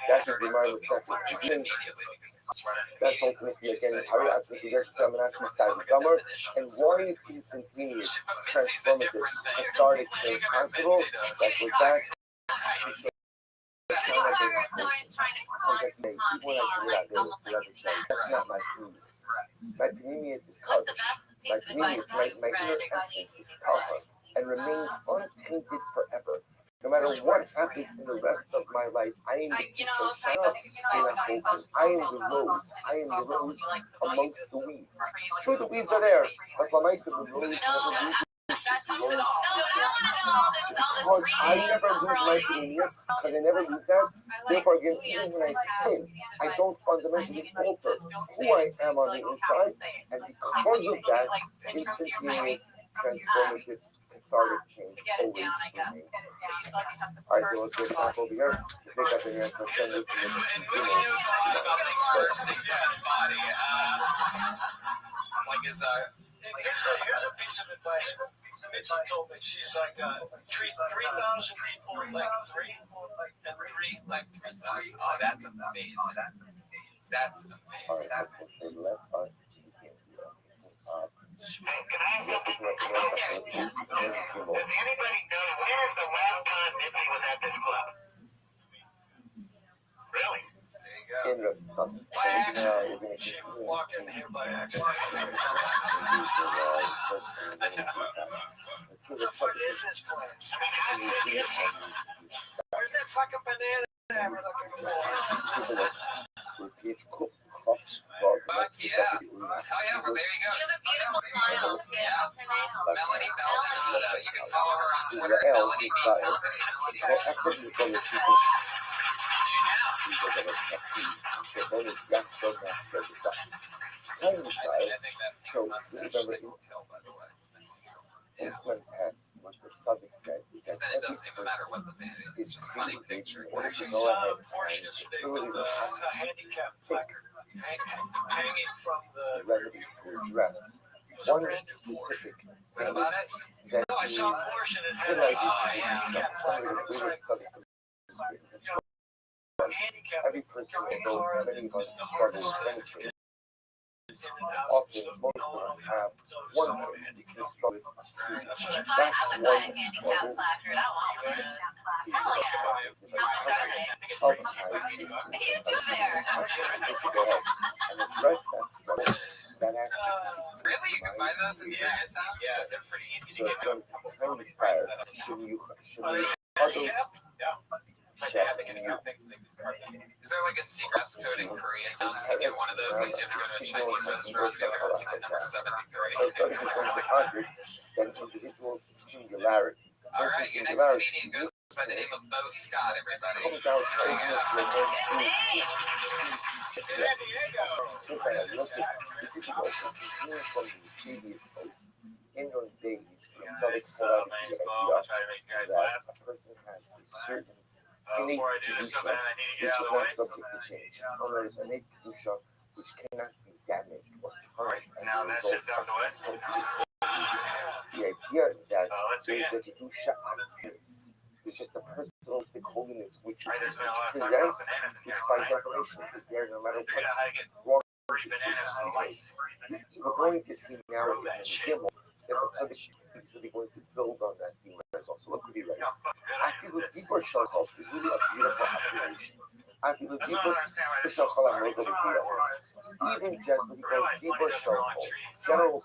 That's what the mind of self is. Immediately because the sweater. That's ultimately again how you ask the examination side of Gomer, and why is instantaneous, transformative, cathartic, and possible? That was that. People are trying to almost like that's not my communius. My communius is what's covered. the best My piece of advice communius, my you've inner read about essence is covered and remains untainted forever. No matter what happens in the rest of my life, I am the I am the rose. I am the rose amongst the weeds. Sure, the weeds are there, but the mice of the rose never lose. Because I never lose my communius, because I never lose that. Therefore, again, even when I sin, I don't fundamentally alter who I am on the inside, and because of that, instantaneous, transformative, cathartic change always remains. All right, so let's go back over here. Pick up in here for send it to And Louis knows a lot about things bursting through his body. Like his Here's a piece of advice. Mitzi told me, she's like, treat 3,000 people like 3, and 3 like 3,000. Oh, that's amazing. That's amazing. Let us begin. Hey, can I ask something? Does anybody know when is the last time Mitzi was at this club? Really? There you go. By accident. She walked in here by accident. What the fuck is this place? I mean, how sick is she? Where's that fucking banana that we're looking for? Fuck yeah. Oh yeah, well there you go. You have a beautiful smile. What's her name? Melanie Belmont. You can follow her on Twitter. Melanie B. Comedy. I think that mustache thing will kill, by the way. Yeah. Because then it doesn't even matter what the band is. It's just funny picture. We saw a Porsche yesterday with a handicap placard hanging from the rearview mirror. It was a brand new Porsche. What about it? No, I saw a Porsche and it had a handicap placard. It was like, handicap Every person will know many of us struggle with anything. Often, most of us have one thing to struggle with. I would buy a handicap placard. I want one of those. Hell yeah. How much are they? What do you do there? And address that struggle, that action. Really? You can buy those in Koreatown? Yeah, they're pretty easy to So get. I'm inspired. Should we others check they can have things they can start thinking. Is there like a secret code in Koreatown to get one of those? Like, you have to go to a Chinese restaurant, you have to go to number 73. Then individual singularity. All right, your next comedian goes by the name of Bo Scott, everybody. Comes out There you go. San Diego. Since I have looked at the also continuing from the previous post, in those days, prophetic polarity Try to make you guys that laugh. a person has a certain innate Before I do this, something I need to which get out is of the way. not subject to change. Or is innate kedusha which cannot be damaged or tarnished as Now a that result shit's out of the way. the idea that Let's there is begin. a kedusha atzmis, which is the personalistic holiness which Right, there's been a lot of talk presents, about bananas in which here, by right? definition is there no matter Figured out how to get what free bananas for life. we're going to see now Grow in that the shit. Gimel that the public is really going to build on that theme as well. So look what he writes. How fucking good I After am the at this. deeper shakal is really a beautiful observation. After the That's why I deeper don't understand why the this is shakal and starting. logo even just what he calls Realize deeper money doesn't grow on shakal, trees. general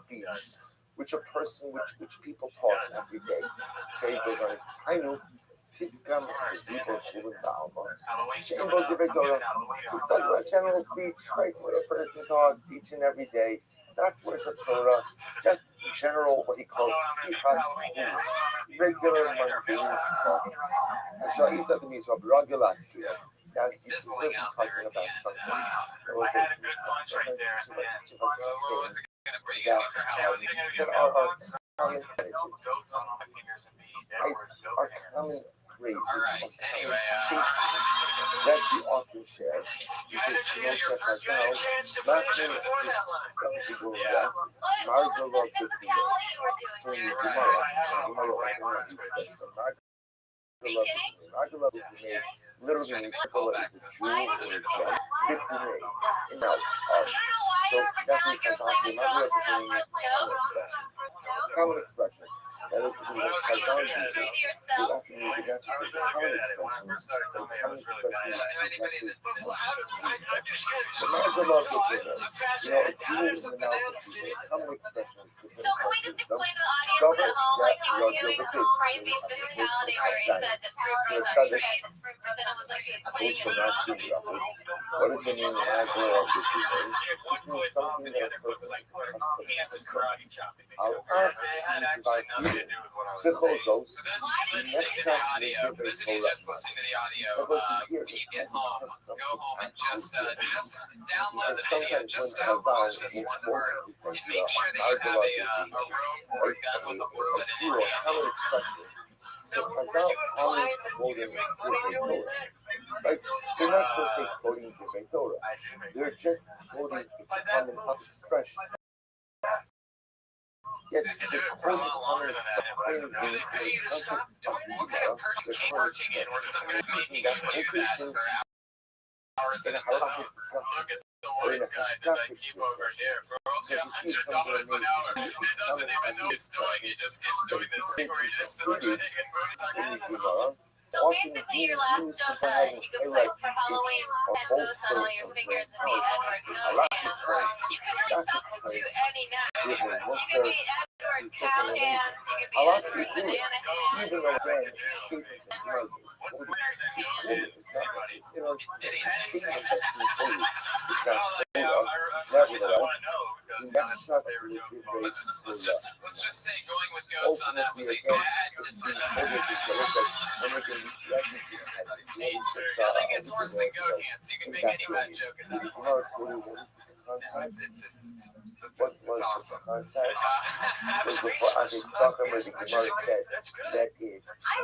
speech, which a person which people talk every day. Okay, he goes on his Tainu, Piskam, Zibor, Shulun, Ba'alma. Halloween's Shame coming about up. the I'm getting Torah. out of the way. It's like a general speech, right? When a person talks each and every day, not words of Torah, just general, what he calls sichas, regular mundane talk. And so he's at the means of Ragulas here. Now he's Fizzling out there talking at the about end. something. I had a good punch right there at the end. What was it gonna bring you for I was Halloween? thinking of That getting are bones, common marriages, goats on all my fingers and be Edward are goat hands. common phrases All right. of Anyway, that we often share. You had to do your first now, chance to not finish it only before that line. some people Yeah. What was the physicality you were doing so there? Right. Are you kidding? Literally means Call people back is to a the Why Jew did you or do a that? Gem, 50 in now. I don't know why you were pretending like you were playing the drums for that first joke. Common expression. That is When I was a kid, Keep it straight to yourself. I was really good at it. When I first started comedy, I was really bad at it. Anybody that I'm just curious. The magic love I'm is fascinated. How Jews does the in the mouth banana of fit people, in? common expression. So can we just explain to the audience at home like he was doing some crazy physicality where he said that fruit grows on trees, but then it was like he was playing a drum? What is the meaning of magic love? He had one foot up and the other foot was like hand was karate chopping. It had actually nothing to do with what I was saying. For those of you listening to the audio, for those of you just listening to the audio, when you get home, go home and just download the video, just watch this one part, and make sure that you have a rope or a gun with a bullet in it. Common expression. Now, were you implying that you can make money doing that? Like, they're not going to say quoting Divrei Torah. I do make They're just quoting a common expression. Yet They they're can do it for a quoting lot longer than that. common Do they pay you to stop doing it? What kind of person are you working in where some guy's making you do that for hours at a time? Look at the white guy that I keep over here for only $100 an hour. He doesn't even know what he's doing. He just keeps doing this thing where he lifts this thing and moves. So basically, your last joke that you could play for Halloween had goats on all your fingers and be Edward Goat. You can really substitute any name. You could be Edward Cow Hands. You could be Edward Banana Hands. Even though again, Edward Hands. Let's just say going with goats on that was a bad decision. Nothing gets worse than goat hands. You can make any bad joke at that point. It's awesome. I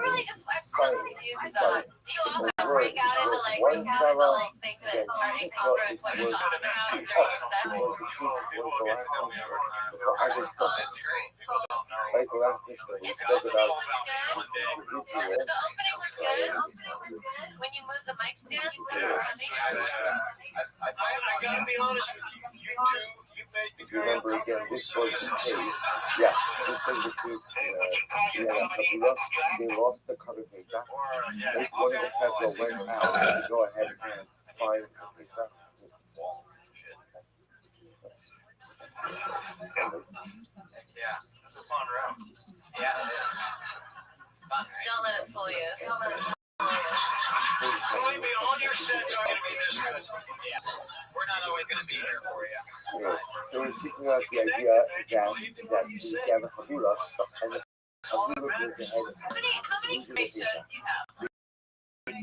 really just, I'm so confused though. Do you also break out into like sarcastic things that are incongruent to what you're talking about during your set? That's great. The opening was good. The opening was good. When you move the mic stand, that was funny. I gotta be honest with you. You made me very Remember again, uncomfortable. this So was you the succeed. case. Yes, this was the case. They lost the cover page. This one of the Pedro went out to go ahead and find the page. Yeah, it's a fun room. Yeah, it is. It's fun, right? Don't let it fool you. We're not always going to be here for you. Yeah. So we're speaking about the idea that we have a Chabura, and the Chabura goes ahead. How many great shows do you have?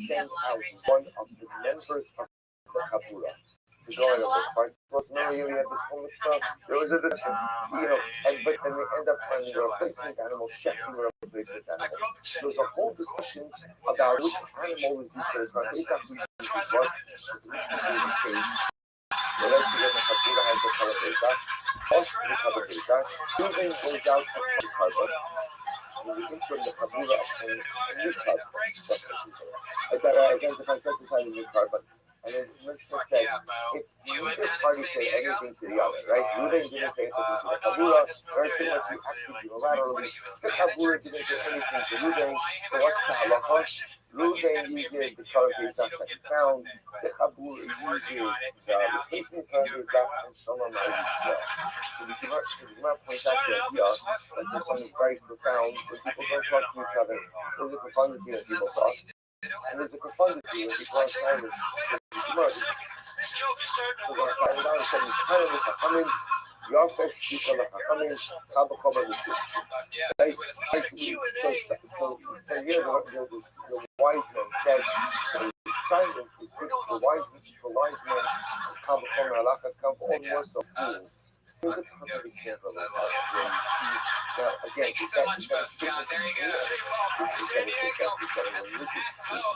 Sent out one of the members of the Chabura to go in the park. No, you had this whole stuff. There was a discussion, but then we end up finding a replacement animal, checking the replacement animal. There was a whole discussion about which animal was used for the Chabura. The right to get the Chabura has the Chabura. Also, the Chabura. Even goes out to the carbon. And we think from the Chabura obtains a new carbon. I got to identify certified new carbon. And then let's just say, if neither party said anything to the other, right? Ruben didn't say anything to the Chabura, very pretty much we acted unilaterally. The Chabura didn't say anything to Ruben, so what's the halacha? Ruben uses the color case that he found, the Chabura uses the replacement color case and Shalom Yisrael. So the Gemara points out the idea that this one is very profound, when people don't talk to each other, there's a profundity that people talk, and there's a profundity when people are silent. This joke is starting to work. So here the wise man said, silence is good for wise men come from halachas, come all words of fools. Here's a perfect example of that. Now, again, Thank you so much, Scott. There you go. San Diego.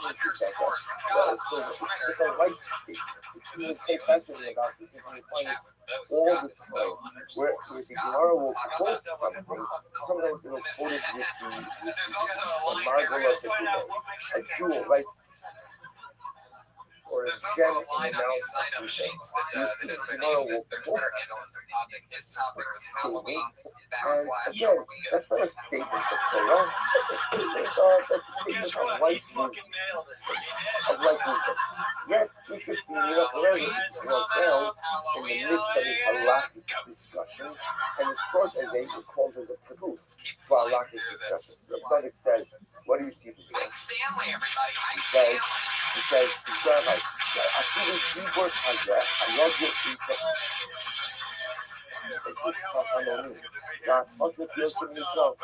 Underscore Scott on Twitter. It's a light state. It's fascinating about this. You can find it all the time. Where the Gemara will quote something, sometimes it'll quote it with the marble of a jewel, right? Or a There's gem also a line in the on mouth these sign-up of sheets the that is their name, their Twitter handle is their topic. His topic was Halloween And / again, that's not a statement of Torah. That's a statement of life movement. Yet, we could be learning down in the midst of a halakhic discussion, and it's brought as a called as a proof for halakhic discussion. The Rabbi says, what do you see from Big Stanley, everybody. He says, I see this keyboard has that. I love your feature. Now, also feels to himself,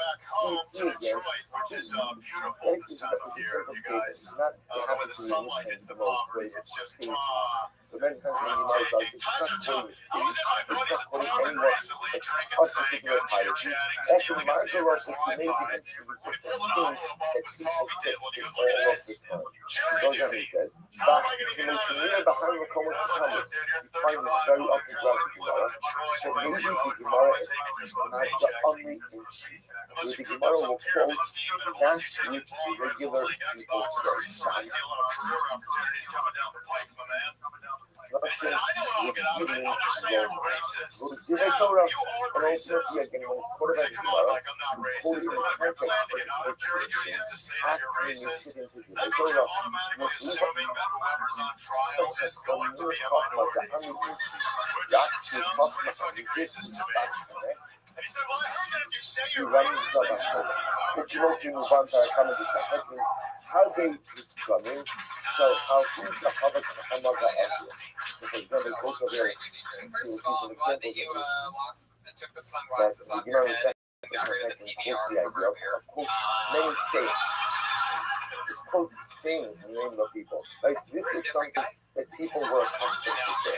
see again. Which is beautiful this time of year, you guys. When the sunlight hits the property, it's just breathtaking. I was at my buddy's apartment recently drinking Sangha, chit-chatting, stealing his neighbor's Wi-Fi. We pulled an envelope off his coffee table and he goes, look at this. Charity duty. How am I going to get out of this? I was like, dude, you're 35 million you're living in Detroit. What are you doing? I'm taking this one paycheck. Unless you cook up some pyramid scheme that allows you to take multiple league Xbox stories. So I see a lot of career opportunities coming down the pike, my man. I said, I know what I'll get out of it. I'll just say I'm racist. You are racist. You say, come on, like I'm not racist. If you're glad to get out of jury duty is to say that you're racist, that means you're automatically assuming that whoever's on trial is going to be a minority. Which sounds pretty fucking racist to me. And he said, well, I heard that if you say you're racist, they have to Which most people want to come into the how they coming, so how who's the public another area. Because then both of their First of all, I'm glad that you took the sunglasses off your head and got rid of the PBR from earlier. Many say it's called saying the name of people. Like this is something that people were accustomed to say.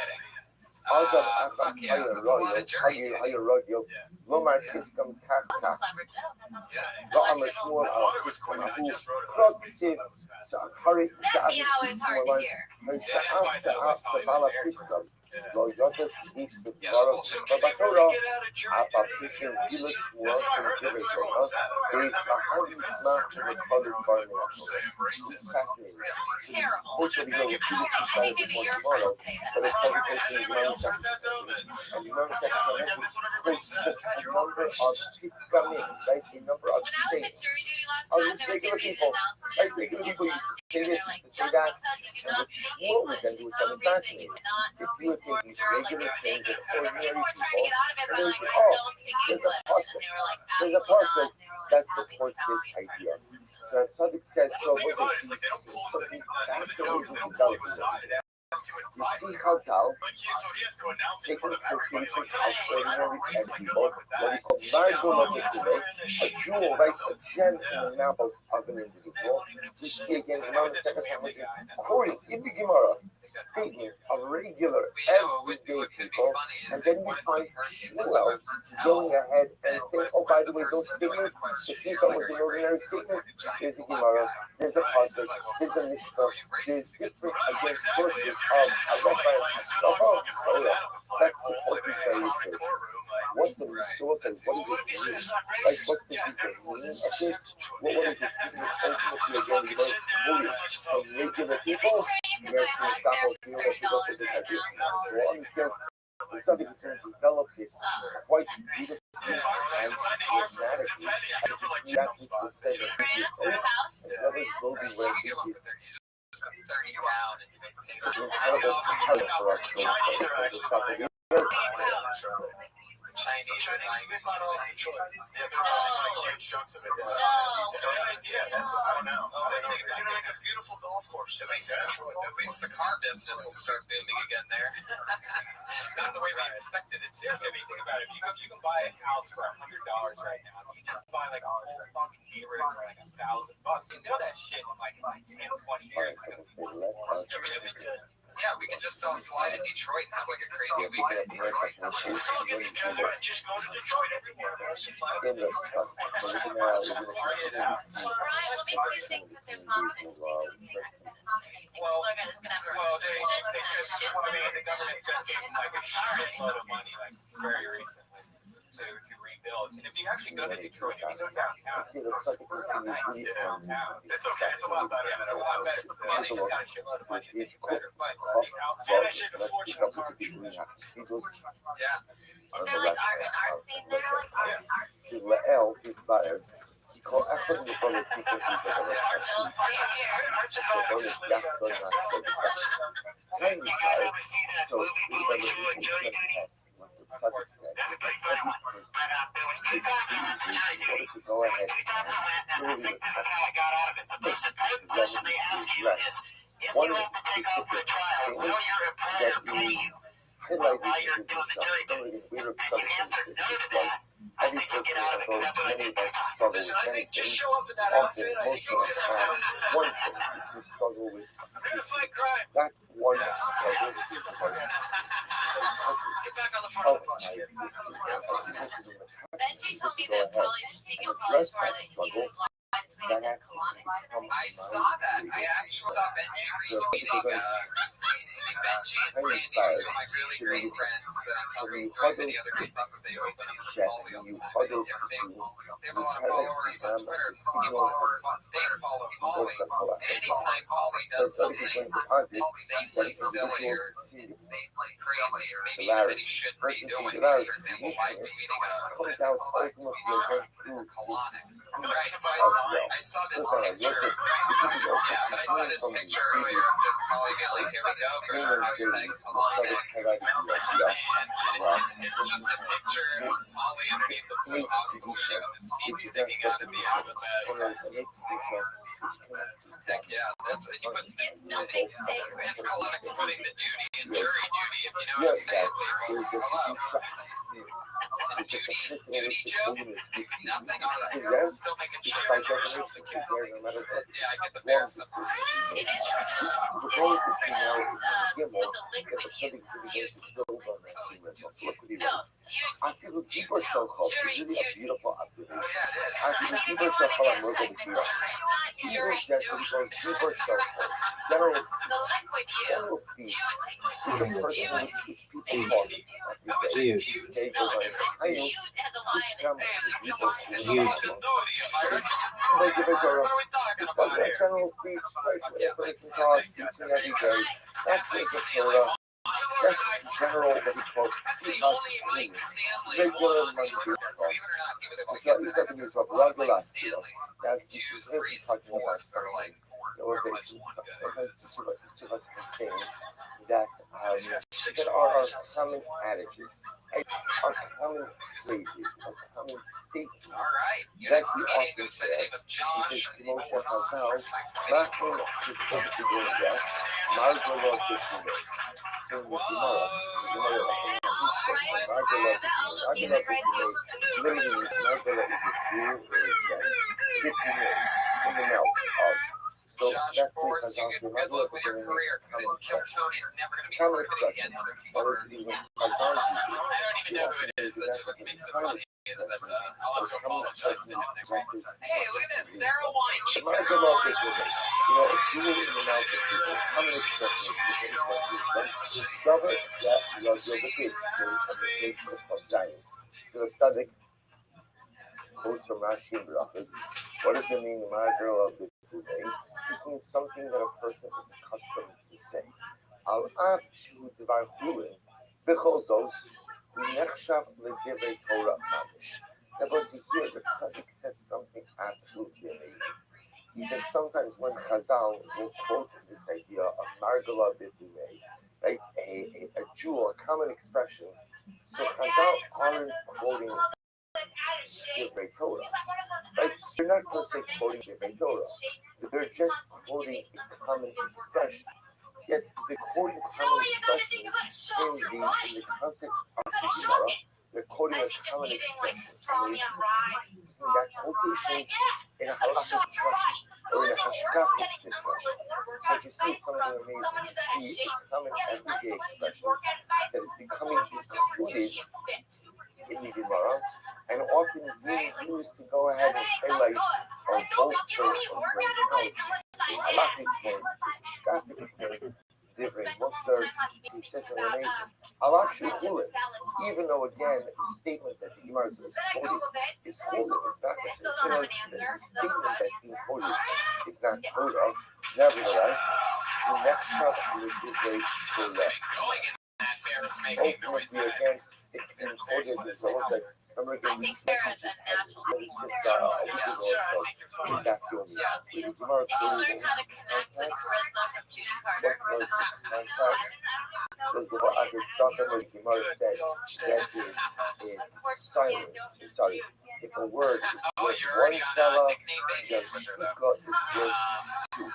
Adam Asam Hayo Rothschild, Lomar Tiskam Kaka, Ra'am Shmuel Al-Kumahu, Krogsiv, Sa'akari, Sa'akari, Sa'akari, Sa'akari, Lo Yotas, Deep, Barak, Babatora, Apa Pikin, Gillis, Welcome, Gillis, They Bahari Smack, and Father Barney. Fascinating. Which of you know, tomorrow, but it's publication is and remember that a number of people come in, right? A number of states. Regular people, right? Regular people, you say this, you say that, and what's more with them is kind of fascinating. If you were thinking regular things that ordinary people, and they say, oh, there's a person that supports this idea. So Tzaddik says, so what they see is something fascinating about it. You see Chazal Like so he has to announce it in taking front of everybody. quotations, Like, calculating he's and like, people, good luck with what that. he calls Margul Matume, a jewel, right, a gem in the mouth of an individual. We see again, Imam Second Hamilton, quoting in the Gemara, statements of regular, everyday people, and then we find Shmuel going ahead and saying, oh, by the way, those statements, if you thought was an ordinary statement, there's a Gemara, there's a pasuk, there's a mitzvah, there's different, again, sources of Halacha and Halacha. Oh, yeah, that's supposed to be very good. What the source and what does it mean? Like, what's the deeper meaning of this? What is this meaning? Ultimately, again, you know, from regular people, American example, people for this idea. We'll understand when something is going to develop this quite beautifully and dramatically. That's what the center of this is. And others will be where it is. It's an incredible power for us to stop Chinese big model of Detroit. Yeah, like huge chunks of it. I don't know. They're like a beautiful golf course. At least the car business will start booming again there. Not the way we expected it to. If you think about it, you can buy a house for $100 right now. You just buy like a whole fucking neighborhood for like $1,000. You know that shit in like 10, 20 years. Yeah, we can just all fly to Detroit and have like a crazy weekend in Detroit. Let's all get together and just go to Detroit everywhere. Brian, what makes you think that there's not going to be access? Well, the government just gave like a shitload of money like very recently to rebuild. And if you actually go to Detroit, if you go downtown, it's nice downtown. It's okay. It's a lot better. Yeah, it's a lot better. Yeah, they just got a shitload of money to make it better. But the And outside, I shave a fortune on car insurance. Is Yeah. there like art scene there? Like art? Lael is buyer. He called after the brother people who Art's a vibe just lives downtown. I've never seen that movie Blue and Jury Duty. That's a pretty funny one. But there was 2 times I went to jury duty. There was 2 times I went, and I think this is how I got out of it. The most important question they ask you is, if you have to take off for a trial, will your employer pay you while you're doing the jury duty? And if you answer no to that, I think you'll get out of it, because that's what I did 2 times. Listen, I think just show up in that outfit. I think you'll get out of it. one thing is to struggle with I'm here to fight crime. that one struggle. Get back on the front of the bus. Benji told me that Polly, speaking of Polly Shore, that he was live tweeting his colonic. I saw that. I actually saw Benji retweeting. See, Benji and Sandy are 2 of my really great friends that I'm talking about many other great things. They open up for Polly all the time. They have a lot of followers on Twitter. They follow Polly. Anytime Polly does something insanely silly or insanely crazy, or maybe even that he shouldn't be doing, like, for example, live tweeting what is it called? Colonic. Right, so I saw this picture. Yeah, but I saw this picture earlier of just Polly being like, here we go, girl, hashtag colonic. And it's just a picture of Polly underneath the blue hospital shoe with his feet sticking out of the bed. Heck yeah, that's it. He puts his colonics putting the duty in jury duty, if you know what I'm saying. Hello. The duty joke? Nothing on it. Still making sure. Yeah, I get the bear stuff. It is with the liquid beauty. No, I feel people are so close. It's really a beautiful observation. I feel people are so close. I'm looking at you. People are just so people are so close. General speech. The person who is people talking. They go like, I know. This comes to people. They give us a general speech. Like, person talks teaching every day. That's like a Torah. That's general what he calls regular Monday. He's got to use a regular. That's he's talking about sometimes each of us can say that that are our common attitudes, our common phrases, our common statements. That's the author said, which is Moshe Hazal, not only to doing that, Margalot Bethune. So in the Gemara, Margalot Bethune literally means Margalot is the jewel or the gem. Bethune in the mouth of. So Josh that's Forrest, because you good luck with your career because Kill Tony's never going to be perfect again, motherfucker. I don't even know who it is. That's what makes it funny. Is that I'll have to apologize to him next week. Hey, look at this. Sarah Wine. She Margalot Bethune. A jewel in the mouth of people. Common expression is discover that you're the kid of the face of giant. So the tzaddik quotes from Rashi and Brachas. What does it mean, Margalot Bethune? This means something that a person is accustomed to say. Al-Ab Shu Devar Chulin, Bechol Zos, Nechshav L'Divrei Torah Mamish. Now, but see here, the tzaddik says something absolutely amazing. He says sometimes when Chazal will quote this idea of Margalot Bethune, right, a jewel, a common expression. So Chazal aren't quoting Divrei Torah, right? They're not going to say quoting Divrei Torah. They're just quoting a common expression. Yes, they're quoting common expression in the context of the Gemara. They're quoting a common expression. And they're using that quotation in a halakhic discussion or in a hashkafic discussion. So you see something amazing. You see a common everyday expression that is becoming included in the Gemara and often being used to go ahead and highlight or bolster or bring out a halakhic point, a hashkafic point, different Musar, he says an amazing. Allah should do it. Even though, again, the statement that the Gemara is quoting is quoted, it's not necessarily the statement that's being quoted is not Torah. Nevertheless, the next chapter is the way to ultimately, again, it's been quoted as the whole thing. I think Sarah's a natural performer. You learn how to connect with charisma from Judy Carter. Sorry, if a word is worth you're one already on a Salah, nickname basis with her, though. God is worth two.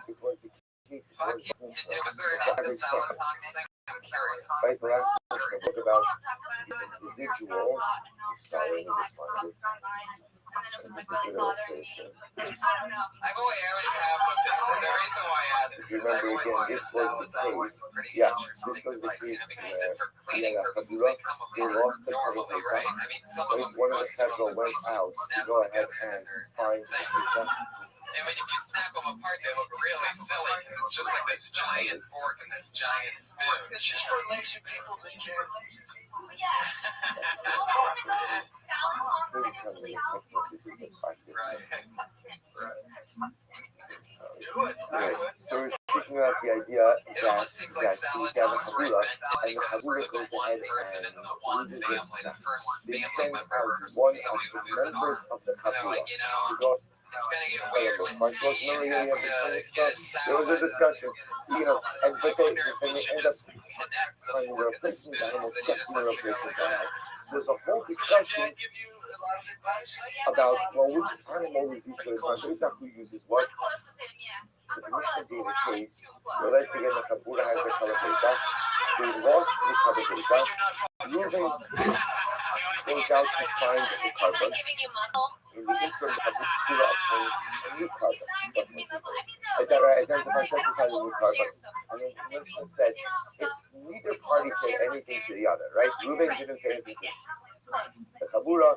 It was the case. Fuck you. Was there an end to Salad Talks thing? I'm curious. Right, the last question I book about the individual. Sorry, this one. I always have looked at the reason why I asked is because I always looked at Salad Talks pretty interesting advice, because for cleaning purposes they come apart normally, right? I mean, some of them, most of them, at least you snap them together and they're thing. And when if you snap them apart, they look really silly because it's just like this giant fork and this giant spoon. It's just for lazy people that can't. So we're speaking about the idea It almost seems like Salad Talks were invented because for the one person in the one family, the first family member or somebody who loses an arm, they're like, it's gonna get weird when Steve has to get a salad. There was a discussion, and I wonder if we should just connect the fork and the spoon so that you just listen to go like this. there's a whole discussion about, which animal we use for the concept. Exactly uses what? The Mishnah being the case, let's again, the Kabura has the Kalabeta. They lost the Kalabeta. Using goes out to find the carbon. In the interim, the Kabura obtains a new carbon. Identify certified new carbon. And then the Mishnah said, if neither party said anything to the other, right? Reuben didn't say anything to the Kabura.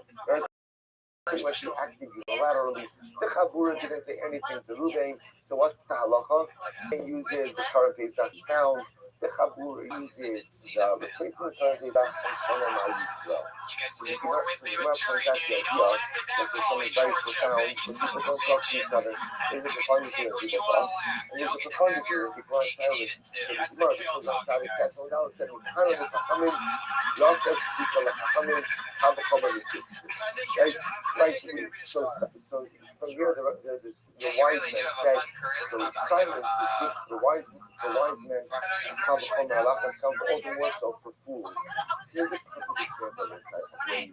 Pretty much acted unilaterally. The Chabura didn't say anything to Reuben. So what's the halacha? They uses the current Pesach count. The Chabura uses the replacement current Pesach and Hanama Yisrael. You guys did more with me with Cherry. You don't like the that there's something very profound when people don't talk to each other. There's a profundity when people talk. And there's a profundity when people are silent. There's a smart people don't have it. That's what I was saying. Kind of a humming, lots of people are humming, have a common issue. Right? So here the wise men said, so silence is good. The wise men come from the halachas, come all the words of for fools. Here's a typical example of where you see,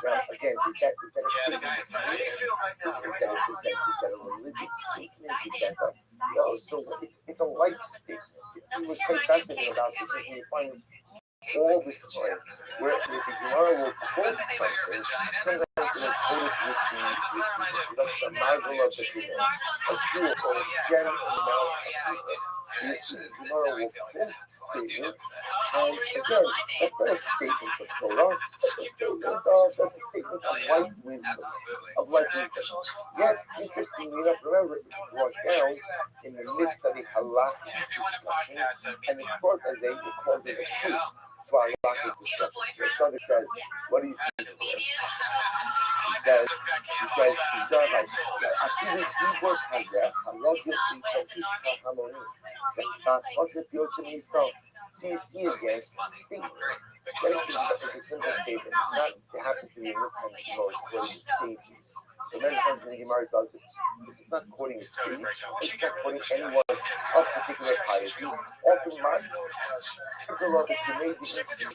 now again, is that a statement? Is that a religious statement? Is that So it's a life statement. What's quite fascinating about this is when you find all the time where the Gemara will quote something, sometimes it will quote it with the mazel of the Gemara, a jewel or a gem in the mouth of the Gemara will quote statements, and again, that's not a statement of Torah, that's a statement of life wisdom, Yes, interestingly enough, remember, it's brought down in the midst of the halakhic discussion, and it's brought as a called it a truth. So says, what do you see? See again, statement. It's a simple statement. Not it happens to be in this kind of mode, quoting stages. So many times when the Gemara does it, this is not quoting a stage, it's not quoting anyone of particular piety. Often not the law that you may be interested in the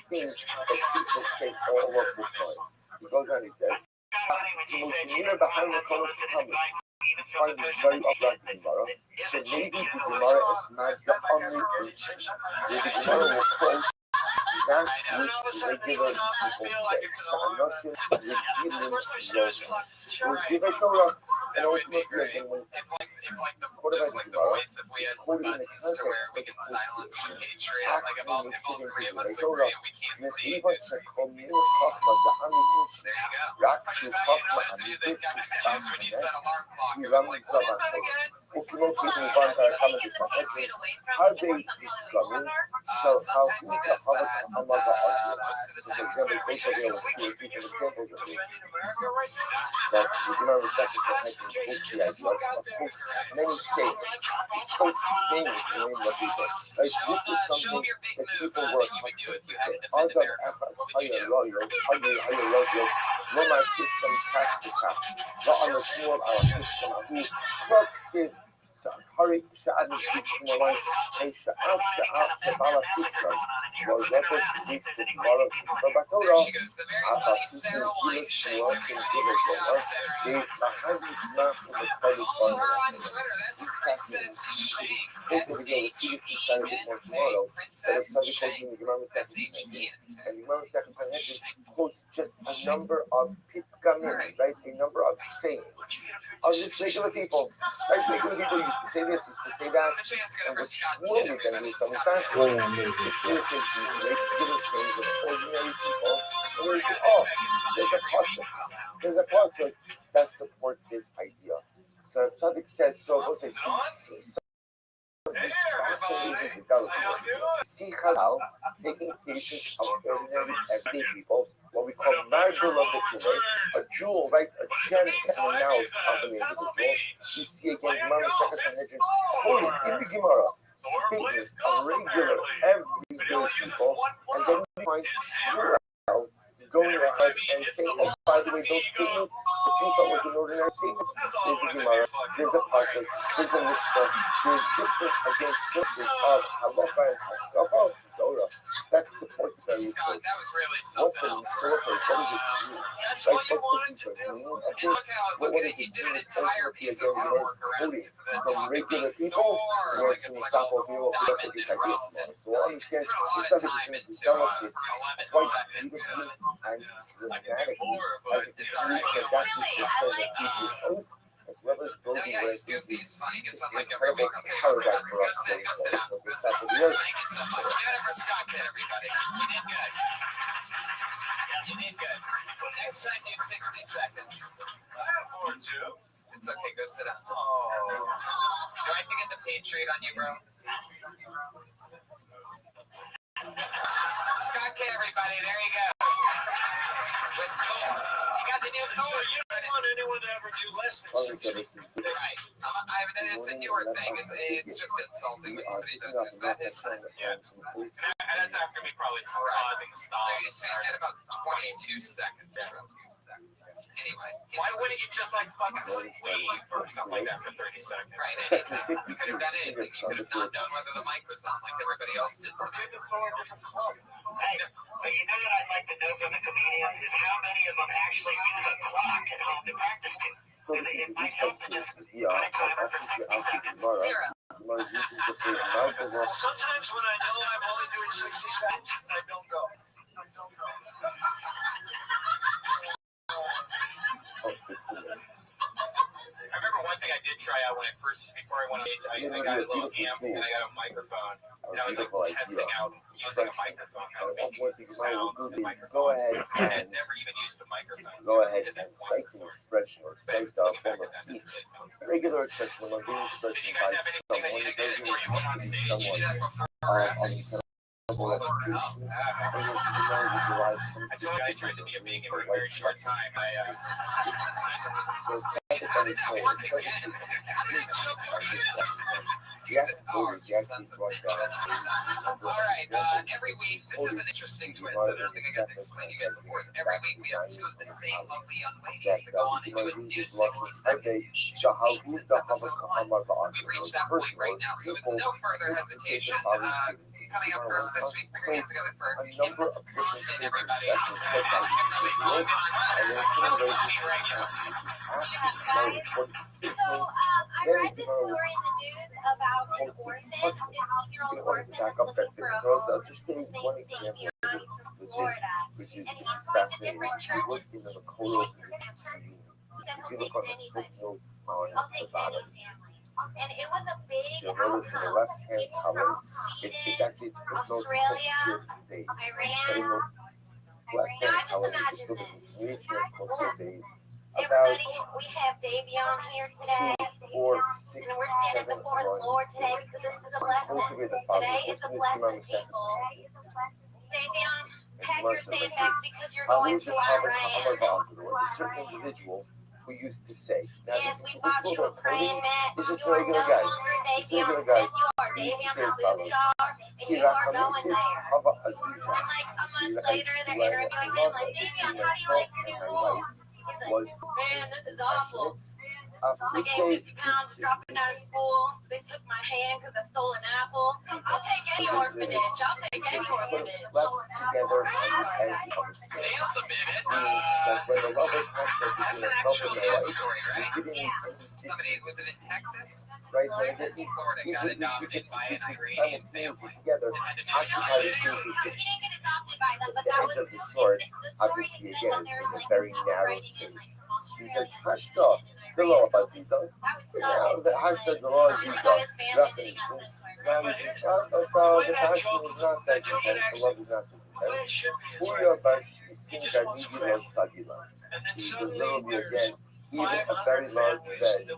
things that people say all of the time. He goes on, he says, the most near behind the color of find it very upright in Gemara. So maybe the Gemara is not the only person where the Gemara will quote that which regular people say. We'll give a Torah, and ultimately, again, when Just like the voice, if we had buttons to where we can silence the Patriot, like if all three of us agree, we can't see this. There you go. For those of you that got confused when you said alarm clock, it was like, what is that again? Taking the Patriot away from Sometimes it. Sometimes he does that, most of the time it's very checked. that the Gemara respects the idea of many states. It's quite saying it in what people. Like, this is something that people were accustomed to say. Other no my system tax to tax. Not on the small our system who succeed. Hurry, Sha'ad is speaking the line, hey, Sha'ad, Kabbalah system. Was that what speaks to Kabbalah Torah? She goes, the very funny Sarah White shake. Good job, Sarah. Follow her on Twitter. That's Princess Shake. S-H-E-N-A. Princess Shake. S-H-E-N. And remember, second Sanhedrin quotes just a number of pitkamim, right? A number of sayings of just regular people. Like regular people used to say this, used to say that, and with swore with them in some fashion. It's really regular things of ordinary people. And they say, oh, there's a pasuk that supports this idea. So Tzaddik says, so we'll say, see halal, taking cases of ordinary everyday people, what we call marginal of the tumor, a jewel, right, a gem in the mouth of an individual. We see again, Gemara, second Sanhedrin, quoting in the Gemara, statements of regular, everyday people, and then we find Shmuel going ahead and saying, oh, by the way, those statements, if you thought was an ordinary statement, there's a Gemara, there's a pasuk, there's a Mishnah, there's different against different of halacha and hashkafa, Torah. That supports the very Scott, that was really something else. What does this mean? That's what you wanted to do. And look at it, he did an entire piece of artwork around it. From regular people, Thor, like it's like a diamond and round. So understand, Put a lot of time into 11 seconds. and dramatically, It's alright. as well as No, those yeah, he's goofy, he's funny, gets on like every incredible week. I'll tell you paragraph what, for Scott, us. go sit down. Go sit down. Thank you so much. Jennifer Scott did, everybody. You did good. You did good. Next time, do 60 seconds. It's okay, go sit down. Do I have to get the Patriot on you, bro? Scott K, everybody, there you go. With Thor. You got the new Thor. You don't want anyone to ever do less than 60. Right. It's a newer thing. It's just insulting when somebody does this. That is fine. Yeah. And that's after me probably pausing the stop. So you say at about 22 seconds. Anyway. Why wouldn't you just like fucking leave or something like that for 30 seconds? Right, anything. You could have done anything. You could have not known whether the mic was on like everybody else did today. Maybe throw a different club. Hey, but you know what I'd like to know from the comedians is how many of them actually use a clock at home to practice to. So Because this is it the might help to just research put a timer for 60 seconds. Gemara. Gemara uses the phrase Malcolm. Sometimes when I know I'm only doing 60 seconds, I don't go. I remember one thing I did try out when I first, before I went on stage, I got a little amp and I got a microphone. And I was like testing out using a microphone, how to make sounds in the microphone. Go ahead I had and never even used the microphone. go ahead Did and that once cite an before. expression or But cite a looking back form of at that, that's speech. good. Regular expression or being Did expression you by guys have anything that someone you that did doesn't before you went on have to be stage? someone I told you I tried to be a vegan for a very short time. All right, every week, this is an interesting twist that I don't think I got to explain to you guys before. Every week we have two of the same lovely young ladies that go on and do a new 60 seconds each week since episode 1. We've reached that point right now, so with no further hesitation, coming up first this week, put your hands together for Kim Condon, everybody. So, I read this story in the news about an orphan, a 15-year-old orphan that's looking for a home. His name's Davion, he's from Florida, and he's going to different churches, he's pleading for family. He said he'll take anybody. I'll take any family. And it was a big outcome. People from Sweden, Australia, Iran. Now I just imagine this. Everybody, we have Davion here today, and we're standing before the Lord today because this is a blessing. Today is a blessing, people. Davion, pack your sandbags because you're going to Iran. We used to say. Yes, we bought you a praying mat. You are no longer Davion Smith. You are Davion Halujar, and you are going there. And like a month later, they're interviewing him. Like, Davion, how do you like your new home? He's like, man, this is awful. I gained 50 pounds dropping out of school. They took my hand because I stole an apple. I'll take any orphanage. I'll take any orphanage. That's an actual news story, right? Yeah. Somebody, was it in Texas? Right? Florida got adopted by an Iranian family. Together, He didn't get adopted by them, but that was the story obviously, had said that again, there is was a like very people narrow writing in like space. from He Australia says, hushed up. The law about these things. That would suck. Now, the hashtag the law is Finally these got his things. family that he got this way, Now, right? he says, the passion is not that intense. The love is not that intense. Who you are about, he seems that you love Sagila. He's a little bit again. Even a very large bed is not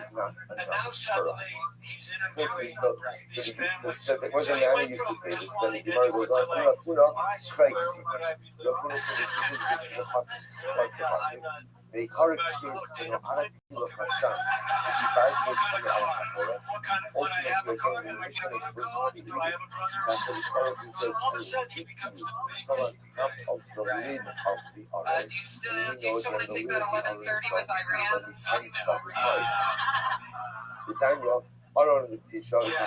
enough for us. So there was a man who used to say this, then the Gemara goes on, strikes. They correct shapes, Arakilo Hassan, the Bible ultimately again, the mission is virtually that's what the Bible says, top of the lid of the others. Do you still want to take that 11:30 with Iran? Daniel, the teacher, this is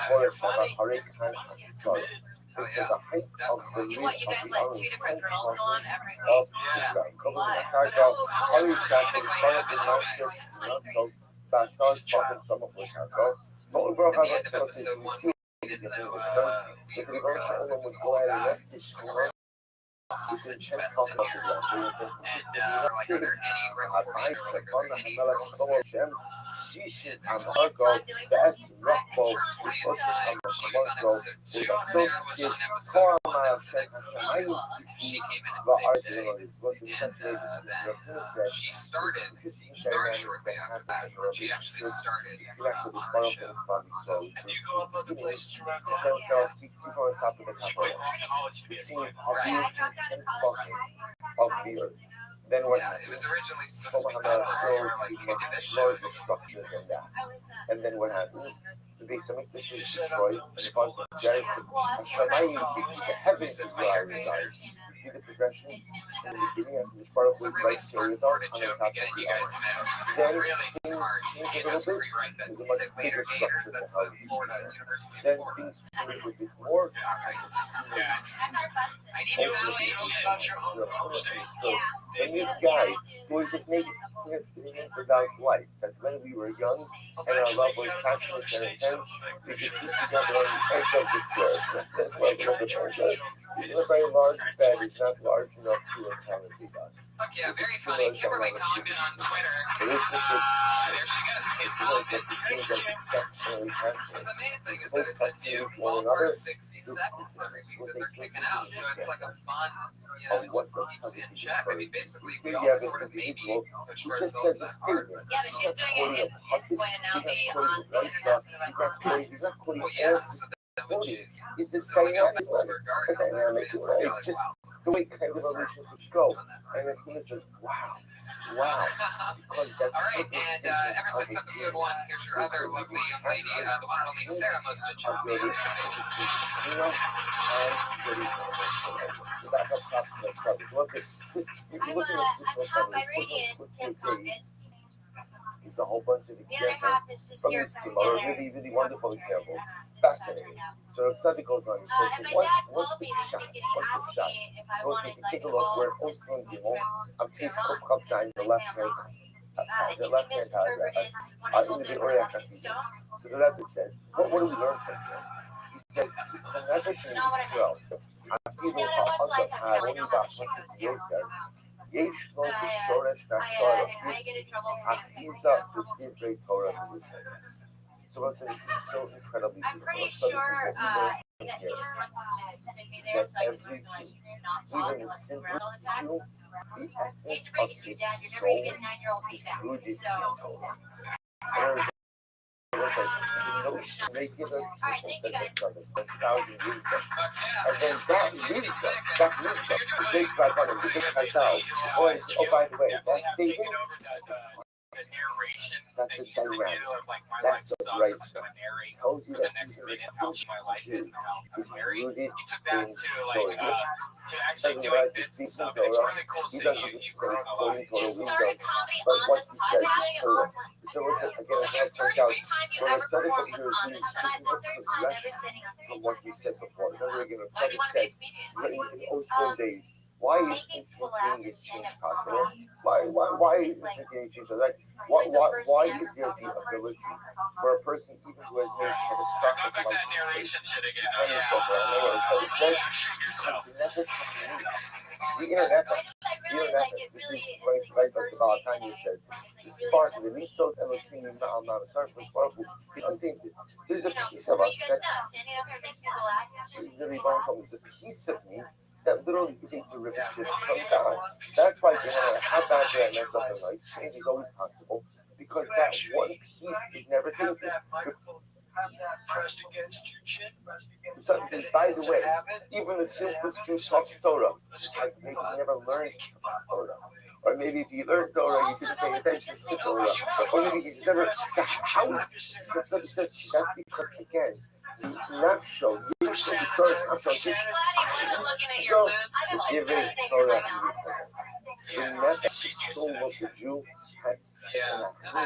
the height of the See lid what, you of guys the let others. two different girls go on every Of week? At the end of episode 1, we didn't know we realized there was a whole guy. Sausage fest in here. And like, are there any real for me? Or like, are there any girls here? She's Next on week, Marco, that's Rothschild, it's her 20th time. She was on episode 2. Sarah was on episode 1. That's the next one. She came in the same day. And then she started very shortly after that. She actually started on the show. And you go up other places around town. keep on top of the She top went to college to be a sniper. Yeah, I dropped out of college. of the earth. Then what Yeah, it happened? was originally supposed to be Somehow done that where still like you could do this more show. destructive than that. I was, And then what happened? The big summit You is said destroyed. I'm done The school. first giant well, I was Hashemayim, the heavens is where I reside. see the progression in the beginning as this part of It's a what really life smart carries Florida us on the joke top again, of you the guys hour. missed. Then Really things smart. change He a little was bit. pre-write that. There's a He much said bigger Later Gators, structure to that's how the we do Florida, that. University of Then Florida. things change a bit more. Yeah. That's our bus. I need to Ultimately, validation. about your home state. So, Yeah. and this guy who was just making us in without life. That's when we were young and our love was passionate and intense. We could sleep together on the edge of the sled. That's why we love it. Even a very large bed is not large enough to accommodate us. Fuck yeah, very funny. Kimberly commented on Twitter. There she goes. Kid comment. It's amazing. It's a new 12 or 60 seconds every week that they're kicking out. So it's like a fun, keeps in check. I mean, basically, we all sort of maybe push ourselves that hard. But Yeah, but she's doing it. It's going to now be on the internet for the rest of the time. well, yeah, so that would choose. It's this So yeah, dynamic, this is regarding all their dynamic, fans. it's just the way kind of relationships go. And it's like, wow. Because that's all right, and ever since episode 1, here's your other lovely young lady, the one and only Sarah Mostachuk. I'm half Iranian, Kim Condit. It's a whole bunch of The other examples half is just from here this from schema, together. really, really wonderful examples. Fascinating. So if something goes on, And my dad called me this shot? week and he What's the asked shot? me if I Go wanted like take a look all where of this Osman trip Gimel, I'm to pleased Iran. to come down the left hand. I The think left he hand has misinterpreted when I in told the him Oriya about his Kasi. stone. So that it says, what do we learn from here? He says, connection Not what I Israel. Yeah, that was Lifetime Channel. I know how the shit goes down. יש לו I שורש נפשו get in trouble for saying He's up to speak great Torah in this sentence. So listen, this is so incredibly I'm pretty beautiful. sure that he just wants to send me there so I can learn to like not talk and like move around all the time. I hate to break it to you, Dad. You're never gonna get a 9-year-old beat back. So. They give us Alright, thank you guys. and then that leads us, the big tripod, the big cartel. Oh, by the way, that statement, The narration that's that a used to do direct. of like my life That's sucks. the I'm right just gonna narrate tells you for the that next even minute the how my life is and how I'm married. rooted He took that in to like Torah. to actually doing bits and stuff. And it's really cool He seeing doesn't you've grown a lot. You started comedy But on what this he says podcast. is Torah. So listen, again, So I'm your going to point first out, time you when I ever started performed to was do on this show. The third time ever sitting on from what you said before. Remember again, Oh, do you want to be a comedian? in Oslo days, why is Making people laugh getting and stand change up possible? comedy. Why is it getting changed? Like, why is there the ability for a person even who has made catastrophic Back that narration shit again. Oh, and yeah. so You shoot yourself. the internet, I really like it. Really, it's like like the first about thing that Tanya I says, it's the like spark really of the just meat so I'm not a spark, but sparkle. There's a you know, piece of you us guys that know, standing up here makes people laugh. is really wrong. There's a piece of me that literally is a derivative from God. That's why no matter how bad I mess up in life, change is always possible because that one piece is never taken. Pressed against your chin. Something, by the way, even the simplest Jew talks Torah. Like maybe he never learned Torah. Or maybe if you learned Torah, you didn't pay attention to Torah. Or maybe you just never. How is that's because, again, the nafsho, you should be sorry, I'm sorry. I'm glad he wasn't looking at your boobs. I've been like Giving 7 things in Torah my mouth. the method soul of the Jew has Yeah. I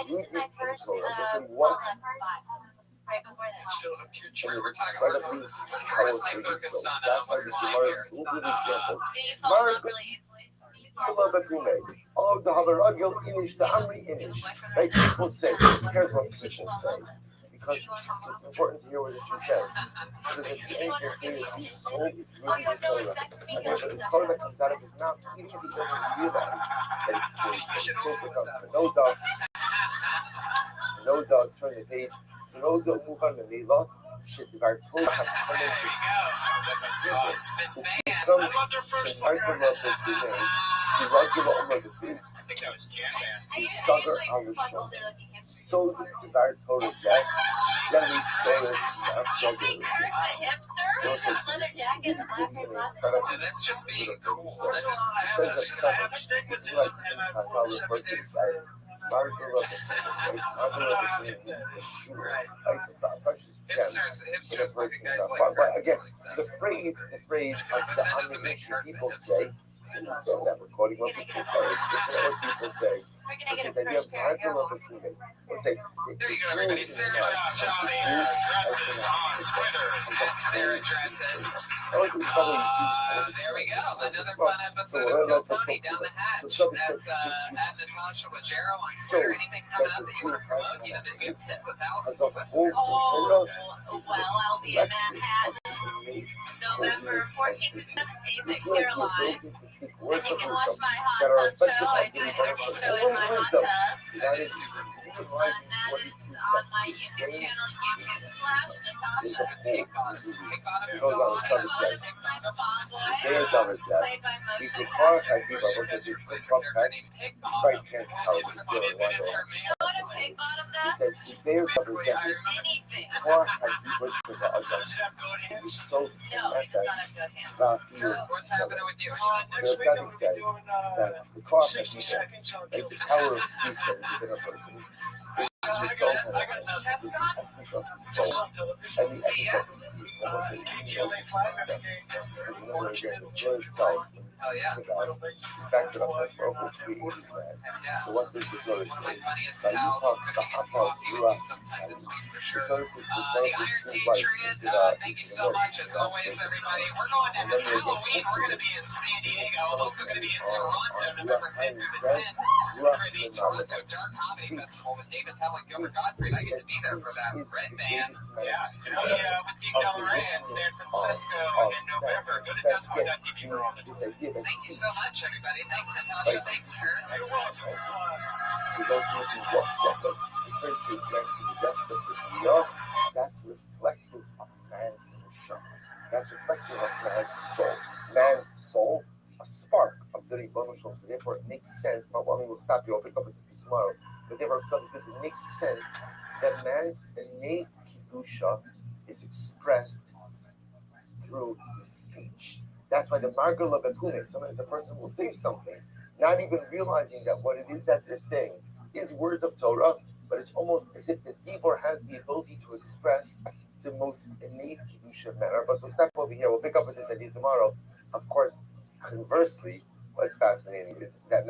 just did my first wellness class right before that. Still hooked to your chin. We're talking about we're gonna stay focused on what's going on here. Do you fall in love really easily? Oh, the Havaragil Inish, the Amri Inish. Like people say, who cares what people say? Because it's important to hear what the Jew says. Because at the end of the day, his soul is Oh, rooted you in have no Torah. respect for me? And there's a Torah that comes out of his mouth, even if he doesn't realize that it's true. So becomes no dog, turn the page. No dog, move on the Nila. Shit, the guard told us to come in. I love their first book. He loves the law of the food. I think that was Jan Man. I usually fuck older looking hipsters. So the guard told us that. Then we told us not so good. Eric's a hipster? He's got a leather jacket and black hair glasses. Yeah, that's just being cool. First of all, I have astigmatism and my motor separated. Hipsters in a person's mouth. But again, the phrase of the omniscient people say, that we're quoting what people say, this is what people say. We're gonna get a That you fresh have pair of Michael earphones. of a female. Let's say, There you go, everybody. Sarah Charlie dresses on Twitter at Sarah Dresses. There we go. Another fun episode of Kill Tony down the hatch. That's at Natasha Leggero on Twitter. Anything coming up that you want to promote? You know that we have tens of thousands of listeners. Oh, well, I'll be in Manhattan November 14th and 17th at Caroline's. And you can watch my hot tub show. I do an interview show in my hot tub. That is super cool. And that is on my YouTube channel, YouTube.com/Natasha. Big Bottom. Big Bottom's still on it. Big Bottom is my spawn boy. They're dumb as that. Played by These Moshe are Kasher. I think Moshe about Kasher what plays a Trump character had. named Pig Right, Bottom. can't And tell. it's funny, but it's her You know what a pig bottom does? They're Basically, I remember Anything. Or has he put to the other. Does it have good hands? So, No, it does not have good hands. what's happening with you. Next week I'm gonna be doing that the car has 60 seconds on like Kill the Tony. power of speech that is within a person. I got some tests on. Just on television. And the CS. KTLA 5 every day. Hell yeah. Back it up with broken speed. Yeah. So what does the glory One of my say? funniest Now you pals. talk We're the gonna get hot coffee with you dog sometime this week for sure. because The Iron Patriot, thank you so much as always, everybody. We're going to Halloween. We're going to be in San Diego. I'm also going to be in Toronto, November 5th through the 10th for the Toronto Dark Comedy Festival with David Tell and Gilbert Gottfried. I get to be there for that red band. Yeah, and I'll be with Deep Del Rey in San Francisco in November. Go to Desmond.tv for all the details. Thank you so much, everybody. Thanks, Natasha. Thanks, Kurt. we don't need to walk the difference is next to the rest of the deal. That's reflective of man's mission. That's reflective of man's soul. Man's soul, a spark of the Ribbon Shalom. So therefore, it makes sense. Well, I mean, we'll stop you. I'll pick up with you tomorrow. But therefore, because it makes sense that man's innate kedusha is expressed through speech. That's why the Margal of Akunik, sometimes a person will say something, not even realizing that what it is that they're saying is words of Torah, but it's almost as if the Dibor has the ability to express the most innate kedusha manner. But we'll stop over here. We'll pick up with this idea tomorrow. Of course, conversely, what's fascinating is that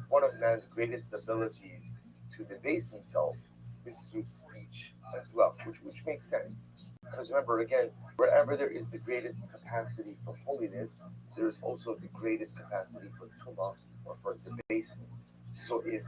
one of man's greatest abilities to debase himself is through speech as well, which makes sense. Because remember, again, wherever there is the greatest capacity for holiness, there is also the greatest capacity for tumah or for debasement. So if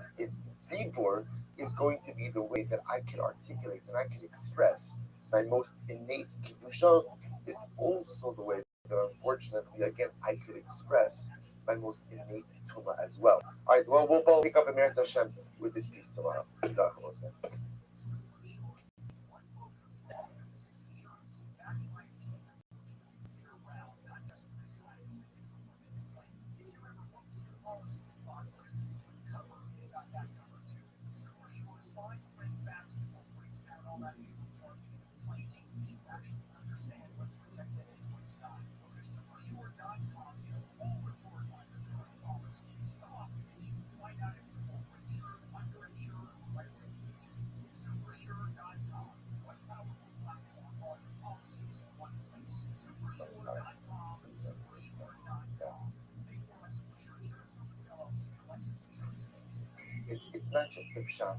Dibur is going to be the way that I can articulate and I can express my most innate kedusha, it's also the way that unfortunately, again, I could express my most innate tumah as well. All right, well, we'll pick up Emer Hashem with this piece tomorrow. It's not just the pshat.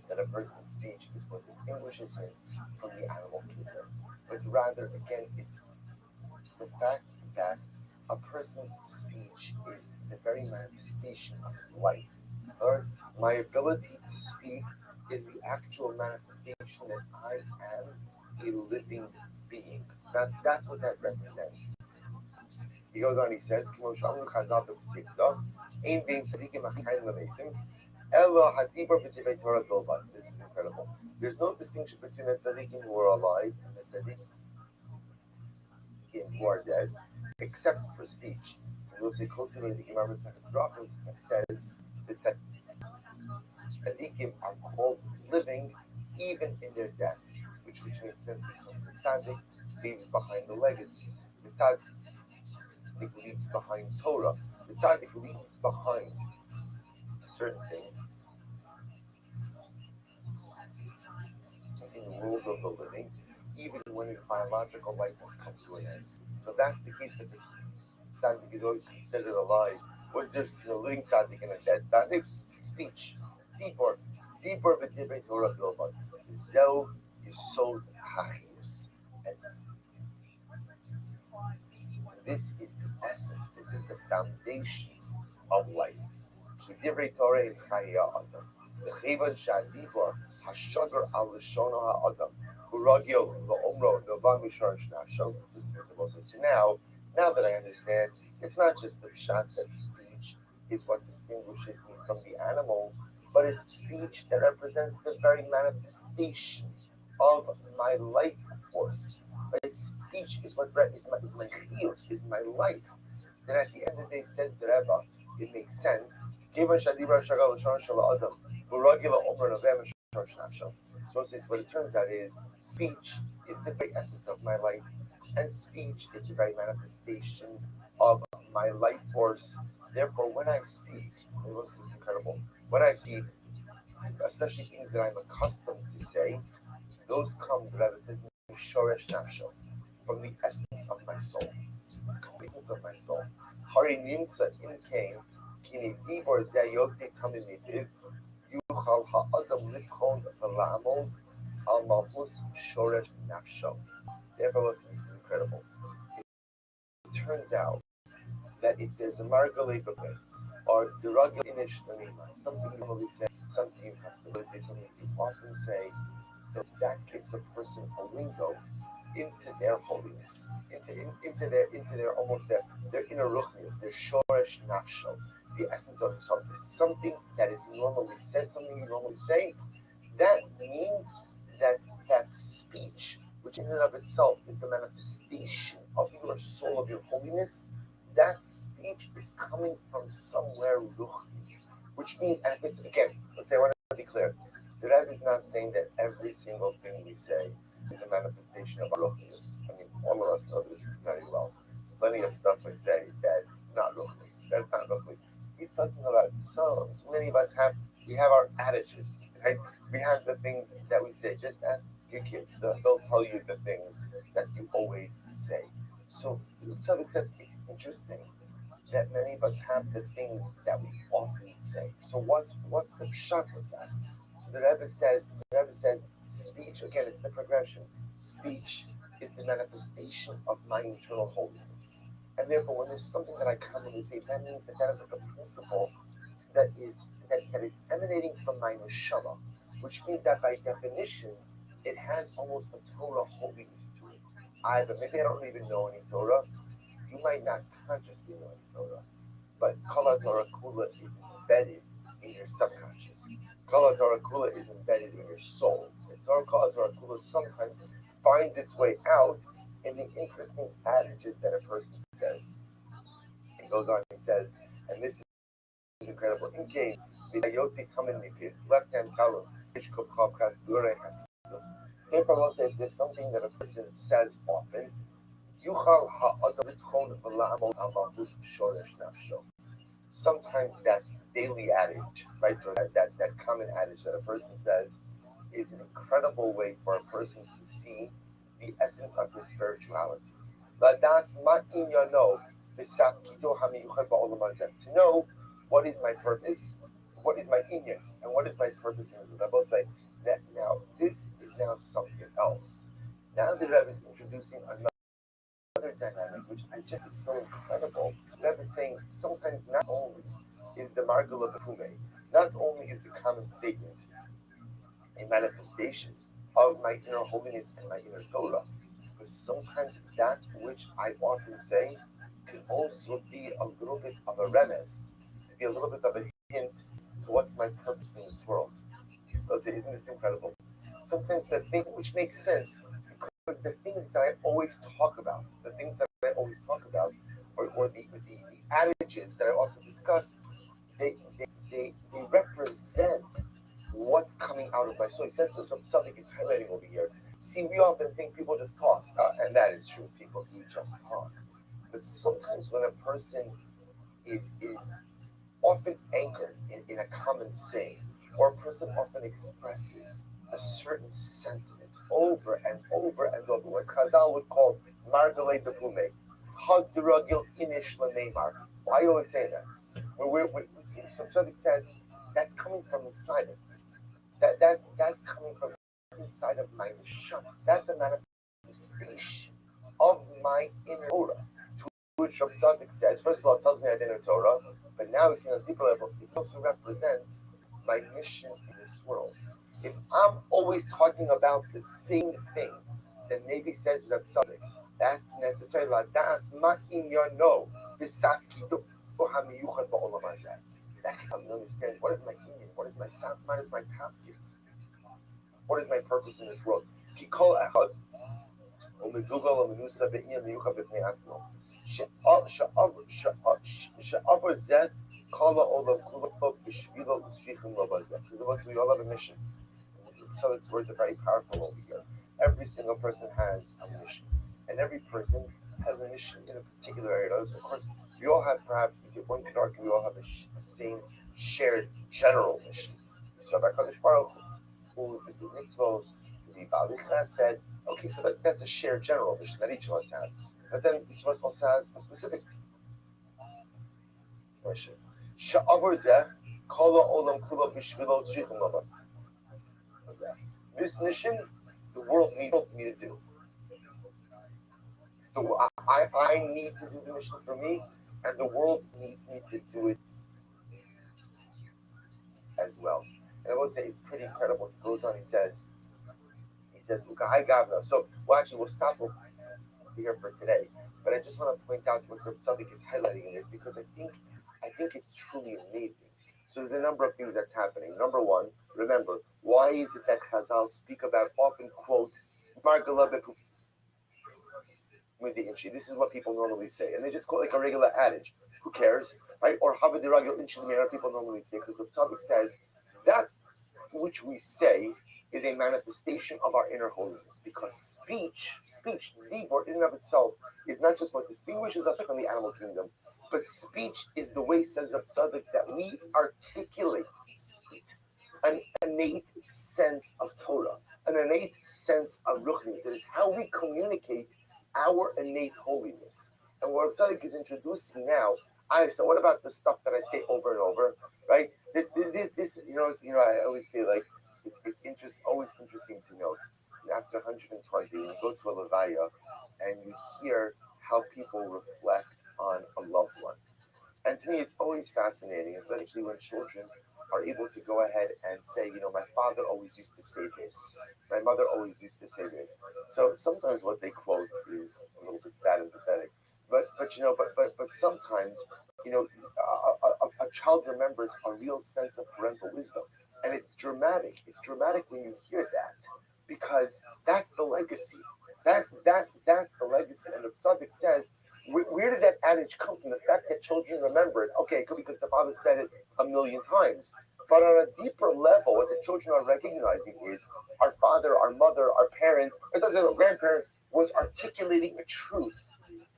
That a person's speech, is what distinguishes him from the animal kingdom. But rather, again, it's the fact that a person's speech is the very manifestation of his life. Or my ability to speak is the actual manifestation that I am a living being. That's what that represents. He goes on, he says, this is incredible. There's no distinction between the tzaddikim who are alive and the tzaddikim who are dead, except for speech. And we'll see closely in the Gemara that says that tzaddikim are called living even in their death, which makes sense because the tzaddik leaves behind the legacy. The tzaddik leaves behind Torah. The tzaddik leaves behind certain things in the world of the living, even when his biological life has come to an end. So that's the case that the tzaddik is always considered alive. What's the difference between a living tzaddik and a dead tzaddik? Speech. Deeper b'divrei Torah bilvad. Zeu yisod ha'chiyus. And this is the essence. This is the foundation of life. B'divrei Torah is chaya adam. V'chivan sha'adibor ha'shodor al l'shono ha'adam. Uragil v'omro novan mishar shnasho. So now that I understand, it's not just the pshat that speech is what distinguishes me from the animals, but it's speech that represents the very manifestation of my life force. But it's speech is what is my field, is my life. Then at the end of the day, says the Rabbi, it makes sense. So it says, what it turns out is speech is the very essence of my life, and speech is the very manifestation of my life force. Therefore, when I speak, this is incredible. When I speak, especially things that I'm accustomed to say, those come, the Rabbi says, shoresh nafsho, from the essence of my soul. The essence of my soul. Hari nimtza in came, kini dibor zayotze kamimitiv, yuchal ha'adam lichon v'la'amol al malchus shoresh nafsho. Therefore, this is incredible. It turns out that if there's a margalei or the rugged inish something you normally say, something you have to say, something you often say, so that gives a person a window into their holiness, into their almost their inner ruchnius, their shoresh nafsho, the essence of something, something that is normally said, something you normally say. That means that speech, which in and of itself is the manifestation of your soul, of your holiness, that speech is coming from somewhere ruchni, which means, and it's again, let's say I want to be clear. The Rabbi is not saying that every single thing we say is a manifestation of our ruchnius. I mean, all of us know this very well. Plenty of stuff we say that not ruchni. That's not ruchni. He's talking about so many of us we have our attitudes, right? We have the things that we say. Just ask your kids; they'll tell you the things that you always say. So, to some extent, it's interesting that many of us have the things that we often say. So, what's the pshat with that? So the Rebbe says, speech again. It's the progression. Speech is the manifestation of my internal holiness, and therefore, when there's something that I commonly say, that means that is like a principle that is emanating from my neshama, which means that by definition, it has almost a Torah holiness to it. Either maybe I don't even know any Torah. You might not consciously know any Torah, but Kala Torah Kula is embedded in your subconscious. Kala Torah Kula is embedded in your soul. And Kala Torah Kula sometimes finds its way out in the interesting adages that a person says. He goes on and says, and this is incredible. In game, the Yoti Kaminipit, left hand column, Ishkop Kopkas, Dure Hasidus. Therefore, there's something that a person says often. Yuchal ha'adam litchon v'la'amol al-malchus shoresh nafsho. Sometimes that daily adage, right, or that common adage that a person says is an incredible way for a person to see the essence of his spirituality. Ladas ma'in yano v'safkido hamiyuchad ba'olam hazeh. To know what is my purpose, what is my inyan, and what is my purpose in the Rebbe say that now this is now something else. Now the Rebbe is introducing another dynamic, which I just is so incredible. The Rebbe is saying sometimes not only is the margul of the Hume, not only is the common statement a manifestation of my inner holiness and my inner Torah, but sometimes that which I often say can also be a little bit of a remez, to be a little bit of a hint to what's my purpose in this world. Because isn't this incredible? Sometimes the thing which makes sense, because the things that I always talk about, or the adages that I often discuss, they represent what's coming out of my soul. He says something is highlighting over here. See, we often think people just talk, and that is true. People do just talk. But sometimes when a person is often anchored in a common saying, or a person often expresses a certain sentiment over and over and over, what Chazal would call margalei bepume, hadragil inish leneimar. I always say that. Some subject says that's coming from inside of me. That's coming from inside of my neshama. That's a manifestation of my inner Torah. To which Rabbi says, first of all, it tells me I didn't know Torah, but now we see on a deeper level, it also represents my mission in this world. If I'm always talking about the same thing, then maybe says Rabbi that's necessary. That helps me understand what is my union, what is my sound, what is my tafkid, what is my purpose in this world. We all have a mission. So its words are very powerful over here. Every single person has a mission, and every person has a mission in a particular area. Of course, we all have, perhaps, one could argue, we all have the same shared general mission. So HaKadosh Baruch Hu, to do mitzvos, to be Baalei Chesed. Okay, so that's a shared general mission that each of us has. But then each of us also has a specific mission. Sha'avur zeh, kol ha'olam kulo b'shvilo tzrichim lava. This mission, the world needs me to do. So I need to do the mission for me, and the world needs me to do it as well. And I will say it's pretty incredible. He goes on, he says, so we'll stop here for today. But I just want to point out what something is highlighting in this, because I think it's truly amazing. So there's a number of things that's happening. Number one, remember, why is it that Chazal speak about, often quote, Margala bepup with the inchi? This is what people normally say. And they just quote like a regular adage. Who cares? Right? Or Havadiragil inchi, people normally say, because the topic says that which we say is a manifestation of our inner holiness. Because speech, the word in and of itself, is not just what distinguishes us from the animal kingdom, but speech is the way, says Rav Tzadok, that we articulate an innate sense of Torah, an innate sense of Ruchnis. It is how we communicate our innate holiness. And what Rav Tzadok is introducing now, so what about the stuff that I say over and over, right? This I always say, like, it's always interesting to note, after 120, you go to a levaya and you hear how people reflect on a loved one. And to me, it's always fascinating, especially when children are able to go ahead and say, my father always used to say this, my mother always used to say this. So sometimes what they quote is a little bit sad and pathetic, but sometimes, a child remembers a real sense of parental wisdom, and it's dramatic. It's dramatic when you hear that, because that's the legacy. That's the legacy. And the subject says, where did that adage come from? The fact that children remember it. Okay, it could be because the father said it a million times. But on a deeper level, what the children are recognizing is our father, our mother, our parent, it doesn't matter, grandparent, was articulating a truth.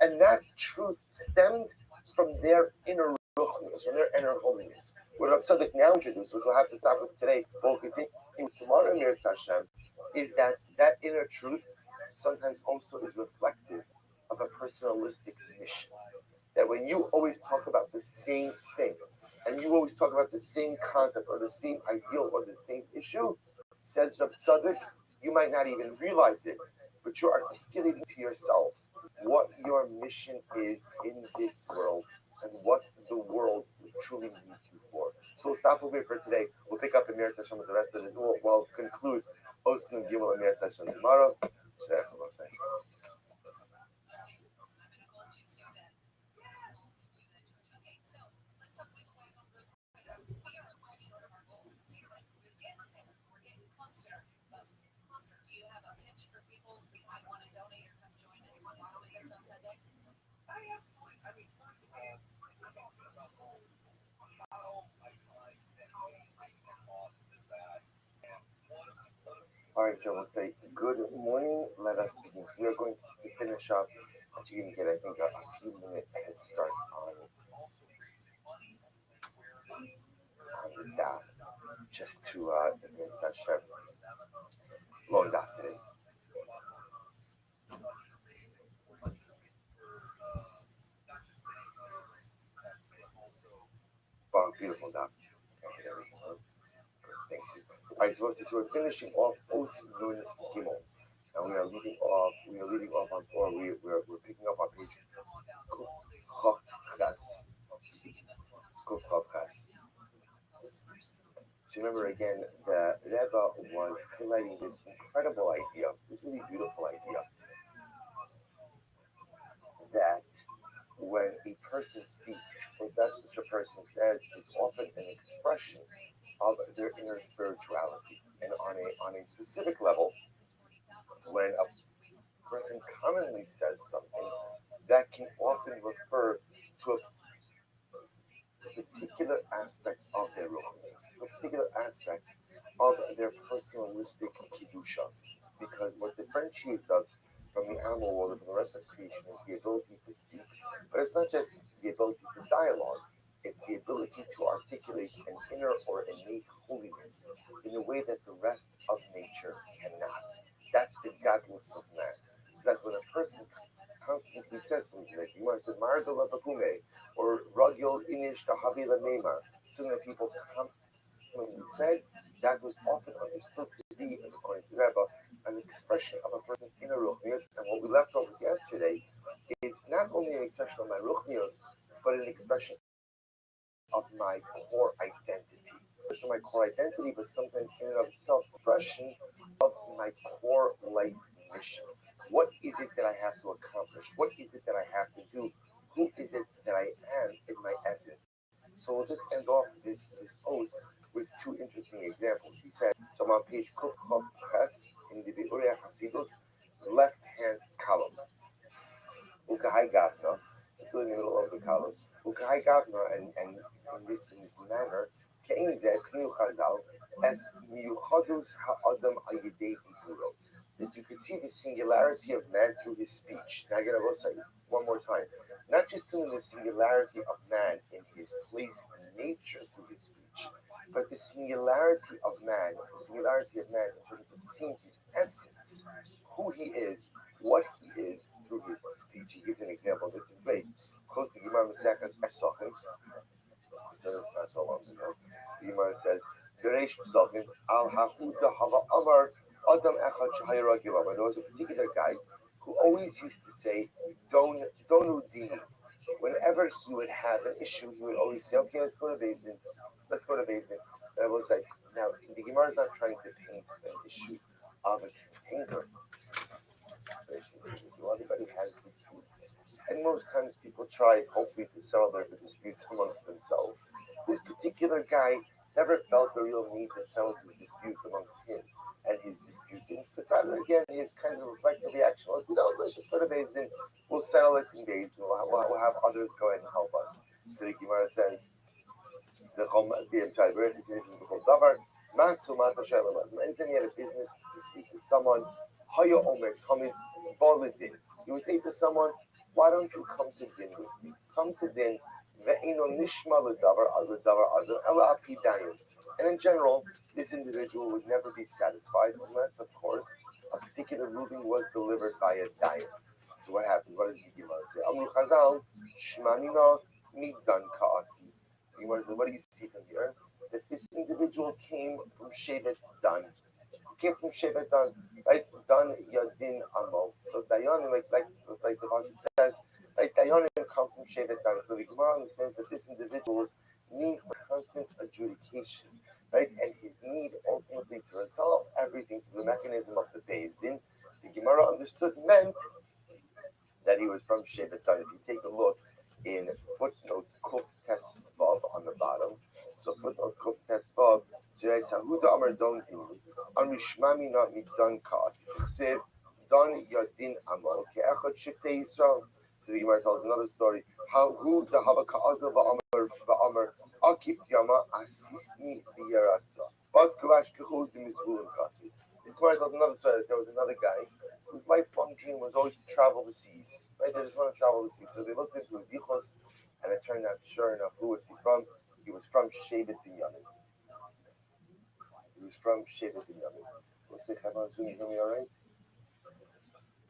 And that truth stemmed from their inner ruchnius, from their inner holiness. What Rav Tzadok now introduced, which we'll have to stop with today, we'll continue tomorrow, Mir Hashem, is that inner truth sometimes also is reflective of a personalistic mission. That when you always talk about the same thing, and you always talk about the same concept, or the same ideal, or the same issue, says Rabbi Tzadok, you might not even realize it, but you're articulating to yourself what your mission is in this world, and what the world truly needs you for. So we'll stop over here for today. We'll pick up in Mir Hashem with the rest of it. We'll conclude Osnu Gimel and Mir Hashem tomorrow. All right, Joe, we'll say good morning. Let us begin. So we are going to finish up. But you're going to get, I think, a few minute head start on the dot, just to get such a long dot today. Wow, beautiful dot. Okay, there we go. Thank you. All right, so we're finishing off Os Nun Gimel. Now we are leading off. We are leading off on, or we're picking up on page Kuf Chas. Kuf Chas. So remember again, the Rebbe was highlighting this incredible idea, this really beautiful idea, that when a person speaks, or that which a person says is often an expression of their inner spirituality. And on a specific level, when a person commonly says something, that can often refer to a particular aspect of their ruchnius, a particular aspect of their personalistic kedusha. Because what differentiates us from the animal world and from the rest of creation is the ability to speak. But it's not just the ability to dialogue, it's the ability to articulate an inner or innate holiness in a way that the rest of nature cannot. That's the godless of man. So that when a person constantly says something like you want to margala bakume or ragil inish tahavila nema, something that people constantly said, that was often understood to be, according to Rabbi, an expression of a person's inner ruchnius. And what we left off with yesterday is not only an expression of my ruchnius, but an expression of my core identity. Expression of my core identity, but sometimes in and of itself, expression of my core life mission. What is it that I have to accomplish? What is it that I have to do? Who is it that I am in my essence? So we'll just end off this oath with two interesting examples. He said, so I'm on page Kuf Ches in the Biuria Hasidus, left hand column. Ukahai Gavna, still in the middle of the column. Ukahai Gavna, and in this manner, Kein Zeh Knu Chazal, as Miyuchodus Ha'adam Ayidei Hiburo. That you could see the singularity of man through his speech. Now I'm going to say it one more time. Not just seeing the singularity of man in his place and nature through his speech, but the singularity of man in terms of seeing his essence, who he is, what he is through his speech. He gives an example. This is great. Quote the Gemara Maseches Pesachim. It's not so long ago. The Gemara says, "Bereish Pesachim al Hahuda Hava Amar Adam Echad Shahayra Gilam." There was a particular guy who always used to say, "Don't udini." Whenever he would have an issue, he would always say, "Okay, let's go to Bezdin. Let's go to Bezdin." And I was like, now the Gemara is not trying to paint an issue of a container. Everybody has disputes. And most times people try, hopefully, to settle their disputes amongst themselves. This particular guy never felt the real need to settle his disputes amongst him and his disputants. But rather, again, he is kind of a reflexive reaction. Like, let's just go to Bezdin. We'll settle it in days. We'll have others go ahead and help us. So the Gemara says, anytime you had a business to speak with someone, Haya Omer, coming, Bolidin. You would say to someone, why don't you come to din with me? Come to din, and in general, this individual would never be satisfied unless, of course, a particular ruling was delivered by a dayan. So what happens? What does the Gemara say? Amru Chazal, Shmanina Midan Kaasi. What do you see from here? That this individual came from Shevet Dan. Came from Shevet Dan, right? Dan Yadin Amo. So Dayanim, like the Rothschild says, like Dayanim come from Shevet Dan. So the Gemara understands that this individual's need for constant adjudication, right, and his need ultimately to resolve everything through the mechanism of the Beis Din, the Gemara understood meant that he was from Shevet Dan. If you take a look in footnote Kuf Tes Vav on the bottom, so footnote Kuf Tes Vav, Jirai Sahuda Amar Don Dinu, Amri Shmami Not Midan Kaas, Chsev Don Yadin Amal, Ke'echad Shifte Yisrael. So the Gemara tells another story. How who the Hava Ka'azal Va'amar Akif Yama Asisni Biyarasa. But Kavash Kehuz the Mizbulim Kasi. The Gemara tells another story. There was another guy whose lifelong dream was always to travel the seas. Right? They just want to travel the seas. So they looked into his yichus, and it turned out, sure enough, who was he from? He was from Shevet Binyamin. He was from Shevet Binyamin. What's the have on Zoom? You hear me all right?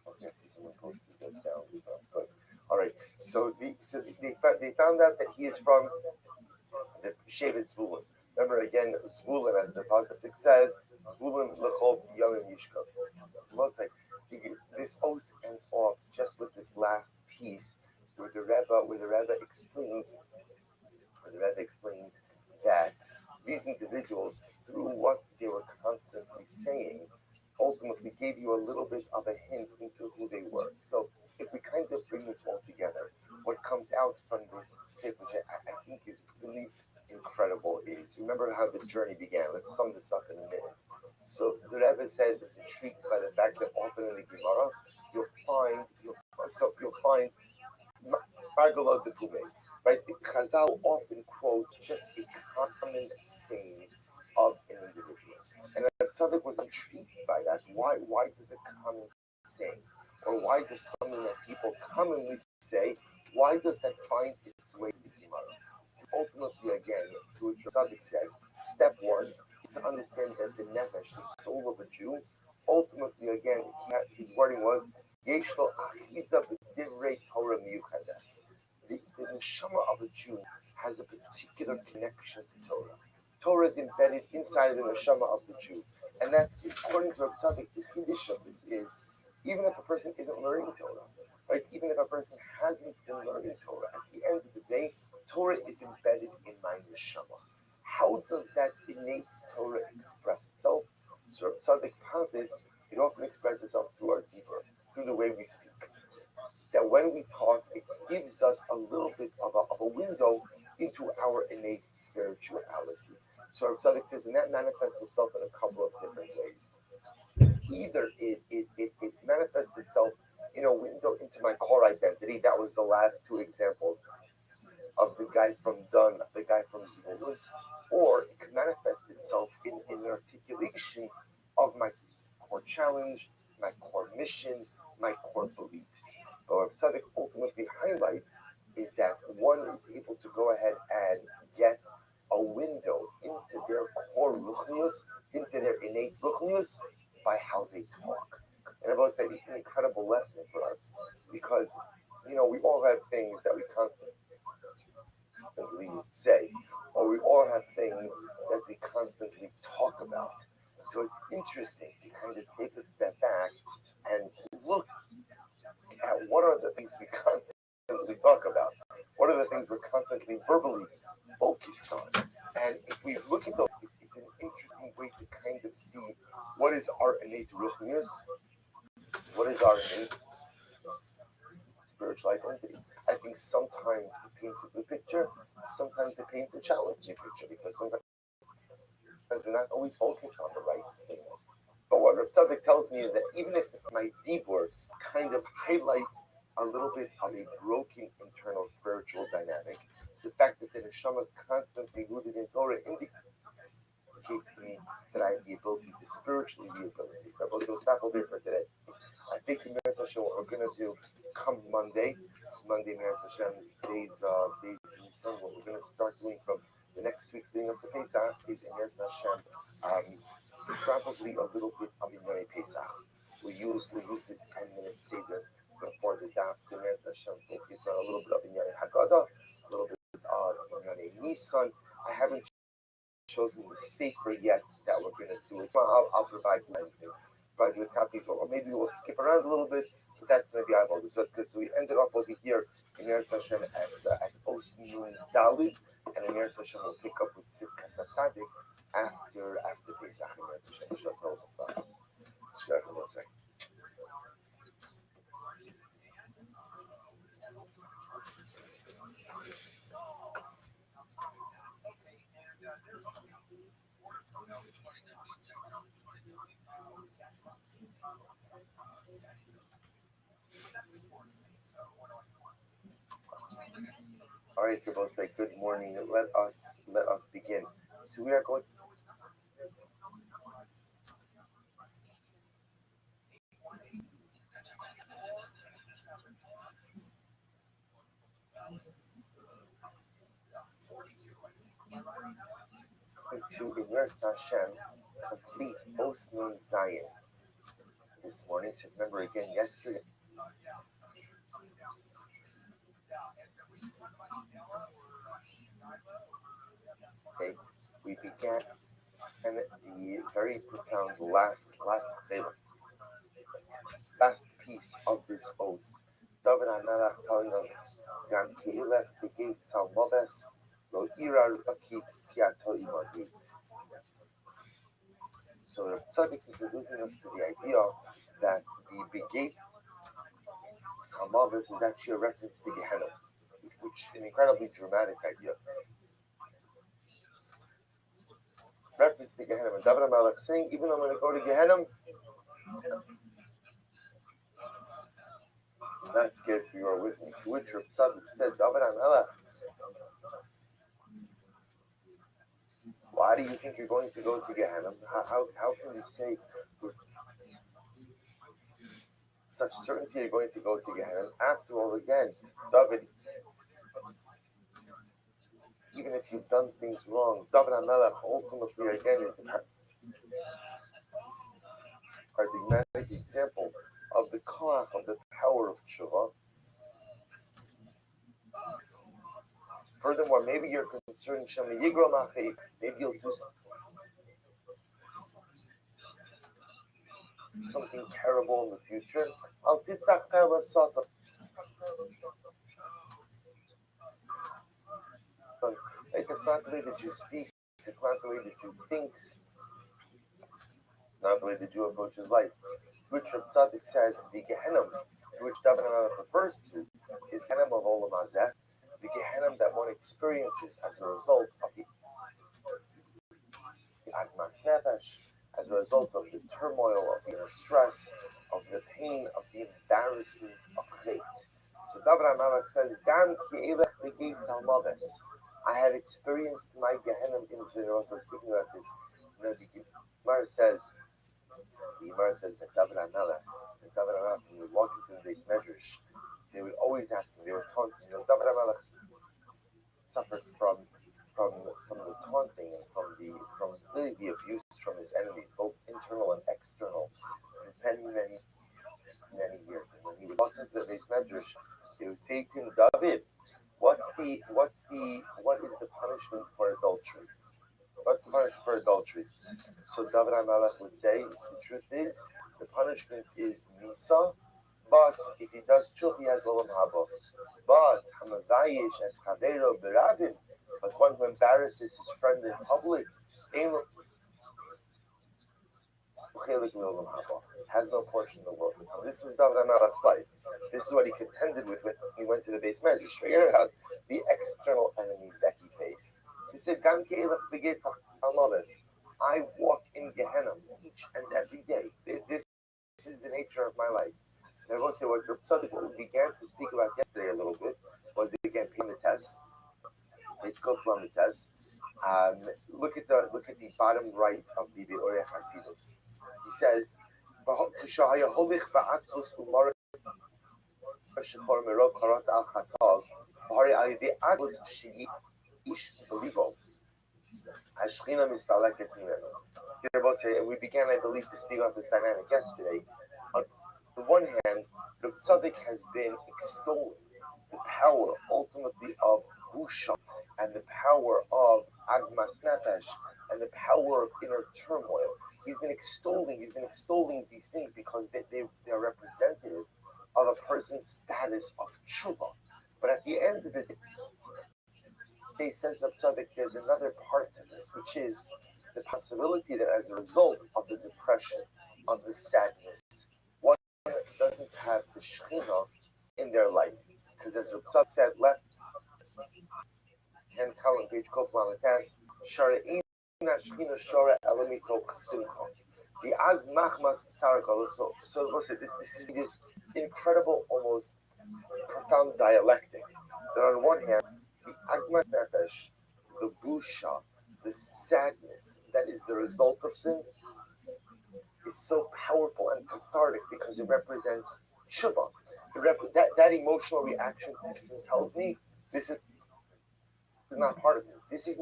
Okay, I see someone posted the sound. Good. All right. So they found out that he is from the Shevet Zvulun. Remember again, Zvulun, as the pasuk says, Zvulun lechol yomim yishkov. Most like this oath ends off just with this last piece where the Rebbe explains that these individuals, through what they were constantly saying, ultimately gave you a little bit of a hint into who they were. So if we kind of bring this all together, what comes out from this sip, which I think is really incredible, is remember how this journey began. Let's sum this up in a minute. So the Rebbe said that intrigued by the fact that often in the Gemara you'll find Margalot the Pume, right? The Chazal often quote just a common saying of an individual. And Tzaddik was intrigued by that. Why does a common saying, or why does something that people commonly say, why does that find its way to the Gemara? Ultimately, again, to what Tzaddik said, step one is to understand that the nefesh, the soul of a Jew, ultimately, again, his wording was, Yesh lo achiza b'divrei Torah miyuchadas. The neshama of a Jew has a particular connection to Torah. Torah is embedded inside the neshama of the Jew. And that's, according to Rabbi Tzaddik, the condition of this is, even if a person isn't learning Torah, right? Even if a person hasn't been learning Torah, at the end of the day, Torah is embedded in my neshama. How does that innate Torah express itself? So Tzaddik posits, it often expresses itself through our deeper, through the way we speak. That when we talk, it gives us a little bit of a window into our innate spirituality. So Tzaddik says, and that manifests itself in a couple of different ways. Either it manifests itself in a window into my core identity. That was the last two examples of the guy from Dun, the guy from Zvulun. Or it can manifest itself in an articulation of my core challenge, my core mission, my core beliefs. But what Tzaddik ultimately highlights is that one is able to go ahead and get a window into their core ruchnius, into their innate ruchnius, by how they talk. And I've always said it's an incredible lesson for us because, we all have things that we constantly say, or we all have things that we constantly talk about. So it's interesting to kind of take a step back and look at what are the things we constantly talk about. What are the things we're constantly verbally focused on? And if we look at those, it's an interesting way to kind of see what is our innate ruchnius, what is our innate spiritual identity. I think sometimes it paints a good picture, sometimes it paints a challenging picture, because sometimes we're not always focused on the right things. But what Rav Tzaddik tells me is that even if my deep words kind of highlights a little bit of a broken internal spiritual dynamic, the fact that the neshama is constantly rooted in Torah indicates to me that I have the ability to spiritually rehabilitate. But we'll stop over there for today. I think the Meretz Hashem, what we're going to do come Monday, Meretz Hashem, today's Nisan, what we're going to start doing from the next week's leading up to Pesach is Meretz Hashem, probably a little bit of Inyane Pesach. We use this 10-minute segment before the daf to Meretz Hashem, focus on a little bit of Inyane Haggadah, a little bit of Inyane Nisan. I haven't chosen the sefer yet that we're going to do it. I'll provide you copies, or maybe we'll skip around a little bit, but that's going to be eyeball. So that's good. So we ended up over here in Meretz Hashem at Os Nun Dalid, and in Meretz Hashem we'll pick up with Tzidkas HaTzadik after Pesach. Meretz Hashem. All right, people say good morning. Let us begin. So we are going. going to, in Eretz Hashem, complete Os Nun Zayin this morning. So remember again yesterday. Okay, we began the very profound last piece of this Os. David HaMelech telling us, Gam Keilech Begeit Salmoves Lo Irar Akit Kiato Imadi. So the Tzaddik is introducing us to the idea that the Begeit Salmoves is actually a reference to Gehenna, which is an incredibly dramatic idea. Reference to Gehenna. And David HaMelech saying, even though I'm going to go to Gehenna, I'm not scared for you are with me. To which Rabbi said, David HaMelech, why do you think you're going to go to Gehenna? How can you say with such certainty you're going to go to Gehenna? After all, again, David, even if you've done things wrong, David HaMelech ultimately again is a paradigmatic example of the koach, of the power of tshuva. Furthermore, maybe you're concerned, maybe you'll do something terrible in the future. It's not the way that you speak, it's not the way that you think, not the way that you approaches life. Which Rabbi Tzaddik says the Gehenna, which David HaMelech refers to, is Gehenna of Olam Hazeh, the Gehenna that one experiences as a result of the Agmas Nefesh, as a result of the turmoil, of the stress, of the pain, of the embarrassment of Chet. So David HaMelech says, Gam Ki'elech Begeit Salmoves. I have experienced my Gehenna in general. So speaking about this, the Gemara says that David HaMelech, when he was walking through the base measures, they would always ask him, they were taunting, David HaMelech suffered from the taunting and from really the abuse from his enemies, both internal and external, for many years. And when he would walk into the base measures, they would say to him, David, what is the punishment for adultery? What's the punishment for adultery? So David HaMelech would say, the truth is, the punishment is Misa, but if he does tshuva, he has Olam Haba. But Hamavayish as Chavero Beradin, but one who embarrasses his friend in public, has no portion in the world. Now, this is David HaMelech's life. This is what he contended with when he went to the base measures. Figure out the external enemies that he faced. He said, I walk in Gehenna each and every day. This is the nature of my life. And I will say what we began to speak about yesterday a little bit was again paying the test. Let's go from the test. Look at the bottom right of the Orech Hasidus. He says, we began, I believe, to speak about this dynamic yesterday. On the one hand, the Tzaddik has been extolling the power ultimately of Busha and the power of Agmas Nefesh and the power of inner turmoil. He's been extolling these things because they are representative of a person's status of tshuva. But at the end of the day, says the Tzaddik, there's another part to this, which is the possibility that as a result of the depression, of the sadness, one doesn't have the Shekhinah in their life. Because as the Tzaddik said, left hand column, page Koflamitas, Shara'ina Shekhinah Shora Elamito Simcha. The Az Machmas Tzarakal. So this is this incredible, almost profound dialectic. That on one hand, the Agmas Nefesh, the Busha, the sadness that is the result of sin, is so powerful and cathartic because it represents Shuvah. That emotional reaction to sin tells me this is not part of me. This is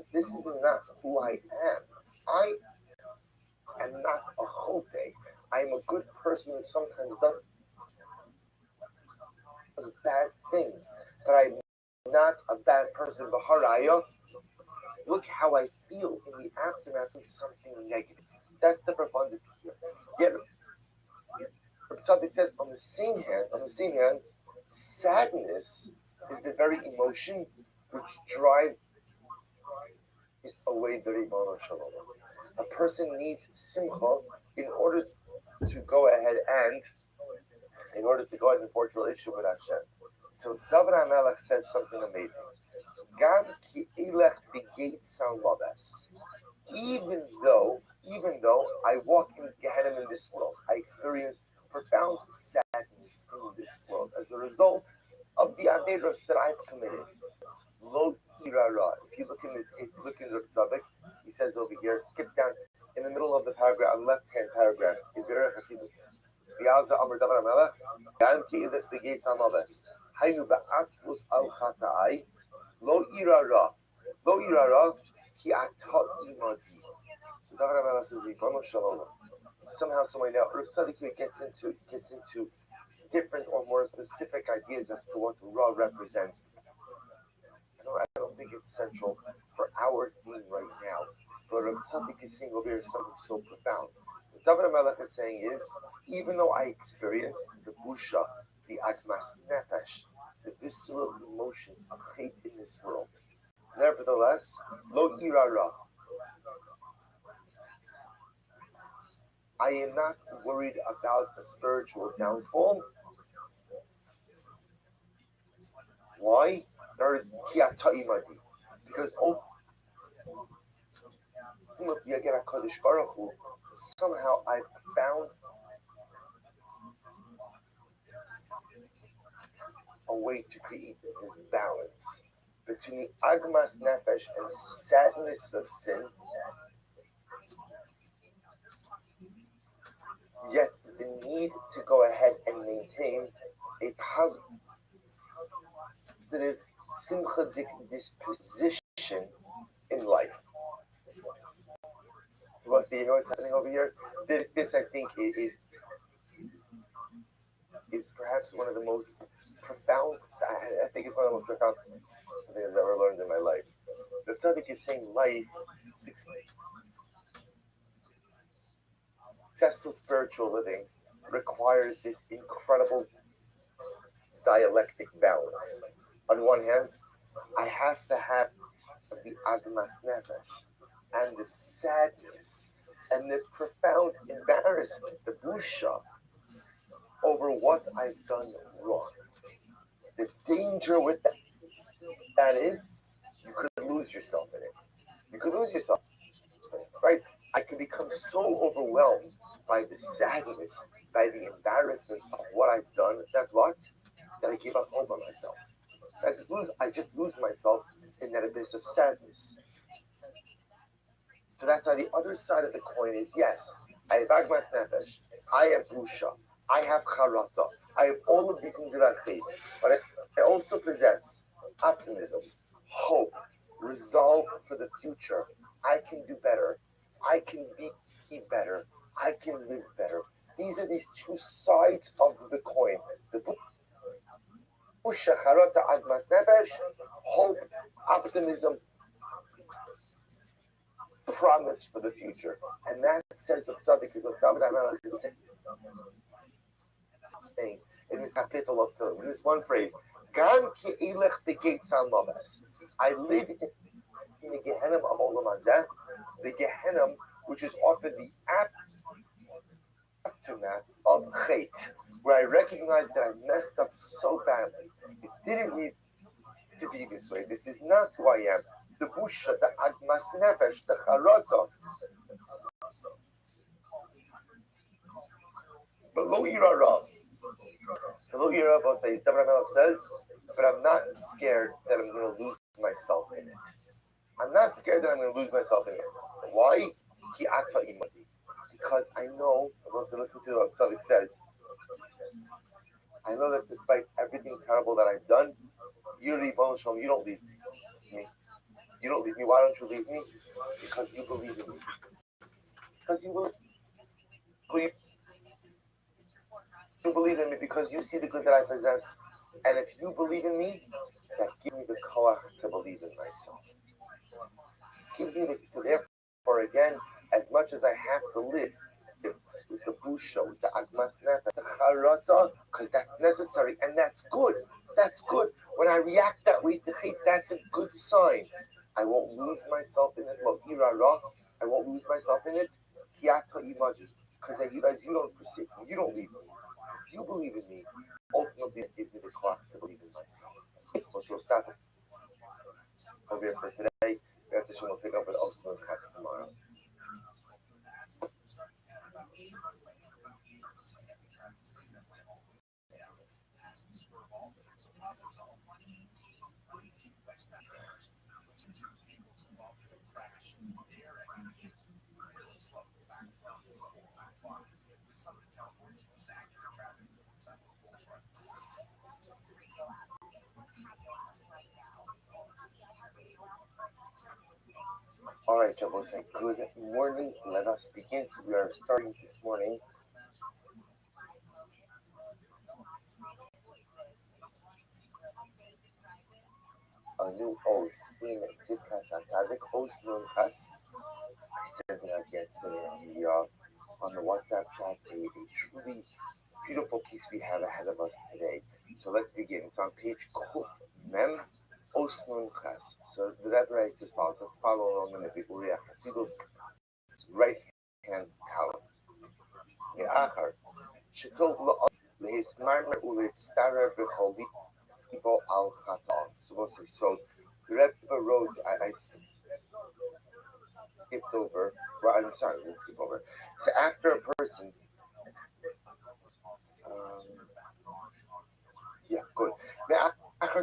not who I am. I am not a chote. I am a good person who sometimes does bad things, but I'm not a bad person. Baharaya, look how I feel in the aftermath of something negative. That's the profundity here. Yet, something says on the same hand, sadness is the very emotion which drives away the Ribbon Shalom. A person needs simcha in order to go ahead and forge a relationship with Hashem. So David HaMelech says something amazing. Gam ki elech begate salvaves. Even though I walk in Gehenna in this world, I experience profound sadness in this world as a result of the averos that I've committed. Lo irara. If you look in the Tzaddik, he says over here, skip down in the middle of the paragraph, on left-hand paragraph. Amar David HaMelech, Gam ki elech begate salvaves. Haynu ba'aslus al chata'ai. Lo irara ki ata imadi. Somehow, some way now, Rothschild gets into different or more specific ideas as to what Ra represents. I don't think it's central for our theme right now, but Rothschild is saying over here something so profound. What David HaMelech is saying is, even though I experience the busha, the agmas nefesh, the visceral emotions of hate in this world, nevertheless, lo irara, I am not worried about a spiritual downfall. Why? There is kiataimadi. Because somehow I found a way to create this balance between the agmas nefesh and sadness of sin, yet the need to go ahead and maintain a positive simcha disposition in life. You know what's happening over here? This I think is perhaps one of the most profound. I think it's one of the most profound things I've ever learned in my life. The Tzaddik is saying life, successful spiritual living requires this incredible dialectic balance. On one hand, I have to have the agmas nefesh and the sadness and the profound embarrassment, the busha, over what I've done wrong. The danger with that is you could lose yourself in it. You could lose yourself, right? I can become so overwhelmed by the sadness, by the embarrassment of what I've done. That's what? That I give up hope on myself. I just lose myself in that abyss of sadness. So that's why the other side of the coin is, yes, I have agmas nefesh, I have busha, I have charata, I have all of these things that I hate, but I also possess optimism, hope, resolve for the future. I can do better. I can be better. I can live better. These are these two sides of the coin. The busha, charata, agmas nefesh, hope, optimism, promise for the future. And that says the Tzaddik is what David HaMelech is saying in this capital of Tehillim, in this one phrase, Gam ki elech begate salmaves. I live in the Gehenna of Olam Hazeh, the Gehenna which is often the aftermath of hate, where I recognize that I messed up so badly. It didn't need to be this way. This is not who I am. The busha, the agmas nefesh, the charata. But lo yirara. Lo yirara says, David HaMelech says, but I'm not scared that I'm going to lose myself in it. I'm not scared that I'm going to lose myself in it. Why? Ki ata imadi. Because I know, listen to what Tzaddik says, I know that despite everything terrible that I've done, you don't leave me. You don't leave me. Why don't you leave me? Because you believe in me. Because you believe in me because you see the good that I possess. And if you believe in me, that gives me the koach to believe in myself. Gives me so therefore again, as much as I have to live with the busha, with the agmas nefesh, the charata, because that's necessary and that's good. That's good. When I react that way to hate, that's a good sign. I won't lose myself in it. I won't lose myself in it. Because as you don't forsake me, you don't leave me. If you believe in me, ultimately it gives me the clock to believe in myself. So we'll stop it over here for today. We'll pick up with Oslo and Chas tomorrow. All right, Jabba, say good morning. Let us begin. So we are starting this morning. A new oath. I sent it out yesterday on the WhatsApp chat. A truly beautiful piece we have ahead of us today. So let's begin. It's on page Kuf Mem Osnun Chas. So the Rabbi just follows. Let's follow along in the Bikuria Hasidus right hand column. Ne'achar Shetov Lo Lehismarmer Ulestara Becholi Ibo Al Chaton. So the Rebbe wrote. I skipped over. Well, I'm sorry, I didn't skip over. So after a person. Yeah, good. After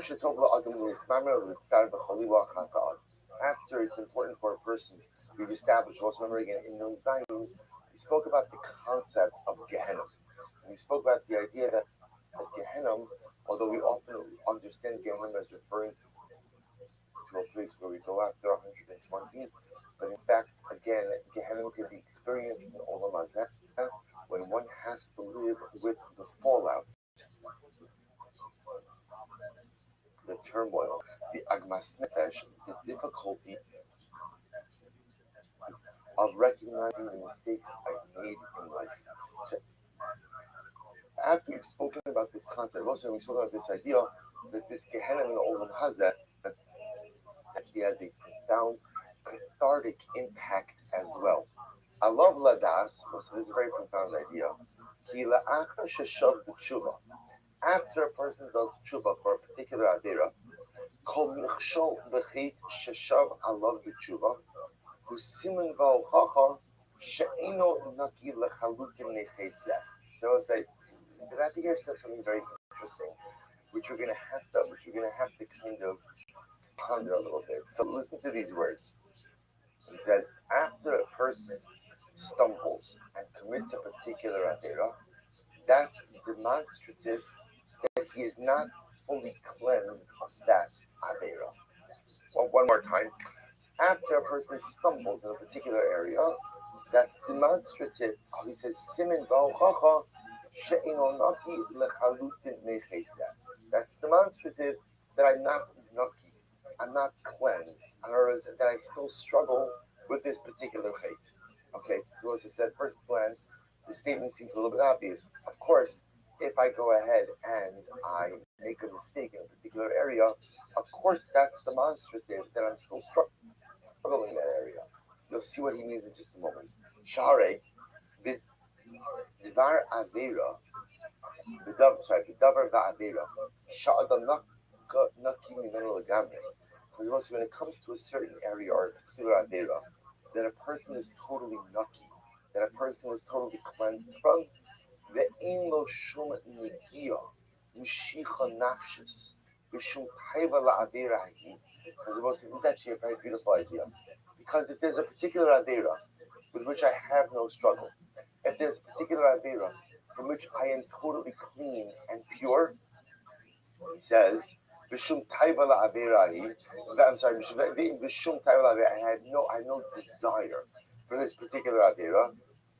it's important for a person, we've established, let's remember again, in those times, we spoke about the concept of Gehenna. We spoke about the idea that Gehenna, although we often understand Gehenna as referring to a place where we go after 120, but in fact, again, Gehenna can be experienced in Olam Hazeh when one has to live with the fallout, the turmoil, the agmas nefesh, the difficulty of recognizing the mistakes I've made in life. So after we've spoken about this concept, also we spoke about this idea that this Gehenna in the Olam Hazeh actually has a profound cathartic impact as well. I love Ladas, so this is a very profound idea. After a person does tshuva for a particular adira, kol michshol b'chit sheshav alav b'tshuva, hu siman v'ochacha she'eno naki lechalutin necheitzeh. So it's like the Rabbi here says something very interesting, which you're going to have to kind of ponder a little bit. So listen to these words. He says, after a person stumbles and commits a particular adira, that's demonstrative that he is not fully cleansed of that avera. Well, one more time. After a person stumbles in a particular area, that's demonstrative. He says, "Simin v'ochacha she'ino naki lechalutin necheitzeh." That's demonstrative that I'm not naki, I'm not cleansed, in other words, that I still struggle with this particular fate. Okay, so as I said, first glance, the statement seems a little bit obvious. Of course, if I go ahead and I make a mistake in a particular area, of course that's demonstrative that I'm still struggling in that area. You'll see what he means in just a moment. Share, this Dvar Avera, the Davar Va'avera, Sha'adam Naki Mimenu Legamre. Because when it comes to a certain area or a particular Avera, that a person is totally naki, that a person is totally cleansed from, the Inlo Shum Nigia, Mishicha Nafshis, Mishum Taiva La Avera Hagi. This is actually a very beautiful idea. Because if there's a particular Avera with which I have no struggle, if there's a particular Avera from which I am totally clean and pure, he says, Vishum taiva la'averahi. I'm sorry, Vishum taiva la'avera. I had no desire for this particular avera.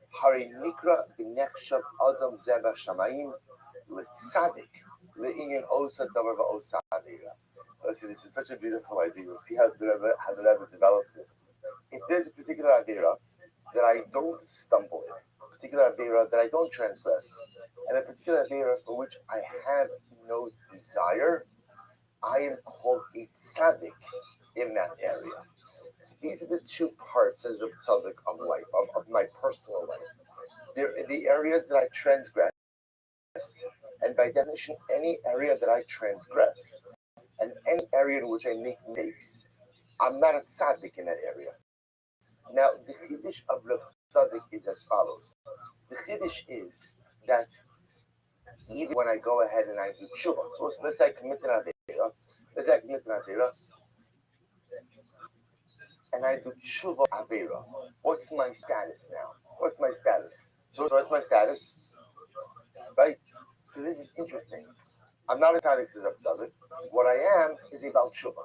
Hari nikra b'nechshav adam zeva shamayim l'tzadik le'inyan osa davar va'osa avera. Listen, this is such a beautiful idea. You'll see how the Rebbe develops this. If there's a particular avera that I don't stumble in, a particular avera that I don't transgress, and a particular avera for which I have no desire, I am called a tzaddik in that area. So these are the two parts as a tzaddik of life, of my personal life. They're the areas that I transgress, and by definition, any area that I transgress, and any area in which I make mistakes, I'm not a tzaddik in that area. Now, the chiddush of Reb Tzaddik is as follows. The chiddush is that even when I go ahead and I do tshuva, so let's say I commit an avera, and I do tshuva avera. What's my status now? What's my status? So what's my status? Right? So this is interesting. I'm not a tzaddik to Reb Tzaddik. What I am is about tshuva.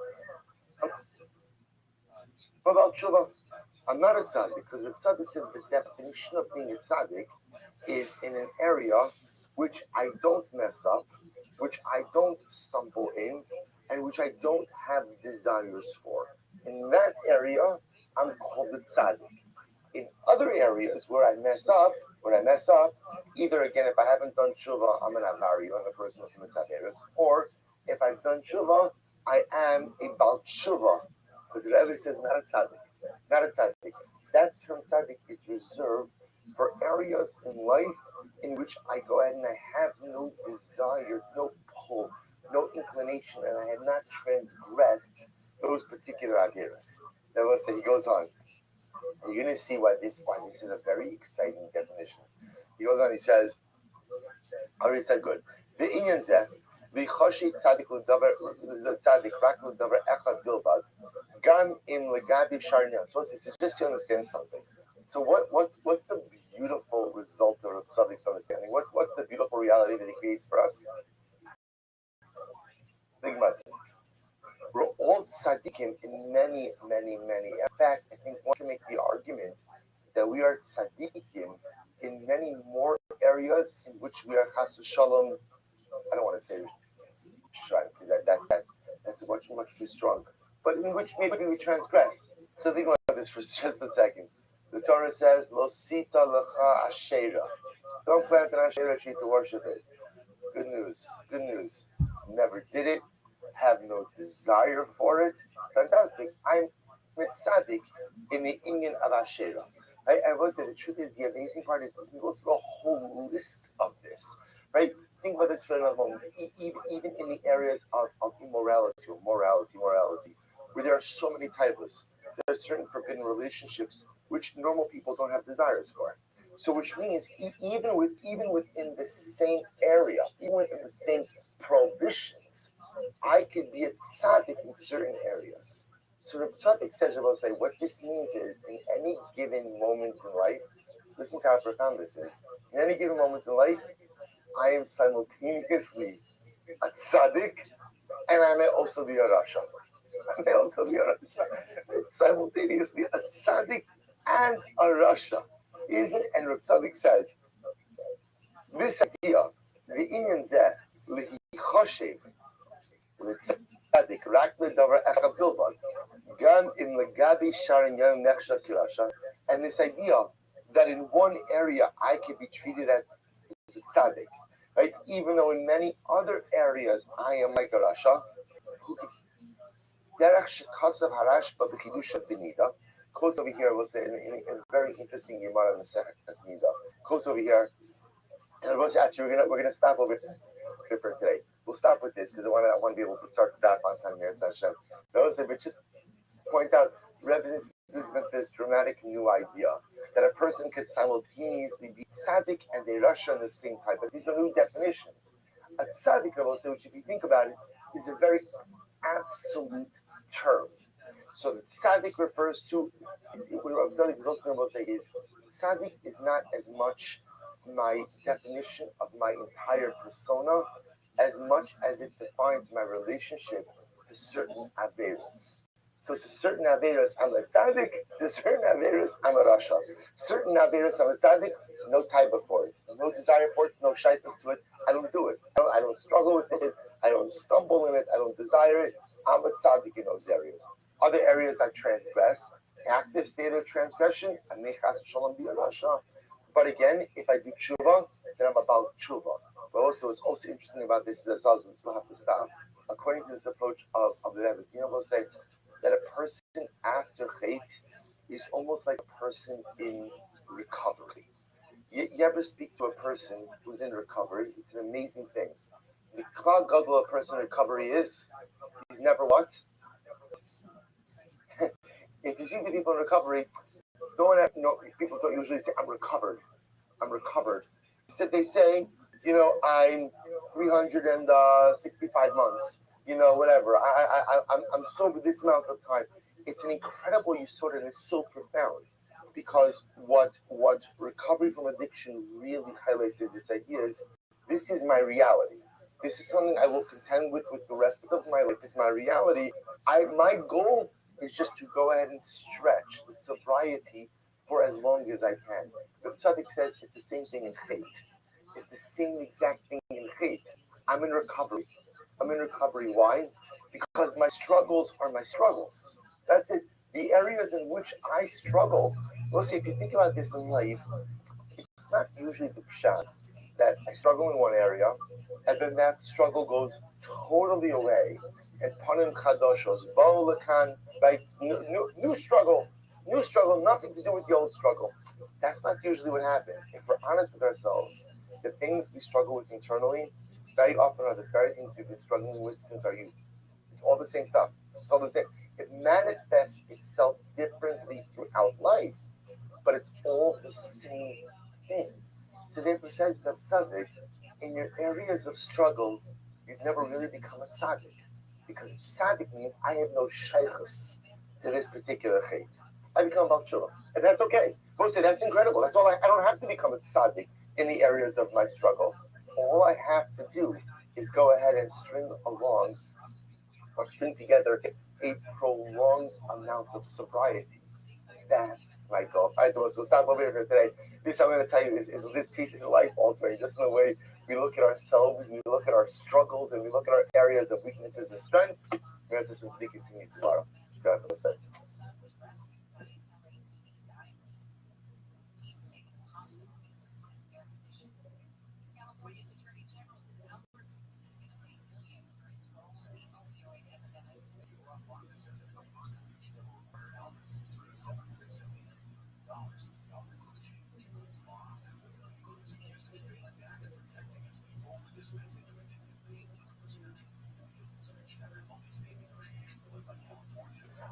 About tshuva, I'm not a tzaddik because Reb Tzaddik says the definition of being a tzaddik is in an area which I don't mess up, which I don't stumble in, and which I don't have desires for. In that area, I'm called a tzaddik. In other areas where I mess up, either again, if I haven't done tshuva, I'm an avari, I'm a person who commits averos, or if I've done tshuva, I am a bal tshuva. But the Rebbe says not a tzaddik. That term tzaddik is reserved for areas in life in which I go ahead and I have no desire, no pull, no inclination, and I have not transgressed those particular averos. Now, he goes on. You're going to see why this is a very exciting definition. He goes on, he says, I already said good. The inyan zeh, v'choshi tzadik l'davar tzadik rak l'davar echad bilbad, gam in legabi sharnion. So just to understand something. So what's the beautiful result of tzadik's understanding? What's the beautiful reality that he creates for us? Think about this. We're all tzaddikim in many. In fact, I think one can make the argument that we are tzaddikim in many more areas in which we are chas v'shalom. I don't want to say that's much too strong, but in which maybe we transgress. So think about this for just a second. The Torah says, "Lo sita lecha asherah." Don't plant an asherah tree to worship it. Good news. Never did it. Have no desire for it. Fantastic. I'm tzaddik in the inyan of asherah. I will say the truth is the amazing part is we can go through a whole list of this, right? Think about this for another moment. Even in the areas of immorality or morality, where there are so many types, there are certain forbidden relationships which normal people don't have desires for. So, which means even within the same area, even within the same prohibitions, I could be a tzaddik in certain areas. So the tzaddik says, what this means is, in any given moment in life, listen to how profound this is. In any given moment in life, I am simultaneously a tzaddik, and I may also be a rasha. Simultaneously a tzaddik and a rasha. And Reb Tzaddik says, this idea, the inyan zeh, l'hichoshev, l'tzadik, rak l'davar echad bilbad, gam in legabi sharon yom nechsha kirasha, and this idea that in one area I can be treated as a tzaddik, right? Even though in many other areas I am like a rasha, who can derech shekasav harashba b'chidusha b'nida. Quotes over here, we'll say in a very interesting Gemara in the second Nida. Quotes over here, and actually we're gonna stop over here for today. We'll stop with this because I want to be able to start the daf on time here. But just point out, Rabbi introduced this dramatic new idea that a person could simultaneously be tzaddik and a rasha in the same time. But these are new definitions. A tzaddik, I will say, which if you think about it, is a very absolute term. So the tzaddik refers to, what tzaddik is also going to say is, tzaddik is not as much my definition of my entire persona as much as it defines my relationship to certain averos. So to certain averos, I'm a tzaddik. To certain averos, I'm a rasha. Certain averos, I'm a tzaddik. No taiba for it, no desire for it, no shaitas to it. I don't do it. I don't struggle with it. I don't stumble in it. I don't desire it. I'm a tzaddik in those areas. Other areas I transgress. Active state of transgression, I may chas shalom be a rasha. But again, if I do tshuva, then I'm about tshuva. But also, what's also interesting about this is that we'll have to stop. According to this approach of the Rabbi, we'll say that a person after chait is almost like a person in recovery. You ever speak to a person who's in recovery? It's an amazing thing. The klal gadol a person in recovery is, he's never what? If you see the people in recovery, people don't usually say, I'm recovered. I'm recovered. Instead, they say, I'm 365 months, whatever. I'm sober this amount of time. It's an incredible yesod, and it's so profound. Because what recovery from addiction really highlights is this idea is, this is my reality. This is something I will contend with the rest of my life. It's my reality. My goal is just to go ahead and stretch the sobriety for as long as I can. The tzaddik says it's the same thing in chait. It's the same exact thing in chait. I'm in recovery. I'm in recovery. Why? Because my struggles are my struggles. That's it. The areas in which I struggle. Well, see, if you think about this in life, it's not usually the pshat that I struggle in one area, and then that struggle goes totally away, and panim chadoshos, bo lekan, right? New struggle, nothing to do with the old struggle. That's not usually what happens. If we're honest with ourselves, the things we struggle with internally very often are the very things we've been struggling with since our youth. It's all the same stuff. It's all the same. It manifests itself differently throughout life, but it's all the same thing. So therefore says the tzaddik, in your areas of struggle, you've never really become a tzaddik. Because tzaddik means I have no shaykhus to this particular chait. I become Baal Tshuva. And that's okay. We'll say that's incredible. That's all I don't have to become a tzaddik in the areas of my struggle. All I have to do is go ahead and string together a prolonged amount of sobriety. That's my goal. All right, so we'll stop over here for today. This I'm going to tell you is this piece is life altering. Just in the way we look at ourselves, we look at our struggles, and we look at our areas of weaknesses and strengths. We're going to be continuing tomorrow. So that's what I said. California's Attorney General says Albertsons is going to pay millions for its role in the opioid epidemic.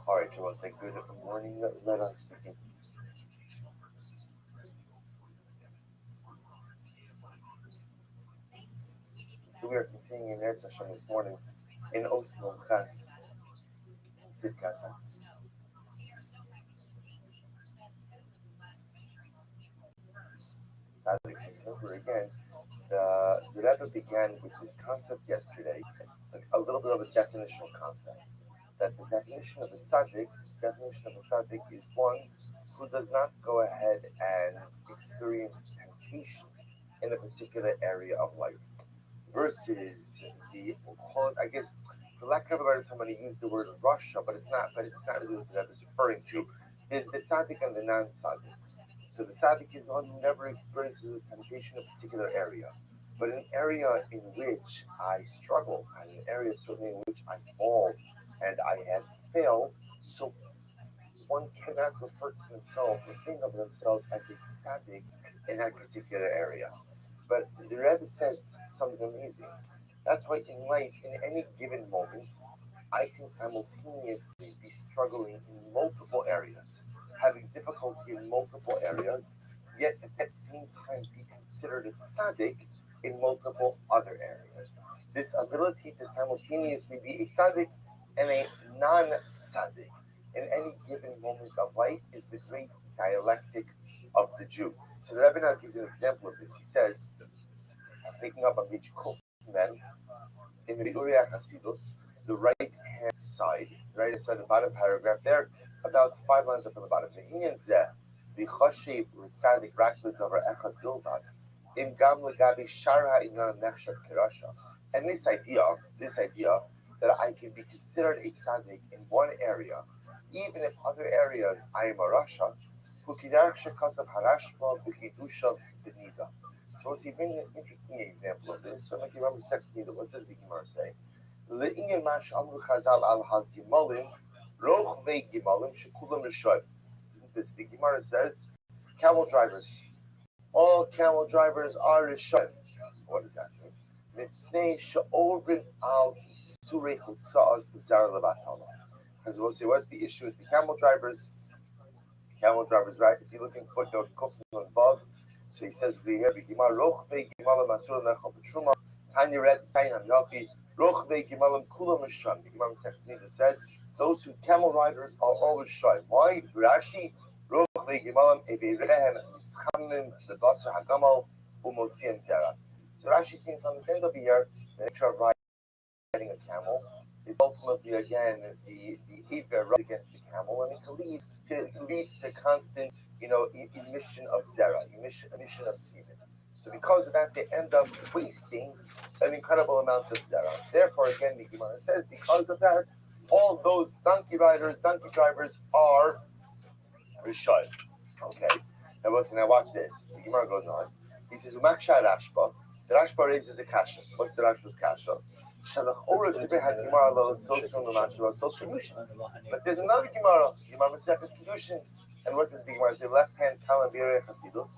All right, you want to say good morning? Let us begin. So we are continuing in their session this morning in Oslo class. Sit class. Over again, the Rabbi began with this concept yesterday, a little bit of a definitional concept. That the definition of a tzaddik is one who does not go ahead and experience temptation in a particular area of life, versus I guess, for lack of a better term, I'm going to use the word Russia, but it's not really what that is referring to. Is the tzaddik and the non-tzaddik. So the tzaddik is one who never experiences a temptation in a particular area, but an area in which I struggle, and an area certainly in which I fall, and I have failed. So one cannot refer to themselves or think of themselves as a tzaddik in that particular area. But the Rebbe says something amazing. That's why in life, in any given moment, I can simultaneously be struggling in multiple areas, having difficulty in multiple areas, yet at the same time be considered a tzaddik in multiple other areas. This ability to simultaneously be a tzaddik and a non-tzaddik in any given moment of life is the great dialectic of the Jew. So the Rabbi now gives an example of this. He says, picking up on page Kufmen, in the Uriah Hasidus, the right-hand side, right inside the bottom paragraph there, about 5 lines up on the bottom. The Choshev Ritzadik Rakli Dover Echad Bilvad, in Gam Legabi Shara Inan Nechshav Kirasha. And this idea that I can be considered a tzaddik in one area, even if other areas I am a rasha, who kidarach shekasav harashma b'chidushav b'nida. So let's see, bring an interesting example of this. So like you remember sex nida, what does the Gemara say? Le'inyan mash amru chazal al had gimalim, roch ve gimalim shekulam rishoy. Isn't this? The Gemara says, camel drivers. All camel drivers are rishoy. What does that mean? Mitznei she'ovrin al isurei chutza'as zara levatala. Because we'll see, what's the issue with the camel drivers? Camel drivers, right? Is he looking for the kufn above? So he says, "V'yevi gimal rochvei gimalam asur nechal b'truma tanya red tanya nafi rochvei gimalam kulam mishram." The Gemara says, "Those who camel riders are always shy." Why? Rashi rochvei gimalam eveirehem mischamim lebasar hagamal u'motziim zera. So Rashi seems to understand over here the nature of riding a camel is ultimately again the Iver right against the camel, and it leads to constant, emission of zera, emission of semen. So because of that, they end up wasting an incredible amount of zera. Therefore, again, the Gemara says, because of that, all those donkey drivers are rishon. Okay. Now watch this. The Gemara goes on. He says, "Umaksha Rashba." The Rashba raises a kasha. What's the Rashba's kasha? But there's another Gemara Masechus Kiddushin, and what does the Gemara say? Left hand Kalam Birei Chasidus,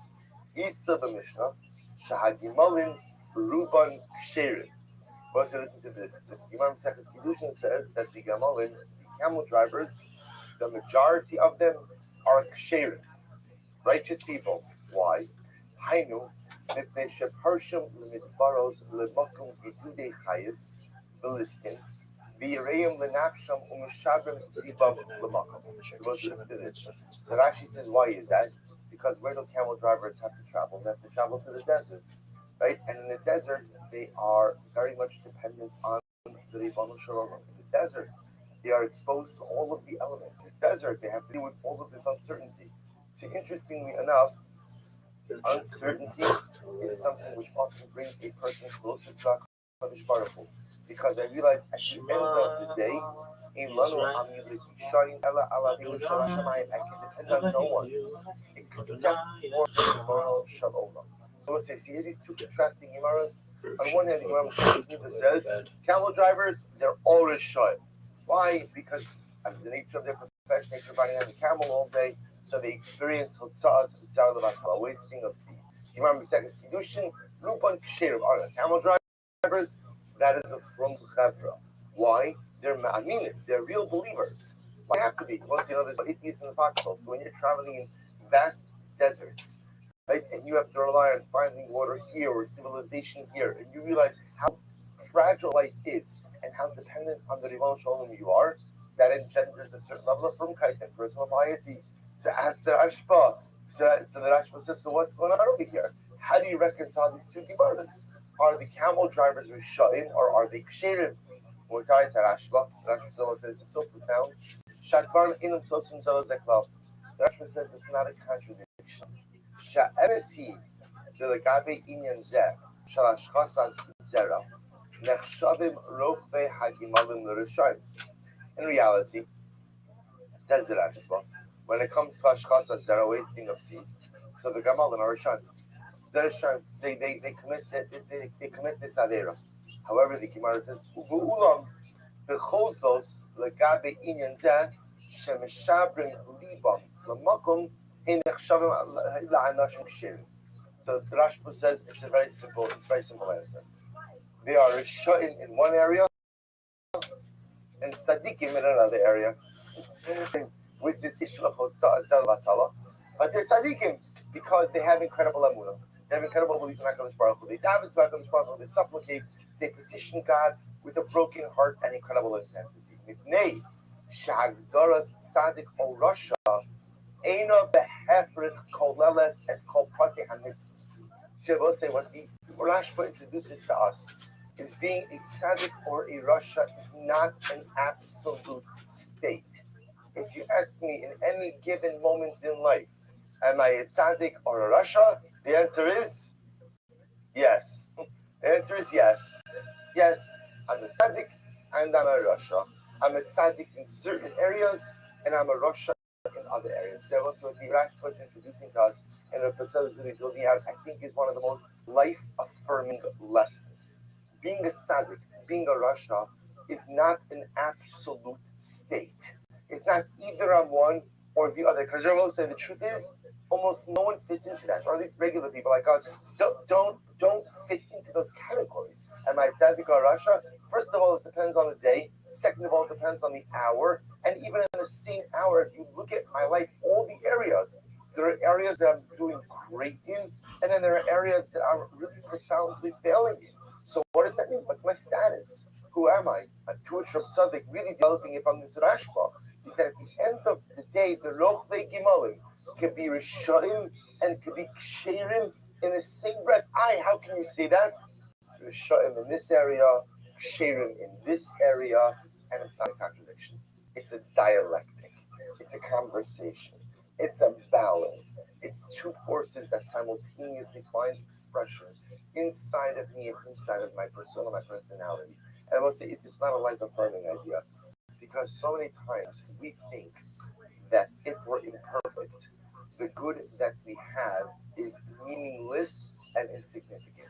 Yisa b'Mishnah, Shahagimalin Ruban Ksherim. Well, so listen to this. The Gemara Masechus Kiddushin says that the Gamalin, the camel drivers, the majority of them are Ksherim, righteous people. Why? Hainu. Mipnei sheparshim lemidbaros lemakum gidudei chayis v'liskin v'yireim lenafsham u'mishabim ribam lemakum. Listen to this. So Rashi says, why is that? Because where do camel drivers have to travel? They have to travel to the desert, right? And in the desert, they are very much dependent on the Ribbon Shalom. In the desert, they are exposed to all of the elements. In the desert, they have to deal with all of this uncertainty. So interestingly enough, uncertainty is something which often brings a person closer to HaKadosh Baruch Hu. Because I realize at the end of the day, I can depend on no one except for Gemara Shalom. So let's say, see these two contrasting Gemaras. On one hand, the Gemara says, camel drivers, they're always shy. Why? Because of the nature of their profession, they're riding on the camel all day. So they experience Hotza'as and Zara Levatala, wasting of seeds. You remember second Kiddushin, Rupan Ksherim are the camel drivers. That is a from Chavra. Why? They're real believers. Why have to be? Once you know there's atheists in the foxhole. So when you're traveling in vast deserts, right, and you have to rely on finding water here or civilization here, and you realize how fragile life is and how dependent on the Ribbon Shalom you are, that engenders a certain level of frumkeit and personal piety. So ask the Rashba. So the Rashba says, so what's going on over here? How do you reconcile these two Gemaras? Are the camel drivers Rishayim or are they Ksherim? The Rashba says it's so profound. The Rashba says it's not a contradiction. Sha'emesi delagabe inyan zeh shalashchasas zera nechshavim rochve hagimalim l'rishayim. In reality, says the Rashba, when it comes to Ashchasa, they're wasting of seed. So the Gamalim are Rishon. They commit this Avera. However, the Gemara says, U'ulam b'chosos legabe inyan zeh shemishabrim libam l'makom ein nechshavim la'anashim ksherim. So the Rashba says it's a very simple answer. They are Rishon in one area and Tzadikim in another area. With this issue of Hotza'as Vatala, but they're tzaddikim because they have incredible amunah. They have incredible belief in HaKadosh Baruch Hu. They dive into HaKadosh Baruch Hu. They supplicate. They petition God with a broken heart and incredible intensity. Mipnei shehagdaras tzaddik o rasha eina behefrich koleles es kol prate hamitzvus. So we'll say what the Rashba introduces to us is being a tzaddik or a rasha is not an absolute state. If you ask me in any given moment in life, am I a tzaddik or a rasha? The answer is yes. The answer is yes. Yes, I'm a tzaddik and I'm a rasha. I'm a tzaddik in certain areas and I'm a rasha in other areas. There also the Rash was introducing to us and the Patel we have, I think, is one of the most life-affirming lessons. Being a tzaddik, being a rasha, is not an absolute state. It's not either I'm one or the other. Because Rabbi said the truth is, almost no one fits into that, or at least regular people like us don't fit into those categories. Am I tzaddik or rasha? First of all, it depends on the day. Second of all, it depends on the hour. And even in the same hour, if you look at my life, all the areas, there are areas that I'm doing great in, and then there are areas that I'm really profoundly failing in. So what does that mean? What's my status? Who am I? A Jewish tzaddik really developing it from this Rashba. He said at the end of the day, the Rochlei Gimalim can be Rishonim and can be Ksherim in the same breath. How can you say that? Rishonim in this area, Ksherim in this area, and it's not a contradiction. It's a dialectic. It's a conversation. It's a balance. It's two forces that simultaneously find expression inside of me and inside of my persona, my personality. And I will say it's not a life-affirming idea, because so many times we think that if we're imperfect, the good that we have is meaningless and insignificant.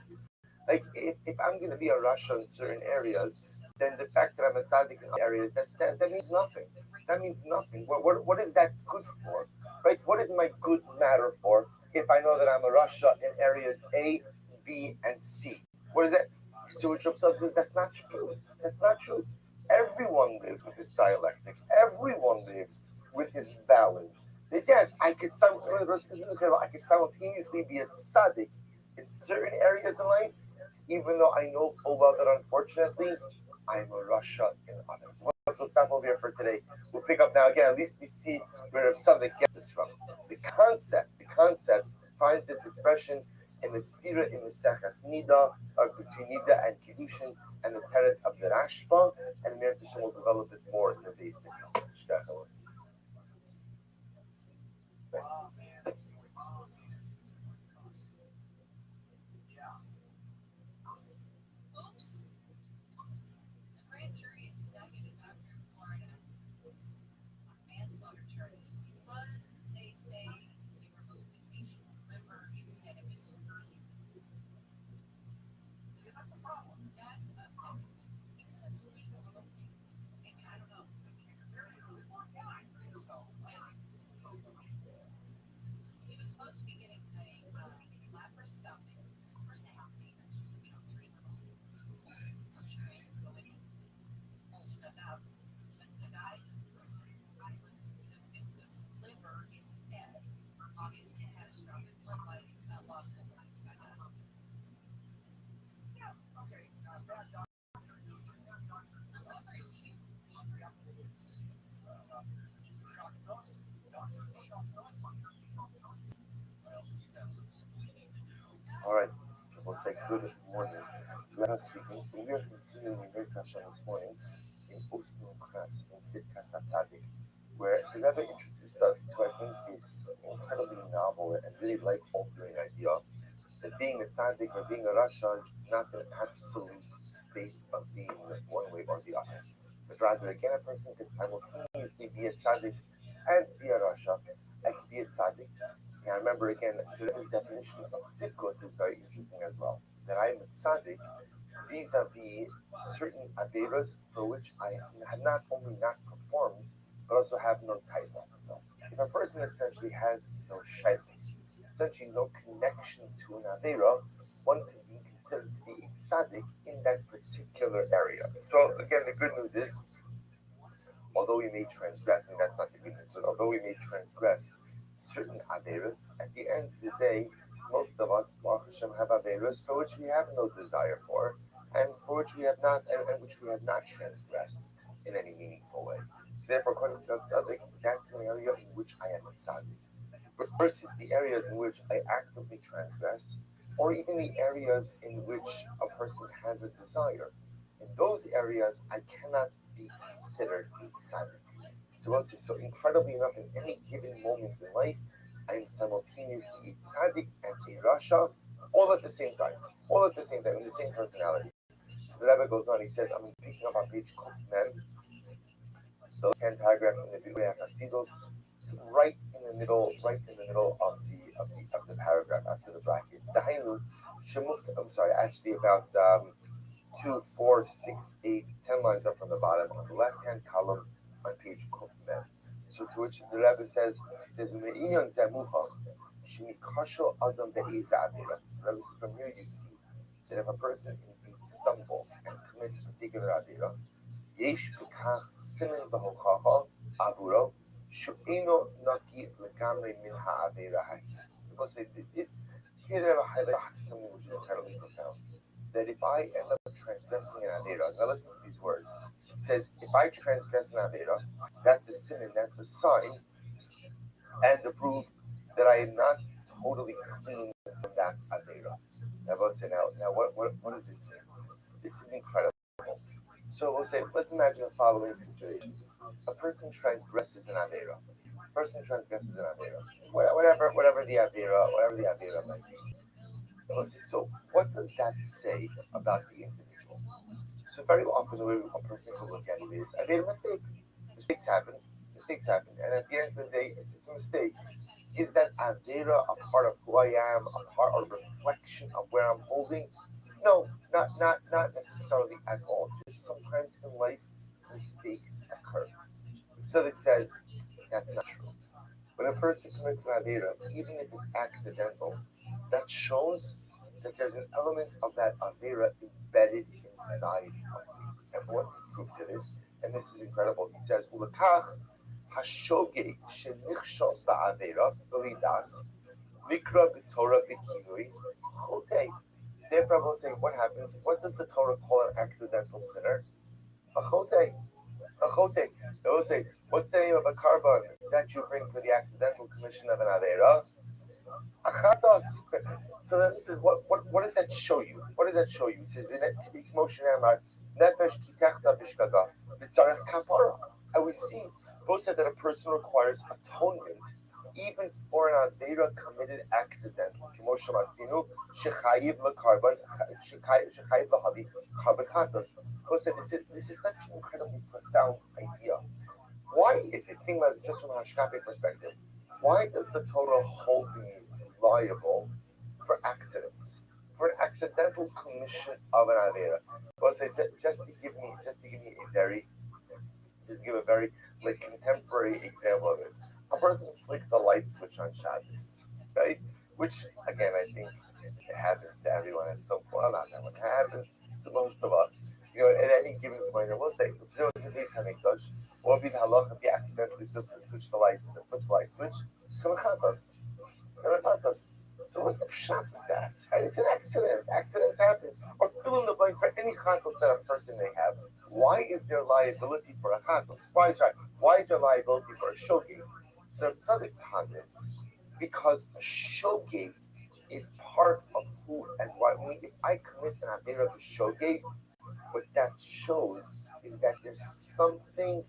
Like if I'm going to be a rasha in certain areas, then the fact that I'm a tzaddik in areas that means nothing. That means nothing. What is that good for? Right? What is my good matter for if I know that I'm a rasha in areas A, B, and C? What is that? So which says that's not true. That's not true. Everyone lives with this dialectic. Everyone lives with this balance. Yes, I could simultaneously be a tzaddik in certain areas of life, even though I know full well that unfortunately I'm a rasha in others. We'll stop over here for today. We'll pick up now again. At least we see where tzaddik gets this from. The concept finds its expression in the stira in the Sechas Nida, between Nida and Kiddushin, and the teretz of the Rashba, and Mir Tisha will develop it more in the days to come. Oops. A grand jury is indicting a doctor in Florida on manslaughter charges because they say they removed the patient's liver instead of his spleen. That's a problem. That's using a spleen a little thing. Maybe, I don't know. He was supposed to be getting a laparoscopic splenectomy. That's just, 3 little puncturing, go in and pull stuff out. But the guy who the victim's liver instead obviously had a stronger blood loss than I got out of the liver is huge. All right, we'll say good morning. Let us begin. So we are continuing in Beit Hashem this morning in Usnu Kras in Tzidkas HaTzadik, where the Rabbi introduced us to, I think, this incredibly novel and really life-altering idea that being a tzaddik or being a rasha is not an absolute state of being one way or the other, but rather, again, a person can simultaneously be a tzaddik and be a rasha. I can be a tzaddik. And I remember again, the definition of tzidkos is very interesting as well. That I am a tzaddik vis-a-vis certain averas for which I have not only not performed, but also have no title. If a person essentially has no shaykhs, essentially no connection to an avera, one can be considered to be a tzaddik in that particular area. So again, the good news is, although we may transgress, and that's not the good news, but although we may transgress certain averas, at the end of the day, most of us, Baruch Hashem, have averas for which we have no desire for, and for which we have not, and which we have not transgressed in any meaningful way. So therefore, according to the tzaddik, that's an area in which I am a tzaddik. But versus the areas in which I actively transgress, or even the areas in which a person has a desire. In those areas, I cannot be considered a tzaddik. So once it's so incredibly enough, in any given moment in life, I am simultaneously a tzaddik and a rasha, all at the same time, all at the same time, in the same personality. So the Rebbe goes on. He says, I'm picking up on page Mem, so 10 paragraph in the Biblia Hasidus, right in the middle of the paragraph after the brackets. The Hainu, I'm sorry, actually about 2, 4, 6, 8, 10 lines up from the bottom on the left-hand column on page Mem. So to which the Rebbe says, "Me'inyan zemucha, shemikashel adam be'eza avera." The Rebbe says, from here you see that if a person indeed stumbles and commits a particular avera, yesh b'kach simin b'hochacha avuro shu'eno naki legamre min ha'avera hahi. Because this here the Rebbe highlights something which is incredibly profound. That if I end up transgressing an avera, now listen to these words. It says, if I transgress an avera, that's a sin and that's a sign and the proof that I am not totally clean from that avera. Now, what does this mean? This is incredible. So we'll say, let's imagine the following situation. A person transgresses an avera. Whatever the avera might be. So what does that say about the individual? So very often the way a person can look at it is, I made a mistake. Mistakes happen, and at the end of the day, it's a mistake. Is that avera a part of who I am, a reflection of where I'm holding? No, not necessarily at all. Just sometimes in life, mistakes occur. So it says that's not true. When a person commits an avera, even if it's accidental, that shows that there's an element of that avera embedded inside of me. And what's the proof to this? And this is incredible. He says, "Ulakach hashoge shenichshol ba'avera v'lidas mikra b'torah v'kinui chotei." Therefore, I will say, what happens? What does the Torah call an accidental sinner? A chotei. A chotei. They will say, what's the name of a carbon that you bring for the accidental commission of an avera? Achatos. So this is what does that show you? What does that show you? It says nefesh kitachta bishkaga b'tzarech kapara. And we see both said that a person requires atonement even for an avera committed accidentally. K'moshe matzinu shechayiv lekarban shechayiv lahavi karban chatos. Both said this is such an incredibly profound idea. Why is it? Think about it just from a hashkafic perspective. Why does the Torah hold me liable for accidents, for an accidental commission of an avera? Well, just to give a very like contemporary example of this. A person flicks a light switch on Shabbos, right? Which again, I think it happens to everyone at some point. Well, not that one. It happens to most of us. At any given point, and we'll say, there was a case having touch. What would be the halacha if you accidentally switch the light switch? So what's the pshat with that? And it's an accident. Accidents happen. Or fill in the blank for any chatos that a person may have. Why is there liability for a chatos? Why is there liability for a shogeg? So tzaddik posits because a shogeg is part of who and why. If I commit an avera of shogeg, what that shows is that there's something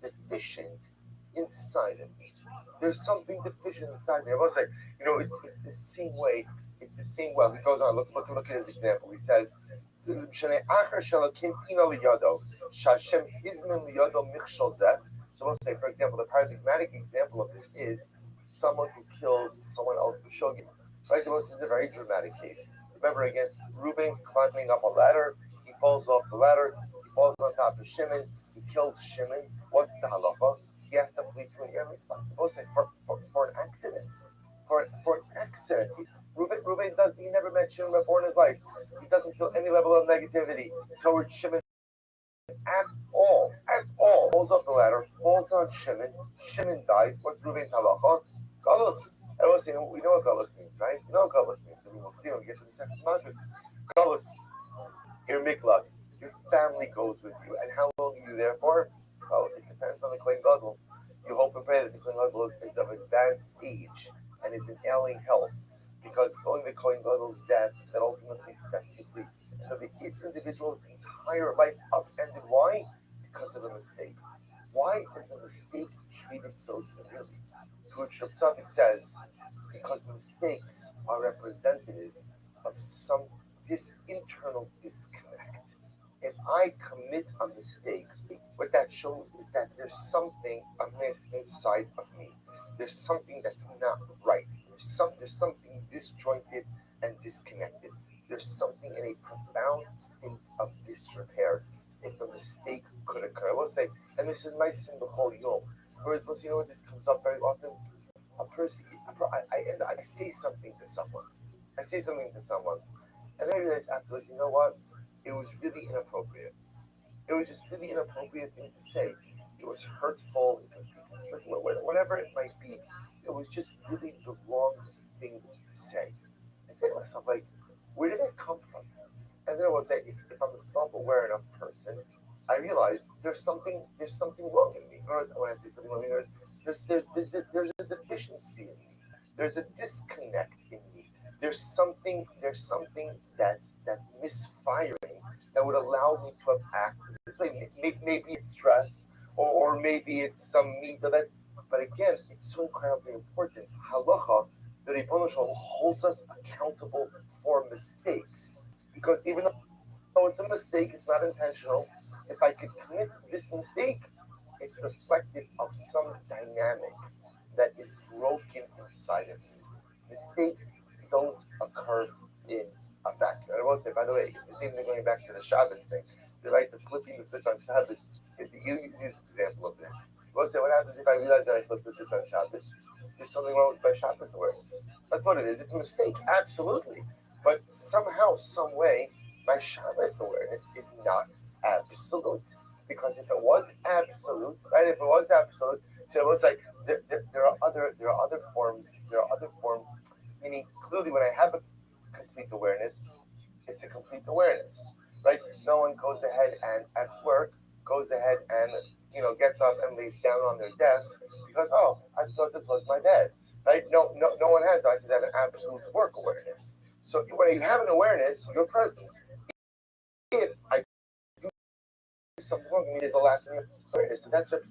deficient inside of me. There's something deficient inside me. I was like, it's the same way. He goes on. Look at his example. He says, so we'll say, for example, the paradigmatic example of this is someone who kills someone else for shogeg. Right? So this is a very dramatic case. Remember again, Reuben's climbing up a ladder. He falls off the ladder. He falls on top of Shimon. He kills Shimon. What's the halacha? He has to flee to an area for an accident. For an accident. Reuben he never met Shimon before in his life. He doesn't feel any level of negativity towards Shimon at all. Falls off the ladder, falls on Shimon. Shimon dies. What's Reuben's halacha? Galus. We know what Galus means, right? We know what Galus means. We will see when we get to the second Madras. Galus. Your miklat, your family goes with you, and how long are you there for? Well, it depends on the Kohen Gadol. You hope and pray that the Kohen Gadol is of advanced age and is in ailing health, because it's only the Kohen Gadol's death that ultimately sets you free. So this individual's entire life upended. Why? Because of a mistake. Why is a mistake treated so severely? To which the Tzaddik says, because mistakes are representative of this internal disconnect. If I commit a mistake, what that shows is that there's something amiss inside of me. There's something that's not right. There's something disjointed and disconnected. There's something in a profound state of disrepair. If a mistake could occur, I will say, and this is my sin the whole yom. Whereas, you know, this comes up very often. A person, I say something to someone. And then I realize afterwards, you know what? It was really inappropriate. It was just really inappropriate thing to say. It was hurtful, whatever it might be. It was just really the wrong thing to say. I say to myself, like, where did that come from? And then I will say, if I'm a self-aware enough person, I realize there's something wrong in me. Or when I say something wrong, there's a deficiency in me. There's a disconnect in me. There's something that's misfiring that would allow me to have acted this way. Maybe it's stress, or maybe it's some need. But again, it's so incredibly important. Halacha, the Ribono Shel Olam holds us accountable for mistakes, because even though it's a mistake, it's not intentional. If I could commit this mistake, it's reflective of some dynamic that is broken inside of me. Mistakes don't occur in a vacuum. And I will say, by the way, the same thing going back to the Shabbos thing. They like the flipping the switch on Shabbos is the easiest example of this. I will say, what happens if I realize that I flipped the switch on Shabbos? There's something wrong with my Shabbos awareness. That's what it is. It's a mistake, absolutely. But somehow, some way, my Shabbos awareness is not absolute. Because if it was absolute, right? If it was absolute, so it was like there are other forms. Meaning, clearly, when I have a complete awareness, it's a complete awareness, right? No one goes ahead and at work goes ahead and gets up and lays down on their desk because I thought this was my bed, right? No one has that. I have an absolute work awareness. So when you have an awareness, you're present. If I do something wrong, it is the last thing awareness. So that's what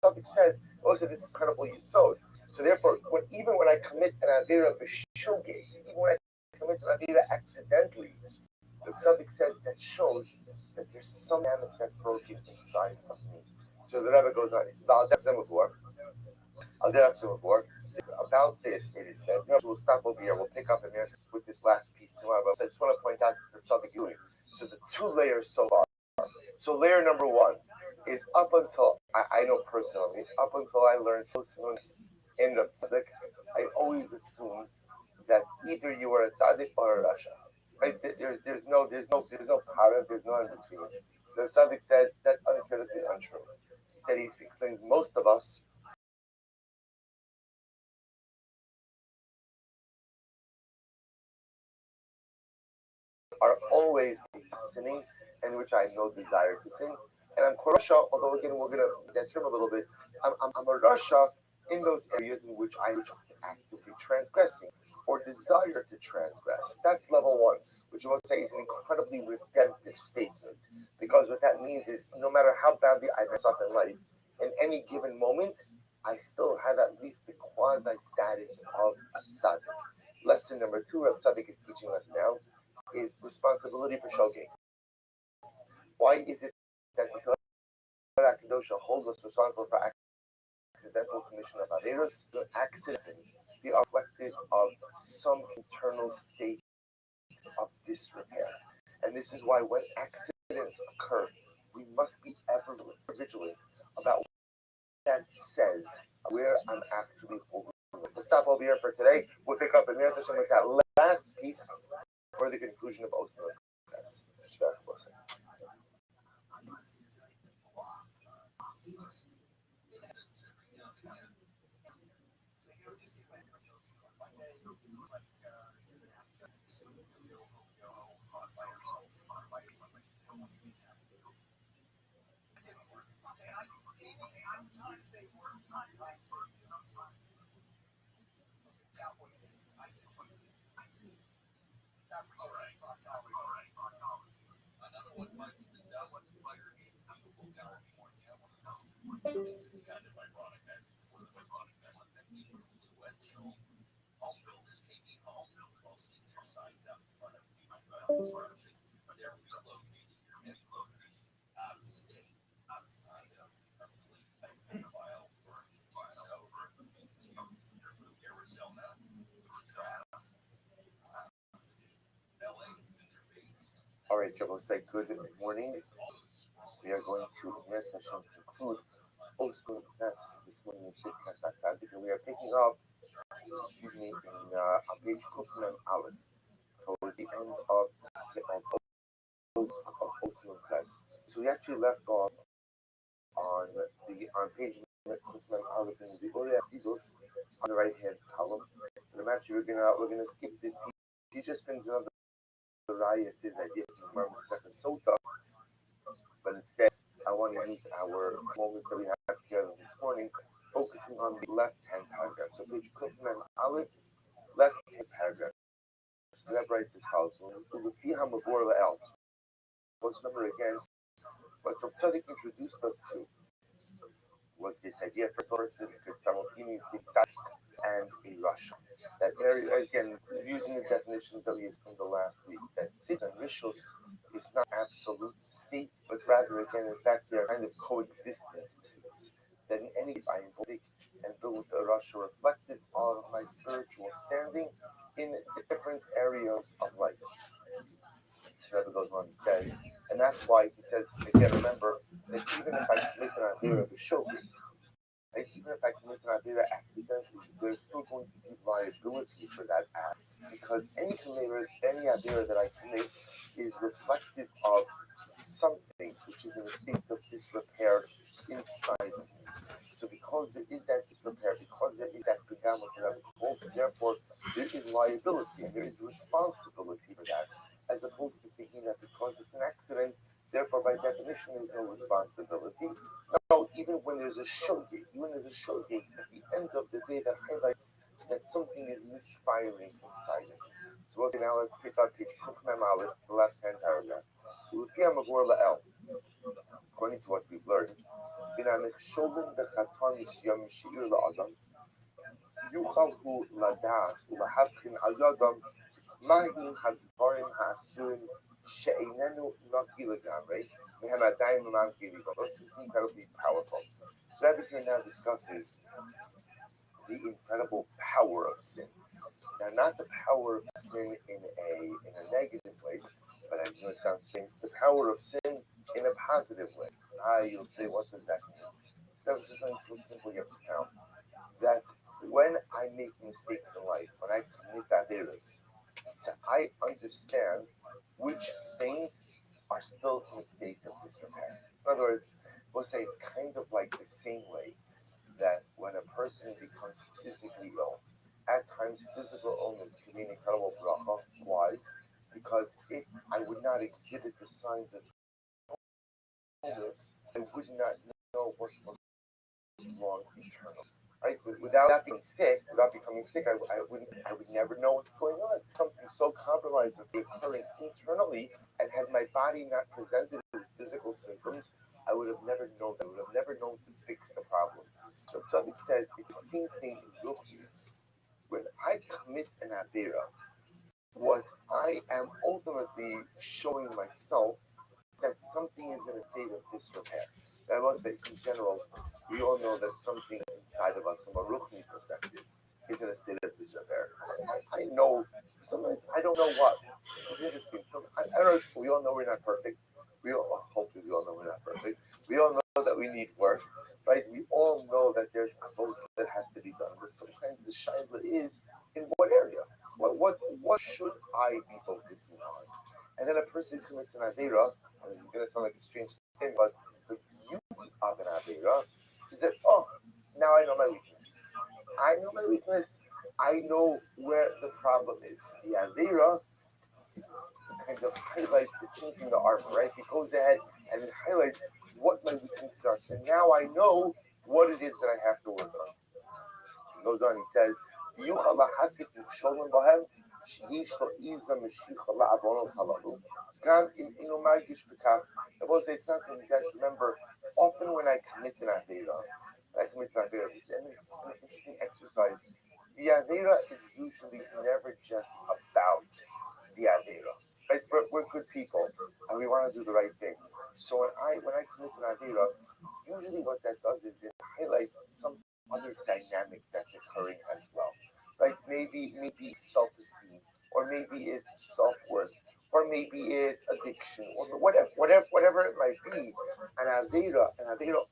something says. Also, this is incredible you sowed. So therefore, even when I commit an avera b'shogeg, even when I commit an avera accidentally, the tzaddik says that shows that there's some dynamic that's broken inside of me. So the Rebbe goes on. He says, about this, it is said. We'll stop over here. We'll pick up in there with this last piece tomorrow. But I just want to point out the tzaddik doing. So the two layers so far. So layer number one is up until I know personally, up until I learned in the tzaddik, I always assumed that either you are a tzaddik or a rasha. Right? There's no para, there's no in between. The tzaddik says that unequivocally untrue. He said he explains most of us are always sinning, and which I have no desire to sin. And I'm Rasha, although again we're gonna get him a little bit. I'm a Rasha in those areas in which I'm actively transgressing or desire to transgress. That's level one, which I will say is an incredibly redemptive statement. Because what that means is no matter how badly I mess up in life, in any given moment, I still have at least the quasi status of a tzaddik. Lesson number two, Rabbi Tzaddik is teaching us now, is responsibility for shogeg. Why is it that the Torah Kedosha holds us responsible for accidental commission of averos? The accidents, they are reflective of some internal state of disrepair. And this is why when accidents occur, we must be ever vigilant about what that says, where I'm actually over. We'll stop over here for today. We'll pick up in there with that last piece for the conclusion of Oslo. Sometimes they work, sometimes they don't. All right, Joe, say good morning. We are going to, in this session, conclude Osman this morning in Shitkas because we are picking up, in on page Kufman Aleph, towards the end of Osman class. So we actually left off on page Kufman Aleph in the Uriah Sigos on the right hand column. So actually we're gonna skip this piece. He just brings another riot is idea from second Sota, but instead I want to use our moments that we have together this morning, focusing on the left-hand paragraph. So page Kufman Aleph, left-hand paragraph. So that writes as follows. What's number again? What Rav Tzaddik introduced us to was this idea for sources because some of means and a Russia. That area again using the definitions that we have seen the last week, that sit and rishos is not absolute state, but rather again in fact they are kind of coexistent states. That in any case I invoke and build a Russia reflective of my spiritual standing in different areas of life. Rabbi goes on and says, and that's why he says, again, remember that even if I commit an idea of a show, even if I commit an idea accidentally, there's still going to be liability for that act because any idea that I commit is reflective of something which is in a state of disrepair inside of me. So because there is that disrepair, because there is that pagama, therefore there is liability and there is responsibility for that, as opposed to thinking that because it's an accident, therefore by definition there's no responsibility. No, even when there's a shogeg, at the end of the day that highlights that something is misfiring inside of it. So okay, now let's pick up the left-hand paragraph. According to what we've learned, יוכלו לדעת ולהבחין על ידם מהם הדברים האסורים שאיננו נקי לגמרי והם עדיין לא נקי לגמרי. This is incredibly powerful. Rabbi now discusses the incredible power of sin. Now, not the power of sin in a negative way, but I know it sounds strange. The power of sin in a positive way. You'll say, what does that mean? That was something so simple you have to count. That when I make mistakes in life, when I commit averos, so I understand which things are still in a state of disrepair. In other words, we'll say it's kind of like the same way that when a person becomes physically ill, at times physical illness can be an incredible bracha. Why? Because if I would not exhibit the signs of illness, I would not know what was wrong internally. Right? Without becoming sick, I would never know what's going on. Something so compromised that occurring internally, and had my body not presented with physical symptoms, I would have never known. I would have never known to fix the problem. So somebody says it's the same thing in ruchnius. When I commit an avera, what I am ultimately showing myself that something is in a state of disrepair. I must say, in general, we all know that something inside of us, from a Ruchni perspective, is in a state of disrepair. I know, sometimes I don't know what. It's interesting. I don't know, we all know we're not perfect. Hopefully we all know we're not perfect. We all know that we need work, right? We all know that there's a focus that has to be done. But sometimes the shaila is, in what area? What should I be focusing on? And then a person commits an avera, and it's going to sound like a strange thing, but the beauty of an avera is that, now I know my weakness. I know where the problem is. The avera kind of highlights the chink in the armor, right? It goes ahead and it highlights what my weaknesses are. And now I know what it is that I have to work on. He goes on, he says, I will say something, you guys remember, often when I commit an avera, and it's an interesting exercise, the avera is usually never just about the Avera. Right? We're good people and we want to do the right thing. So when I commit an Avera, usually what that does is it highlights some other dynamic that's occurring as well. Right? Maybe it's self-esteem, or maybe it's self-worth, or maybe it's addiction, or whatever it might be. An Avera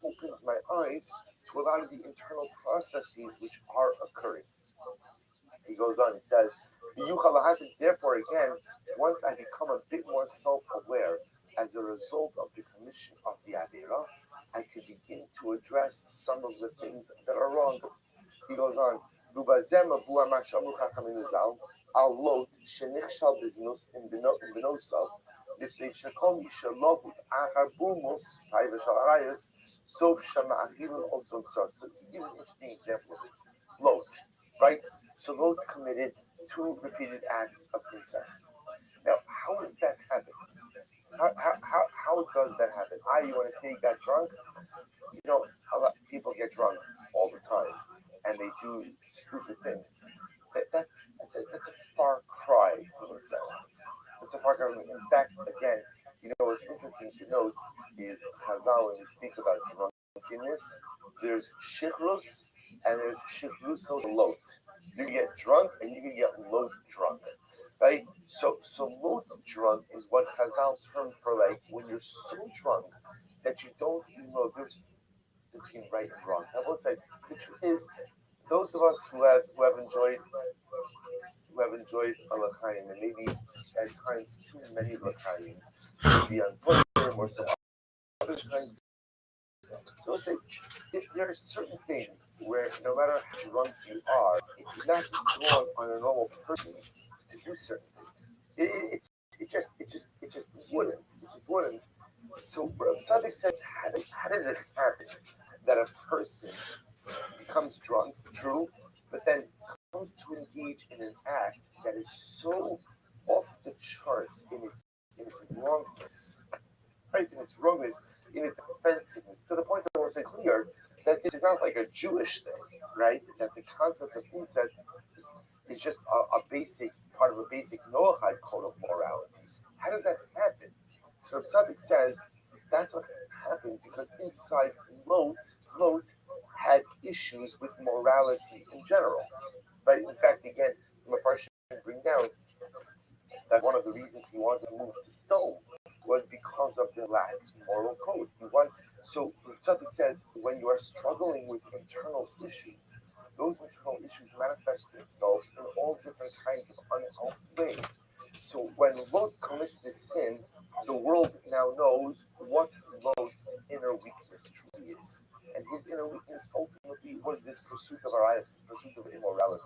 opens my eyes to a lot of the internal processes which are occurring. He goes on, he says, therefore, again, once I become a bit more self aware as a result of the commission of the Avera, I can begin to address some of the things that are wrong. He goes on, Al lot shenichshal biznus in benosav, לפני שכל מי שלא אחר בולמוס, טייבה של הרייס, סוף שמעשירים also himself. So he gives an interesting example of this. Lot, right? So Lot committed 2 repeated acts of incest. Now, how does that happen? How does that happen? You want to say he got drunk? You know, a lot of people get drunk all the time, and they do stupid things. That's a far cry from incest. It's a far cry from incest. In fact, again, you know what's interesting to note is Chazal, when we speak about drunkenness, there's shichrus and there's shichrusal lot. You can get drunk and you can get lot drunk. Right? So lot drunk is what Chazal termed for, like, when you're so drunk that you don't even know the difference between right and wrong. I will say the truth is, those of us who have enjoyed a l'chaim, and maybe at times too many l'chaim, maybe on Twitter or some other kinds. So say there are certain things where no matter how drunk you are, it's not drawn on a normal person to do certain things. It just wouldn't. It just wouldn't. So Tzaddik says, how does it happen that a person becomes drunk, true, but then comes to engage in an act that is so off the charts in its wrongness, right? In its wrongness, in its offensiveness, to the point that we're clear that this is not like a Jewish thing, right? That the concept of incest is just a basic part of a basic Noahide code of morality. How does that happen? So Tzaddik says that's what happened because inside Lot had issues with morality in general. But in fact, again, Mepharshim bring down that one of the reasons he wanted to move to stone was because of the lax moral code. So Tzaddik says when you are struggling with internal issues, those internal issues manifest themselves in all different kinds of unhealthy ways. So when Lot commits this sin, the world now knows what Lot's inner weakness truly is. And his inner weakness ultimately was this pursuit of arayos, this pursuit of immorality.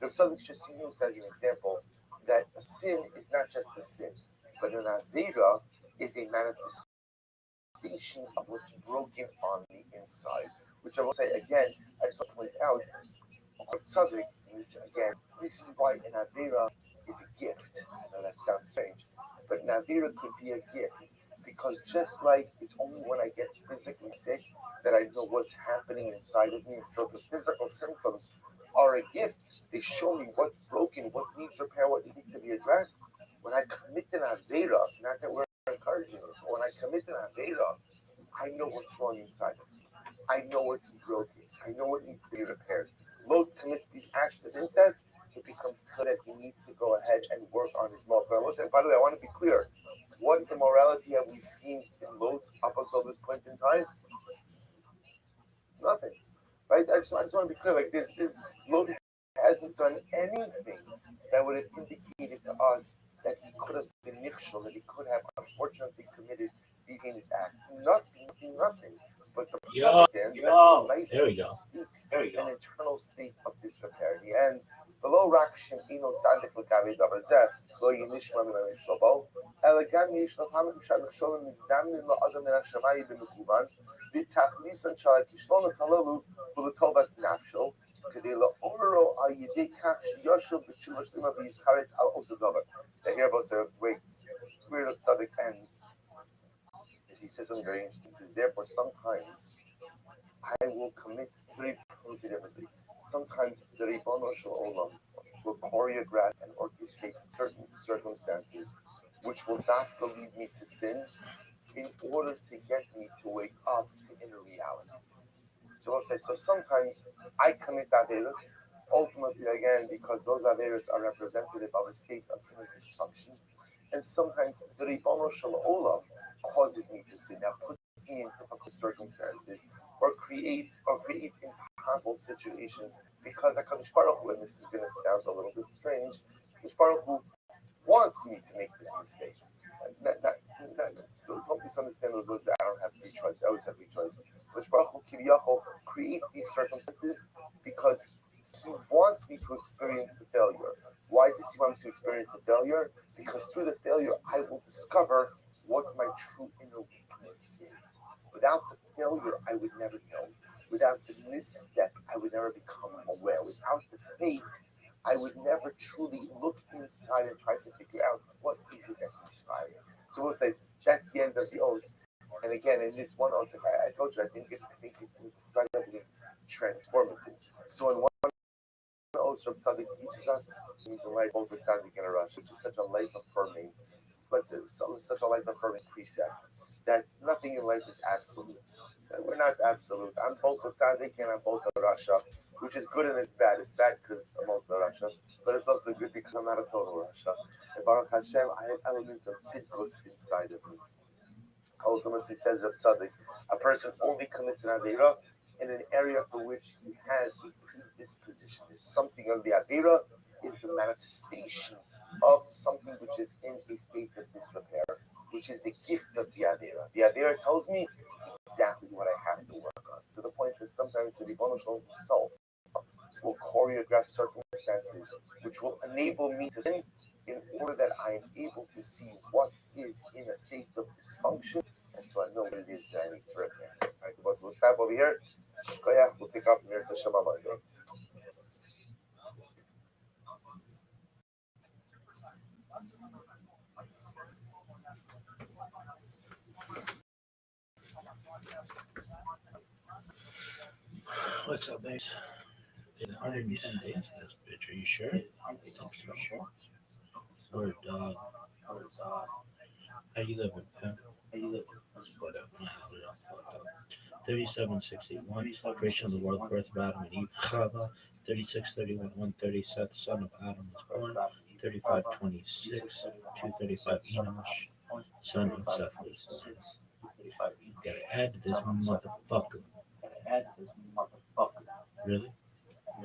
The Tzaddik just used as an example that a sin is not just a sin, but an avera is a manifestation of what's broken on the inside. Which I will say again, I just want to point out, Tzaddik, again, this is why an avera is a gift. I know that sounds strange, but an avera could be a gift because just like it's only when I get physically sick that I know what's happening inside of me. And so the physical symptoms are a gift. They show me what's broken, what needs repair, what needs to be addressed. When I commit an avera, not that we're encouraging it, but when I commit an avera, I know what's wrong inside of me. I know what's broken. I know what needs to be repaired. Lot commits these acts of incest, it becomes clear that he needs to go ahead and work on his moral. By the way, I want to be clear. What immorality have we seen in Lot up until this point in time? Nothing, right? I just want to be clear. Like this Lot hasn't done anything that would have indicated to us that he could have been nichshel, that he could have unfortunately committed these heinous acts. Nothing. But the circumstance there we go. An internal state of disrepair. He ends below Rakshin Ino Tzaddik Lakavi Dabarzeh, Lo Yinishma Min Shlobo, Elegam Yishlo Hamid Mishad Sholem Mizdamin Lo Adam Min Hashamayim B'Mekuban, V'Tachlisan Shalat Yishlonas Halalu V'Letovas Nafshel, כדי לעוררו על ידי כך שיושב בתשובה שלמה ויזכרת על עושה דבר. The here about the way Spirit of Tzaddik ends is he says something very interesting. Therefore, sometimes I will commit 3 differently. Sometimes the Ribono Shel Olam will choreograph and orchestrate certain circumstances which will not believe me to sin in order to get me to wake up to inner reality. So I'll say, so sometimes I commit Averas, ultimately again, because those Averas are representative of a state of inner dysfunction. And sometimes the Ribono Shel Olam causes me to sin. Now puts me in difficult circumstances or creates impossible situations because HaKadosh Baruch Hu, and this is going to sound a little bit strange, HaKadosh Baruch Hu wants me to make this mistake. Don't misunderstand those words that I don't have free choice. I always have free choice. But Baruch Hu Kiviyachol creates these circumstances because he wants me to experience the failure. Why does he want me to experience the failure? Because through the failure, I will discover what my true inner weakness is. Without the failure, I would never know. Without the misstep, I would never become aware. Without the faith, I would never truly look inside and try to figure out what is it that's inspiring. So we'll say that's the end of the oath. And again, in this one oath, like I told you, I think it's incredibly transformative. So in one oath, Rabbi Tzaddik teaches us we need to life both with Tzaddik and a Rush, which is such a life affirming, but such a life affirming precept that nothing in life is absolute. We're not absolute. I'm both a tzaddik and I'm both a rasha, which is good and it's bad. It's bad because I'm also a rasha, but it's also good because I'm not a total rasha. And Baruch Hashem, I have elements of tzidkos inside of me. Ultimately, says Rav Tzaddik, a person only commits an avera in an area for which he has a predisposition. There's something of the avera is the manifestation of something which is in a state of disrepair, which is the gift of the avera. The avera tells me exactly what I have to work on, to the point that sometimes the Ribono Shel Olam himself will choreograph circumstances which will enable me to sin in order that I am able to see what is in a state of dysfunction, and so I know what it is that I need to repair. All right, we'll stop over here. We'll pick up near to Shema Monday. What's up, babe? 110 days for this bitch. Are you sure? I think so. Or dog. How you living, pimp? What up? 3761. Creation of the world, birth of Adam and Eve. Chava. 3631. 130. Seth, son of Adam, was born. 3526. 235. Enosh, son of Seth, was born. Gotta add this motherfucker. Really?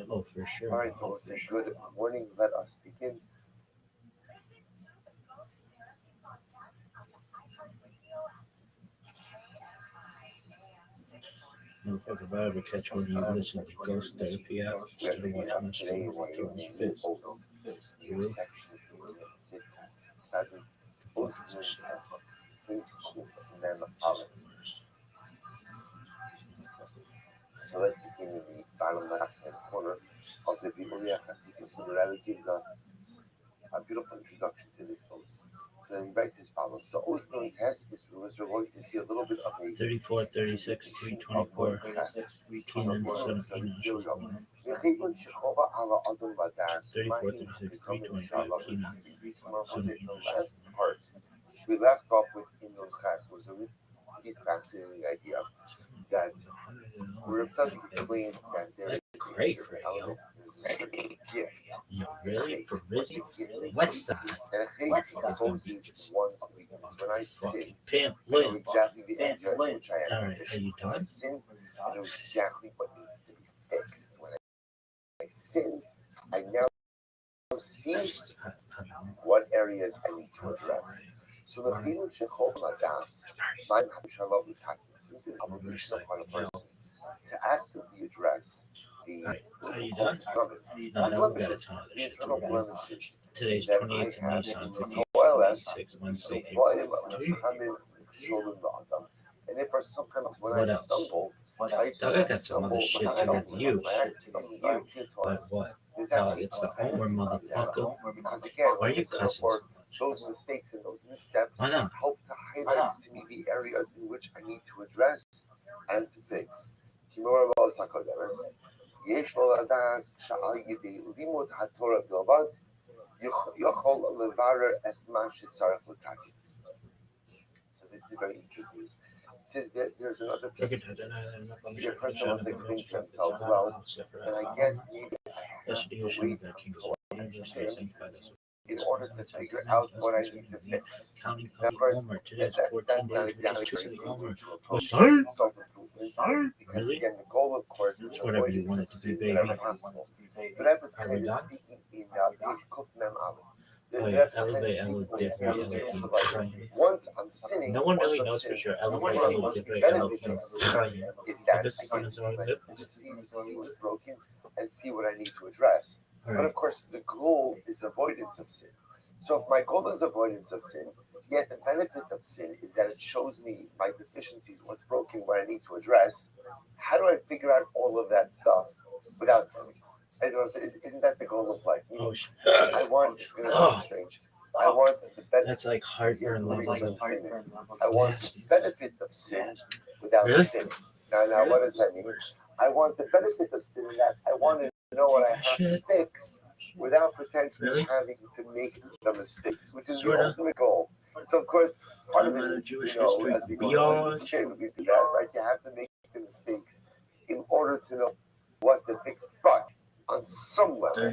Oh, for sure. All right, folks, say good morning. Let us begin. If I ever catch one of you listen to Ghost Therapy app instead of watching my stream, I'll give me fist. Really? So let's begin in the bottom left-hand corner of the Biblia Hasidic. So the Rabbi gives us a beautiful introduction to this oath. So he writes as follows. So oath knowing has is we're going to see a little bit of a 34, 36, 324. Kenan, son of Enosh, was born. 34, 36, 325. Kenan, son of Enosh. last part we left off with in those class was a really fascinating idea that we're starting to explain that there is Great, yo. Yo, really? For Rizzy? West Side. and hate exposes one of weakness. When I sin, Fucking Pimp I know Liz. exactly the area in which I am. Alright, are you When I done? sin, I know exactly what needs to be fixed. When I sin, I now see what areas I need to address. So the feeling shechol ladas, my shalom l'takim, this is obligation upon a person to actively address the Are you done? No, no, we gotta tell the this shit. internal blemishes Today's that 28th I of have Nissan, in 56, so Wednesday, why April am I 2. coming shalom l'adam? And if sometimes when What I else? stumble, Dog, I got some other shit to review. Like what? Dog, it's the Omer motherfucker. Why are you cussing? Those mistakes and those missteps Why not? help to highlight to me the areas in which I need to address and to fix. יש לו לדעת שעל ידי לימוד התורה בלבד יכול לברר את מה שצריך לתקן. So this is very interesting. It says that there's another piece. The person wants to think to themselves, well, and I guess maybe I have to wait until I sin in order to figure out what I need to fix. Now, of course, that's not exactly very easy to approach self-improvement, because again, the goal, of course, is Whatever you avoidance want of it to be, sin baby. whenever possible. But I was kind of speaking in Kuf Mem Aleph. Once I'm sinning, no one really once I'm knows for sinning, sure. one of the most benefits of sin is that I get to see what's broken and see what I need to address. But of course, the goal is avoidance of sin. So if my goal is avoidance of sin, yet the benefit of sin is that it shows me my deficiencies, what's broken, what I need to address, how do I figure out all of that stuff without sinning? I don't know, isn't that the goal of life? I want, it's going to sound strange, I want the benefit. That's like heartburn level. I want the benefit of sin without sinning. Now, what does that mean? I want the benefit of sin in that I want to know what I have to fix without potentially having to make the mistakes, which is the ultimate goal. So, of course, part of it is, as we go we do that, right? You have to make the mistakes in order to know what's the fix. But on some level,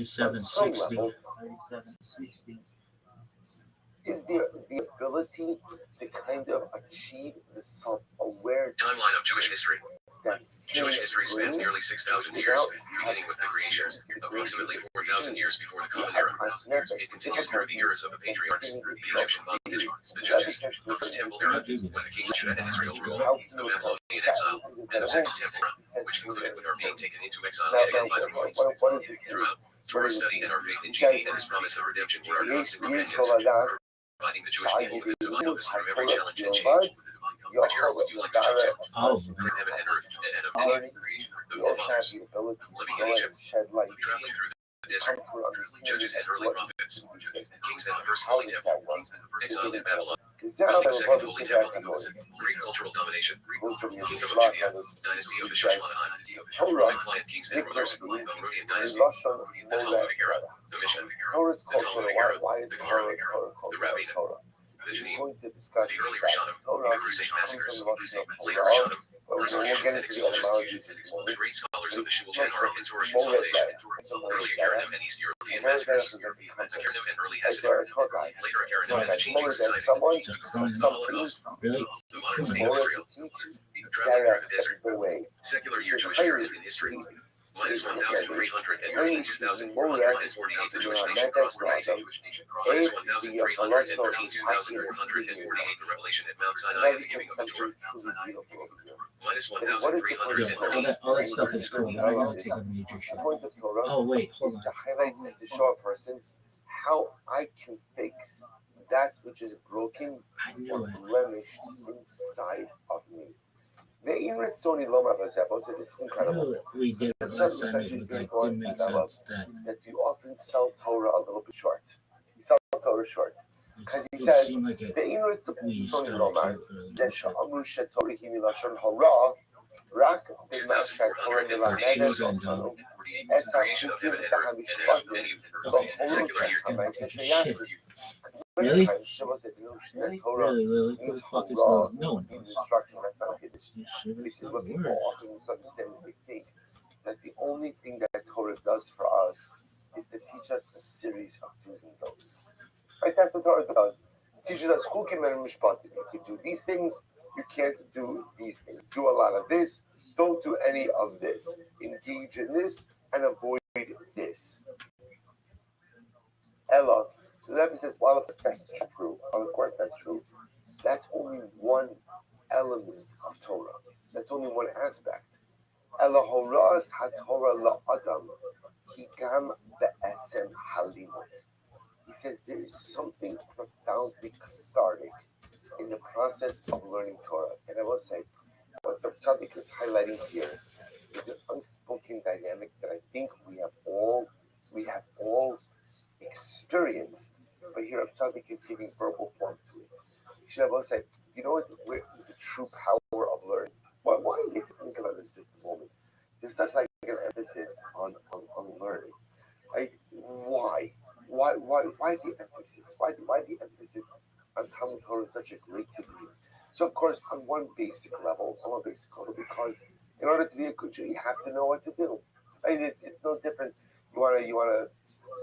is there the ability to kind of achieve the self-awareness? Timeline of Jewish history. Jewish history spans nearly 6,000 years, beginning with the creation, approximately 4,000 years before the Common Era. It continues through the eras of the patriarchs, the Egyptian bondage, the judges, the First Temple era, when the kings of Judah and Israel ruled, the Babylonian exile, and the Second Temple era, which concluded with our being taken into exile yet again by the Romans. Throughout, Torah study and our faith in Jesus and His promise of redemption were our constant companions, providing the Jewish people with divine compass through every challenge and change. Which era would you like to jump to? From heaven and earth, and of any creation, the forefathers, living in Egypt, traveling through the desert, judges and early prophets, kings and the first holy temple, exiled in Babylon, building the second holy temple, Greek cultural domination, kingdom of Judea, dynasty of the Shishmanite, client kings and rulers, Babylonian dynasty, the Talmudic era, the Mishnah, the Talmudic era, the Gemara, the Rabbi, the Janine, the early Rishonim, the Crusade massacres, later Rishonim, persecutions and expulsions, the great scholars of the Shul General and Torah consolidation, early Karanim and East European massacres, the Karanim and early Hasidim, later Karanim and the changing society, the Holocaust, the modern state of Israel, traveling through the desert, secular year Jewish heritage in history, minus 1,313 2,448 the Jewish nation crossed the Red Sea, minus 1,313 2,448 the revelation at Mount Sinai and the giving of the Torah, minus 1,313 all that stuff is cool. I want to take a major shot. Oh wait, hold on. To highlight and to show a person how I can fix that which is broken or blemished inside of me. The Inuit Sony Loma Bazebo said this is incredible. We did it last time. It was like, didn't make sense that you often sell Torah a little bit short. You sell Torah short. Because he says, the Inuit Sony Loma, that Sha'amu Shetorah Himilashon Hora, Rak B'Masha Torah Milamedes, the creation of heaven and earth, and of many secular year. Really? Really? Who the fuck is going? No one knows. This is what people often misunderstand. They think that the only thing that Torah does for us is to teach us a series of do's and don'ts. Right? That's what Torah does. It teaches us chukim and mishpatim. You can do these things, you can't do these things. Do a lot of this, don't do any of this. Engage in this and avoid this. Ella, the Rabbi says, well, if that's true, well, of course that's true. That's only one element of Torah. That's only one aspect. Ella horas haTorah la'adam higam be'etzem halimut. He says there is something profoundly cathartic in the process of learning Torah. And I will say, what the tzaddik is highlighting here is an unspoken dynamic that I think we have all experienced, but here tzaddik is giving verbal form to it. He should have said, you know what, the true power of learning. Why do you think about this just a moment? There's such like an emphasis emphasis on learning. Right? Why? Why the emphasis? Why the emphasis on Talmud Torah in such a great degree? So of course, on one basic level, because in order to be a good Jew, you have to know what to do. Right? It's no different. You wanna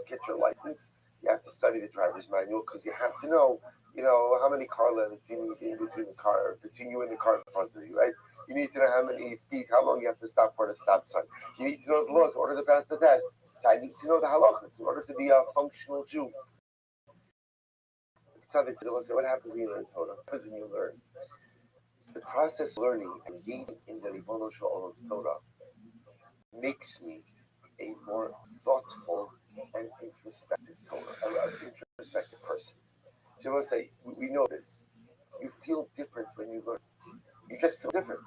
get your license. You have to study the driver's manual because you have to know, how many car lengths you need in between you and the car in front of you, right? You need to know how many feet, how long you have to stop for the stop sign. You need to know the laws in order to pass the test. So I need to know the halachas in order to be a functional Jew. So they said, what happens when you learn Torah? What happens when you learn? The process of learning and being in the Ribono Shel Olam's Torah makes me a more thoughtful and introspective introspective person. So I want to say, we know this. You feel different when you learn. You just feel different.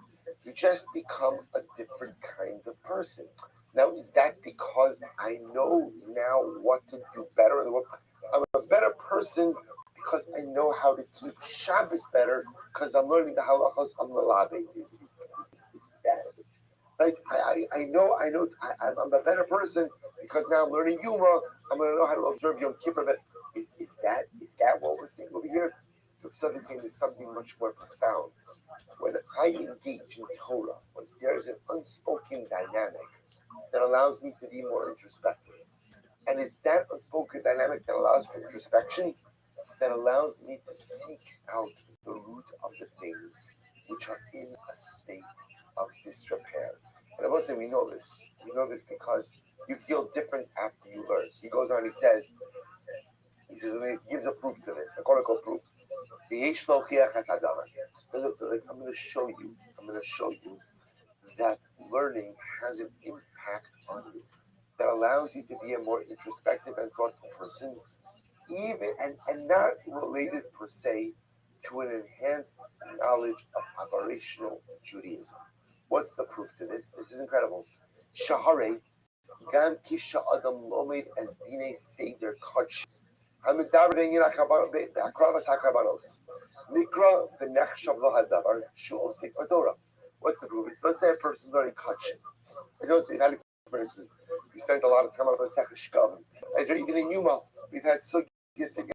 You just become a different kind of person. Now, is that because I know now what to do better? I'm a better person because I know how to keep Shabbos better because I'm learning the halachos of Malabe. Is that? Like I know I'm a better person because now I'm learning Yuma. I'm going to know how to observe Yom Kippur. But is that what we're saying over here? So something saying is something much more profound. When I engage in Torah, when there is an unspoken dynamic that allows me to be more introspective, and it's that unspoken dynamic that allows for introspection, that allows me to seek out the root of the things which are in a state of disrepair. And I will say we know this. We know this because you feel different after you learn. He goes on, he says, he gives a proof to this, a quote unquote proof. I'm going to show you that learning has an impact on you that allows you to be a more introspective and thoughtful person, even and not related per se to an enhanced knowledge of operational Judaism. What's the proof to this? This is incredible. Shahare Gam Kisha Adam Lomed and Dine Seder Kach. Hamidavrin Yinakabar Akravat Hakabaros. Mikra Benachshav Lohadavar Shul Sik Adora. What's the proof? Let's say a person's learning Kach. I don't see that person. We spent a lot of time on the second Shkav. And even in Yuma, we've had Sugis again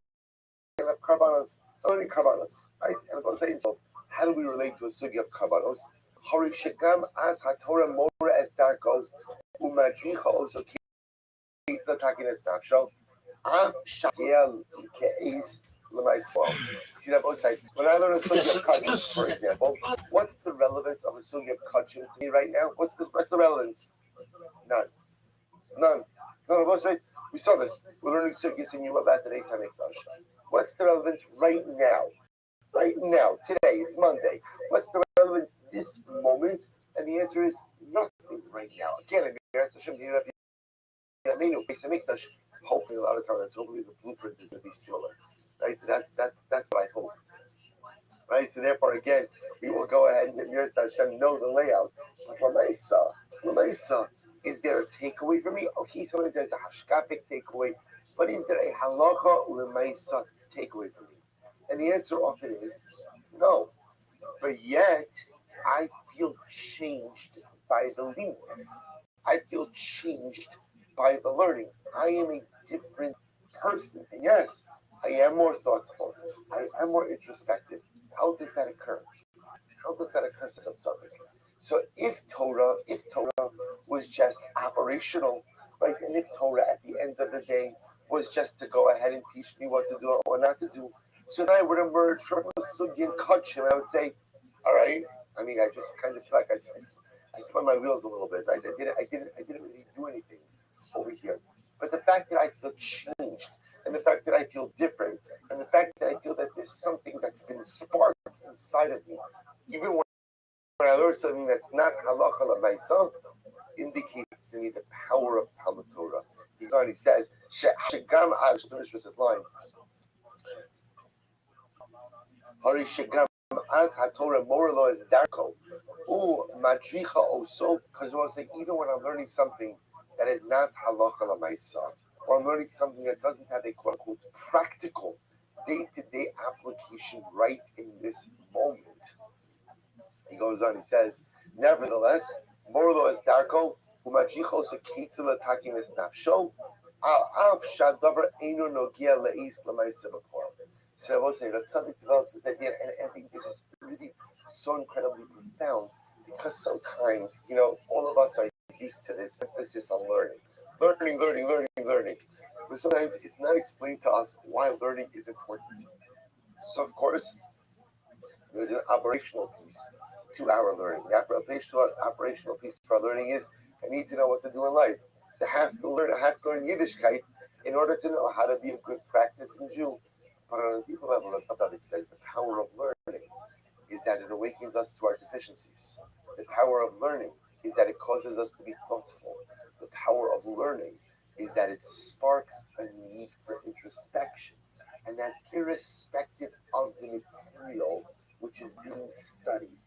of Karbanos, learning Karbanos. Right? And I'm saying, so how do we relate to a Sugi of Karbanos? Harik Shekam as HaTorah Mora as Darko, Umadricha also keeps attacking as Naksho. Am Shakiel Keis Lemaiswell. See that both sides. When I learn a Sugi of Kachim, for example, what's the relevance of a Sugi of Kachim to me right now? What's the relevance? None. No, both sides. We saw this. We're learning Sugis in Yuma about today's Hamikdash. What's the relevance right now? Right now, today, it's Monday. What's the relevance this moment? And the answer is nothing right now. Again, hopefully a lot of times, hopefully the blueprint is going to be similar. Right? That's what I hope. Right? So therefore, again, we will go ahead and Mir Hashem know the layout. Lamaisa, is there a takeaway for me? Okay, so there's a hashkafic takeaway, but is there a halacha lemaisa takeaway for me? And the answer often is no. But yet, I feel changed by the learning. I feel changed by the learning. I am a different person. And yes, I am more thoughtful. I am more introspective. How does that occur? So if Torah was just operational, right? And if Torah at the end of the day was just to go ahead and teach me what to do or not to do, so then I would emerge from a sugi and kach, and I would say, all right. I mean, I just kind of feel like I spun my wheels a little bit, right? I didn't really do anything over here. But the fact that I feel changed, and the fact that I feel different, and the fact that I feel that there's something that's been sparked inside of me, even when I learn something that's not halacha myself, indicates to me the power of Talmud Torah. He says, "Shegam al." Finish with this line. Hari Shegam as HaTorah Moralo is Darko. Madricha also, because I was saying, even when I'm learning something that is not halacha l'maisa, or I'm learning something that doesn't have a quote unquote practical day-to-day application right in this moment. He goes on, he says, Nevertheless, Morlo is Darko, Umajichos a Kitzila Takimis Nafsho, Al Shadavar Eno Nogia Lais Lamaisabapor. So I will say that something develops this idea, and I think this is really so incredibly profound because sometimes, all of us are used to this emphasis on learning. Learning. But sometimes it's not explained to us why learning is important. So, of course, there's an operational piece to our learning. The operational piece for our learning is I need to know what to do in life. So I have to learn Yiddishkeit in order to know how to be a good practicing Jew. But on a deeper level, it says the power of learning is that it awakens us to our deficiencies. The power of learning is that it causes us to be thoughtful. The power of learning is that it sparks a need for introspection. And that's irrespective of the material which is being studied.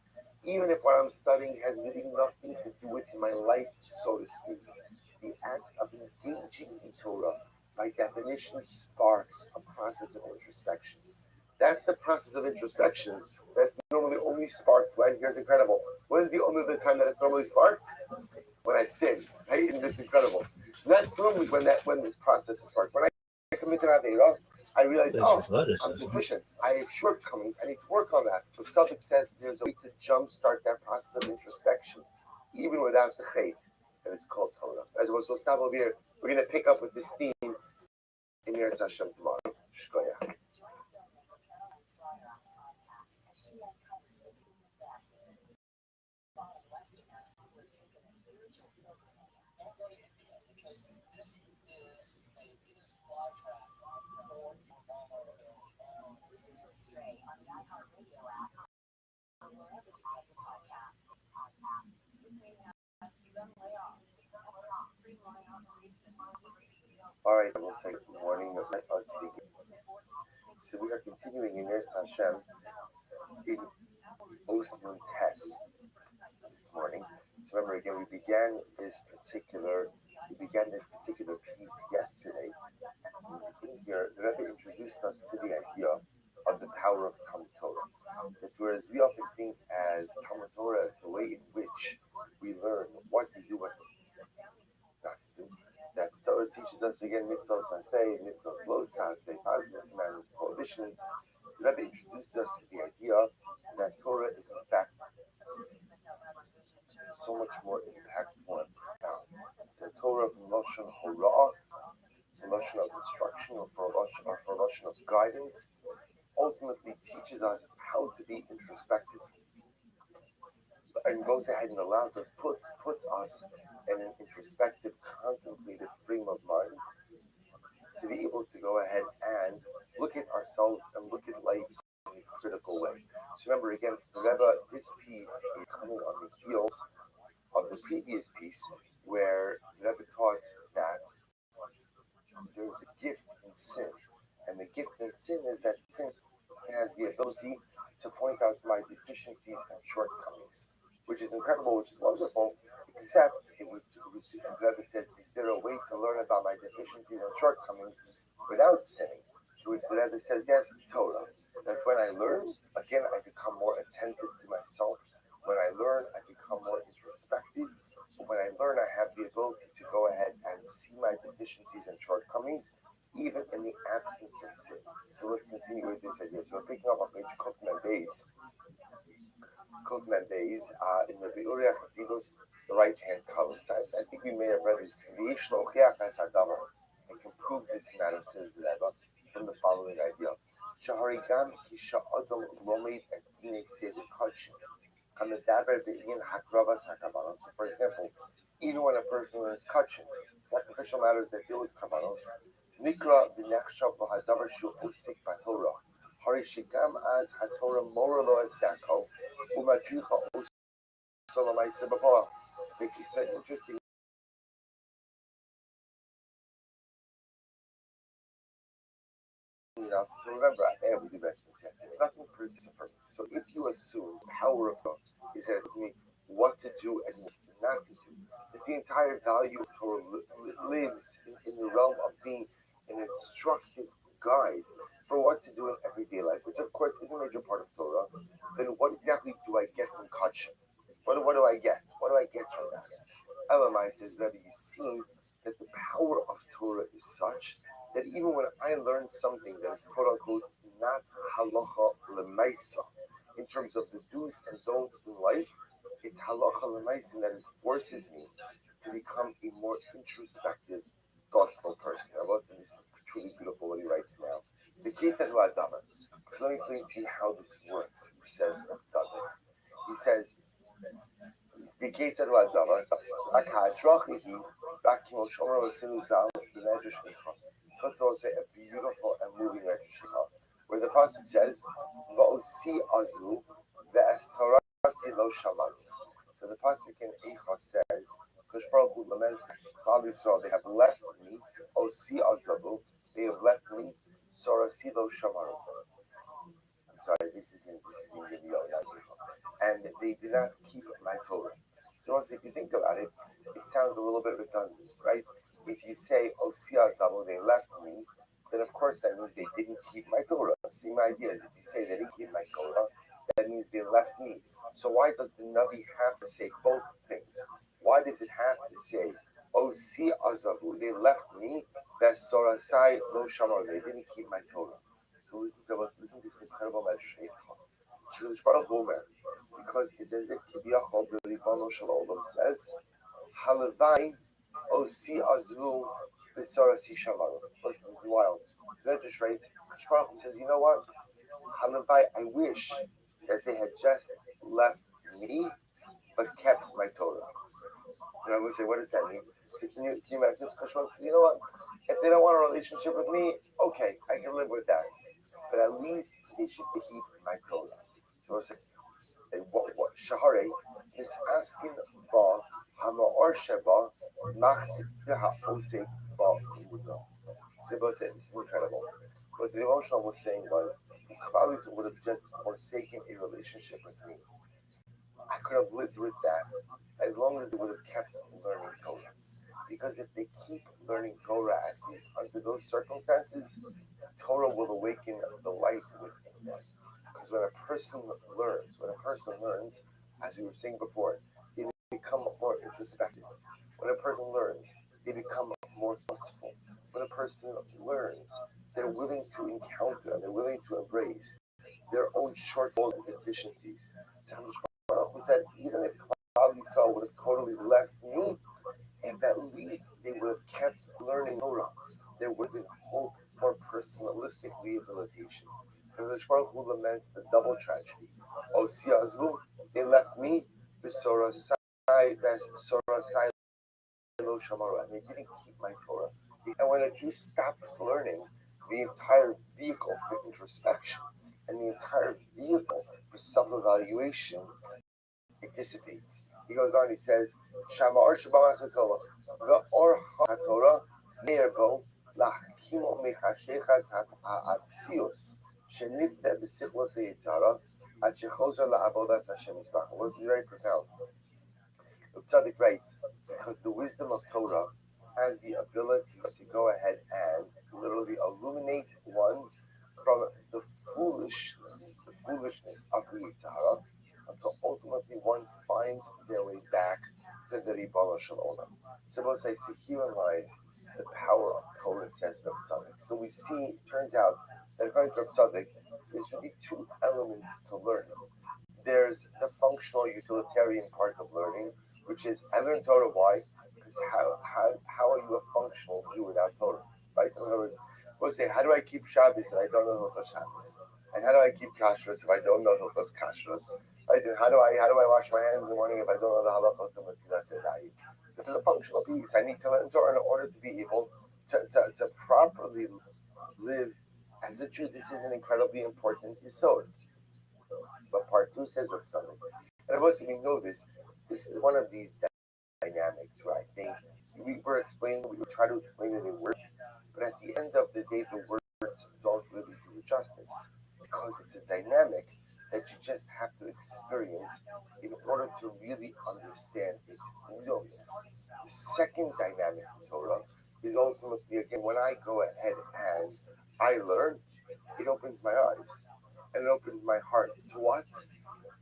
Even if what I'm studying has really nothing to do with my life, so to speak. The act of engaging in Torah, by definition, sparks a process of introspection. That's the process of introspection that's normally only sparked when, here's incredible. When is the only other time that it's normally sparked? When I sin. Right? Isn't this incredible? That's normally when this process is sparked. When I commit an Aveirah, I realize, I'm deficient. I have shortcomings. I need to work on that. So Celtic says there's a way to jumpstart that process of introspection, even without the faith. And it's called Torah. As we're so stop over here, we're going to pick up with this theme in Eretz Hashem tomorrow. Shkoyah. All right, we'll say good morning. So we are continuing in Eretz Hashem in Osman Tess this morning. So remember again, we began this particular piece yesterday. In here, the Rabbi introduced us to the idea of the power of Talmud Torah. That whereas we often think as Talmud Torah as the way in which we learn what to do, what not to do. That Torah teaches us again mitzvot saseh, mitzvot lo saseh, positive commandments, prohibitions. The Rabbi introduced us to the idea that Torah is in fact so much more impactful and profound. The Torah from Lashon Hora'ah, the Lashon of instruction, or for Lashon of guidance, ultimately teaches us how to be introspective, and goes ahead and allows us, puts us in an introspective, contemplative frame of mind to be able to go ahead and look at ourselves and look at life in a critical way. So remember again, Rebbe, this piece is coming on the heels of the previous piece where Rebbe taught that there's a gift in sin. And the gift in sin is that sin has the ability to point out my deficiencies and shortcomings, which is incredible, which is wonderful, except Rebbe says, is there a way to learn about my deficiencies and shortcomings without sinning? To which the Rebbe says, yes, Torah. That when I learn, again, I become more attentive to myself. When I learn, I become more introspective. When I learn, I have the ability to go ahead and see my deficiencies and shortcomings, even in the absence of sin. So let's continue with this idea. So we're picking up on page Kofman Bays. In the Be'uriah Chazidus, the right-hand column. I think we may have read this. And can prove this matter, says the Rebbe, from the following idea. Shaharigam Kisha'adam Lomed as Dine Seder Kachin. And the Daber Be'in Hakravas Hakabanos. So, for example, even when a person learns Kachin, sacrificial matters that deal with Kavanos, Nikra V'nechshav V'hadavar Shu Osik Batorah. Harishigam as Hatorah Moralo as Dako, Umatricha Osolamai Sebapah. It's interesting. So remember, we do best it's nothing perfect. So if you assume the power of God is that it means what to do and what not to do, if the entire value of Torah lives in the realm of being an instructive guide for what to do in everyday life, which of course is a major part of Torah, then what exactly do I get from Kachin? What do I get? What do I get from that? Elamai says, Rabbi, you see that the power of Torah is such that even when I learn something that is quote unquote not halacha lemaisa in terms of the do's and don'ts in life, it's halacha lemaisa that it forces me to become a more introspective, thoughtful person. I was this is truly beautiful what he writes now. The kid says about Dama. Let me explain to you how this works. He says something. He says, the kid said about Dama. Let's also say a beautiful and moving medrash where the pasuk says, "Va'osi azu ve'estarasi lo shamanu." So the pasuk in Eicha says, "Kosh Baruch Hu laments Klal Yisrael, they have left me, osi azabu, they have left me, sorasi lo shamaru." I'm sorry, this is in Yirmiyahu, not Eicha. And they did not keep my Torah. So once if you think about it, it sounds a little bit redundant, right? If you say, "Oh, Siazamu, they left me," then of course that means they didn't keep my Torah. Same idea as if you say they didn't keep my Torah, that means they left me. So why does the Navi have to say both things? Why does it have to say, "Oh, Siazamu, they left me," that Sorasai lo Shamar, they didn't keep my Torah. So listen to this incredible message. Because it says that Kibiyachol B'Ribbono Shel Olam says, Halavai Osi Azru B'Sorasi Shamaru. Listen, this is wild. That just right. Shmuel says, you know what? Halavai, I wish that they had just left me, but kept my Torah. And I'm going to say, what does that mean? So can you imagine this? Shmuel says, you know what? If they don't want a relationship with me, okay, I can live with that. But at least they should keep my Torah. So what Shahare is asking for Hamaor Sheba Maxi Hosek Ba Kumudo. Sheba said this is incredible. What the emotional was saying was if Klaus would have just forsaken a relationship with me, I could have lived with that as long as they would have kept learning Torah. Because if they keep learning Torah at least under those circumstances, Torah will awaken the light within them. Because when a person learns, as we were saying before, they become more introspective. When a person learns, they become more thoughtful. When a person learns, they're willing to encounter and they're willing to embrace their own shortfalls and deficiencies. So who said, even if Klal Yisrael would have totally left me, if at least they would have kept learning Torah, there would have been hope for personalistic rehabilitation. Because Baruch Hu laments the double tragedy. Osiazlu, they left me, Sorasai lo Shamaru, and they didn't keep my Torah. And when a Jew stops learning, the entire vehicle for introspection and the entire vehicle for self-evaluation, it dissipates. He goes on, he says, Shamar Shabbat Torah, the Or HaTorah, Meirbo, Lachimo Mechashechas HaPsios, Shenifte B'Sichlos HaYitzara, Ad Shechozer LaAvodas Hashem Yisbach. It was very profound. Tzaddik writes, because the wisdom of Torah has the ability to go ahead and literally illuminate one from the foolishness of the Yitzhara until ultimately one finds their way back to the Ribbono Shel Olam. So both say, so herein lies the power of Torah, says Reb Tzaddik. So we see, it turns out that according to Reb Tzaddik, there's really two elements to learning. There's the functional utilitarian part of learning, which is I learn Torah. Why? Because how are you a functional Jew without Torah? Right? In other words, we'll say, how do I keep Shabbos and I don't know Hilchos Shabbos? And how do I keep kashrus if I don't know Hilchos kashrus? Right? And how do I wash my hands in the morning if I don't know the halachos of Netilas Yadayim? This is a functional piece. I need to learn Torah in order to be able to properly live as a Jew. This is an incredibly important yesod. But part two says something. And of course, we know this. This is one of these dynamics, right? We try to explain it in words, but at the end of the day, the words don't really do it justice. Because it's a dynamic that you just have to experience in order to really understand its realness. The second dynamic in Torah is ultimately, again, when I go ahead and I learn, it opens my eyes. And it opens my heart to what?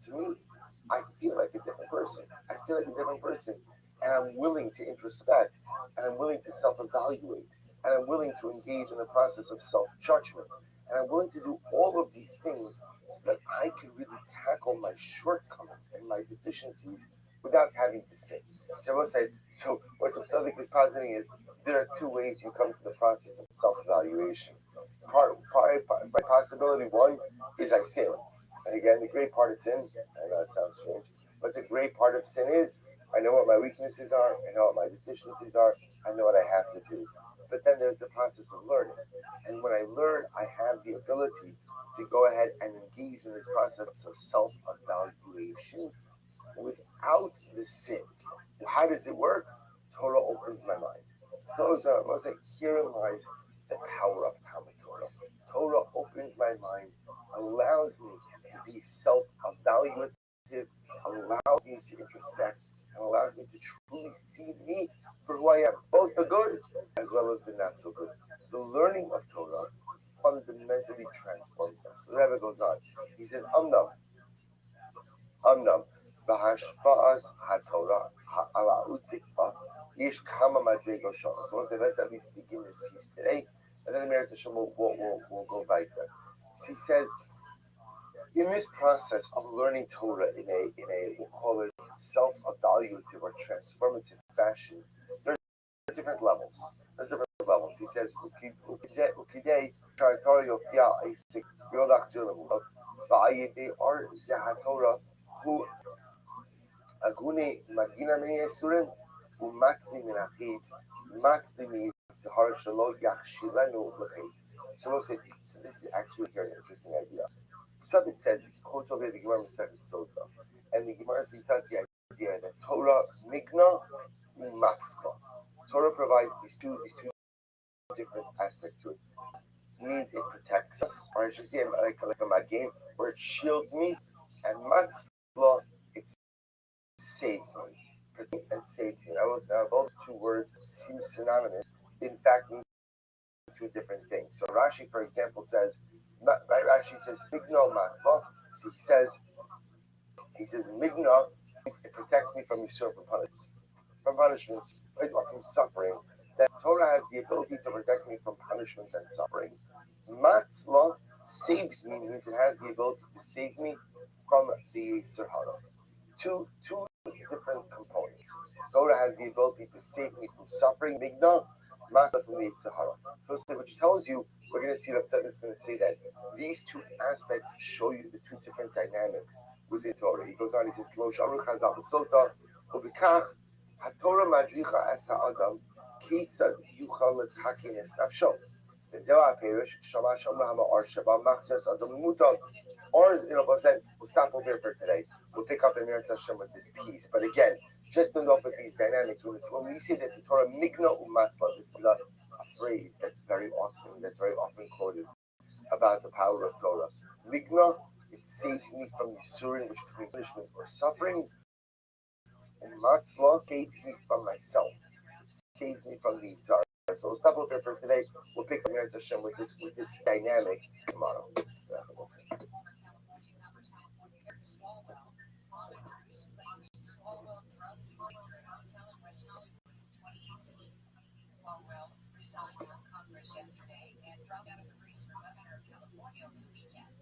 To me. I feel like a different person. I feel like a different person. And I'm willing to introspect, and I'm willing to self evaluate, and I'm willing to engage in the process of self judgment. And I'm willing to do all of these things so that I can really tackle my shortcomings and my deficiencies without having to sin. So what the Tzaddik is positing is there are two ways you come to the process of self evaluation. By possibility, one is I sin. And again, the great part of sin, I know it sounds strange, but the great part of sin is I know what my weaknesses are, I know what my deficiencies are, I know what I have to do. But then there's the process of learning. And when I learn, I have the ability to go ahead and engage in this process of self evaluation without the sin. How does it work? Torah opens my mind. Herein lies the power of Talmud Torah. Torah opens my mind, allows me to be self-evaluative, allows me to introspect, and allows me to truly see me for who I am, both the good as well as the not so good. The learning of Torah fundamentally transforms us. The Rebbe goes on. He says, Amnam, Bahashfa'as HaTorah, Ha'ala Utikva, Yesh Kama Madrego Shon. So let's at least begin this piece today, and then the Meretz Hashem will go weiter. He says, in this process of learning Torah in a we'll call it self-evaluative or transformative fashion, there's different levels. He says, "Ukidei territorial fia isik yodak zilim of ba'ayide or zahatora who agune magina mini esurim who matli minachid matli mi zahar shalo yakshilenu lechid." So this is actually a very interesting idea. Something said, quotes over the Gemara Sota, and the Gemara says the idea that Torah migna u'masla. Torah provides these two different aspects to it. It means it protects us, or I should say, like a magin, where it shields me, and matzla, it saves me. And saves me. Those two words seem synonymous. In fact, mean two different things. So Rashi, for example, says, Rashi says, migna matzla. So he says, migna, it protects me from usurping punishments, from suffering. That Torah has the ability to protect me from punishments and sufferings. Matzlah saves me, means it has the ability to save me from the Yetzer Hara. Two different components. Torah has the ability to save me from suffering, Migna, Matzlah from the Yetzer Hara. So which tells you, we're going to see that it's going to say that these two aspects show you the two different dynamics within Torah. He goes on, he says, HaTorah madricha es ha'adam כיצד יוכל לתקן את נפשו. וזהו הפירוש, שמה שאומר המאור שבה מחזרת אדם למותו. Or, we'll stop over here for today. We'll pick up in Meretz Hashem with this piece. But again, just to know with these dynamics, when we say that the Torah migna u'matzla, this is a phrase that's very often quoted about the power of Torah. Migna, it saves me from the suffering, which means punishment or suffering. And matzla saves me from myself. Saves me from the Tsar. So we'll stop over here for today. We'll pick up Meretz Hashem with this dynamic tomorrow. Swalwell resigned from Congress yesterday and dropped out of the race for governor of California over the weekend.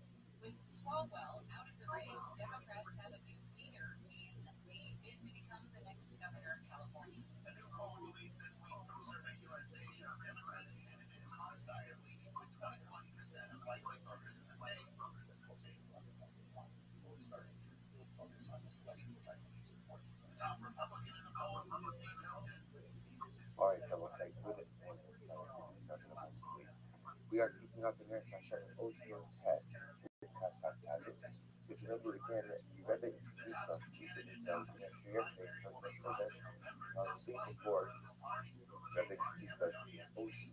With Swalwell out of the race, Democrats have a new leader in a bid to become the next governor of California. A new poll released this week from Survey USA shows Democratic candidate Thomas Steyer leading with 21% of likely voters in the state. Focus on this election, which I think is important. The top Republican in the poll is Steve Hilton. All right, double take with it. We are keeping up in Meretz Hashem Osir Test. Which remember again that the Rebbe introduced us to yesterday from the Kodesh on the week before. Rebbe introduced us to Osir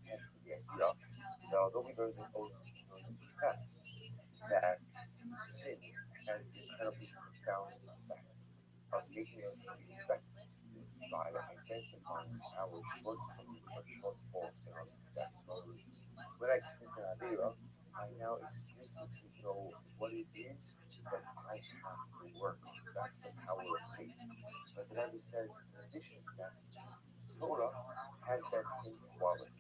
Test, the idea that although we learned in Osir Test that sin has incredibly profound effect on making us respect by identifying our shortcomings or shortfalls in our respect. When I speak in Avera, I now experience to know what it is that I have to work. That's the power of faith. But the Bible says, in addition to that, Torah has that same quality.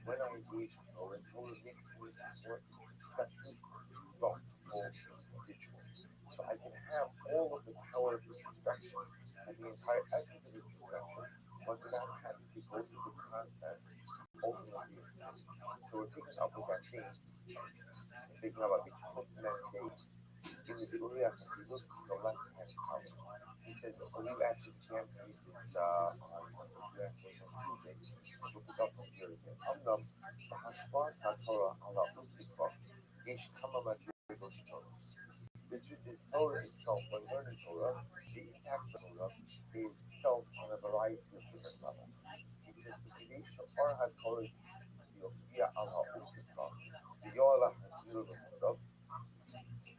When I engage with Torah, Torah makes me more effective, thoughtful individual. So I can have all of the power of perspective and the entire essence of perspective, but without having to go through the process ultimately. So we're picking up with that theme, thinking about the meditation. In the Biblia, if you look to the left-hand column, he says, I believe actually we can't read this on Tuesday. We'll pick up from here again. אמנם בהשפעת התורה על האוסף יש כמה מדרגות שונות. This Torah itself, when learning Torah, the impact of Torah is felt on a variety of different levels. He says, כדי שאור התורה יופיע על האוסף, ויהיה לה הזיר במצב,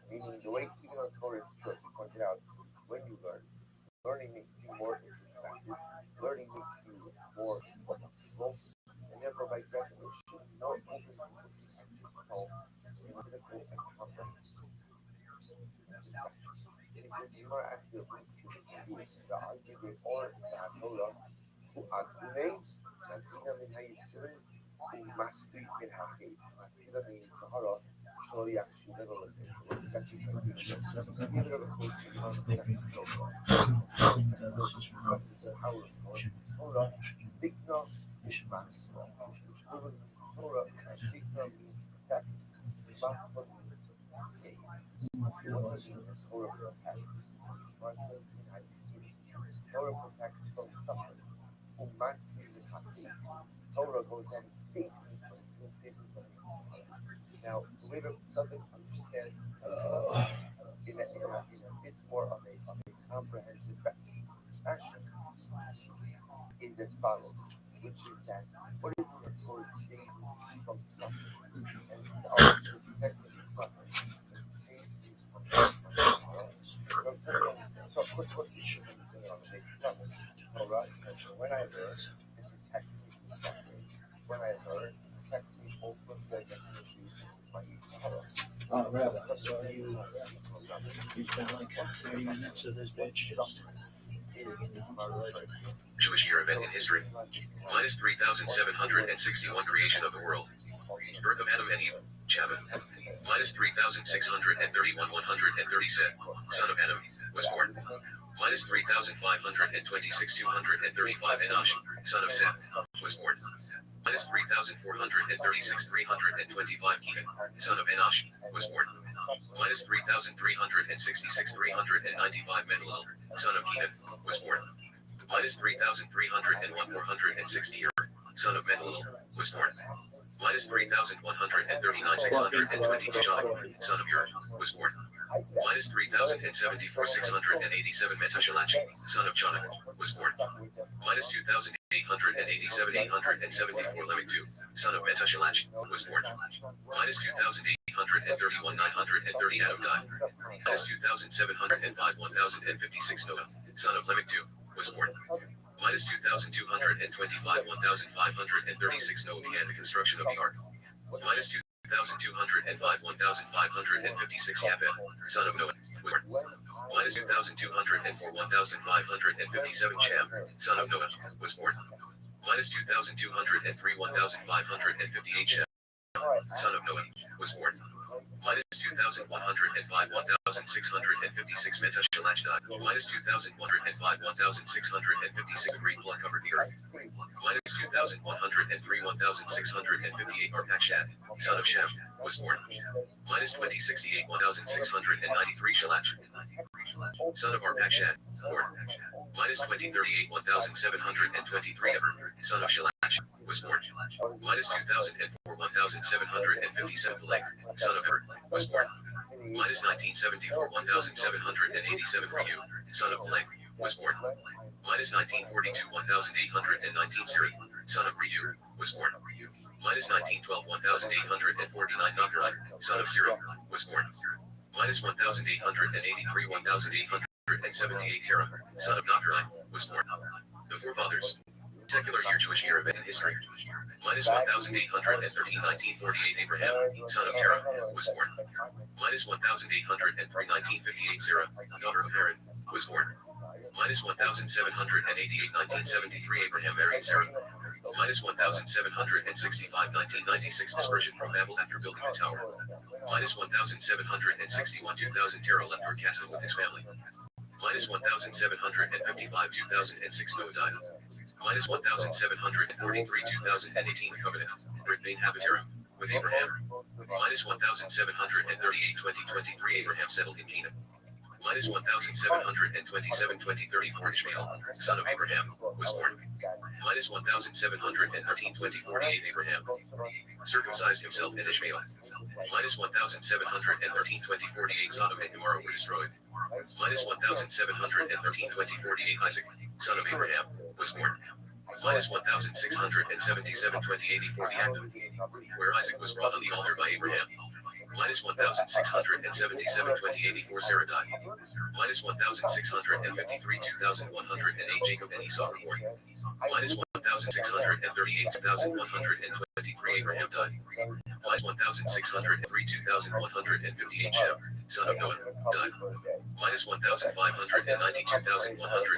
meaning the way keeping on Torah is true, he pointed out, when you learn, learning makes you more introspective, learning makes you more flexible, and therefore by definition, more open to expressing yourself in critical and comprehensive. More actually the argument or Torah, who activates and in Hayisrim, who mastery in Hafi, Master means Sahara, Shori actually never lived in it. It's actually even of a case in context of Torah. The power of Torah, Bigna is Maxima. Torah, Bigna means protect, Maxima means save. What does the Torah protect? Torah protects from suffering. Torah goes down and saves me from sin. Now, the way that doesn't understand in a bit more of a comprehensive fashion is as follows, which is that what is the Torah saving from suffering? And it's our protecting suffering. So, of course, what we should be doing on the basic level. Torah, when I learn, it protects me from suffering. When I learn, it protects me both from the definition of my Torah. Rabbi, so you spent like 30 minutes of this bitch just Jewish year event in history. Minus 3,761 creation of the world. Birth of Adam and Eve. Shabbat. Minus 3,631 137. Son of Adam. Was born. Minus 3,526 235. Enosh. Son of Seth. Was born. Minus 3,436 325. Kenan. Son of Enosh. Was born. Minus 3,366 395. Mehalel. Son of Kenan. Was born. Minus 3,301 460. Son of Mehalel. Was born. Minus 3,139 622. John. Son of Ur. Was born. Minus 3,074 687. Metushalach. Son of Chanuk. Was born. Minus 2,887 874. Lamech 2. Son of Metushalach. Was born. Minus 2,831 930. Adam died. Minus 2,705 1,056. Noah. Son of Lamech 2. Was born. Minus 2,225 1,536. Noah began the construction of the ark. Minus 2,205 1,556. Yabed. Son of Noah. Was born. Minus 2,204 1,557. Cham. Son of Noah. Was born. Minus 2,203 1,558. Shem. Son of Noah. Was born. Minus 2,105 1,656. Metushalach died. Minus 2,105 1,656. The green flood covered the earth. Minus 2,103 1,658. Arpachshad. Son of Shem. Was born. Minus 2068 1,693. Shalach. Son of Arpachshad. Born. Minus 2038 1,723. Eber. Son of Shalach. Was born. Minus 2004 1,757. Peleg. Son of Eber. Was born. Minus 1974 1,787. For you. Son of Peleg. Was born. Minus 1942 1,819. Siri. Son of Reu. Was born. Minus 1912 1,849. Nacharai. Son of Siri. Was born. Minus 1,883 1,878. Terah. Son of Nacharai. Was born. The forefathers. Secular year Jewish year event in history. Minus 1813 1948 Abraham, son of Terah, was born. Minus 1803 1958 Sarah, daughter of Aaron, was born. Minus 1788 1973 Abraham married Sarah. Minus 1765 1996 dispersion from Babel after building a tower. Minus 1761 2000 Terah left her castle with his family. Minus 1755 2006 Noah died. Minus 1743 2018 Covenant, Brit Habitera, with Abraham. Minus 1738 2023 Abraham settled in Canaan. Minus 1727 2034 Ishmael, son of Abraham, was born. Minus 1713 2048 Abraham circumcised himself in Ishmael. Minus 1713 2048 Sodom and Gomorrah were destroyed. Minus 1713 2048 Isaac, son of Abraham, was born. Minus 1677 2084 the act where Isaac was brought on the altar by Abraham. Minus 1677 2084 Sarah died. Minus 1653 2108 Jacob and Esau were born. Minus 1638 2123 Abraham died. Minus 1603 2158 Shem, son of Noah, died. Minus 1590 2100